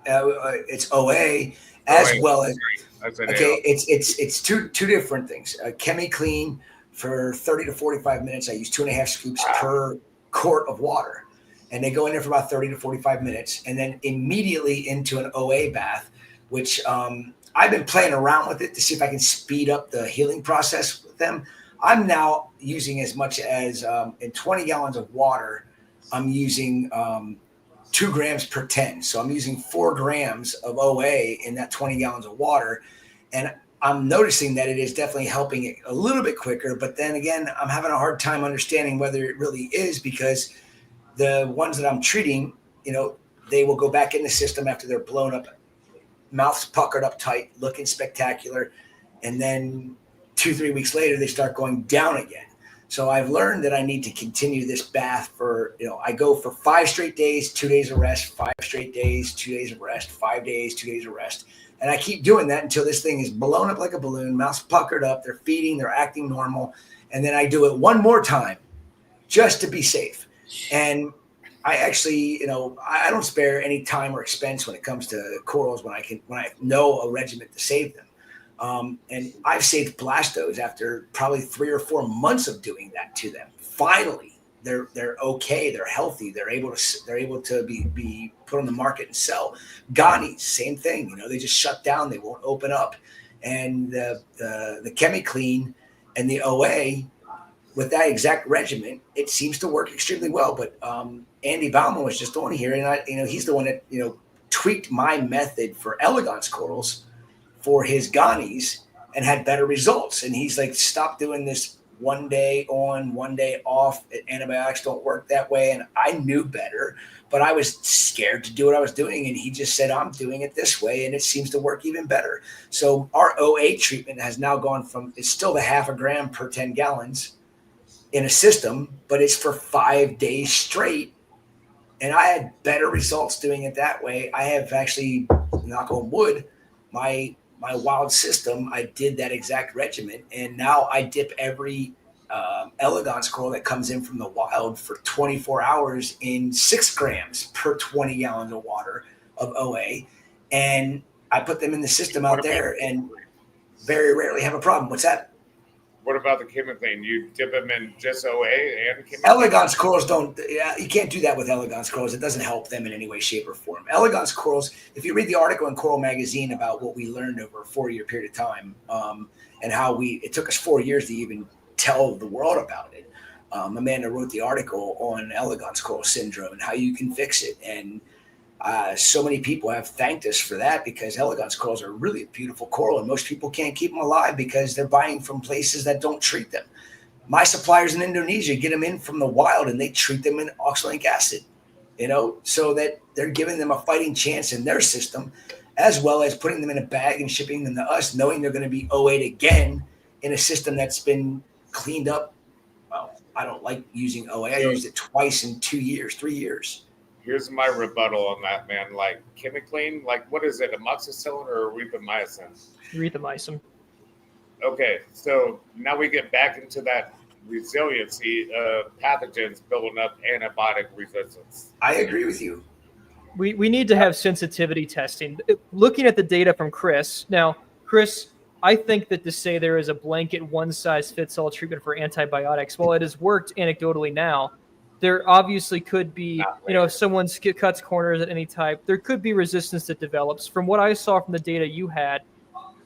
It's OA as well as okay. It's two different things. ChemiClean for 30 to 45 minutes. I use 2.5 scoops per quart of water, and they go in there for about 30 to 45 minutes, and then immediately into an OA bath, which I've been playing around with it to see if I can speed up the healing process with them. I'm now using as much as in 20 gallons of water, I'm using 2 grams per 10. So I'm using 4 grams of OA in that 20 gallons of water. And I'm noticing that it is definitely helping it a little bit quicker. But then again, I'm having a hard time understanding whether it really is, because the ones that I'm treating, they will go back in the system after they're blown up, mouths puckered up tight, looking spectacular. And then 2-3 weeks later, they start going down again. So I've learned that I need to continue this bath for, I go for 5 straight days, 2 days of rest, 5 straight days, 2 days of rest, 5 days, 2 days of rest. And I keep doing that until this thing is blown up like a balloon, mouth's puckered up, they're feeding, they're acting normal. And then I do it one more time just to be safe. And I actually, I don't spare any time or expense when it comes to corals when I know a regimen to save them. And I've saved blastos after probably 3 or 4 months of doing that to them. Finally, they're okay. They're healthy. They're able to be put on the market and sell. Gonis, same thing. They just shut down. They won't open up. And the ChemiClean and the OA with that exact regimen, it seems to work extremely well. But Andy Bauman was just on here, and he's the one that tweaked my method for elegance corals for his gonis and had better results. And he's like, stop doing this 1 day on, 1 day off. Antibiotics don't work that way. And I knew better, but I was scared to do what I was doing. And he just said, I'm doing it this way, and it seems to work even better. So our OA treatment has now gone from, it's still the 0.5 gram per 10 gallons in a system, but it's for 5 days straight And I had better results doing it that way. I have actually, knock on wood, my wild system, I did that exact regimen. And now I dip every elegance coral that comes in from the wild for 24 hours in 6 grams per 20 gallons of water of OA. And I put them in the system out there and very rarely have a problem. What's that? What about the chemicline? You dip them in just OA and chemicline? Elegance corals don't, you can't do that with elegance corals. It doesn't help them in any way, shape, or form. Elegance corals, if you read the article in Coral Magazine about what we learned over a 4-year period of time, and how it took us 4 years to even tell the world about it. Amanda wrote the article on elegance coral syndrome and how you can fix it. And so many people have thanked us for that, because elegance corals are really a beautiful coral, and most people can't keep them alive because they're buying from places that don't treat them. My suppliers in Indonesia get them in from the wild, and they treat them in oxalic acid, so that they're giving them a fighting chance in their system, as well as putting them in a bag and shipping them to us, knowing they're going to be OA'd again in a system that's been cleaned up. Well, I don't like using OA. I used it twice in 2 years, 3 years. Here's my rebuttal on that, man. Like chemicline, like what is it, amoxicillin or erythromycin? Erythromycin. Okay, so now we get back into that resiliency of pathogens building up antibiotic resistance. I agree with you. We need to have sensitivity testing. Looking at the data from Chris. Now, Chris, I think that to say there is a blanket one-size-fits-all treatment for antibiotics, well, it has worked anecdotally now. There obviously could be, if someone cuts corners at any type, there could be resistance that develops. From what I saw from the data you had,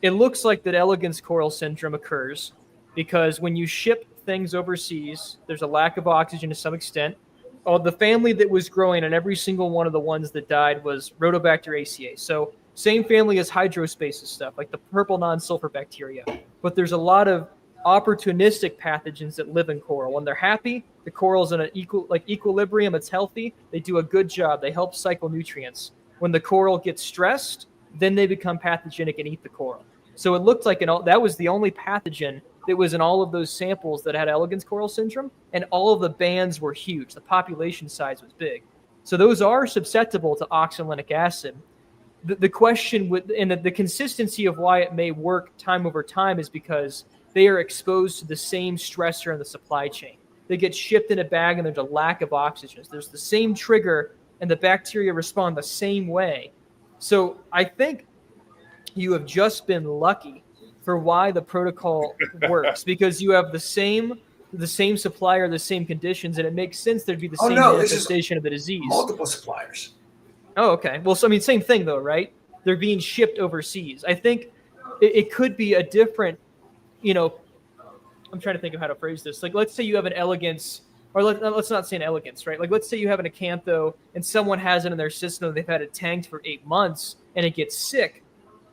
it looks like that elegance coral syndrome occurs because when you ship things overseas, there's a lack of oxygen to some extent. The family that was growing and every single one of the ones that died was Rhodobacter acae. So same family as hydrospaces stuff, like the purple non-sulfur bacteria. But there's a lot of opportunistic pathogens that live in coral. When they're happy, the coral's in an equilibrium, it's healthy, they do a good job, they help cycle nutrients. When the coral gets stressed, then they become pathogenic and eat the coral. So it looked like that was the only pathogen that was in all of those samples that had elegance coral syndrome, and all of the bands were huge. The population size was big. So those are susceptible to oxalic acid. The question and the consistency of why it may work time over time is because they are exposed to the same stressor in the supply chain. They get shipped in a bag and there's a lack of oxygen. There's the same trigger and the bacteria respond the same way. So I think you have just been lucky for why the protocol works, because you have the same supplier, the same conditions, and it makes sense there'd be the same manifestation of the disease. Multiple suppliers. Oh, okay. Well, so, same thing though, right? They're being shipped overseas. I think it could be a different, I'm trying to think of how to phrase this. Like, let's say you have an elegance, or let's not say an elegance, right? Like, let's say you have an acantho and someone has it in their system, and they've had it tanked for 8 months and it gets sick.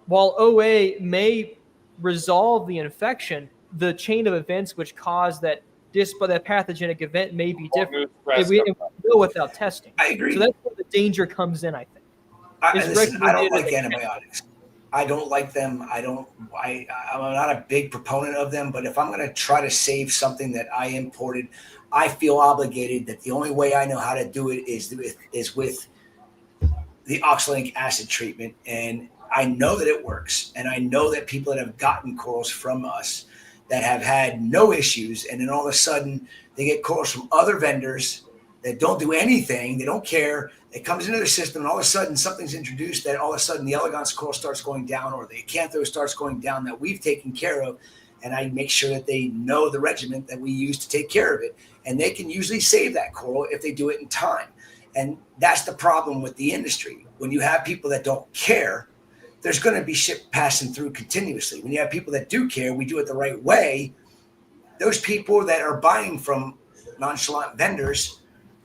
While OA may resolve the infection, the chain of events which cause that pathogenic event may be different. We know without testing. I agree. So that's where the danger comes in, I think. I don't like antibiotics. I don't like them. I'm not a big proponent of them, but if I'm going to try to save something that I imported, I feel obligated that the only way I know how to do it is with the oxalic acid treatment. And I know that it works. And I know that people that have gotten corals from us that have had no issues, and then all of a sudden they get corals from other vendors that don't do anything, they don't care, it comes into their system, and all of a sudden something's introduced that all of a sudden the elegance coral starts going down, or the acantho starts going down, that we've taken care of, and I make sure that they know the regimen that we use to take care of it, and they can usually save that coral if they do it in time. And that's the problem with the industry. When you have people that don't care, there's going to be shit passing through continuously. When you have people that do care, we do it the right way, those people that are buying from nonchalant vendors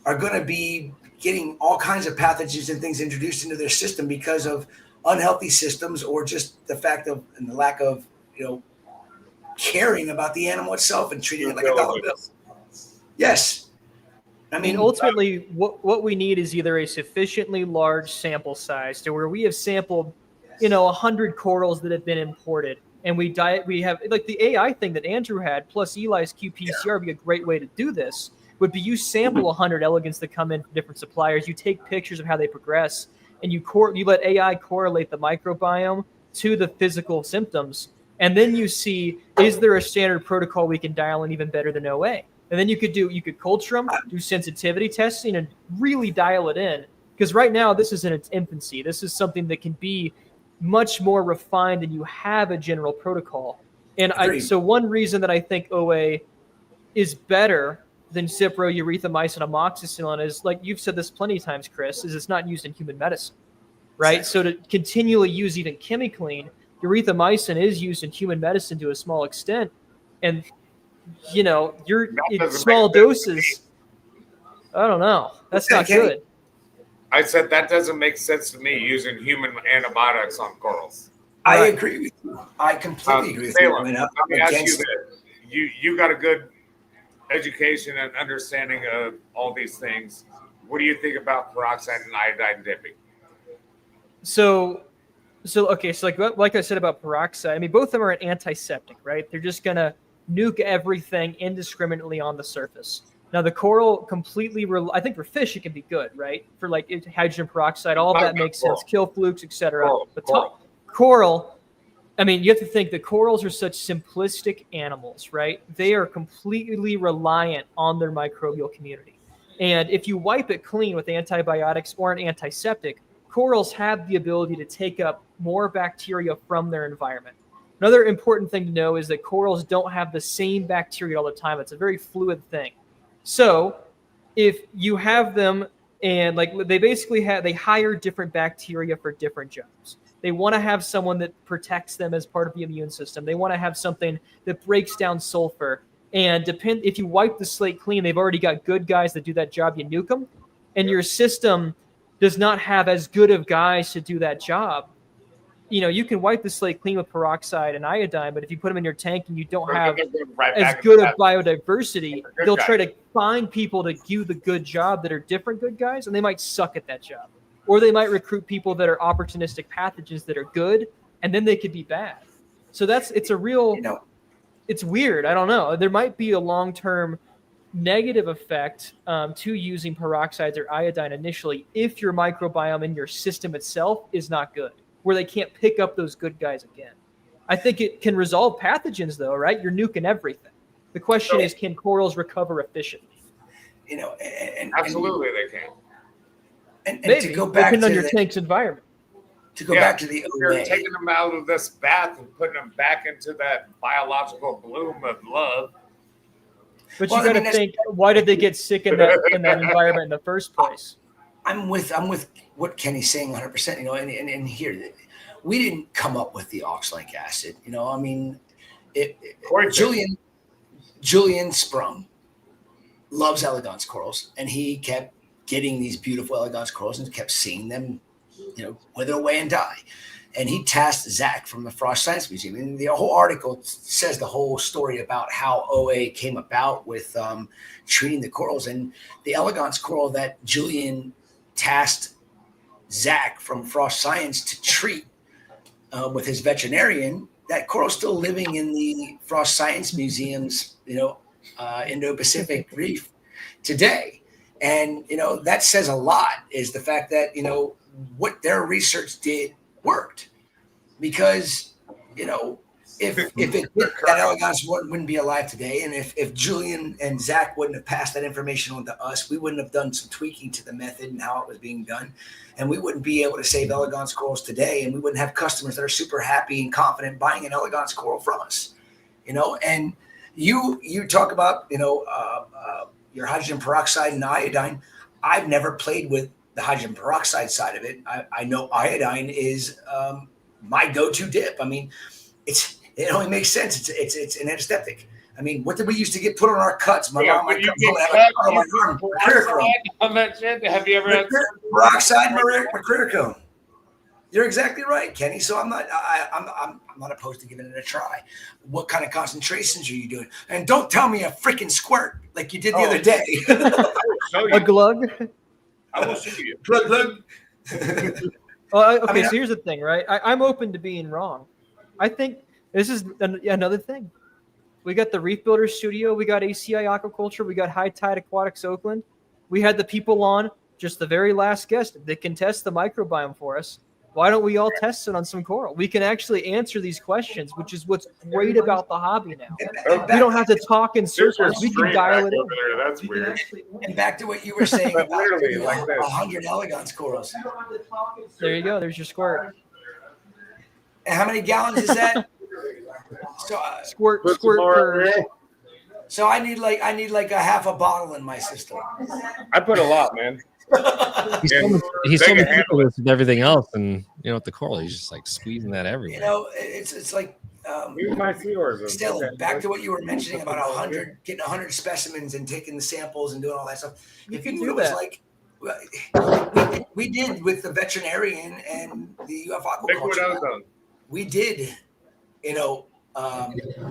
are going to be getting all kinds of pathogens and things introduced into their system because of unhealthy systems, or just the fact of and the lack of caring about the animal itself and treating it like a dollar bill. Yes. I mean, ultimately, what we need is either a sufficiently large sample size to where we have sampled 100 corals that have been imported, and we have like the AI thing that Andrew had plus Eli's qPCR would be a great way to do this. would be you sample 100 elegants that come in from different suppliers. You take pictures of how they progress, and you let AI correlate the microbiome to the physical symptoms. And then you see, is there a standard protocol we can dial in even better than OA? And then you could culture them, do sensitivity testing, and really dial it in. Because right now, this is in its infancy. This is something that can be much more refined, and you have a general protocol. And so one reason that I think OA is better than Cipro, erythromycin, amoxicillin is, like you've said this plenty of times, Chris, is it's not used in human medicine, right? Exactly. So to continually use even chemically, erythromycin is used in human medicine to a small extent. And, you know, you're in small doses. I don't know. That's not good. I said that doesn't make sense to me, using human antibiotics on corals. I agree with you. I completely agree with Salem, you. let me ask you this. You got a good education and understanding of all these things. What do you think about peroxide and iodine dipping? So like I said about peroxide, I mean, both of them are an antiseptic, right? They're just going to nuke everything indiscriminately on the surface. Now, the coral completely, I think for fish, it can be good, right? For like hydrogen peroxide, all of that makes sense. Kill flukes, etc. But coral, I mean, you have to think the corals are such simplistic animals, right? They are completely reliant on their microbial community. And if you wipe it clean with antibiotics or an antiseptic, corals have the ability to take up more bacteria from their environment. Another important thing to know is that corals don't have the same bacteria all the time. It's a very fluid thing. So if you have them, and like they hire different bacteria for different jobs. They want to have someone that protects them as part of the immune system. They want to have something that breaks down sulfur. And if you wipe the slate clean, they've already got good guys that do that job. You nuke them, and your system does not have as good of guys to do that job. You know, you can wipe the slate clean with peroxide and iodine, but if you put them in your tank and you don't have as good of biodiversity, they'll try to find people to do the good job that are different good guys, and they might suck at that job. Or they might recruit people that are opportunistic pathogens that are good, and then they could be bad. So it's a real, it's weird. I don't know. There might be a long-term negative effect to using peroxides or iodine initially if your microbiome in your system itself is not good, where they can't pick up those good guys again. I think it can resolve pathogens, though, right? You're nuking everything. The question is, can corals recover efficiently? You know, and absolutely they can. And maybe, to go back depending to on your tank's environment. To go back to the you're taking them out of this bath and putting them back into that biological bloom of love. But you got to think, why did they get sick in that environment in the first place? I'm with what Kenny's saying 100%. You know, and here we didn't come up with the oxalic acid. You know, I mean, Julian Sprung loves elegance corals, and he kept getting these beautiful elegance corals and kept seeing them, you know, wither away and die. And he tasked Zach from the Frost Science Museum. And the whole article says the whole story about how OA came about with treating the corals. And the elegance coral that Julian tasked Zach from Frost Science to treat with his veterinarian, that coral's still living in the Frost Science Museum's, you know, Indo-Pacific Reef today. And, you know, that says a lot, is the fact that, you know, what their research did worked. Because, you know, if that elegance wouldn't be alive today, and if Julian and Zach wouldn't have passed that information on to us, we wouldn't have done some tweaking to the method and how it was being done. And we wouldn't be able to save elegance corals today, and we wouldn't have customers that are super happy and confident buying an elegance coral from us. You know, and you talk about, you know, your hydrogen peroxide and iodine. I've never played with the hydrogen peroxide side of it. I know iodine is my go-to dip. I mean, it only makes sense. It's an anesthetic. I mean, what did we used to get put on our cuts? My mom would come home and have a on my arm. Have you ever had peroxide mercurochrome? You're exactly right, Kenny. So I'm not opposed to giving it a try. What kind of concentrations are you doing? And don't tell me a freaking squirt like you did the other day. A glug. I will show you. Glug. Well, okay, so here's the thing, right? I'm open to being wrong. I think this is another thing. We got the Reef Builder Studio. We got ACI Aquaculture. We got High Tide Aquatics Oakland. We had the people on, just the very last guest, that can test the microbiome for us. Why don't we all test it on some coral? We can actually answer these questions, which is what's great about the hobby now. We don't have to talk in circles. We can dial it in. There. That's weird. And back to what you were saying about Literally, like this. 100 elegance corals. There you go. There's your squirt. And how many gallons is that? So squirt per. So I need like a half a bottle in my system. I put a lot, man. He's so meticulous with everything else, and with the coral, he's just like squeezing that everywhere. It's like my seahorses. Still, back to what you were mentioning about 100, getting 100 specimens and taking the samples and doing all that stuff. You if can you do it was that. like we did with the veterinarian and the Liquid aquaculture. ozone. We did,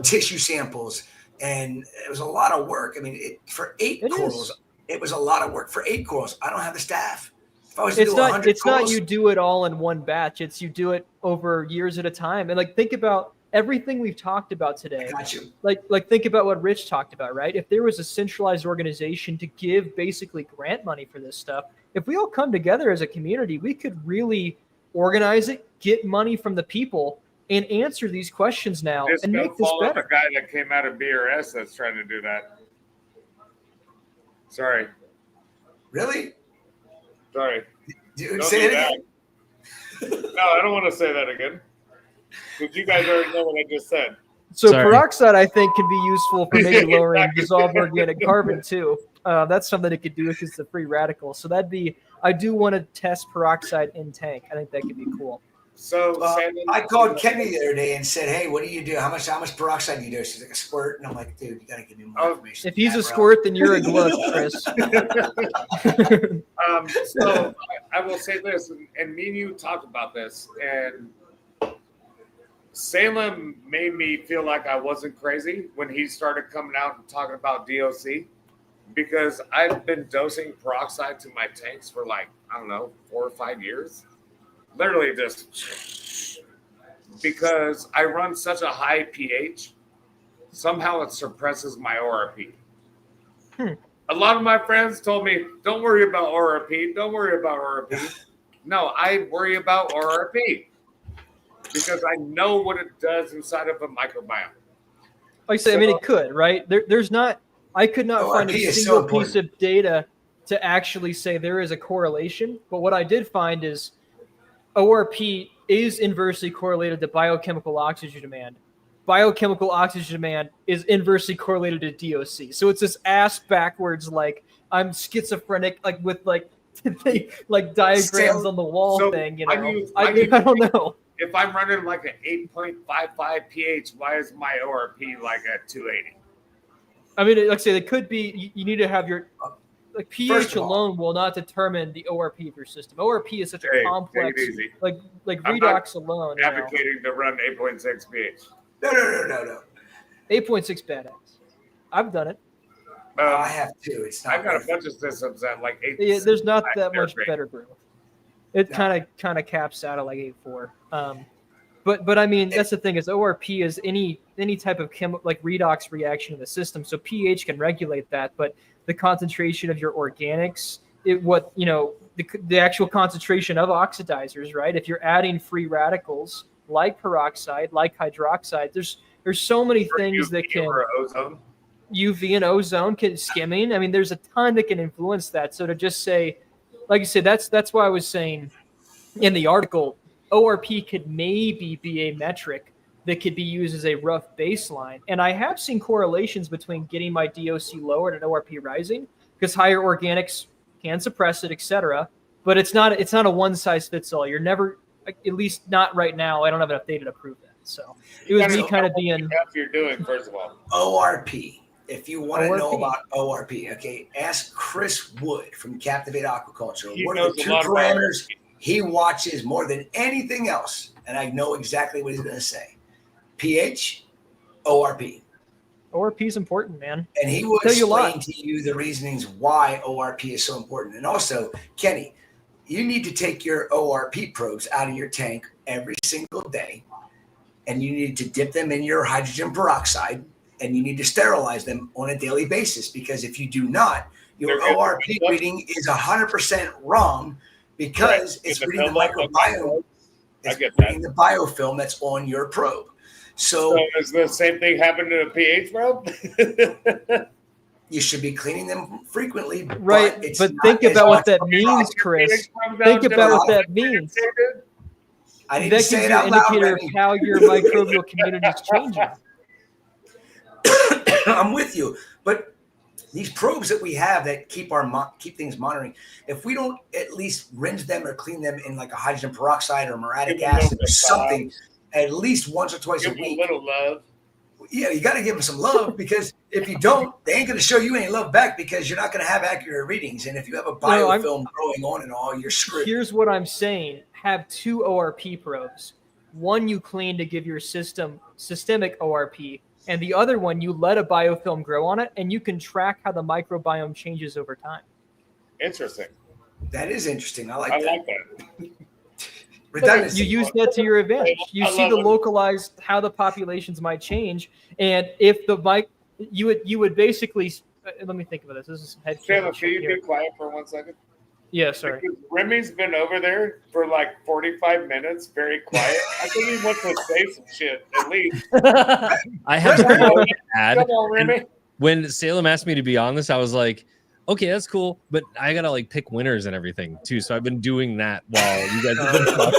tissue samples, and it was a lot of work. I mean, for 8 corals. It was a lot of work for 8 corals. I don't have the staff. If I was to do 100 it's corals, not you do it all in one batch. It's you do it over years at a time. And think about everything we've talked about today. I got you. Like think about what Rich talked about, right? If there was a centralized organization to give basically grant money for this stuff, if we all come together as a community, we could really organize it, get money from the people, and answer these questions now and make this better. The guy that came out of BRS that's trying to do that. Sorry. Really? Sorry. Dude, Don't say do it again. No, I don't want to say that again. Because you guys already know what I just said. So peroxide, I think, can be useful for maybe lowering dissolved organic carbon too. That's something it could do because it's a free radical. So I do want to test peroxide in tank. I think that could be cool. So I called Kenny the other day and said, "Hey, what do you do? How much peroxide do you do?" She's like, "A squirt." And I'm like, "Dude, you got to give me more information." If he's a squirt, then you're a glove, Chris. So I will say this, and me and you talked about this, and Salem made me feel like I wasn't crazy when he started coming out and talking about DOC, because I've been dosing peroxide to my tanks for 4 or 5 years. Literally just because I run such a high pH, somehow it suppresses my ORP. A lot of my friends told me, don't worry about ORP. Don't worry about ORP. No, I worry about ORP because I know what it does inside of a microbiome. Like I say, it could, right? I could not find a single piece of data to actually say there is a correlation. But what I did find is ORP is inversely correlated to biochemical oxygen demand. Biochemical oxygen demand is inversely correlated to DOC. So it's this ass backwards, I'm schizophrenic, with diagrams on the wall thing. I don't know. If I'm running an 8.55 pH, why is my ORP at 280? Like I say, it could be you need to have your pH alone will not determine the ORP of your system. ORP is such a complex, like redox alone. Advocating to run 8.6 pH. No. 8.6 badass. I've done it. I have too. I've got a bunch of systems at 8. Yeah, there's not that much better growth. It kind of caps out at 8.4. But that's the thing is ORP is any type of redox reaction in the system. So pH can regulate that, but the concentration of your organics, the actual concentration of oxidizers, right? If you're adding free radicals like peroxide, like hydroxide, there's so many things that can UV and ozone can skimming. There's a ton that can influence that. So to just say, like you said, that's why I was saying in the article, ORP could maybe be a metric that could be used as a rough baseline. And I have seen correlations between getting my DOC lowered and ORP rising because higher organics can suppress it, etc. But it's not a one size fits all. You're never, at least not right now. I don't have enough data to prove that. So it was me kind of being. You're doing first of all. ORP. If you want to know about ORP, okay, ask Chris Wood from Captivate Aquaculture. What are the 2 parameters he watches more than anything else? And I know exactly what he's going to say. pH, ORP. ORP is important, man. And he will explain to you the reasonings why ORP is so important. And also, Kenny, you need to take your ORP probes out of your tank every single day. And you need to dip them in your hydrogen peroxide and you need to sterilize them on a daily basis, because if you do not, your ORP reading is 100% wrong, because it's reading the microbiome. It's reading the biofilm that's on your probe. So is the same thing happen to a pH probe? You should be cleaning them frequently. Right, but think about what that means, Chris. Think about what that means. I didn't That say gives it you out an loud, indicator of Remy. how your microbial community is changing. I'm with you, but these probes that we have that keep things monitoring, if we don't at least rinse them or clean them in like a hydrogen peroxide or muriatic acid or something, at least once or twice a week. A little love. Yeah, you got to give them some love, because if you don't, they ain't going to show you any love back, because you're not going to have accurate readings. And if you have a biofilm growing on and all, you're screwed. Here's what I'm saying. Have 2 ORP probes. One you clean to give your systemic ORP, and the other one you let a biofilm grow on it, and you can track how the microbiome changes over time. Interesting. That is interesting. I like that. You use that to your advantage. You see the localized, how the populations might change, and if the you would basically let me think about this. This is some head. Taylor, can you be quiet for 1 second? Yeah, sorry. Because Remy's been over there for like 45 minutes, very quiet. I think he wants to say some shit at least. I have to add. Come on, Remy. When Salem asked me to be on this, I was like, okay, that's cool, but I gotta like pick winners and everything too. So I've been doing that while you guys have been talking.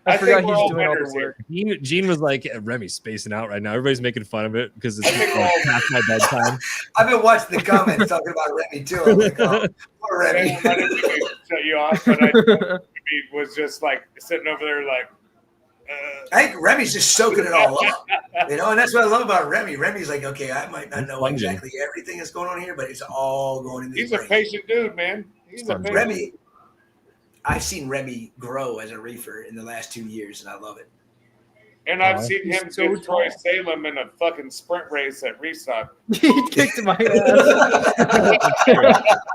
I forgot he's doing all the work. Gene was like, Remy's spacing out right now. Everybody's making fun of it because it's past my bedtime. I've been watching the comments talking about Remy too. I'm like, oh, poor Remy. I didn't mean to shut you off, but Remy was just like sitting over there like. I think Remy's just soaking it all up, and that's what I love about Remy. Remy's like, okay, I might not know exactly everything that's going on here, but it's all going in. He's a patient dude, man. He's a patient. Remy. I've seen Remy grow as a reefer in the last 2 years, and I love it. And I've seen him destroy Salem in a fucking sprint race at Restock. He kicked my ass.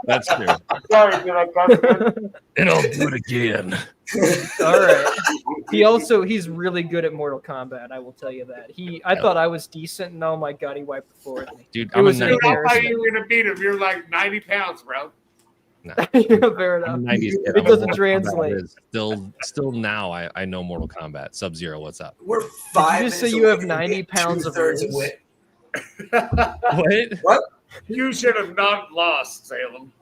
That's true. Sorry, did I cut it? And I'll do it again. All right. He's really good at Mortal Kombat. I will tell you that. I thought I was decent, and oh my god, he wiped the floor with me. Dude, I thought you were gonna beat him. You're like 90 pounds, bro. No. Fair enough. It doesn't translate. Still now, I know Mortal Kombat. Sub-Zero, what's up? We're 5 Did you just say you have 90 pounds of riz? What? You should have not lost, Salem.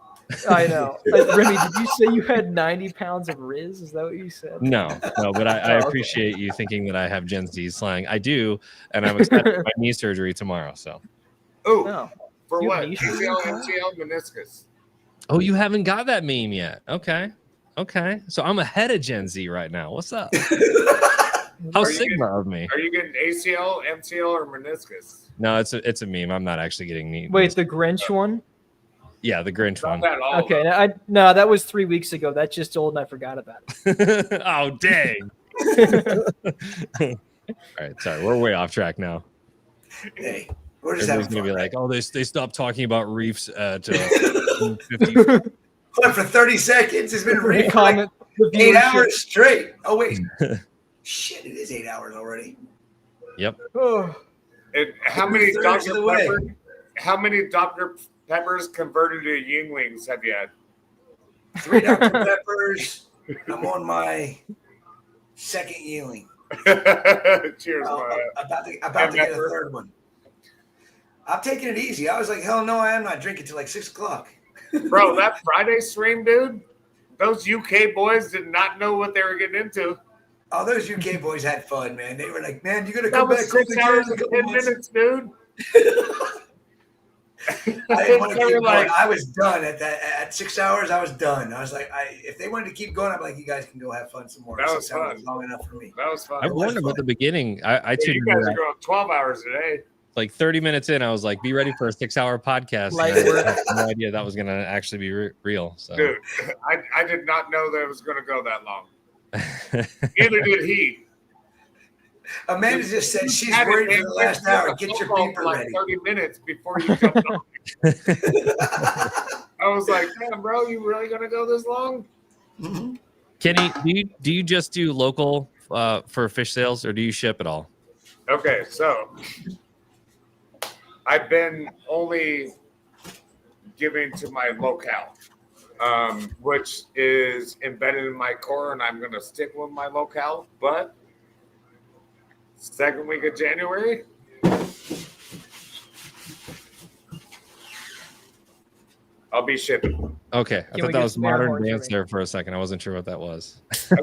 I know. Remy, did you say you had 90 pounds of riz? Is that what you said? No, but I appreciate you thinking that I have Gen Z slang. I do, and I'm excited for my knee surgery tomorrow. So. Oh, for what? ACL, MCL, meniscus. Oh, you haven't got that meme yet. Okay. So I'm ahead of Gen Z right now. What's up? How Sigma of me. Are you getting ACL, MCL, or meniscus? No, it's a meme. I'm not actually getting knee. Wait, the Grinch one? Yeah, the Grinch one. Okay, no, that was 3 weeks ago. That's just old, and I forgot about it. Oh, dang. All right, sorry. We're way off track now. Hey. We're just Everybody's gonna be like, oh, they stopped talking about reefs at 50. But for 30 seconds, it's been reefing like 8 hours straight. Oh wait, shit! It is 8 hours already. Yep. And how many Dr. Peppers converted to Yinglings have you had? 3 Dr. Peppers. I'm on my second Yingling. Cheers, about to get a third one. I'm taking it easy. I was like, hell no, I am not drinking till like 6 o'clock. Bro, that Friday stream, dude, those UK boys did not know what they were getting into. Oh, those UK boys had fun, man. They were like, man, you got to come back. 6 hours and 10 minutes, dude. I didn't want to keep going. I was done at 6 hours. I was done. I was like, if they wanted to keep going, I'm like, you guys can go have fun some more. That was fun. Was long enough for me. That was fun. I wondered at the beginning. I tuned you guys are going 12 hours a day. Like 30 minutes in, I was like, be ready for a 6-hour podcast. I had no idea that was going to actually be real. So. Dude, I did not know that it was going to go that long. Neither did he. Amanda just said she's worried for the last hour. Get your paper like ready. 30 minutes before you jumped on. I was like, damn, bro, you really going to go this long? Kenny, do you just do local for fish sales, or do you ship at all? Okay, so I've been only giving to my locale, which is embedded in my core, and I'm going to stick with my locale. But second week of January, I'll be shipping. Okay, I thought that was modern dance there for a second. I wasn't sure what that was. I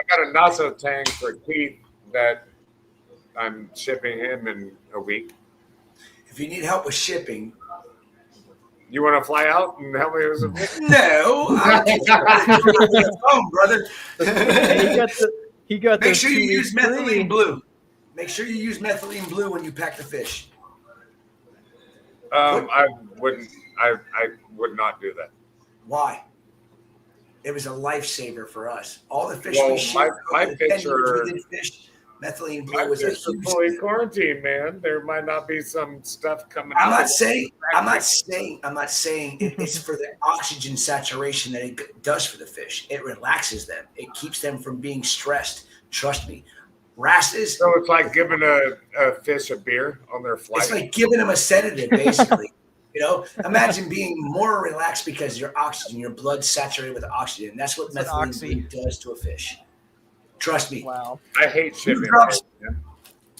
got a Naso tank for Keith that I'm shipping him in a week. If you need help with shipping, you want to fly out and help me with some? No, I'll take the phone, brother. He got. Make sure you use methylene blue. Make sure you use methylene blue when you pack the fish. I wouldn't. I would not do that. Why? It was a lifesaver for us. All the fish Well, we shipped, my fish are. Methylene blue was a huge. Fully quarantined, man. There might not be some stuff coming out. I'm not saying it's for the oxygen saturation that it does for the fish. It relaxes them. It keeps them from being stressed. Trust me. Wrasses. So it's like giving a fish a beer on their flight. It's like giving them a sedative, basically. You know, imagine being more relaxed because your blood saturated with oxygen. That's what methylene blue does to a fish. Trust me. Wow. I hate shipping.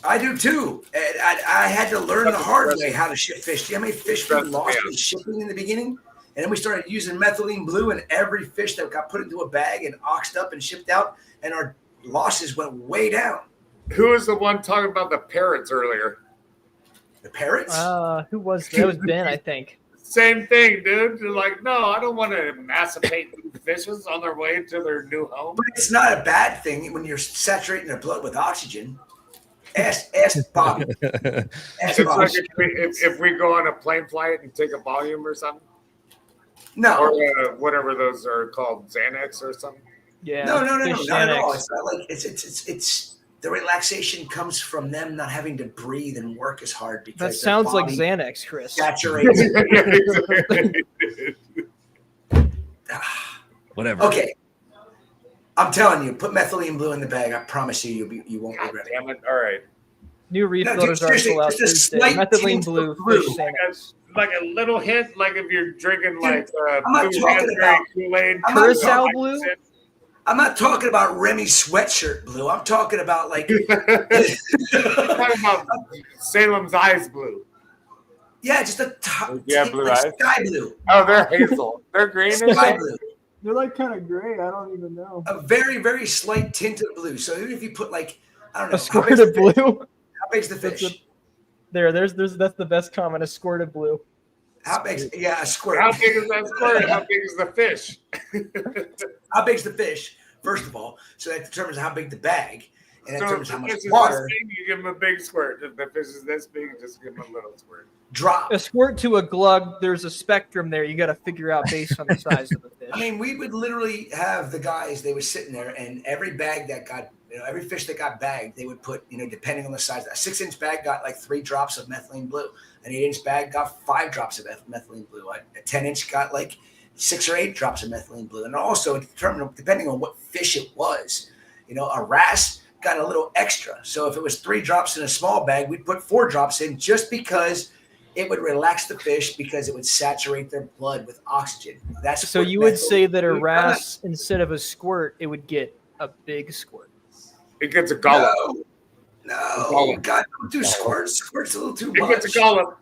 I do too. And I had to learn the hard way how to ship fish. Do you know how many fish we lost with shipping in the beginning? And then we started using methylene blue, and every fish that got put into a bag and oxed up and shipped out, and our losses went way down. Who was the one talking about the parrots earlier? The parrots? Who was that? That was Ben, I think. Same thing, dude. They're like, no, I don't want to emancipate fishes on their way to their new home. But it's not a bad thing when you're saturating their blood with oxygen. Ask Bobby. It's like if we go on a plane flight and take a volume or something. No. Or whatever those are called, Xanax or something. Yeah. No, not at all. It's not like it's the relaxation comes from them not having to breathe and work as hard because that sounds like Xanax, Chris. Saturates. Whatever. Okay. I'm telling you, put methylene blue in the bag. I promise you, you won't regret it. Damn it! All right. New reef filters are still out Tuesday. Methylene blue fish Xanax. Like a little hint, like if you're drinking like I'm not talking about Kool-Aid. Curacao blue. I'm not talking about Remy sweatshirt blue. I'm talking about like I'm talking about Salem's Eyes blue. Yeah, just a top. Yeah, blue eyes. Sky blue. Oh, they're hazel. They're green. Sky blue. They're like kind of gray. I don't even know. A very, very slight tint of blue. So even if you put like, I don't know, a squirt of blue. How big's the fish? There's that's the best comment. A squirt of blue. How big? Yeah, a squirt. How big is that squirt? How big is the fish? How big's the fish? First of all, so that determines how big the bag, and that determines how much If water. this big, you give them a big squirt. If the fish is this big, just give them a little squirt. Drop. A squirt to a glug. There's a spectrum there. You got to figure out based on the size of the fish. I mean, we would literally have the guys. They were sitting there, and every bag that got, every fish that got bagged, they would put, depending on the size. A 6-inch bag got like 3 drops of methylene blue. An 8-inch bag got 5 drops of methylene blue. A 10-inch got like 6 or 8 drops of methylene blue. And also, depending on what fish it was, a wrasse got a little extra. So if it was 3 drops in a small bag, we'd put 4 drops in just because it would relax the fish because it would saturate their blood with oxygen. That's so you would say that a wrasse, instead of a squirt, it would get a big squirt. It gets a gullet. No, God, don't do squirts. Squirts a little too much. It gets a gullet.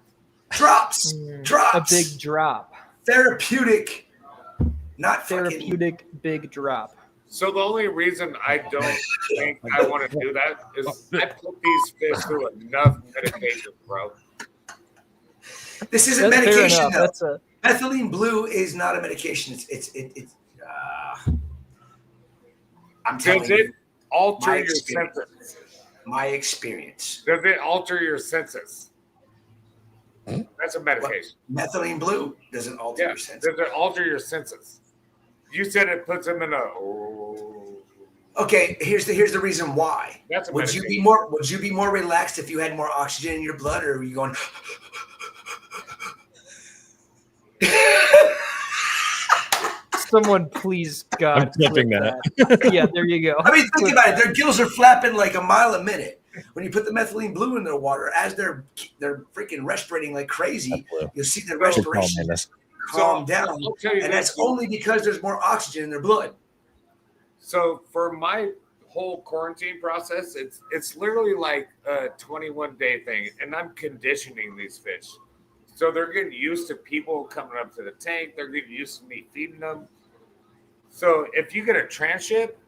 Drops. A big drop. Therapeutic. Not therapeutic. Big drop. So the only reason I don't think I want to do that is I put these fish through enough medication, bro. This isn't medication, though. Methylene blue is not a medication. I'm telling you. Does it alter your senses? My experience. Does it alter your senses? That's a medication. Methylene blue doesn't alter your senses. Does it alter your senses? You said it puts them in a. Okay, here's the reason why. That's a would you be more relaxed if you had more oxygen in your blood, or were you going? Someone, please, God. I'm clipping that. Yeah, there you go. I mean, think about it. Their gills are flapping like a mile a minute. When you put the methylene blue in their water, as they're freaking respirating like crazy, you'll see the respiration just calm down, and that's only because there's more oxygen in their blood. So for my whole quarantine process, it's literally like a 21-day thing, and I'm conditioning these fish. So they're getting used to people coming up to the tank. They're getting used to me feeding them. So if you get a transship,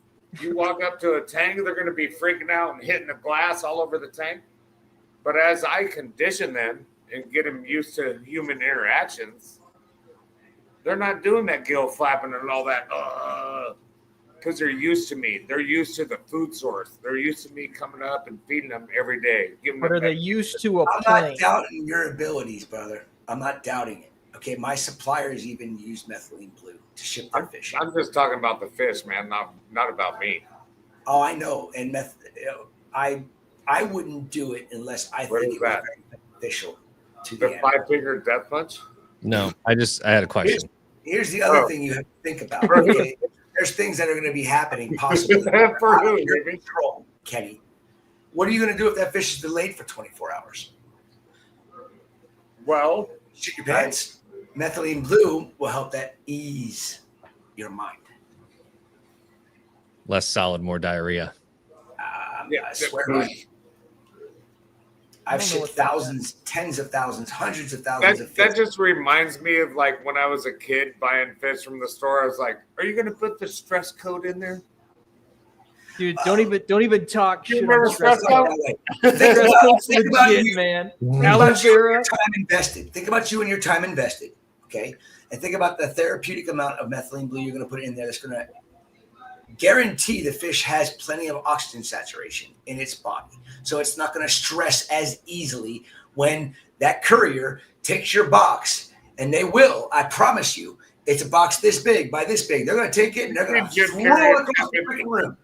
you walk up to a tank, they're going to be freaking out and hitting the glass all over the tank. But as I condition them and get them used to human interactions, they're not doing that gill flapping and all that. Because they're used to me. They're used to the food source. They're used to me coming up and feeding them every day. But are they used to a I'm plane? not doubting your abilities, brother. I'm not doubting it. Okay, my suppliers even use methylene blue to ship their fish. I'm just talking about the fish, man, not about me. Oh, I know. And I wouldn't do it unless I think it was very beneficial to the The 5-finger death punch? No, I had a question. Here's the other thing you have to think about. Okay, there's things that are going to be happening possibly For out who, of your baby? control, Kenny. What are you going to do if that fish is delayed for 24 hours? Well, shit your pants. Methylene blue will help that ease your mind. Less solid, more diarrhea. I swear by it. I've shipped thousands, tens of thousands, hundreds of thousands of fish. That just reminds me of like when I was a kid buying fish from the store. I was like, "Are you going to put the stress code in there?" Dude, don't even talk shit. remember stress code? Think about legit, you, man. Think about you and your time invested. Think about you and your time invested. Okay, and think about the therapeutic amount of methylene blue you're going to put in there. That's going to guarantee the fish has plenty of oxygen saturation in its body, so it's not going to stress as easily when that courier takes your box. And they will, I promise you. It's a box this big by this big. They're going to take it and they're going to throw it across the freaking room.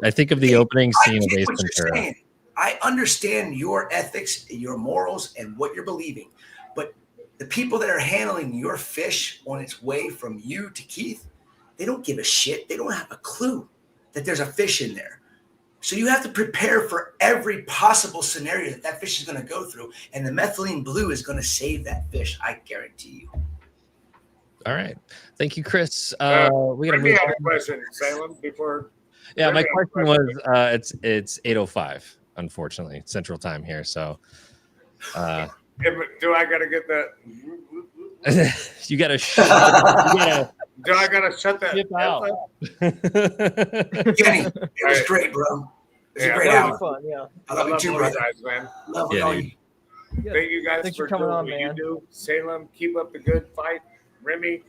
I think of the opening scene of I Ace get what you're Ventura. saying. I understand your ethics, your morals, and what you're believing. But the people that are handling your fish on its way from you to Keith, they don't give a shit. They don't have a clue that there's a fish in there. So you have to prepare for every possible scenario that fish is going to go through. And the methylene blue is going to save that fish. I guarantee you. All right. Thank you, Chris. We got to Let move me have on. a question, Salem, before. Yeah, my question was it's 8:05, unfortunately, Central Time here. So Do I got to get that? you got to Do I got to shut that out. Kenny, it was great, bro. It was a great hour. Fun, yeah. I love you too, all brother. guys, man. Love Yeah, all dude. you. Thank you guys Thanks for for coming doing on, what man. you do. Salem, keep up the good fight. Remy,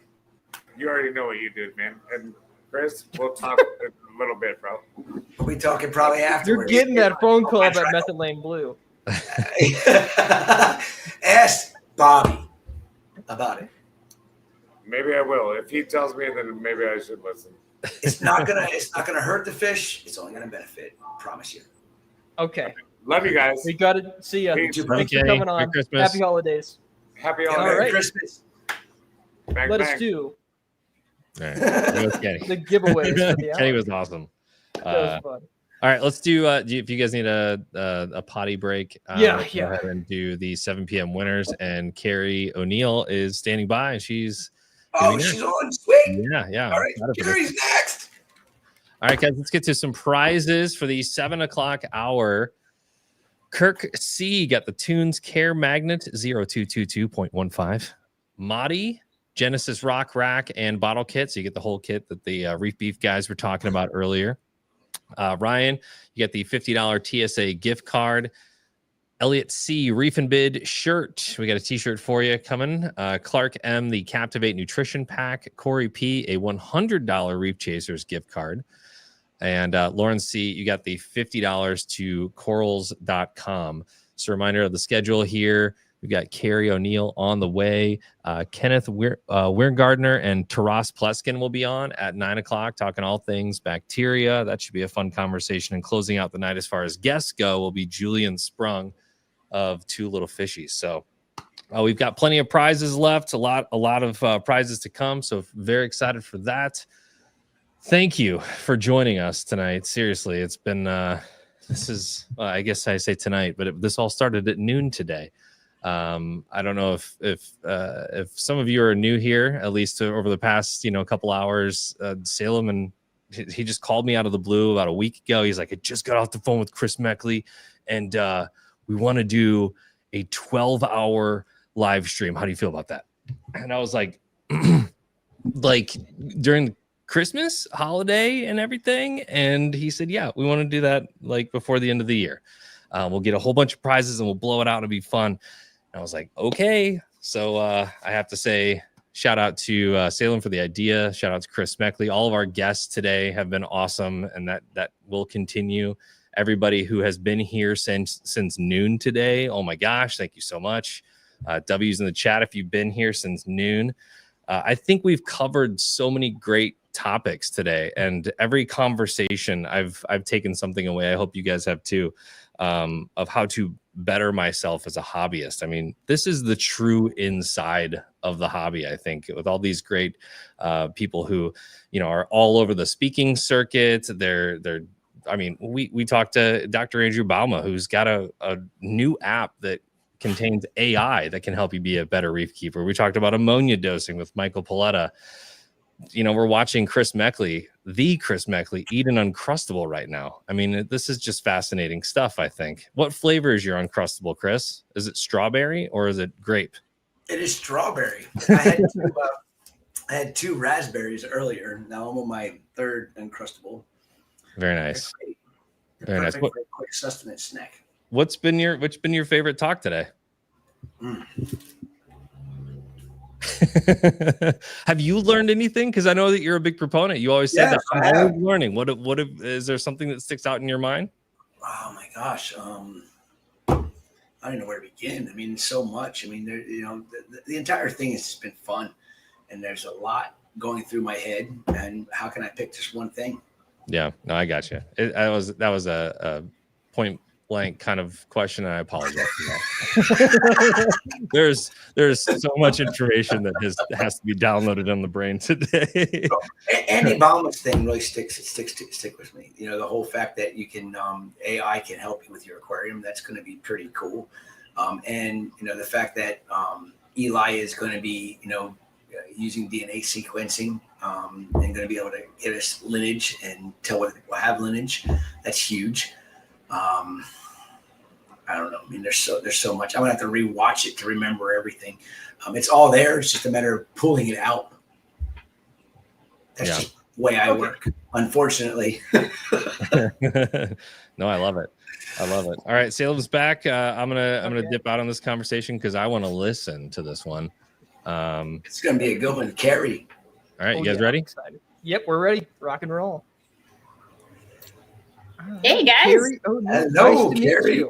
you already know what you do, man. And Chris, we'll talk a little bit, bro. We'll be talking probably You're afterwards. getting that phone call about methylene blue. Ask Bobby about it. Maybe I will. If he tells me, then maybe I should listen. It's not gonna hurt the fish. It's only gonna benefit. I promise you. Okay. Love you guys. We got to see ya. Peace. Thanks Okay. for coming Merry on. Christmas. Happy holidays. Happy All holidays. right. Christmas. Bang, Let bang. us do All right. That was Kenny. the giveaways for the Kenny hour. was awesome. That was fun. All right, let's do. If you guys need a potty break, Yeah, let's yeah. go ahead and do the 7 p.m. winners. And Carrie O'Neal is standing by. She's Oh, doing it. she's on. Sweet. Yeah. All right, Excited for this. Gary's next. All right, guys, let's get to some prizes for the 7 o'clock hour. Kirk C got the Tunes Care Magnet 0222.15. Madi, Genesis Rock Rack and Bottle Kit. So you get the whole kit that the Reef Beef guys were talking about earlier. Ryan, you get the $50 TSA gift card. Elliot C, Reef and Bid shirt. We got a t-shirt for you coming. Clark M, the Captivate Nutrition Pack. Corey P, a $100 Reef Chasers gift card. And Lauren C, you got the $50 to corals.com. So a reminder of the schedule here. We've got Carrie O'Neal on the way. Kenneth Weirgardner and Teras Pleskin will be on at 9 o'clock talking all things bacteria. That should be a fun conversation. And closing out the night as far as guests go will be Julian Sprung of Two Little Fishies. So we've got plenty of prizes left, a lot of prizes to come. So very excited for that. Thank you for joining us tonight. Seriously, it's been I guess I say tonight, but this all started at noon today. I don't know if some of you are new here, at least over the past couple hours. Salem, and he just called me out of the blue about a week ago. He's like, I just got off the phone with Chris Meckley, and we want to do a 12-hour live stream. How do you feel about that? And I was like, like during Christmas holiday and everything. And he said, yeah, we want to do that like before the end of the year. We'll get a whole bunch of prizes and we'll blow it out. It'll be fun. And I was like, okay. So I have to say, shout out to Salem for the idea. Shout out to Chris Meckley. All of our guests today have been awesome, and that will continue. Everybody who has been here since noon today, oh my gosh, thank you so much. W's in the chat if you've been here since noon. I think we've covered so many great topics today, and every conversation I've taken something away. I hope you guys have too, of how to better myself as a hobbyist. I mean, this is the true inside of the hobby, I think, with all these great people who, are all over the speaking circuit. I mean, we talked to Dr. Andrew Bauma, who's got a new app that contains AI that can help you be a better reef keeper. We talked about ammonia dosing with Michael Paletta. We're watching Chris Meckley, the Chris Meckley, eat an Uncrustable right now. I mean, this is just fascinating stuff, I think. What flavor is your Uncrustable, Chris? Is it strawberry or is it grape? It is strawberry. I had two raspberries earlier. Now I'm on my third Uncrustable. Very nice. Very nice. Quick sustenance snack. What's been your favorite talk today? Have you learned anything? Because I know that you're a big proponent. You always said that. I'm always learning. What is there something that sticks out in your mind? Oh my gosh. I don't know where to begin. I mean, so much. I mean, there, the entire thing has just been fun, and there's a lot going through my head. And how can I pick just one thing? Yeah, no, I got you. That was a point blank kind of question, and I apologize for that. there's so much information that has to be downloaded on the brain today. Andy Bauman's thing really stick with me. The whole fact that you can AI can help you with your aquarium, that's going to be pretty cool. And the fact that Eli is going to be using DNA sequencing and going to be able to get us lineage and tell whether people have lineage, that's huge. I don't know. I mean, there's so much. I'm gonna have to rewatch it to remember everything. It's all there. It's just a matter of pulling it out. That's just the way I work, unfortunately. No, I love it. All right, Salem's back. I'm gonna dip out on this conversation because I want to listen to this one. It's gonna be a good one, Carrie. All right, you guys ready? Excited. Yep, we're ready. Rock and roll. Hey guys. Carrie, hello, Carrie.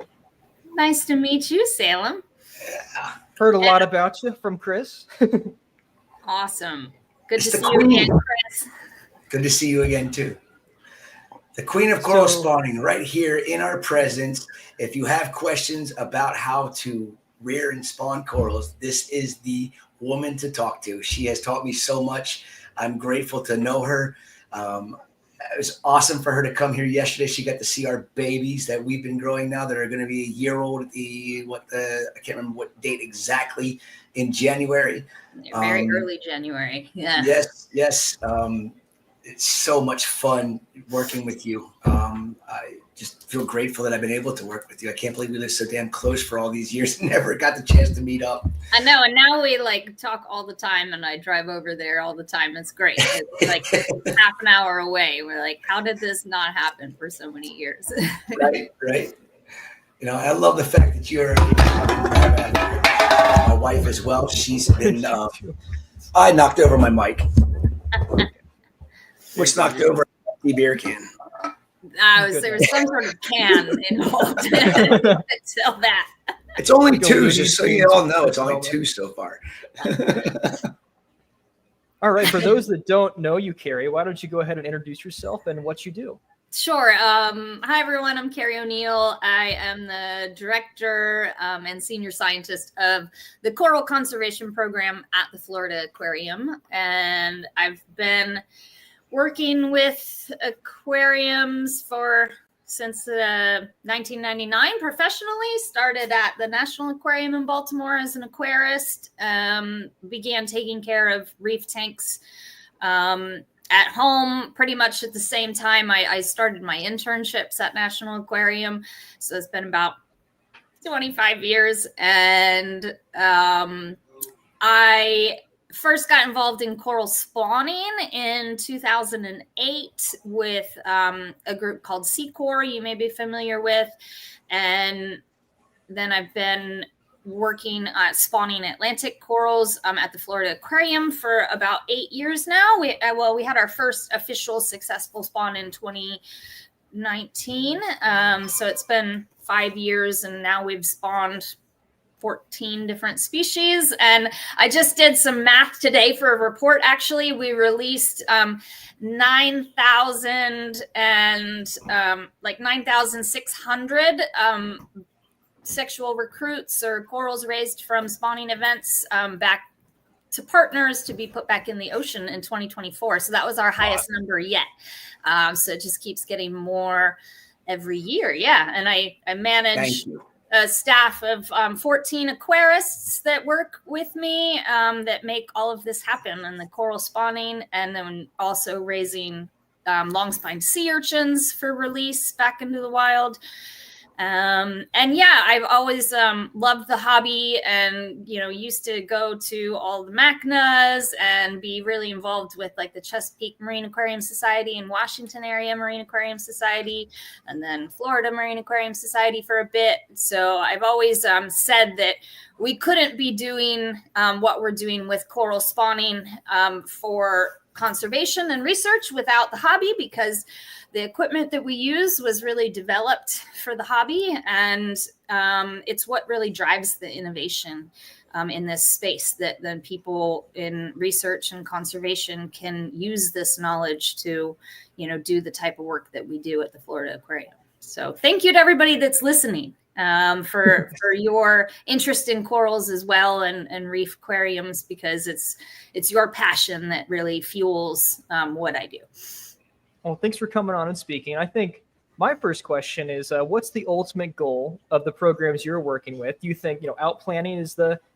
Nice to meet you, Salem. Yeah. Heard a lot about you from Chris. Awesome. Good to see you again, Chris. Good to see you again, too. The Queen of Coral Spawning right here in our presence. If you have questions about how to rear and spawn corals, this is the woman to talk to. She has taught me so much. I'm grateful to know her. It was awesome for her to come here yesterday. She got to see our babies that we've been growing now that are going to be a year old at I can't remember what date exactly, in January. Very early January. Yeah. Yes. It's so much fun working with you. I just feel grateful that I've been able to work with you. I can't believe we lived so damn close for all these years and never got the chance to meet up. I know. And now we talk all the time, and I drive over there all the time. It's great. It's like half an hour away. We're like, how did this not happen for so many years? Right. I love the fact that you're my wife as well. She's been, I knocked over my mic. Which knocked over the beer can. There was some sort of can involved until that. It's only two, just so you all know. It's only two so far. All right. For those that don't know you, Carrie, why don't you go ahead and introduce yourself and what you do? Sure. Hi, everyone. I'm Carrie O'Neal. I am the director and senior scientist of the Coral Conservation Program at the Florida Aquarium. And I've been working with aquariums since 1999 professionally. Started at the National Aquarium in Baltimore as an aquarist. Began taking care of reef tanks at home pretty much at the same time I started my internships at National Aquarium. So it's been about 25 years. And I first got involved in coral spawning in 2008 with a group called Seacor, you may be familiar with. And then I've been working spawning Atlantic corals at the Florida Aquarium for about 8 years now. We had our first official successful spawn in 2019. So it's been 5 years, and now we've spawned 14 different species. And I just did some math today for a report. Actually, we released 9,000 and 9,600 sexual recruits or corals raised from spawning events back to partners to be put back in the ocean in 2024. So that was our highest number yet. So it just keeps getting more every year. Yeah. And I manage a staff of 14 aquarists that work with me that make all of this happen, and the coral spawning, and then also raising long-spined sea urchins for release back into the wild. And yeah, I've always loved the hobby, and used to go to all the MACNAs and be really involved with like the Chesapeake Marine Aquarium Society and Washington Area Marine Aquarium Society, and then Florida Marine Aquarium Society for a bit. So I've always said that we couldn't be doing what we're doing with coral spawning for conservation and research without the hobby, because the equipment that we use was really developed for the hobby, and it's what really drives the innovation in this space, that then people in research and conservation can use this knowledge to, do the type of work that we do at the Florida Aquarium. So thank you to everybody that's listening for your interest in corals as well, and reef aquariums, because it's your passion that really fuels what I do. Well, thanks for coming on and speaking. I think my first question is, what's the ultimate goal of the programs you're working with? Do you think, outplanting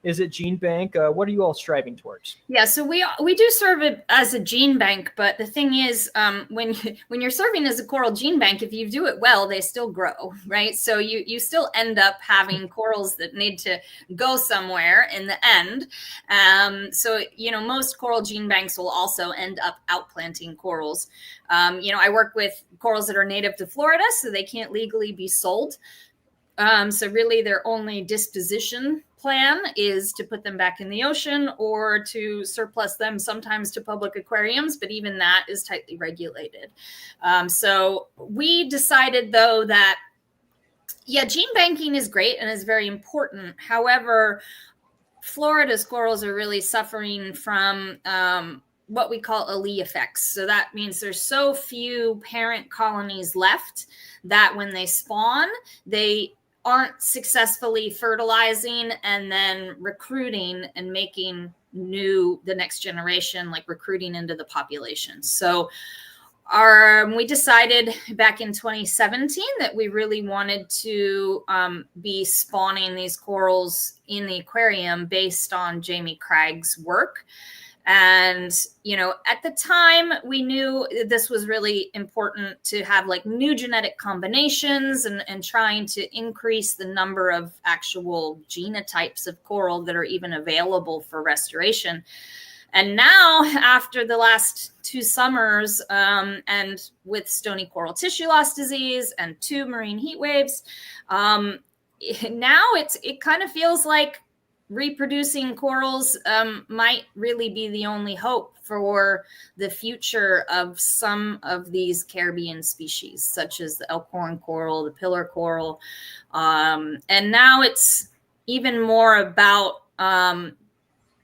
is it gene bank? What are you all striving towards? Yeah, so we do serve it as a gene bank, but the thing is, when you're serving as a coral gene bank, if you do it well, they still grow, right? So you still end up having corals that need to go somewhere in the end. So most coral gene banks will also end up outplanting corals. I work with corals that are native to Florida, so they can't legally be sold. So really their only disposition plan is to put them back in the ocean or to surplus them sometimes to public aquariums, but even that is tightly regulated. So we decided, though, that, gene banking is great and is very important. However, Florida's corals are really suffering from what we call Ali effects. So that means there's so few parent colonies left that when they spawn, they aren't successfully fertilizing and then recruiting and making the next generation, like recruiting into the population. So we decided back in 2017 that we really wanted to be spawning these corals in the aquarium based on Jamie Craig's work. And, at the time we knew this was really important to have like new genetic combinations and trying to increase the number of actual genotypes of coral that are even available for restoration. And now, after the last 2 summers, and with stony coral tissue loss disease and 2 marine heat waves, now it kind of feels like reproducing corals might really be the only hope for the future of some of these Caribbean species, such as the elkhorn coral, the pillar coral. And now it's even more about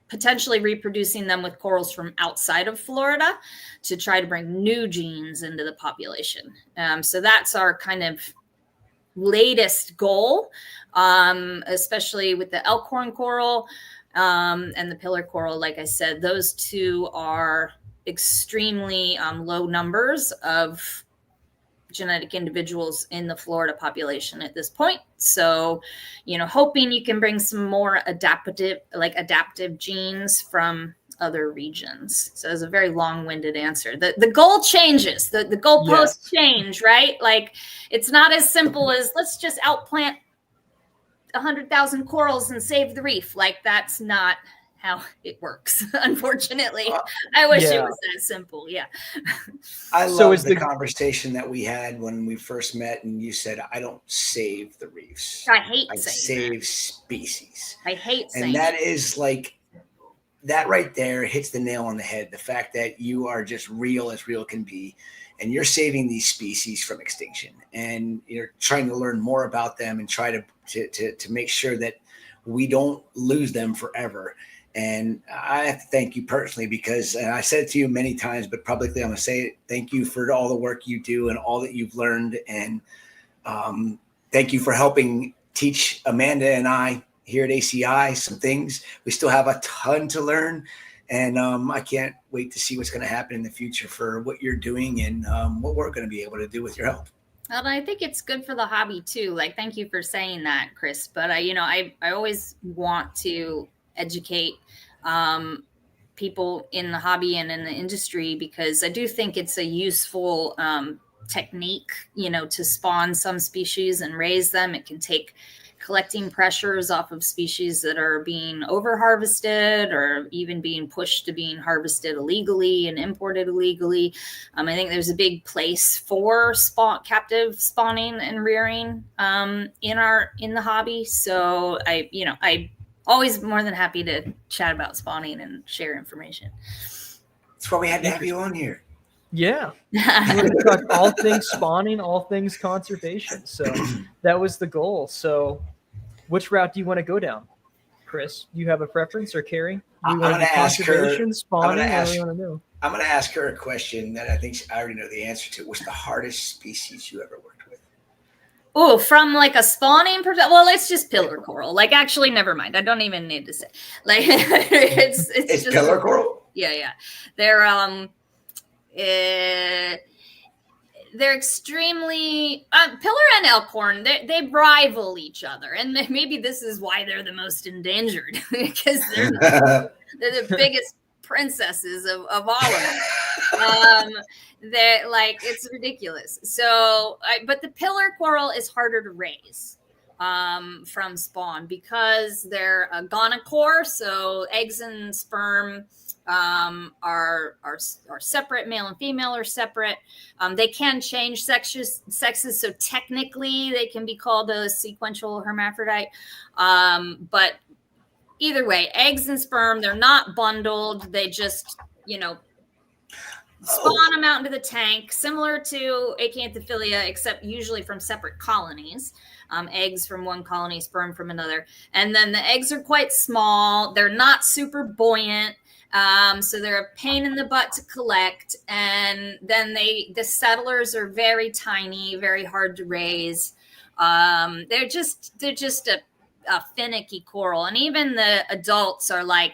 potentially reproducing them with corals from outside of Florida to try to bring new genes into the population. So that's our kind of latest goal, especially with the elkhorn coral and the pillar coral. Like I said, those 2 are extremely low numbers of genetic individuals in the Florida population at this point. So, hoping you can bring some more adaptive genes from other regions. So it's a very long-winded answer. The goal changes. The goalposts change, right? Like, it's not as simple as let's just outplant 100,000 corals and save the reef. Like, that's not how it works, unfortunately. I wish it was that simple. Yeah. I love the conversation that we had when we first met, and you said, I don't save the reefs. I save species. I hate saying and that is like, that right there hits the nail on the head. The fact that you are just real as real can be, and you're saving these species from extinction, and you're trying to learn more about them and try to make sure that we don't lose them forever. And I have to thank you personally, because I said it to you many times, but publicly I'm going to say it. Thank you for all the work you do and all that you've learned. And thank you for helping teach Amanda and I here at ACI some things. We still have a ton to learn. And I can't wait to see what's going to happen in the future for what you're doing and what we're going to be able to do with your help. Well, I think it's good for the hobby too. Like, thank you for saying that, Chris. But I always want to educate people in the hobby and in the industry, because I do think it's a useful technique, to spawn some species and raise them. It can take collecting pressures off of species that are being over harvested or even being pushed to being harvested illegally and imported illegally. I think there's a big place for captive spawning and rearing in the hobby. So I always more than happy to chat about spawning and share information. That's why we had to have you on here. Yeah. We're going to talk all things spawning, all things conservation. So that was the goal. So which route do you want to go down, Chris? Do you have a preference, or Carrie? I'm going to ask her. Spawning, I'm going to ask her a question that I think I already know the answer to. What's the hardest species you ever worked with? Oh, from like a spawning perspective. Well, it's just pillar coral. Like, actually, never mind. I don't even need to say. Like, it's just pillar coral. Yeah. They're extremely pillar and elkhorn. They rival each other, and maybe this is why they're the most endangered, because they're the biggest princesses of all of them. They're like, it's ridiculous. So, but the pillar coral is harder to raise from spawn, because they're a gonochore, so eggs and sperm are separate. Male and female are separate. They can change sexes, so technically they can be called a sequential hermaphrodite. But either way, eggs and sperm, they're not bundled. They just, spawn them out into the tank, similar to acanthophilia, except usually from separate colonies. Eggs from one colony, sperm from another. And then the eggs are quite small. They're not super buoyant. So they're a pain in the butt to collect. And then the settlers are very tiny, very hard to raise. They're just a finicky coral. And even the adults are like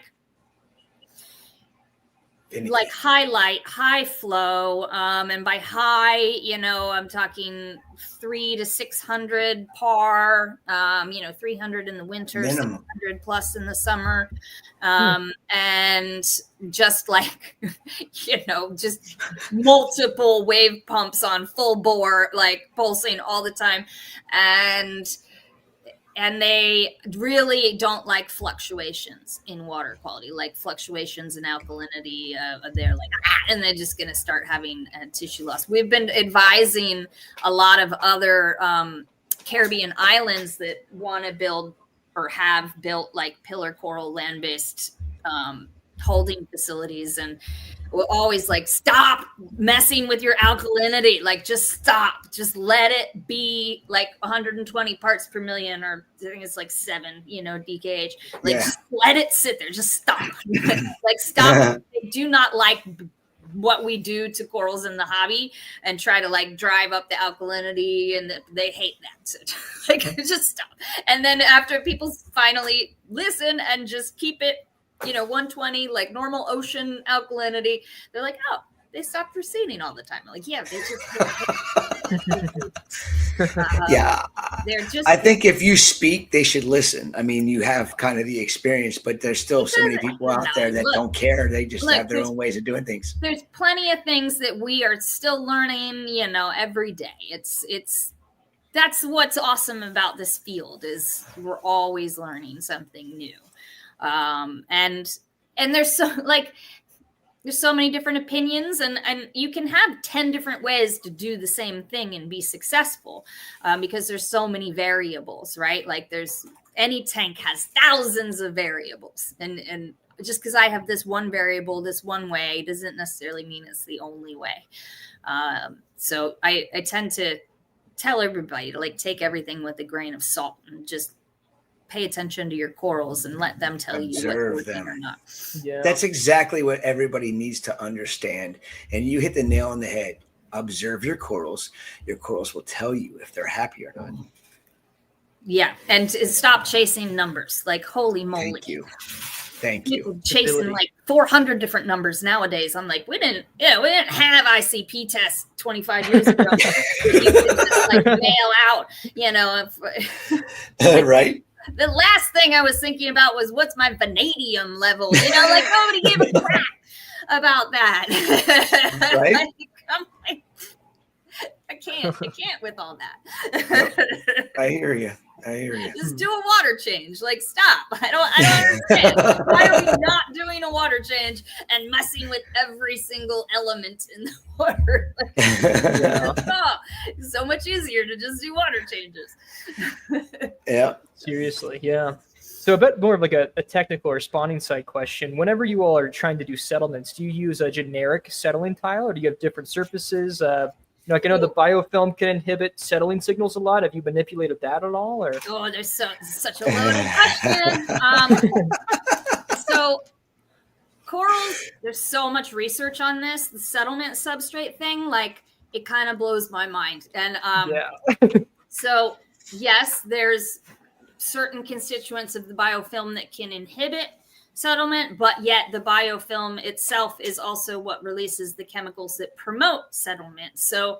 highlight, high flow. And by high, I'm talking 300 to 600 par, 300 in the winter, 600 plus in the summer. And just like, just multiple wave pumps on full bore, like pulsing all the time. And they really don't like fluctuations in water quality, like fluctuations in alkalinity. They're like, and they're just going to start having tissue loss. We've been advising a lot of other Caribbean islands that want to build or have built like pillar coral land-based holding facilities, and we're always like, stop messing with your alkalinity. Like, just stop. Just let it be like 120 parts per million, or I think it's like 7, DKH. Like, just let it sit there. Just stop. Like, stop. They do not like what we do to corals in the hobby and try to like drive up the alkalinity, and they hate that. So, like, just stop. And then after people finally listen and just keep it 120, like normal ocean alkalinity. They're like, oh, they stopped receding all the time. I'm like, yeah, they just Yeah. they're just. I think if you speak, they should listen. I mean, you have kind of the experience, but there's still so many people out there that don't care. They just have their own ways of doing things. There's plenty of things that we are still learning, every day. That's what's awesome about this field is we're always learning something new. And there's so many different opinions, and you can have 10 different ways to do the same thing and be successful, because there's so many variables, right? Like any tank has thousands of variables, and just because I have this one variable this one way doesn't necessarily mean it's the only way. So I tend to tell everybody to take everything with a grain of salt and just pay attention to your corals and let them tell you what's working or not. Yeah. That's exactly what everybody needs to understand. And you hit the nail on the head. Observe your corals. Your corals will tell you if they're happy or not. Yeah. And stop chasing numbers. Like, holy moly. Thank you. Thank you. People chasing 400 different numbers nowadays. I'm like, we didn't have ICP tests 25 years ago. You could just mail out, right. The last thing I was thinking about was what's my vanadium level? Nobody gave a crap about that. Right. I can't with all that. I hear you. Just do a water change. Stop. I don't understand. Why are we not doing a water change and messing with every single element in the water? It's so much easier to just do water changes. Yeah. Seriously, yeah. So a bit more of a technical or spawning site question. Whenever you all are trying to do settlements, do you use a generic settling tile, or do you have different surfaces? I know the biofilm can inhibit settling signals a lot. Have you manipulated that at all? Or there's such a loaded question. So corals, there's so much research on this. The settlement substrate thing, it kind of blows my mind. And so yes, there's certain constituents of the biofilm that can inhibit settlement, but yet the biofilm itself is also what releases the chemicals that promote settlement. So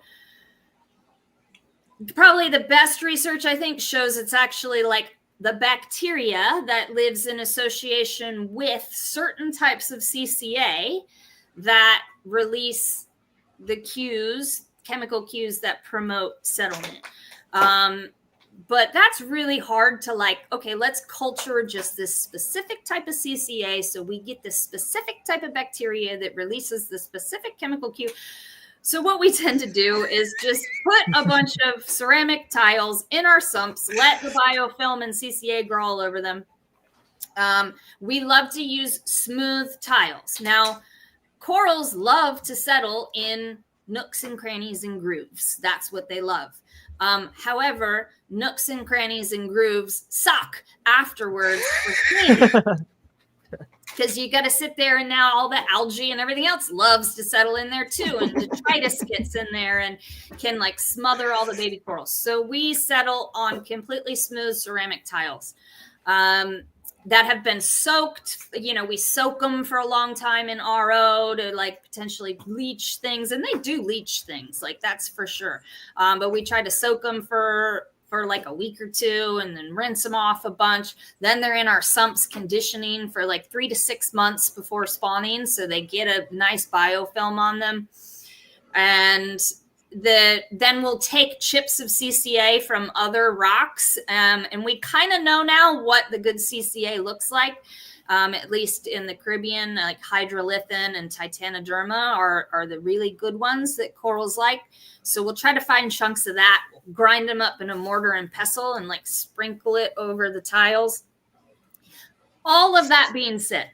probably the best research, I think, shows it's actually the bacteria that lives in association with certain types of CCA that release the chemical cues that promote settlement. But that's really hard to okay, let's culture just this specific type of CCA so we get this specific type of bacteria that releases the specific chemical cue. So what we tend to do is just put a bunch of ceramic tiles in our sumps, let the biofilm and CCA grow all over them. We love to use smooth tiles. Now, corals love to settle in nooks and crannies and grooves. That's what they love. However, nooks and crannies and grooves suck afterwards for cleaning. Because you got to sit there, and now all the algae and everything else loves to settle in there too, and detritus gets in there and can smother all the baby corals. So we settle on completely smooth ceramic tiles that have been soaked. We soak them for a long time in RO to potentially leach things, and they do leach things, that's for sure. But we try to soak them for a week or two and then rinse them off a bunch. Then they're in our sumps conditioning for 3 to 6 months before spawning, so they get a nice biofilm on them. And then we'll take chips of CCA from other rocks, and we kind of know now what the good CCA looks like. At least in the Caribbean, hydrolithin and titanoderma are the really good ones that corals like. So we'll try to find chunks of that, grind them up in a mortar and pestle, and sprinkle it over the tiles. All of that being said,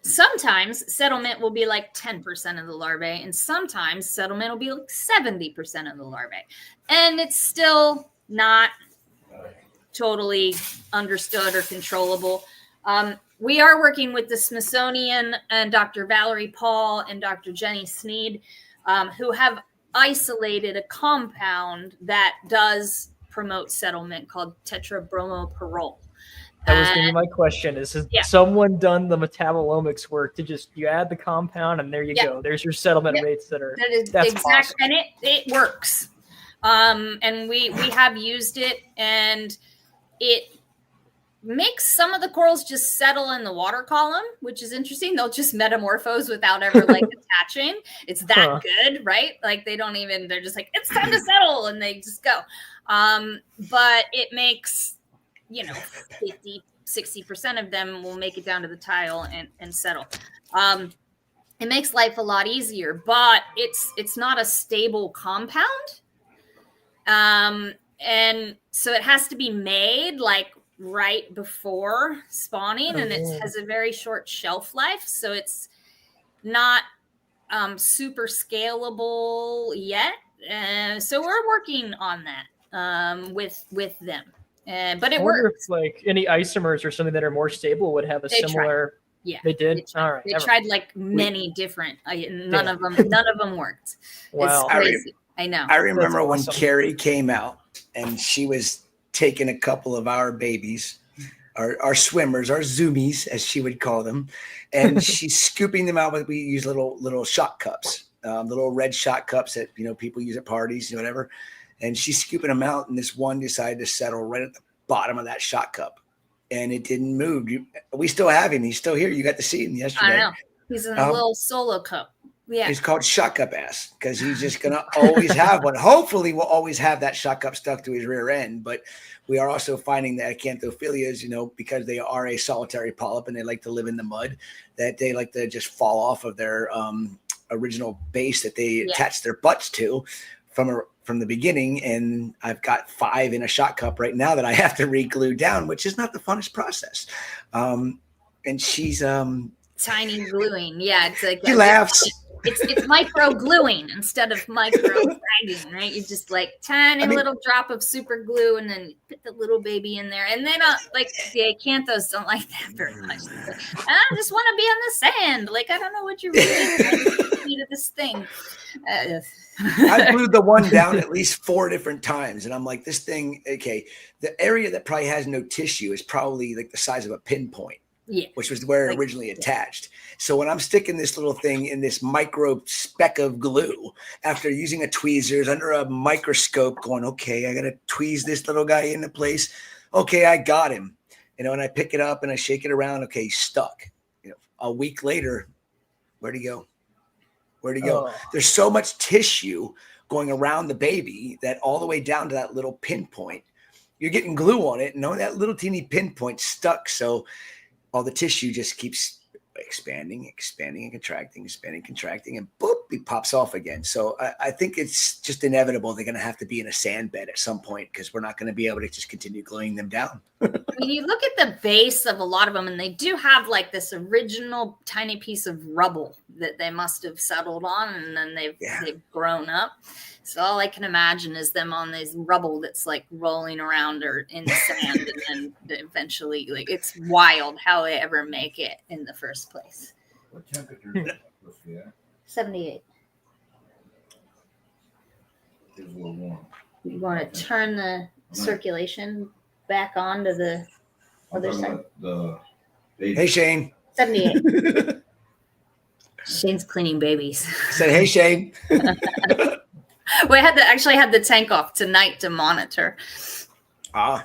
sometimes settlement will be 10% of the larvae, and sometimes settlement will be 70% of the larvae. And it's still not totally understood or controllable. We are working with the Smithsonian and Dr. Valerie Paul and Dr. Jenny Sneed, who have isolated a compound that does promote settlement called tetrabromoperol. That was going to be my question. Has someone done the metabolomics work to just, you add the compound and there you go. There's your settlement rates that's exact, awesome. and it works. And we have used it, and it makes some of the corals just settle in the water column, which is interesting. They'll just metamorphose without ever like attaching. It's that good, right? Like they're just like, it's time to settle, and they just go. But it makes, 50-60% of them will make it down to the tile and settle. It makes life a lot easier, but it's not a stable compound. And so it has to be made like right before spawning, and it has a very short shelf life, so it's not super scalable yet. So we're working on that with them, but it works. If, like any isomers or something that are more stable would have a similar. Yeah, they did. All right, they tried like many different. None of them worked. Wow, it's crazy. I know. I remember when Carrie came out and she was taking a couple of our babies, our swimmers, our zoomies, as she would call them, and she's scooping them out. We use little shot cups, the little red shot cups that people use at parties, whatever. And she's scooping them out, and this one decided to settle right at the bottom of that shot cup, and it didn't move. We still have him; he's still here. You got to see him yesterday. I know. He's in a little solo cup. Yeah, he's called shot cup ass because he's just gonna always have one. Hopefully, we'll always have that shot cup stuck to his rear end. But we are also finding that acanthophilias, because they are a solitary polyp and they like to live in the mud, that they like to just fall off of their original base that they attach their butts to from the beginning. And I've got 5 in a shot cup right now that I have to re-glue down, which is not the funnest process. And she's tiny gluing. Yeah, it's like she laughs. It's micro gluing instead of micro dragging, right? You just like tiny little drop of super glue, and then put the little baby in there. And they don't like the acanthos don't like that very much. Like, I just want to be on the sand. Like I don't know what you're doing to this thing. I glued the one down at least 4 different times, and I'm like, this thing. Okay, the area that probably has no tissue is probably like the size of a pinpoint. Yeah. Which was where it originally attached. So when I'm sticking this little thing in this micro speck of glue, after using a tweezers under a microscope, going, okay, I got to tweeze this little guy into place. Okay, I got him. And I pick it up and I shake it around. Okay, he's stuck. A week later, where'd he go? Where'd he go? There's so much tissue going around the baby that all the way down to that little pinpoint, you're getting glue on it. And that little teeny pinpoint stuck. So all the tissue just keeps expanding and contracting, and boop, he pops off again. So I think it's just inevitable. They're going to have to be in a sand bed at some point because we're not going to be able to just continue gluing them down. When you look at the base of a lot of them, and they do have like this original tiny piece of rubble that they must have settled on, and then they've grown up. So all I can imagine is them on this rubble that's like rolling around or in the sand, and then eventually, like, it's wild how they ever make it in the first place. What temperature is it supposed to be at? 78. It's a little warm. You want to turn the circulation back on to the other side. Hey, Shane. 78. Shane's cleaning babies. I said, hey, Shane. We had the tank off tonight to monitor. I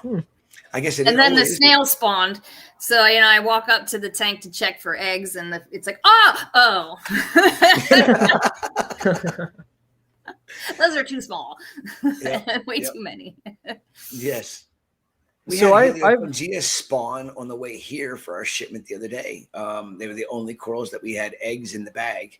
guess it. And then the snail spawned. So I walk up to the tank to check for eggs, and it's like, oh, those are too small. Way too many. Yes. We So had I've Pangea spawn on the way here for our shipment the other day. They were the only corals that we had eggs in the bag.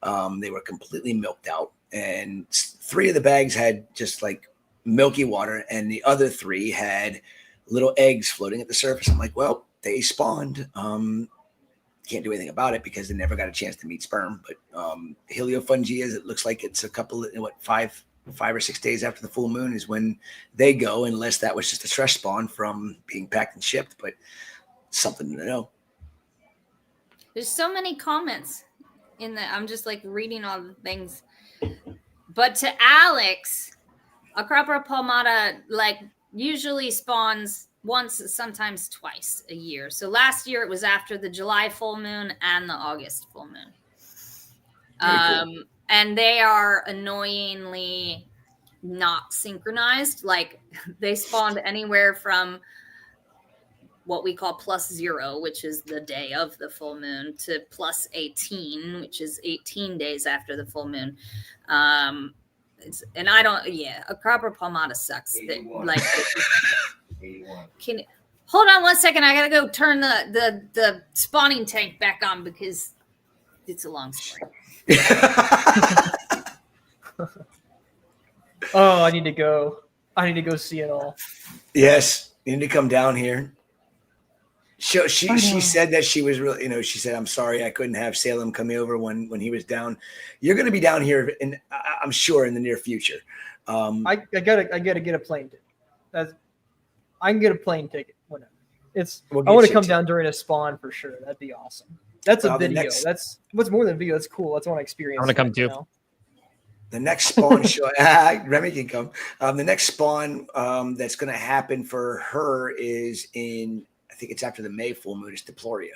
They were completely milked out, and 3 of the bags had just like milky water, and the other 3 had little eggs floating at the surface. I'm like, well, they spawned. Can't do anything about it because they never got a chance to meet sperm. But Heliofungias, it looks like it's a couple of 5 or 6 days after the full moon is when they go, unless that was just a stress spawn from being packed and shipped. But something to know. There's so many comments in the. I'm just like reading all the things. But to Alex, Acropora palmata like usually spawns once, sometimes twice a year. So last year it was after the July full moon and the August full moon. Cool. And they are annoyingly not synchronized. Like they spawned anywhere from what we call +0, which is the day of the full moon, to +18, which is 18 days after the full moon. And I don't, a copper palmata sucks. That, like, hold on 1 second. I gotta go turn the spawning tank back on because it's a long story. Oh, I need to go see it all. Yes, you need to come down here. She said that she was really, she said, I'm sorry I couldn't have Salem come over when he was down. You're going to be down here, I'm sure, in the near future. I gotta get a plane ticket. I can get a plane ticket. Whatever. I want to come down during a spawn for sure. That'd be awesome. That's a video. That's what's more than a video. That's cool. That's one experience. I want to come too. The next spawn show, Remy can come. The next spawn that's going to happen for her is in, I think it's after the May full moon. It's Deploria.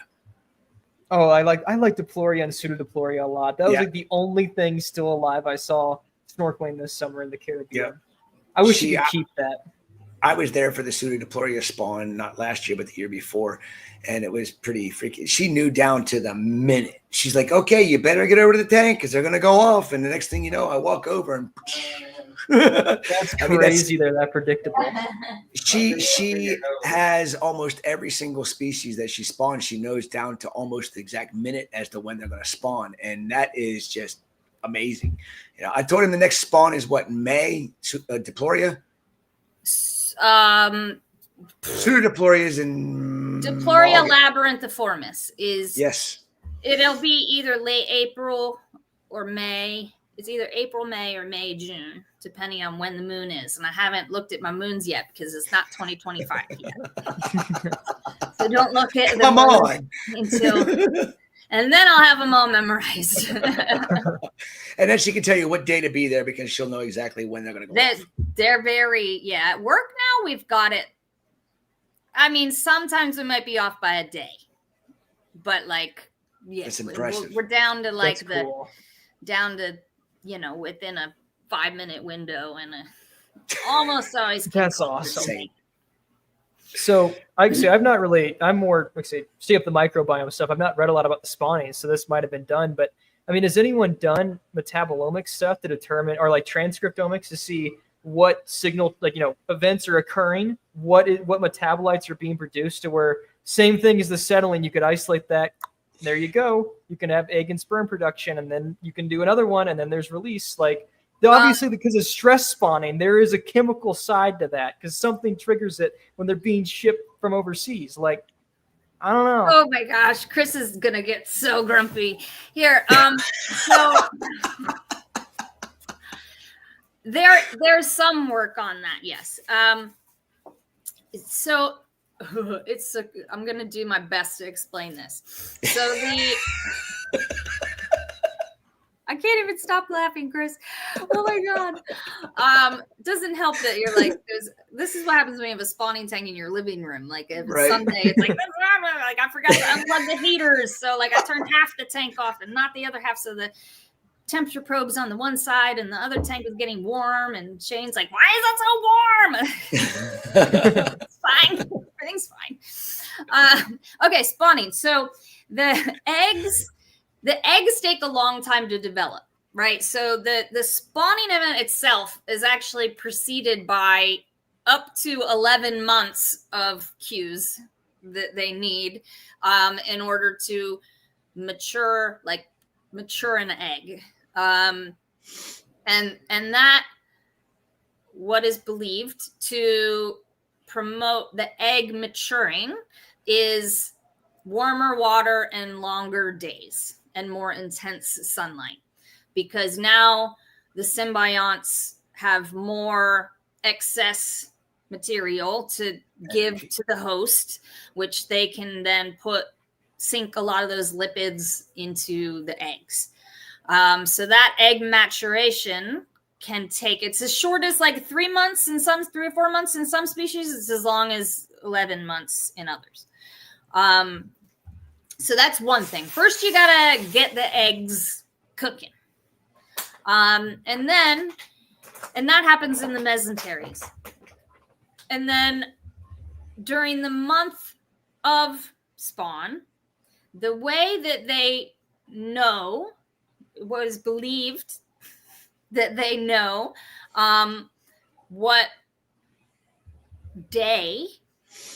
Oh, I like Deploria and Pseudo-Deploria a lot. That was like the only thing still alive I saw snorkeling this summer in the Caribbean. Yeah. I wish you could keep that. I was there for the Pseudo-Deploria spawn, not last year, but the year before. And it was pretty freaky. She knew down to the minute. She's like, okay, you better get over to the tank because they're going to go off. And the next thing you know, I walk over and that's crazy. They're that predictable. She has almost every single species that she spawns. She knows down to almost the exact minute as to when they're going to spawn. And that is just amazing. I told him the next spawn is what, in May, Deploria? Pseudo-Deploria is in Deploria labyrinthiformis is yes. It'll be either late April or May. It's either April, May, or May, June, depending on when the moon is. And I haven't looked at my moons yet because it's not 2025 yet. So don't look at Come on. until. And then I'll have them all memorized. And then she can tell you what day to be there because she'll know exactly when they're going to go. They're very, at work now, we've got it. I mean, sometimes we might be off by a day. But it's impressive. We're down to cool. down to, within a 5-minute window and almost always. That's awesome. So I'm more stay up the microbiome stuff. I've not read a lot about the spawning, so this might have been done. But I mean, has anyone done metabolomics stuff to determine, or transcriptomics to see what signal, events are occurring, what metabolites are being produced, to where same thing as the settling, you could isolate that. There you go. You can have egg and sperm production, and then you can do another one, and then there's release. Obviously, because of stress spawning, there is a chemical side to that because something triggers it when they're being shipped from overseas. I don't know. Oh my gosh, Chris is gonna get so grumpy here. So there's some work on that, yes. So I'm gonna do my best to explain this. So I can't even stop laughing, Chris. Oh my God. Doesn't help that you're this is what happens when you have a spawning tank in your living room. If it's Sunday, it's I forgot to unplug the heaters. So I turned half the tank off and not the other half. So the temperature probe's on the one side and the other tank is getting warm. And Shane's like, why is it so warm? It's fine. Everything's fine. Okay, spawning. So the eggs take a long time to develop, right? So the spawning event itself is actually preceded by up to 11 months of cues that they need in order to mature an egg. And that what is believed to promote the egg maturing is warmer water and longer days and more intense sunlight, because now the symbionts have more excess material to give to the host, which they can then sink a lot of those lipids into the eggs. So that egg maturation can take, it's as short as 3 months in some, 3 or 4 months in some species. It's as long as 11 months in others. So that's one thing. First, you gotta get the eggs cooking. And that happens in the mesenteries. And then during the month of spawn, the way that they know, was believed that they know what day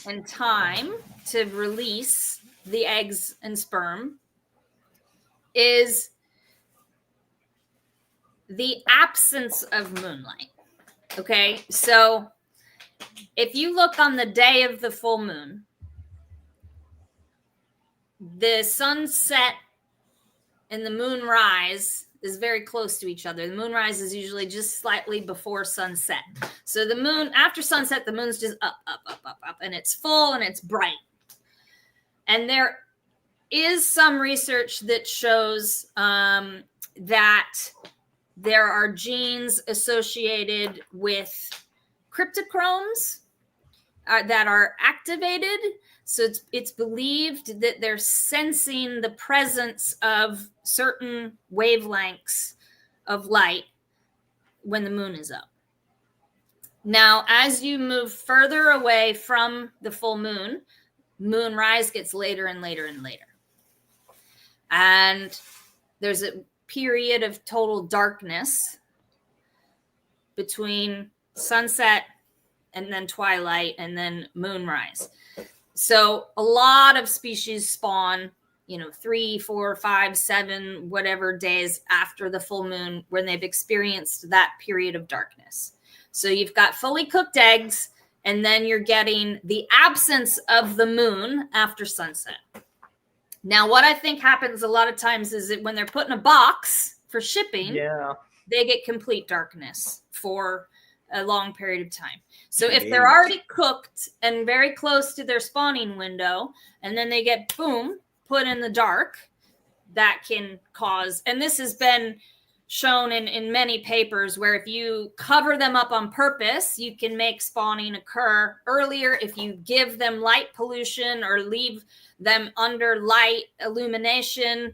and time to release the eggs and sperm is the absence of moonlight. Okay, so if you look on the day of the full moon, the sunset and the moonrise is very close to each other. The moonrise is usually just slightly before sunset. So the moon, after sunset, the moon's just up, and it's full and it's bright. And there is some research that shows that there are genes associated with cryptochromes that are activated. So it's believed that they're sensing the presence of certain wavelengths of light when the moon is up. Now, as you move further away from the full moon, moonrise gets later and later and later. And there's a period of total darkness between sunset and then twilight and then moonrise. So a lot of species spawn, 3, 4, 5, 7, whatever days after the full moon when they've experienced that period of darkness. So you've got fully cooked eggs, and then you're getting the absence of the moon after sunset. Now, what I think happens a lot of times is that when they're put in a box for shipping, they get complete darkness for a long period of time. So if they're already cooked and very close to their spawning window, and then they get, boom, put in the dark, that can cause, and this has been shown in many papers, where if you cover them up on purpose, you can make spawning occur earlier. If you give them light pollution or leave them under light illumination,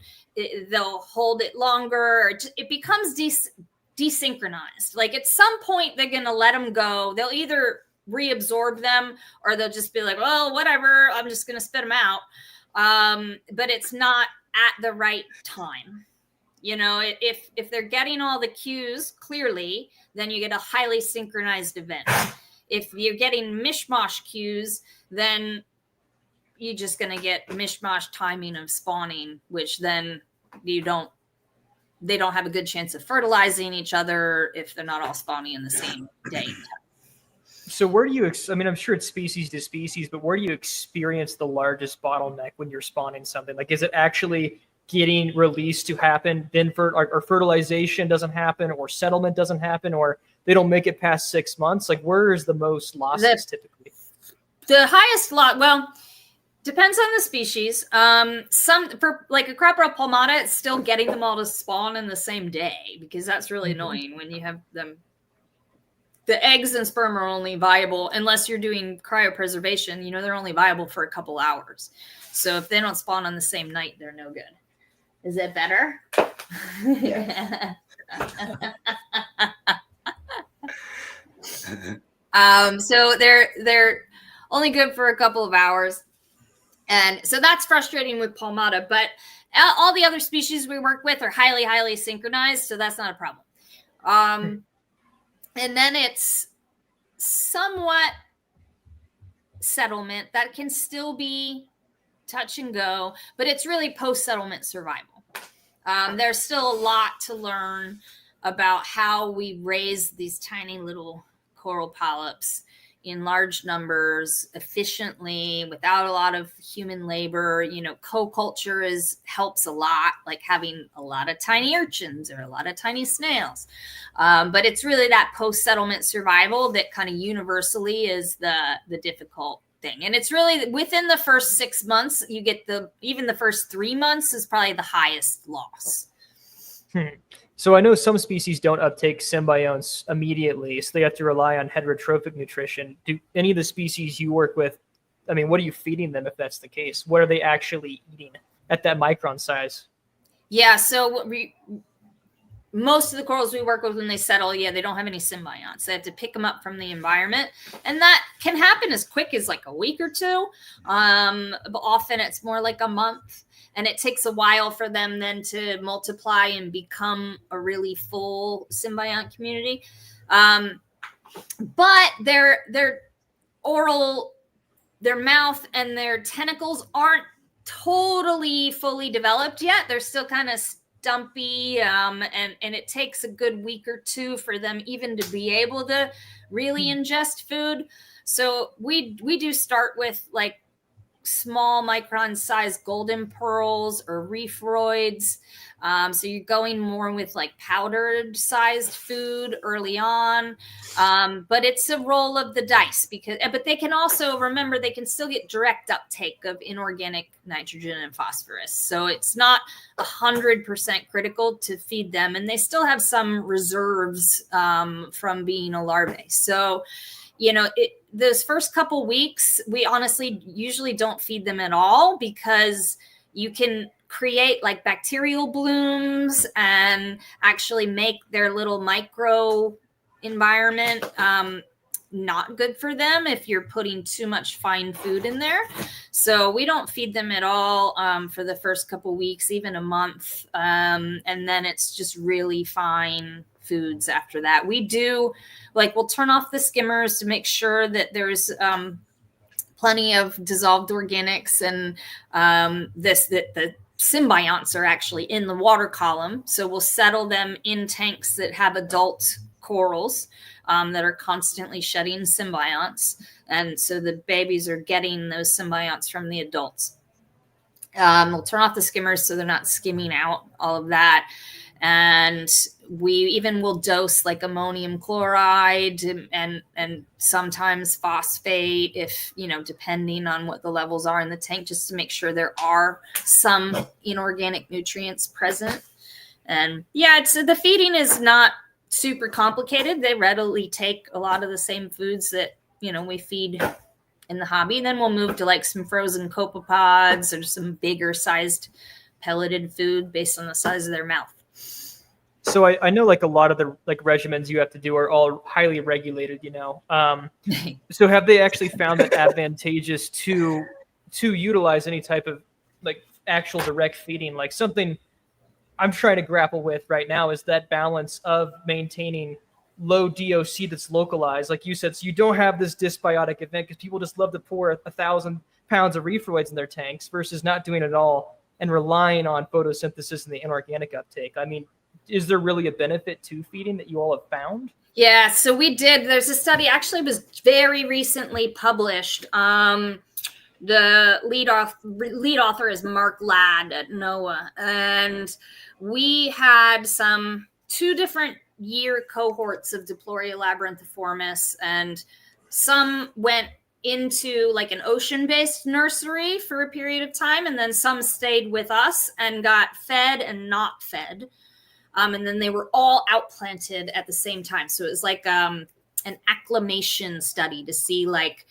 they'll hold it longer. It becomes desynchronized. Like at some point, they're going to let them go. They'll either reabsorb them or they'll just be like, well, whatever, I'm just going to spit them out. But it's not at the right time. If they're getting all the cues clearly, then you get a highly synchronized event. If you're getting mishmash cues, then you're just going to get mishmash timing of spawning, which then they don't have a good chance of fertilizing each other if they're not all spawning in the same day. So where do you, I'm sure it's species to species, but where do you experience the largest bottleneck when you're spawning something? Like, is it actually getting released to happen, then or fertilization doesn't happen, or settlement doesn't happen, or they don't make it past 6 months? Like, where is the most losses typically? The highest lot, well, depends on the species. Some, for like a Crapra palmata, it's still getting them all to spawn in the same day, because that's really annoying when you have them. The eggs and sperm are only viable unless you're doing cryopreservation. They're only viable for a couple hours. So if they don't spawn on the same night, they're no good. Is it better? Yeah. So they're only good for a couple of hours. And so that's frustrating with palmata, but all the other species we work with are highly, highly synchronized. So that's not a problem. And then it's somewhat settlement that can still be touch and go, but it's really post-settlement survival. There's still a lot to learn about how we raise these tiny little coral polyps in large numbers, efficiently, without a lot of human labor. Co-culture helps a lot, like having a lot of tiny urchins or a lot of tiny snails. But it's really that post-settlement survival that kind of universally is the difficult thing. And it's really within the first 6 months, you get even the first 3 months is probably the highest loss. So I know some species don't uptake symbionts immediately, so they have to rely on heterotrophic nutrition. Do any of the species you work with I mean, what are you feeding them if that's the case? What are they actually eating at that micron size? Yeah, so most of the corals we work with when they settle, they don't have any symbionts. They have to pick them up from the environment. And that can happen as quick as like a week or two. But often it's more like a month. And it takes a while for them then to multiply and become a really full symbiont community. But their oral, their mouth and their tentacles aren't totally fully developed yet. They're still kind of stumpy, and it takes a good week or two for them even to be able to really ingest food. So we do start with like small micron sized golden pearls or reefroids. So you're going more with like powdered sized food early on. But it's a roll of the dice but they can also, remember, they can still get direct uptake of inorganic nitrogen and phosphorus. So it's not 100% critical to feed them. And they still have some reserves from being a larvae. So, those first couple weeks, we honestly usually don't feed them at all, because you can create like bacterial blooms and actually make their little micro environment not good for them if you're putting too much fine food in there. So we don't feed them at all for the first couple weeks, even a month. And then it's just really fine foods after that. We do, we'll turn off the skimmers to make sure that there's plenty of dissolved organics, and that the symbionts are actually in the water column. So we'll settle them in tanks that have adult corals that are constantly shedding symbionts. And so the babies are getting those symbionts from the adults. We'll turn off the skimmers so they're not skimming out all of that. And we even will dose like ammonium chloride and sometimes phosphate, if, depending on what the levels are in the tank, just to make sure there are some inorganic nutrients present. And the feeding is not super complicated. They readily take a lot of the same foods that, we feed in the hobby. And then we'll move to like some frozen copepods or some bigger sized pelleted food based on the size of their mouth. So I know like a lot of the regimens you have to do are all highly regulated, So have they actually found it advantageous to utilize any type of like actual direct feeding? Like something I'm trying to grapple with right now is that balance of maintaining low DOC that's localized, like you said, so you don't have this dysbiotic event, because people just love to pour 1,000 pounds of reefroids in their tanks versus not doing it all and relying on photosynthesis and the inorganic uptake. I mean, is there really a benefit to feeding that you all have found? Yeah, so we did. There's a study, actually was very recently published. The lead author is Mark Ladd at NOAA. And we had 2 different year cohorts of Diploria labyrinthiformis, and some went into like an ocean-based nursery for a period of time, and then some stayed with us and got fed and not fed. And then they were all outplanted at the same time. So it was like an acclimation study to see, like,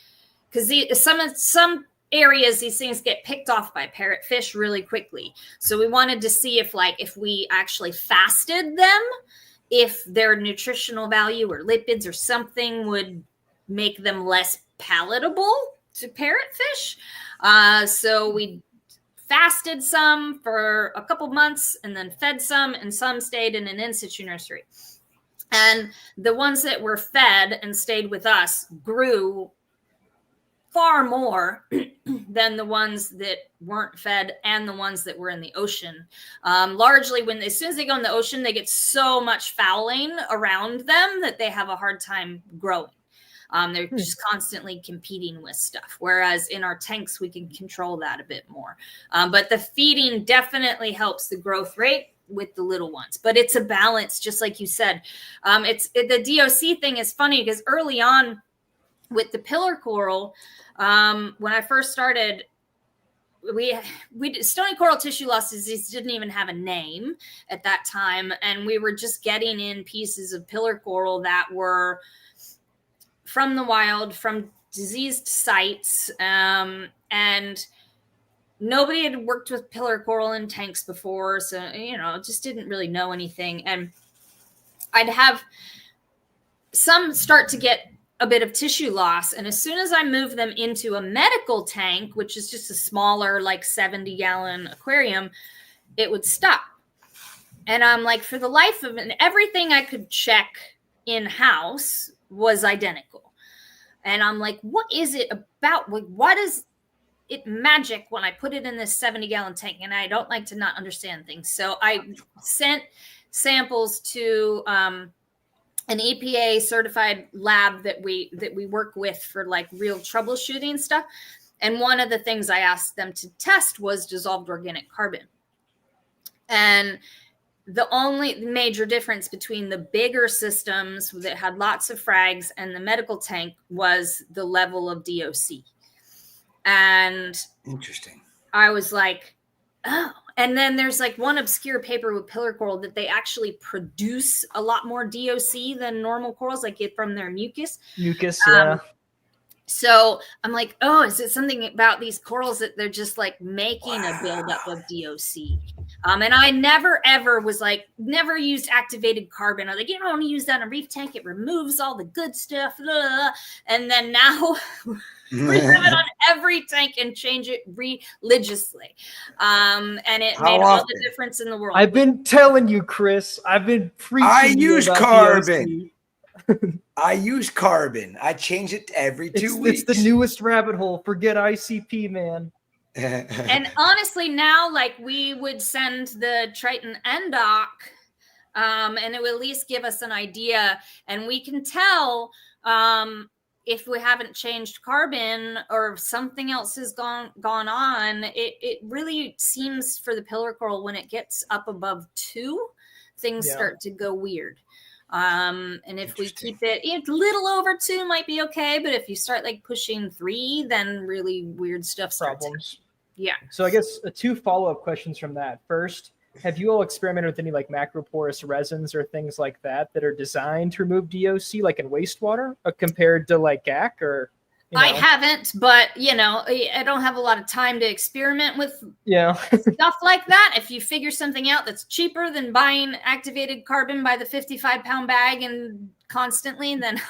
because some areas, these things get picked off by parrotfish really quickly. So we wanted to see if we actually fasted them, if their nutritional value or lipids or something would make them less palatable to parrotfish. So we fasted some for a couple months and then fed some, and some stayed in an in-situ nursery. And the ones that were fed and stayed with us grew far more than the ones that weren't fed and the ones that were in the ocean. Largely, as soon as they go in the ocean, they get so much fouling around them that they have a hard time growing. They're just constantly competing with stuff. Whereas in our tanks, we can control that a bit more. But the feeding definitely helps the growth rate with the little ones. But it's a balance, just like you said. The DOC thing is funny because early on with the pillar coral, when I first started, we stony coral tissue loss disease didn't even have a name at that time. And we were just getting in pieces of pillar coral that were from the wild, from diseased sites, and nobody had worked with pillar coral in tanks before, so just didn't really know anything. And I'd have some start to get a bit of tissue loss, and as soon as I moved them into a medical tank, which is just a smaller, like 70-gallon aquarium, it would stop. And I'm like, for the life of it, everything I could check in-house was identical. And I'm like, what is it about? What is it magic when I put it in this 70-gallon tank? And I don't like to not understand things. So I sent samples to an EPA certified lab that we work with for like real troubleshooting stuff. And one of the things I asked them to test was dissolved organic carbon. And the only major difference between the bigger systems that had lots of frags and the medical tank was the level of DOC. And interesting. I was like, oh. And then there's like one obscure paper with pillar coral that they actually produce a lot more DOC than normal corals, like get from their mucus. Yeah. So I'm like, oh, is it something about these corals that they're just like making a buildup of DOC? And I never used activated carbon. I was like, you don't want to use that in a reef tank. It removes all the good stuff. Blah. And then now we have it on every tank and change it religiously. And it made all the difference in the world. I've been telling you, Chris. I've been preaching. I use carbon. I use carbon. I change it every 2 weeks. It's the newest rabbit hole. Forget ICP, man. And honestly, now, like, we would send the Triton Endoc, and it would at least give us an idea, and we can tell if we haven't changed carbon or something else has gone on. It really seems for the pillar coral, when it gets up above 2, things start to go weird. And if we keep it a little over 2 might be okay, but if you start like pushing 3, then really weird stuff starts. Problems. Yeah. So I guess 2 follow-up questions from that. First, have you all experimented with any like macroporous resins or things like that are designed to remove DOC, like in wastewater, compared to like GAC or? I haven't, but I don't have a lot of time to experiment with stuff like that. If you figure something out that's cheaper than buying activated carbon by the 55-pound bag and constantly, then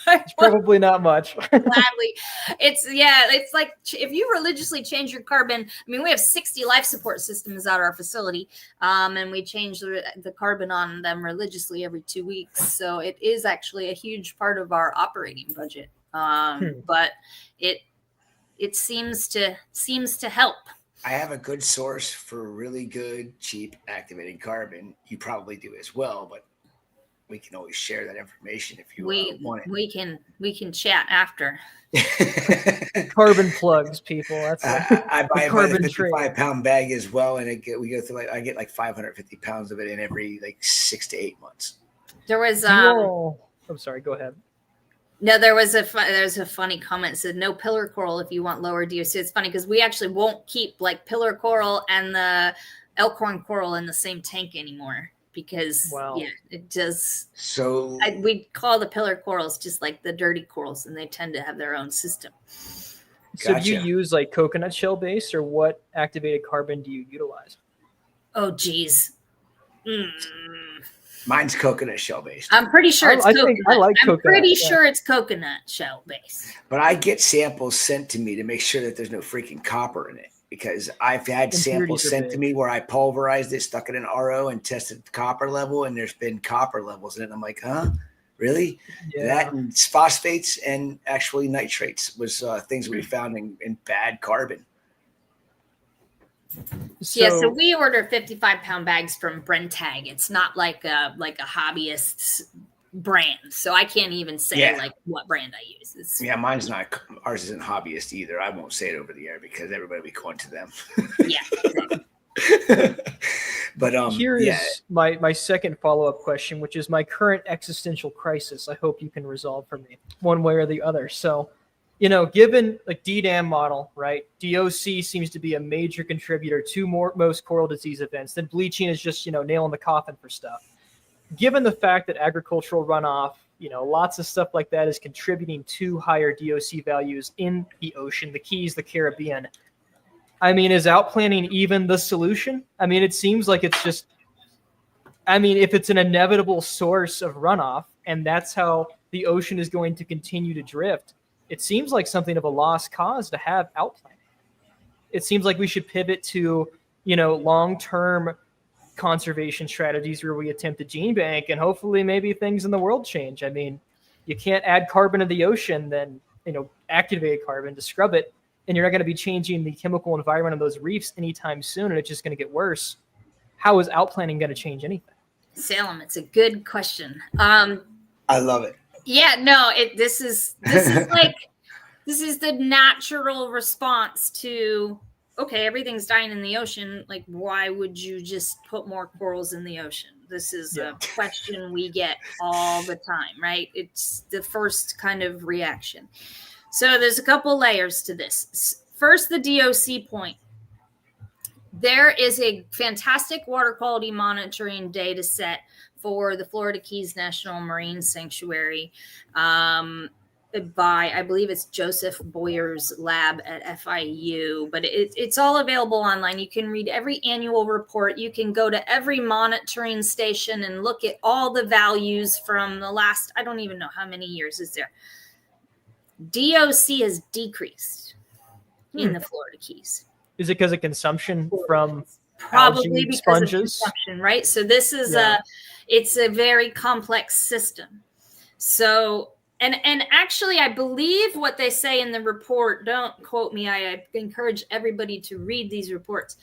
it's probably not much. Gladly. It's like if you religiously change your carbon. I mean, we have 60 life support systems at our facility, and we change the carbon on them religiously every 2 weeks. So it is actually a huge part of our operating budget. But it seems to help. I have a good source for really good, cheap activated carbon. You probably do as well, but we can always share that information if you want it. We can chat after. Carbon plugs, people. That's I buy a 55-pound bag as well, and we go through I get like 550 pounds of it in every like 6 to 8 months. There was I'm sorry. Go ahead. No, there's a funny comment that said no pillar coral if you want lower DOC. It's funny because we actually won't keep like pillar coral and the elkhorn coral in the same tank anymore because it does. So we call the pillar corals just like the dirty corals, and they tend to have their own system. So do you use like coconut shell base, or what activated carbon do you utilize? Oh, geez. Mine's coconut shell based. I'm pretty sure it's coconut. I like I'm pretty sure it's coconut shell based. But I get samples sent to me to make sure that there's no freaking copper in it, because I've had samples sent to me where I pulverized it, stuck it in RO, and tested the copper level, and there's been copper levels in it. And I'm like, huh? Really? Yeah. That and phosphates and actually nitrates was things we found in bad carbon. So we order 55-pound bags from Brentag. It's not like a hobbyist brand, so I can't even say like what brand I use. Mine's not. Ours isn't Hobbyist either. I won't say it over the air because everybody will be going to them. But here is my second follow-up question, which is my current existential crisis. I hope you can resolve for me one way or the other. So, given like DDAM model, right? DOC seems to be a major contributor to most coral disease events. Then bleaching is just, nail in the coffin for stuff. Given the fact that agricultural runoff lots of stuff like that is contributing to higher DOC values in the ocean, the Keys, the Caribbean. I mean, is outplanting even the solution? I mean, it seems like it's just, if it's an inevitable source of runoff and that's how the ocean is going to continue to drift, it seems like something of a lost cause to have outplanting. It seems like we should pivot to, long-term conservation strategies where we attempt to gene bank, and hopefully maybe things in the world change. I mean, you can't add carbon to the ocean, then, activated carbon to scrub it, and you're not going to be changing the chemical environment of those reefs anytime soon, and it's just going to get worse. How is outplanting going to change anything? Salem, it's a good question. I love it. Yeah, no, this is like, this is the natural response to, okay, everything's dying in the ocean. Like, why would you just put more corals in the ocean? This is a question we get all the time, right? It's the first kind of reaction. So there's a couple layers to this. First, the DOC point. There is a fantastic water quality monitoring data set for the Florida Keys National Marine Sanctuary by, I believe it's Joseph Boyer's lab at FIU, but it's all available online. You can read every annual report. You can go to every monitoring station and look at all the values from the last, I don't even know how many years is there. DOC has decreased in the Florida Keys. Is it because of consumption from probably algae because sponges? of consumption, right? So this is it's a very complex system. So and actually, I believe what they say in the report. Don't quote me. I encourage everybody to read these reports.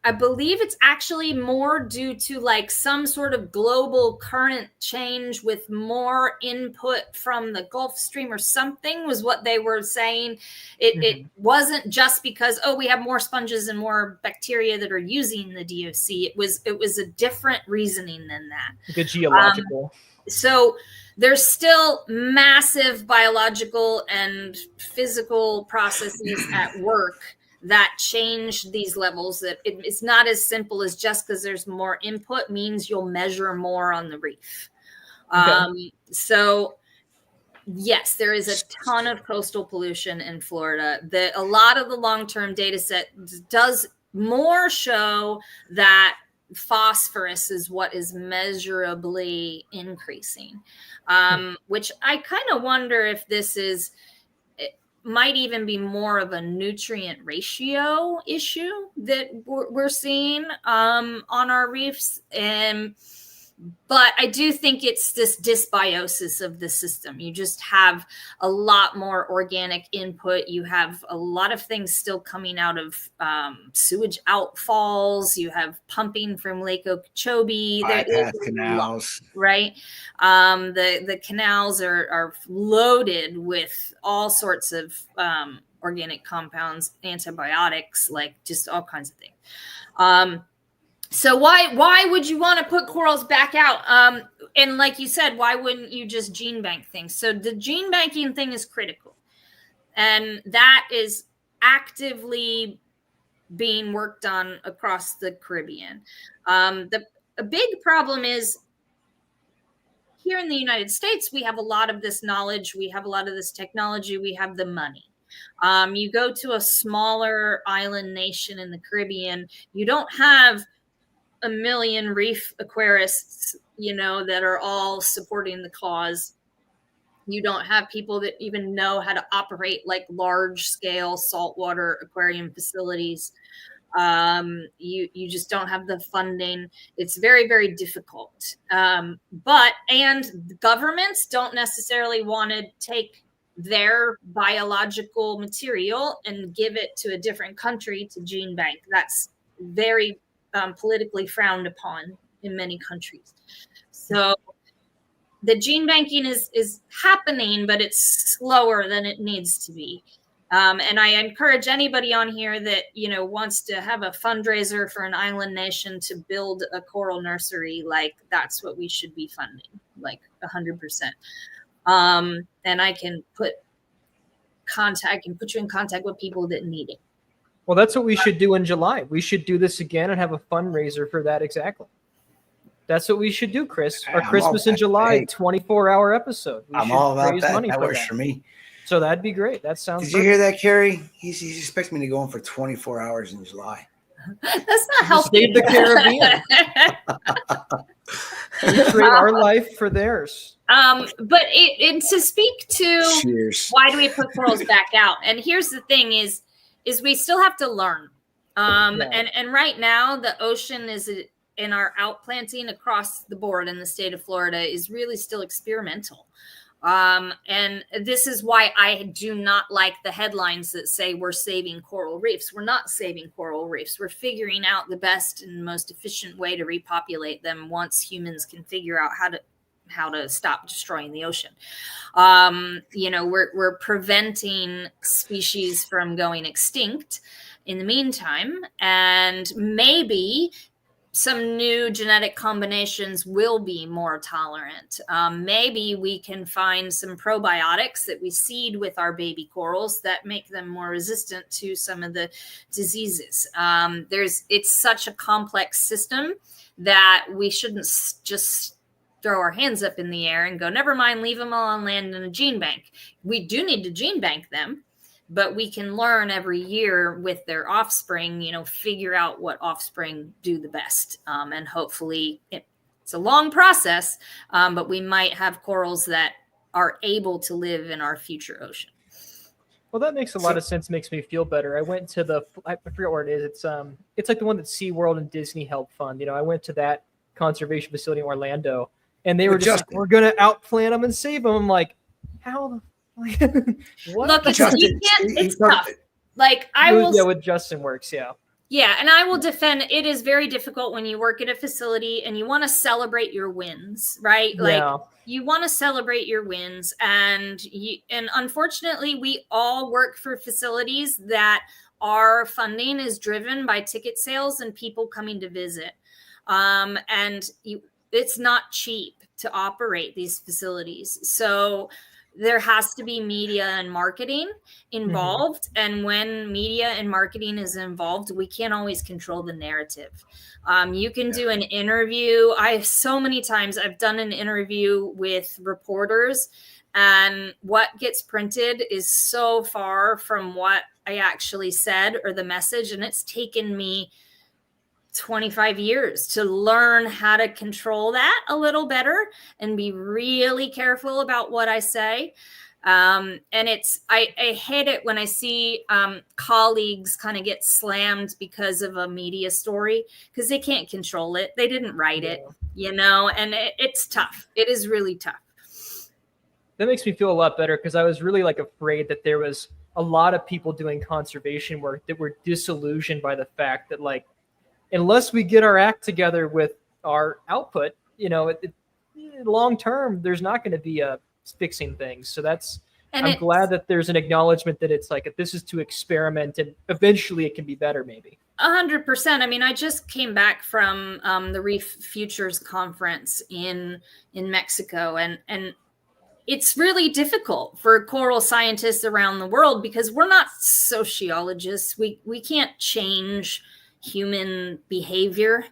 I believe it's actually more due to like some sort of global current change with more input from the Gulf Stream or something was what they were saying. It wasn't just because, we have more sponges and more bacteria that are using the DOC. It was a different reasoning than that. The geological. So there's still massive biological and physical processes at work that change these levels. That it's not as simple as just because there's more input means you'll measure more on the reef. So yes, there is a ton of coastal pollution in Florida. A lot of the long-term data set does more show that phosphorus is what is measurably increasing, which I kind of wonder if this is, might even be more of a nutrient ratio issue that we're seeing on our reefs. But I do think it's this dysbiosis of the system. You just have a lot more organic input. You have a lot of things still coming out of sewage outfalls. You have pumping from Lake Okeechobee. Bypass canals. Right? The canals are loaded with all sorts of organic compounds, antibiotics, like just all kinds of things. So why would you want to put corals back out? And like you said, why wouldn't you just gene bank things? So the gene banking thing is critical. And that is actively being worked on across the Caribbean. A big problem is here in the United States, we have a lot of this knowledge. We have a lot of this technology. We have the money. You go to a smaller island nation in the Caribbean, you don't have a million reef aquarists, that are all supporting the cause. You don't have people that even know how to operate like large scale saltwater aquarium facilities. You just don't have the funding. It's very, very difficult. And governments don't necessarily want to take their biological material and give it to a different country to gene bank. That's very politically frowned upon in many countries. So the gene banking is happening, but it's slower than it needs to be. And I encourage anybody on here that, wants to have a fundraiser for an island nation to build a coral nursery, like that's what we should be funding, like 100%. And I can put you in contact with people that need it. Well, that's what we should do in July. We should do this again and have a fundraiser for that exactly. That's what we should do, Chris. Our I'm Christmas all- in July hey. 24-hour episode. We I'm should all about raise that. money That for works for me. So that'd be great. That sounds. Did you hear that, Carrie? He expects me to go on for 24 hours in July. That's not healthy. Save the Caribbean. We trade our life for theirs. But to speak to Cheers. why do we put corals back out? And here's the thing: is we still have to learn. And right now the ocean is in our outplanting across the board in the state of Florida is really still experimental. And this is why I do not like the headlines that say we're saving coral reefs. We're not saving coral reefs. We're figuring out the best and most efficient way to repopulate them once humans can figure out how to stop destroying the ocean. We're preventing species from going extinct in the meantime, and maybe some new genetic combinations will be more tolerant. Maybe we can find some probiotics that we seed with our baby corals that make them more resistant to some of the diseases. It's such a complex system that we shouldn't just throw our hands up in the air and go, never mind, leave them all on land in a gene bank. We do need to gene bank them, but we can learn every year with their offspring, figure out what offspring do the best. And hopefully it's a long process, but we might have corals that are able to live in our future ocean. Well, that makes a lot of sense. Makes me feel better. I went to I forget where it is. It's like the one that SeaWorld and Disney helped fund. I went to that conservation facility in Orlando, and they were just like, we're going to outplant them and save them. I'm like, how? What? Look, it's tough. Like I will. Yeah, with Justin works. Yeah. Yeah, and I will defend. It is very difficult when you work at a facility and you want to celebrate your wins, right? Like you want to celebrate your wins, and unfortunately, we all work for facilities that our funding is driven by ticket sales and people coming to visit, it's not cheap to operate these facilities. So there has to be media and marketing involved. And when media and marketing is involved, we can't always control the narrative. You can do an interview. So many times I've done an interview with reporters, and what gets printed is so far from what I actually said or the message. And it's taken me 25 years to learn how to control that a little better and be really careful about what I say. And I hate it when I see colleagues kind of get slammed because of a media story, because they can't control it. They didn't write it, and it's tough. It is really tough. That makes me feel a lot better, because I was really afraid that there was a lot of people doing conservation work that were disillusioned by the fact that unless we get our act together with our output, long term, there's not going to be fixing things. So I'm glad that there's an acknowledgement that it's this is to experiment, and eventually it can be better, maybe. 100%. I mean, I just came back from the Reef Futures conference in Mexico, and it's really difficult for coral scientists around the world because we're not sociologists. We can't change human behavior,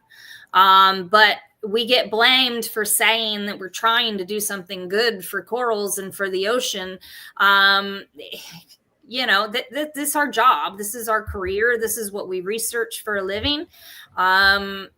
but we get blamed for saying that we're trying to do something good for corals and for the ocean. This is our job. This is our career. This is what we research for a living. And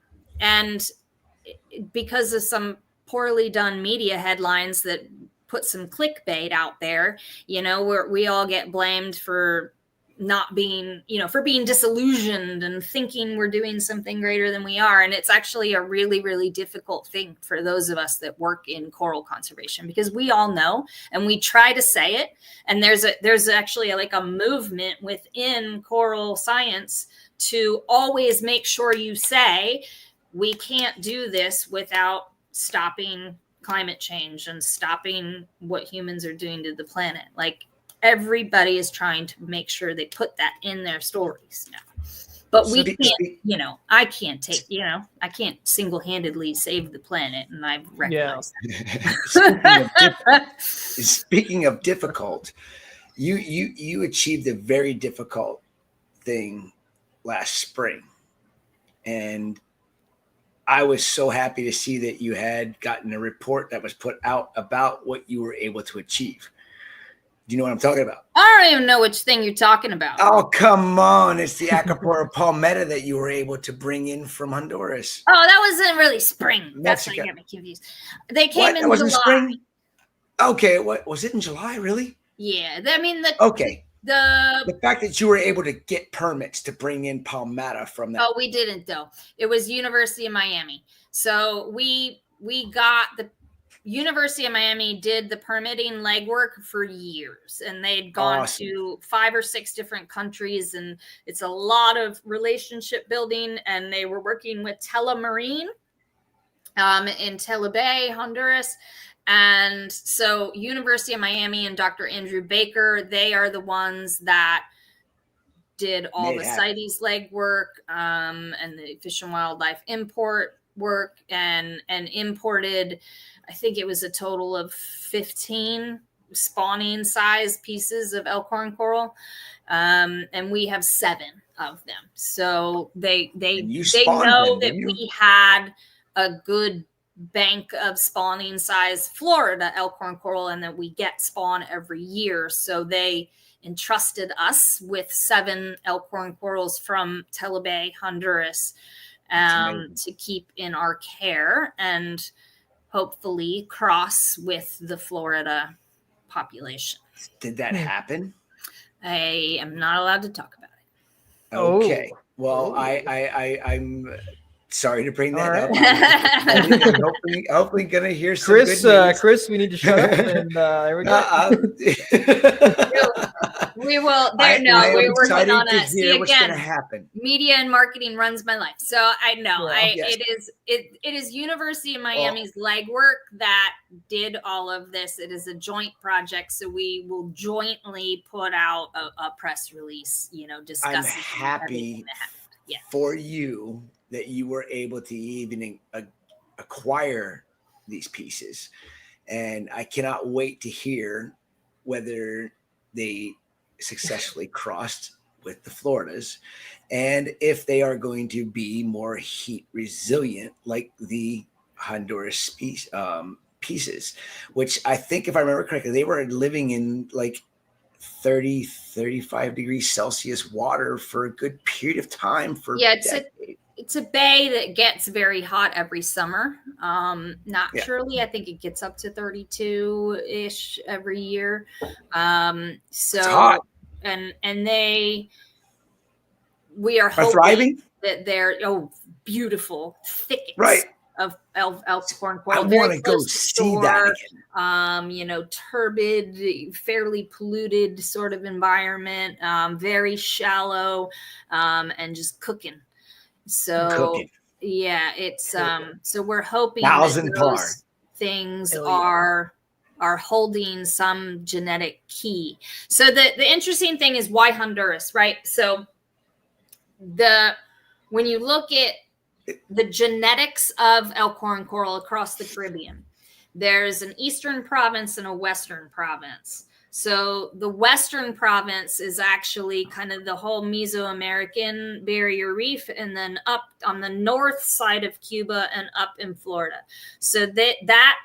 because of some poorly done media headlines that put some clickbait out there, we all get blamed for not being, for being disillusioned and thinking we're doing something greater than we are. And it's actually a really, really difficult thing for those of us that work in coral conservation, because we all know, and we try to say it. And there's actually a movement within coral science to always make sure you say, we can't do this without stopping climate change and stopping what humans are doing to the planet. Everybody is trying to make sure they put that in their stories now. But we can't, I can't take, I can't single-handedly save the planet, and I've recognized that. Speaking of difficult, you achieved a very difficult thing last spring. And I was so happy to see that you had gotten a report that was put out about what you were able to achieve. Do you know what I'm talking about? I don't even know which thing you're talking about. Oh, come on. It's the Acropora palmetta that you were able to bring in from Honduras. Oh, that wasn't really spring. That's why Mexico. you got me confused. They came What? in That wasn't July. spring? Okay, what was it in July, really? Yeah, I mean Okay. the The fact that you were able to get permits to bring in palmetta from that. Oh, we didn't though. It was University of Miami. So we got the University of Miami did the permitting legwork for years, and they'd gone Awesome. to 5 or 6 different countries, and it's a lot of relationship building. And they were working with Telemarine in Telebay, Honduras. And so University of Miami and Dr. Andrew Baker, they are the ones that did all the CITES legwork and the Fish and Wildlife import work, and imported, I think it was a total of 15 spawning size pieces of elkhorn coral. And we have 7 of them. So they know that we had a good bank of spawning size Florida elkhorn coral, and that we get spawn every year. So they entrusted us with 7 elkhorn corals from Telebay, Honduras, to keep in our care and hopefully cross with the Florida population. Did that happen? I am not allowed to talk about it. Okay. Well, I'm sorry to bring that up. I'm hopefully gonna hear some Chris. good news. Chris, we need to shut up, and there we go. We will. I We're am working excited on to it. See, hear what's again, gonna happen. media and marketing runs my life, so I know. Yes. It is University of Miami's legwork that did all of this. It is a joint project, so we will jointly put out a press release. Discussing. I'm happy for you that you were able to even acquire these pieces, and I cannot wait to hear whether they successfully crossed with the Floridas, and if they are going to be more heat resilient like the Honduras pieces, which I think, if I remember correctly, they were living in like 30, 35 degrees Celsius water for a good period of time for it's a bay that gets very hot every summer. Naturally, I think it gets up to 32-ish every year. So it's hot. And we are hoping thriving that they're beautiful thickets of elkhorn coral. I want to go see that again. Turbid, fairly polluted sort of environment, very shallow, and just cooking. So yeah, it's so we're hoping that those things are holding some genetic key. So the interesting thing is, why Honduras, right? So when you look at the genetics of elkhorn coral across the Caribbean, there's an eastern province and a western province. So the western province is actually kind of the whole Mesoamerican barrier reef, and then up on the north side of Cuba and up in Florida. So that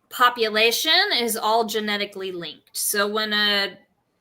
population is all genetically linked. So when a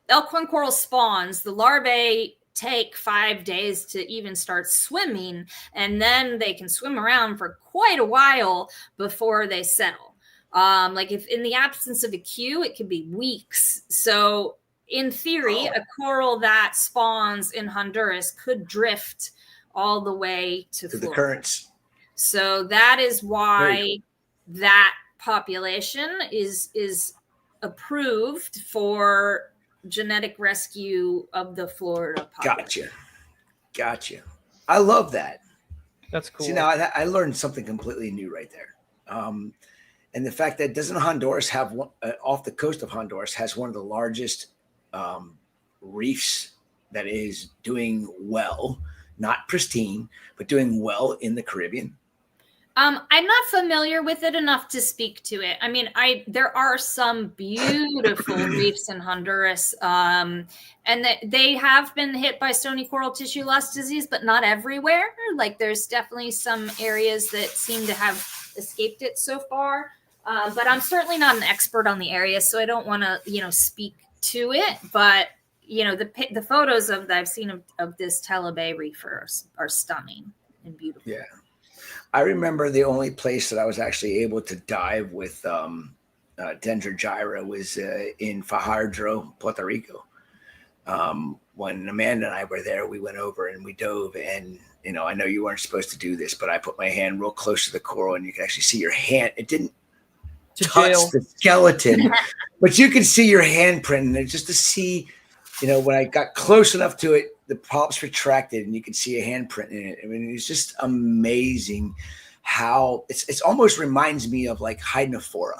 elkhorn coral spawns, the larvae take 5 days to even start swimming, and then they can swim around for quite a while before they settle. Like if in the absence of a queue, it could be weeks. So in theory, a coral that spawns in Honduras could drift all the way to Florida. The currents. So that is why that population is approved for genetic rescue of the Florida population. Gotcha. I love that. That's cool. See, now I learned something completely new right there. And the fact that doesn't Honduras have one off the coast of Honduras has one of the largest reefs that is doing well, not pristine, but doing well in the Caribbean. I'm not familiar with it enough to speak to it. I mean, there are some beautiful reefs in Honduras, and they have been hit by stony coral tissue loss disease, but not everywhere. Like, there's definitely some areas that seem to have escaped it so far. But I'm certainly not an expert on the area, so I don't want to, speak to it. But the photos that I've seen of this Tela Bay reefer are stunning and beautiful. Yeah. I remember the only place that I was actually able to dive with Endangered gyra was in Fajardo, Puerto Rico. When Amanda and I were there, we went over and we dove. And, I know you weren't supposed to do this, but I put my hand real close to the coral and you can actually see your hand. It didn't touch the skeleton, but you can see your handprint. And just to see, when I got close enough to it, the polyps retracted and you can see a handprint in it. I mean, it's just amazing how it's almost reminds me of like Hydnophora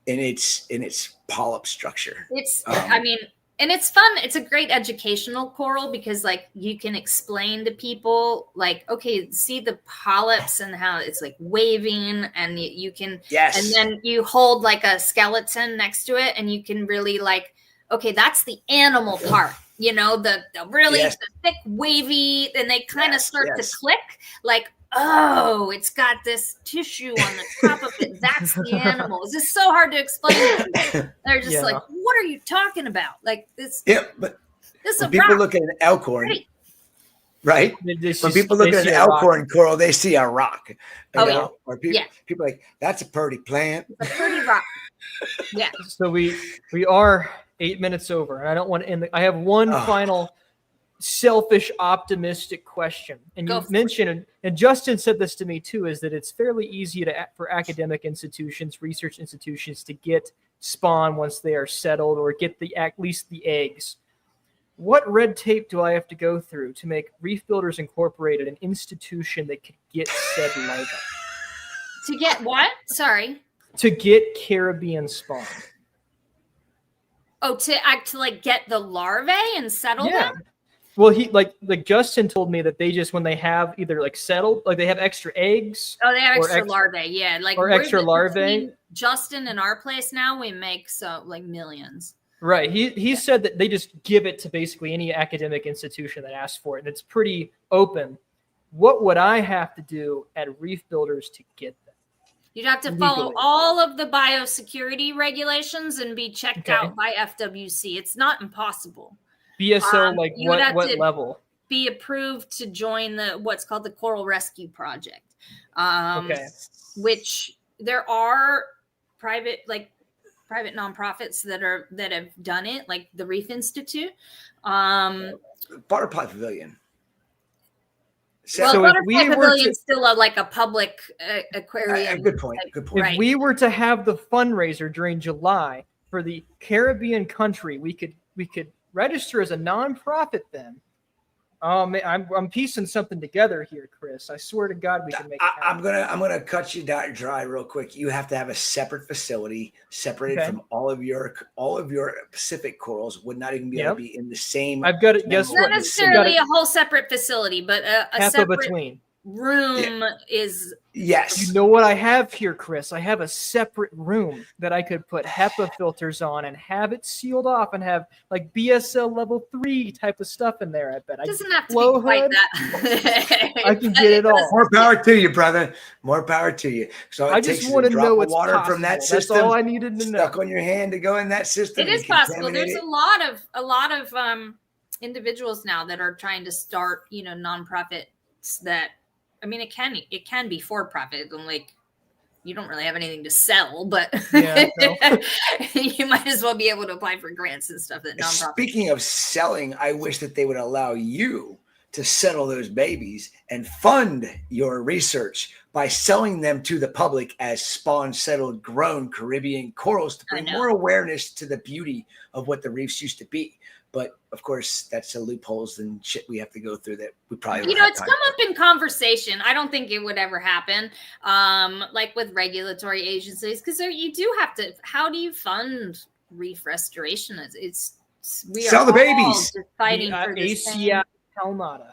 in its polyp structure. And it's fun. It's a great educational coral because like you can explain to people like, okay, see the polyps and how it's like waving and you can, and then you hold like a skeleton next to it and you can really like, okay, that's the animal part. The really the thick wavy, and they kind of start to click like, oh, it's got this tissue on the top of it. That's the animal. It's just so hard to explain. They're just like, what are you talking about? Like this. Yeah, but this when people look at an elkhorn, right? When people look at an elkhorn coral, they see a rock. Or people like, that's a pretty plant. It's a pretty rock. Yeah. So we are 8 minutes over, and I don't want to end. I have one final selfish, optimistic question. And you mentioned, and Justin said this to me too, is that it's fairly easy for academic institutions, research institutions, to get spawn once they are settled or get at least the eggs. What red tape do I have to go through to make Reef Builders Incorporated an institution that could get said larvae? To get what? Sorry. To get Caribbean spawn. Oh, to like get the larvae and settle them? Well, he like Justin told me that they just, when they have either like settled, like they have extra eggs. Oh, they have extra larvae. Yeah. Like or extra larvae. Justin and our place now, we make like millions. Right. He said that they just give it to basically any academic institution that asks for it. And it's pretty open. What would I have to do at Reef Builders to get them? You'd have to follow all of the biosecurity regulations and be checked out by FWC. It's not impossible. BSO, like what level? Be approved to join what's called the Coral Rescue Project. Which there are private nonprofits that have done it, like the Reef Institute. Butterfly Pavilion. Well, Butterfly Pavilion is still like a public aquarium. Good point. If we were to have the fundraiser during July for the Caribbean country, we could register as a nonprofit then. I'm piecing something together here, Chris. I swear to God, we can make it happen. I'm gonna cut you dry real quick. You have to have a separate facility, separated from all of your Pacific corals. Would not even be able to be in the same. I've got it. Guess what? Not necessarily a whole separate facility, but a separate between room is. Yes. You know what I have here, Chris? I have a separate room that I could put HEPA filters on and have it sealed off and have like BSL level 3 type of stuff in there. I bet. It doesn't have to be quite that. I can get it all. More power to you, brother. More power to you. So I just want to know what's water possible. from that system. That's all I needed to know. Stuck on your hand to go in that system. It is possible. There's a lot of individuals now that are trying to start, nonprofits that. I mean, it can be for profit, and like you don't really have anything to sell, but you might as well be able to apply for grants and stuff that nonprofits. Speaking of selling, I wish that they would allow you to settle those babies and fund your research by selling them to the public as spawn settled grown Caribbean corals to bring more awareness to the beauty of what the reefs used to be. But of course, that's the loopholes and shit we have to go through that we probably it's come up in conversation. I don't think it would ever happen, like with regulatory agencies, because you do have to. How do you fund reef restoration? We sell the babies. Just fighting for this ACI Palmata.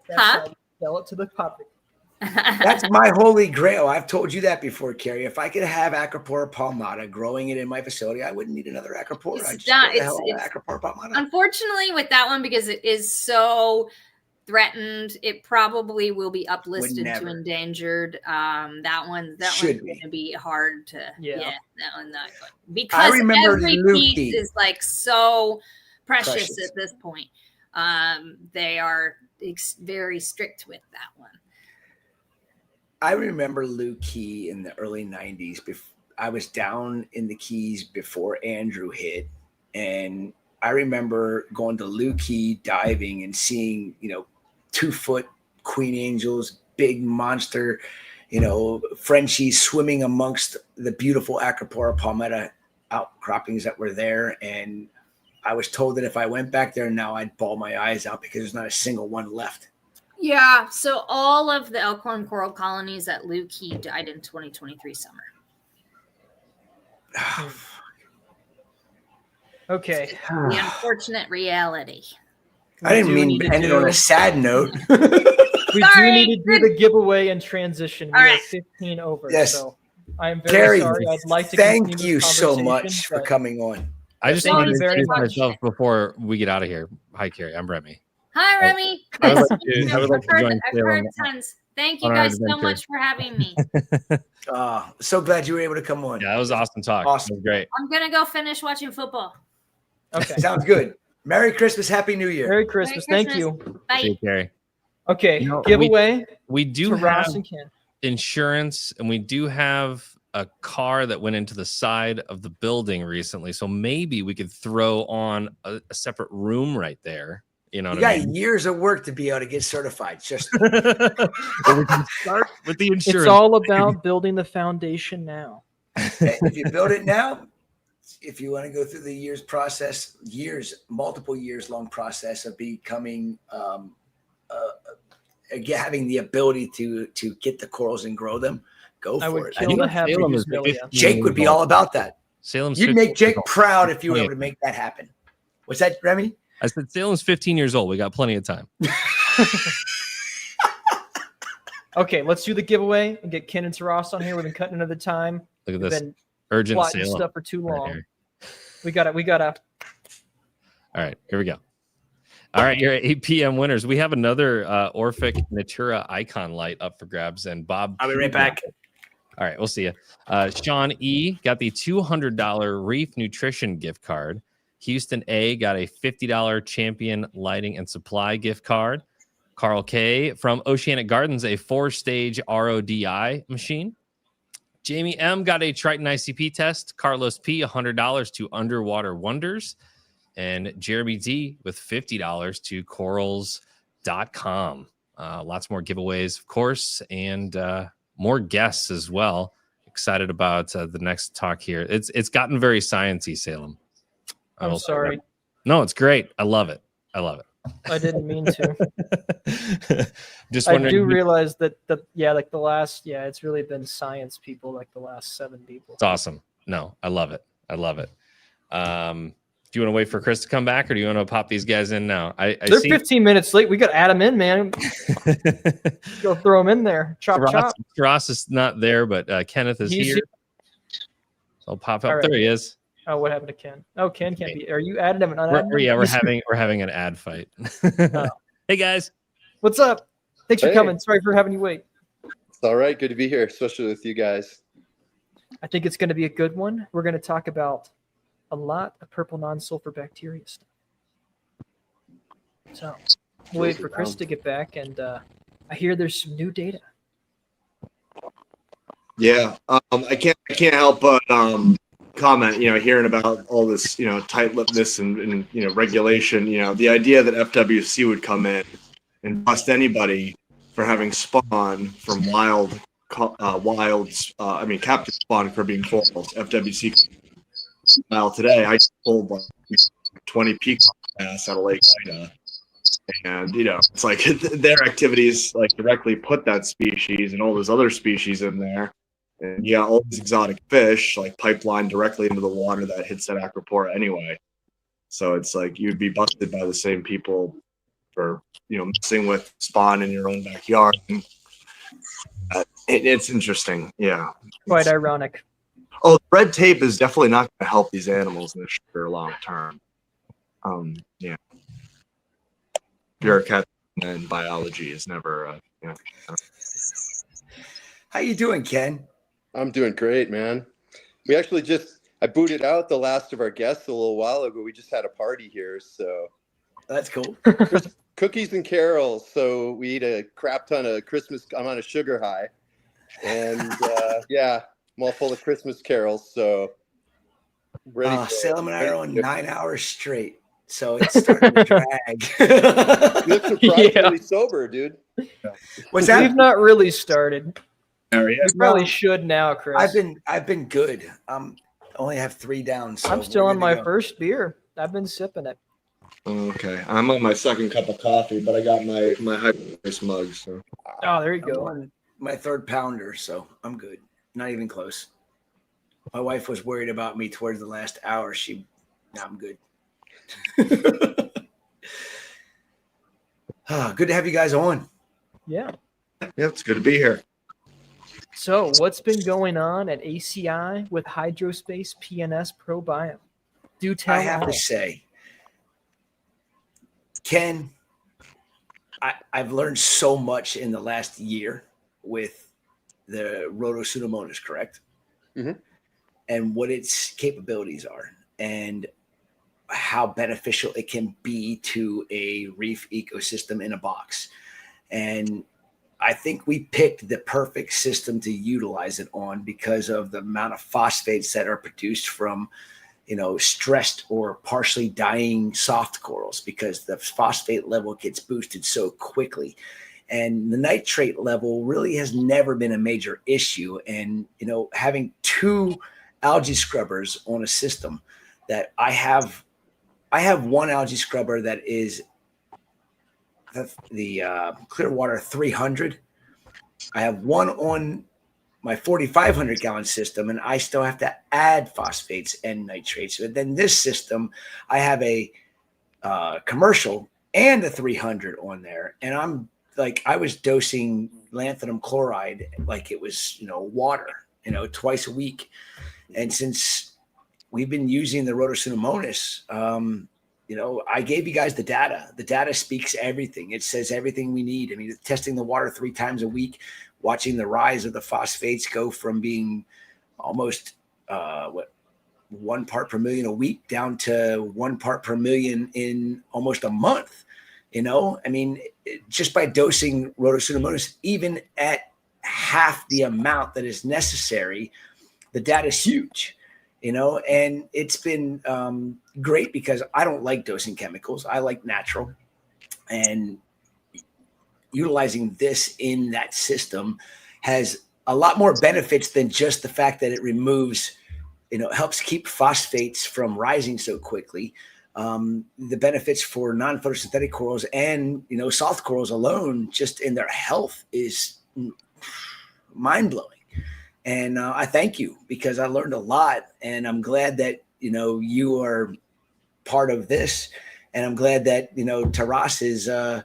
Sell it to the public. That's my holy grail. I've told you that before, Carrie. If I could have Acropora palmata growing it in my facility, I wouldn't need another Acropora. I just grow the hell out of Acropora palmata. Unfortunately, with that one, because it is so threatened, it probably will be uplisted to endangered. That one's going to be hard to. Yeah, that one not good. Because every piece is like so precious at this point. They are very strict with that one. I remember Lou Key in the early 90s. I was down in the Keys before Andrew hit. And I remember going to Lou Key diving and seeing, 2-foot queen angels, big monster, Frenchies swimming amongst the beautiful Acropora palmata outcroppings that were there. And I was told that if I went back there now, I'd bawl my eyes out because there's not a single one left. Yeah, so all of the elkhorn coral colonies at Lou Key died in 2023 summer. Okay. The unfortunate reality. I didn't mean to end it on a sad note. We do need to do the giveaway and transition. We are 15 over. Yes. So I'm very sorry. I'd like to thank you so much for coming on. I just want to introduce myself before we get out of here. Hi, Carrie. I'm Remy. Hi, Remy. I would like to join I've heard tons. Thank you guys so much for having me. So glad you were able to come on. Yeah, that was awesome talk. Awesome. It was great. I'm going to go finish watching football. Okay. Sounds good. Merry Christmas. Happy New Year. Merry Christmas. Thank you. Bye. See you, Carrie. Okay. Giveaway. We do to have Ross and Ken. insurance, and we do have a car that went into the side of the building recently. So maybe we could throw on a separate room right there. You know, you got years of work to be able to get certified. Just we can start with the insurance. It's all about building the foundation now. If you build it now, if you want to go through the multiple years long process of becoming, having the ability to get the corals and grow them, go for it. Jake would be all about that. You'd make Jake proud if you were able to make that happen. What's that, Remy? I said Salem's 15 years old. We got plenty of time. Okay, let's do the giveaway and get Ken and Teras on here. We've been cutting another time. Look at We've this. been Urgent plotting Salem. stuff for too long. Right, we gotta. All right, here we go. All right, you're at 8 p.m. winners. We have another Orphic Natura icon light up for grabs, and Bob. I'll be right back. All right, we'll see you. Sean E. got the $200 Reef Nutrition gift card. Houston A. got a $50 Champion Lighting and Supply gift card. Carl K. from Oceanic Gardens, a 4-stage RODI machine. Jamie M. got a Triton ICP test. Carlos P. $100 to Underwater Wonders. And Jeremy D. with $50 to corals.com. Lots more giveaways, of course, and more guests as well. Excited about the next talk here. It's gotten very sciencey, Salem. I'm sorry. No, it's great. I love it. I didn't mean to. Just I wondering. do realize that it's really been science people like the last 7 people. It's awesome. No, I love it. Do you want to wait for Chris to come back, or do you want to pop these guys in now? They're 15 minutes late. We got to add them in, man. Go throw them in there. Chop. Ross is not there, but Kenneth is here. So I'll pop up. Right. There he is. Oh, what happened to Ken? Oh, Ken can't be. Are you adding him and unadding him? We're having an ad fight. Hey guys, what's up? Thanks for coming. Sorry for having you wait. It's all right. Good to be here, especially with you guys. I think it's going to be a good one. We're going to talk about a lot of purple non-sulfur bacteria stuff. So wait for Chris to get back, and I hear there's some new data. Yeah, I can't help but comment. Hearing about all this, tight-lippedness and regulation. The idea that FWC would come in and bust anybody for having spawn from captive spawn Caribbean corals. FWC. Well, today I pulled 20 peacock bass out of Lake Ida, and it's like their activities directly put that species and all those other species in there, and all these exotic fish pipeline directly into the water that hits that Acropora anyway. So it's like you'd be busted by the same people for messing with spawn in your own backyard. It's interesting. Yeah. Quite ironic. Oh, red tape is definitely not going to help these animals in the short or long term. Yeah. Bureaucracy and biology is never. How you doing, Ken? I'm doing great, man. We actually I booted out the last of our guests a little while ago. We just had a party here, so that's cool. Cookies and carols. So we eat a crap ton of Christmas. I'm on a sugar high, and yeah, I'm all full of Christmas carols. So ready. Salem and I are on 9 hours straight, so it's starting to drag. You look surprisingly sober, dude. What's that? We've not really started. You probably should now, Chris. I've been good. I only have 3 down. So I'm still on my first beer. I've been sipping it. Okay, I'm on my second cup of coffee, but I got my high-price mug. So. Oh, there you go. I'm on my 3rd pounder, so I'm good. Not even close. My wife was worried about me towards the last hour. Now I'm good. Good to have you guys on. Yeah. Yeah, it's good to be here. So, what's been going on at ACI with Hydrospace PNS ProBiome? Do tell. I have to say, Ken, I've learned so much in the last year with the Rhodosudomonas, correct? Mm-hmm. And what its capabilities are and how beneficial it can be to a reef ecosystem in a box. And I think we picked the perfect system to utilize it on because of the amount of phosphates that are produced from, stressed or partially dying soft corals, because the phosphate level gets boosted so quickly. And the nitrate level really has never been a major issue. And, having 2 algae scrubbers on a system that I have one algae scrubber that is the Clearwater 300. I have one on my 4,500 gallon system, and I still have to add phosphates and nitrates. But then this system, I have a commercial and a 300 on there. And I was dosing lanthanum chloride like it was, water, twice a week. And since we've been using the Rhodosudomonas, I gave you guys the data. The data speaks everything. It says everything we need. I mean, testing the water 3 times a week, watching the rise of the phosphates go from being almost 1 part per million a week down to 1 part per million in almost a month. Just by dosing Rhodosudomonas, even at half the amount that is necessary, the data is huge. And it's been great because I don't like dosing chemicals. I like natural, and utilizing this in that system has a lot more benefits than just the fact that it removes, helps keep phosphates from rising so quickly. The benefits for non-photosynthetic corals and, soft corals alone, just in their health, is mind-blowing. And I thank you because I learned a lot, and I'm glad that, you are part of this. And I'm glad that, Teras has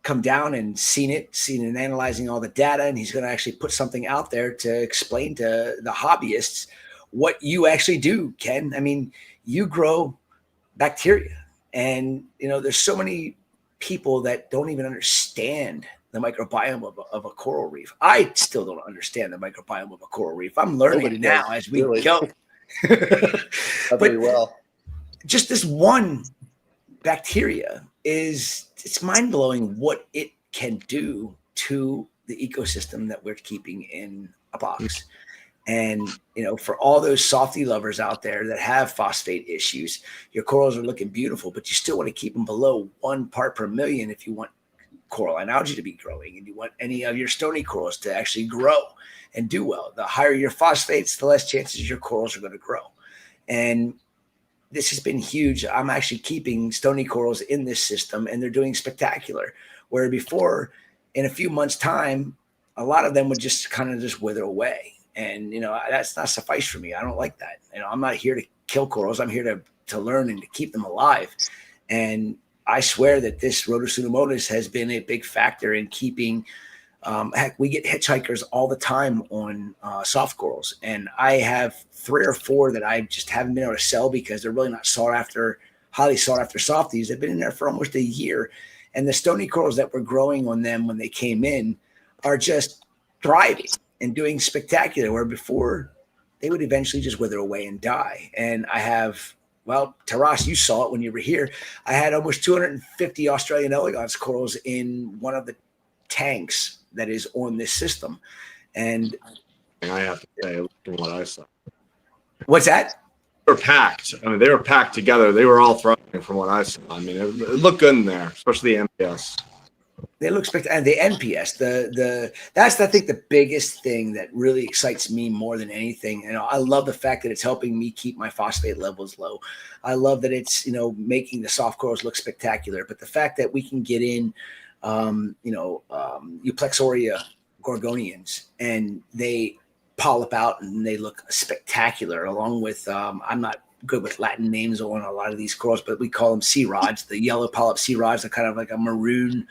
come down and seen and analyzing all the data. And he's going to actually put something out there to explain to the hobbyists what you actually do, Ken. I mean, you grow bacteria, and, there's so many people that don't even understand the microbiome of a coral reef. I still don't understand the microbiome of a coral reef. I'm learning it now as we go. Very well. Just this one bacteria it's mind-blowing what it can do to the ecosystem that we're keeping in a box. And, for all those softy lovers out there that have phosphate issues, your corals are looking beautiful, but you still want to keep them below 1 part per million if you want coralline algae to be growing, and you want any of your stony corals to actually grow and do well. The higher your phosphates, the less chances your corals are going to grow. And this has been huge. I'm actually keeping stony corals in this system, and they're doing spectacular. Where before, in a few months' time, a lot of them would just kind of just wither away. And, that's not suffice for me. I don't like that. I'm not here to kill corals. I'm here to learn and to keep them alive. And I swear that this Rhodosudomonas has been a big factor in keeping Heck, we get hitchhikers all the time on soft corals, and I have 3 or 4 that I just haven't been able to sell because they're really not highly sought after softies. They've been in there for almost a year, and the stony corals that were growing on them when they came in are just thriving and doing spectacular, where before they would eventually just wither away and die. And I have, well, Teras, you saw it when you were here. I had almost 250 Australian elegans corals in one of the tanks that is on this system. And I have to say, from what I saw. What's that? They were packed. I mean, they were packed together. They were all thriving from what I saw. I mean, it looked good in there, especially the MPS. They look spectacular. And the NPS, that's I think the biggest thing that really excites me more than anything. And I love the fact that it's helping me keep my phosphate levels low. I love that it's, making the soft corals look spectacular. But the fact that we can get in, Euplexoria gorgonians, and they polyp out and they look spectacular, along with, I'm not good with Latin names on a lot of these corals, but we call them sea rods. The yellow polyp sea rods are kind of like a maroon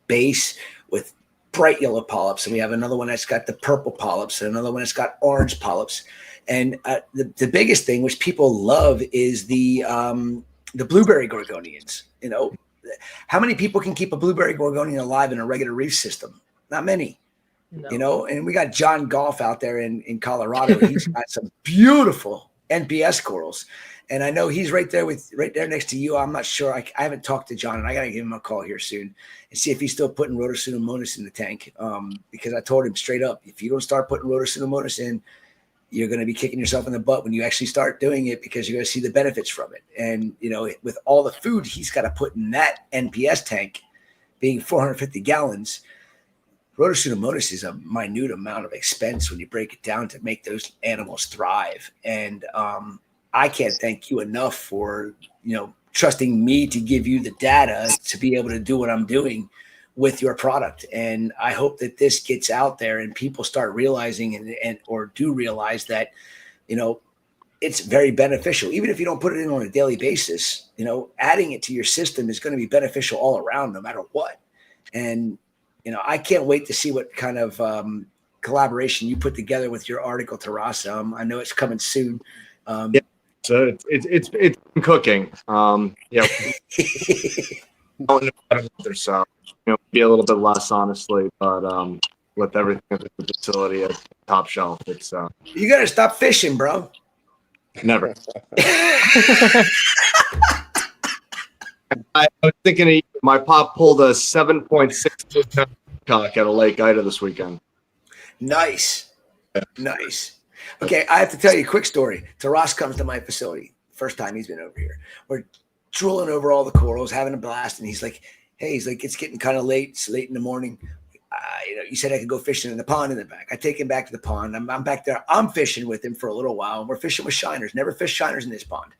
base with bright yellow polyps, and we have another one that's got the purple polyps and another one that's got orange polyps. And the biggest thing, which people love, is the blueberry gorgonians. How many people can keep a blueberry gorgonian alive in a regular reef system? Not many. No. And we got John Goff out there in Colorado. He's got some beautiful NPS corals. And I know he's right there next to you. I'm not sure. I haven't talked to John, and I got to give him a call here soon and see if he's still putting Rhodopseudomonas in the tank. Because I told him straight up, if you don't start putting Rhodopseudomonas in, you're going to be kicking yourself in the butt when you actually start doing it, because you're going to see the benefits from it. And, with all the food he's got to put in that NPS tank, being 450 gallons, Rhodopseudomonas is a minute amount of expense when you break it down to make those animals thrive. And I can't thank you enough for, trusting me to give you the data to be able to do what I'm doing with your product. And I hope that this gets out there and people start realizing or do realize that, it's very beneficial. Even if you don't put it in on a daily basis, adding it to your system is going to be beneficial all around, no matter what. And, I can't wait to see what kind of collaboration you put together with your article, Teras. I know it's coming soon. Yeah. So it's been cooking. Yeah. So, be a little bit less, honestly, but with everything at the facility at top shelf, it's you got to stop fishing, bro. Never. I was thinking my pop pulled a 7.6 cock at a Lake Ida this weekend. Nice. Nice. Okay, I have to tell you a quick story. Teras comes to my facility. First time he's been over here. We're drooling over all the corals, having a blast, and he's like, it's getting kind of late. It's late in the morning. You said I could go fishing in the pond in the back. I take him back to the pond. I'm back there. I'm fishing with him for a little while, and we're fishing with shiners. Never fished shiners in this pond.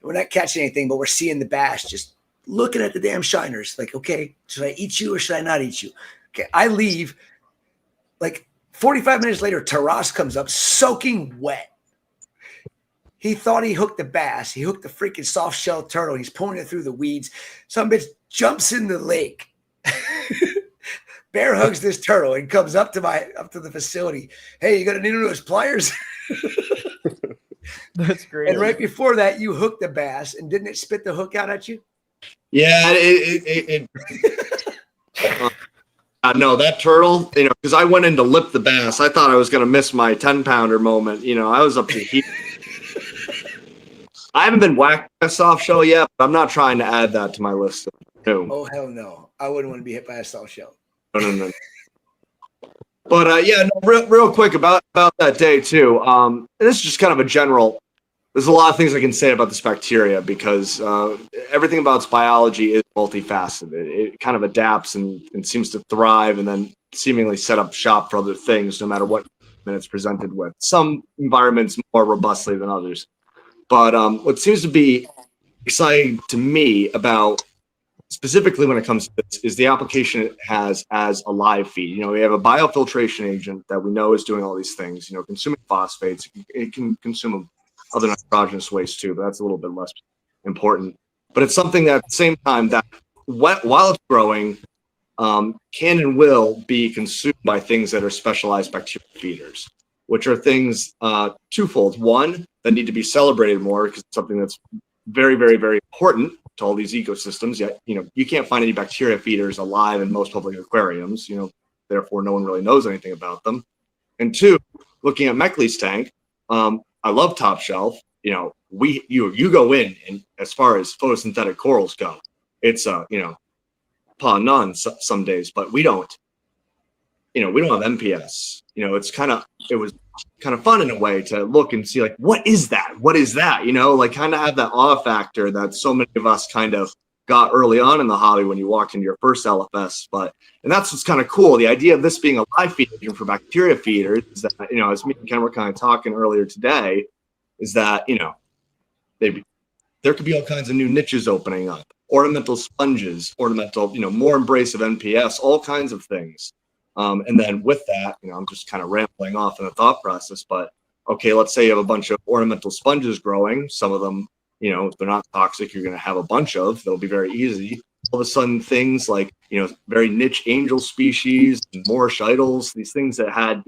We're not catching anything, but we're seeing the bass just looking at the damn shiners. Like, okay, should I eat you or should I not eat you? Okay, I leave. Like 45 minutes later, Teras comes up soaking wet. He thought he hooked the bass. He hooked the freaking soft shell turtle. He's pulling it through the weeds. Some bitch jumps in the lake. Bear hugs this turtle and comes up to the facility. Hey, you got any of those pliers? That's great. And right before that, you hooked the bass, and didn't it spit the hook out at you? Yeah, no, that turtle, because I went in to lip the bass. I thought I was going to miss my 10-pounder moment. I was up to heat. I haven't been whacked by a soft shell yet, but I'm not trying to add that to my list. No. Oh, hell no. I wouldn't want to be hit by a soft shell. No. But real quick about that day too. And this is just kind of a general. There's a lot of things I can say about this bacteria because everything about its biology is multifaceted. It kind of adapts and seems to thrive, and then seemingly set up shop for other things, no matter what it's presented with. Some environments more robustly than others. But what seems to be exciting to me about, specifically when it comes to this, is the application it has as a live feed. We have a biofiltration agent that we know is doing all these things, consuming phosphates. It can consume other nitrogenous waste too, but that's a little bit less important. But it's something that at the same time that while it's growing, can and will be consumed by things that are specialized bacteria feeders, which are things twofold. One, that need to be celebrated more because it's something that's very, very, very important to all these ecosystems. Yet, you can't find any bacteria feeders alive in most public aquariums. Therefore, no one really knows anything about them. And two, looking at Meckley's tank, I love Top Shelf. You go in, and as far as photosynthetic corals go, it's paw none some days, but we don't. We don't have MPS. It was kind of fun in a way to look and see, like, what is that? What is that? Like, kind of have that awe factor that so many of us kind of got early on in the hobby when you walked into your first LFS. And that's what's kind of cool. The idea of this being a live feed for bacteria feeders is that, as me and Ken were kind of talking earlier today, is that, there could be all kinds of new niches opening up. Ornamental sponges, more embrace of NPS, all kinds of things. And then with that, I'm just kind of rambling off in the thought process, but okay, let's say you have a bunch of ornamental sponges growing. Some of them, if they're not toxic, you're going to have a bunch of, they'll be very easy. All of a sudden things like, very niche angel species, more shitles, these things that had,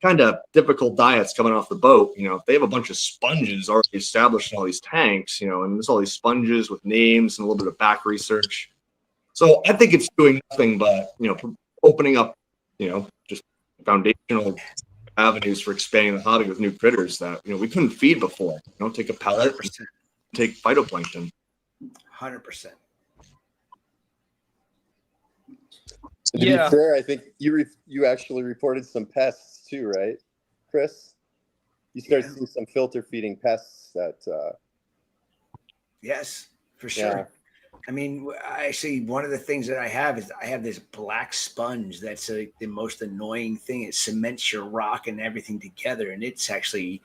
kind of difficult diets coming off the boat, if they have a bunch of sponges already established in all these tanks, and there's all these sponges with names and a little bit of back research. So I think it's doing nothing but, opening up, just foundational avenues for expanding the hobby with new critters that, we couldn't feed before. Take a pellet, take phytoplankton. 100%. To be fair, I think you actually reported some pests too, right, Chris? You started seeing some filter feeding pests that. Yes, for sure. Yeah. I mean, actually, one of the things that I have is I have this black sponge that's the most annoying thing. It cements your rock and everything together, and it's actually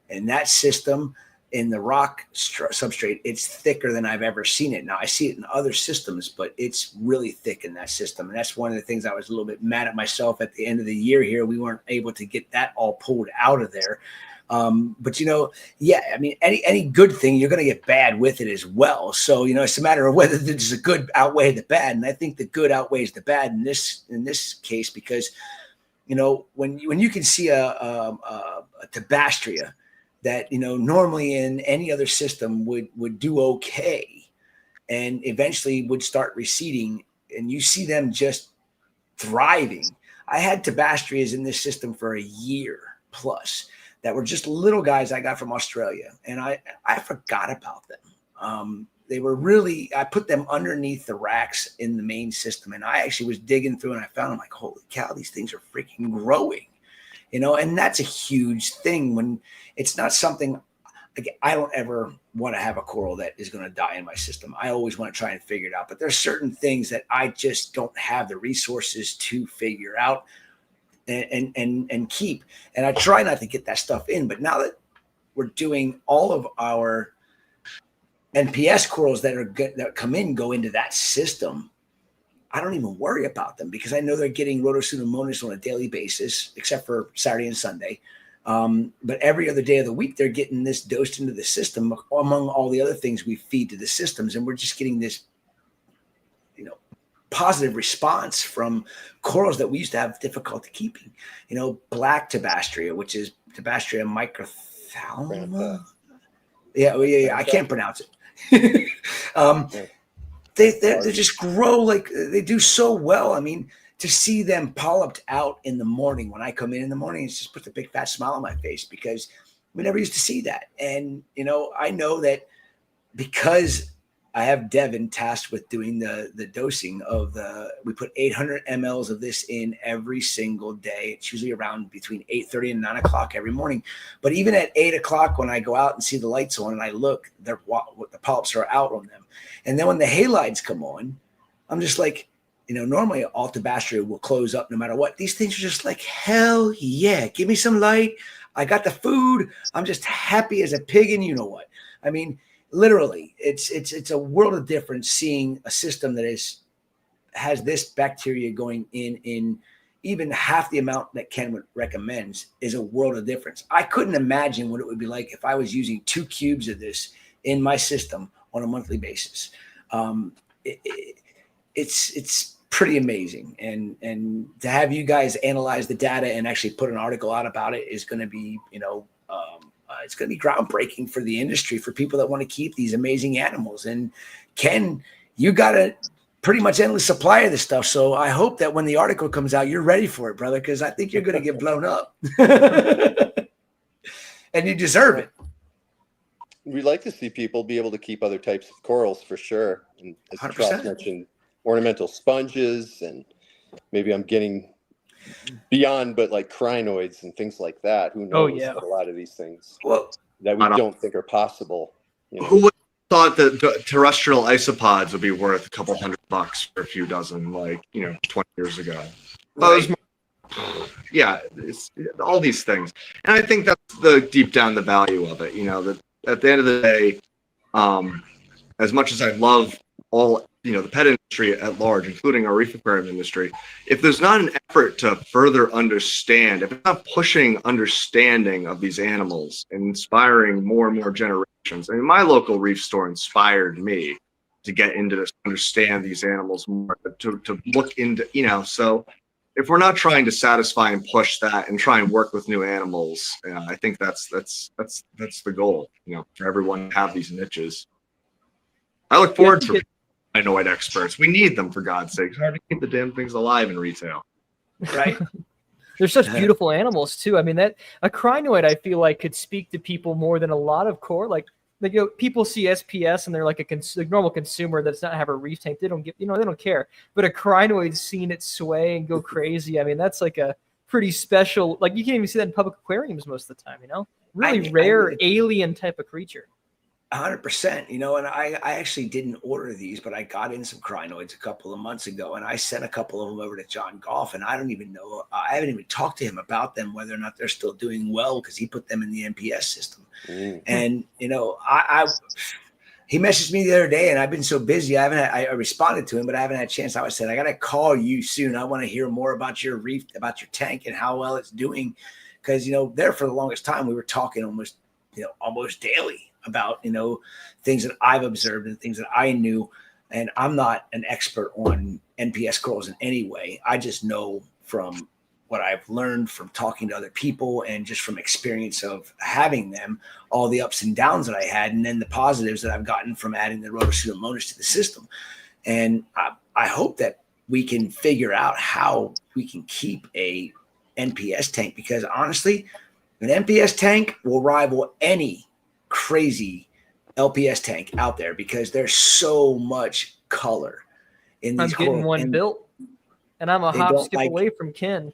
in that system. In the rock substrate, it's thicker than I've ever seen it. Now I see it in other systems, but it's really thick in that system. And that's one of the things I was a little bit mad at myself at the end of the year here. We weren't able to get that all pulled out of there. But I mean, any good thing, you're going to get bad with it as well. So, it's a matter of whether there's a good outweigh the bad. And I think the good outweighs the bad in this case, because, when you can see a Tabastria that, normally in any other system would do okay and eventually would start receding, and you see them just thriving. I had Tabastrias in this system for a year plus that were just little guys I got from Australia, and I forgot about them. They were really, I put them underneath the racks in the main system, and I actually was digging through and I found them, like, holy cow, these things are freaking growing. And that's a huge thing when it's not something, like, I don't ever want to have a coral that is going to die in my system. I always want to try and figure it out, but there's certain things that I just don't have the resources to figure out and keep. And I try not to get that stuff in, but now that we're doing all of our NPS corals that go into that system, I don't even worry about them because I know they're getting Rhodopseudomonas on a daily basis, except for Saturday and Sunday. But every other day of the week, they're getting this dosed into the system among all the other things we feed to the systems. And we're just getting this, positive response from corals that we used to have difficulty keeping. Black Tabastria, which is Tabastria microthalma. Yeah, I can't pronounce it. They just grow like they do so well. I mean, to see them polyped out in the morning when I come in the morning, it just puts a big fat smile on my face because we never used to see that. And, I know that because I have Devin tasked with doing the dosing of we put 800 mLs of this in every single day. It's usually around between 8:30 and 9 o'clock every morning. But even at 8 o'clock, when I go out and see the lights on and I look, the polyps are out on them. And then when the halides come on, I'm just like, normally all Tabastria will close up no matter what. These things are just like, hell yeah, give me some light. I got the food. I'm just happy as a pig and you know what. I mean, literally, it's a world of difference seeing a system that has this bacteria going in even half the amount that Ken recommends is a world of difference. I couldn't imagine what it would be like if I was using 2 cubes of this in my system on a monthly basis. It's pretty amazing. And to have you guys analyze the data and actually put an article out about it is going to be, it's going to be groundbreaking for the industry, for people that want to keep these amazing animals. And Ken, you got a pretty much endless supply of this stuff. So I hope that when the article comes out, you're ready for it, brother, because I think you're going to get blown up. And you deserve it. We'd like to see people be able to keep other types of corals for sure. And as 100%. Charles mentioned, ornamental sponges, and maybe I'm getting beyond, but like crinoids and things like that. Who knows? But a lot of these things that we don't think are possible. Who would have thought that the terrestrial isopods would be worth a couple $100 for a few dozen, 20 years ago? Right. Yeah, it's all these things. And I think that's the deep down the value of it. That at the end of the day, as much as I love all, the pet industry at large, including our reef aquarium industry, if there's not an effort to further understand, if it's not pushing understanding of these animals and inspiring more and more generations. I mean, my local reef store inspired me to get into this, understand these animals more, to look into, so if we're not trying to satisfy and push that and try and work with new animals, I think that's the goal, for everyone to have these niches. I look forward to crinoid experts. We need them, for God's sake. It's hard to keep the damn things alive in retail. Right. They're such beautiful animals too. I mean, that a crinoid, I feel like, could speak to people more than a lot of core. Like people see SPS and they're like a normal consumer that's not have a reef tank. They don't get, they don't care. But a crinoid's seen it sway and go crazy. I mean, that's like a pretty special. Like you can't even see that in public aquariums most of the time. Really rare alien type of creature. 100%, and I actually didn't order these, but I got in some crinoids a couple of months ago, and I sent a couple of them over to John Goff, and I don't even know, I haven't even talked to him about them, whether or not they're still doing well, because he put them in the NPS system. And, he messaged me the other day, and I've been so busy, I responded to him, but I haven't had a chance. I said, I got to call you soon. I want to hear more about your reef, about your tank and how well it's doing. Because, there for the longest time, we were talking almost daily about things that I've observed and things that I knew, and I'm not an expert on NPS corals in any way. I just know from what I've learned from talking to other people and just from experience of having them, all the ups and downs that I had, and then the positives that I've gotten from adding the Rhodosudomonas to the system. And I hope that we can figure out how we can keep a NPS tank, because honestly, an NPS tank will rival any crazy LPS tank out there, because there's so much color in these. I'm getting one built, and I'm a hop skip away from Ken.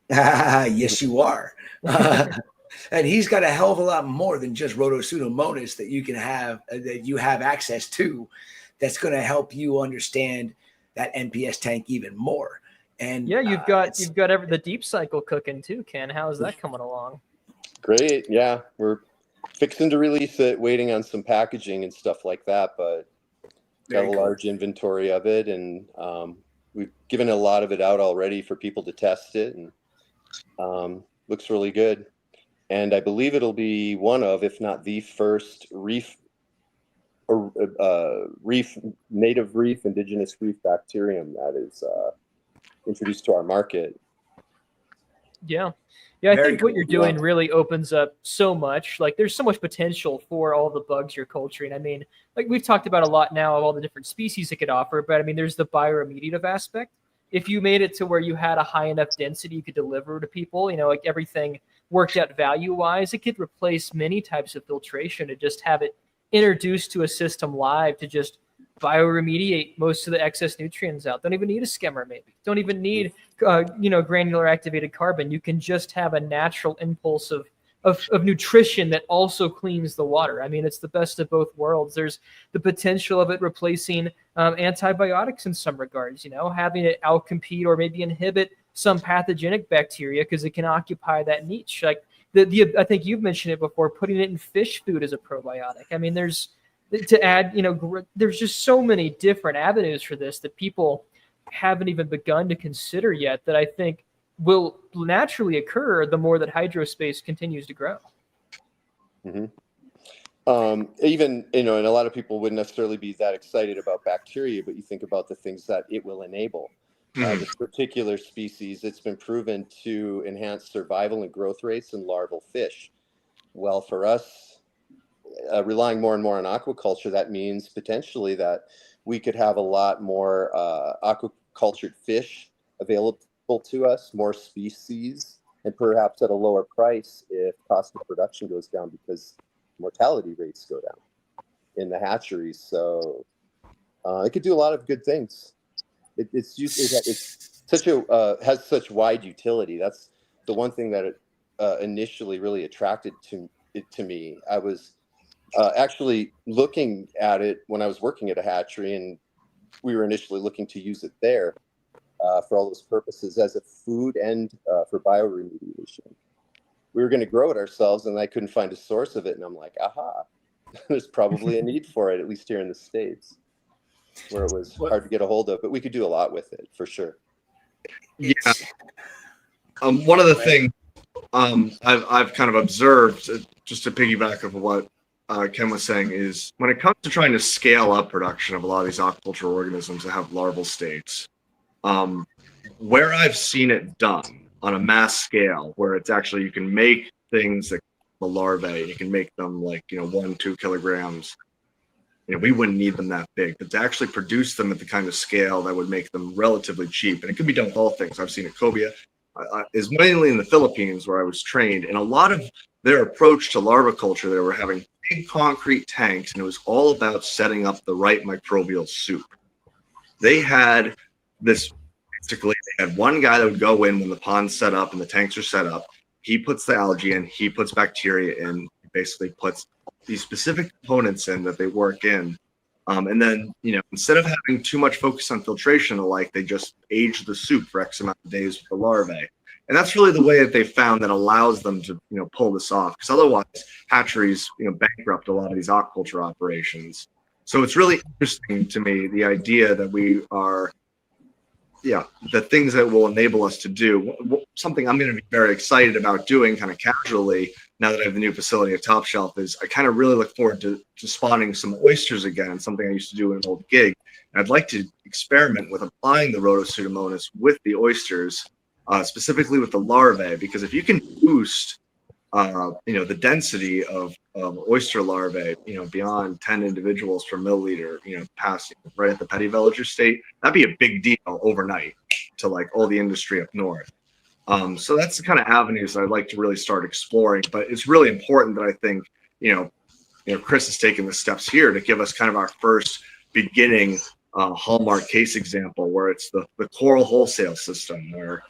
Yes, you are. And he's got a hell of a lot more than just Rhodosudomonas that you can have, that you have access to, that's going to help you understand that NPS tank even more. And yeah, you've got the deep cycle cooking too, Ken. How is that coming along? Great. Yeah, we're fixing to release it, waiting on some packaging and stuff like that, but got a large inventory of it, and we've given a lot of it out already for people to test it, and looks really good. And I believe it'll be one of, if not the first native reef, indigenous reef bacterium that is introduced to our market. Yeah. Yeah, I think what you're doing really opens up so much. Like, there's so much potential for all the bugs you're culturing. I mean, like we've talked about a lot now of all the different species it could offer, but I mean, there's the bioremediative aspect. If you made it to where you had a high enough density you could deliver to people, like everything worked out value-wise, it could replace many types of filtration to just have it introduced to a system live to just bioremediate most of the excess nutrients out. Don't even need a skimmer, maybe. Don't even need granular activated carbon. You can just have a natural impulse of nutrition that also cleans the water. I mean, it's the best of both worlds. There's the potential of it replacing antibiotics in some regards, having it outcompete or maybe inhibit some pathogenic bacteria because it can occupy that niche. Like I think you've mentioned it before, putting it in fish food as a probiotic. I mean, there's just so many different avenues for this that people haven't even begun to consider yet, that I think will naturally occur the more that hydrospace continues to grow. Mm-hmm. Even, and a lot of people wouldn't necessarily be that excited about bacteria, but you think about the things that it will enable. This particular species, it's been proven to enhance survival and growth rates in larval fish. Well, for us, relying more and more on aquaculture, that means potentially that we could have a lot more aquacultured fish available to us, more species, and perhaps at a lower price if cost of production goes down because mortality rates go down in the hatcheries. So it could do a lot of good things. It's such a has such wide utility. That's the one thing that it initially really attracted to me. I was actually looking at it when I was working at a hatchery, and we were initially looking to use it there for all those purposes as a food and for bioremediation. We were going to grow it ourselves, and I couldn't find a source of it. And I'm like, aha, there's probably a need for it, at least here in the States, where it was hard to get a hold of. But we could do a lot with it, for sure. Yeah. One of the things I've kind of observed, just to piggyback of what Ken was saying, is when it comes to trying to scale up production of a lot of these aquaculture organisms that have larval states, where I've seen it done on a mass scale, where it's actually, you can make things that the larvae, you can make them like, 1-2 kilograms. We wouldn't need them that big, but to actually produce them at the kind of scale that would make them relatively cheap, and it could be done with all things. I've seen it cobia is mainly in the Philippines where I was trained, and a lot of their approach to larviculture, they were having big concrete tanks, and it was all about setting up the right microbial soup. They had this, basically, they had one guy that would go in when the pond's set up and the tanks are set up. He puts the algae in, he puts bacteria in, he basically puts these specific components in that they work in. And then, instead of having too much focus on filtration alike, they just age the soup for X amount of days with the larvae. And that's really the way that they found that allows them to, pull this off. Because otherwise, hatcheries, bankrupt a lot of these aquaculture operations. So it's really interesting to me, the idea that we are, the things that will enable us to do something I'm going to be very excited about doing kind of casually now that I have the new facility at Top Shelf is I kind of really look forward to spawning some oysters again, something I used to do in an old gig. And I'd like to experiment with applying the Rotopseudomonas with the oysters, specifically with the larvae, because if you can boost the density of oyster larvae, beyond 10 individuals per milliliter, past right at the Petty-Villager state, that'd be a big deal overnight to like all the industry up north. So that's the kind of avenues that I'd like to really start exploring. But it's really important that I think, Chris has taken the steps here to give us kind of our first beginning hallmark case example, where it's the coral wholesale system, where,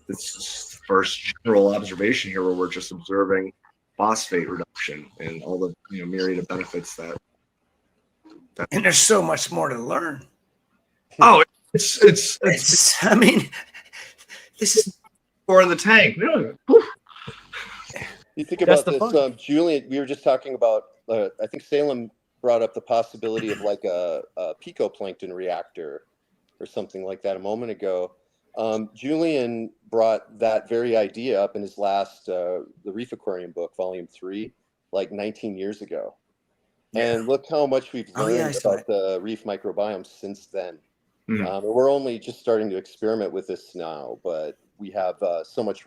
it's the first general observation here where we're just observing phosphate reduction and all the myriad of benefits that. And there's so much more to learn. Oh, it's I mean, this is more in the tank. You think about this, Julian. We were just talking about. I think Salem brought up the possibility of like a picoplankton reactor or something like that a moment ago. Julian brought that very idea up in his last the Reef Aquarium book, Volume 3, like 19 years ago. Yeah. And look how much we've learned about the reef microbiome since then. We're only just starting to experiment with this now, but we have so much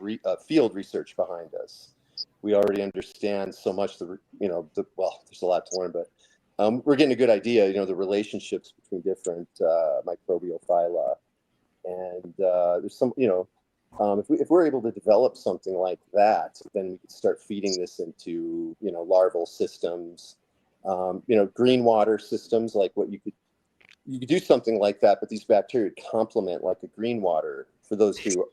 field research behind us. We already understand so much. There's a lot to learn, but we're getting a good idea. The relationships between different microbial phyla, and there's some. If we're able to develop something like that, then we could start feeding this into larval systems, green water systems, like what you could do something like that, but these bacteria complement like a green water. For those who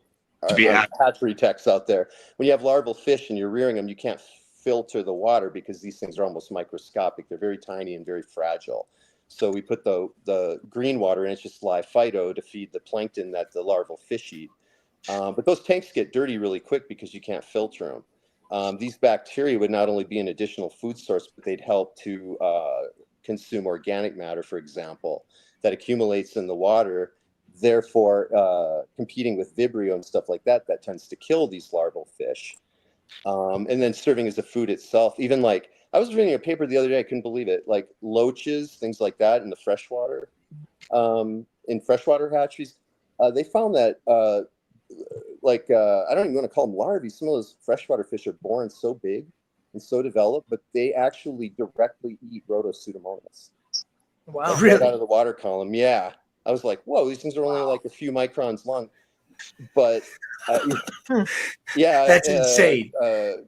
are hatchery techs out there, when you have larval fish and you're rearing them, you can't filter the water because these things are almost microscopic. They're very tiny and very fragile. So we put the green water in, it's just live phyto to feed the plankton that the larval fish eat. But those tanks get dirty really quick because you can't filter them. These bacteria would not only be an additional food source, but they'd help to consume organic matter, for example, that accumulates in the water, therefore competing with Vibrio and stuff like that, that tends to kill these larval fish. And then serving as a food itself. Even like, I was reading a paper the other day, I couldn't believe it, like loaches, things like that in the freshwater, in freshwater hatcheries, they found that I don't even want to call them larvae. Some of those freshwater fish are born so big and so developed, but they actually directly eat Rotopseudomonas. Wow. Like, right out of the water column. Yeah. I was like, whoa, these things are only like a few microns long. But yeah, That's insane.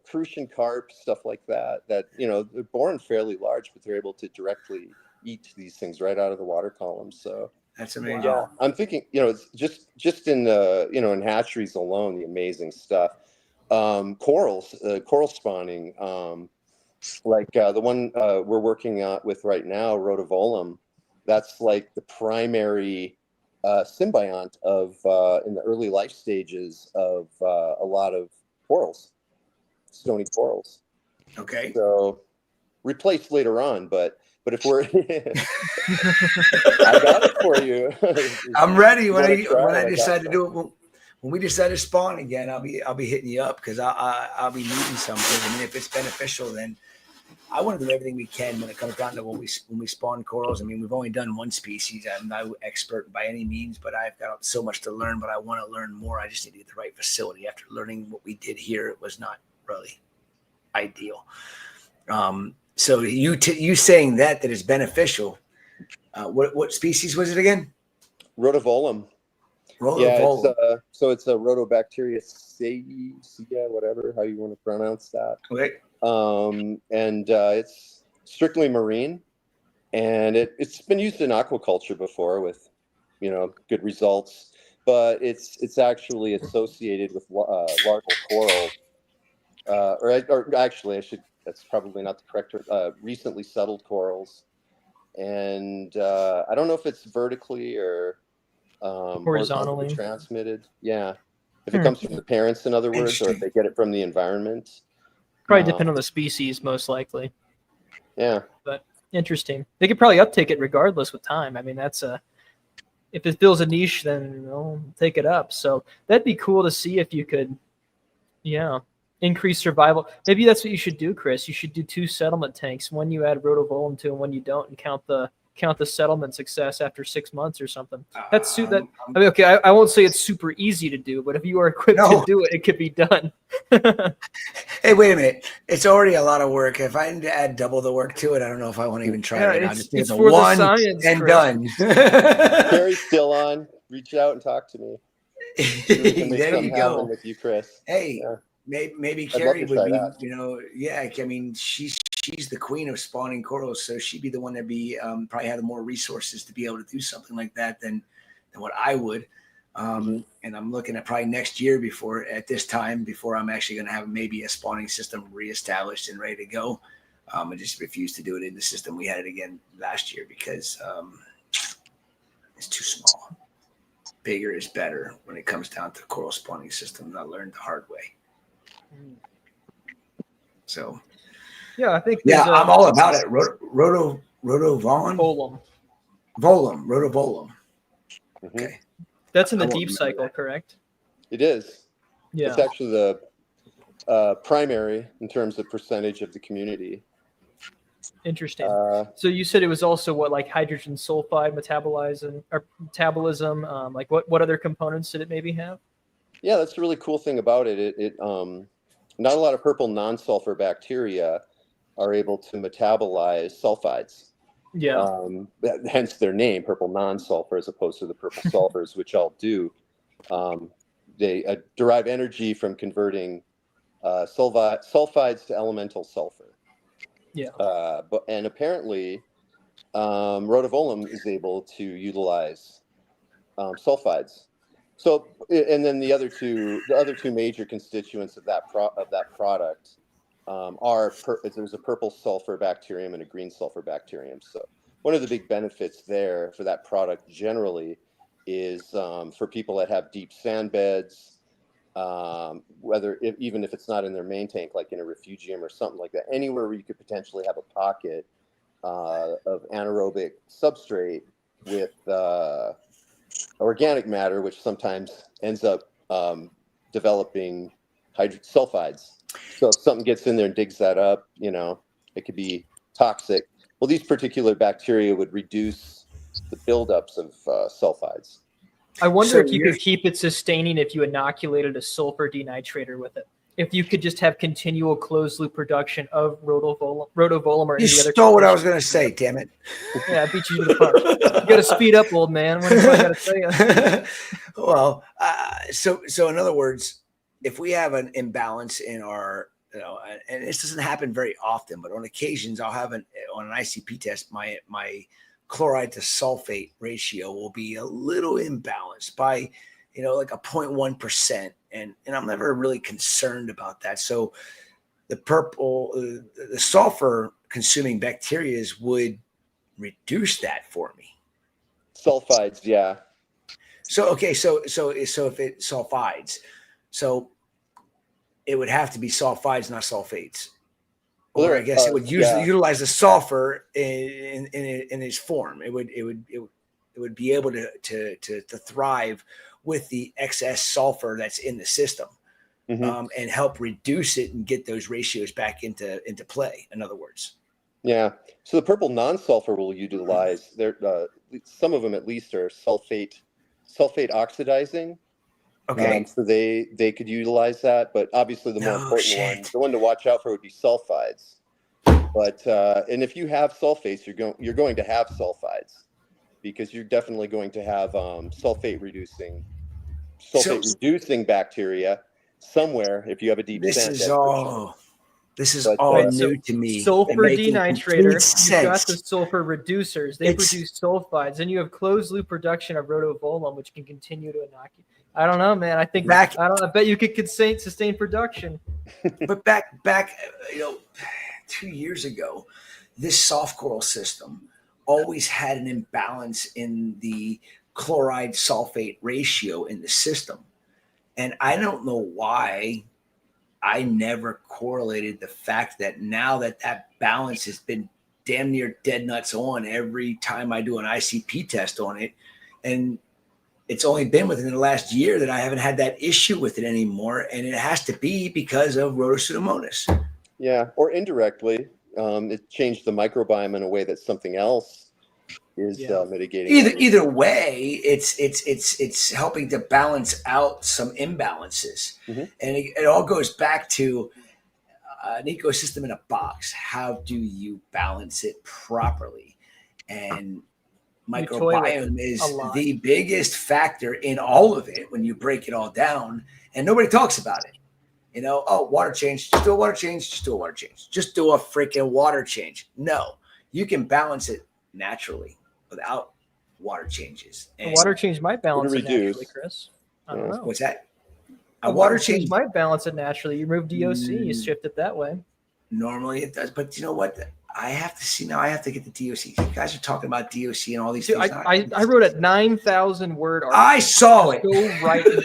Crucian carp, stuff like that, they're born fairly large, but they're able to directly eat these things right out of the water column. So that's amazing. Yeah, I'm thinking, it's just in in hatcheries alone, the amazing stuff. Corals, coral spawning, the one we're working with right now, Rotivolum, that's like the primary symbiont of in the early life stages of a lot of corals, stony corals. Okay. So replaced later on, but if we're, I got it for you. I'm ready when I decide to do it. When we decide to spawn again, I'll be hitting you up because I'll be needing something. I mean, if it's beneficial, then I want to do everything we can when it comes down to when we spawn corals. I mean, we've only done one species. I'm not an expert by any means, but I've got so much to learn. But I want to learn more. I just need to get the right facility. After learning what we did here, it was not really ideal. So you saying that is beneficial. What species was it again? Rotivolum. Rotivolum. Yeah, it's a Rotobacteria ceia, whatever, how you want to pronounce that. Okay. And it's strictly marine, and it's been used in aquaculture before with, good results. But it's actually associated with larval coral, or actually, that's probably not the correct term. Recently settled corals, and I don't know if it's vertically or horizontally transmitted. Yeah, if it comes from the parents, in other words, or if they get it from the environment. Probably depend on the species, most likely. Yeah. But interesting. They could probably uptake it regardless with time. I mean, that's if it fills a niche, then they'll take it up. So that'd be cool to see if you could, increase survival. Maybe that's what you should do, Chris. You should do 2 settlement tanks. One you add Rotivolum to, and one you don't, and count the settlement success after 6 months or something. That's I mean, okay, I won't say it's super easy to do, but if you are equipped to do it, it could be done. Hey, wait a minute. It's already a lot of work. If I need to add double the work to it, I don't know if I want to even try it. I'll just do the one science, and Chris. done. Carrie's still on. Reach out and talk to me. There you go. With you, Chris. Hey, maybe Carrie would be, I mean, she's the queen of spawning corals, so she'd be the one that be probably have more resources to be able to do something like that than what I would. And I'm looking at probably next year before I'm actually going to have maybe a spawning system reestablished and ready to go. I just refused to do it in the system. We had it again last year because it's too small. Bigger is better when it comes down to coral spawning systems. I learned the hard way. So, yeah, I think. I'm all about it. Rotivolum. Rotivolum. Okay. That's in the deep cycle, correct? It is. Yeah. It's actually the primary in terms of percentage of the community. Interesting. So you said it was also like hydrogen sulfide metabolism? Like what other components did it maybe have? Yeah, that's the really cool thing about it. It not a lot of purple non-sulfur bacteria are able to metabolize sulfides. Yeah. Hence their name, purple non-sulfur, as opposed to the purple sulfurs, which all do. They derive energy from converting sulfides to elemental sulfur. Yeah. And apparently, Rotivolum is able to utilize sulfides. So, and then the other two major constituents of that product there's a purple sulfur bacterium and a green sulfur bacterium. So one of the big benefits there for that product generally is for people that have deep sand beds, even if it's not in their main tank, like in a refugium or something like that, anywhere where you could potentially have a pocket of anaerobic substrate with organic matter, which sometimes ends up developing sulfides. So if something gets in there and digs that up, it could be toxic. Well, these particular bacteria would reduce the buildups of sulfides. I wonder So if you could keep it sustaining if you inoculated a sulfur denitrator with it. If you could just have continual closed loop production of rotovolymer. You stole what I was going to say, damn it. Yeah, I beat you to the punch. You got to speed up, old man. What do I got to tell you? Well, so in other words, if we have an imbalance in our, and this doesn't happen very often, but on occasions I'll have on an ICP test, my chloride to sulfate ratio will be a little imbalanced by, like a 0.1%. And I'm never really concerned about that. So the sulfur consuming bacteria would reduce that for me. Sulfides, yeah. So if it sulfides, so it would have to be sulfides, not sulfates. Or I guess it would utilize the sulfur in its form. It would be able to thrive with the excess sulfur that's in the system, and help reduce it and get those ratios back into play. In other words. Yeah. So the purple non-sulfur will utilize some of them at least are sulfate oxidizing. Okay. So they could utilize that, but obviously the more important one to watch out for would be sulfides. But and if you have sulfates, you're going to have sulfides, because you're definitely going to have sulfate reducing bacteria somewhere if you have a deep sand. This is all new to me. Sulfur denitrator, you've got the sulfur reducers. They produce sulfides, and you have closed loop production of rotovolum, which can continue to inoculate. I don't know, man. I bet you could sustain production. But back 2 years ago, this soft coral system always had an imbalance in the chloride sulfate ratio in the system. And I don't know why I never correlated the fact that now that balance has been damn near dead nuts on every time I do an ICP test on it. And it's only been within the last year that I haven't had that issue with it anymore. And it has to be because of Rotopseudomonas. Yeah, or indirectly, it changed the microbiome in a way that something else is mitigating. Either way, it's helping to balance out some imbalances, and it all goes back to an ecosystem in a box. How do you balance it properly? And microbiome is the biggest factor in all of it when you break it all down, and nobody talks about it. Water change, just do a water change, just do a water change, just do a freaking water change. No, you can balance it naturally without water changes. And water change might balance it naturally, Chris. I don't know. What's that? A water change might balance it naturally. You remove DOC, you shift it that way. Normally it does, but you know what? I have to see now. I have to get the DOC. You guys are talking about DOC and all these things. I wrote a 9,000 word article. I saw it. Go read it.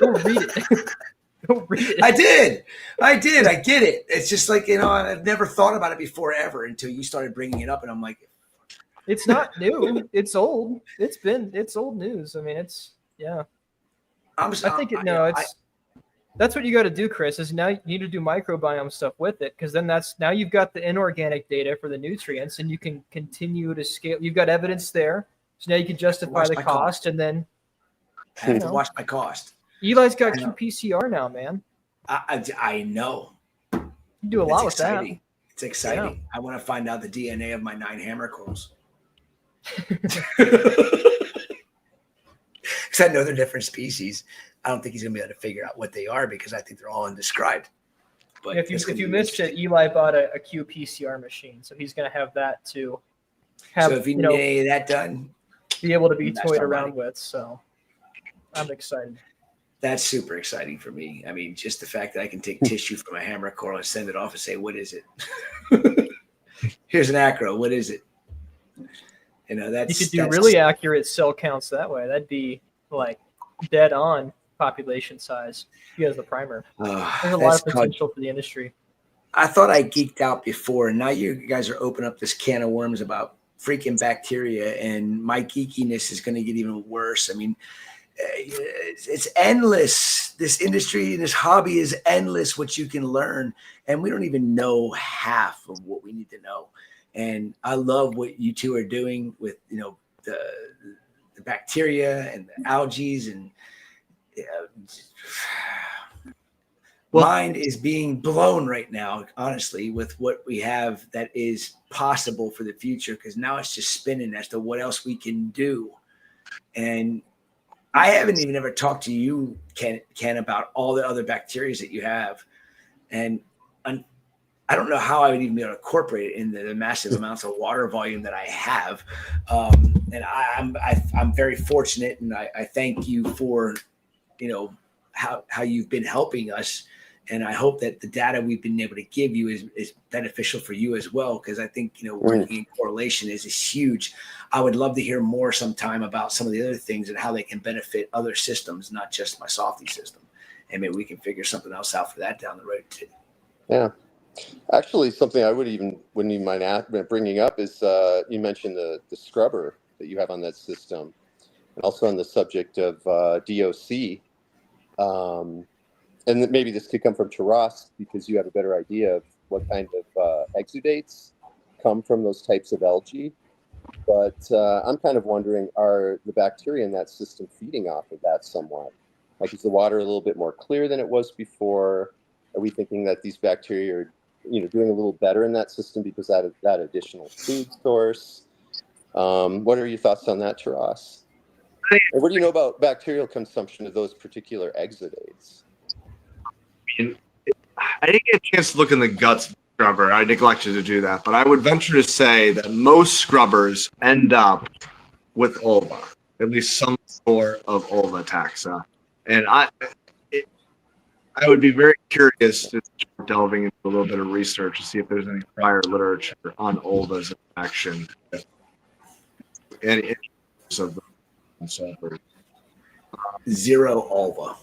Go read it. I did. I get it. It's just like, I've never thought about it before ever until you started bringing it up. And I'm like, it's not new. It's old. It's old news. I mean, that's what you got to do, Chris, is now you need to do microbiome stuff with it, because then now you've got the inorganic data for the nutrients, and you can continue to scale. You've got evidence there. So now you can justify the cost, and then I have to watch my cost. Eli's got qPCR now, man. I know. You do a lot with that. It's exciting. Yeah. I want to find out the DNA of my 9 hammer corals. Because I know they're different species. I don't think he's going to be able to figure out what they are, because I think they're all undescribed. But if you missed it, Eli bought a qPCR machine, so he's going to have that to have. So if you need that done, be able to be toyed around with. So I'm excited. That's super exciting for me. I mean, just the fact that I can take tissue from a hammer coral and send it off and say, "What is it?" Here's an acro. What is it? You could do really accurate cell counts that way. That'd be like dead on population size. He has the primer. There's a lot of potential for the industry. I thought I geeked out before, and now you guys are opening up this can of worms about freaking bacteria, and my geekiness is going to get even worse. I mean, it's endless. This industry, this hobby is endless, what you can learn, and we don't even know half of what we need to know. And I love what you two are doing with the the bacteria and the algae and mind is being blown right now, honestly, with what we have that is possible for the future, because now it's just spinning as to what else we can do. And I haven't even ever talked to you, Ken, about all the other bacteria that you have. And I don't know how I would even be able to incorporate it in the massive amounts of water volume that I have. And I'm very fortunate, and I thank you for, how you've been helping us. And I hope that the data we've been able to give you is beneficial for you as well, because I think, working in correlation is huge. I would love to hear more sometime about some of the other things and how they can benefit other systems, not just my softy system. And maybe we can figure something else out for that down the road too. Yeah. Actually, something I wouldn't even mind bringing up is you mentioned the scrubber that you have on that system, and also on the subject of DOC. And maybe this could come from Teras, because you have a better idea of what kind of exudates come from those types of algae. But I'm kind of wondering, are the bacteria in that system feeding off of that somewhat? Like, is the water a little bit more clear than it was before? Are we thinking that these bacteria are, doing a little better in that system because of that additional food source? What are your thoughts on that, Teras? And what do you know about bacterial consumption of those particular exudates? I didn't get a chance to look in the guts of the scrubber. I neglected to do that. But I would venture to say that most scrubbers end up with ulva, at least some sort of ulva taxa. And I would be very curious to start delving into a little bit of research to see if there's any prior literature on ulvas in action. Any of the sulfur. Zero ulva.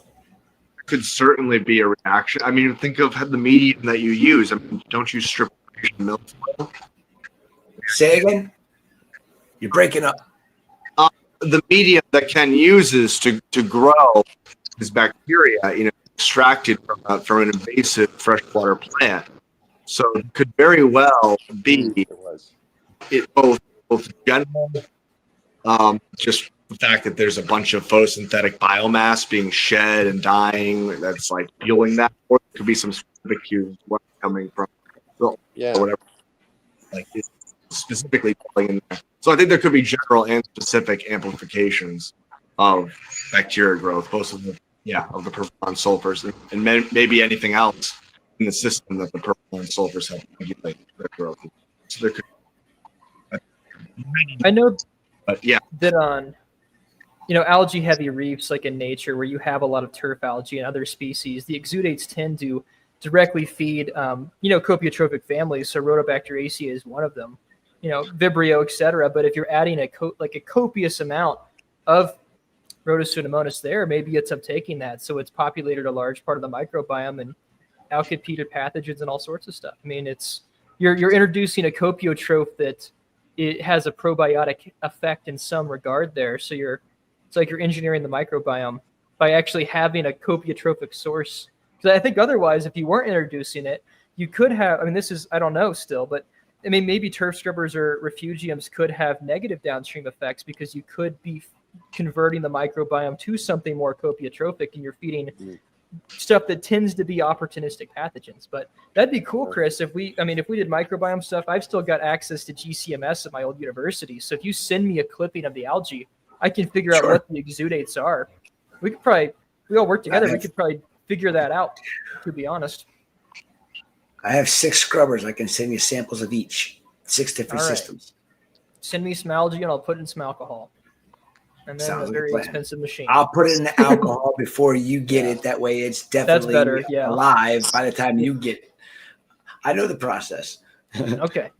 Could certainly be a reaction. I mean, think of the medium that you use. I mean, don't you strip milk foil? Say again? You're breaking up. The medium that Ken uses to grow his bacteria, extracted from an invasive freshwater plant. So it could very well be both general, just the fact that there's a bunch of photosynthetic biomass being shed and dying that's like fueling that, or it could be some specific cues coming from, or whatever, like it's specifically in there. So I think there could be general and specific amplifications of bacteria growth, both of the propylene sulfurs and maybe anything else in the system that the propylene sulfurs help regulate their growth. So there could. I know, but yeah, that on algae heavy reefs, like in nature, where you have a lot of turf algae and other species, the exudates tend to directly feed, copiotrophic families. So Rhodobacteriaceae is one of them, Vibrio, etc. But if you're adding a copious amount of Rhodopseudomonas there, maybe it's uptaking that. So it's populated a large part of the microbiome and outcompeted pathogens and all sorts of stuff. I mean, you're introducing a copiotroph that it has a probiotic effect in some regard there. So it's like you're engineering the microbiome by actually having a copiotrophic source. Because I think otherwise, if you weren't introducing it, you could have, I don't know still, but maybe turf scrubbers or refugiums could have negative downstream effects, because you could be converting the microbiome to something more copiotrophic, and you're feeding stuff that tends to be opportunistic pathogens. But that'd be cool, Chris. If we did microbiome stuff, I've still got access to GCMS at my old university. So if you send me a clipping of the algae, I can figure out what the exudates are. We all work together. We could probably figure that out, to be honest. I have 6 scrubbers. I can send you samples of each. 6 different systems. Send me some algae and I'll put in some alcohol. And then Sounds a like very a plan. expensive machine. I'll put it in the alcohol before you get it. That way it's definitely better, yeah. alive by the time you get it. I know the process. Okay.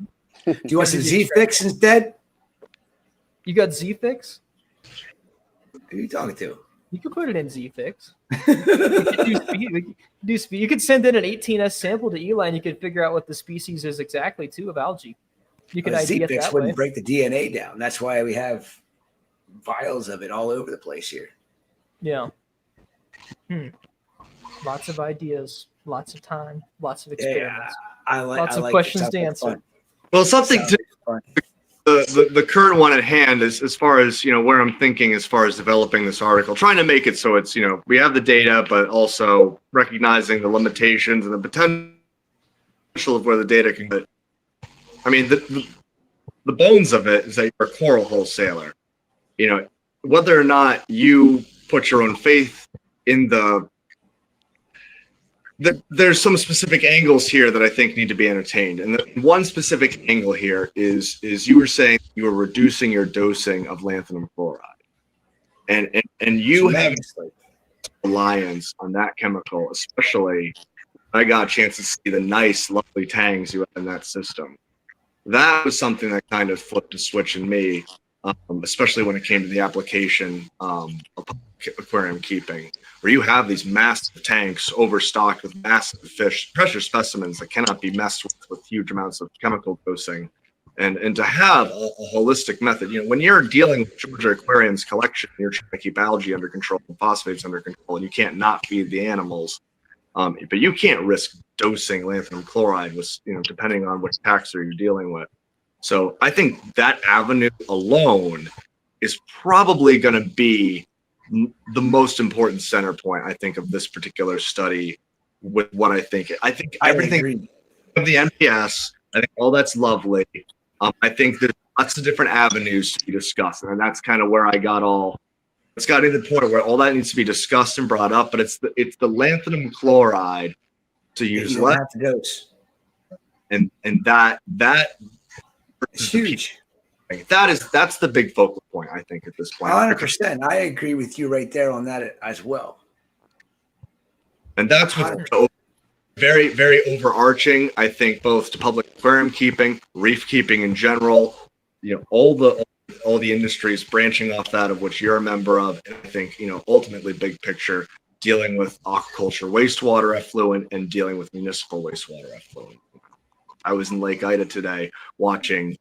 Do you want some Z-Fix instead? You got Z-Fix? Who are you talking to? You could put it in Z-Fix. You could send in an 18S sample to Eli, and you could figure out what the species is exactly, too, of algae. You could ID it Z-Fix that wouldn't way. break the DNA down. That's why we have vials of it all over the place here. Yeah. Lots of ideas, lots of time, lots of experiments. I like lots of it. questions Sounds to like answer. fun. Well, something Sounds to like the current one at hand is, as far as where I'm thinking as far as developing this article, trying to make it so it's we have the data, but also recognizing the limitations and the potential of where the data can go. I mean, the bones of it is that you're a coral wholesaler. Whether or not you put your own faith in there's some specific angles here that I think need to be entertained. And one specific angle here is you were saying you were reducing your dosing of lanthanum chloride. And you have reliance on that chemical, especially when I got a chance to see the nice, lovely tangs you have in that system. That was something that kind of flipped a switch in me, especially when it came to the application of aquarium keeping, where you have these massive tanks overstocked with massive fish, pressure specimens that cannot be messed with huge amounts of chemical dosing. And to have a holistic method, when you're dealing with Georgia Aquarium's collection, you're trying to keep algae under control and phosphates under control, and you can't not feed the animals. But you can't risk dosing lanthanum chloride with, depending on which taxa you're dealing with. So I think that avenue alone is probably going to be the most important center point, I think, of this particular study. With what I think everything of the NPS, I think all that's lovely. I think there's lots of different avenues to be discussed, and that's kind of where it's got to the point where all that needs to be discussed and brought up. But it's the lanthanum chloride to use less have to dose, and that it's huge. That's the big focal point, I think, at this point. 100%. I agree with you right there on that as well. And that's what's very, very overarching, I think, both to public aquarium keeping, reef keeping in general, all the industries branching off that of which you're a member of. And I think, ultimately big picture, dealing with aquaculture wastewater effluent and dealing with municipal wastewater effluent. I was in Lake Ida today watching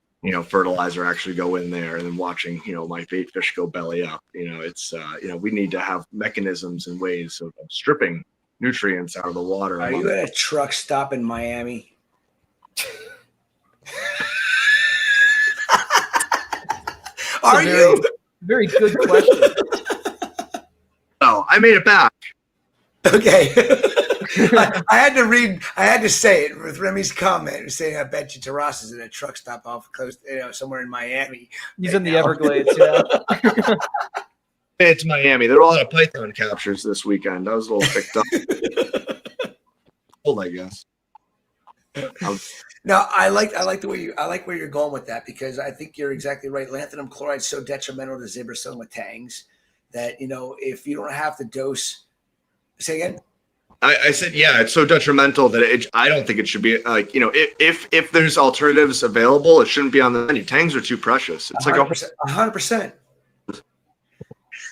fertilizer actually go in there, and then watching, my bait fish go belly up. It's, we need to have mechanisms and ways of stripping nutrients out of the water. Are you at a truck stop in Miami? Are you? Very good question. Oh, I made it back. Okay. I had to say it with Remy's comment saying, I bet you Teras is at a truck stop off coast, somewhere in Miami. He's in the Everglades, yeah. It's Miami. There were a lot of python captures this weekend. I was a little picked up. Cold, I guess. No, I like where you're going with that, because I think you're exactly right. Lanthanum chloride is so detrimental to Zibrosoma tangs that if you don't have to dose. Say again. I said, yeah, it's so detrimental that I don't think it should be like, if there's alternatives available, it shouldn't be on the menu. Tangs are too precious. It's 100%.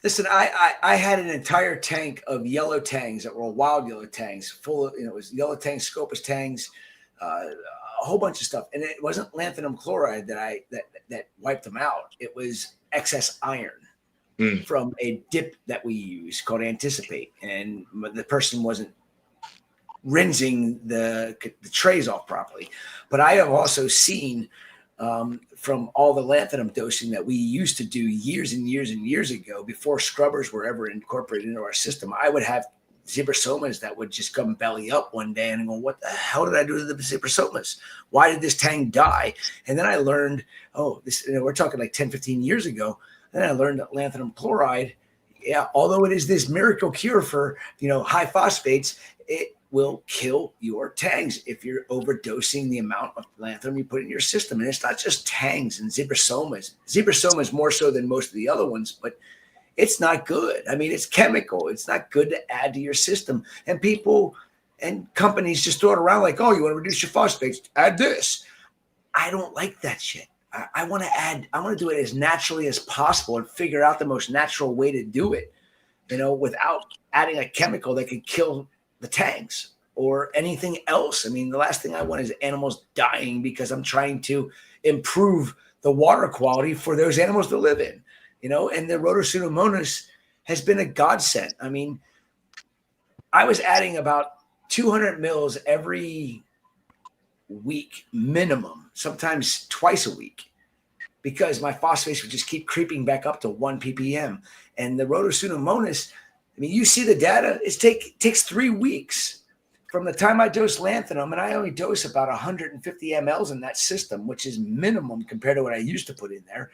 Listen, I had an entire tank of yellow tangs that were wild yellow tangs, full of, it was yellow tangs, Scopus tangs, a whole bunch of stuff. And it wasn't lanthanum chloride that wiped them out. It was excess iron from a dip that we use called Anticipate. And the person wasn't rinsing the trays off properly. But I have also seen from all the lanthanum dosing that we used to do years and years and years ago, before scrubbers were ever incorporated into our system, I would have Zibrisomas that would just come belly up one day and go, what the hell did I do to the Zibrisomas? Why did this tank die? And then I learned, we're talking like 10, 15 years ago. Then I learned that lanthanum chloride, although it is this miracle cure for, high phosphates, it will kill your tangs if you're overdosing the amount of lanthanum you put in your system. And it's not just tangs and Zibrisomas. Zibrisomas more so than most of the other ones, but it's not good. I mean, it's chemical. It's not good to add to your system. And people and companies just throw it around like, oh, you want to reduce your phosphates? Add this. I don't like that shit. I want to do it as naturally as possible and figure out the most natural way to do it, without adding a chemical that could kill the tanks or anything else. I mean, the last thing I want is animals dying because I'm trying to improve the water quality for those animals to live in, and the Rhodopseudomonas has been a godsend. I mean, I was adding about 200 mils every week minimum, sometimes twice a week. because my phosphates would just keep creeping back up to 1 ppm. And the Rhodopseudomonas, I mean, you see the data, it takes 3 weeks from the time I dose lanthanum, and I only dose about 150 mLs in that system, which is minimum compared to what I used to put in there.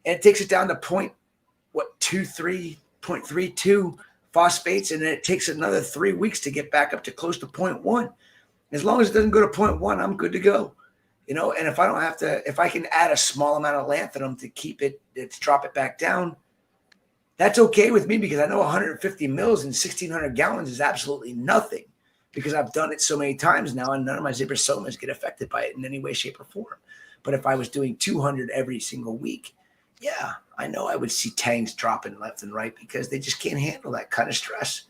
And it takes it down to 0.32 phosphates, and then it takes another 3 weeks to get back up to close to 0.1. As long as it doesn't go to 0.1, I'm good to go. You know, and if I don't have to, if I can add a small amount of lanthanum to keep it, to drop it back down, that's okay with me, because I know 150 mils in 1,600 gallons is absolutely nothing, because I've done it so many times now, and none of my Zibbersomas get affected by it in any way, shape, or form. But if I was doing 200 every single week, yeah, I know I would see tanks dropping left and right, because they just can't handle that kind of stress.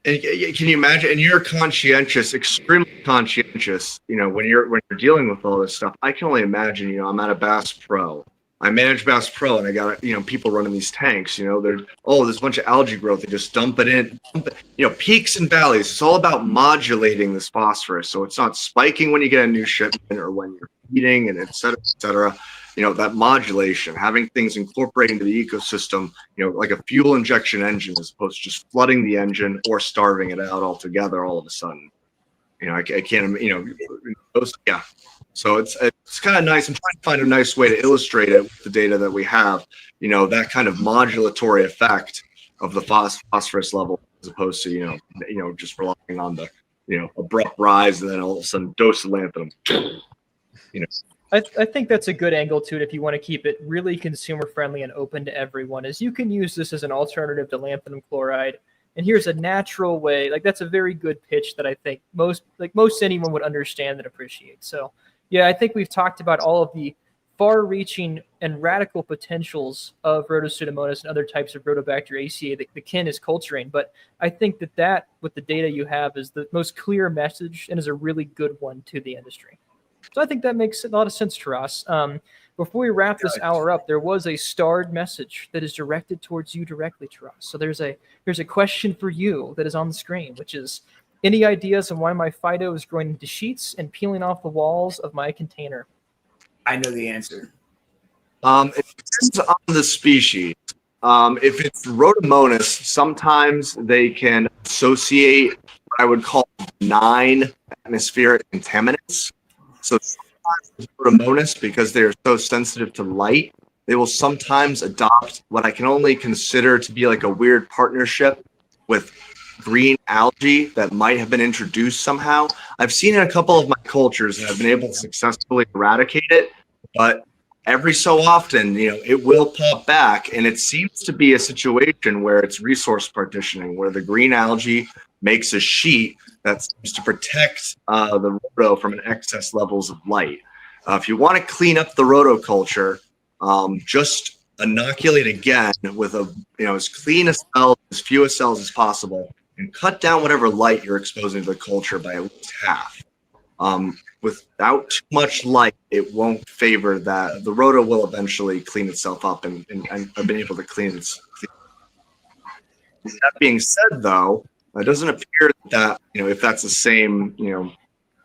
And can you imagine? And you're conscientious, extremely conscientious. You know, when you're dealing with all this stuff, I can only imagine. You know, I'm at a Bass Pro. I manage Bass Pro, and I got people running these tanks. You know, there's a bunch of algae growth. They just dump it in. You know, peaks and valleys. It's all about modulating this phosphorus, so it's not spiking when you get a new shipment or when you're feeding, and et cetera, et cetera. You know, that modulation, having things incorporate into the ecosystem, you know, like a fuel injection engine, as opposed to just flooding the engine or starving it out altogether all of a sudden. You know, I can't, yeah. So it's kind of nice. I'm trying to find a nice way to illustrate it with the data that we have, you know, that kind of modulatory effect of the phosphorus level, as opposed to, you know, just relying on the, you know, abrupt rise and then all of a sudden dose of lanthanum, you know. I think that's a good angle to it if you want to keep it really consumer friendly and open to everyone, is you can use this as an alternative to lanthanum chloride. And here's a natural way, like that's a very good pitch that I think most anyone would understand and appreciate. So yeah, I think we've talked about all of the far reaching and radical potentials of Rhodopseudomonas and other types of Rhodobacteriaceae that the kin is culturing. But I think that with the data you have is the most clear message and is a really good one to the industry. So I think that makes a lot of sense to us. Before we wrap this hour up, there was a starred message that is directed towards you directly, Teras. So there's a question for you that is on the screen, which is, any ideas on why my Phyto is growing into sheets and peeling off the walls of my container? I know the answer. It depends on the species. If it's Rhodomonas, sometimes they can associate what I would call 9 atmospheric contaminants. So sometimes Rhodomonas, because they're so sensitive to light, they will sometimes adopt what I can only consider to be like a weird partnership with green algae that might have been introduced somehow. I've seen in a couple of my cultures that I've been able to successfully eradicate it, but every so often, you know, it will pop back, and it seems to be a situation where it's resource partitioning, where the green algae makes a sheet that seems to protect the rhodo from an excess levels of light. If you want to clean up the rhodoculture, just inoculate again with as clean a cell, as few cells as possible, and cut down whatever light you're exposing to the culture by at least half. Without too much light, it won't favor that. The rhodo will eventually clean itself up, and I've been able to clean it. That being said, though, it doesn't appear that, if that's the same, I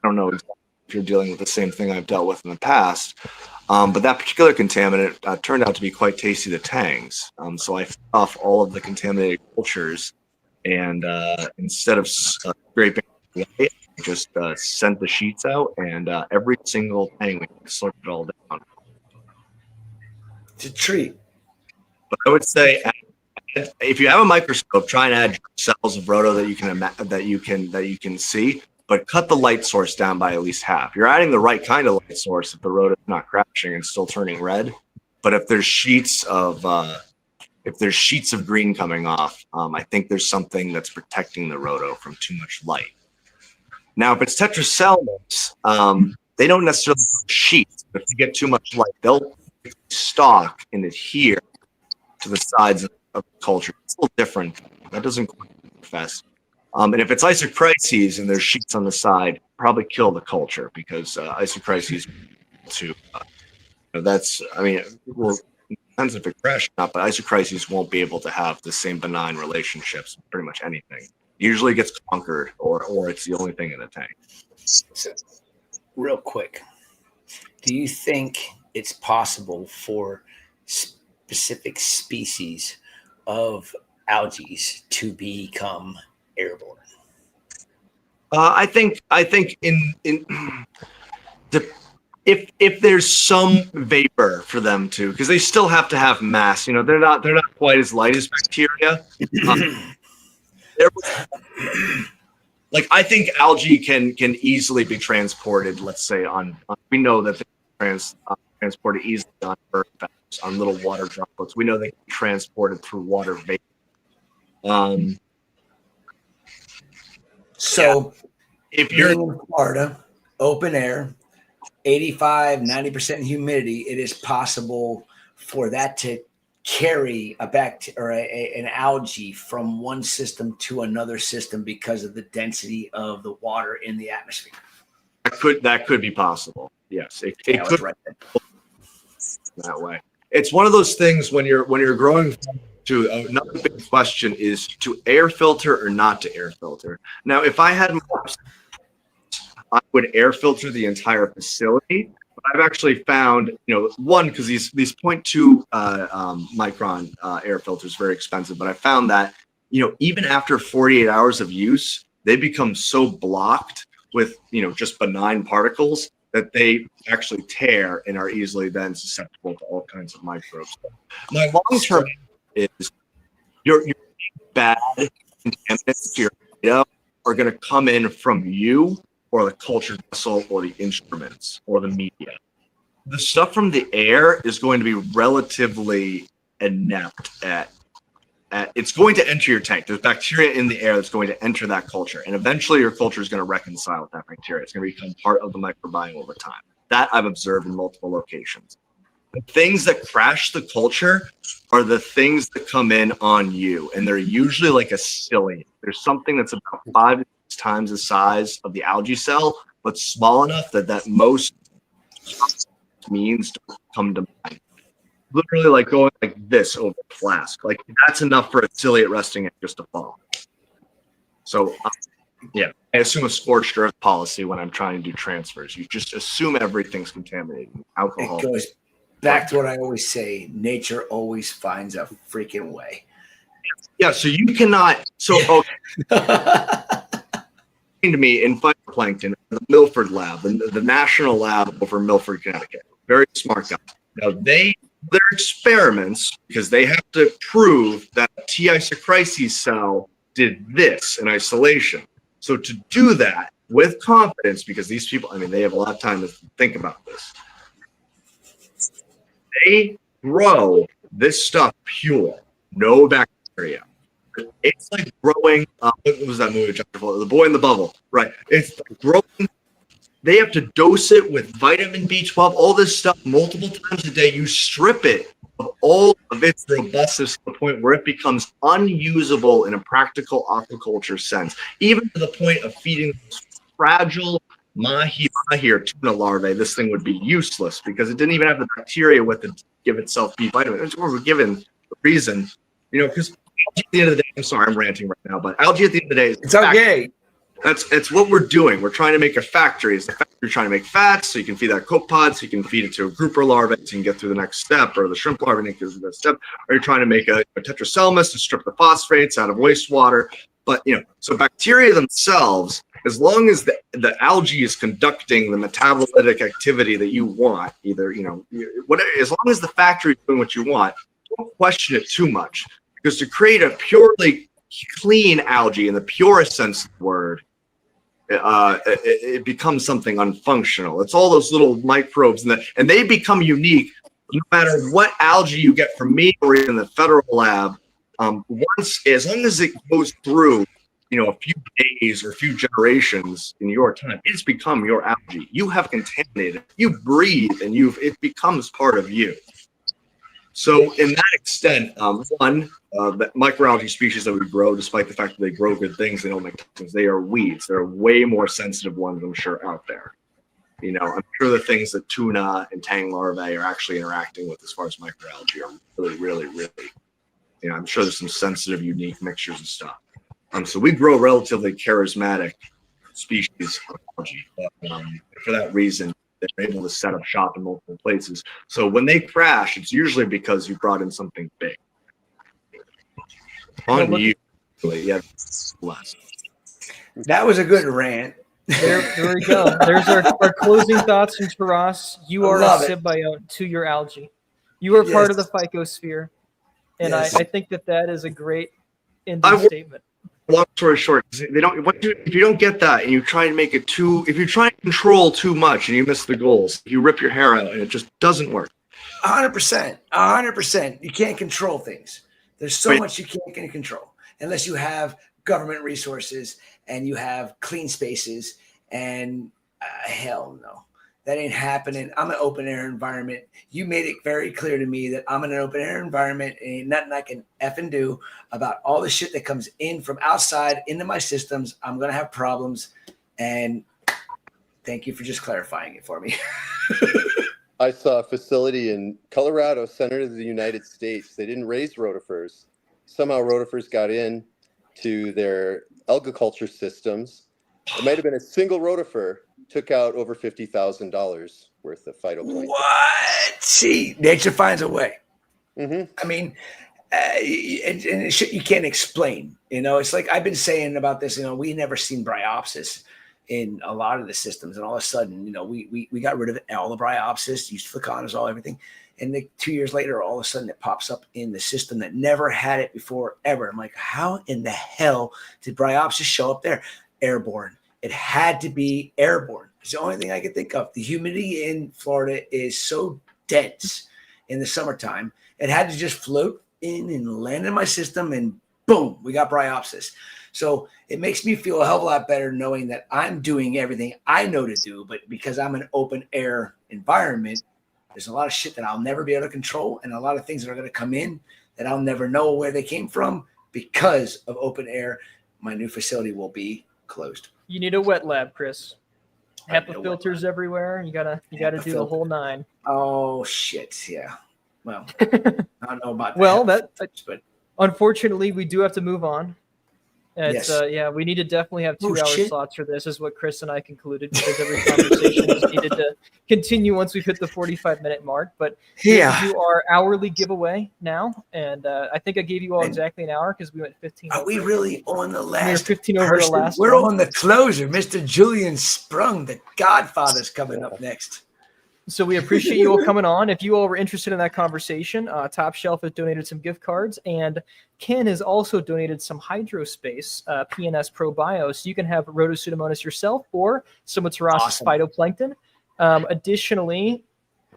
don't know if you're dealing with the same thing I've dealt with in the past, but that particular contaminant turned out to be quite tasty to tangs. So I fed off all of the contaminated cultures, and instead of scraping away, I just sent the sheets out, and every single tang, we slurped it all down. It's a treat. But I would say, if you have a microscope, try and add cells of rhodo that you can see, but cut the light source down by at least half. You're adding the right kind of light source if the rhodo is not crashing and still turning red. But if there's sheets of green coming off, I think there's something that's protecting the rhodo from too much light. Now, if it's tetracellules, they don't necessarily sheets. If you get too much light, they'll stalk and adhere to the sides of the culture. It's a little different. That doesn't quite manifest. And if it's isocrises and there's sheets on the side, probably kill the culture, because isocrises depends if it crashes or not, but isocrises won't be able to have the same benign relationships with pretty much anything. Usually gets conquered, or it's the only thing in the tank. So, real quick, do you think it's possible for specific species of algae to become airborne? I think if there's some vapor for them to, because they still have to have mass. You know, they're not quite as light as bacteria. Like I think algae can easily be transported. Let's say we know that they're transported easily on bird feathers, on little water droplets. We know they can be transported through water vapor. So if you're in Florida, open air, 85, 90% humidity, it is possible for that to carry a or an algae from one system to another system because of the density of the water in the atmosphere. That could be possible. Yes, it could right that way. It's one of those things when you're growing. Another big question is to air filter or not to air filter. Now, if I had I would air filter the entire facility. But I've actually found, one, because these 0.2 micron air filter is very expensive, but I found that, even after 48 hours of use, they become so blocked with, just benign particles that they actually tear and are easily then susceptible to all kinds of microbes. My long-term is your bad contaminants to your data are going to come in from you or the culture vessel or the instruments or the media. The stuff from the air is going to be relatively inept at it's going to enter your tank. There's bacteria in the air that's going to enter that culture. And eventually your culture is going to reconcile with that bacteria. It's going to become part of the microbiome over time. That I've observed in multiple locations. The things that crash the culture are the things that come in on you. And they're usually like a psyllium. There's something that's about 5 to 6 times the size of the algae cell, but small enough that most means don't come to mind. Literally like going like this over a flask. Like that's enough for a ciliate resting egg just to fall. So yeah, I assume a scorched earth policy when I'm trying to do transfers. You just assume everything's contaminated. Alcohol. It goes back to what I always say, nature always finds a freaking way. Yeah, so you cannot to me in phytoplankton, the Milford lab, the national lab over Milford, Connecticut. Very smart guy. Now their experiments, because they have to prove that a T. isochrysys cell did this in isolation. So to do that with confidence, because these people, they have a lot of time to think about this. They grow this stuff pure, no bacteria. It's like growing, what was that movie, The Boy in the Bubble, right? It's like growing. They have to dose it with vitamin B12, all this stuff multiple times a day. You strip it of all of its robustness to the point where it becomes unusable in a practical aquaculture sense, even to the point of feeding fragile mahi or tuna larvae. This thing would be useless because it didn't even have the bacteria with it to give itself B vitamin. That's what we're given the reason, because at the end of the day, I'm sorry, I'm ranting right now, but algae at the end of the day, it's okay. It's what we're doing. We're trying to make a factory. It's the factory trying to make fats, so you can feed that copepod, so you can feed it to a grouper larvae, so you can get through the next step, or the shrimp larvae, and get through the next step. Or you're trying to make a tetraselmis to strip the phosphates out of wastewater. But so bacteria themselves, as long as the algae is conducting the metabolitic activity that you want, either whatever, as long as the factory is doing what you want, don't question it too much, because to create a purely clean algae in the purest sense of the word, it becomes something unfunctional. It's all those little microbes, and they become unique no matter what algae you get from me or in the federal lab. As long as it goes through, a few days or a few generations in your time, it's become your algae. You have contaminated. You breathe, and it becomes part of you. So, in that extent, the microalgae species that we grow, despite the fact that they grow good things, they don't make toxins. They are weeds. There are way more sensitive ones, I'm sure, out there. I'm sure the things that tuna and tang larvae are actually interacting with as far as microalgae are really, really, really, I'm sure there's some sensitive, unique mixtures of stuff. So we grow relatively charismatic species of algae. But for that reason, they're able to set up shop in multiple places. So when they crash, it's usually because you brought in something big. On you, yeah, less. That was a good rant. There we go. There's our closing thoughts from Teras. You are a symbiote to your algae. You are part of the phycosphere. And I think that is a great ending statement. Long story short, they don't. If you don't get that, and you try and make it too, if you try and control too much, and you miss the goals, you rip your hair out, and it just doesn't work. 100%. 100%. You can't control things. There's so much you can't control unless you have government resources and you have clean spaces. And hell no, that ain't happening. I'm an open air environment. You made it very clear to me that I'm in an open air environment and ain't nothing I can effing do about all the shit that comes in from outside into my systems. I'm going to have problems. And thank you for just clarifying it for me. I saw a facility in Colorado, center of the United States. They didn't raise rotifers. Somehow rotifers got in to their algaculture systems. It might have been a single rotifer, took out over $50,000 worth of phytoplankton. What? See, nature finds a way. Mm-hmm. I mean, and shit you can't explain. You know, it's like I've been saying about this. You know, we never seen bryopsis in a lot of the systems, and all of a sudden, you know, we got rid of all the bryopsis, used fluconazole, everything, and 2 years later, all of a sudden, it pops up in the system that never had it before ever. I'm like, how in the hell did bryopsis show up there? Airborne. It had to be airborne. It's the only thing I could think of. The humidity in Florida is so dense in the summertime. It had to just float in and land in my system, and boom, we got bryopsis. So it makes me feel a hell of a lot better knowing that I'm doing everything I know to do, but because I'm an open air environment, there's a lot of shit that I'll never be able to control, and a lot of things that are going to come in that I'll never know where they came from because of open air. My new facility will be closed. You need a wet lab, Chris. HEPA filters everywhere. You gotta do the whole nine. Oh shit! Yeah. Well, I don't know about but unfortunately, we do have to move on. It's we need to definitely have 2 hour slots for this, is what Chris and I concluded, because every conversation is needed to continue once we've hit the 45-minute mark. But we do our hourly giveaway now, and I think I gave you all exactly an hour because we went 15. Are we really on the last? We're 15 over the last. We're on the closer. Mr. Julian Sprung, the Godfather's coming up next. So we appreciate you all coming on. If you all were interested in that conversation, Top Shelf has donated some gift cards, and Ken has also donated some Hydrospace PNS Pro Bio, so you can have Rhodopseudomonas yourself or some of Teras' phytoplankton. Additionally,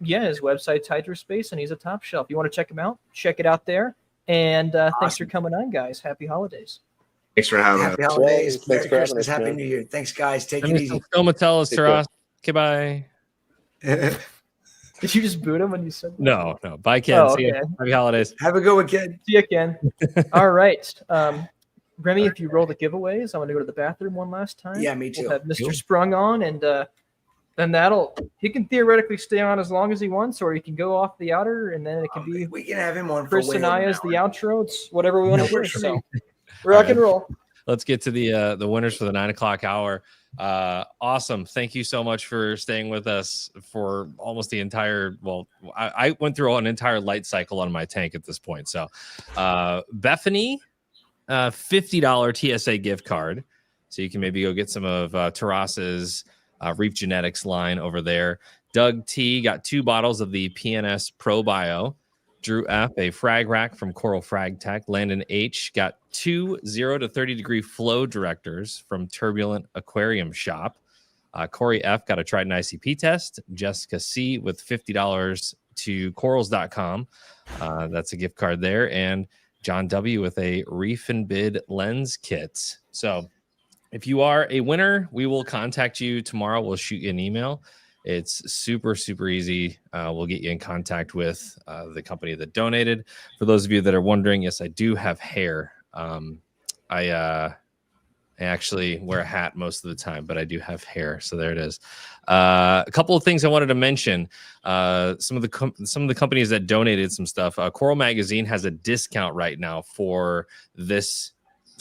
his website's Hydrospace, and he's a Top Shelf. You want to check him out? Check it out there. And thanks for coming on, guys. Happy holidays. Thanks for having us. Happy holidays. Merry Christmas. Happy New Year. Thanks, guys. Take it easy. Stomatellus, Teras. Okay, bye. Did you just boot him when you said that? No. Bye, Ken. See you. Happy holidays. Have a good one, Ken. See you, Ken. All right. Remy, if you roll the giveaways, I'm going to go to the bathroom one last time. Yeah, me too. We'll have Mr. Sprung on, and then he can theoretically stay on as long as he wants, or he can go off the outer, and then it can be. We can have him on. Chris and I as the outro. It's whatever we want to do. So rock and roll. Let's get to the winners for the 9 o'clock hour. Awesome. Thank you so much for staying with us for almost the entire, I went through an entire light cycle on my tank at this point. So Bethany, $50 TSA gift card. So you can maybe go get some of Teras's Reef Genetics line over there. Doug T got 2 bottles of the PNS Pro Bio. Drew F, a frag rack from Coral Frag Tech. Landon H got 2 0 to 30 degree flow directors from Turbulent Aquarium Shop. Corey F got a Trident ICP test. Jessica C with $50 to corals.com. That's a gift card there. And John W with a Reef and Bid lens kit. So if you are a winner, we will contact you tomorrow. We'll shoot you an email. It's super, super easy. We'll get you in contact with the company that donated. For those of you that are wondering, yes, I do have hair. I actually wear a hat most of the time, but I do have hair. So there it is. A couple of things I wanted to mention. Some of the companies that donated some stuff. Coral Magazine has a discount right now for this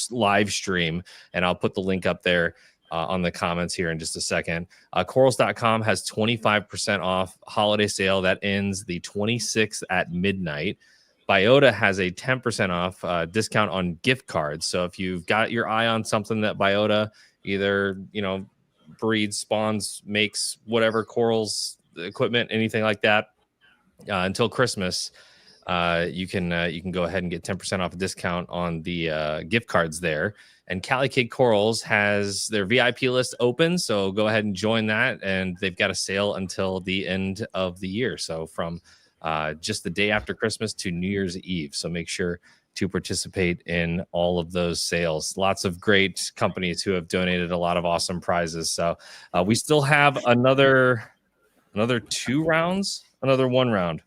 live stream, and I'll put the link up there. on the comments here in just a second. Corals.com has 25% off holiday sale that ends the 26th at midnight. Biota has a 10% off discount on gift cards. So if you've got your eye on something that Biota either, breeds, spawns, makes, whatever, corals, equipment, anything like that, until Christmas, you can go ahead and get 10% off a discount on the gift cards there. And Cali Cake Corals has their VIP list open, so go ahead and join that. And they've got a sale until the end of the year, so from just the day after Christmas to New Year's Eve. So make sure to participate in all of those sales. Lots of great companies who have donated a lot of awesome prizes. So we still have another 2 rounds, another 1 round.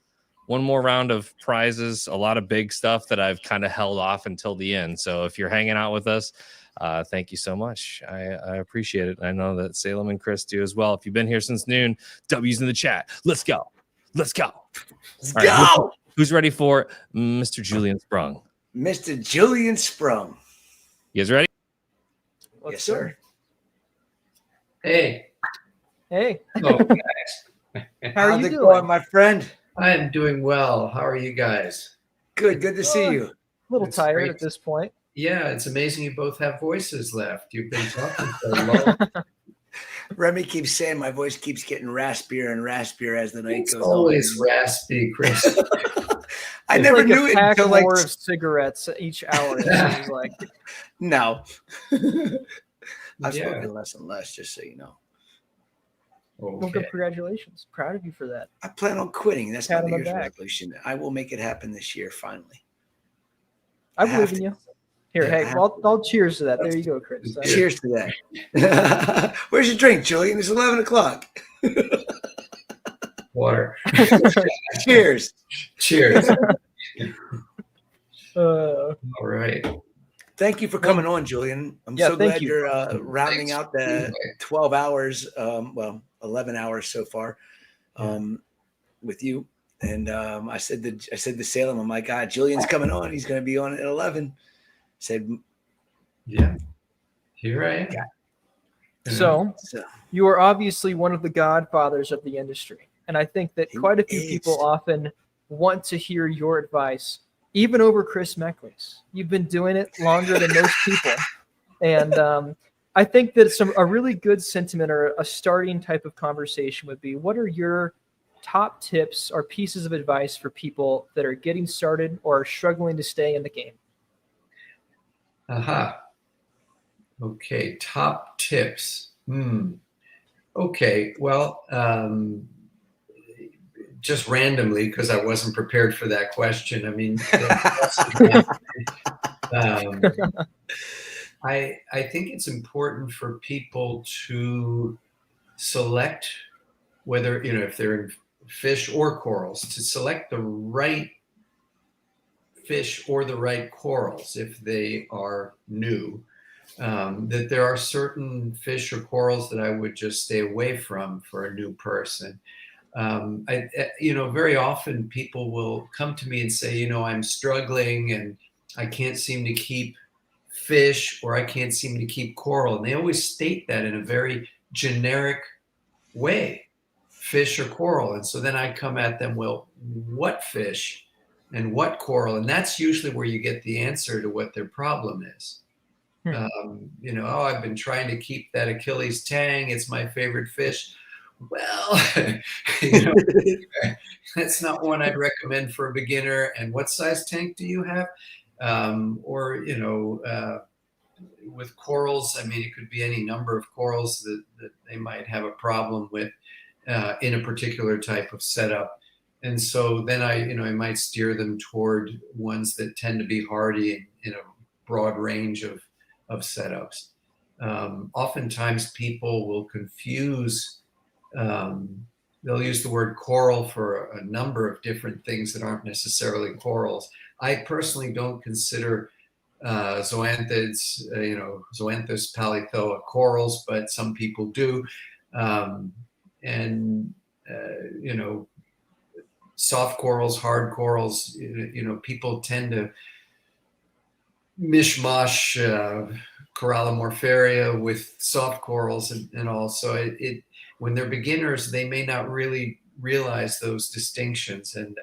One more round of prizes, a lot of big stuff that I've kind of held off until the end. So if you're hanging out with us, thank you so much. I appreciate it. I know that Salem and Chris do as well. If you've been here since noon, W's in the chat. Let's go. Let's go. Let's go. Who's ready for Mr. Julian Sprung? Mr. Julian Sprung. You guys ready? Yes, sir. Hey. Hey. Hello, guys. How are How's you it doing? going, my friend? I'm doing well. How are you guys? Good to see you. A little It's tired great. at this point. Yeah, it's amazing you both have voices left. You've been talking so long. Remy keeps saying my voice keeps getting raspier and raspier as the night It's goes always on. raspy, Chris. I It's never like knew a it pack until more of cigarettes each hour. It seems like. No. I'm Yeah. smoking less and less, just so you know. Well, Okay. good, congratulations. Proud of you for that. I plan on quitting. That's my Pat on New the Year's back. resolution. I will make it happen this year, finally. I I have believe in to. you. Here, Yeah, I hey, have I'll cheers to that. There you go, Chris. Cheers to that. Where's your drink, Julian? It's 11 o'clock. Water. Cheers. Cheers. All right. Thank you for coming on, Julian. I'm Yeah, so thank glad you. you're rounding out the 12 hours, 11 hours so far with you. And I said to Salem, I'm like, God, Julian's coming on. He's going to be on at 11. Said, yeah, here I am. So, you are obviously one of the godfathers of the industry. And I think that quite a few people often want to hear your advice, even over Chris Meckley's. You've been doing it longer than most people. And I think that a really good sentiment or a starting type of conversation would be, what are your top tips or pieces of advice for people that are getting started or are struggling to stay in the game? Aha. Okay, top tips. Okay, well, just randomly, because I wasn't prepared for that question. I mean, I think it's important for people to select whether, if they're in fish or corals, to select the right fish or the right corals if they are new. That there are certain fish or corals that I would just stay away from for a new person. Very often people will come to me and say, I'm struggling and I can't seem to keep fish or I can't seem to keep coral. And they always state that in a very generic way, fish or coral. And so then I come at them, well, what fish and what coral? And that's usually where you get the answer to what their problem is. I've been trying to keep that Achilles tang. It's my favorite fish. Well, that's not one I'd recommend for a beginner. And what size tank do you have? With corals, I mean, it could be any number of corals that they might have a problem with in a particular type of setup. And so then I might steer them toward ones that tend to be hardy in a broad range of setups. Oftentimes people will confuse, they'll use the word coral for a number of different things that aren't necessarily corals. I personally don't consider zoanthids, Zoanthus palithoa corals, but some people do. Soft corals, hard corals, people tend to mishmash Corallimorpharia with soft corals and all. So it when they're beginners, they may not really realize those distinctions, and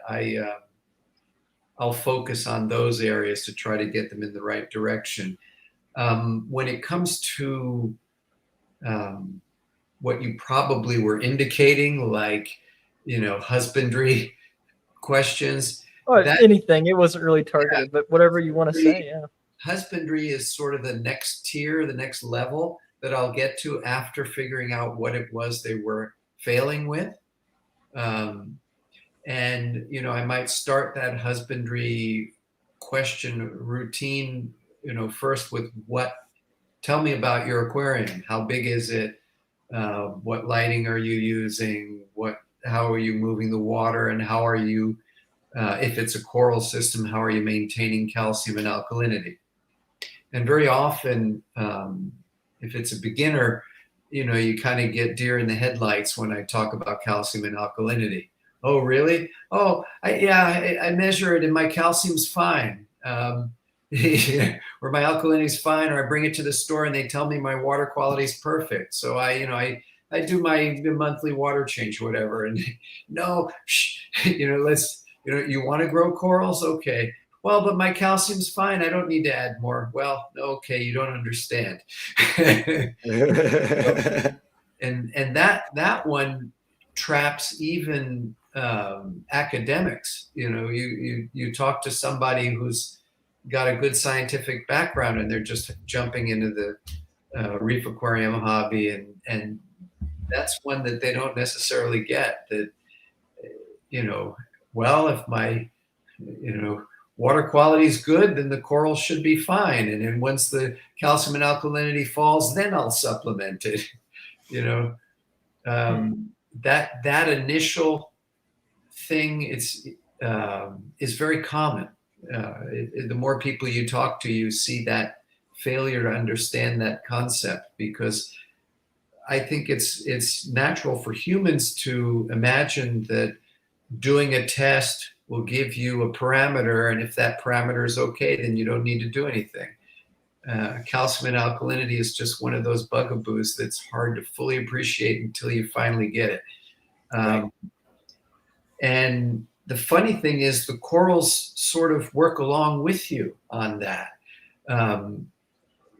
I'll focus on those areas to try to get them in the right direction. When it comes to what you probably were indicating, like, husbandry questions. Anything. It wasn't really targeted, but whatever you want to say, yeah. Husbandry is sort of the next tier, the next level that I'll get to after figuring out what it was they were failing with. And, I might start that husbandry question routine, first with tell me about your aquarium. How big is it? What lighting are you using? How are you moving the water? And how are you, if it's a coral system, how are you maintaining calcium and alkalinity? And very often, if it's a beginner, you kind of get deer in the headlights when I talk about calcium and alkalinity. Oh, really? Oh, I measure it and my calcium's fine. Or my alkalinity is fine, or I bring it to the store and they tell me my water quality is perfect. So I do my monthly water change, whatever. And no, you want to grow corals? Okay. Well, but my calcium's fine. I don't need to add more. Well, okay, you don't understand. and that one traps even academics. You talk to somebody who's got a good scientific background and they're just jumping into the reef aquarium hobby, and that's one that they don't necessarily get. That well, if my water quality is good, then the coral should be fine. And then once the calcium and alkalinity falls, then I'll supplement it. That initial thing is very common. The more people you talk to, you see that failure to understand that concept, because I think it's natural for humans to imagine that doing a test will give you a parameter, and if that parameter is okay, then you don't need to do anything. Calcium and alkalinity is just one of those bugaboos that's hard to fully appreciate until you finally get it. Right. And the funny thing is the corals sort of work along with you on that.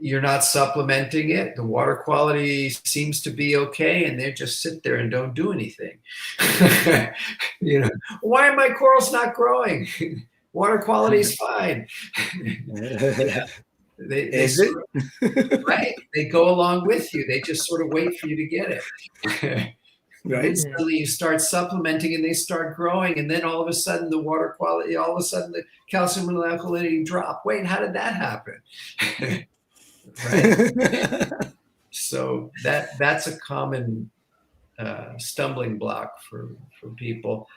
You're not supplementing it. The water quality seems to be okay, and they just sit there and don't do anything. Why are my corals not growing? Water quality is fine. Right? They go along with you. They just sort of wait for you to get it. Right. And suddenly you start supplementing and they start growing, and then all of a sudden the water quality, all of a sudden the calcium and alkalinity drop. Wait, how did that happen? Right. So that's a common stumbling block for people.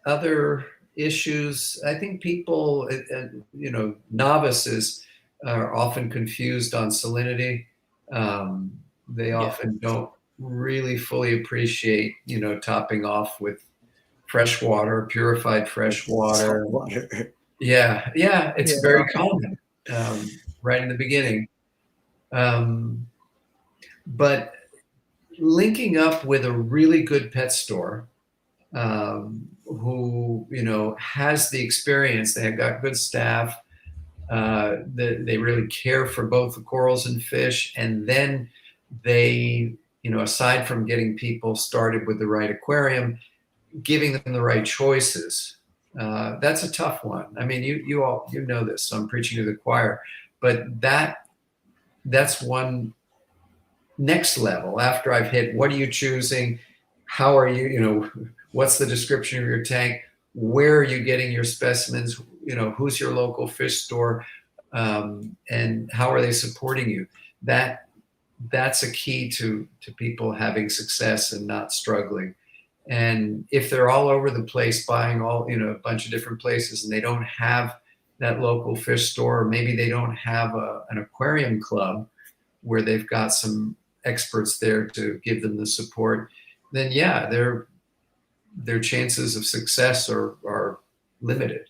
Other issues, I think people, novices are often confused on salinity. They often don't really fully appreciate, topping off with fresh water, purified fresh water. Yeah, it's very common right in the beginning. But linking up with a really good pet store who, has the experience, they have got good staff, they really care for both the corals and fish, and then they, aside from getting people started with the right aquarium, giving them the right choices. That's a tough one. I mean, you all know this, so I'm preaching to the choir, but that's one next level after I've hit what are you choosing, how are you, what's the description of your tank, where are you getting your specimens, who's your local fish store, and how are they supporting you. That's a key to people having success and not struggling. And if they're all over the place buying a bunch of different places and they don't have that local fish store, or maybe they don't have an aquarium club where they've got some experts there to give them the support, then their chances of success are limited.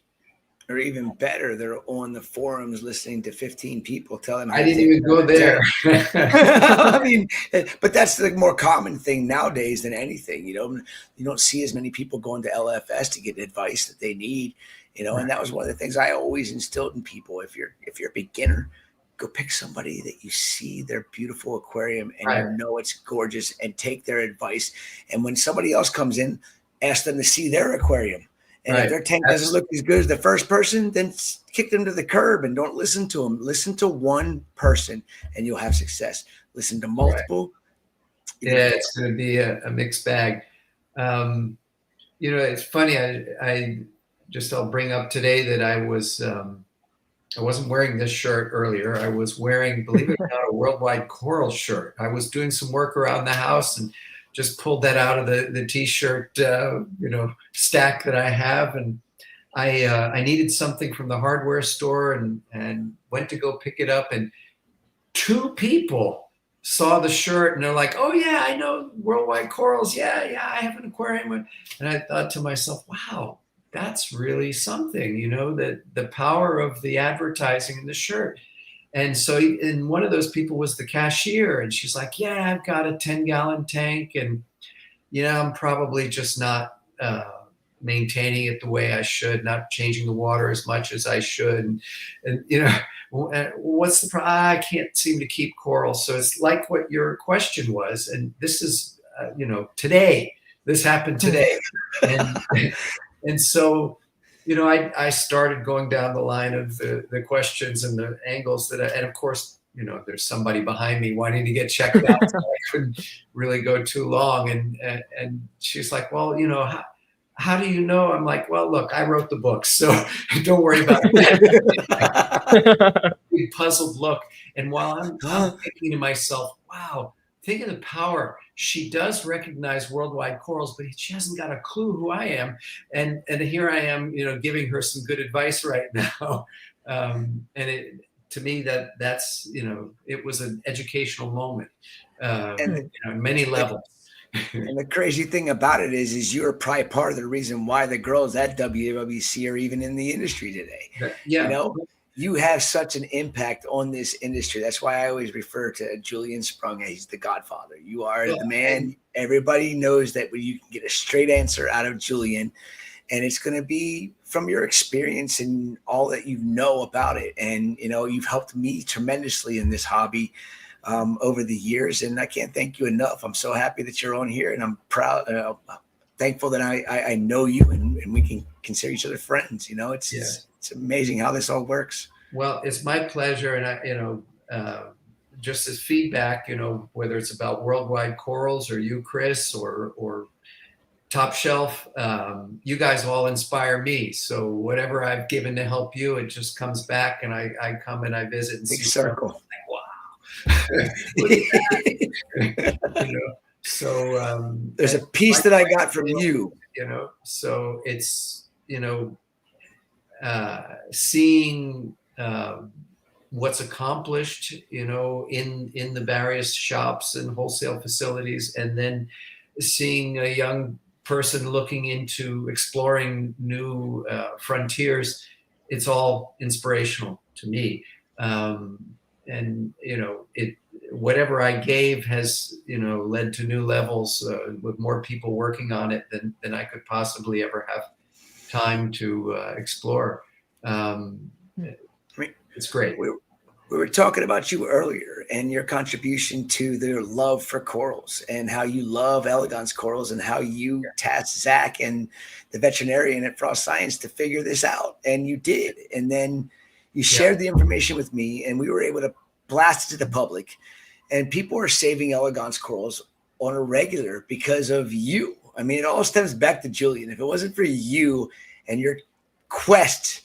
Or even better, they're on the forums listening to 15 people tell them. I didn't even go there. I mean, but that's the more common thing nowadays than anything. You don't see as many people going to LFS to get advice that they need. And that was one of the things I always instilled in people. If you're a beginner, go pick somebody that you see their beautiful aquarium and you know it's gorgeous, and take their advice. And when somebody else comes in, ask them to see their aquarium. And if their tank doesn't look as good as the first person, then kick them to the curb and don't listen to them. Listen to one person and you'll have success. Listen to multiple. Yeah, it's going to be a mixed bag. It's funny. I'll bring up today that I wasn't wearing this shirt earlier. I was wearing, believe it or not, a Worldwide Coral shirt. I was doing some work around the house and just pulled that out of the t-shirt, stack that I have. And I needed something from the hardware store and went to go pick it up. And 2 people saw the shirt and they're like, "Oh yeah, I know Worldwide Corals. Yeah, I have an aquarium." And I thought to myself, wow, that's really something, that the power of the advertising in the shirt. And so, and one of those people was the cashier, and she's like, "Yeah, I've got a 10-gallon tank, and I'm probably just not maintaining it the way I should, not changing the water as much as I should. And what's the problem? I can't seem to keep coral." So it's like what your question was, and this is, today. This happened today, and so. I started going down the line of the questions and the angles and of course, there's somebody behind me wanting to get checked out. So I couldn't really go too long. And she's like, "Well, how do you know?" I'm like, "Well, look, I wrote the book, so don't worry about it." Big puzzled look. And while I'm thinking to myself, wow, think of the power. She does recognize Worldwide Corals, but she hasn't got a clue who I am. And here I am, giving her some good advice right now. To me, that's it was an educational moment, on many levels. And the crazy thing about it is you're probably part of the reason why the girls at WWC are even in the industry today. Yeah. You have such an impact on this industry. That's why I always refer to Julian Sprung. He's the godfather. You are the man. Everybody knows that when you can get a straight answer out of Julian, and it's going to be from your experience and all that you know about it. And, you've helped me tremendously in this hobby over the years. And I can't thank you enough. I'm so happy that you're on here, and I'm proud, thankful that I know you and we can consider each other friends. It's amazing how this all works. Well, it's my pleasure. And just as feedback, whether it's about Worldwide Corals or you, Chris, or Top Shelf, you guys all inspire me. So whatever I've given to help you, it just comes back, and I come and I visit and big see circle. So there's a piece that I got from you. So it's seeing what's accomplished, in the various shops and wholesale facilities, and then seeing a young person looking into exploring new frontiers. It's all inspirational to me. And whatever I gave has led to new levels with more people working on it than I could possibly ever have time to explore. It's great. We were talking about you earlier and your contribution to their love for corals, and how you love Elegance corals, and how you tasked Zach and the veterinarian at Frost Science to figure this out. And you did. And then you shared the information with me, and we were able to blast it to the public. And people are saving Elegance corals on a regular because of you. I mean, it all stems back to Julian. If it wasn't for you and your quest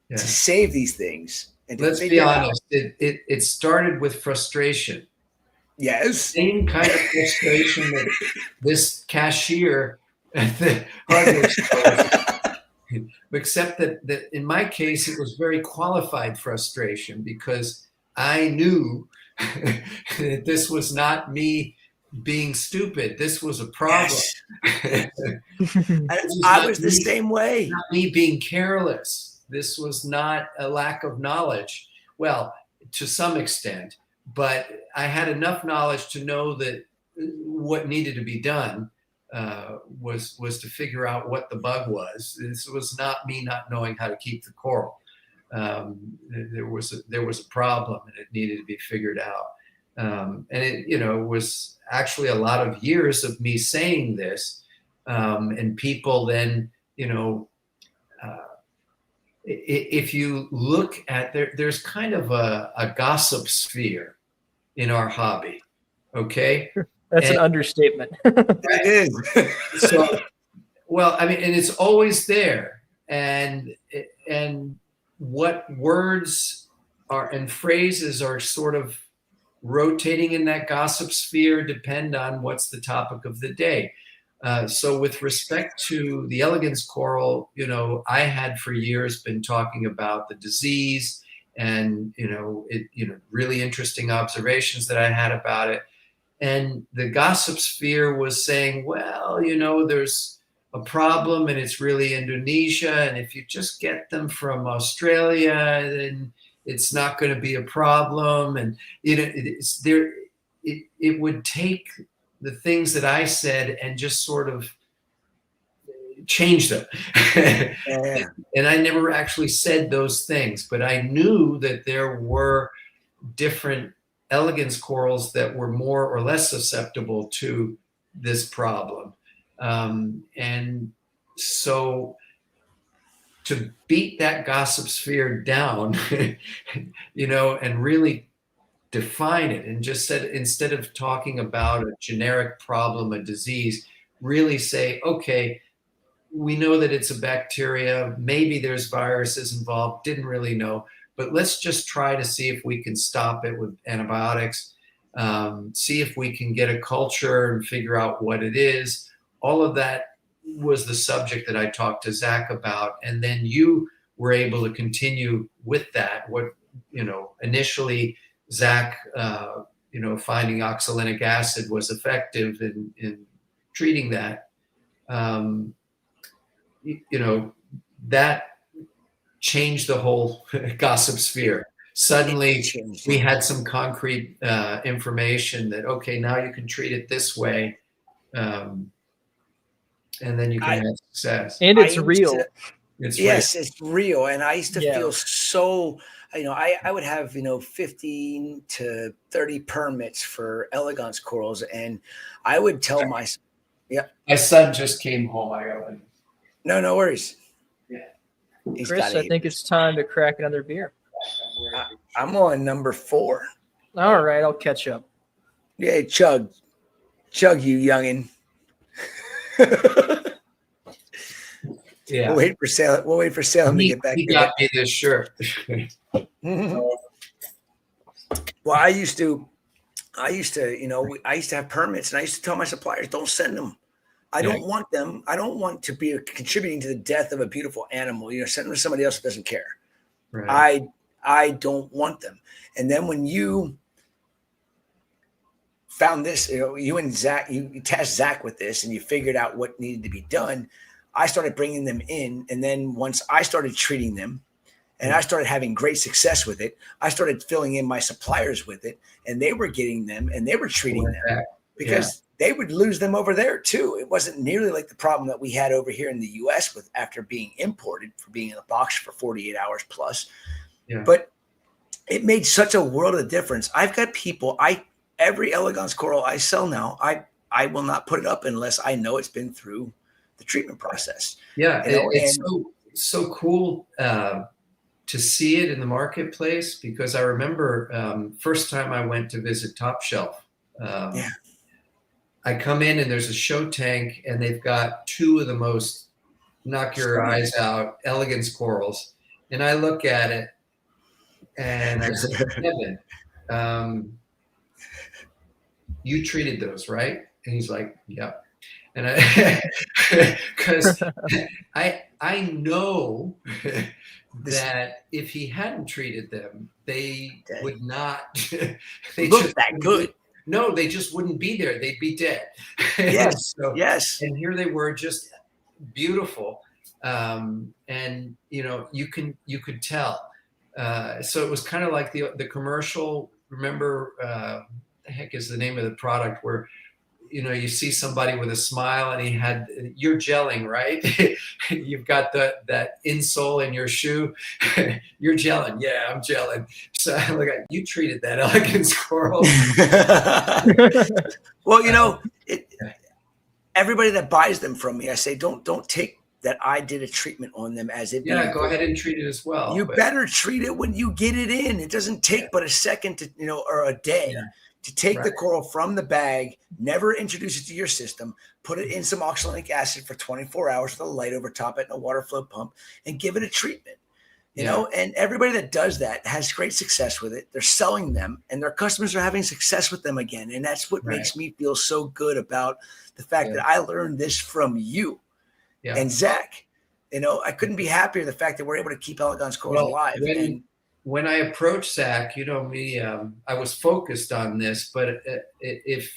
to save these things. And let's be honest, it started with frustration. Yes. Same kind of frustration that this cashier at the hardware store, except that in my case, it was very qualified frustration, because I knew that this was not me being stupid. This was a problem. Yes. I was the same way. Not me being careless. this was not a lack of knowledge. Well, to some extent, but I had enough knowledge to know that what needed to be done was to figure out what the bug was. This was not me not knowing how to keep the coral. There was a problem and it needed to be figured out. And it, was actually a lot of years of me saying this, and people then, if you look at there's kind of a gossip sphere in our hobby. Okay. That's an understatement. It is. So, well, I mean, and it's always there. And what words are and phrases are sort of rotating in that gossip sphere depend on what's the topic of the day. So with respect to the elegance coral, I had for years been talking about the disease and, really interesting observations that I had about it. And the gossip sphere was saying, well, there's a problem and it's really Indonesia. And if you just get them from Australia, then it's not going to be a problem. And, it would take the things that I said and just sort of change them. Yeah. And I never actually said those things, but I knew that there were different elegance corals that were more or less susceptible to this problem. And so to beat that gossip sphere down, and really define it and just said, instead of talking about a generic problem, a disease, really say, okay, we know that it's a bacteria, maybe there's viruses involved, didn't really know, but let's just try to see if we can stop it with antibiotics, see if we can get a culture and figure out what it is. All of that was the subject that I talked to Zach about. And then you were able to continue with that. What, initially Zach, finding oxalinic acid was effective in treating that. That changed the whole gossip sphere. Suddenly we had some concrete information that, okay, now you can treat it this way. And then you can have success. And it's real. It's real. And I used to feel so, I would have, 15 to 30 permits for elegance corals. And I would tell myself, my son just came home. I got one. No worries. Chris, I think it's time to crack another beer. I'm on number 4. All right, I'll catch up. Yeah, chug, you youngin. Yeah, we'll wait for Salem to get back. He got me this shirt. Well, I used to have permits, and I used to tell my suppliers, don't send them. I don't want them. I don't want to be contributing to the death of a beautiful animal. Send them to somebody else that doesn't care. Right. I don't want them. And then when you found this, you and Zach, you tasked Zach with this, and you figured out what needed to be done. I started bringing them in, and then once I started treating them, and I started having great success with it, I started filling in my suppliers with it, and they were getting them, and they were treating them because they would lose them over there too. It wasn't nearly like the problem that we had over here in the U.S. with after being imported for being in a box for 48 hours plus. Yeah. But it made such a world of difference. I've got people, every elegance coral I sell now, I will not put it up unless I know it's been through the treatment process. Yeah, it's so cool to see it in the marketplace, because I remember first time I went to visit Top Shelf. I come in and there's a show tank, and they've got 2 of the most knock your eyes out elegance corals, and I look at it and I said, Kevin, you treated those, right? And he's like, yep. And because I know that if he hadn't treated them, they would not. They look that good. No, they just wouldn't be there. They'd be dead. Yes. Yes. And here they were, just beautiful. And you could tell. So it was kind of like the commercial. Remember, the heck is the name of the product where you see somebody with a smile and you're gelling, right? You've got that insole in your shoe. You're gelling. Yeah, I'm gelling. So look, you treated that elegant coral. Well, everybody that buys them from me, I say, don't take that I did a treatment on them as it. Yeah, go ahead and treat it as well. You better treat it when you get it in. It doesn't take but a second to, or a day. Yeah. To take the coral from the bag, never introduce it to your system, put it in some oxalic acid for 24 hours with a light over top it and a water flow pump, and give it a treatment. You know, and everybody that does that has great success with it. They're selling them, and their customers are having success with them again. And that's what makes me feel so good about the fact that I learned this from you and Zach. I couldn't be happier the fact that we're able to keep Elegance corals alive. When I approached Zach, me, I was focused on this, but if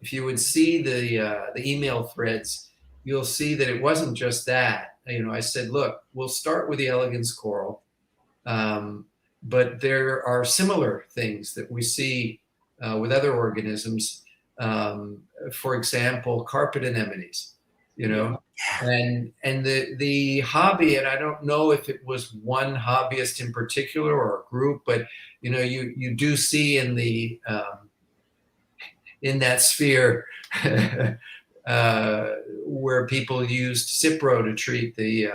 you would see the email threads, you'll see that it wasn't just that. I said, look, we'll start with the elegance coral, but there are similar things that we see with other organisms. For example, carpet anemones. And the hobby, and I don't know if it was one hobbyist in particular or a group, but you do see in the in that sphere where people used Cipro to treat the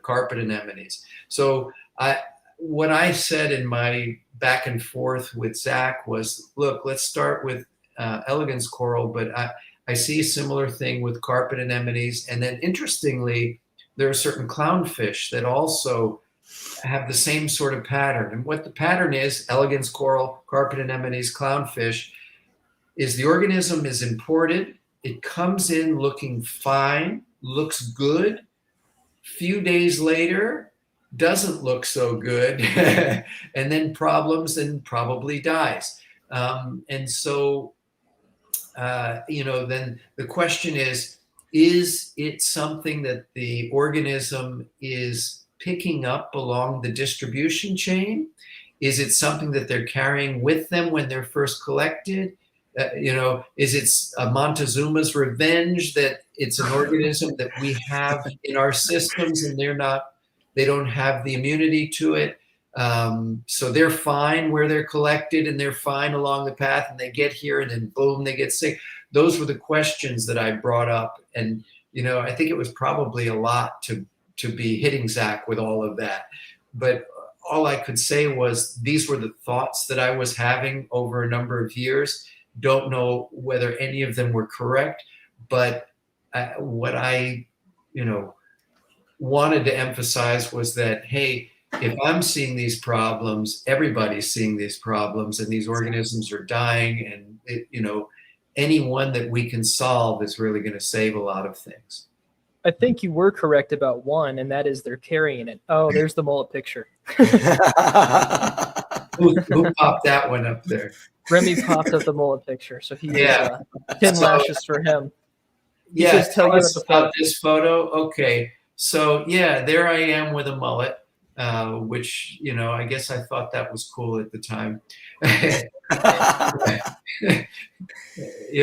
carpet anemones. So what I said in my back and forth with Zach was, look, let's start with elegance coral, but I see a similar thing with carpet anemones. And then interestingly, there are certain clownfish that also have the same sort of pattern. And what the pattern is, elegance coral, carpet anemones, clownfish, is the organism is imported. It comes in looking fine, looks good. Few days later, doesn't look so good. And then problems and probably dies. And so then the question is it something that the organism is picking up along the distribution chain? Is it something that they're carrying with them when they're first collected? Is it a Montezuma's revenge that it's an organism that we have in our systems and they don't have the immunity to it? So they're fine where they're collected and they're fine along the path, and they get here and then boom, they get sick. Those were the questions that I brought up. And, I think it was probably a lot to be hitting Zach with all of that. But all I could say was these were the thoughts that I was having over a number of years. Don't know whether any of them were correct, but what I, wanted to emphasize was that, hey, if I'm seeing these problems, everybody's seeing these problems, and these organisms are dying, and any one that we can solve is really going to save a lot of things. I think you were correct about one, and that is they're carrying it. Oh, there's the mullet picture. Who popped that one up there? Remy popped up the mullet picture, so he 10 lashes for him. Tell us about this photo. Okay, so there I am with a mullet. Which, I guess I thought that was cool at the time. And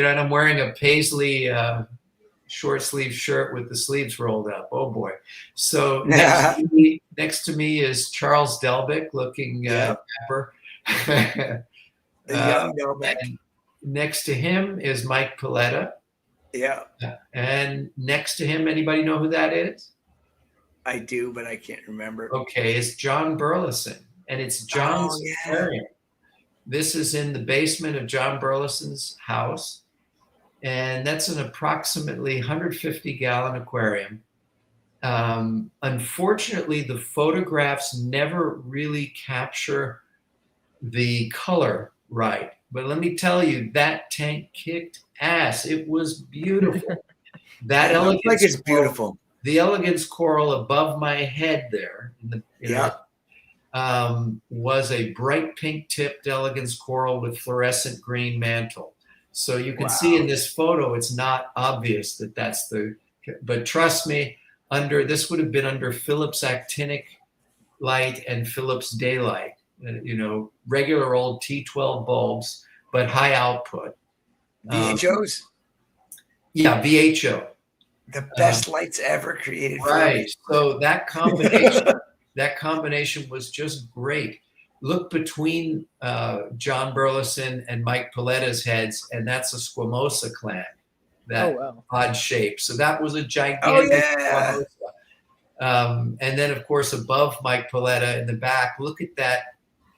I'm wearing a paisley short sleeve shirt with the sleeves rolled up. Oh boy. So next to me is Charles Delbick looking dapper. Young Delbick. Next to him is Mike Paletta. Yeah. And next to him, anybody know who that is? I do, but I can't remember. Okay, it's John Burleson, and it's John's aquarium. This is in the basement of John Burleson's house, and that's an approximately 150-gallon aquarium. Unfortunately, the photographs never really capture the color right, but let me tell you, that tank kicked ass. It was beautiful. That looks like it's beautiful. The elegance coral above my head there was a bright pink tipped elegance coral with fluorescent green mantle. So you can see in this photo, it's not obvious that that's but trust me, this would have been under Philips actinic light and Philips daylight, regular old T12 bulbs, but high output. VHOs? Yeah, VHO. The best lights ever created. Right. So that combination was just great. Look between John Burleson and Mike Paletta's heads, and that's a squamosa clam, that odd shape. So that was a gigantic squamosa. And then, of course, above Mike Paletta in the back, look at that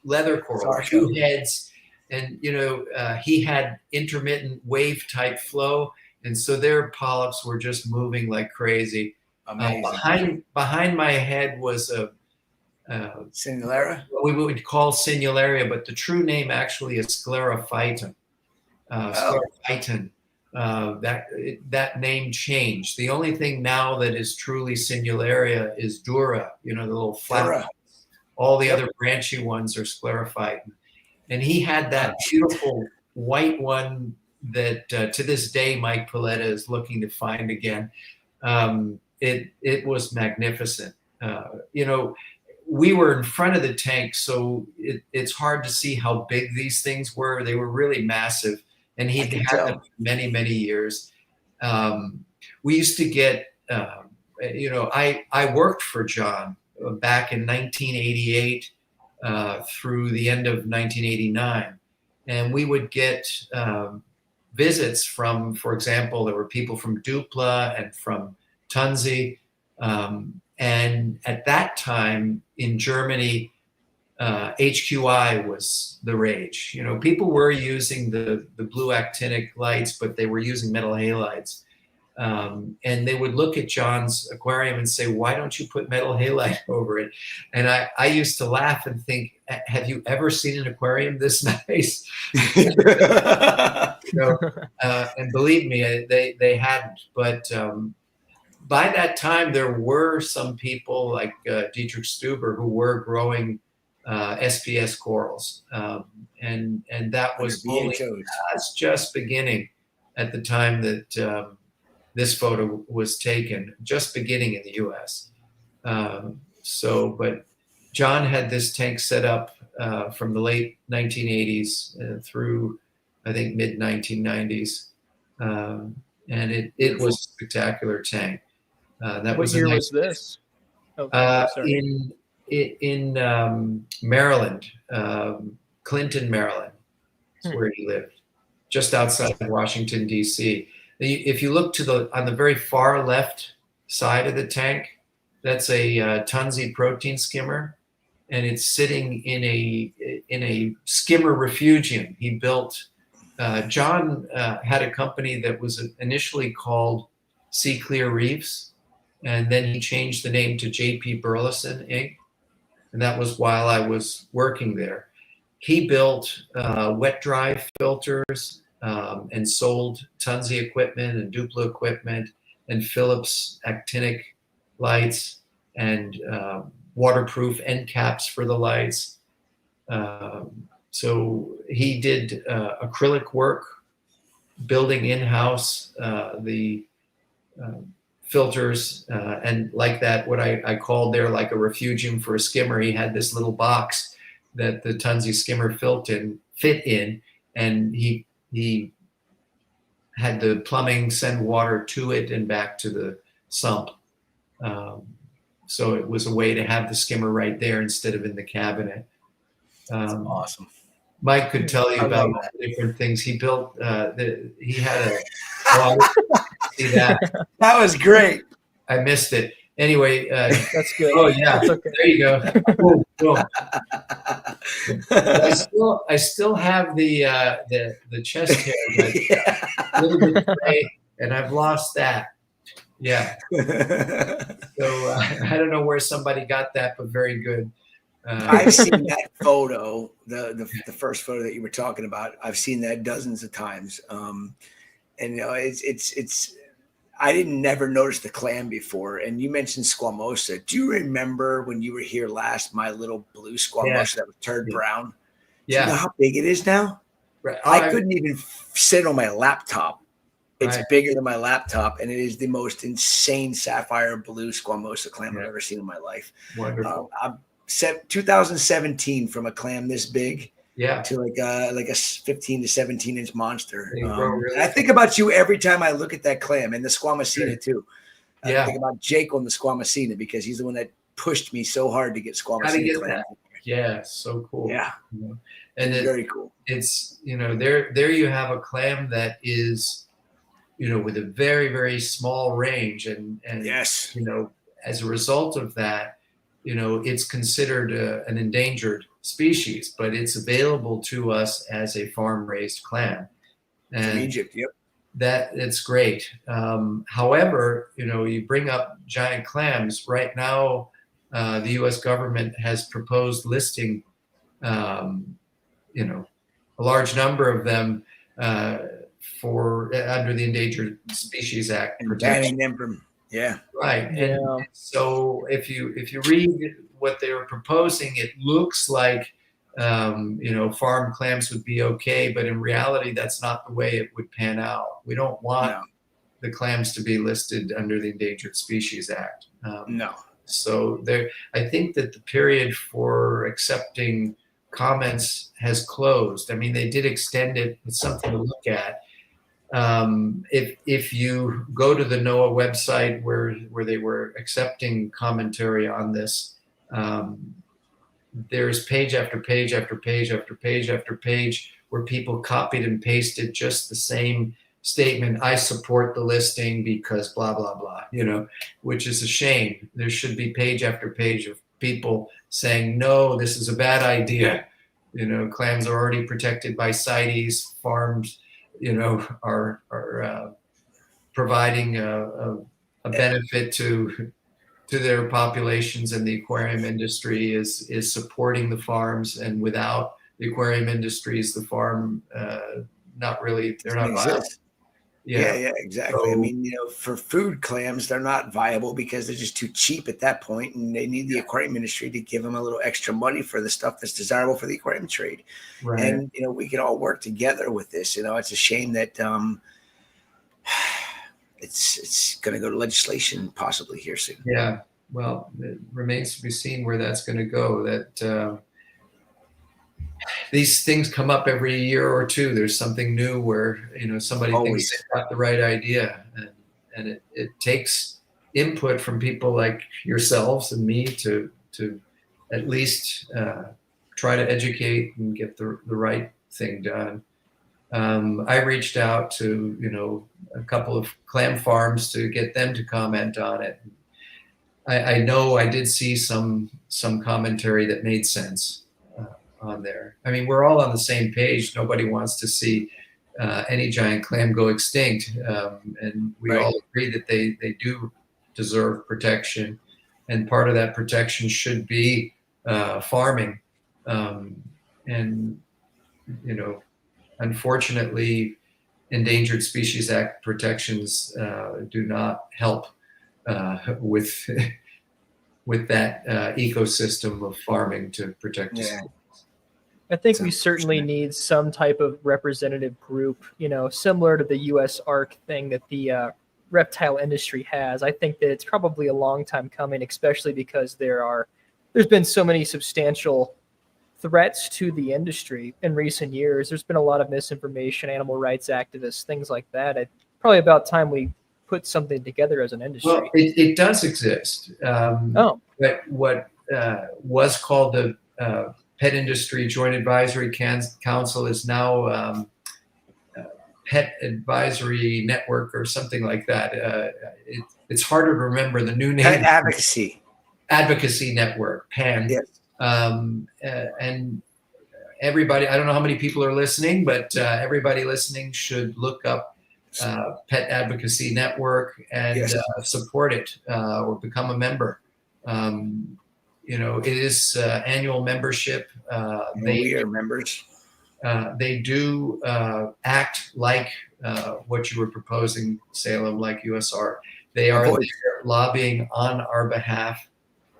leather coral, two heads. And, he had intermittent wave type flow. And so their polyps were just moving like crazy. Behind my head was a Sinularia? What we would call Sinularia, but the true name actually is Sclerophyton. Sclerophyton. That name changed. The only thing now that is truly Sinularia is Dura, the little flat ones. All the other branchy ones are Sclerophyton. And he had that beautiful white one that to this day Mike Paletta is looking to find again. It was magnificent. We were in front of the tank, so it's hard to see how big these things were. They were really massive, and he'd had them for many, many years. We used to get, I worked for John back in 1988 through the end of 1989, and we would get visits from, for example, there were people from Dupla and from Tunzi. And at that time in Germany, HQI was the rage. People were using the blue actinic lights, but they were using metal halides. And they would look at John's aquarium and say, why don't you put metal halide over it? And I used to laugh and think, have you ever seen an aquarium this nice? And believe me, they hadn't. But by that time, there were some people like Dietrich Stuber who were growing SPS corals. And that was just beginning at the time that this photo was taken, just beginning in the US. But John had this tank set up from the late 1980s through, I think, mid 1990s. And it was a spectacular tank. What year was this? In Maryland, Clinton, Maryland, is where he lived, just outside of Washington, D.C. If you look on the very far left side of the tank, that's a Tunzi protein skimmer, and it's sitting in a skimmer refugium he built. John had a company that was initially called Sea Clear Reefs, and then he changed the name to J.P. Burleson Inc., and that was while I was working there. He built wet-dry filters and sold Tunzi equipment and Dupla equipment and Philips actinic lights and waterproof end caps for the lights. So he did acrylic work, building in-house the filters and like that, what I called there like a refugium for a skimmer. He had this little box that the Tunzi skimmer fit in, and he had the plumbing send water to it and back to the sump. So it was a way to have the skimmer right there instead of in the cabinet. That's awesome. Mike could tell you about different things he built. He had see that. That was great. I missed it. Anyway, that's good. Oh yeah, okay. There you go. Boom, boom. I still have the chest hair, but a little bit gray, and I've lost that. Yeah. So I don't know where somebody got that, but very good. I've seen that photo, the first photo that you were talking about. I've seen that dozens of times, and it's. I didn't never notice the clam before, and you mentioned squamosa. Do you remember when you were here last? My little blue squamosa that was turned brown. Yeah. Do you know how big it is now? Right. I couldn't even sit on my laptop It's Right. bigger than my laptop, and it is the most insane sapphire blue squamosa clam I've ever seen in my life. Wonderful. I'm 2017 from a clam this big Yeah. to like a 15 to 17 inch monster. They grow really And I think about you every time I look at that clam, and the squamosina too. Yeah. I think about Jake on the squamosina because he's the one that pushed me so hard to get Gotta squamosina get clams. that. Yeah, so cool. Yeah. You know, and Very cool. It's, you know, there you have a clam that is, you know, with a very, very small range, and yes, you know, as a result of that, you know, it's considered an endangered species, but it's available to us as a farm raised clam. From And Egypt, yep. it's great. However, you know, you bring up giant clams. Right now, the U.S. government has proposed listing, you know, a large number of them for under the Endangered Species Act protection. Banning them from Right. And so if you read what they were proposing, it looks like you know, farm clams would be okay, but in reality, that's not the way it would pan out. We don't want the clams to be listed under the Endangered Species Act. No. So there, I think that the period for accepting comments has closed. I mean, they did extend it. It's something to look at. If you go to the NOAA website where they were accepting commentary on this, there's page after page after page after page after page where people copied and pasted just the same statement. I support the listing because blah, blah, blah, you know, which is a shame. There should be page after page of people saying, no, this is a bad idea. You know, clams are already protected by CITES. Farms, you know, are providing a benefit to their populations, and the aquarium industry is supporting the farms. And without the aquarium industries, the farm not really, they're not viable. Yeah, exactly. I So- mean, you know, for food clams, they're not viable because they're just too cheap at that point, and they need the aquarium industry to give them a little extra money for the stuff that's desirable for the aquarium trade. Right. And you know, we can all work together with this. You know, it's a shame that it's going to go to legislation possibly here soon. Yeah, well, it remains to be seen where that's going to go. That these things come up every year or two. There's something new where, you know, somebody Always. thinks they've got the right idea, and it takes input from people like yourselves and me to at least try to educate and get the right thing done. I reached out to, you know, a couple of clam farms to get them to comment on it. I know I did see some commentary that made sense on there. I mean, we're all on the same page. Nobody wants to see any giant clam go extinct, and we all agree that they do deserve protection, and part of that protection should be farming. And you know, unfortunately, Endangered Species Act protections do not help with that ecosystem of farming to protect the species. I think we certainly need some type of representative group, you know, similar to the U.S. ARC thing that the reptile industry has. I think that it's probably a long time coming, especially because there's been so many substantial threats to the industry in recent years. There's been a lot of misinformation, animal rights activists, things like that. It's probably about time we put something together as an industry. Well, it does exist. But what was called the Pet Industry Joint Advisory Council is now Pet Advisory Network or something like that. It's harder to remember the new name. Pet Advocacy Network, PAN. Yes. And everybody, I don't know how many people are listening, but everybody listening should look up Pet Advocacy Network and support it or become a member. You know, it is annual membership. We are members. They do act like what you were proposing, Salem, like USR. They are there lobbying on our behalf.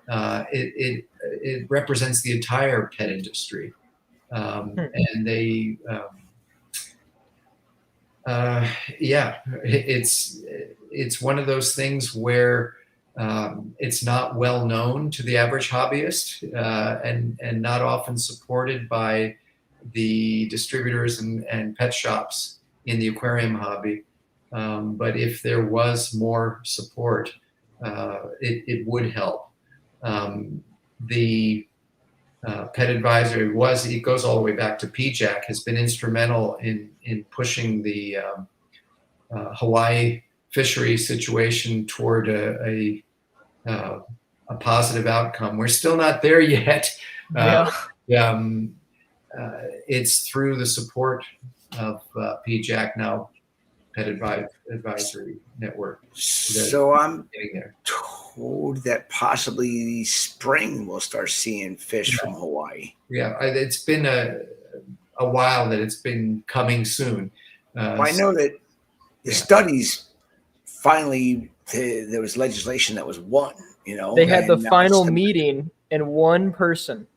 It represents the entire pet industry, and they Yeah, it's one of those things where it's not well known to the average hobbyist, and not often supported by the distributors and pet shops in the aquarium hobby. But if there was more support, it would help. The pet advisor it goes all the way back to PJAC, has been instrumental in pushing the Hawaii fishery situation toward a positive outcome. We're still not there yet. It's through the support of PJAC now, Pet Advisory Network. So I'm getting there. Told that possibly spring we'll start seeing fish from Hawaii. Yeah, it's been a while that it's been coming soon. I know that the studies finally there was legislation that was won. You know, they had the final meeting, and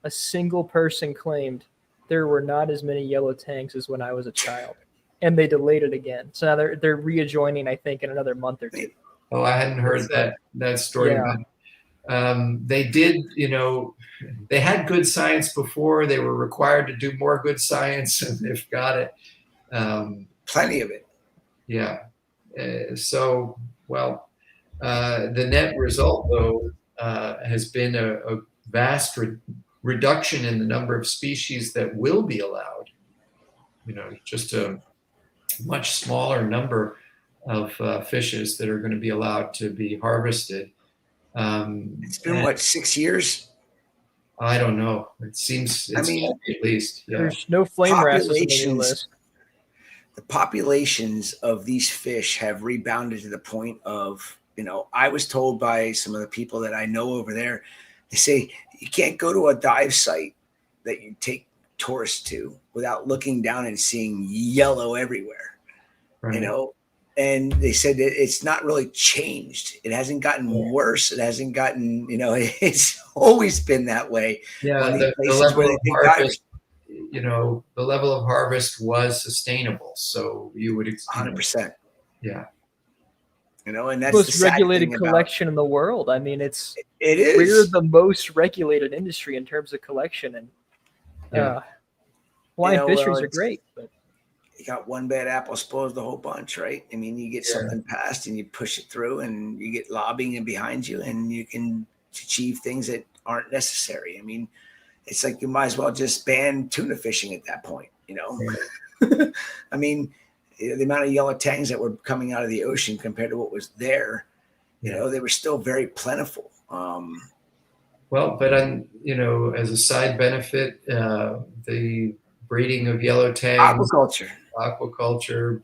a single person claimed there were not as many yellow tanks as when I was a child, and they delayed it again. So now they're readjoining, I think, in another month or two. Oh, I hadn't heard that story. Yeah. They did, they had good science before. They were required to do more good science, and they've got it. Plenty of it. Yeah. The net result, though, has been a vast reduction in the number of species that will be allowed. Just a much smaller number of fishes that are going to be allowed to be harvested. It's been 6 years? I don't know. It seems at least. Yeah. There's no flame wrasses on the list. The populations of these fish have rebounded to the point of, I was told by some of the people that I know over there, they say you can't go to a dive site that you take tourists to without looking down and seeing yellow everywhere. Right. And they said that it's not really changed. It hasn't gotten worse. It hasn't gotten, it's always been that way. Yeah, the level of harvest was sustainable. So you would expect 100%. Yeah. And that's most regulated collection in the world. I mean, it is. We're the most regulated industry in terms of collection, and flying fisheries are great. But you got one bad apple spoils the whole bunch, right? I mean, you get something passed and you push it through, and you get lobbying behind you, and you can achieve things that aren't necessary. I mean, it's like you might as well just ban tuna fishing at that point, I mean, the amount of yellow tangs that were coming out of the ocean compared to what was there, they were still very plentiful. But as a side benefit, the breeding of yellow tangs, aquaculture,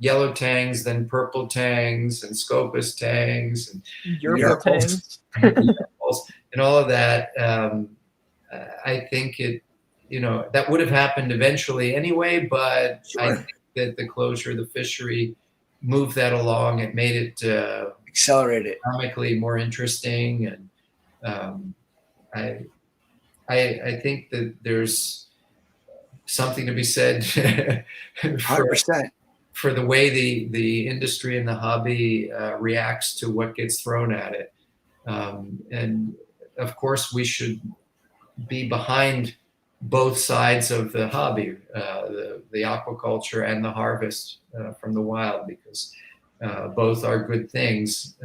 yellow tangs, then purple tangs, and scopus tangs, and tangs, and all of that. I think that would have happened eventually anyway, but I think that the closure of the fishery moved that along. It made it accelerated, economically more interesting, and I think that there's something to be said 100% for the way the industry and the hobby reacts to what gets thrown at it. And of course, we should be behind both sides of the hobby, the aquaculture and the harvest from the wild, because both are good things.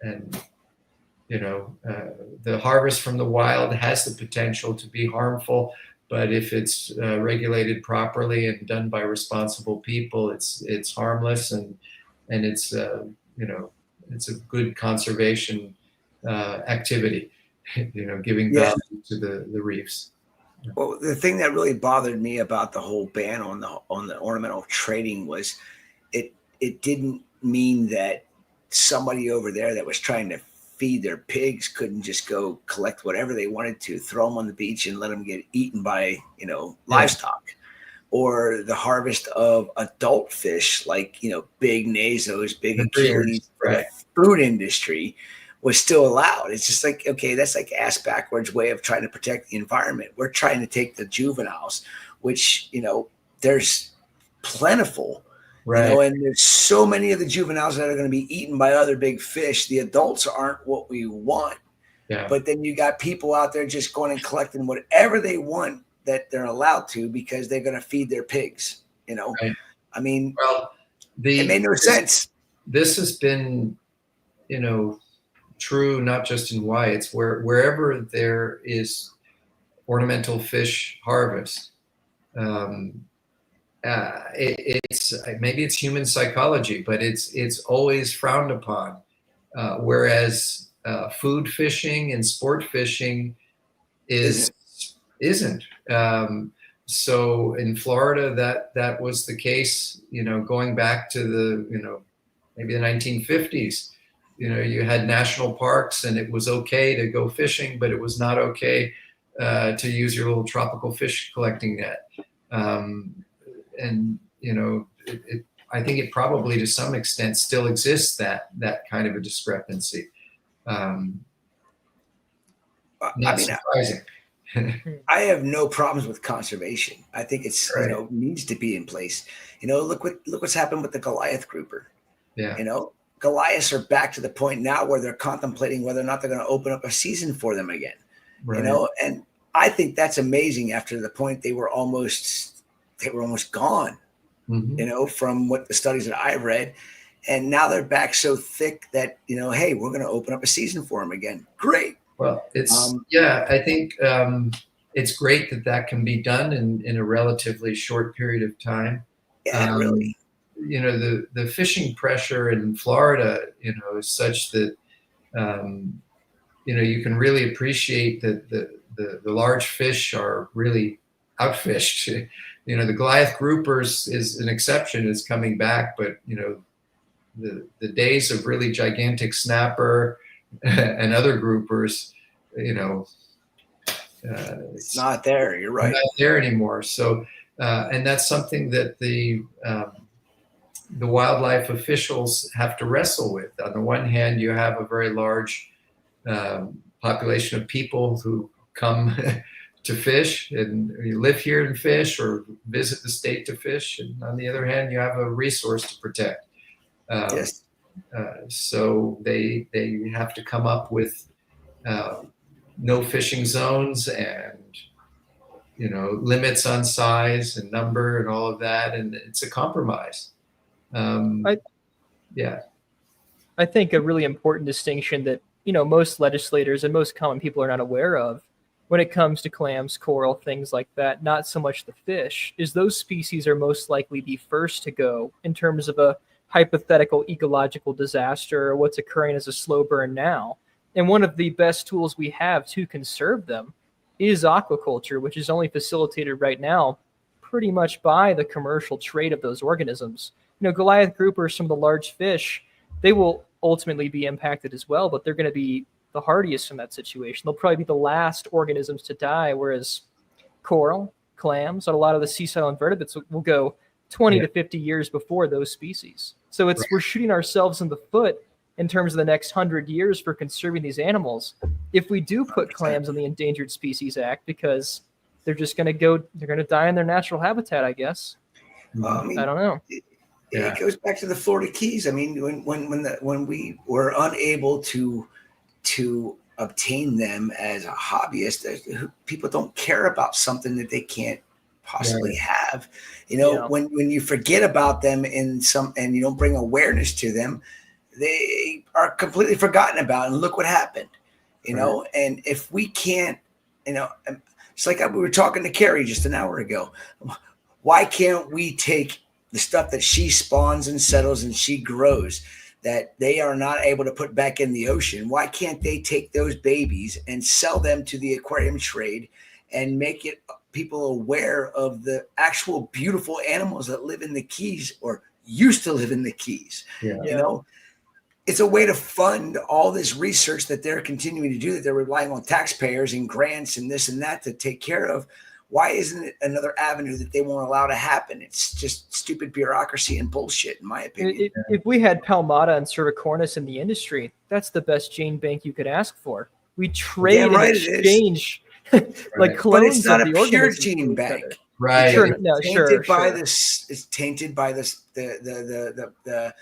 And the harvest from the wild has the potential to be harmful, but if it's regulated properly and done by responsible people, it's harmless, and it's it's a good conservation activity. Giving value to the reefs. Well, the thing that really bothered me about the whole ban on the ornamental trading was it didn't mean that somebody over there that was trying to feed their pigs couldn't just go collect whatever they wanted to, throw them on the beach and let them get eaten by livestock, or the harvest of adult fish like big Nazos, big Achilles, right. Food industry was still allowed. It's just like, okay, that's like ass backwards way of trying to protect the environment. We're trying to take the juveniles, which, there's plentiful. Right. You know, and there's so many of the juveniles that are going to be eaten by other big fish. The adults aren't what we want. Yeah. But then you got people out there just going and collecting whatever they want that they're allowed to because they're going to feed their pigs. You know, Right. I mean, well, it made no sense. This has been, you know, true not just in Hawaii. It's wherever there is ornamental fish harvest. It's maybe it's human psychology, but it's always frowned upon. Whereas food fishing and sport fishing isn't. So in Florida, that was the case. You know, going back to the maybe the 1950s. You know, you had national parks, and it was okay to go fishing, but it was not okay to use your little tropical fish collecting net. And you know, I think it probably to some extent still exists that kind of a discrepancy. Not surprising. I have no problems with conservation. I think it's needs to be in place. You know, look what's happened with the Goliath grouper. Yeah. You know, Goliaths are back to the point now where they're contemplating whether or not they're going to open up a season for them again. Right. You know, and I think that's amazing. After the point they were almost gone. Mm-hmm. You know, from what the studies that I've read, and now they're back so thick that hey, we're going to open up a season for them again. Great. Well, it's I think it's great that can be done in a relatively short period of time. Yeah, really. You know, the fishing pressure in Florida, you know, is such that you know, you can really appreciate that the large fish are really outfished. You know, the Goliath groupers is an exception, is coming back, but you know, the days of really gigantic snapper and other groupers, you know, it's not there. You're right. Not there anymore. So, and that's something that the wildlife officials have to wrestle with. On the one hand, you have a very large population of people who come to fish and you live here and fish or visit the state to fish. And on the other hand, you have a resource to protect. Yes. So they have to come up with no fishing zones and, you know, limits on size and number and all of that. And it's a compromise. I think a really important distinction that, you know, most legislators and most common people are not aware of when it comes to clams, coral, things like that, not so much the fish, is those species are most likely the first to go in terms of a hypothetical ecological disaster or what's occurring as a slow burn now. And one of the best tools we have to conserve them is aquaculture, which is only facilitated right now pretty much by the commercial trade of those organisms. You know, Goliath grouper, some of the large fish, they will ultimately be impacted as well, but they're going to be the hardiest in that situation. They'll probably be the last organisms to die, whereas coral, clams, and a lot of the seaside invertebrates will go 20 to 50 years before those species. So we're shooting ourselves in the foot in terms of the next 100 years for conserving these animals. If we do put clams in the Endangered Species Act, because they're just going to die in their natural habitat, I guess. I mean, I don't know. It goes back to the Florida Keys. I mean, when we were unable to obtain them as a hobbyist, people don't care about something that they can't possibly have. You know, when you forget about them and you don't bring awareness to them, they are completely forgotten about. And look what happened. You know, and if we can't, you know, it's like we were talking to Carrie just an hour ago. Why can't we take the stuff that she spawns and settles and she grows that they are not able to put back in the ocean? Why can't they take those babies and sell them to the aquarium trade and make it people aware of the actual beautiful animals that live in the Keys or used to live in the Keys? You know, it's a way to fund all this research that they're continuing to do, that they're relying on taxpayers and grants and this and that to take care of. Why isn't it another avenue that they won't allow to happen? It's just stupid bureaucracy and bullshit, in my opinion. If we had Palmata and Cervicornis in the industry, that's the best gene bank you could ask for. We trade and exchange like clones but it's not of a the pure organisms gene with each bank. other. Right. Tainted by this. It's tainted by this. The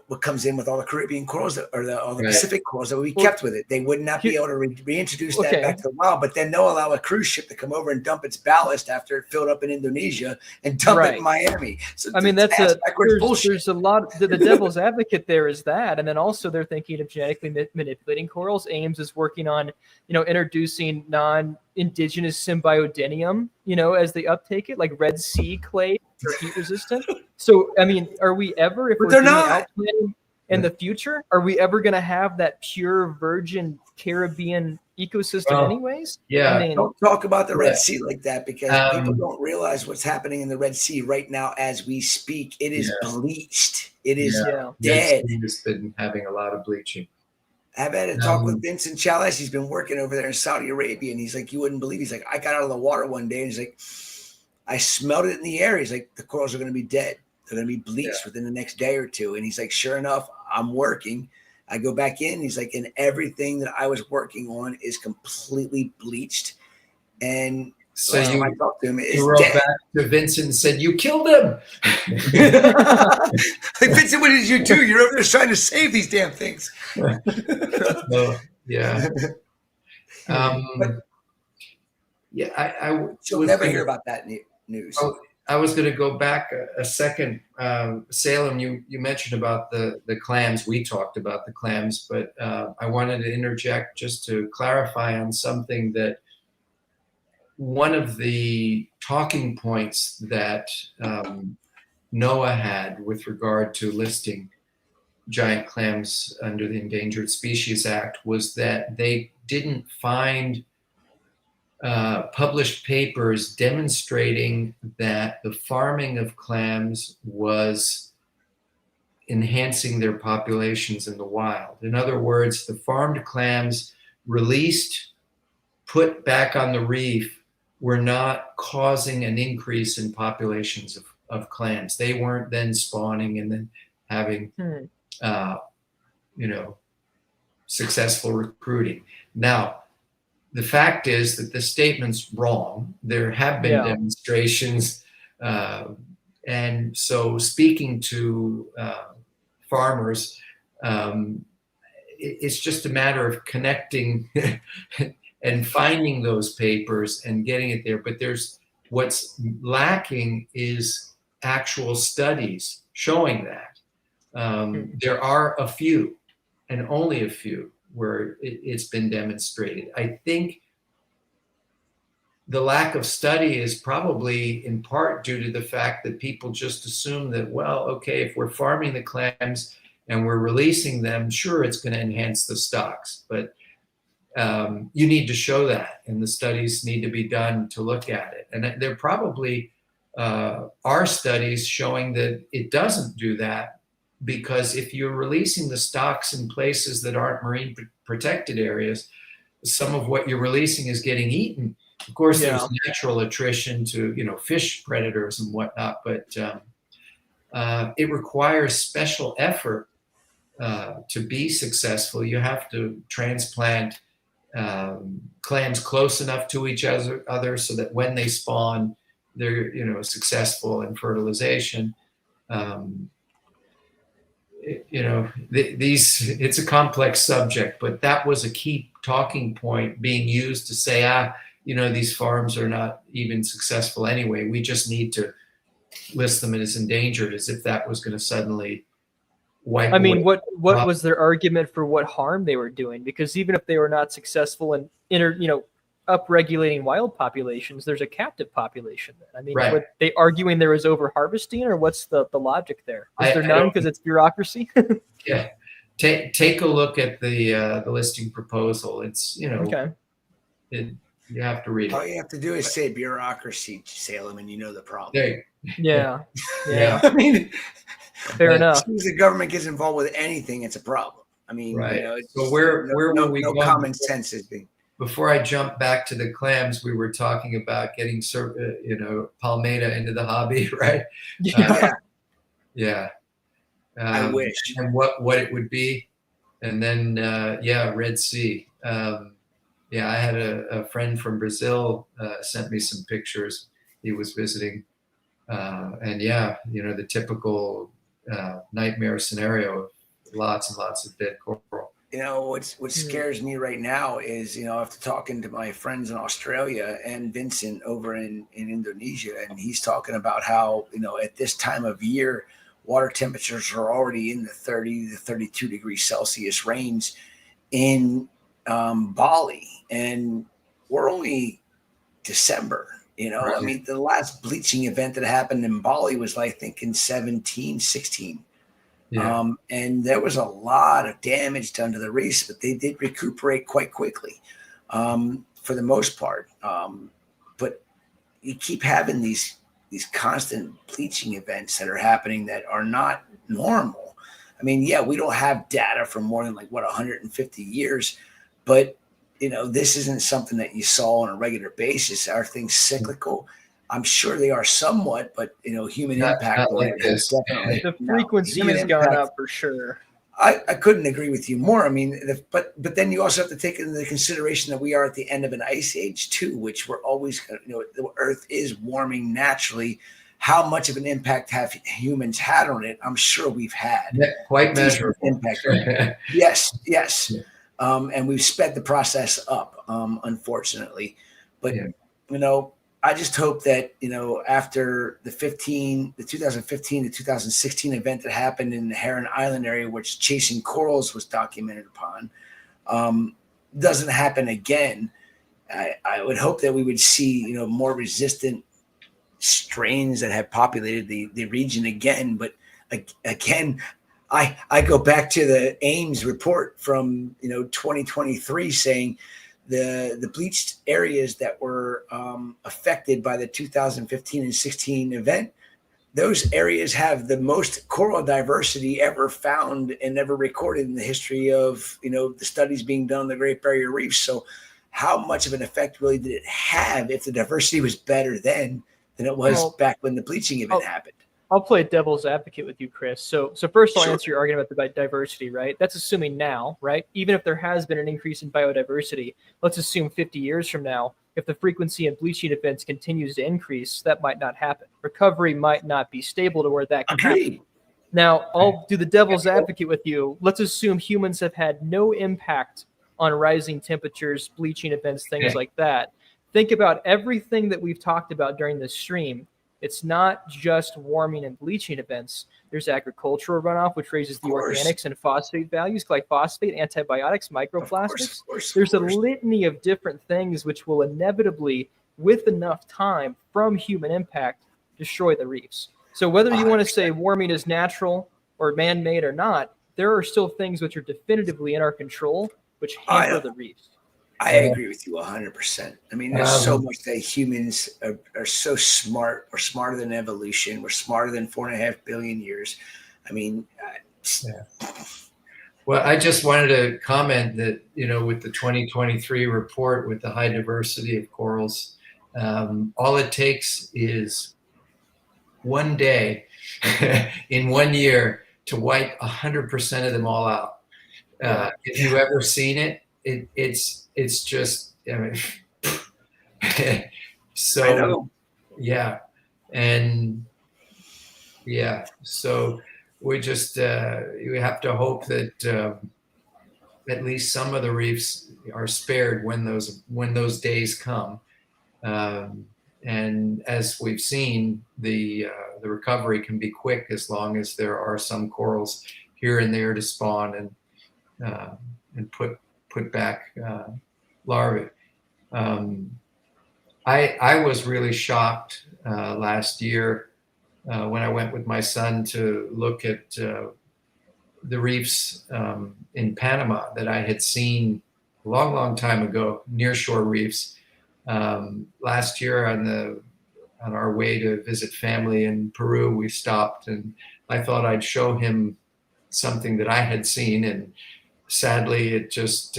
what comes in with all the Caribbean corals or all the Pacific corals that would be kept with it. They would not be able to reintroduce that back to the wild, but then they'll allow a cruise ship to come over and dump its ballast after it filled up in Indonesia and dump it in Miami. So I mean, there's a lot. The devil's advocate there is that, and then also they're thinking of genetically manipulating corals. Ames is working on, introducing non-indigenous symbiodinium, as they uptake it, like Red Sea clay or heat resistant. So, I mean, are we ever, if we're doing outplanting in the future, are we ever going to have that pure virgin Caribbean ecosystem anyways? Yeah. I mean, don't talk about the Red Sea like that, because people don't realize what's happening in the Red Sea right now as we speak. It is bleached. It is dead. It's been having a lot of bleaching. I've had a talk with Vincent Chalice. He's been working over there in Saudi Arabia, and he's like, you wouldn't believe. He's like, I got out of the water one day, and he's like, I smelled it in the air. He's like, the corals are going to be dead. They're going to be bleached within the next day or two. And he's like, sure enough, I'm working. I go back in. He's like, and everything that I was working on is completely bleached. And so I talked to him. You wrote back to Vincent and said, you killed him. Like, Vincent, what did you do? You're over there trying to save these damn things. Yeah. You'll never hear about that news. I was going to go back a second. Salem, you mentioned about the clams. We talked about the clams, but I wanted to interject just to clarify on something that one of the talking points that NOAA had with regard to listing giant clams under the Endangered Species Act was that they didn't find published papers demonstrating that the farming of clams was enhancing their populations in the wild. In other words, the farmed clams released, put back on the reef, were not causing an increase in populations of clams. They weren't then spawning and then having, successful recruiting. Now, the fact is that the statement's wrong. There have been demonstrations. And so speaking to farmers, it's just a matter of connecting and finding those papers and getting it there. But what's lacking is actual studies showing that. There are a few, and only a few, where it's been demonstrated. I think the lack of study is probably in part due to the fact that people just assume that, well, okay, if we're farming the clams and we're releasing them, sure, it's going to enhance the stocks. But you need to show that, and the studies need to be done to look at it. And there probably are studies showing that it doesn't do that, because if you're releasing the stocks in places that aren't marine protected areas, some of what you're releasing is getting eaten. Of course, there's natural attrition to, fish predators and whatnot, but it requires special effort to be successful. You have to transplant clams close enough to each other so that when they spawn, they're, successful in fertilization. It's a complex subject, but that was a key talking point being used to say, these farms are not even successful anyway. We just need to list them as endangered, as if that was going to suddenly wipe away. I mean, what was their argument for what harm they were doing? Because even if they were not successful in upregulating wild populations, there's a captive population. I mean, were they arguing there was over harvesting, or what's the logic there? Is there none because it's bureaucracy? Yeah, take a look at the listing proposal. It's you have to read it. All you have to do is say bureaucracy, Salem, and you know the problem. Yeah. I mean, fair enough. As soon as the government gets involved with anything, it's a problem. I mean, so where were we no going? common sense is being. Before I jump back to the clams, we were talking about getting, Palmeda into the hobby, right? I wish. And what it would be, and then Red Sea. I had a friend from Brazil sent me some pictures. was visiting. And yeah, the typical nightmare scenario of lots and lots of dead coral. What scares me right now is, after talking to my friends in Australia and Vincent over in Indonesia, and he's talking about how, at this time of year, water temperatures are already in the 30 to 32 degrees Celsius range in Bali. And we're only December, Right. I mean, the last bleaching event that happened in Bali was, I think, in 16. Yeah. And there was a lot of damage done to the reefs, but they did recuperate quite quickly, for the most part. But you keep having these constant bleaching events that are happening that are not normal. I mean, yeah, we don't have data for more than 150 years, but this isn't something that you saw on a regular basis. Are things cyclical? I'm sure they are somewhat, but human impact not on like it this. has definitely The frequency has gone up for sure. I couldn't agree with you more. I mean, but then you also have to take into consideration that we are at the end of an ice age too, which we're always, the Earth is warming naturally. How much of an impact have humans had on it? I'm sure we've had Quite measurable impact on it. Yes. And we've sped the process up, unfortunately. But I just hope that, after the 2015 to 2016 event that happened in the Heron Island area, which chasing corals was documented upon, doesn't happen again. I would hope that we would see, more resistant strains that have populated the region again. But again, I go back to the Ames report from, 2023 saying the bleached areas that were affected by the 2015 and 16 event, those areas have the most coral diversity ever found and ever recorded in the history of, the studies being done on the Great Barrier Reef. So how much of an effect really did it have if the diversity was better then than it was back when the bleaching event happened? I'll play devil's advocate with you, Chris. So first I'll Sure. answer your argument about diversity, right? That's assuming now, right? Even if there has been an increase in biodiversity, let's assume 50 years from now, if the frequency of bleaching events continues to increase, that might not happen. Recovery might not be stable to where that can happen. Now, I'll do the devil's advocate with you. Let's assume humans have had no impact on rising temperatures, bleaching events, things like that. Think about everything that we've talked about during this stream. It's not just warming and bleaching events. There's agricultural runoff, which raises the organics and phosphate values, glyphosate, antibiotics, microplastics. There's a litany of different things which will inevitably, with enough time from human impact, destroy the reefs. So whether you want to say warming is natural or man-made or not, there are still things which are definitively in our control, which hamper the reefs. I agree with you 100%. I mean, there's so much that humans are so smart. We're smarter than evolution. We're smarter than 4.5 billion years. I mean, Well, I just wanted to comment that, with the 2023 report with the high diversity of corals, all it takes is one day in 1 year to wipe 100% of them all out. If you've ever seen it, it's just, so yeah. And yeah, so we just, we have to hope that at least some of the reefs are spared when those days come. And as we've seen, the recovery can be quick as long as there are some corals here and there to spawn and put back larvae. I was really shocked last year when I went with my son to look at the reefs in Panama that I had seen a long, long time ago, nearshore reefs. Last year on our way to visit family in Peru, we stopped and I thought I'd show him something that I had seen, and sadly it just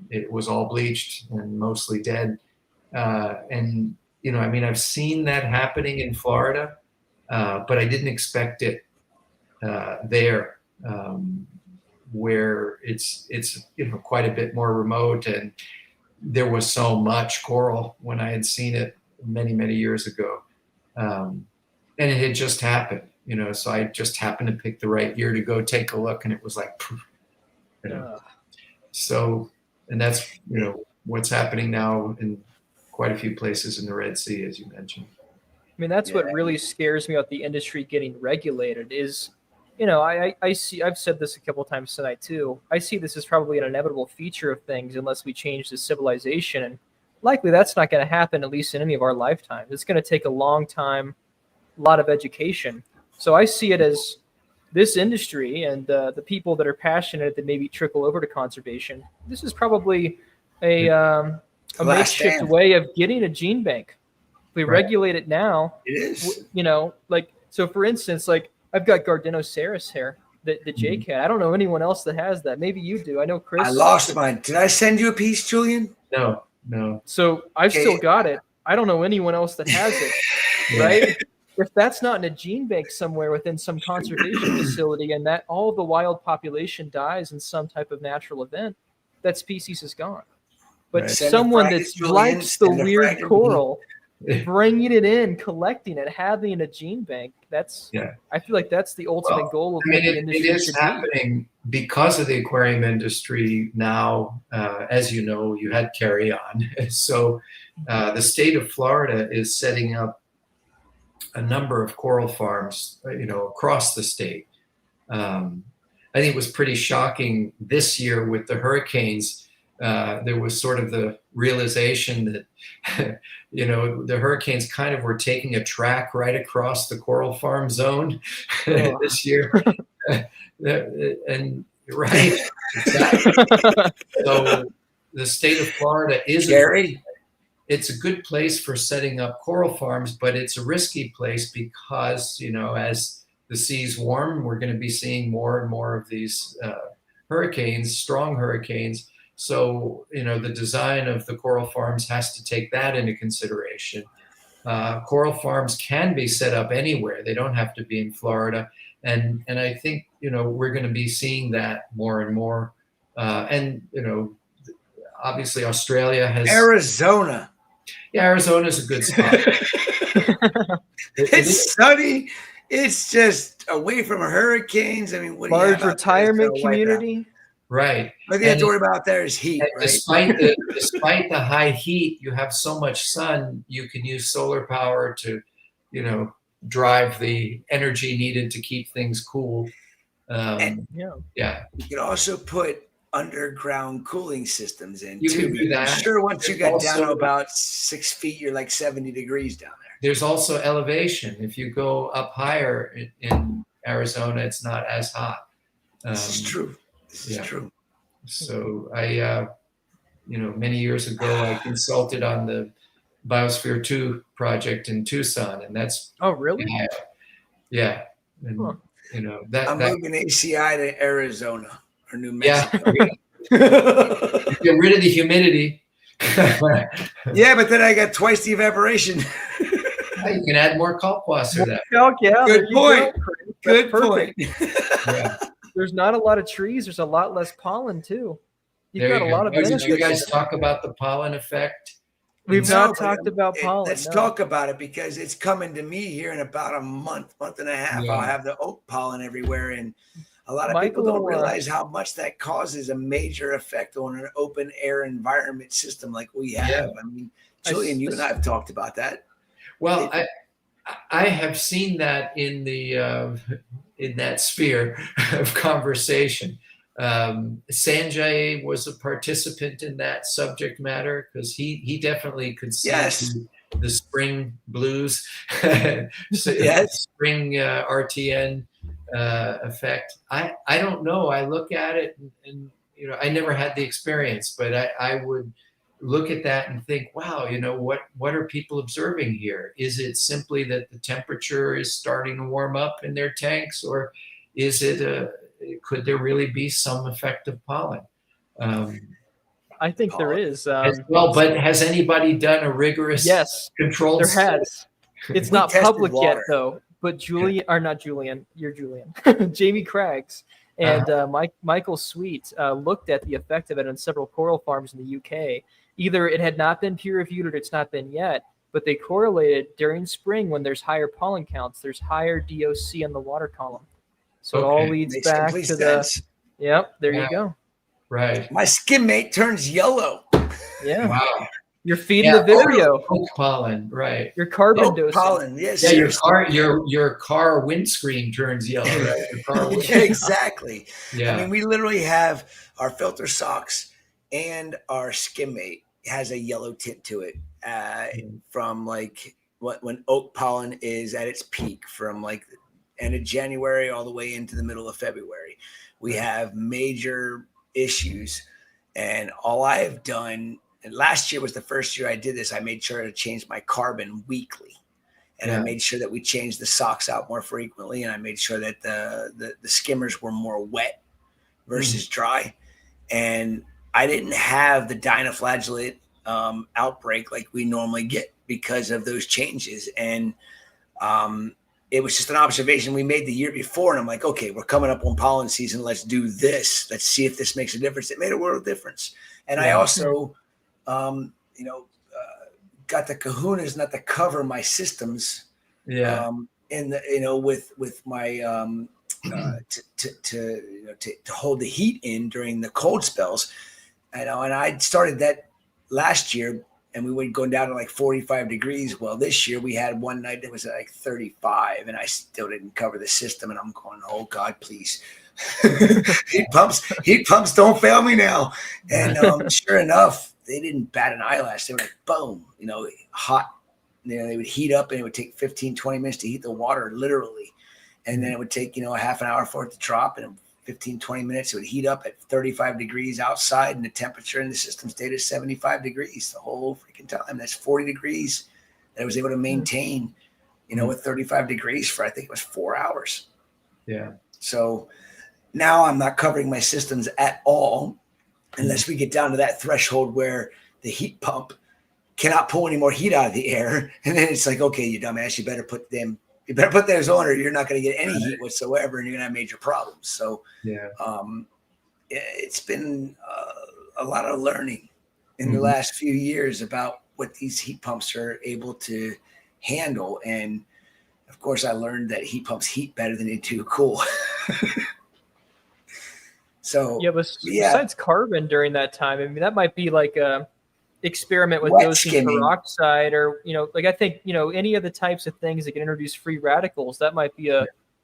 it was all bleached and mostly dead. And I mean, I've seen that happening in Florida, but I didn't expect it there, where it's quite a bit more remote, and there was so much coral when I had seen it many years ago, and it had just happened. So I just happened to pick the right year to go take a look, and it was like, So, and that's what's happening now in quite a few places in the Red Sea, as you mentioned. I mean, that's what really scares me about the industry getting regulated is, I see, I've said this a couple of times tonight too. I see this as probably an inevitable feature of things unless we change the civilization. And likely that's not going to happen, at least in any of our lifetimes. It's going to take a long time, a lot of education. So I see it as this industry and the people that are passionate that maybe trickle over to conservation. This is probably a makeshift way of getting a gene bank. If we regulate it now, it is. So for instance, I've got Gardenoceras here, the JCat. I don't know anyone else that has that. Maybe you do. I know Chris. I lost mine. Did I send you a piece, Julian? No. So I've still got it. I don't know anyone else that has it, right? If that's not in a gene bank somewhere within some conservation facility and that all the wild population dies in some type of natural event, that species is gone. But someone that likes the weird coral, bringing it in, collecting it, having a gene bank, I feel like that's the ultimate goal of what the industry it is should happening because of the aquarium industry now. As you know, you had Carrie on. So the state of Florida is setting up a number of coral farms, across the state. I think it was pretty shocking this year with the hurricanes. There was sort of the realization that, the hurricanes kind of were taking a track right across the coral farm zone this year. And right. Exactly. So the state of Florida is it's a good place for setting up coral farms, but it's a risky place because, as the seas warm, we're going to be seeing more and more of these hurricanes, strong hurricanes. So, the design of the coral farms has to take that into consideration. Coral farms can be set up anywhere. They don't have to be in Florida. And I think, we're going to be seeing that more and more. Obviously Australia has... Arizona. Yeah, Arizona is a good spot. It's sunny. It's just away from hurricanes. I mean, what large retirement community. Right. What you have to worry about there is heat. Right? Despite the high heat, you have so much sun, you can use solar power to, drive the energy needed to keep things cool. You can also put underground cooling systems in. You can do that. I'm sure once you get down to about 6 feet, you're like 70 degrees down there. There's also elevation. If you go up higher in Arizona, it's not as hot. This is true. This is true. So I, many years ago, I consulted on the Biosphere 2 project in Tucson, and that's really? Yeah. And, I'm moving ACI to Arizona or New Mexico. Get rid of the humidity. Yeah, but then I got twice the evaporation. You can add more kalkwasser there. Good point. Good point. There's not a lot of trees. There's a lot less pollen too. You've got a lot of benefits. Did you guys talk about the pollen effect? We've not talked about pollen. Let's talk about it because it's coming to me here in about a month and a half. I'll have the oak pollen everywhere, and a lot of people don't realize how much that causes a major effect on an open air environment system like we have. Yeah. I mean, Julian, you and I have talked about that. Well, I have seen that in the in that sphere of conversation. Sanjay was a participant in that subject matter because he definitely could see the spring blues, spring RTN effect. I don't know. I look at it and I never had the experience, but I would look at that and think, wow, what are people observing here? Is it simply that the temperature is starting to warm up in their tanks, or is it could there really be some effect of pollen? I think there is. But has anybody done a rigorous control study? There has. It's not public yet, though. But Jamie Craggs and Michael Sweet looked at the effect of it on several coral farms in the UK. Either it had not been peer reviewed or it's not been yet. but they correlated during spring when there's higher pollen counts, there's higher DOC on the water column. So it all leads Makes back complete to sense. the, yep, there you go. Right. My skim mate turns yellow. Yeah. Wow. You're feeding Yeah, the Vibrio. oak pollen, right? Your carbon Oak dosing. pollen, yes. Yeah, your car windscreen turns yellow, right? Your car Yeah, exactly. Yeah. I mean, we literally have our filter socks and our skim mate has a yellow tint to it from like when oak pollen is at its peak from like end of January all the way into the middle of February. We have major issues, and all I have done, and last year was the first year I did this, I made sure to change my carbon weekly. And I made sure that we changed the socks out more frequently, and I made sure that the skimmers were more wet versus dry. And I didn't have the dinoflagellate outbreak like we normally get because of those changes. And it was just an observation we made the year before. And I'm like, okay, we're coming up on pollen season. Let's do this. Let's see if this makes a difference. It made a world of difference. And I also, got the kahunas not to cover my systems. In the, with my, to hold the heat in during the cold spells. And I started that last year, and we went going down to like 45 degrees. Well, this year we had one night that was like 35, and I still didn't cover the system. And I'm going, oh God, please. heat pumps don't fail me now. And sure enough, they didn't bat an eyelash. They were like, boom, hot. They would heat up, and it would take 15, 20 minutes to heat the water, literally. And then it would take, a half an hour for it to drop, and 15, 20 minutes, it would heat up at 35 degrees outside, and the temperature in the system stayed at 75 degrees the whole freaking time. That's 40 degrees that I was able to maintain, with 35 degrees for, I think it was 4 hours. Yeah. So now I'm not covering my systems at all unless we get down to that threshold where the heat pump cannot pull any more heat out of the air. And then it's like, okay, you dumbass, you better put those on, or you're not going to get any heat whatsoever, and you're going to have major problems. So it's been a lot of learning in the last few years about what these heat pumps are able to handle. And of course, I learned that heat pumps heat better than they do cool. So besides carbon during that time, I mean, that might be like a experiment with Wet dosing skimming. peroxide, or like I think any of the types of things that can introduce free radicals. That might be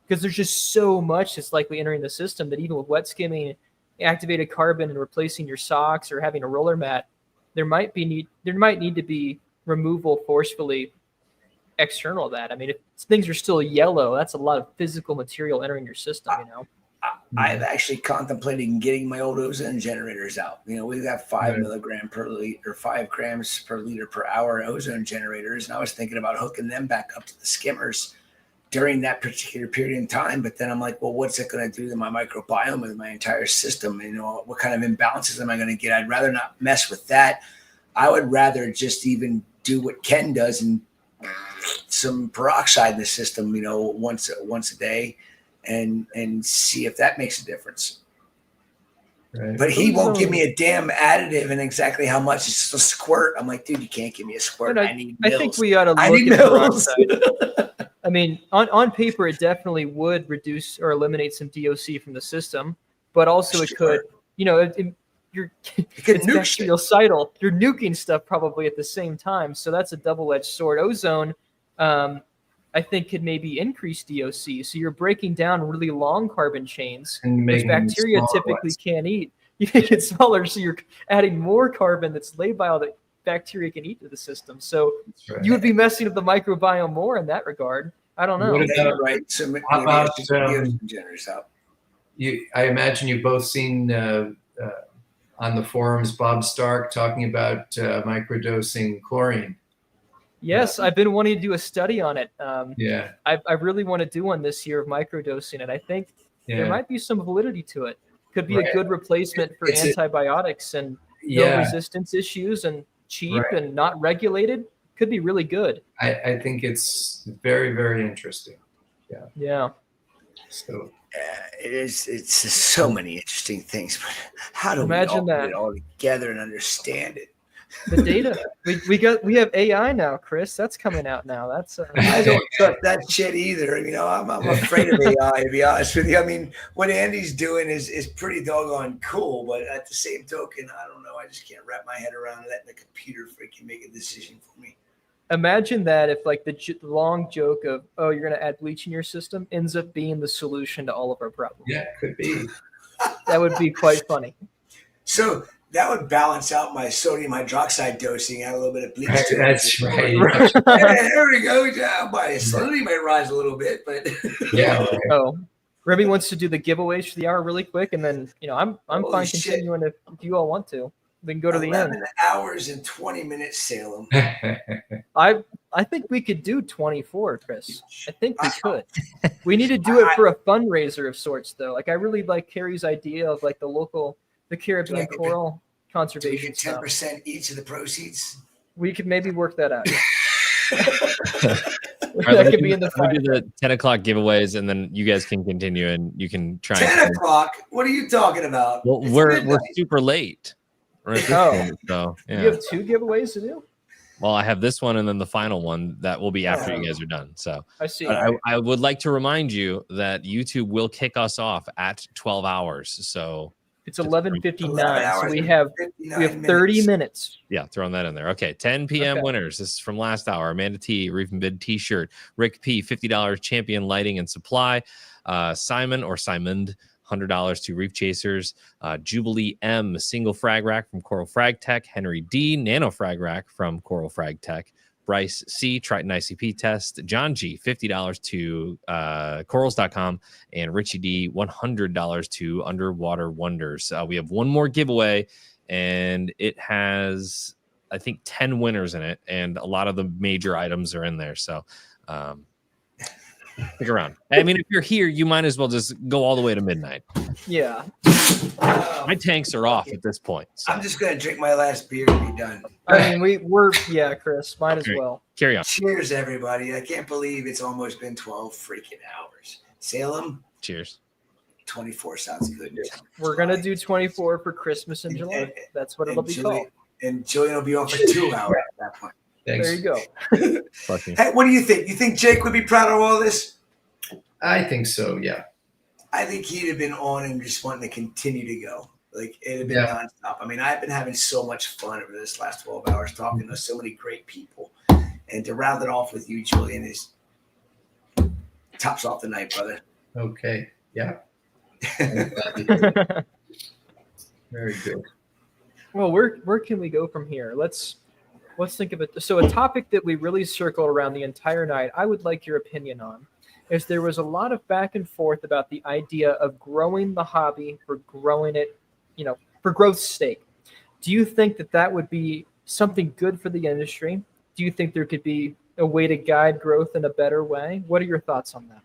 because there's just so much that's likely entering the system that even with wet skimming, activated carbon, and replacing your socks or having a roller mat, there might need to be removal forcefully external to that. I mean, if things are still yellow, that's a lot of physical material entering your system. I've actually contemplated getting my old ozone generators out. We've got 5 milligram per liter, 5 grams per liter per hour ozone generators. And I was thinking about hooking them back up to the skimmers during that particular period in time. But then I'm like, well, what's it going to do to my microbiome and my entire system? What kind of imbalances am I going to get? I'd rather not mess with that. I would rather just even do what Ken does and some peroxide in the system, once a day. And see if that makes a difference. Right. But he won't give me a damn additive and exactly how much. It's just a squirt. I'm like, dude, you can't give me a squirt. I need mils. I think we ought to look at peroxide. I mean, on paper, it definitely would reduce or eliminate some DOC from the system, but also it could, it's bactericidal. You're nuking stuff probably at the same time. So that's a double-edged sword. Ozone, I think could maybe increase DOC. So you're breaking down really long carbon chains, which bacteria typically can't eat. You make it smaller, so you're adding more carbon that's labile that bacteria can eat to the system. So you would be messing up the microbiome more in that regard. I don't know. Right. So how about generators out? I imagine you've both seen on the forums Bob Stark talking about microdosing chlorine. Yes, I've been wanting to do a study on it. I really want to do one this year of microdosing it. I think there might be some validity to it. Could be a good replacement for antibiotics and no resistance issues and cheap and not regulated. Could be really good. I think it's very, very interesting. Yeah. So it is. It's just so many interesting things. But how do Imagine we all that. put it all together and understand it? The data. We have AI now, Chris. That's coming out now. That's I don't trust that shit either. You know, I'm afraid of AI, to be honest with you. I mean, what Andy's doing is pretty doggone cool, but at the same token, I don't know. I just can't wrap my head around letting the computer freaking make a decision for me. Imagine that if like the long joke of, oh, you're going to add bleach in your system ends up being the solution to all of our problems. Yeah, it could be. That would be quite funny. So that would balance out my sodium hydroxide dosing, add a little bit of bleach. Right, that's right. Yeah, there we go. Yeah, my salinity might rise a little bit, but yeah. Oh, Remy wants to do the giveaways for the hour really quick, and then I'm Holy fine shit. continuing if you all want to. Then go to the 11 end. hours and 20 minutes, Salem. I think we could do 24, Chris. I think we could. We need to do it for a fundraiser of sorts, though. Like I really like Carrie's idea of like the Caribbean coral conservation Do we get 10% each of the proceeds? We could maybe work that out. All right, That could be in the let me do the 10 o'clock giveaways, and then you guys can continue, and you can try. 10 o'clock? What are you talking about? Well, It's we're midnight. super late. Right. Oh. So yeah. You have 2 giveaways to do? Well, I have this one and then the final one that will be after you guys are done. So I see. I would like to remind you that YouTube will kick us off at 12 hours. So It's 11:59, so hours we and have 59 30 minutes. yeah, throwing that in there. Okay, 10 p.m. Okay. winners. This is from last hour. Amanda T, Reefing Bid T-shirt. Rick P, $50 Champion Lighting and Supply. Simon $100 to Reef Chasers. Jubilee M, single frag rack from Coral Frag Tech. Henry D, nano frag rack from Coral Frag Tech. Bryce C, Triton ICP test. John G, $50 to corals.com. And Richie D, $100 to Underwater Wonders. We have one more giveaway, and it has, I think, 10 winners in it, and a lot of the major items are in there. So stick around. I mean, if you're here, you might as well just go all the way to midnight. Yeah. My tanks are off at this point. So. I'm just going to drink my last beer and be done. I mean, we're Chris, might as well. Carry on. Cheers, everybody. I can't believe it's almost been 12 freaking hours. Salem? Cheers. 24 sounds good. We're going to do 24 for Christmas in July. That's what it'll be called. And Julian will be on for 2 hours at that point. Thanks. There you go. Hey, what do you think? You think Jake would be proud of all this? I think so, yeah. I think he'd have been on and just wanting to continue to go. Like, it'd have been Yeah. nonstop. I mean, I've been having so much fun over this last 12 hours talking to so many great people. And to round it off with you, Julian, is tops off the night, brother. Okay. Yeah. Very good. Well, where can we go from here? Let's think of it. So a topic that we really circled around the entire night, I would like your opinion on, is there was a lot of back and forth about the idea of growing the hobby for growing it, for growth's sake. Do you think that would be something good for the industry? Do you think there could be a way to guide growth in a better way? What are your thoughts on that?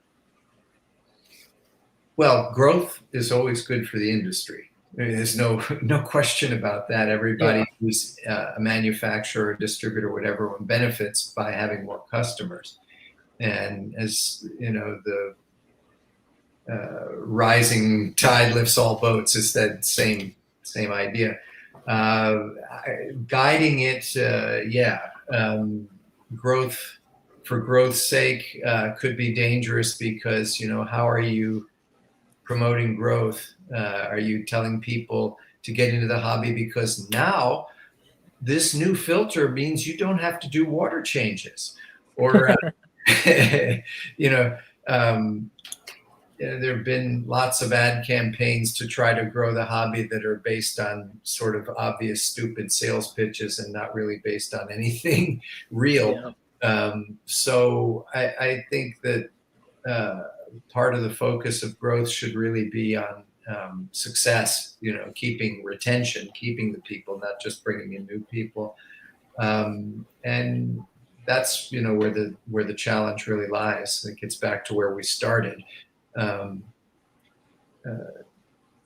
Well, growth is always good for the industry. I mean, there's no question about that. Everybody who's a manufacturer, distributor, whatever, benefits by having more customers. And as you know, the rising tide lifts all boats is that same idea. Guiding it, growth for growth's sake could be dangerous because how are you promoting growth? Are you telling people to get into the hobby because now this new filter means you don't have to do water changes, or there have been lots of ad campaigns to try to grow the hobby that are based on sort of obvious, stupid sales pitches and not really based on anything real. Yeah. So I think that part of the focus of growth should really be on success, keeping retention, keeping the people, not just bringing in new people. And that's, where the challenge really lies. It gets back to where we started.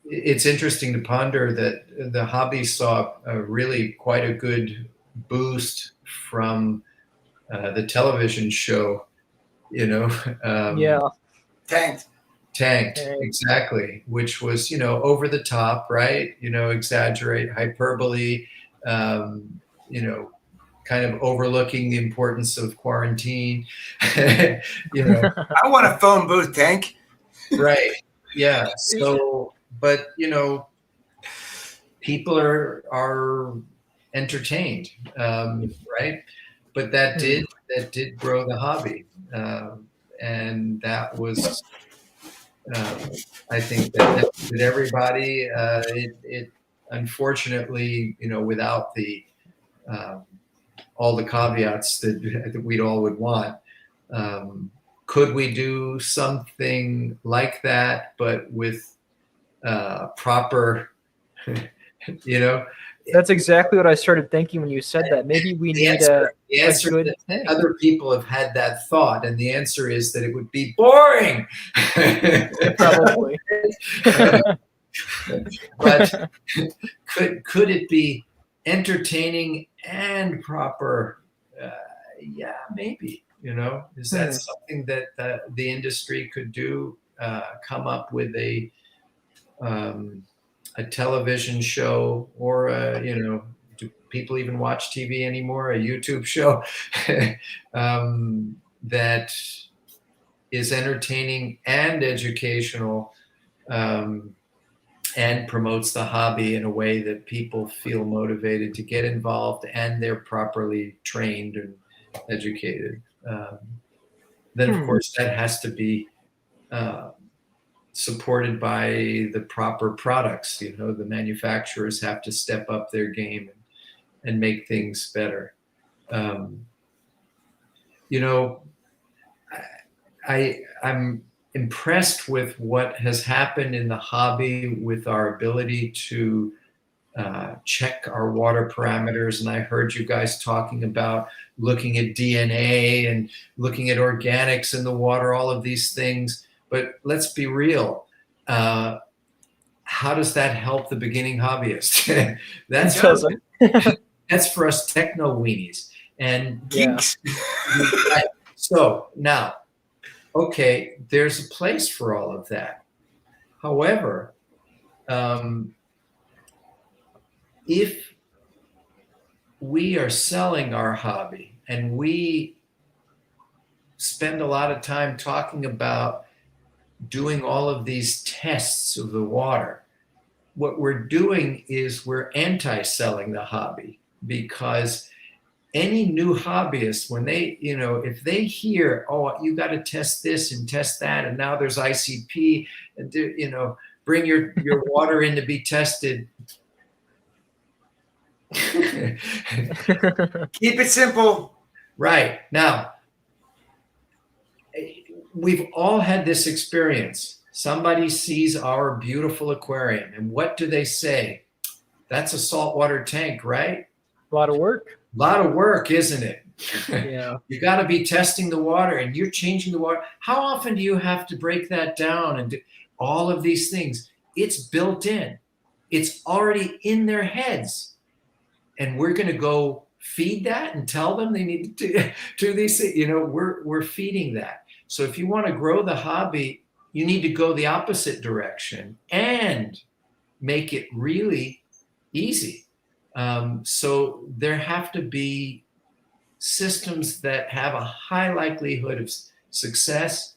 It's interesting to ponder that the hobby saw really quite a good boost from the television show, Tanked, exactly, which was, over the top, right? Exaggerate, hyperbole, kind of overlooking the importance of quarantine. I want a phone booth tank. Right. Yeah. So, but people are entertained, right? But that did grow the hobby, and that was, I think that everybody. It unfortunately, without the all the caveats that we'd all would want. Could we do something like that, but with proper, That's exactly what I started thinking when you said that. Maybe we need a good thing. Other people have had that thought, and the answer is that it would be boring. Probably. But could it be entertaining and proper? Yeah, maybe. Is that something that the industry could do? Come up with a television show, or do people even watch TV anymore? A YouTube show that is entertaining and educational, and promotes the hobby in a way that people feel motivated to get involved, and they're properly trained and educated. Then, of course, that has to be supported by the proper products. The manufacturers have to step up their game and make things better. I'm impressed with what has happened in the hobby with our ability to check our water parameters. And I heard you guys talking about looking at DNA and looking at organics in the water, all of these things. But let's be real. How does that help the beginning hobbyist? That's for us techno weenies and geeks. Yeah. So now, okay, there's a place for all of that. However, if we are selling our hobby and we spend a lot of time talking about doing all of these tests of the water, what we're doing is we're anti-selling the hobby, because any new hobbyist, when they, if they hear, oh, you got to test this and test that, and now there's ICP, and bring your water in to be tested. Keep it simple. Right. Now, we've all had this experience. Somebody sees our beautiful aquarium, and what do they say? That's a saltwater tank, right? A lot of work. A lot of work, isn't it? Yeah. You got to be testing the water, and you're changing the water. How often do you have to break that down and do all of these things? It's built in. It's already in their heads. And we're going to go feed that and tell them they need to do these things. We're feeding that. So if you want to grow the hobby, you need to go the opposite direction and make it really easy. So there have to be systems that have a high likelihood of success,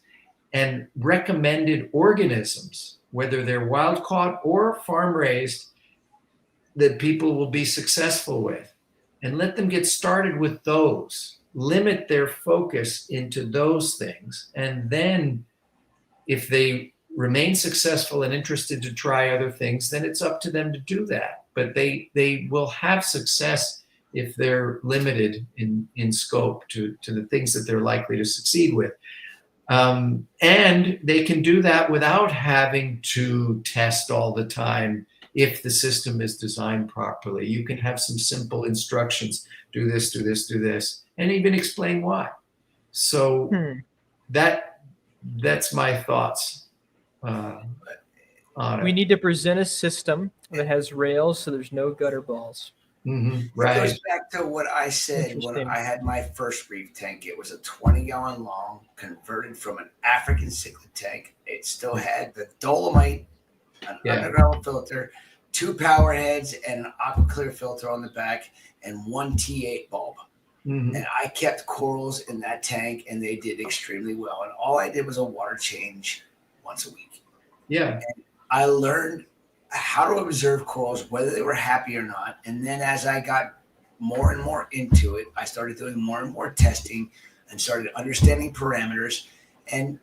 and recommended organisms, whether they're wild caught or farm raised, that people will be successful with, and let them get started with those. Limit their focus into those things. And then if they remain successful and interested to try other things, then it's up to them to do that. But they will have success if they're limited in scope to the things that they're likely to succeed with. And they can do that without having to test all the time. If the system is designed properly, you can have some simple instructions: do this, do this, do this, and even explain why. So that's my thoughts on it. We need to present a system that has rails, so there's no gutter balls. Right. It goes back to what I said when I had my first reef tank. It was a 20-gallon long, converted from an African cichlid tank. It still had the dolomite, an underground filter, 2 power heads and an aqua clear filter on the back and 1 T8 bulb. Mhm. And I kept corals in that tank, and they did extremely well. And all I did was a water change once a week. Yeah. And I learned how to observe corals, whether they were happy or not. And then as I got more and more into it, I started doing more and more testing and started understanding parameters. And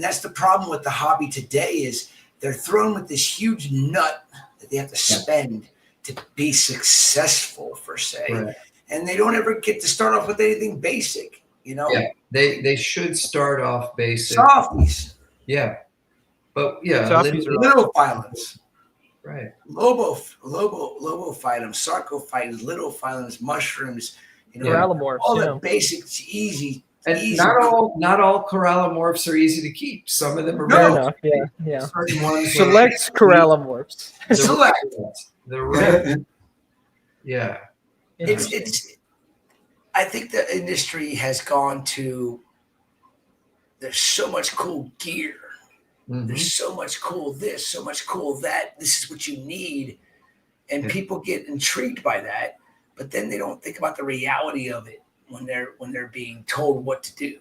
that's the problem with the hobby today is they're thrown with this huge nut that they have to spend to be successful, per se. Right. And they don't ever get to start off with anything basic, you know? Yeah, they should start off basic. Softies. Yeah. But yeah, little phyllums. Right. Lobophytums, sarcophytums, little phyllums, mushrooms, you know, Corallimorphs, all yeah. the basics, easy. And easy. not all corallimorphs are easy to keep. Some of them are Fair very enough. Yeah. Certain ones Select corallimorphs. Select. The right. Yeah. It's. I think the industry has gone to. There's so much cool gear. Mhm. There's so much cool this, so much cool that. This is what you need, and people get intrigued by that, but then they don't think about the reality of it when they're being told what to do.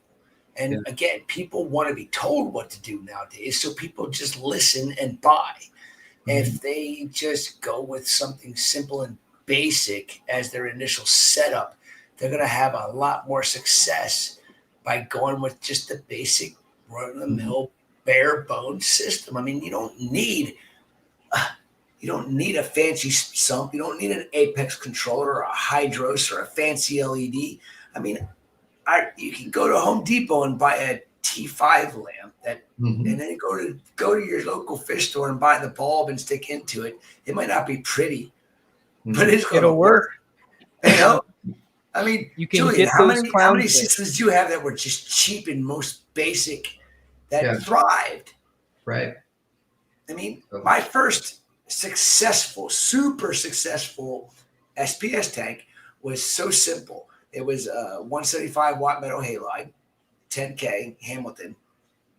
And again, people want to be told what to do nowadays, so people just listen and buy. If they just go with something simple and basic as their initial setup, they're going to have a lot more success by going with just the basic run-of-the-mill bare bone system. I mean, you don't need a fancy sump. You don't need an Apex controller or a Hydros or a fancy LED. I mean, you can go to Home Depot and buy a T5 lamp and then go to your local fish store and buy the bulb and stick into it. It might not be pretty, but it'll work. You know? I mean, You can Julian, get how those many clowns systems do you have that were just cheap and most basic that thrived? Right. I mean, my first super successful SPS tank was so simple. It was a 175 watt metal halide, 10K Hamilton,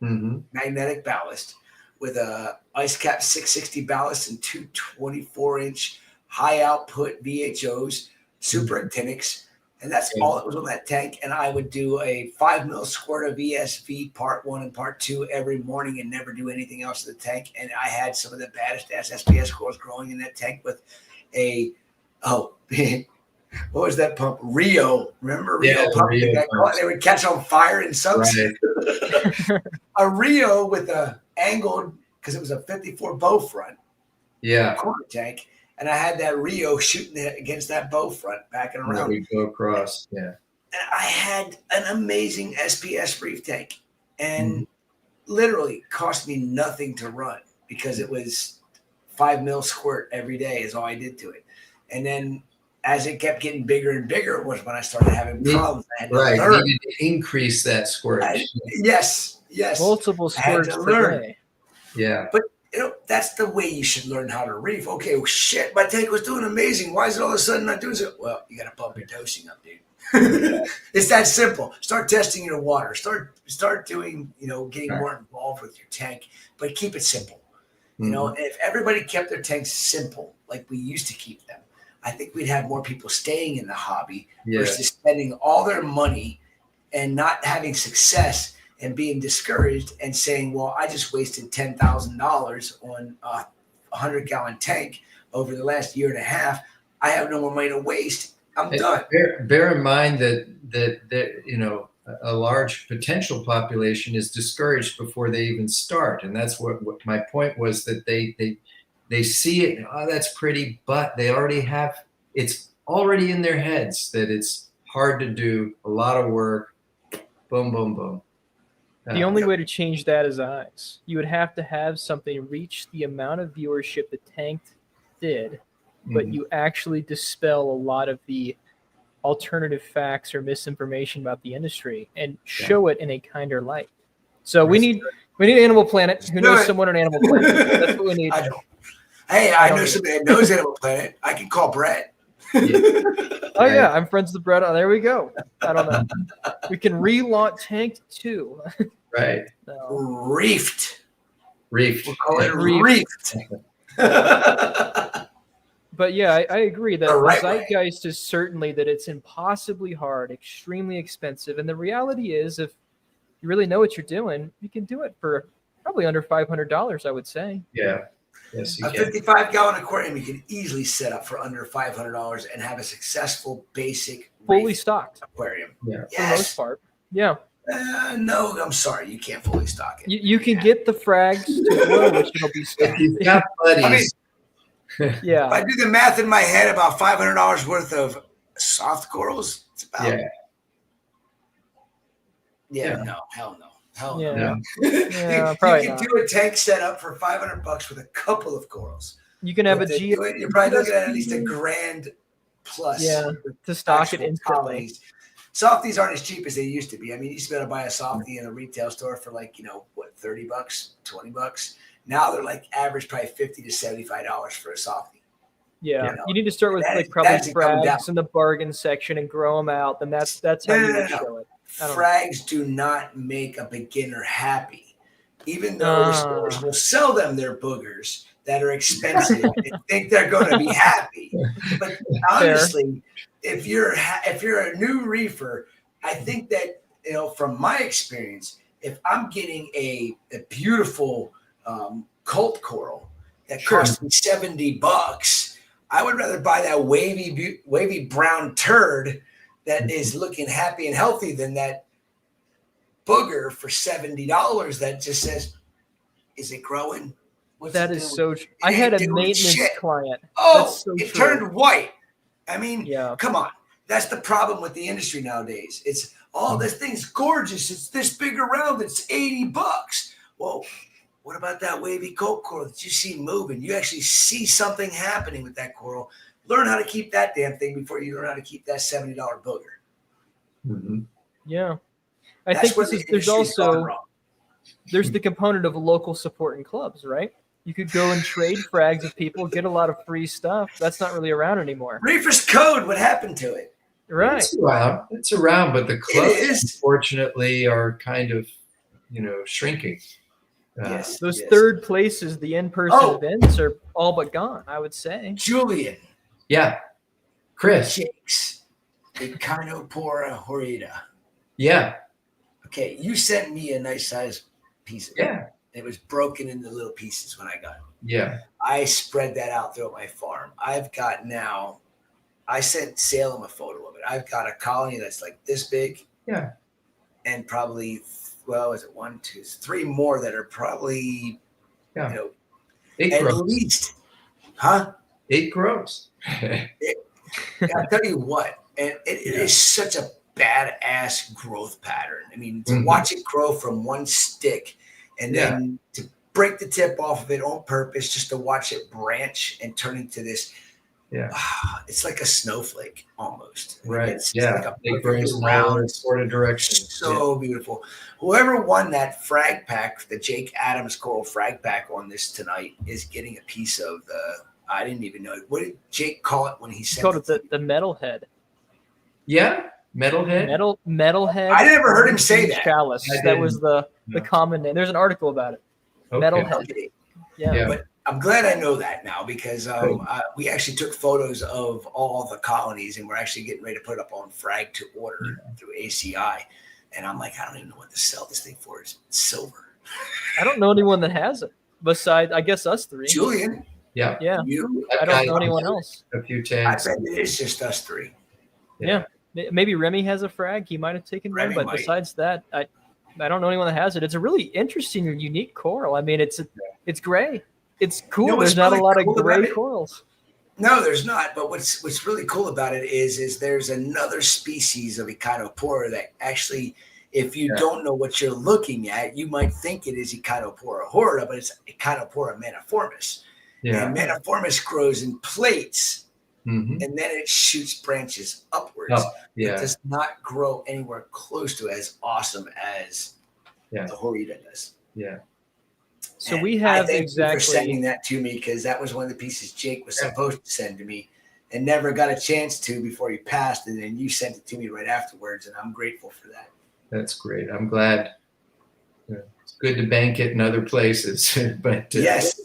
magnetic ballast with a ice cap 660 ballast and two 24-inch high output VHOs, super actinics. And that's all that was on that tank. And I would do a 5 mil squirt of ESV part 1 and part 2 every morning and never do anything else in the tank. And I had some of the baddest ass SPS corals growing in that tank with a, what was that pump? Rio. Remember Rio pump? They would catch on fire in soaks. Right. A Rio with a angled, because it was a 54 bow front. Yeah. Quarter tank. And I had that Rio shooting it against that bow front back and around. We go across. Yeah. And I had an amazing SPS reef tank, and literally cost me nothing to run because it was 5 mil squirt every day is all I did to it. And then as it kept getting bigger and bigger was when I started having problems. I had to learn. Needed to increase that squirt. Yes. Multiple squirts per day. Yeah. But you know, that's the way you should learn how to reef. Okay, well, shit, my tank was doing amazing. Why is it all of a sudden not doing so? Well, you got to bump your dosing up, dude. It's that simple. Start testing your water. Start doing, getting more involved with your tank, but keep it simple. You know, and if everybody kept their tanks simple, like we used to keep them, I think we'd have more people staying in the hobby versus spending all their money and not having success and being discouraged and saying, well, I just wasted $10,000 on a 100-gallon tank over the last year and a half. I have no more money to waste. I'm done. Bear in mind that a large potential population is discouraged before they even start. And that's what my point was, that they see it, oh, that's pretty, but they already have, it's already in their heads that it's hard to do, a lot of work, boom, boom, boom. The only way to change that is eyes. You would have to have something reach the amount of viewership the tank did, but you actually dispel a lot of the alternative facts or misinformation about the industry and show it in a kinder light. So we need Animal Planet. Who knows someone on Animal Planet? That's what we need. I know somebody that knows Animal Planet. I can call Brett. Yeah, I'm friends with Brett. Oh, there we go. I don't know. We can relaunch Tank 2. Right. Reefed. Reefed. We'll call it Reefed. But yeah, I agree that The the right way. zeitgeist is certainly that it's impossibly hard, extremely expensive. And the reality is, if you really know what you're doing, you can do it for probably under $500, I would say. Yeah. Yes, you A can. 55-gallon aquarium you can easily set up for under $500 and have a successful basic Fully reef stocked aquarium. Yeah. for the most part. Yeah. No, I'm sorry, you can't fully stock it. You can get the frags to grow, which it'll be stocked. If you've got buddies. I mean, Yeah. if I do the math in my head, about $500 worth of soft corals, it's about. Yeah, no, hell no. Hell Yeah. no. Yeah, you probably can not. do a tank setup for $500 with a couple of corals. You can have But a to G. do it, you're probably looking at least $1,000 plus. Yeah, with to stock it actual instantly. colonies. Softies aren't as cheap as they used to be. I mean, you used to be able to buy a softie in a retail store for like, what, $30, $20. Now they're like average probably $50 to $75 for a softie. Yeah. You need to start with like probably frags in the bargain section and grow them out. Then that's how you would show it. Frags do not make a beginner happy. Even though the stores will sell them their boogers that are expensive and think they're going to be happy. But honestly, if you're a new reefer, I think that, from my experience, if I'm getting a beautiful cult coral that costs me $70, I would rather buy that wavy brown turd that is looking happy and healthy than that booger for $70 that just says, "Is it growing?" That is so true. I had a maintenance client. Oh, That's so it true. turned white. I mean, come on. That's the problem with the industry nowadays. It's, this thing's gorgeous. It's this big around. It's $80. Well, what about that wavy coat coral that you see moving? You actually see something happening with that coral. Learn how to keep that damn thing before you learn how to keep that $70 booger. Mm-hmm. Yeah. I That's think where the there's industry's gone also wrong. there's the component of local support in clubs, right? You could go and trade frags with people, get a lot of free stuff. That's not really around anymore. Reefer's Code, what happened to it? Right. It's around, but the clubs, is. unfortunately, are kind of, shrinking. Those third places, the in-person events are all but gone, I would say. Julian. Yeah. Chris. Jakes. Echinopora horrida. Yeah. Okay, you sent me a nice size piece of it. Yeah. It was broken into little pieces when I got it. Yeah. I spread that out throughout my farm. I've got now, I sent Salem a photo of it. I've got a colony that's like this big. Yeah. And probably, is it 1, 2, 3 more that are probably, 8 at grows. least, huh? 8 grows. I'll tell you what, and it is such a badass growth pattern. I mean, to watch it grow from one stick and then to break the tip off of it on purpose, just to watch it branch and turn into this. Yeah. It's like a snowflake almost. Right. It's Yeah. like It grows in all sort of directions. so beautiful. Whoever won that frag pack, the Jake Adams Coral frag pack on this tonight, is getting a piece of the. I didn't even know. What did Jake call it when he He sent called it? it the metalhead. Yeah. Metalhead. Metalhead. I never heard him say that. Chalice. That was the common name. There's an article about it. Okay. Metalhead. Okay. Yeah. But I'm glad I know that now because we actually took photos of all the colonies and we're actually getting ready to put it up on Frag to order through ACI. And I'm like, I don't even know what to sell this thing for. It's silver. I don't know anyone that has it besides, I guess, us three. Julian. Yeah. Yeah. You. I don't know anyone else. A few I tanks. bet it is just us three. Yeah. Maybe Remy has a frag. He might have taken one, Remy but might. besides that, I don't know anyone that has it. It's a really interesting and unique coral. I mean, it's gray. It's cool. You know what's There's not really a lot cool of about gray it? corals. No, there's not. But what's really cool about it is there's another species of Echinopora that actually, if you don't know what you're looking at, you might think it is Echinopora horrida, but it's Echinopora maniformis. Yeah. And maniformis grows in plates, Mm-hmm. and then it shoots branches upwards. Oh, yeah. It does not grow anywhere close to as awesome as the horrida does. Yeah. So And we I have thank you for exactly. sending that to me because that was one of the pieces Jake was supposed to send to me and never got a chance to before he passed. And then you sent it to me right afterwards. And I'm grateful for that. That's great. I'm glad. It's good to bank it in other places, but Yes.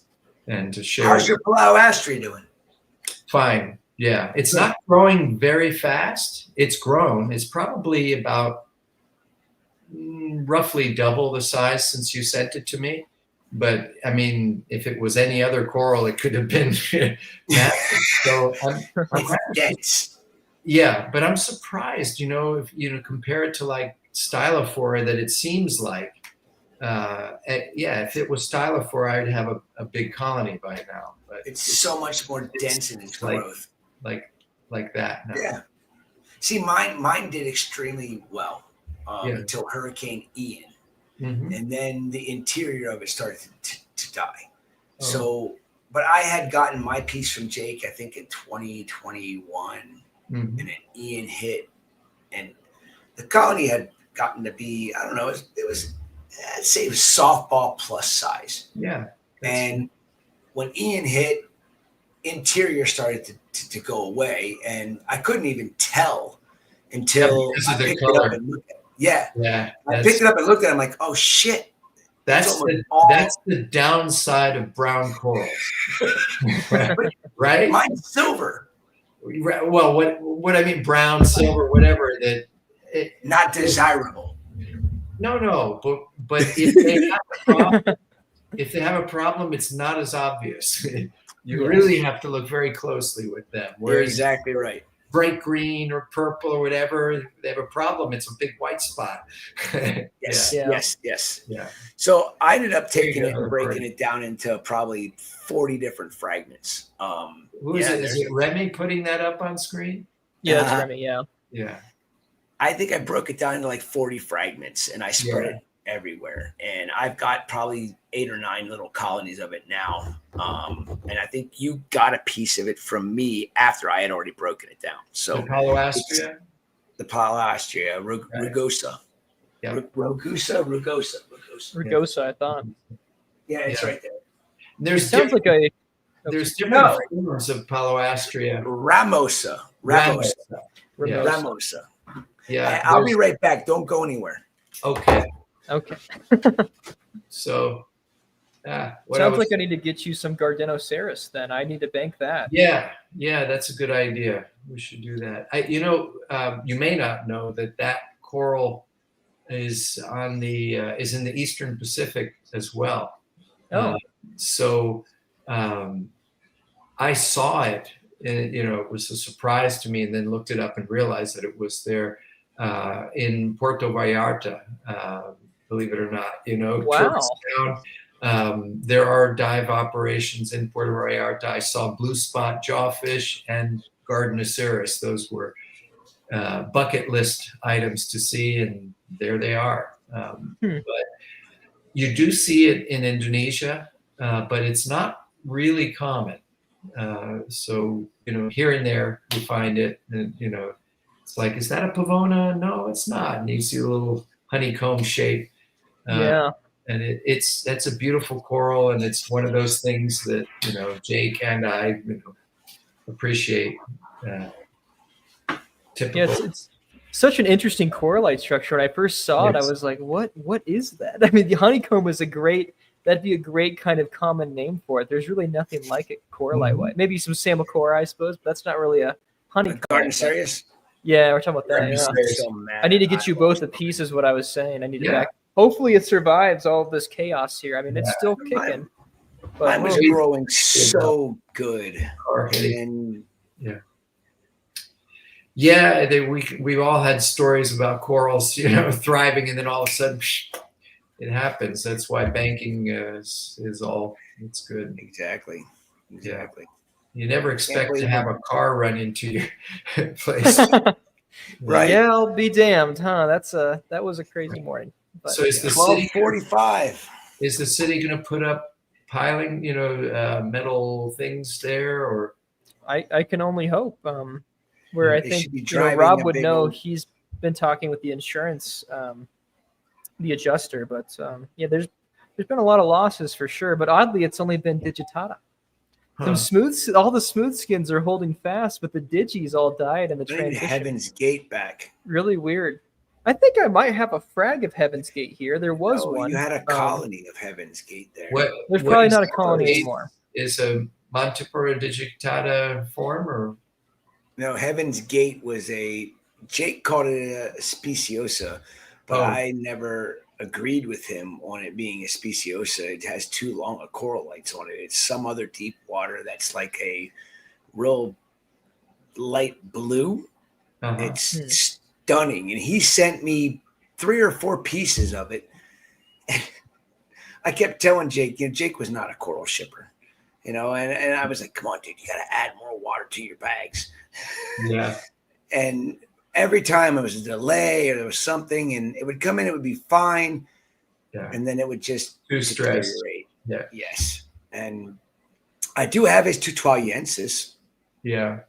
and to share. How's your Palau Astri doing? fine. Yeah, it's not growing very fast. It's grown. It's probably about roughly double the size since you sent it to me. But I mean, if it was any other coral, it could have been massive. So I'm dense. Yeah, but I'm surprised, if compare it to like stylophora, that it seems like, if it was stylophora, I'd have a big colony by now. But it's so much more dense in its growth. Like that. No. Yeah. See, mine did extremely well until Hurricane Ian. Mm-hmm. And then the interior of it started to die. Oh. So, but I had gotten my piece from Jake, I think in 2021, and then Ian hit, and the colony had gotten to be, I don't know, it was I'd say it was softball plus size. Yeah. And when Ian hit, interior started to go away, and I couldn't even tell until I picked it up and looked at it. Yeah. I picked it up and looked at it. I'm like, oh shit. That's the downside of brown corals. Right? Mine's silver. Well, what I mean, brown, silver, whatever, not desirable. No, but if they have a problem, it's not as obvious. You really have to look very closely with them. You're exactly right. Bright green or purple or whatever, they have a problem. It's a big white spot. Yes. Yeah. So I ended up taking it and breaking it down into probably 40 different fragments. Who is it? Is it Remy putting that up on screen? Yeah, that's Remy. Yeah. Yeah. I think I broke it down into like 40 fragments, and I spread it everywhere. And I've got probably 8 or 9 little colonies of it now. And I think you got a piece of it from me after I had already broken it down. So the Paloastria? The Paloastria, rugosa. Yeah. Rugosa, I thought. Yeah, it's right there. There's different forms of Paloastria. Ramosa. Yeah. I'll be right back. Don't go anywhere. Okay. So sounds like I need to get you some Gardenoceras then. I need to bank that. Yeah, that's a good idea. We should do that. You may not know that coral is on the is in the Eastern Pacific as well. Oh. So I saw it, and it was a surprise to me, and then looked it up and realized that it was there in Puerto Vallarta. Believe it or not, Wow. There are dive operations in Puerto Vallarta. I saw blue spot jawfish and Gardenoceras. Those were bucket list items to see, and there they are. But you do see it in Indonesia, but it's not really common. So here and there you find it, and it's like, is that a pavona? No, it's not. And you see a little honeycomb shape. And that's a beautiful coral, and it's one of those things that Jake and I appreciate. Typical. Yeah, it's such an interesting coralite structure. When I first saw it, I was like, "What is that?" I mean, the honeycomb was that'd be a great kind of common name for it. There's really nothing like it coralite wise. Maybe some Samacora, I suppose, but that's not really a honeycomb. Gardenoceras? Yeah, we're talking about that. Yeah. I need to get you both a piece, is what I was saying. I need to back. Hopefully it survives all of this chaos here. I mean, it's still kicking. Mine was growing so good. And we've all had stories about corals, thriving, and then all of a sudden it happens. That's why banking is all. It's good. Exactly. You never expect to have a car run into your place. Right. Yeah, I'll be damned, huh? That was a crazy morning. But, so is the city 45? Is the city going to put up piling, metal things there, or? I can only hope. Where I think Rob would know. He's been talking with the insurance, the adjuster, but there's been a lot of losses for sure. But oddly, it's only been digitata. All the smooth skins are holding fast, but the digis all died in the transition. Heaven's Gate back. Really weird. I think I might have a frag of Heaven's Gate here. There was one. You had a colony of Heaven's Gate there. There's probably not a colony anymore. is a Montipora digitata form, or No, Heaven's Gate was Jake called it a speciosa, but Oh. I never agreed with him on it being a speciosa. It has too long a coral lights on it. It's some other deep water that's like a real light blue. It's stunning. And he sent me 3 or 4 pieces of it. And I kept telling Jake, Jake was not a coral shipper, and I was like, come on, dude, you got to add more water to your bags. Yeah. And every time it was a delay or there was something, and it would come in, it would be fine. Yeah. And then it would just Too stressed. deteriorate. Yeah. Yes. And I do have his Tutualiensis, Yeah.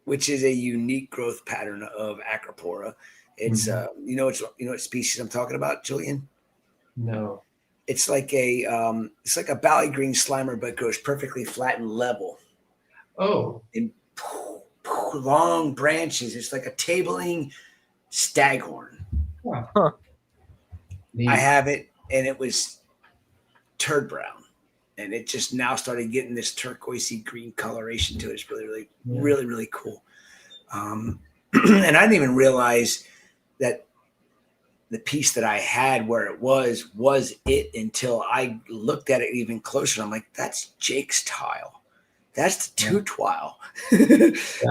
which is a unique growth pattern of Acropora. It's you know what species I'm talking about, Julian? No. It's like a Bally Green Slimer, but grows perfectly flat and level. Oh. And long branches. It's like a tabling staghorn. Huh. I have it, and it was turd brown, and it just now started getting this turquoisey green coloration to it. It's really, really, really cool. And I didn't even realize that the piece that I had where it was it until I looked at it even closer. I'm like, that's Jake's tile. That's the Tutwile.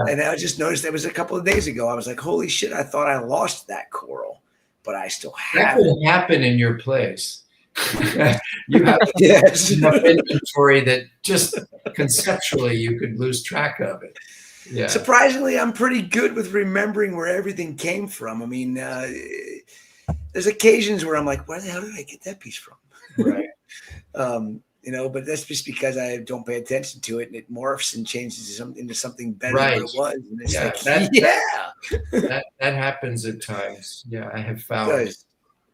And I just noticed that was a couple of days ago. I was like, holy shit, I thought I lost that coral, but I still That have could it. happen in your place. You have Yes. enough inventory that just conceptually you could lose track of it. Yeah. Surprisingly, I'm pretty good with remembering where everything came from. I mean, there's occasions where I'm like, where the hell did I get that piece from? Right. But that's just because I don't pay attention to it, and it morphs and changes into something better Right. than it was. And it's That happens at times. Yeah, I have found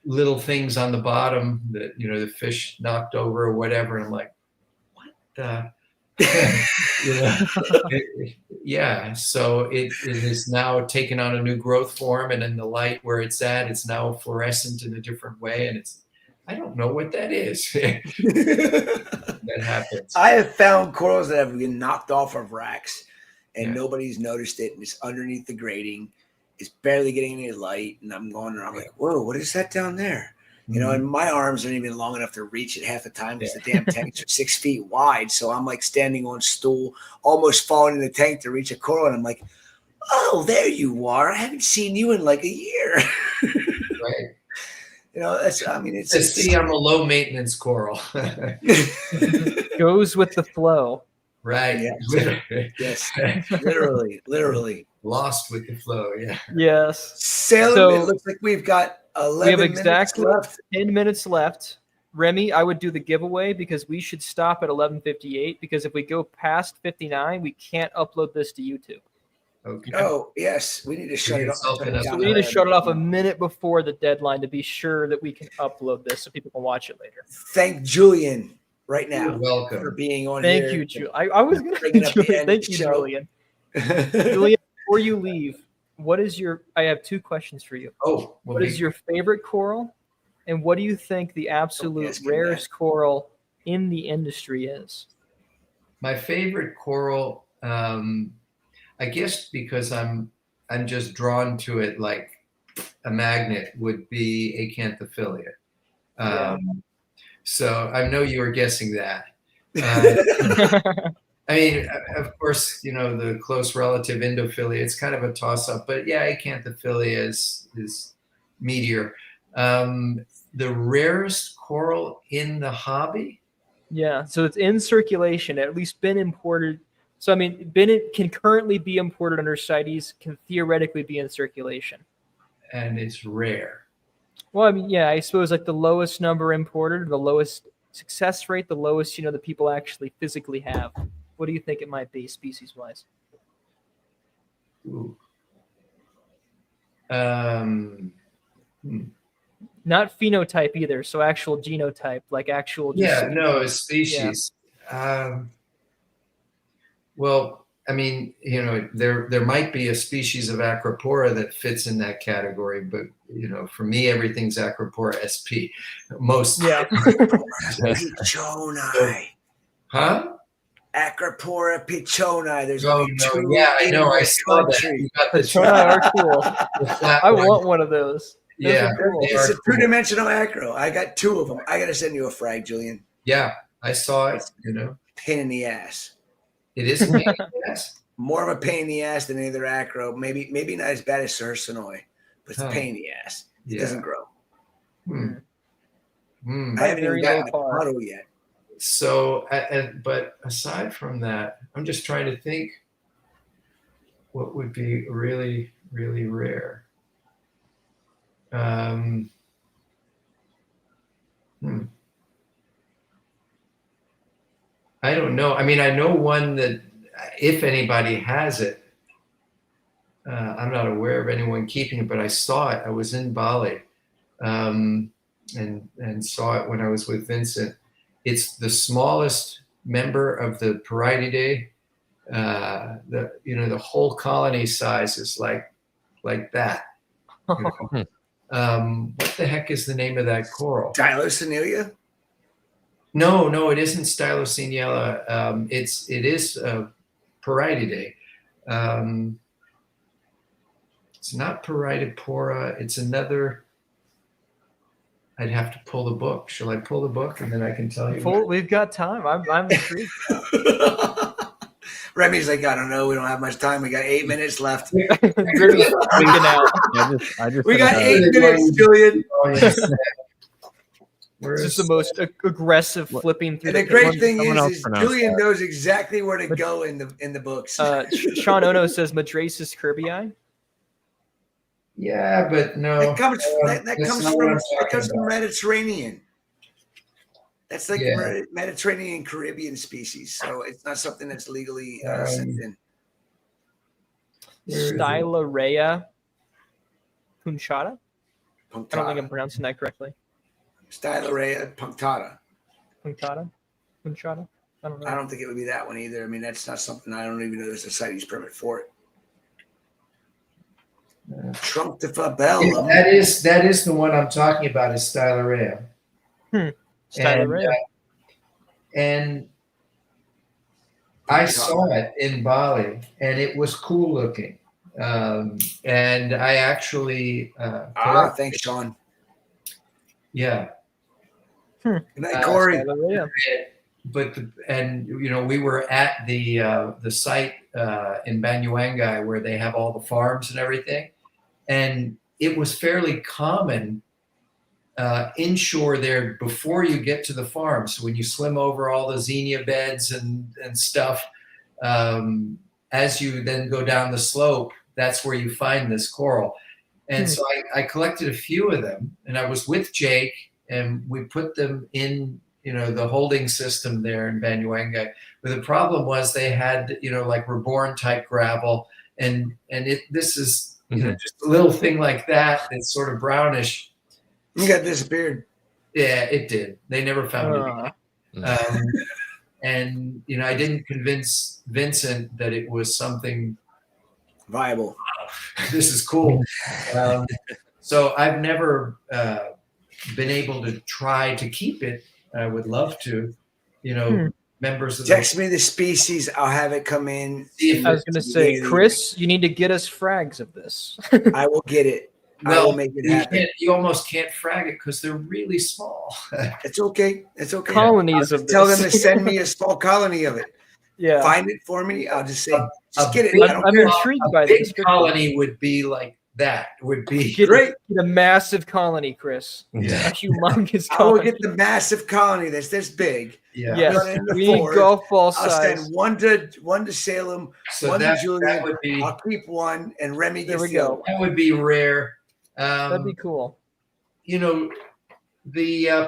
little things on the bottom that the fish knocked over or whatever, and I'm like, what the? Yeah. So it is now taken on a new growth form, and in the light where it's at, it's now fluorescent in a different way, and I don't know what that is. That happens. I have found corals that have been knocked off of racks, and nobody's noticed it, and it's underneath the grating. It's barely getting any light, and I'm going around like, whoa, what is that down there? And my arms aren't even long enough to reach it half the time because the damn tanks are 6 feet wide. So I'm like standing on stool, almost falling in the tank to reach a coral, and I'm like, oh, there you are. I haven't seen you in like a year. Right. It's I'm a low maintenance coral. Goes with the flow. Right. Yeah. Yes. Literally. Lost with the flow. Yeah. Yes. Salem, it looks like we've got 11 we have minutes exactly left. 10 minutes left. Remy, I would do the giveaway because we should stop at 11:58 because if we go past 59, we can't upload this to YouTube. Okay. Oh, yes. We need to shut it off. So we need to shut it off a minute before the deadline to be sure that we can upload this so people can watch it later. Thank Julian right now. You're welcome for being on Thank here. you, Julian. I was going to Bringing up the Julian. end Thank of you, the show. Julian. Julian, before you leave, I have 2 questions for you. What is your favorite coral? And what do you think the absolute rarest coral in the industry is? My favorite coral, I guess because I'm just drawn to it like a magnet, would be Acanthophilia. So I know you were guessing that. I mean, of course, the close relative Endophilia, it's kind of a toss-up, but yeah, Acanthophilia is meteor. The rarest coral in the hobby? Yeah, so it's in circulation, at least been imported. So, I mean, it can currently be imported under CITES, can theoretically be in circulation. And it's rare. Well, I mean, yeah, I suppose like the lowest number imported, the lowest success rate, the lowest, that people actually physically have. What do you think it might be species-wise? Ooh. Not phenotype either, so actual genotype, like actual. No, a species. Yeah. Well, I mean, there might be a species of Acropora that fits in that category, but for me, everything's Acropora SP. Most. Jonai. Huh? Acropora pichoni. There's Oh, only no. two. Yeah, I know. I in saw the that. country. You got the Pichoni are cool. the flat I one. want one of those. Those Yeah, are cool. they It's are a cool. two-dimensional acro. I got two of them. I got to send you a frag, Julian. Yeah, I saw it. You know, Pain in the ass. it is a pain in the ass. More of a pain in the ass than any other acro. Maybe not as bad as Sursinoy, but it's a Huh. pain in the ass. It Yeah. doesn't grow. Hmm. Hmm. I haven't even Very gotten low a par. puddle yet. So, but aside from that, I'm just trying to think what would be really, really rare. I don't know. I mean, I know one that if anybody has it, I'm not aware of anyone keeping it, but I saw it. I was in Bali and saw it when I was with Vincent. It's the smallest member of the Parietidae. The whole colony size is like that. You know? What the heck is the name of that coral? Stylosinilia? No, it isn't Stylosiniella. It is Parietidae. It's not Parietipora. It's another. I'd have to pull the book. Shall I pull the book and then I can tell you? We've got time. I'm intrigued. Remy's like, I don't know. We don't have much time. We got 8 minutes left. Remy's freaking out. We got 8 minutes, Julian. It's just the most aggressive flipping through. And the great thing is Julian knows exactly where to go in the books. Sean Ono says Madrasis kirbii. Yeah, but no. That comes from Mediterranean. That's like Yeah. Mediterranean Caribbean species, so it's not something that's legally sent in. Stylarea punctata. I don't think Punctata. I'm pronouncing that correctly. Stylarea punctata. Punctata. Punctata. I don't know. I don't think it would be that one either. I mean, that's not something. I don't even know there's a CITES permit for it. Trunk de Fabella. That is the one I'm talking about. Is Stylarea. Stylarea. And I saw it in Bali, and it was cool looking. And I actually thanks, Sean. Yeah. Good night, Corey. But we were at the site in Banyuwangai where they have all the farms and everything, and it was fairly common inshore there before you get to the farm. So when you swim over all the zinnia beds and stuff, as you then go down the slope, that's where you find this coral. And so I collected a few of them, and I was with Jake, and we put them in, the holding system there in Banyuwangai. But the problem was they had, like reborn type gravel, and this is just a little thing like that. It's sort of brownish. You got disappeared. Yeah, it did. They never found it. And I didn't convince Vincent that it was something viable. This is cool. So I've never been able to try to keep it. I would love to. Members of text me the species. I'll have it come in. I was going to say, Chris, you need to get us frags of this. I will get it. I will make it happen. You almost can't frag it because they're really small. It's okay. It's okay. Colonies of tell this. them to send me a small colony of it. Yeah. Find it for me. I'll just say, just get it. I'm intrigued by this. Colony would be like that. Would be great. Get a massive colony, Chris. Yeah. A humongous I colony. will get the massive colony that's this big. Yeah. Yes. We need golf ball size. I'll send one to Salem, So one that to Julian. would be. I'll keep one, and Remy gets There we the other go. one. That would be rare. That'd be cool. The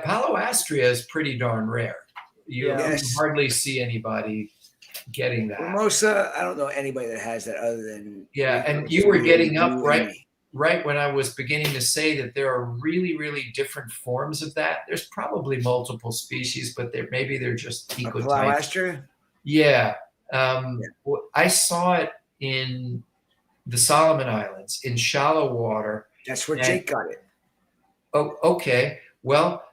Paloastria is pretty darn rare. You hardly see anybody getting that. Formosa, I don't know anybody that has that other than and you were getting up right when I was beginning to say that there are really, really different forms of that. There's probably multiple species, but maybe they're just ecotypes. Paloastria? Yeah. I saw it in the Solomon Islands in shallow water. That's where Jake got it. Oh, okay. Well,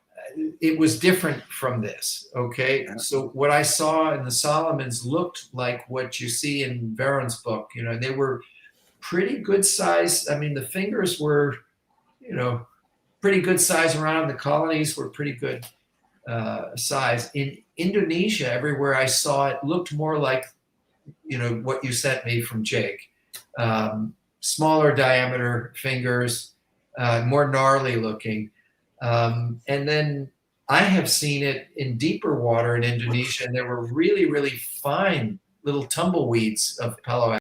it was different from this. Okay, so what I saw in the Solomons looked like what you see in Veron's book. You know, they were pretty good size. I mean, the fingers were, you know, pretty good size around. The colonies were pretty good size. In Indonesia, everywhere I saw it looked more like, you know, what you sent me from Jake. Smaller diameter fingers, more gnarly looking. And then I have seen it in deeper water in Indonesia, and there were really, really fine little tumbleweeds of Palo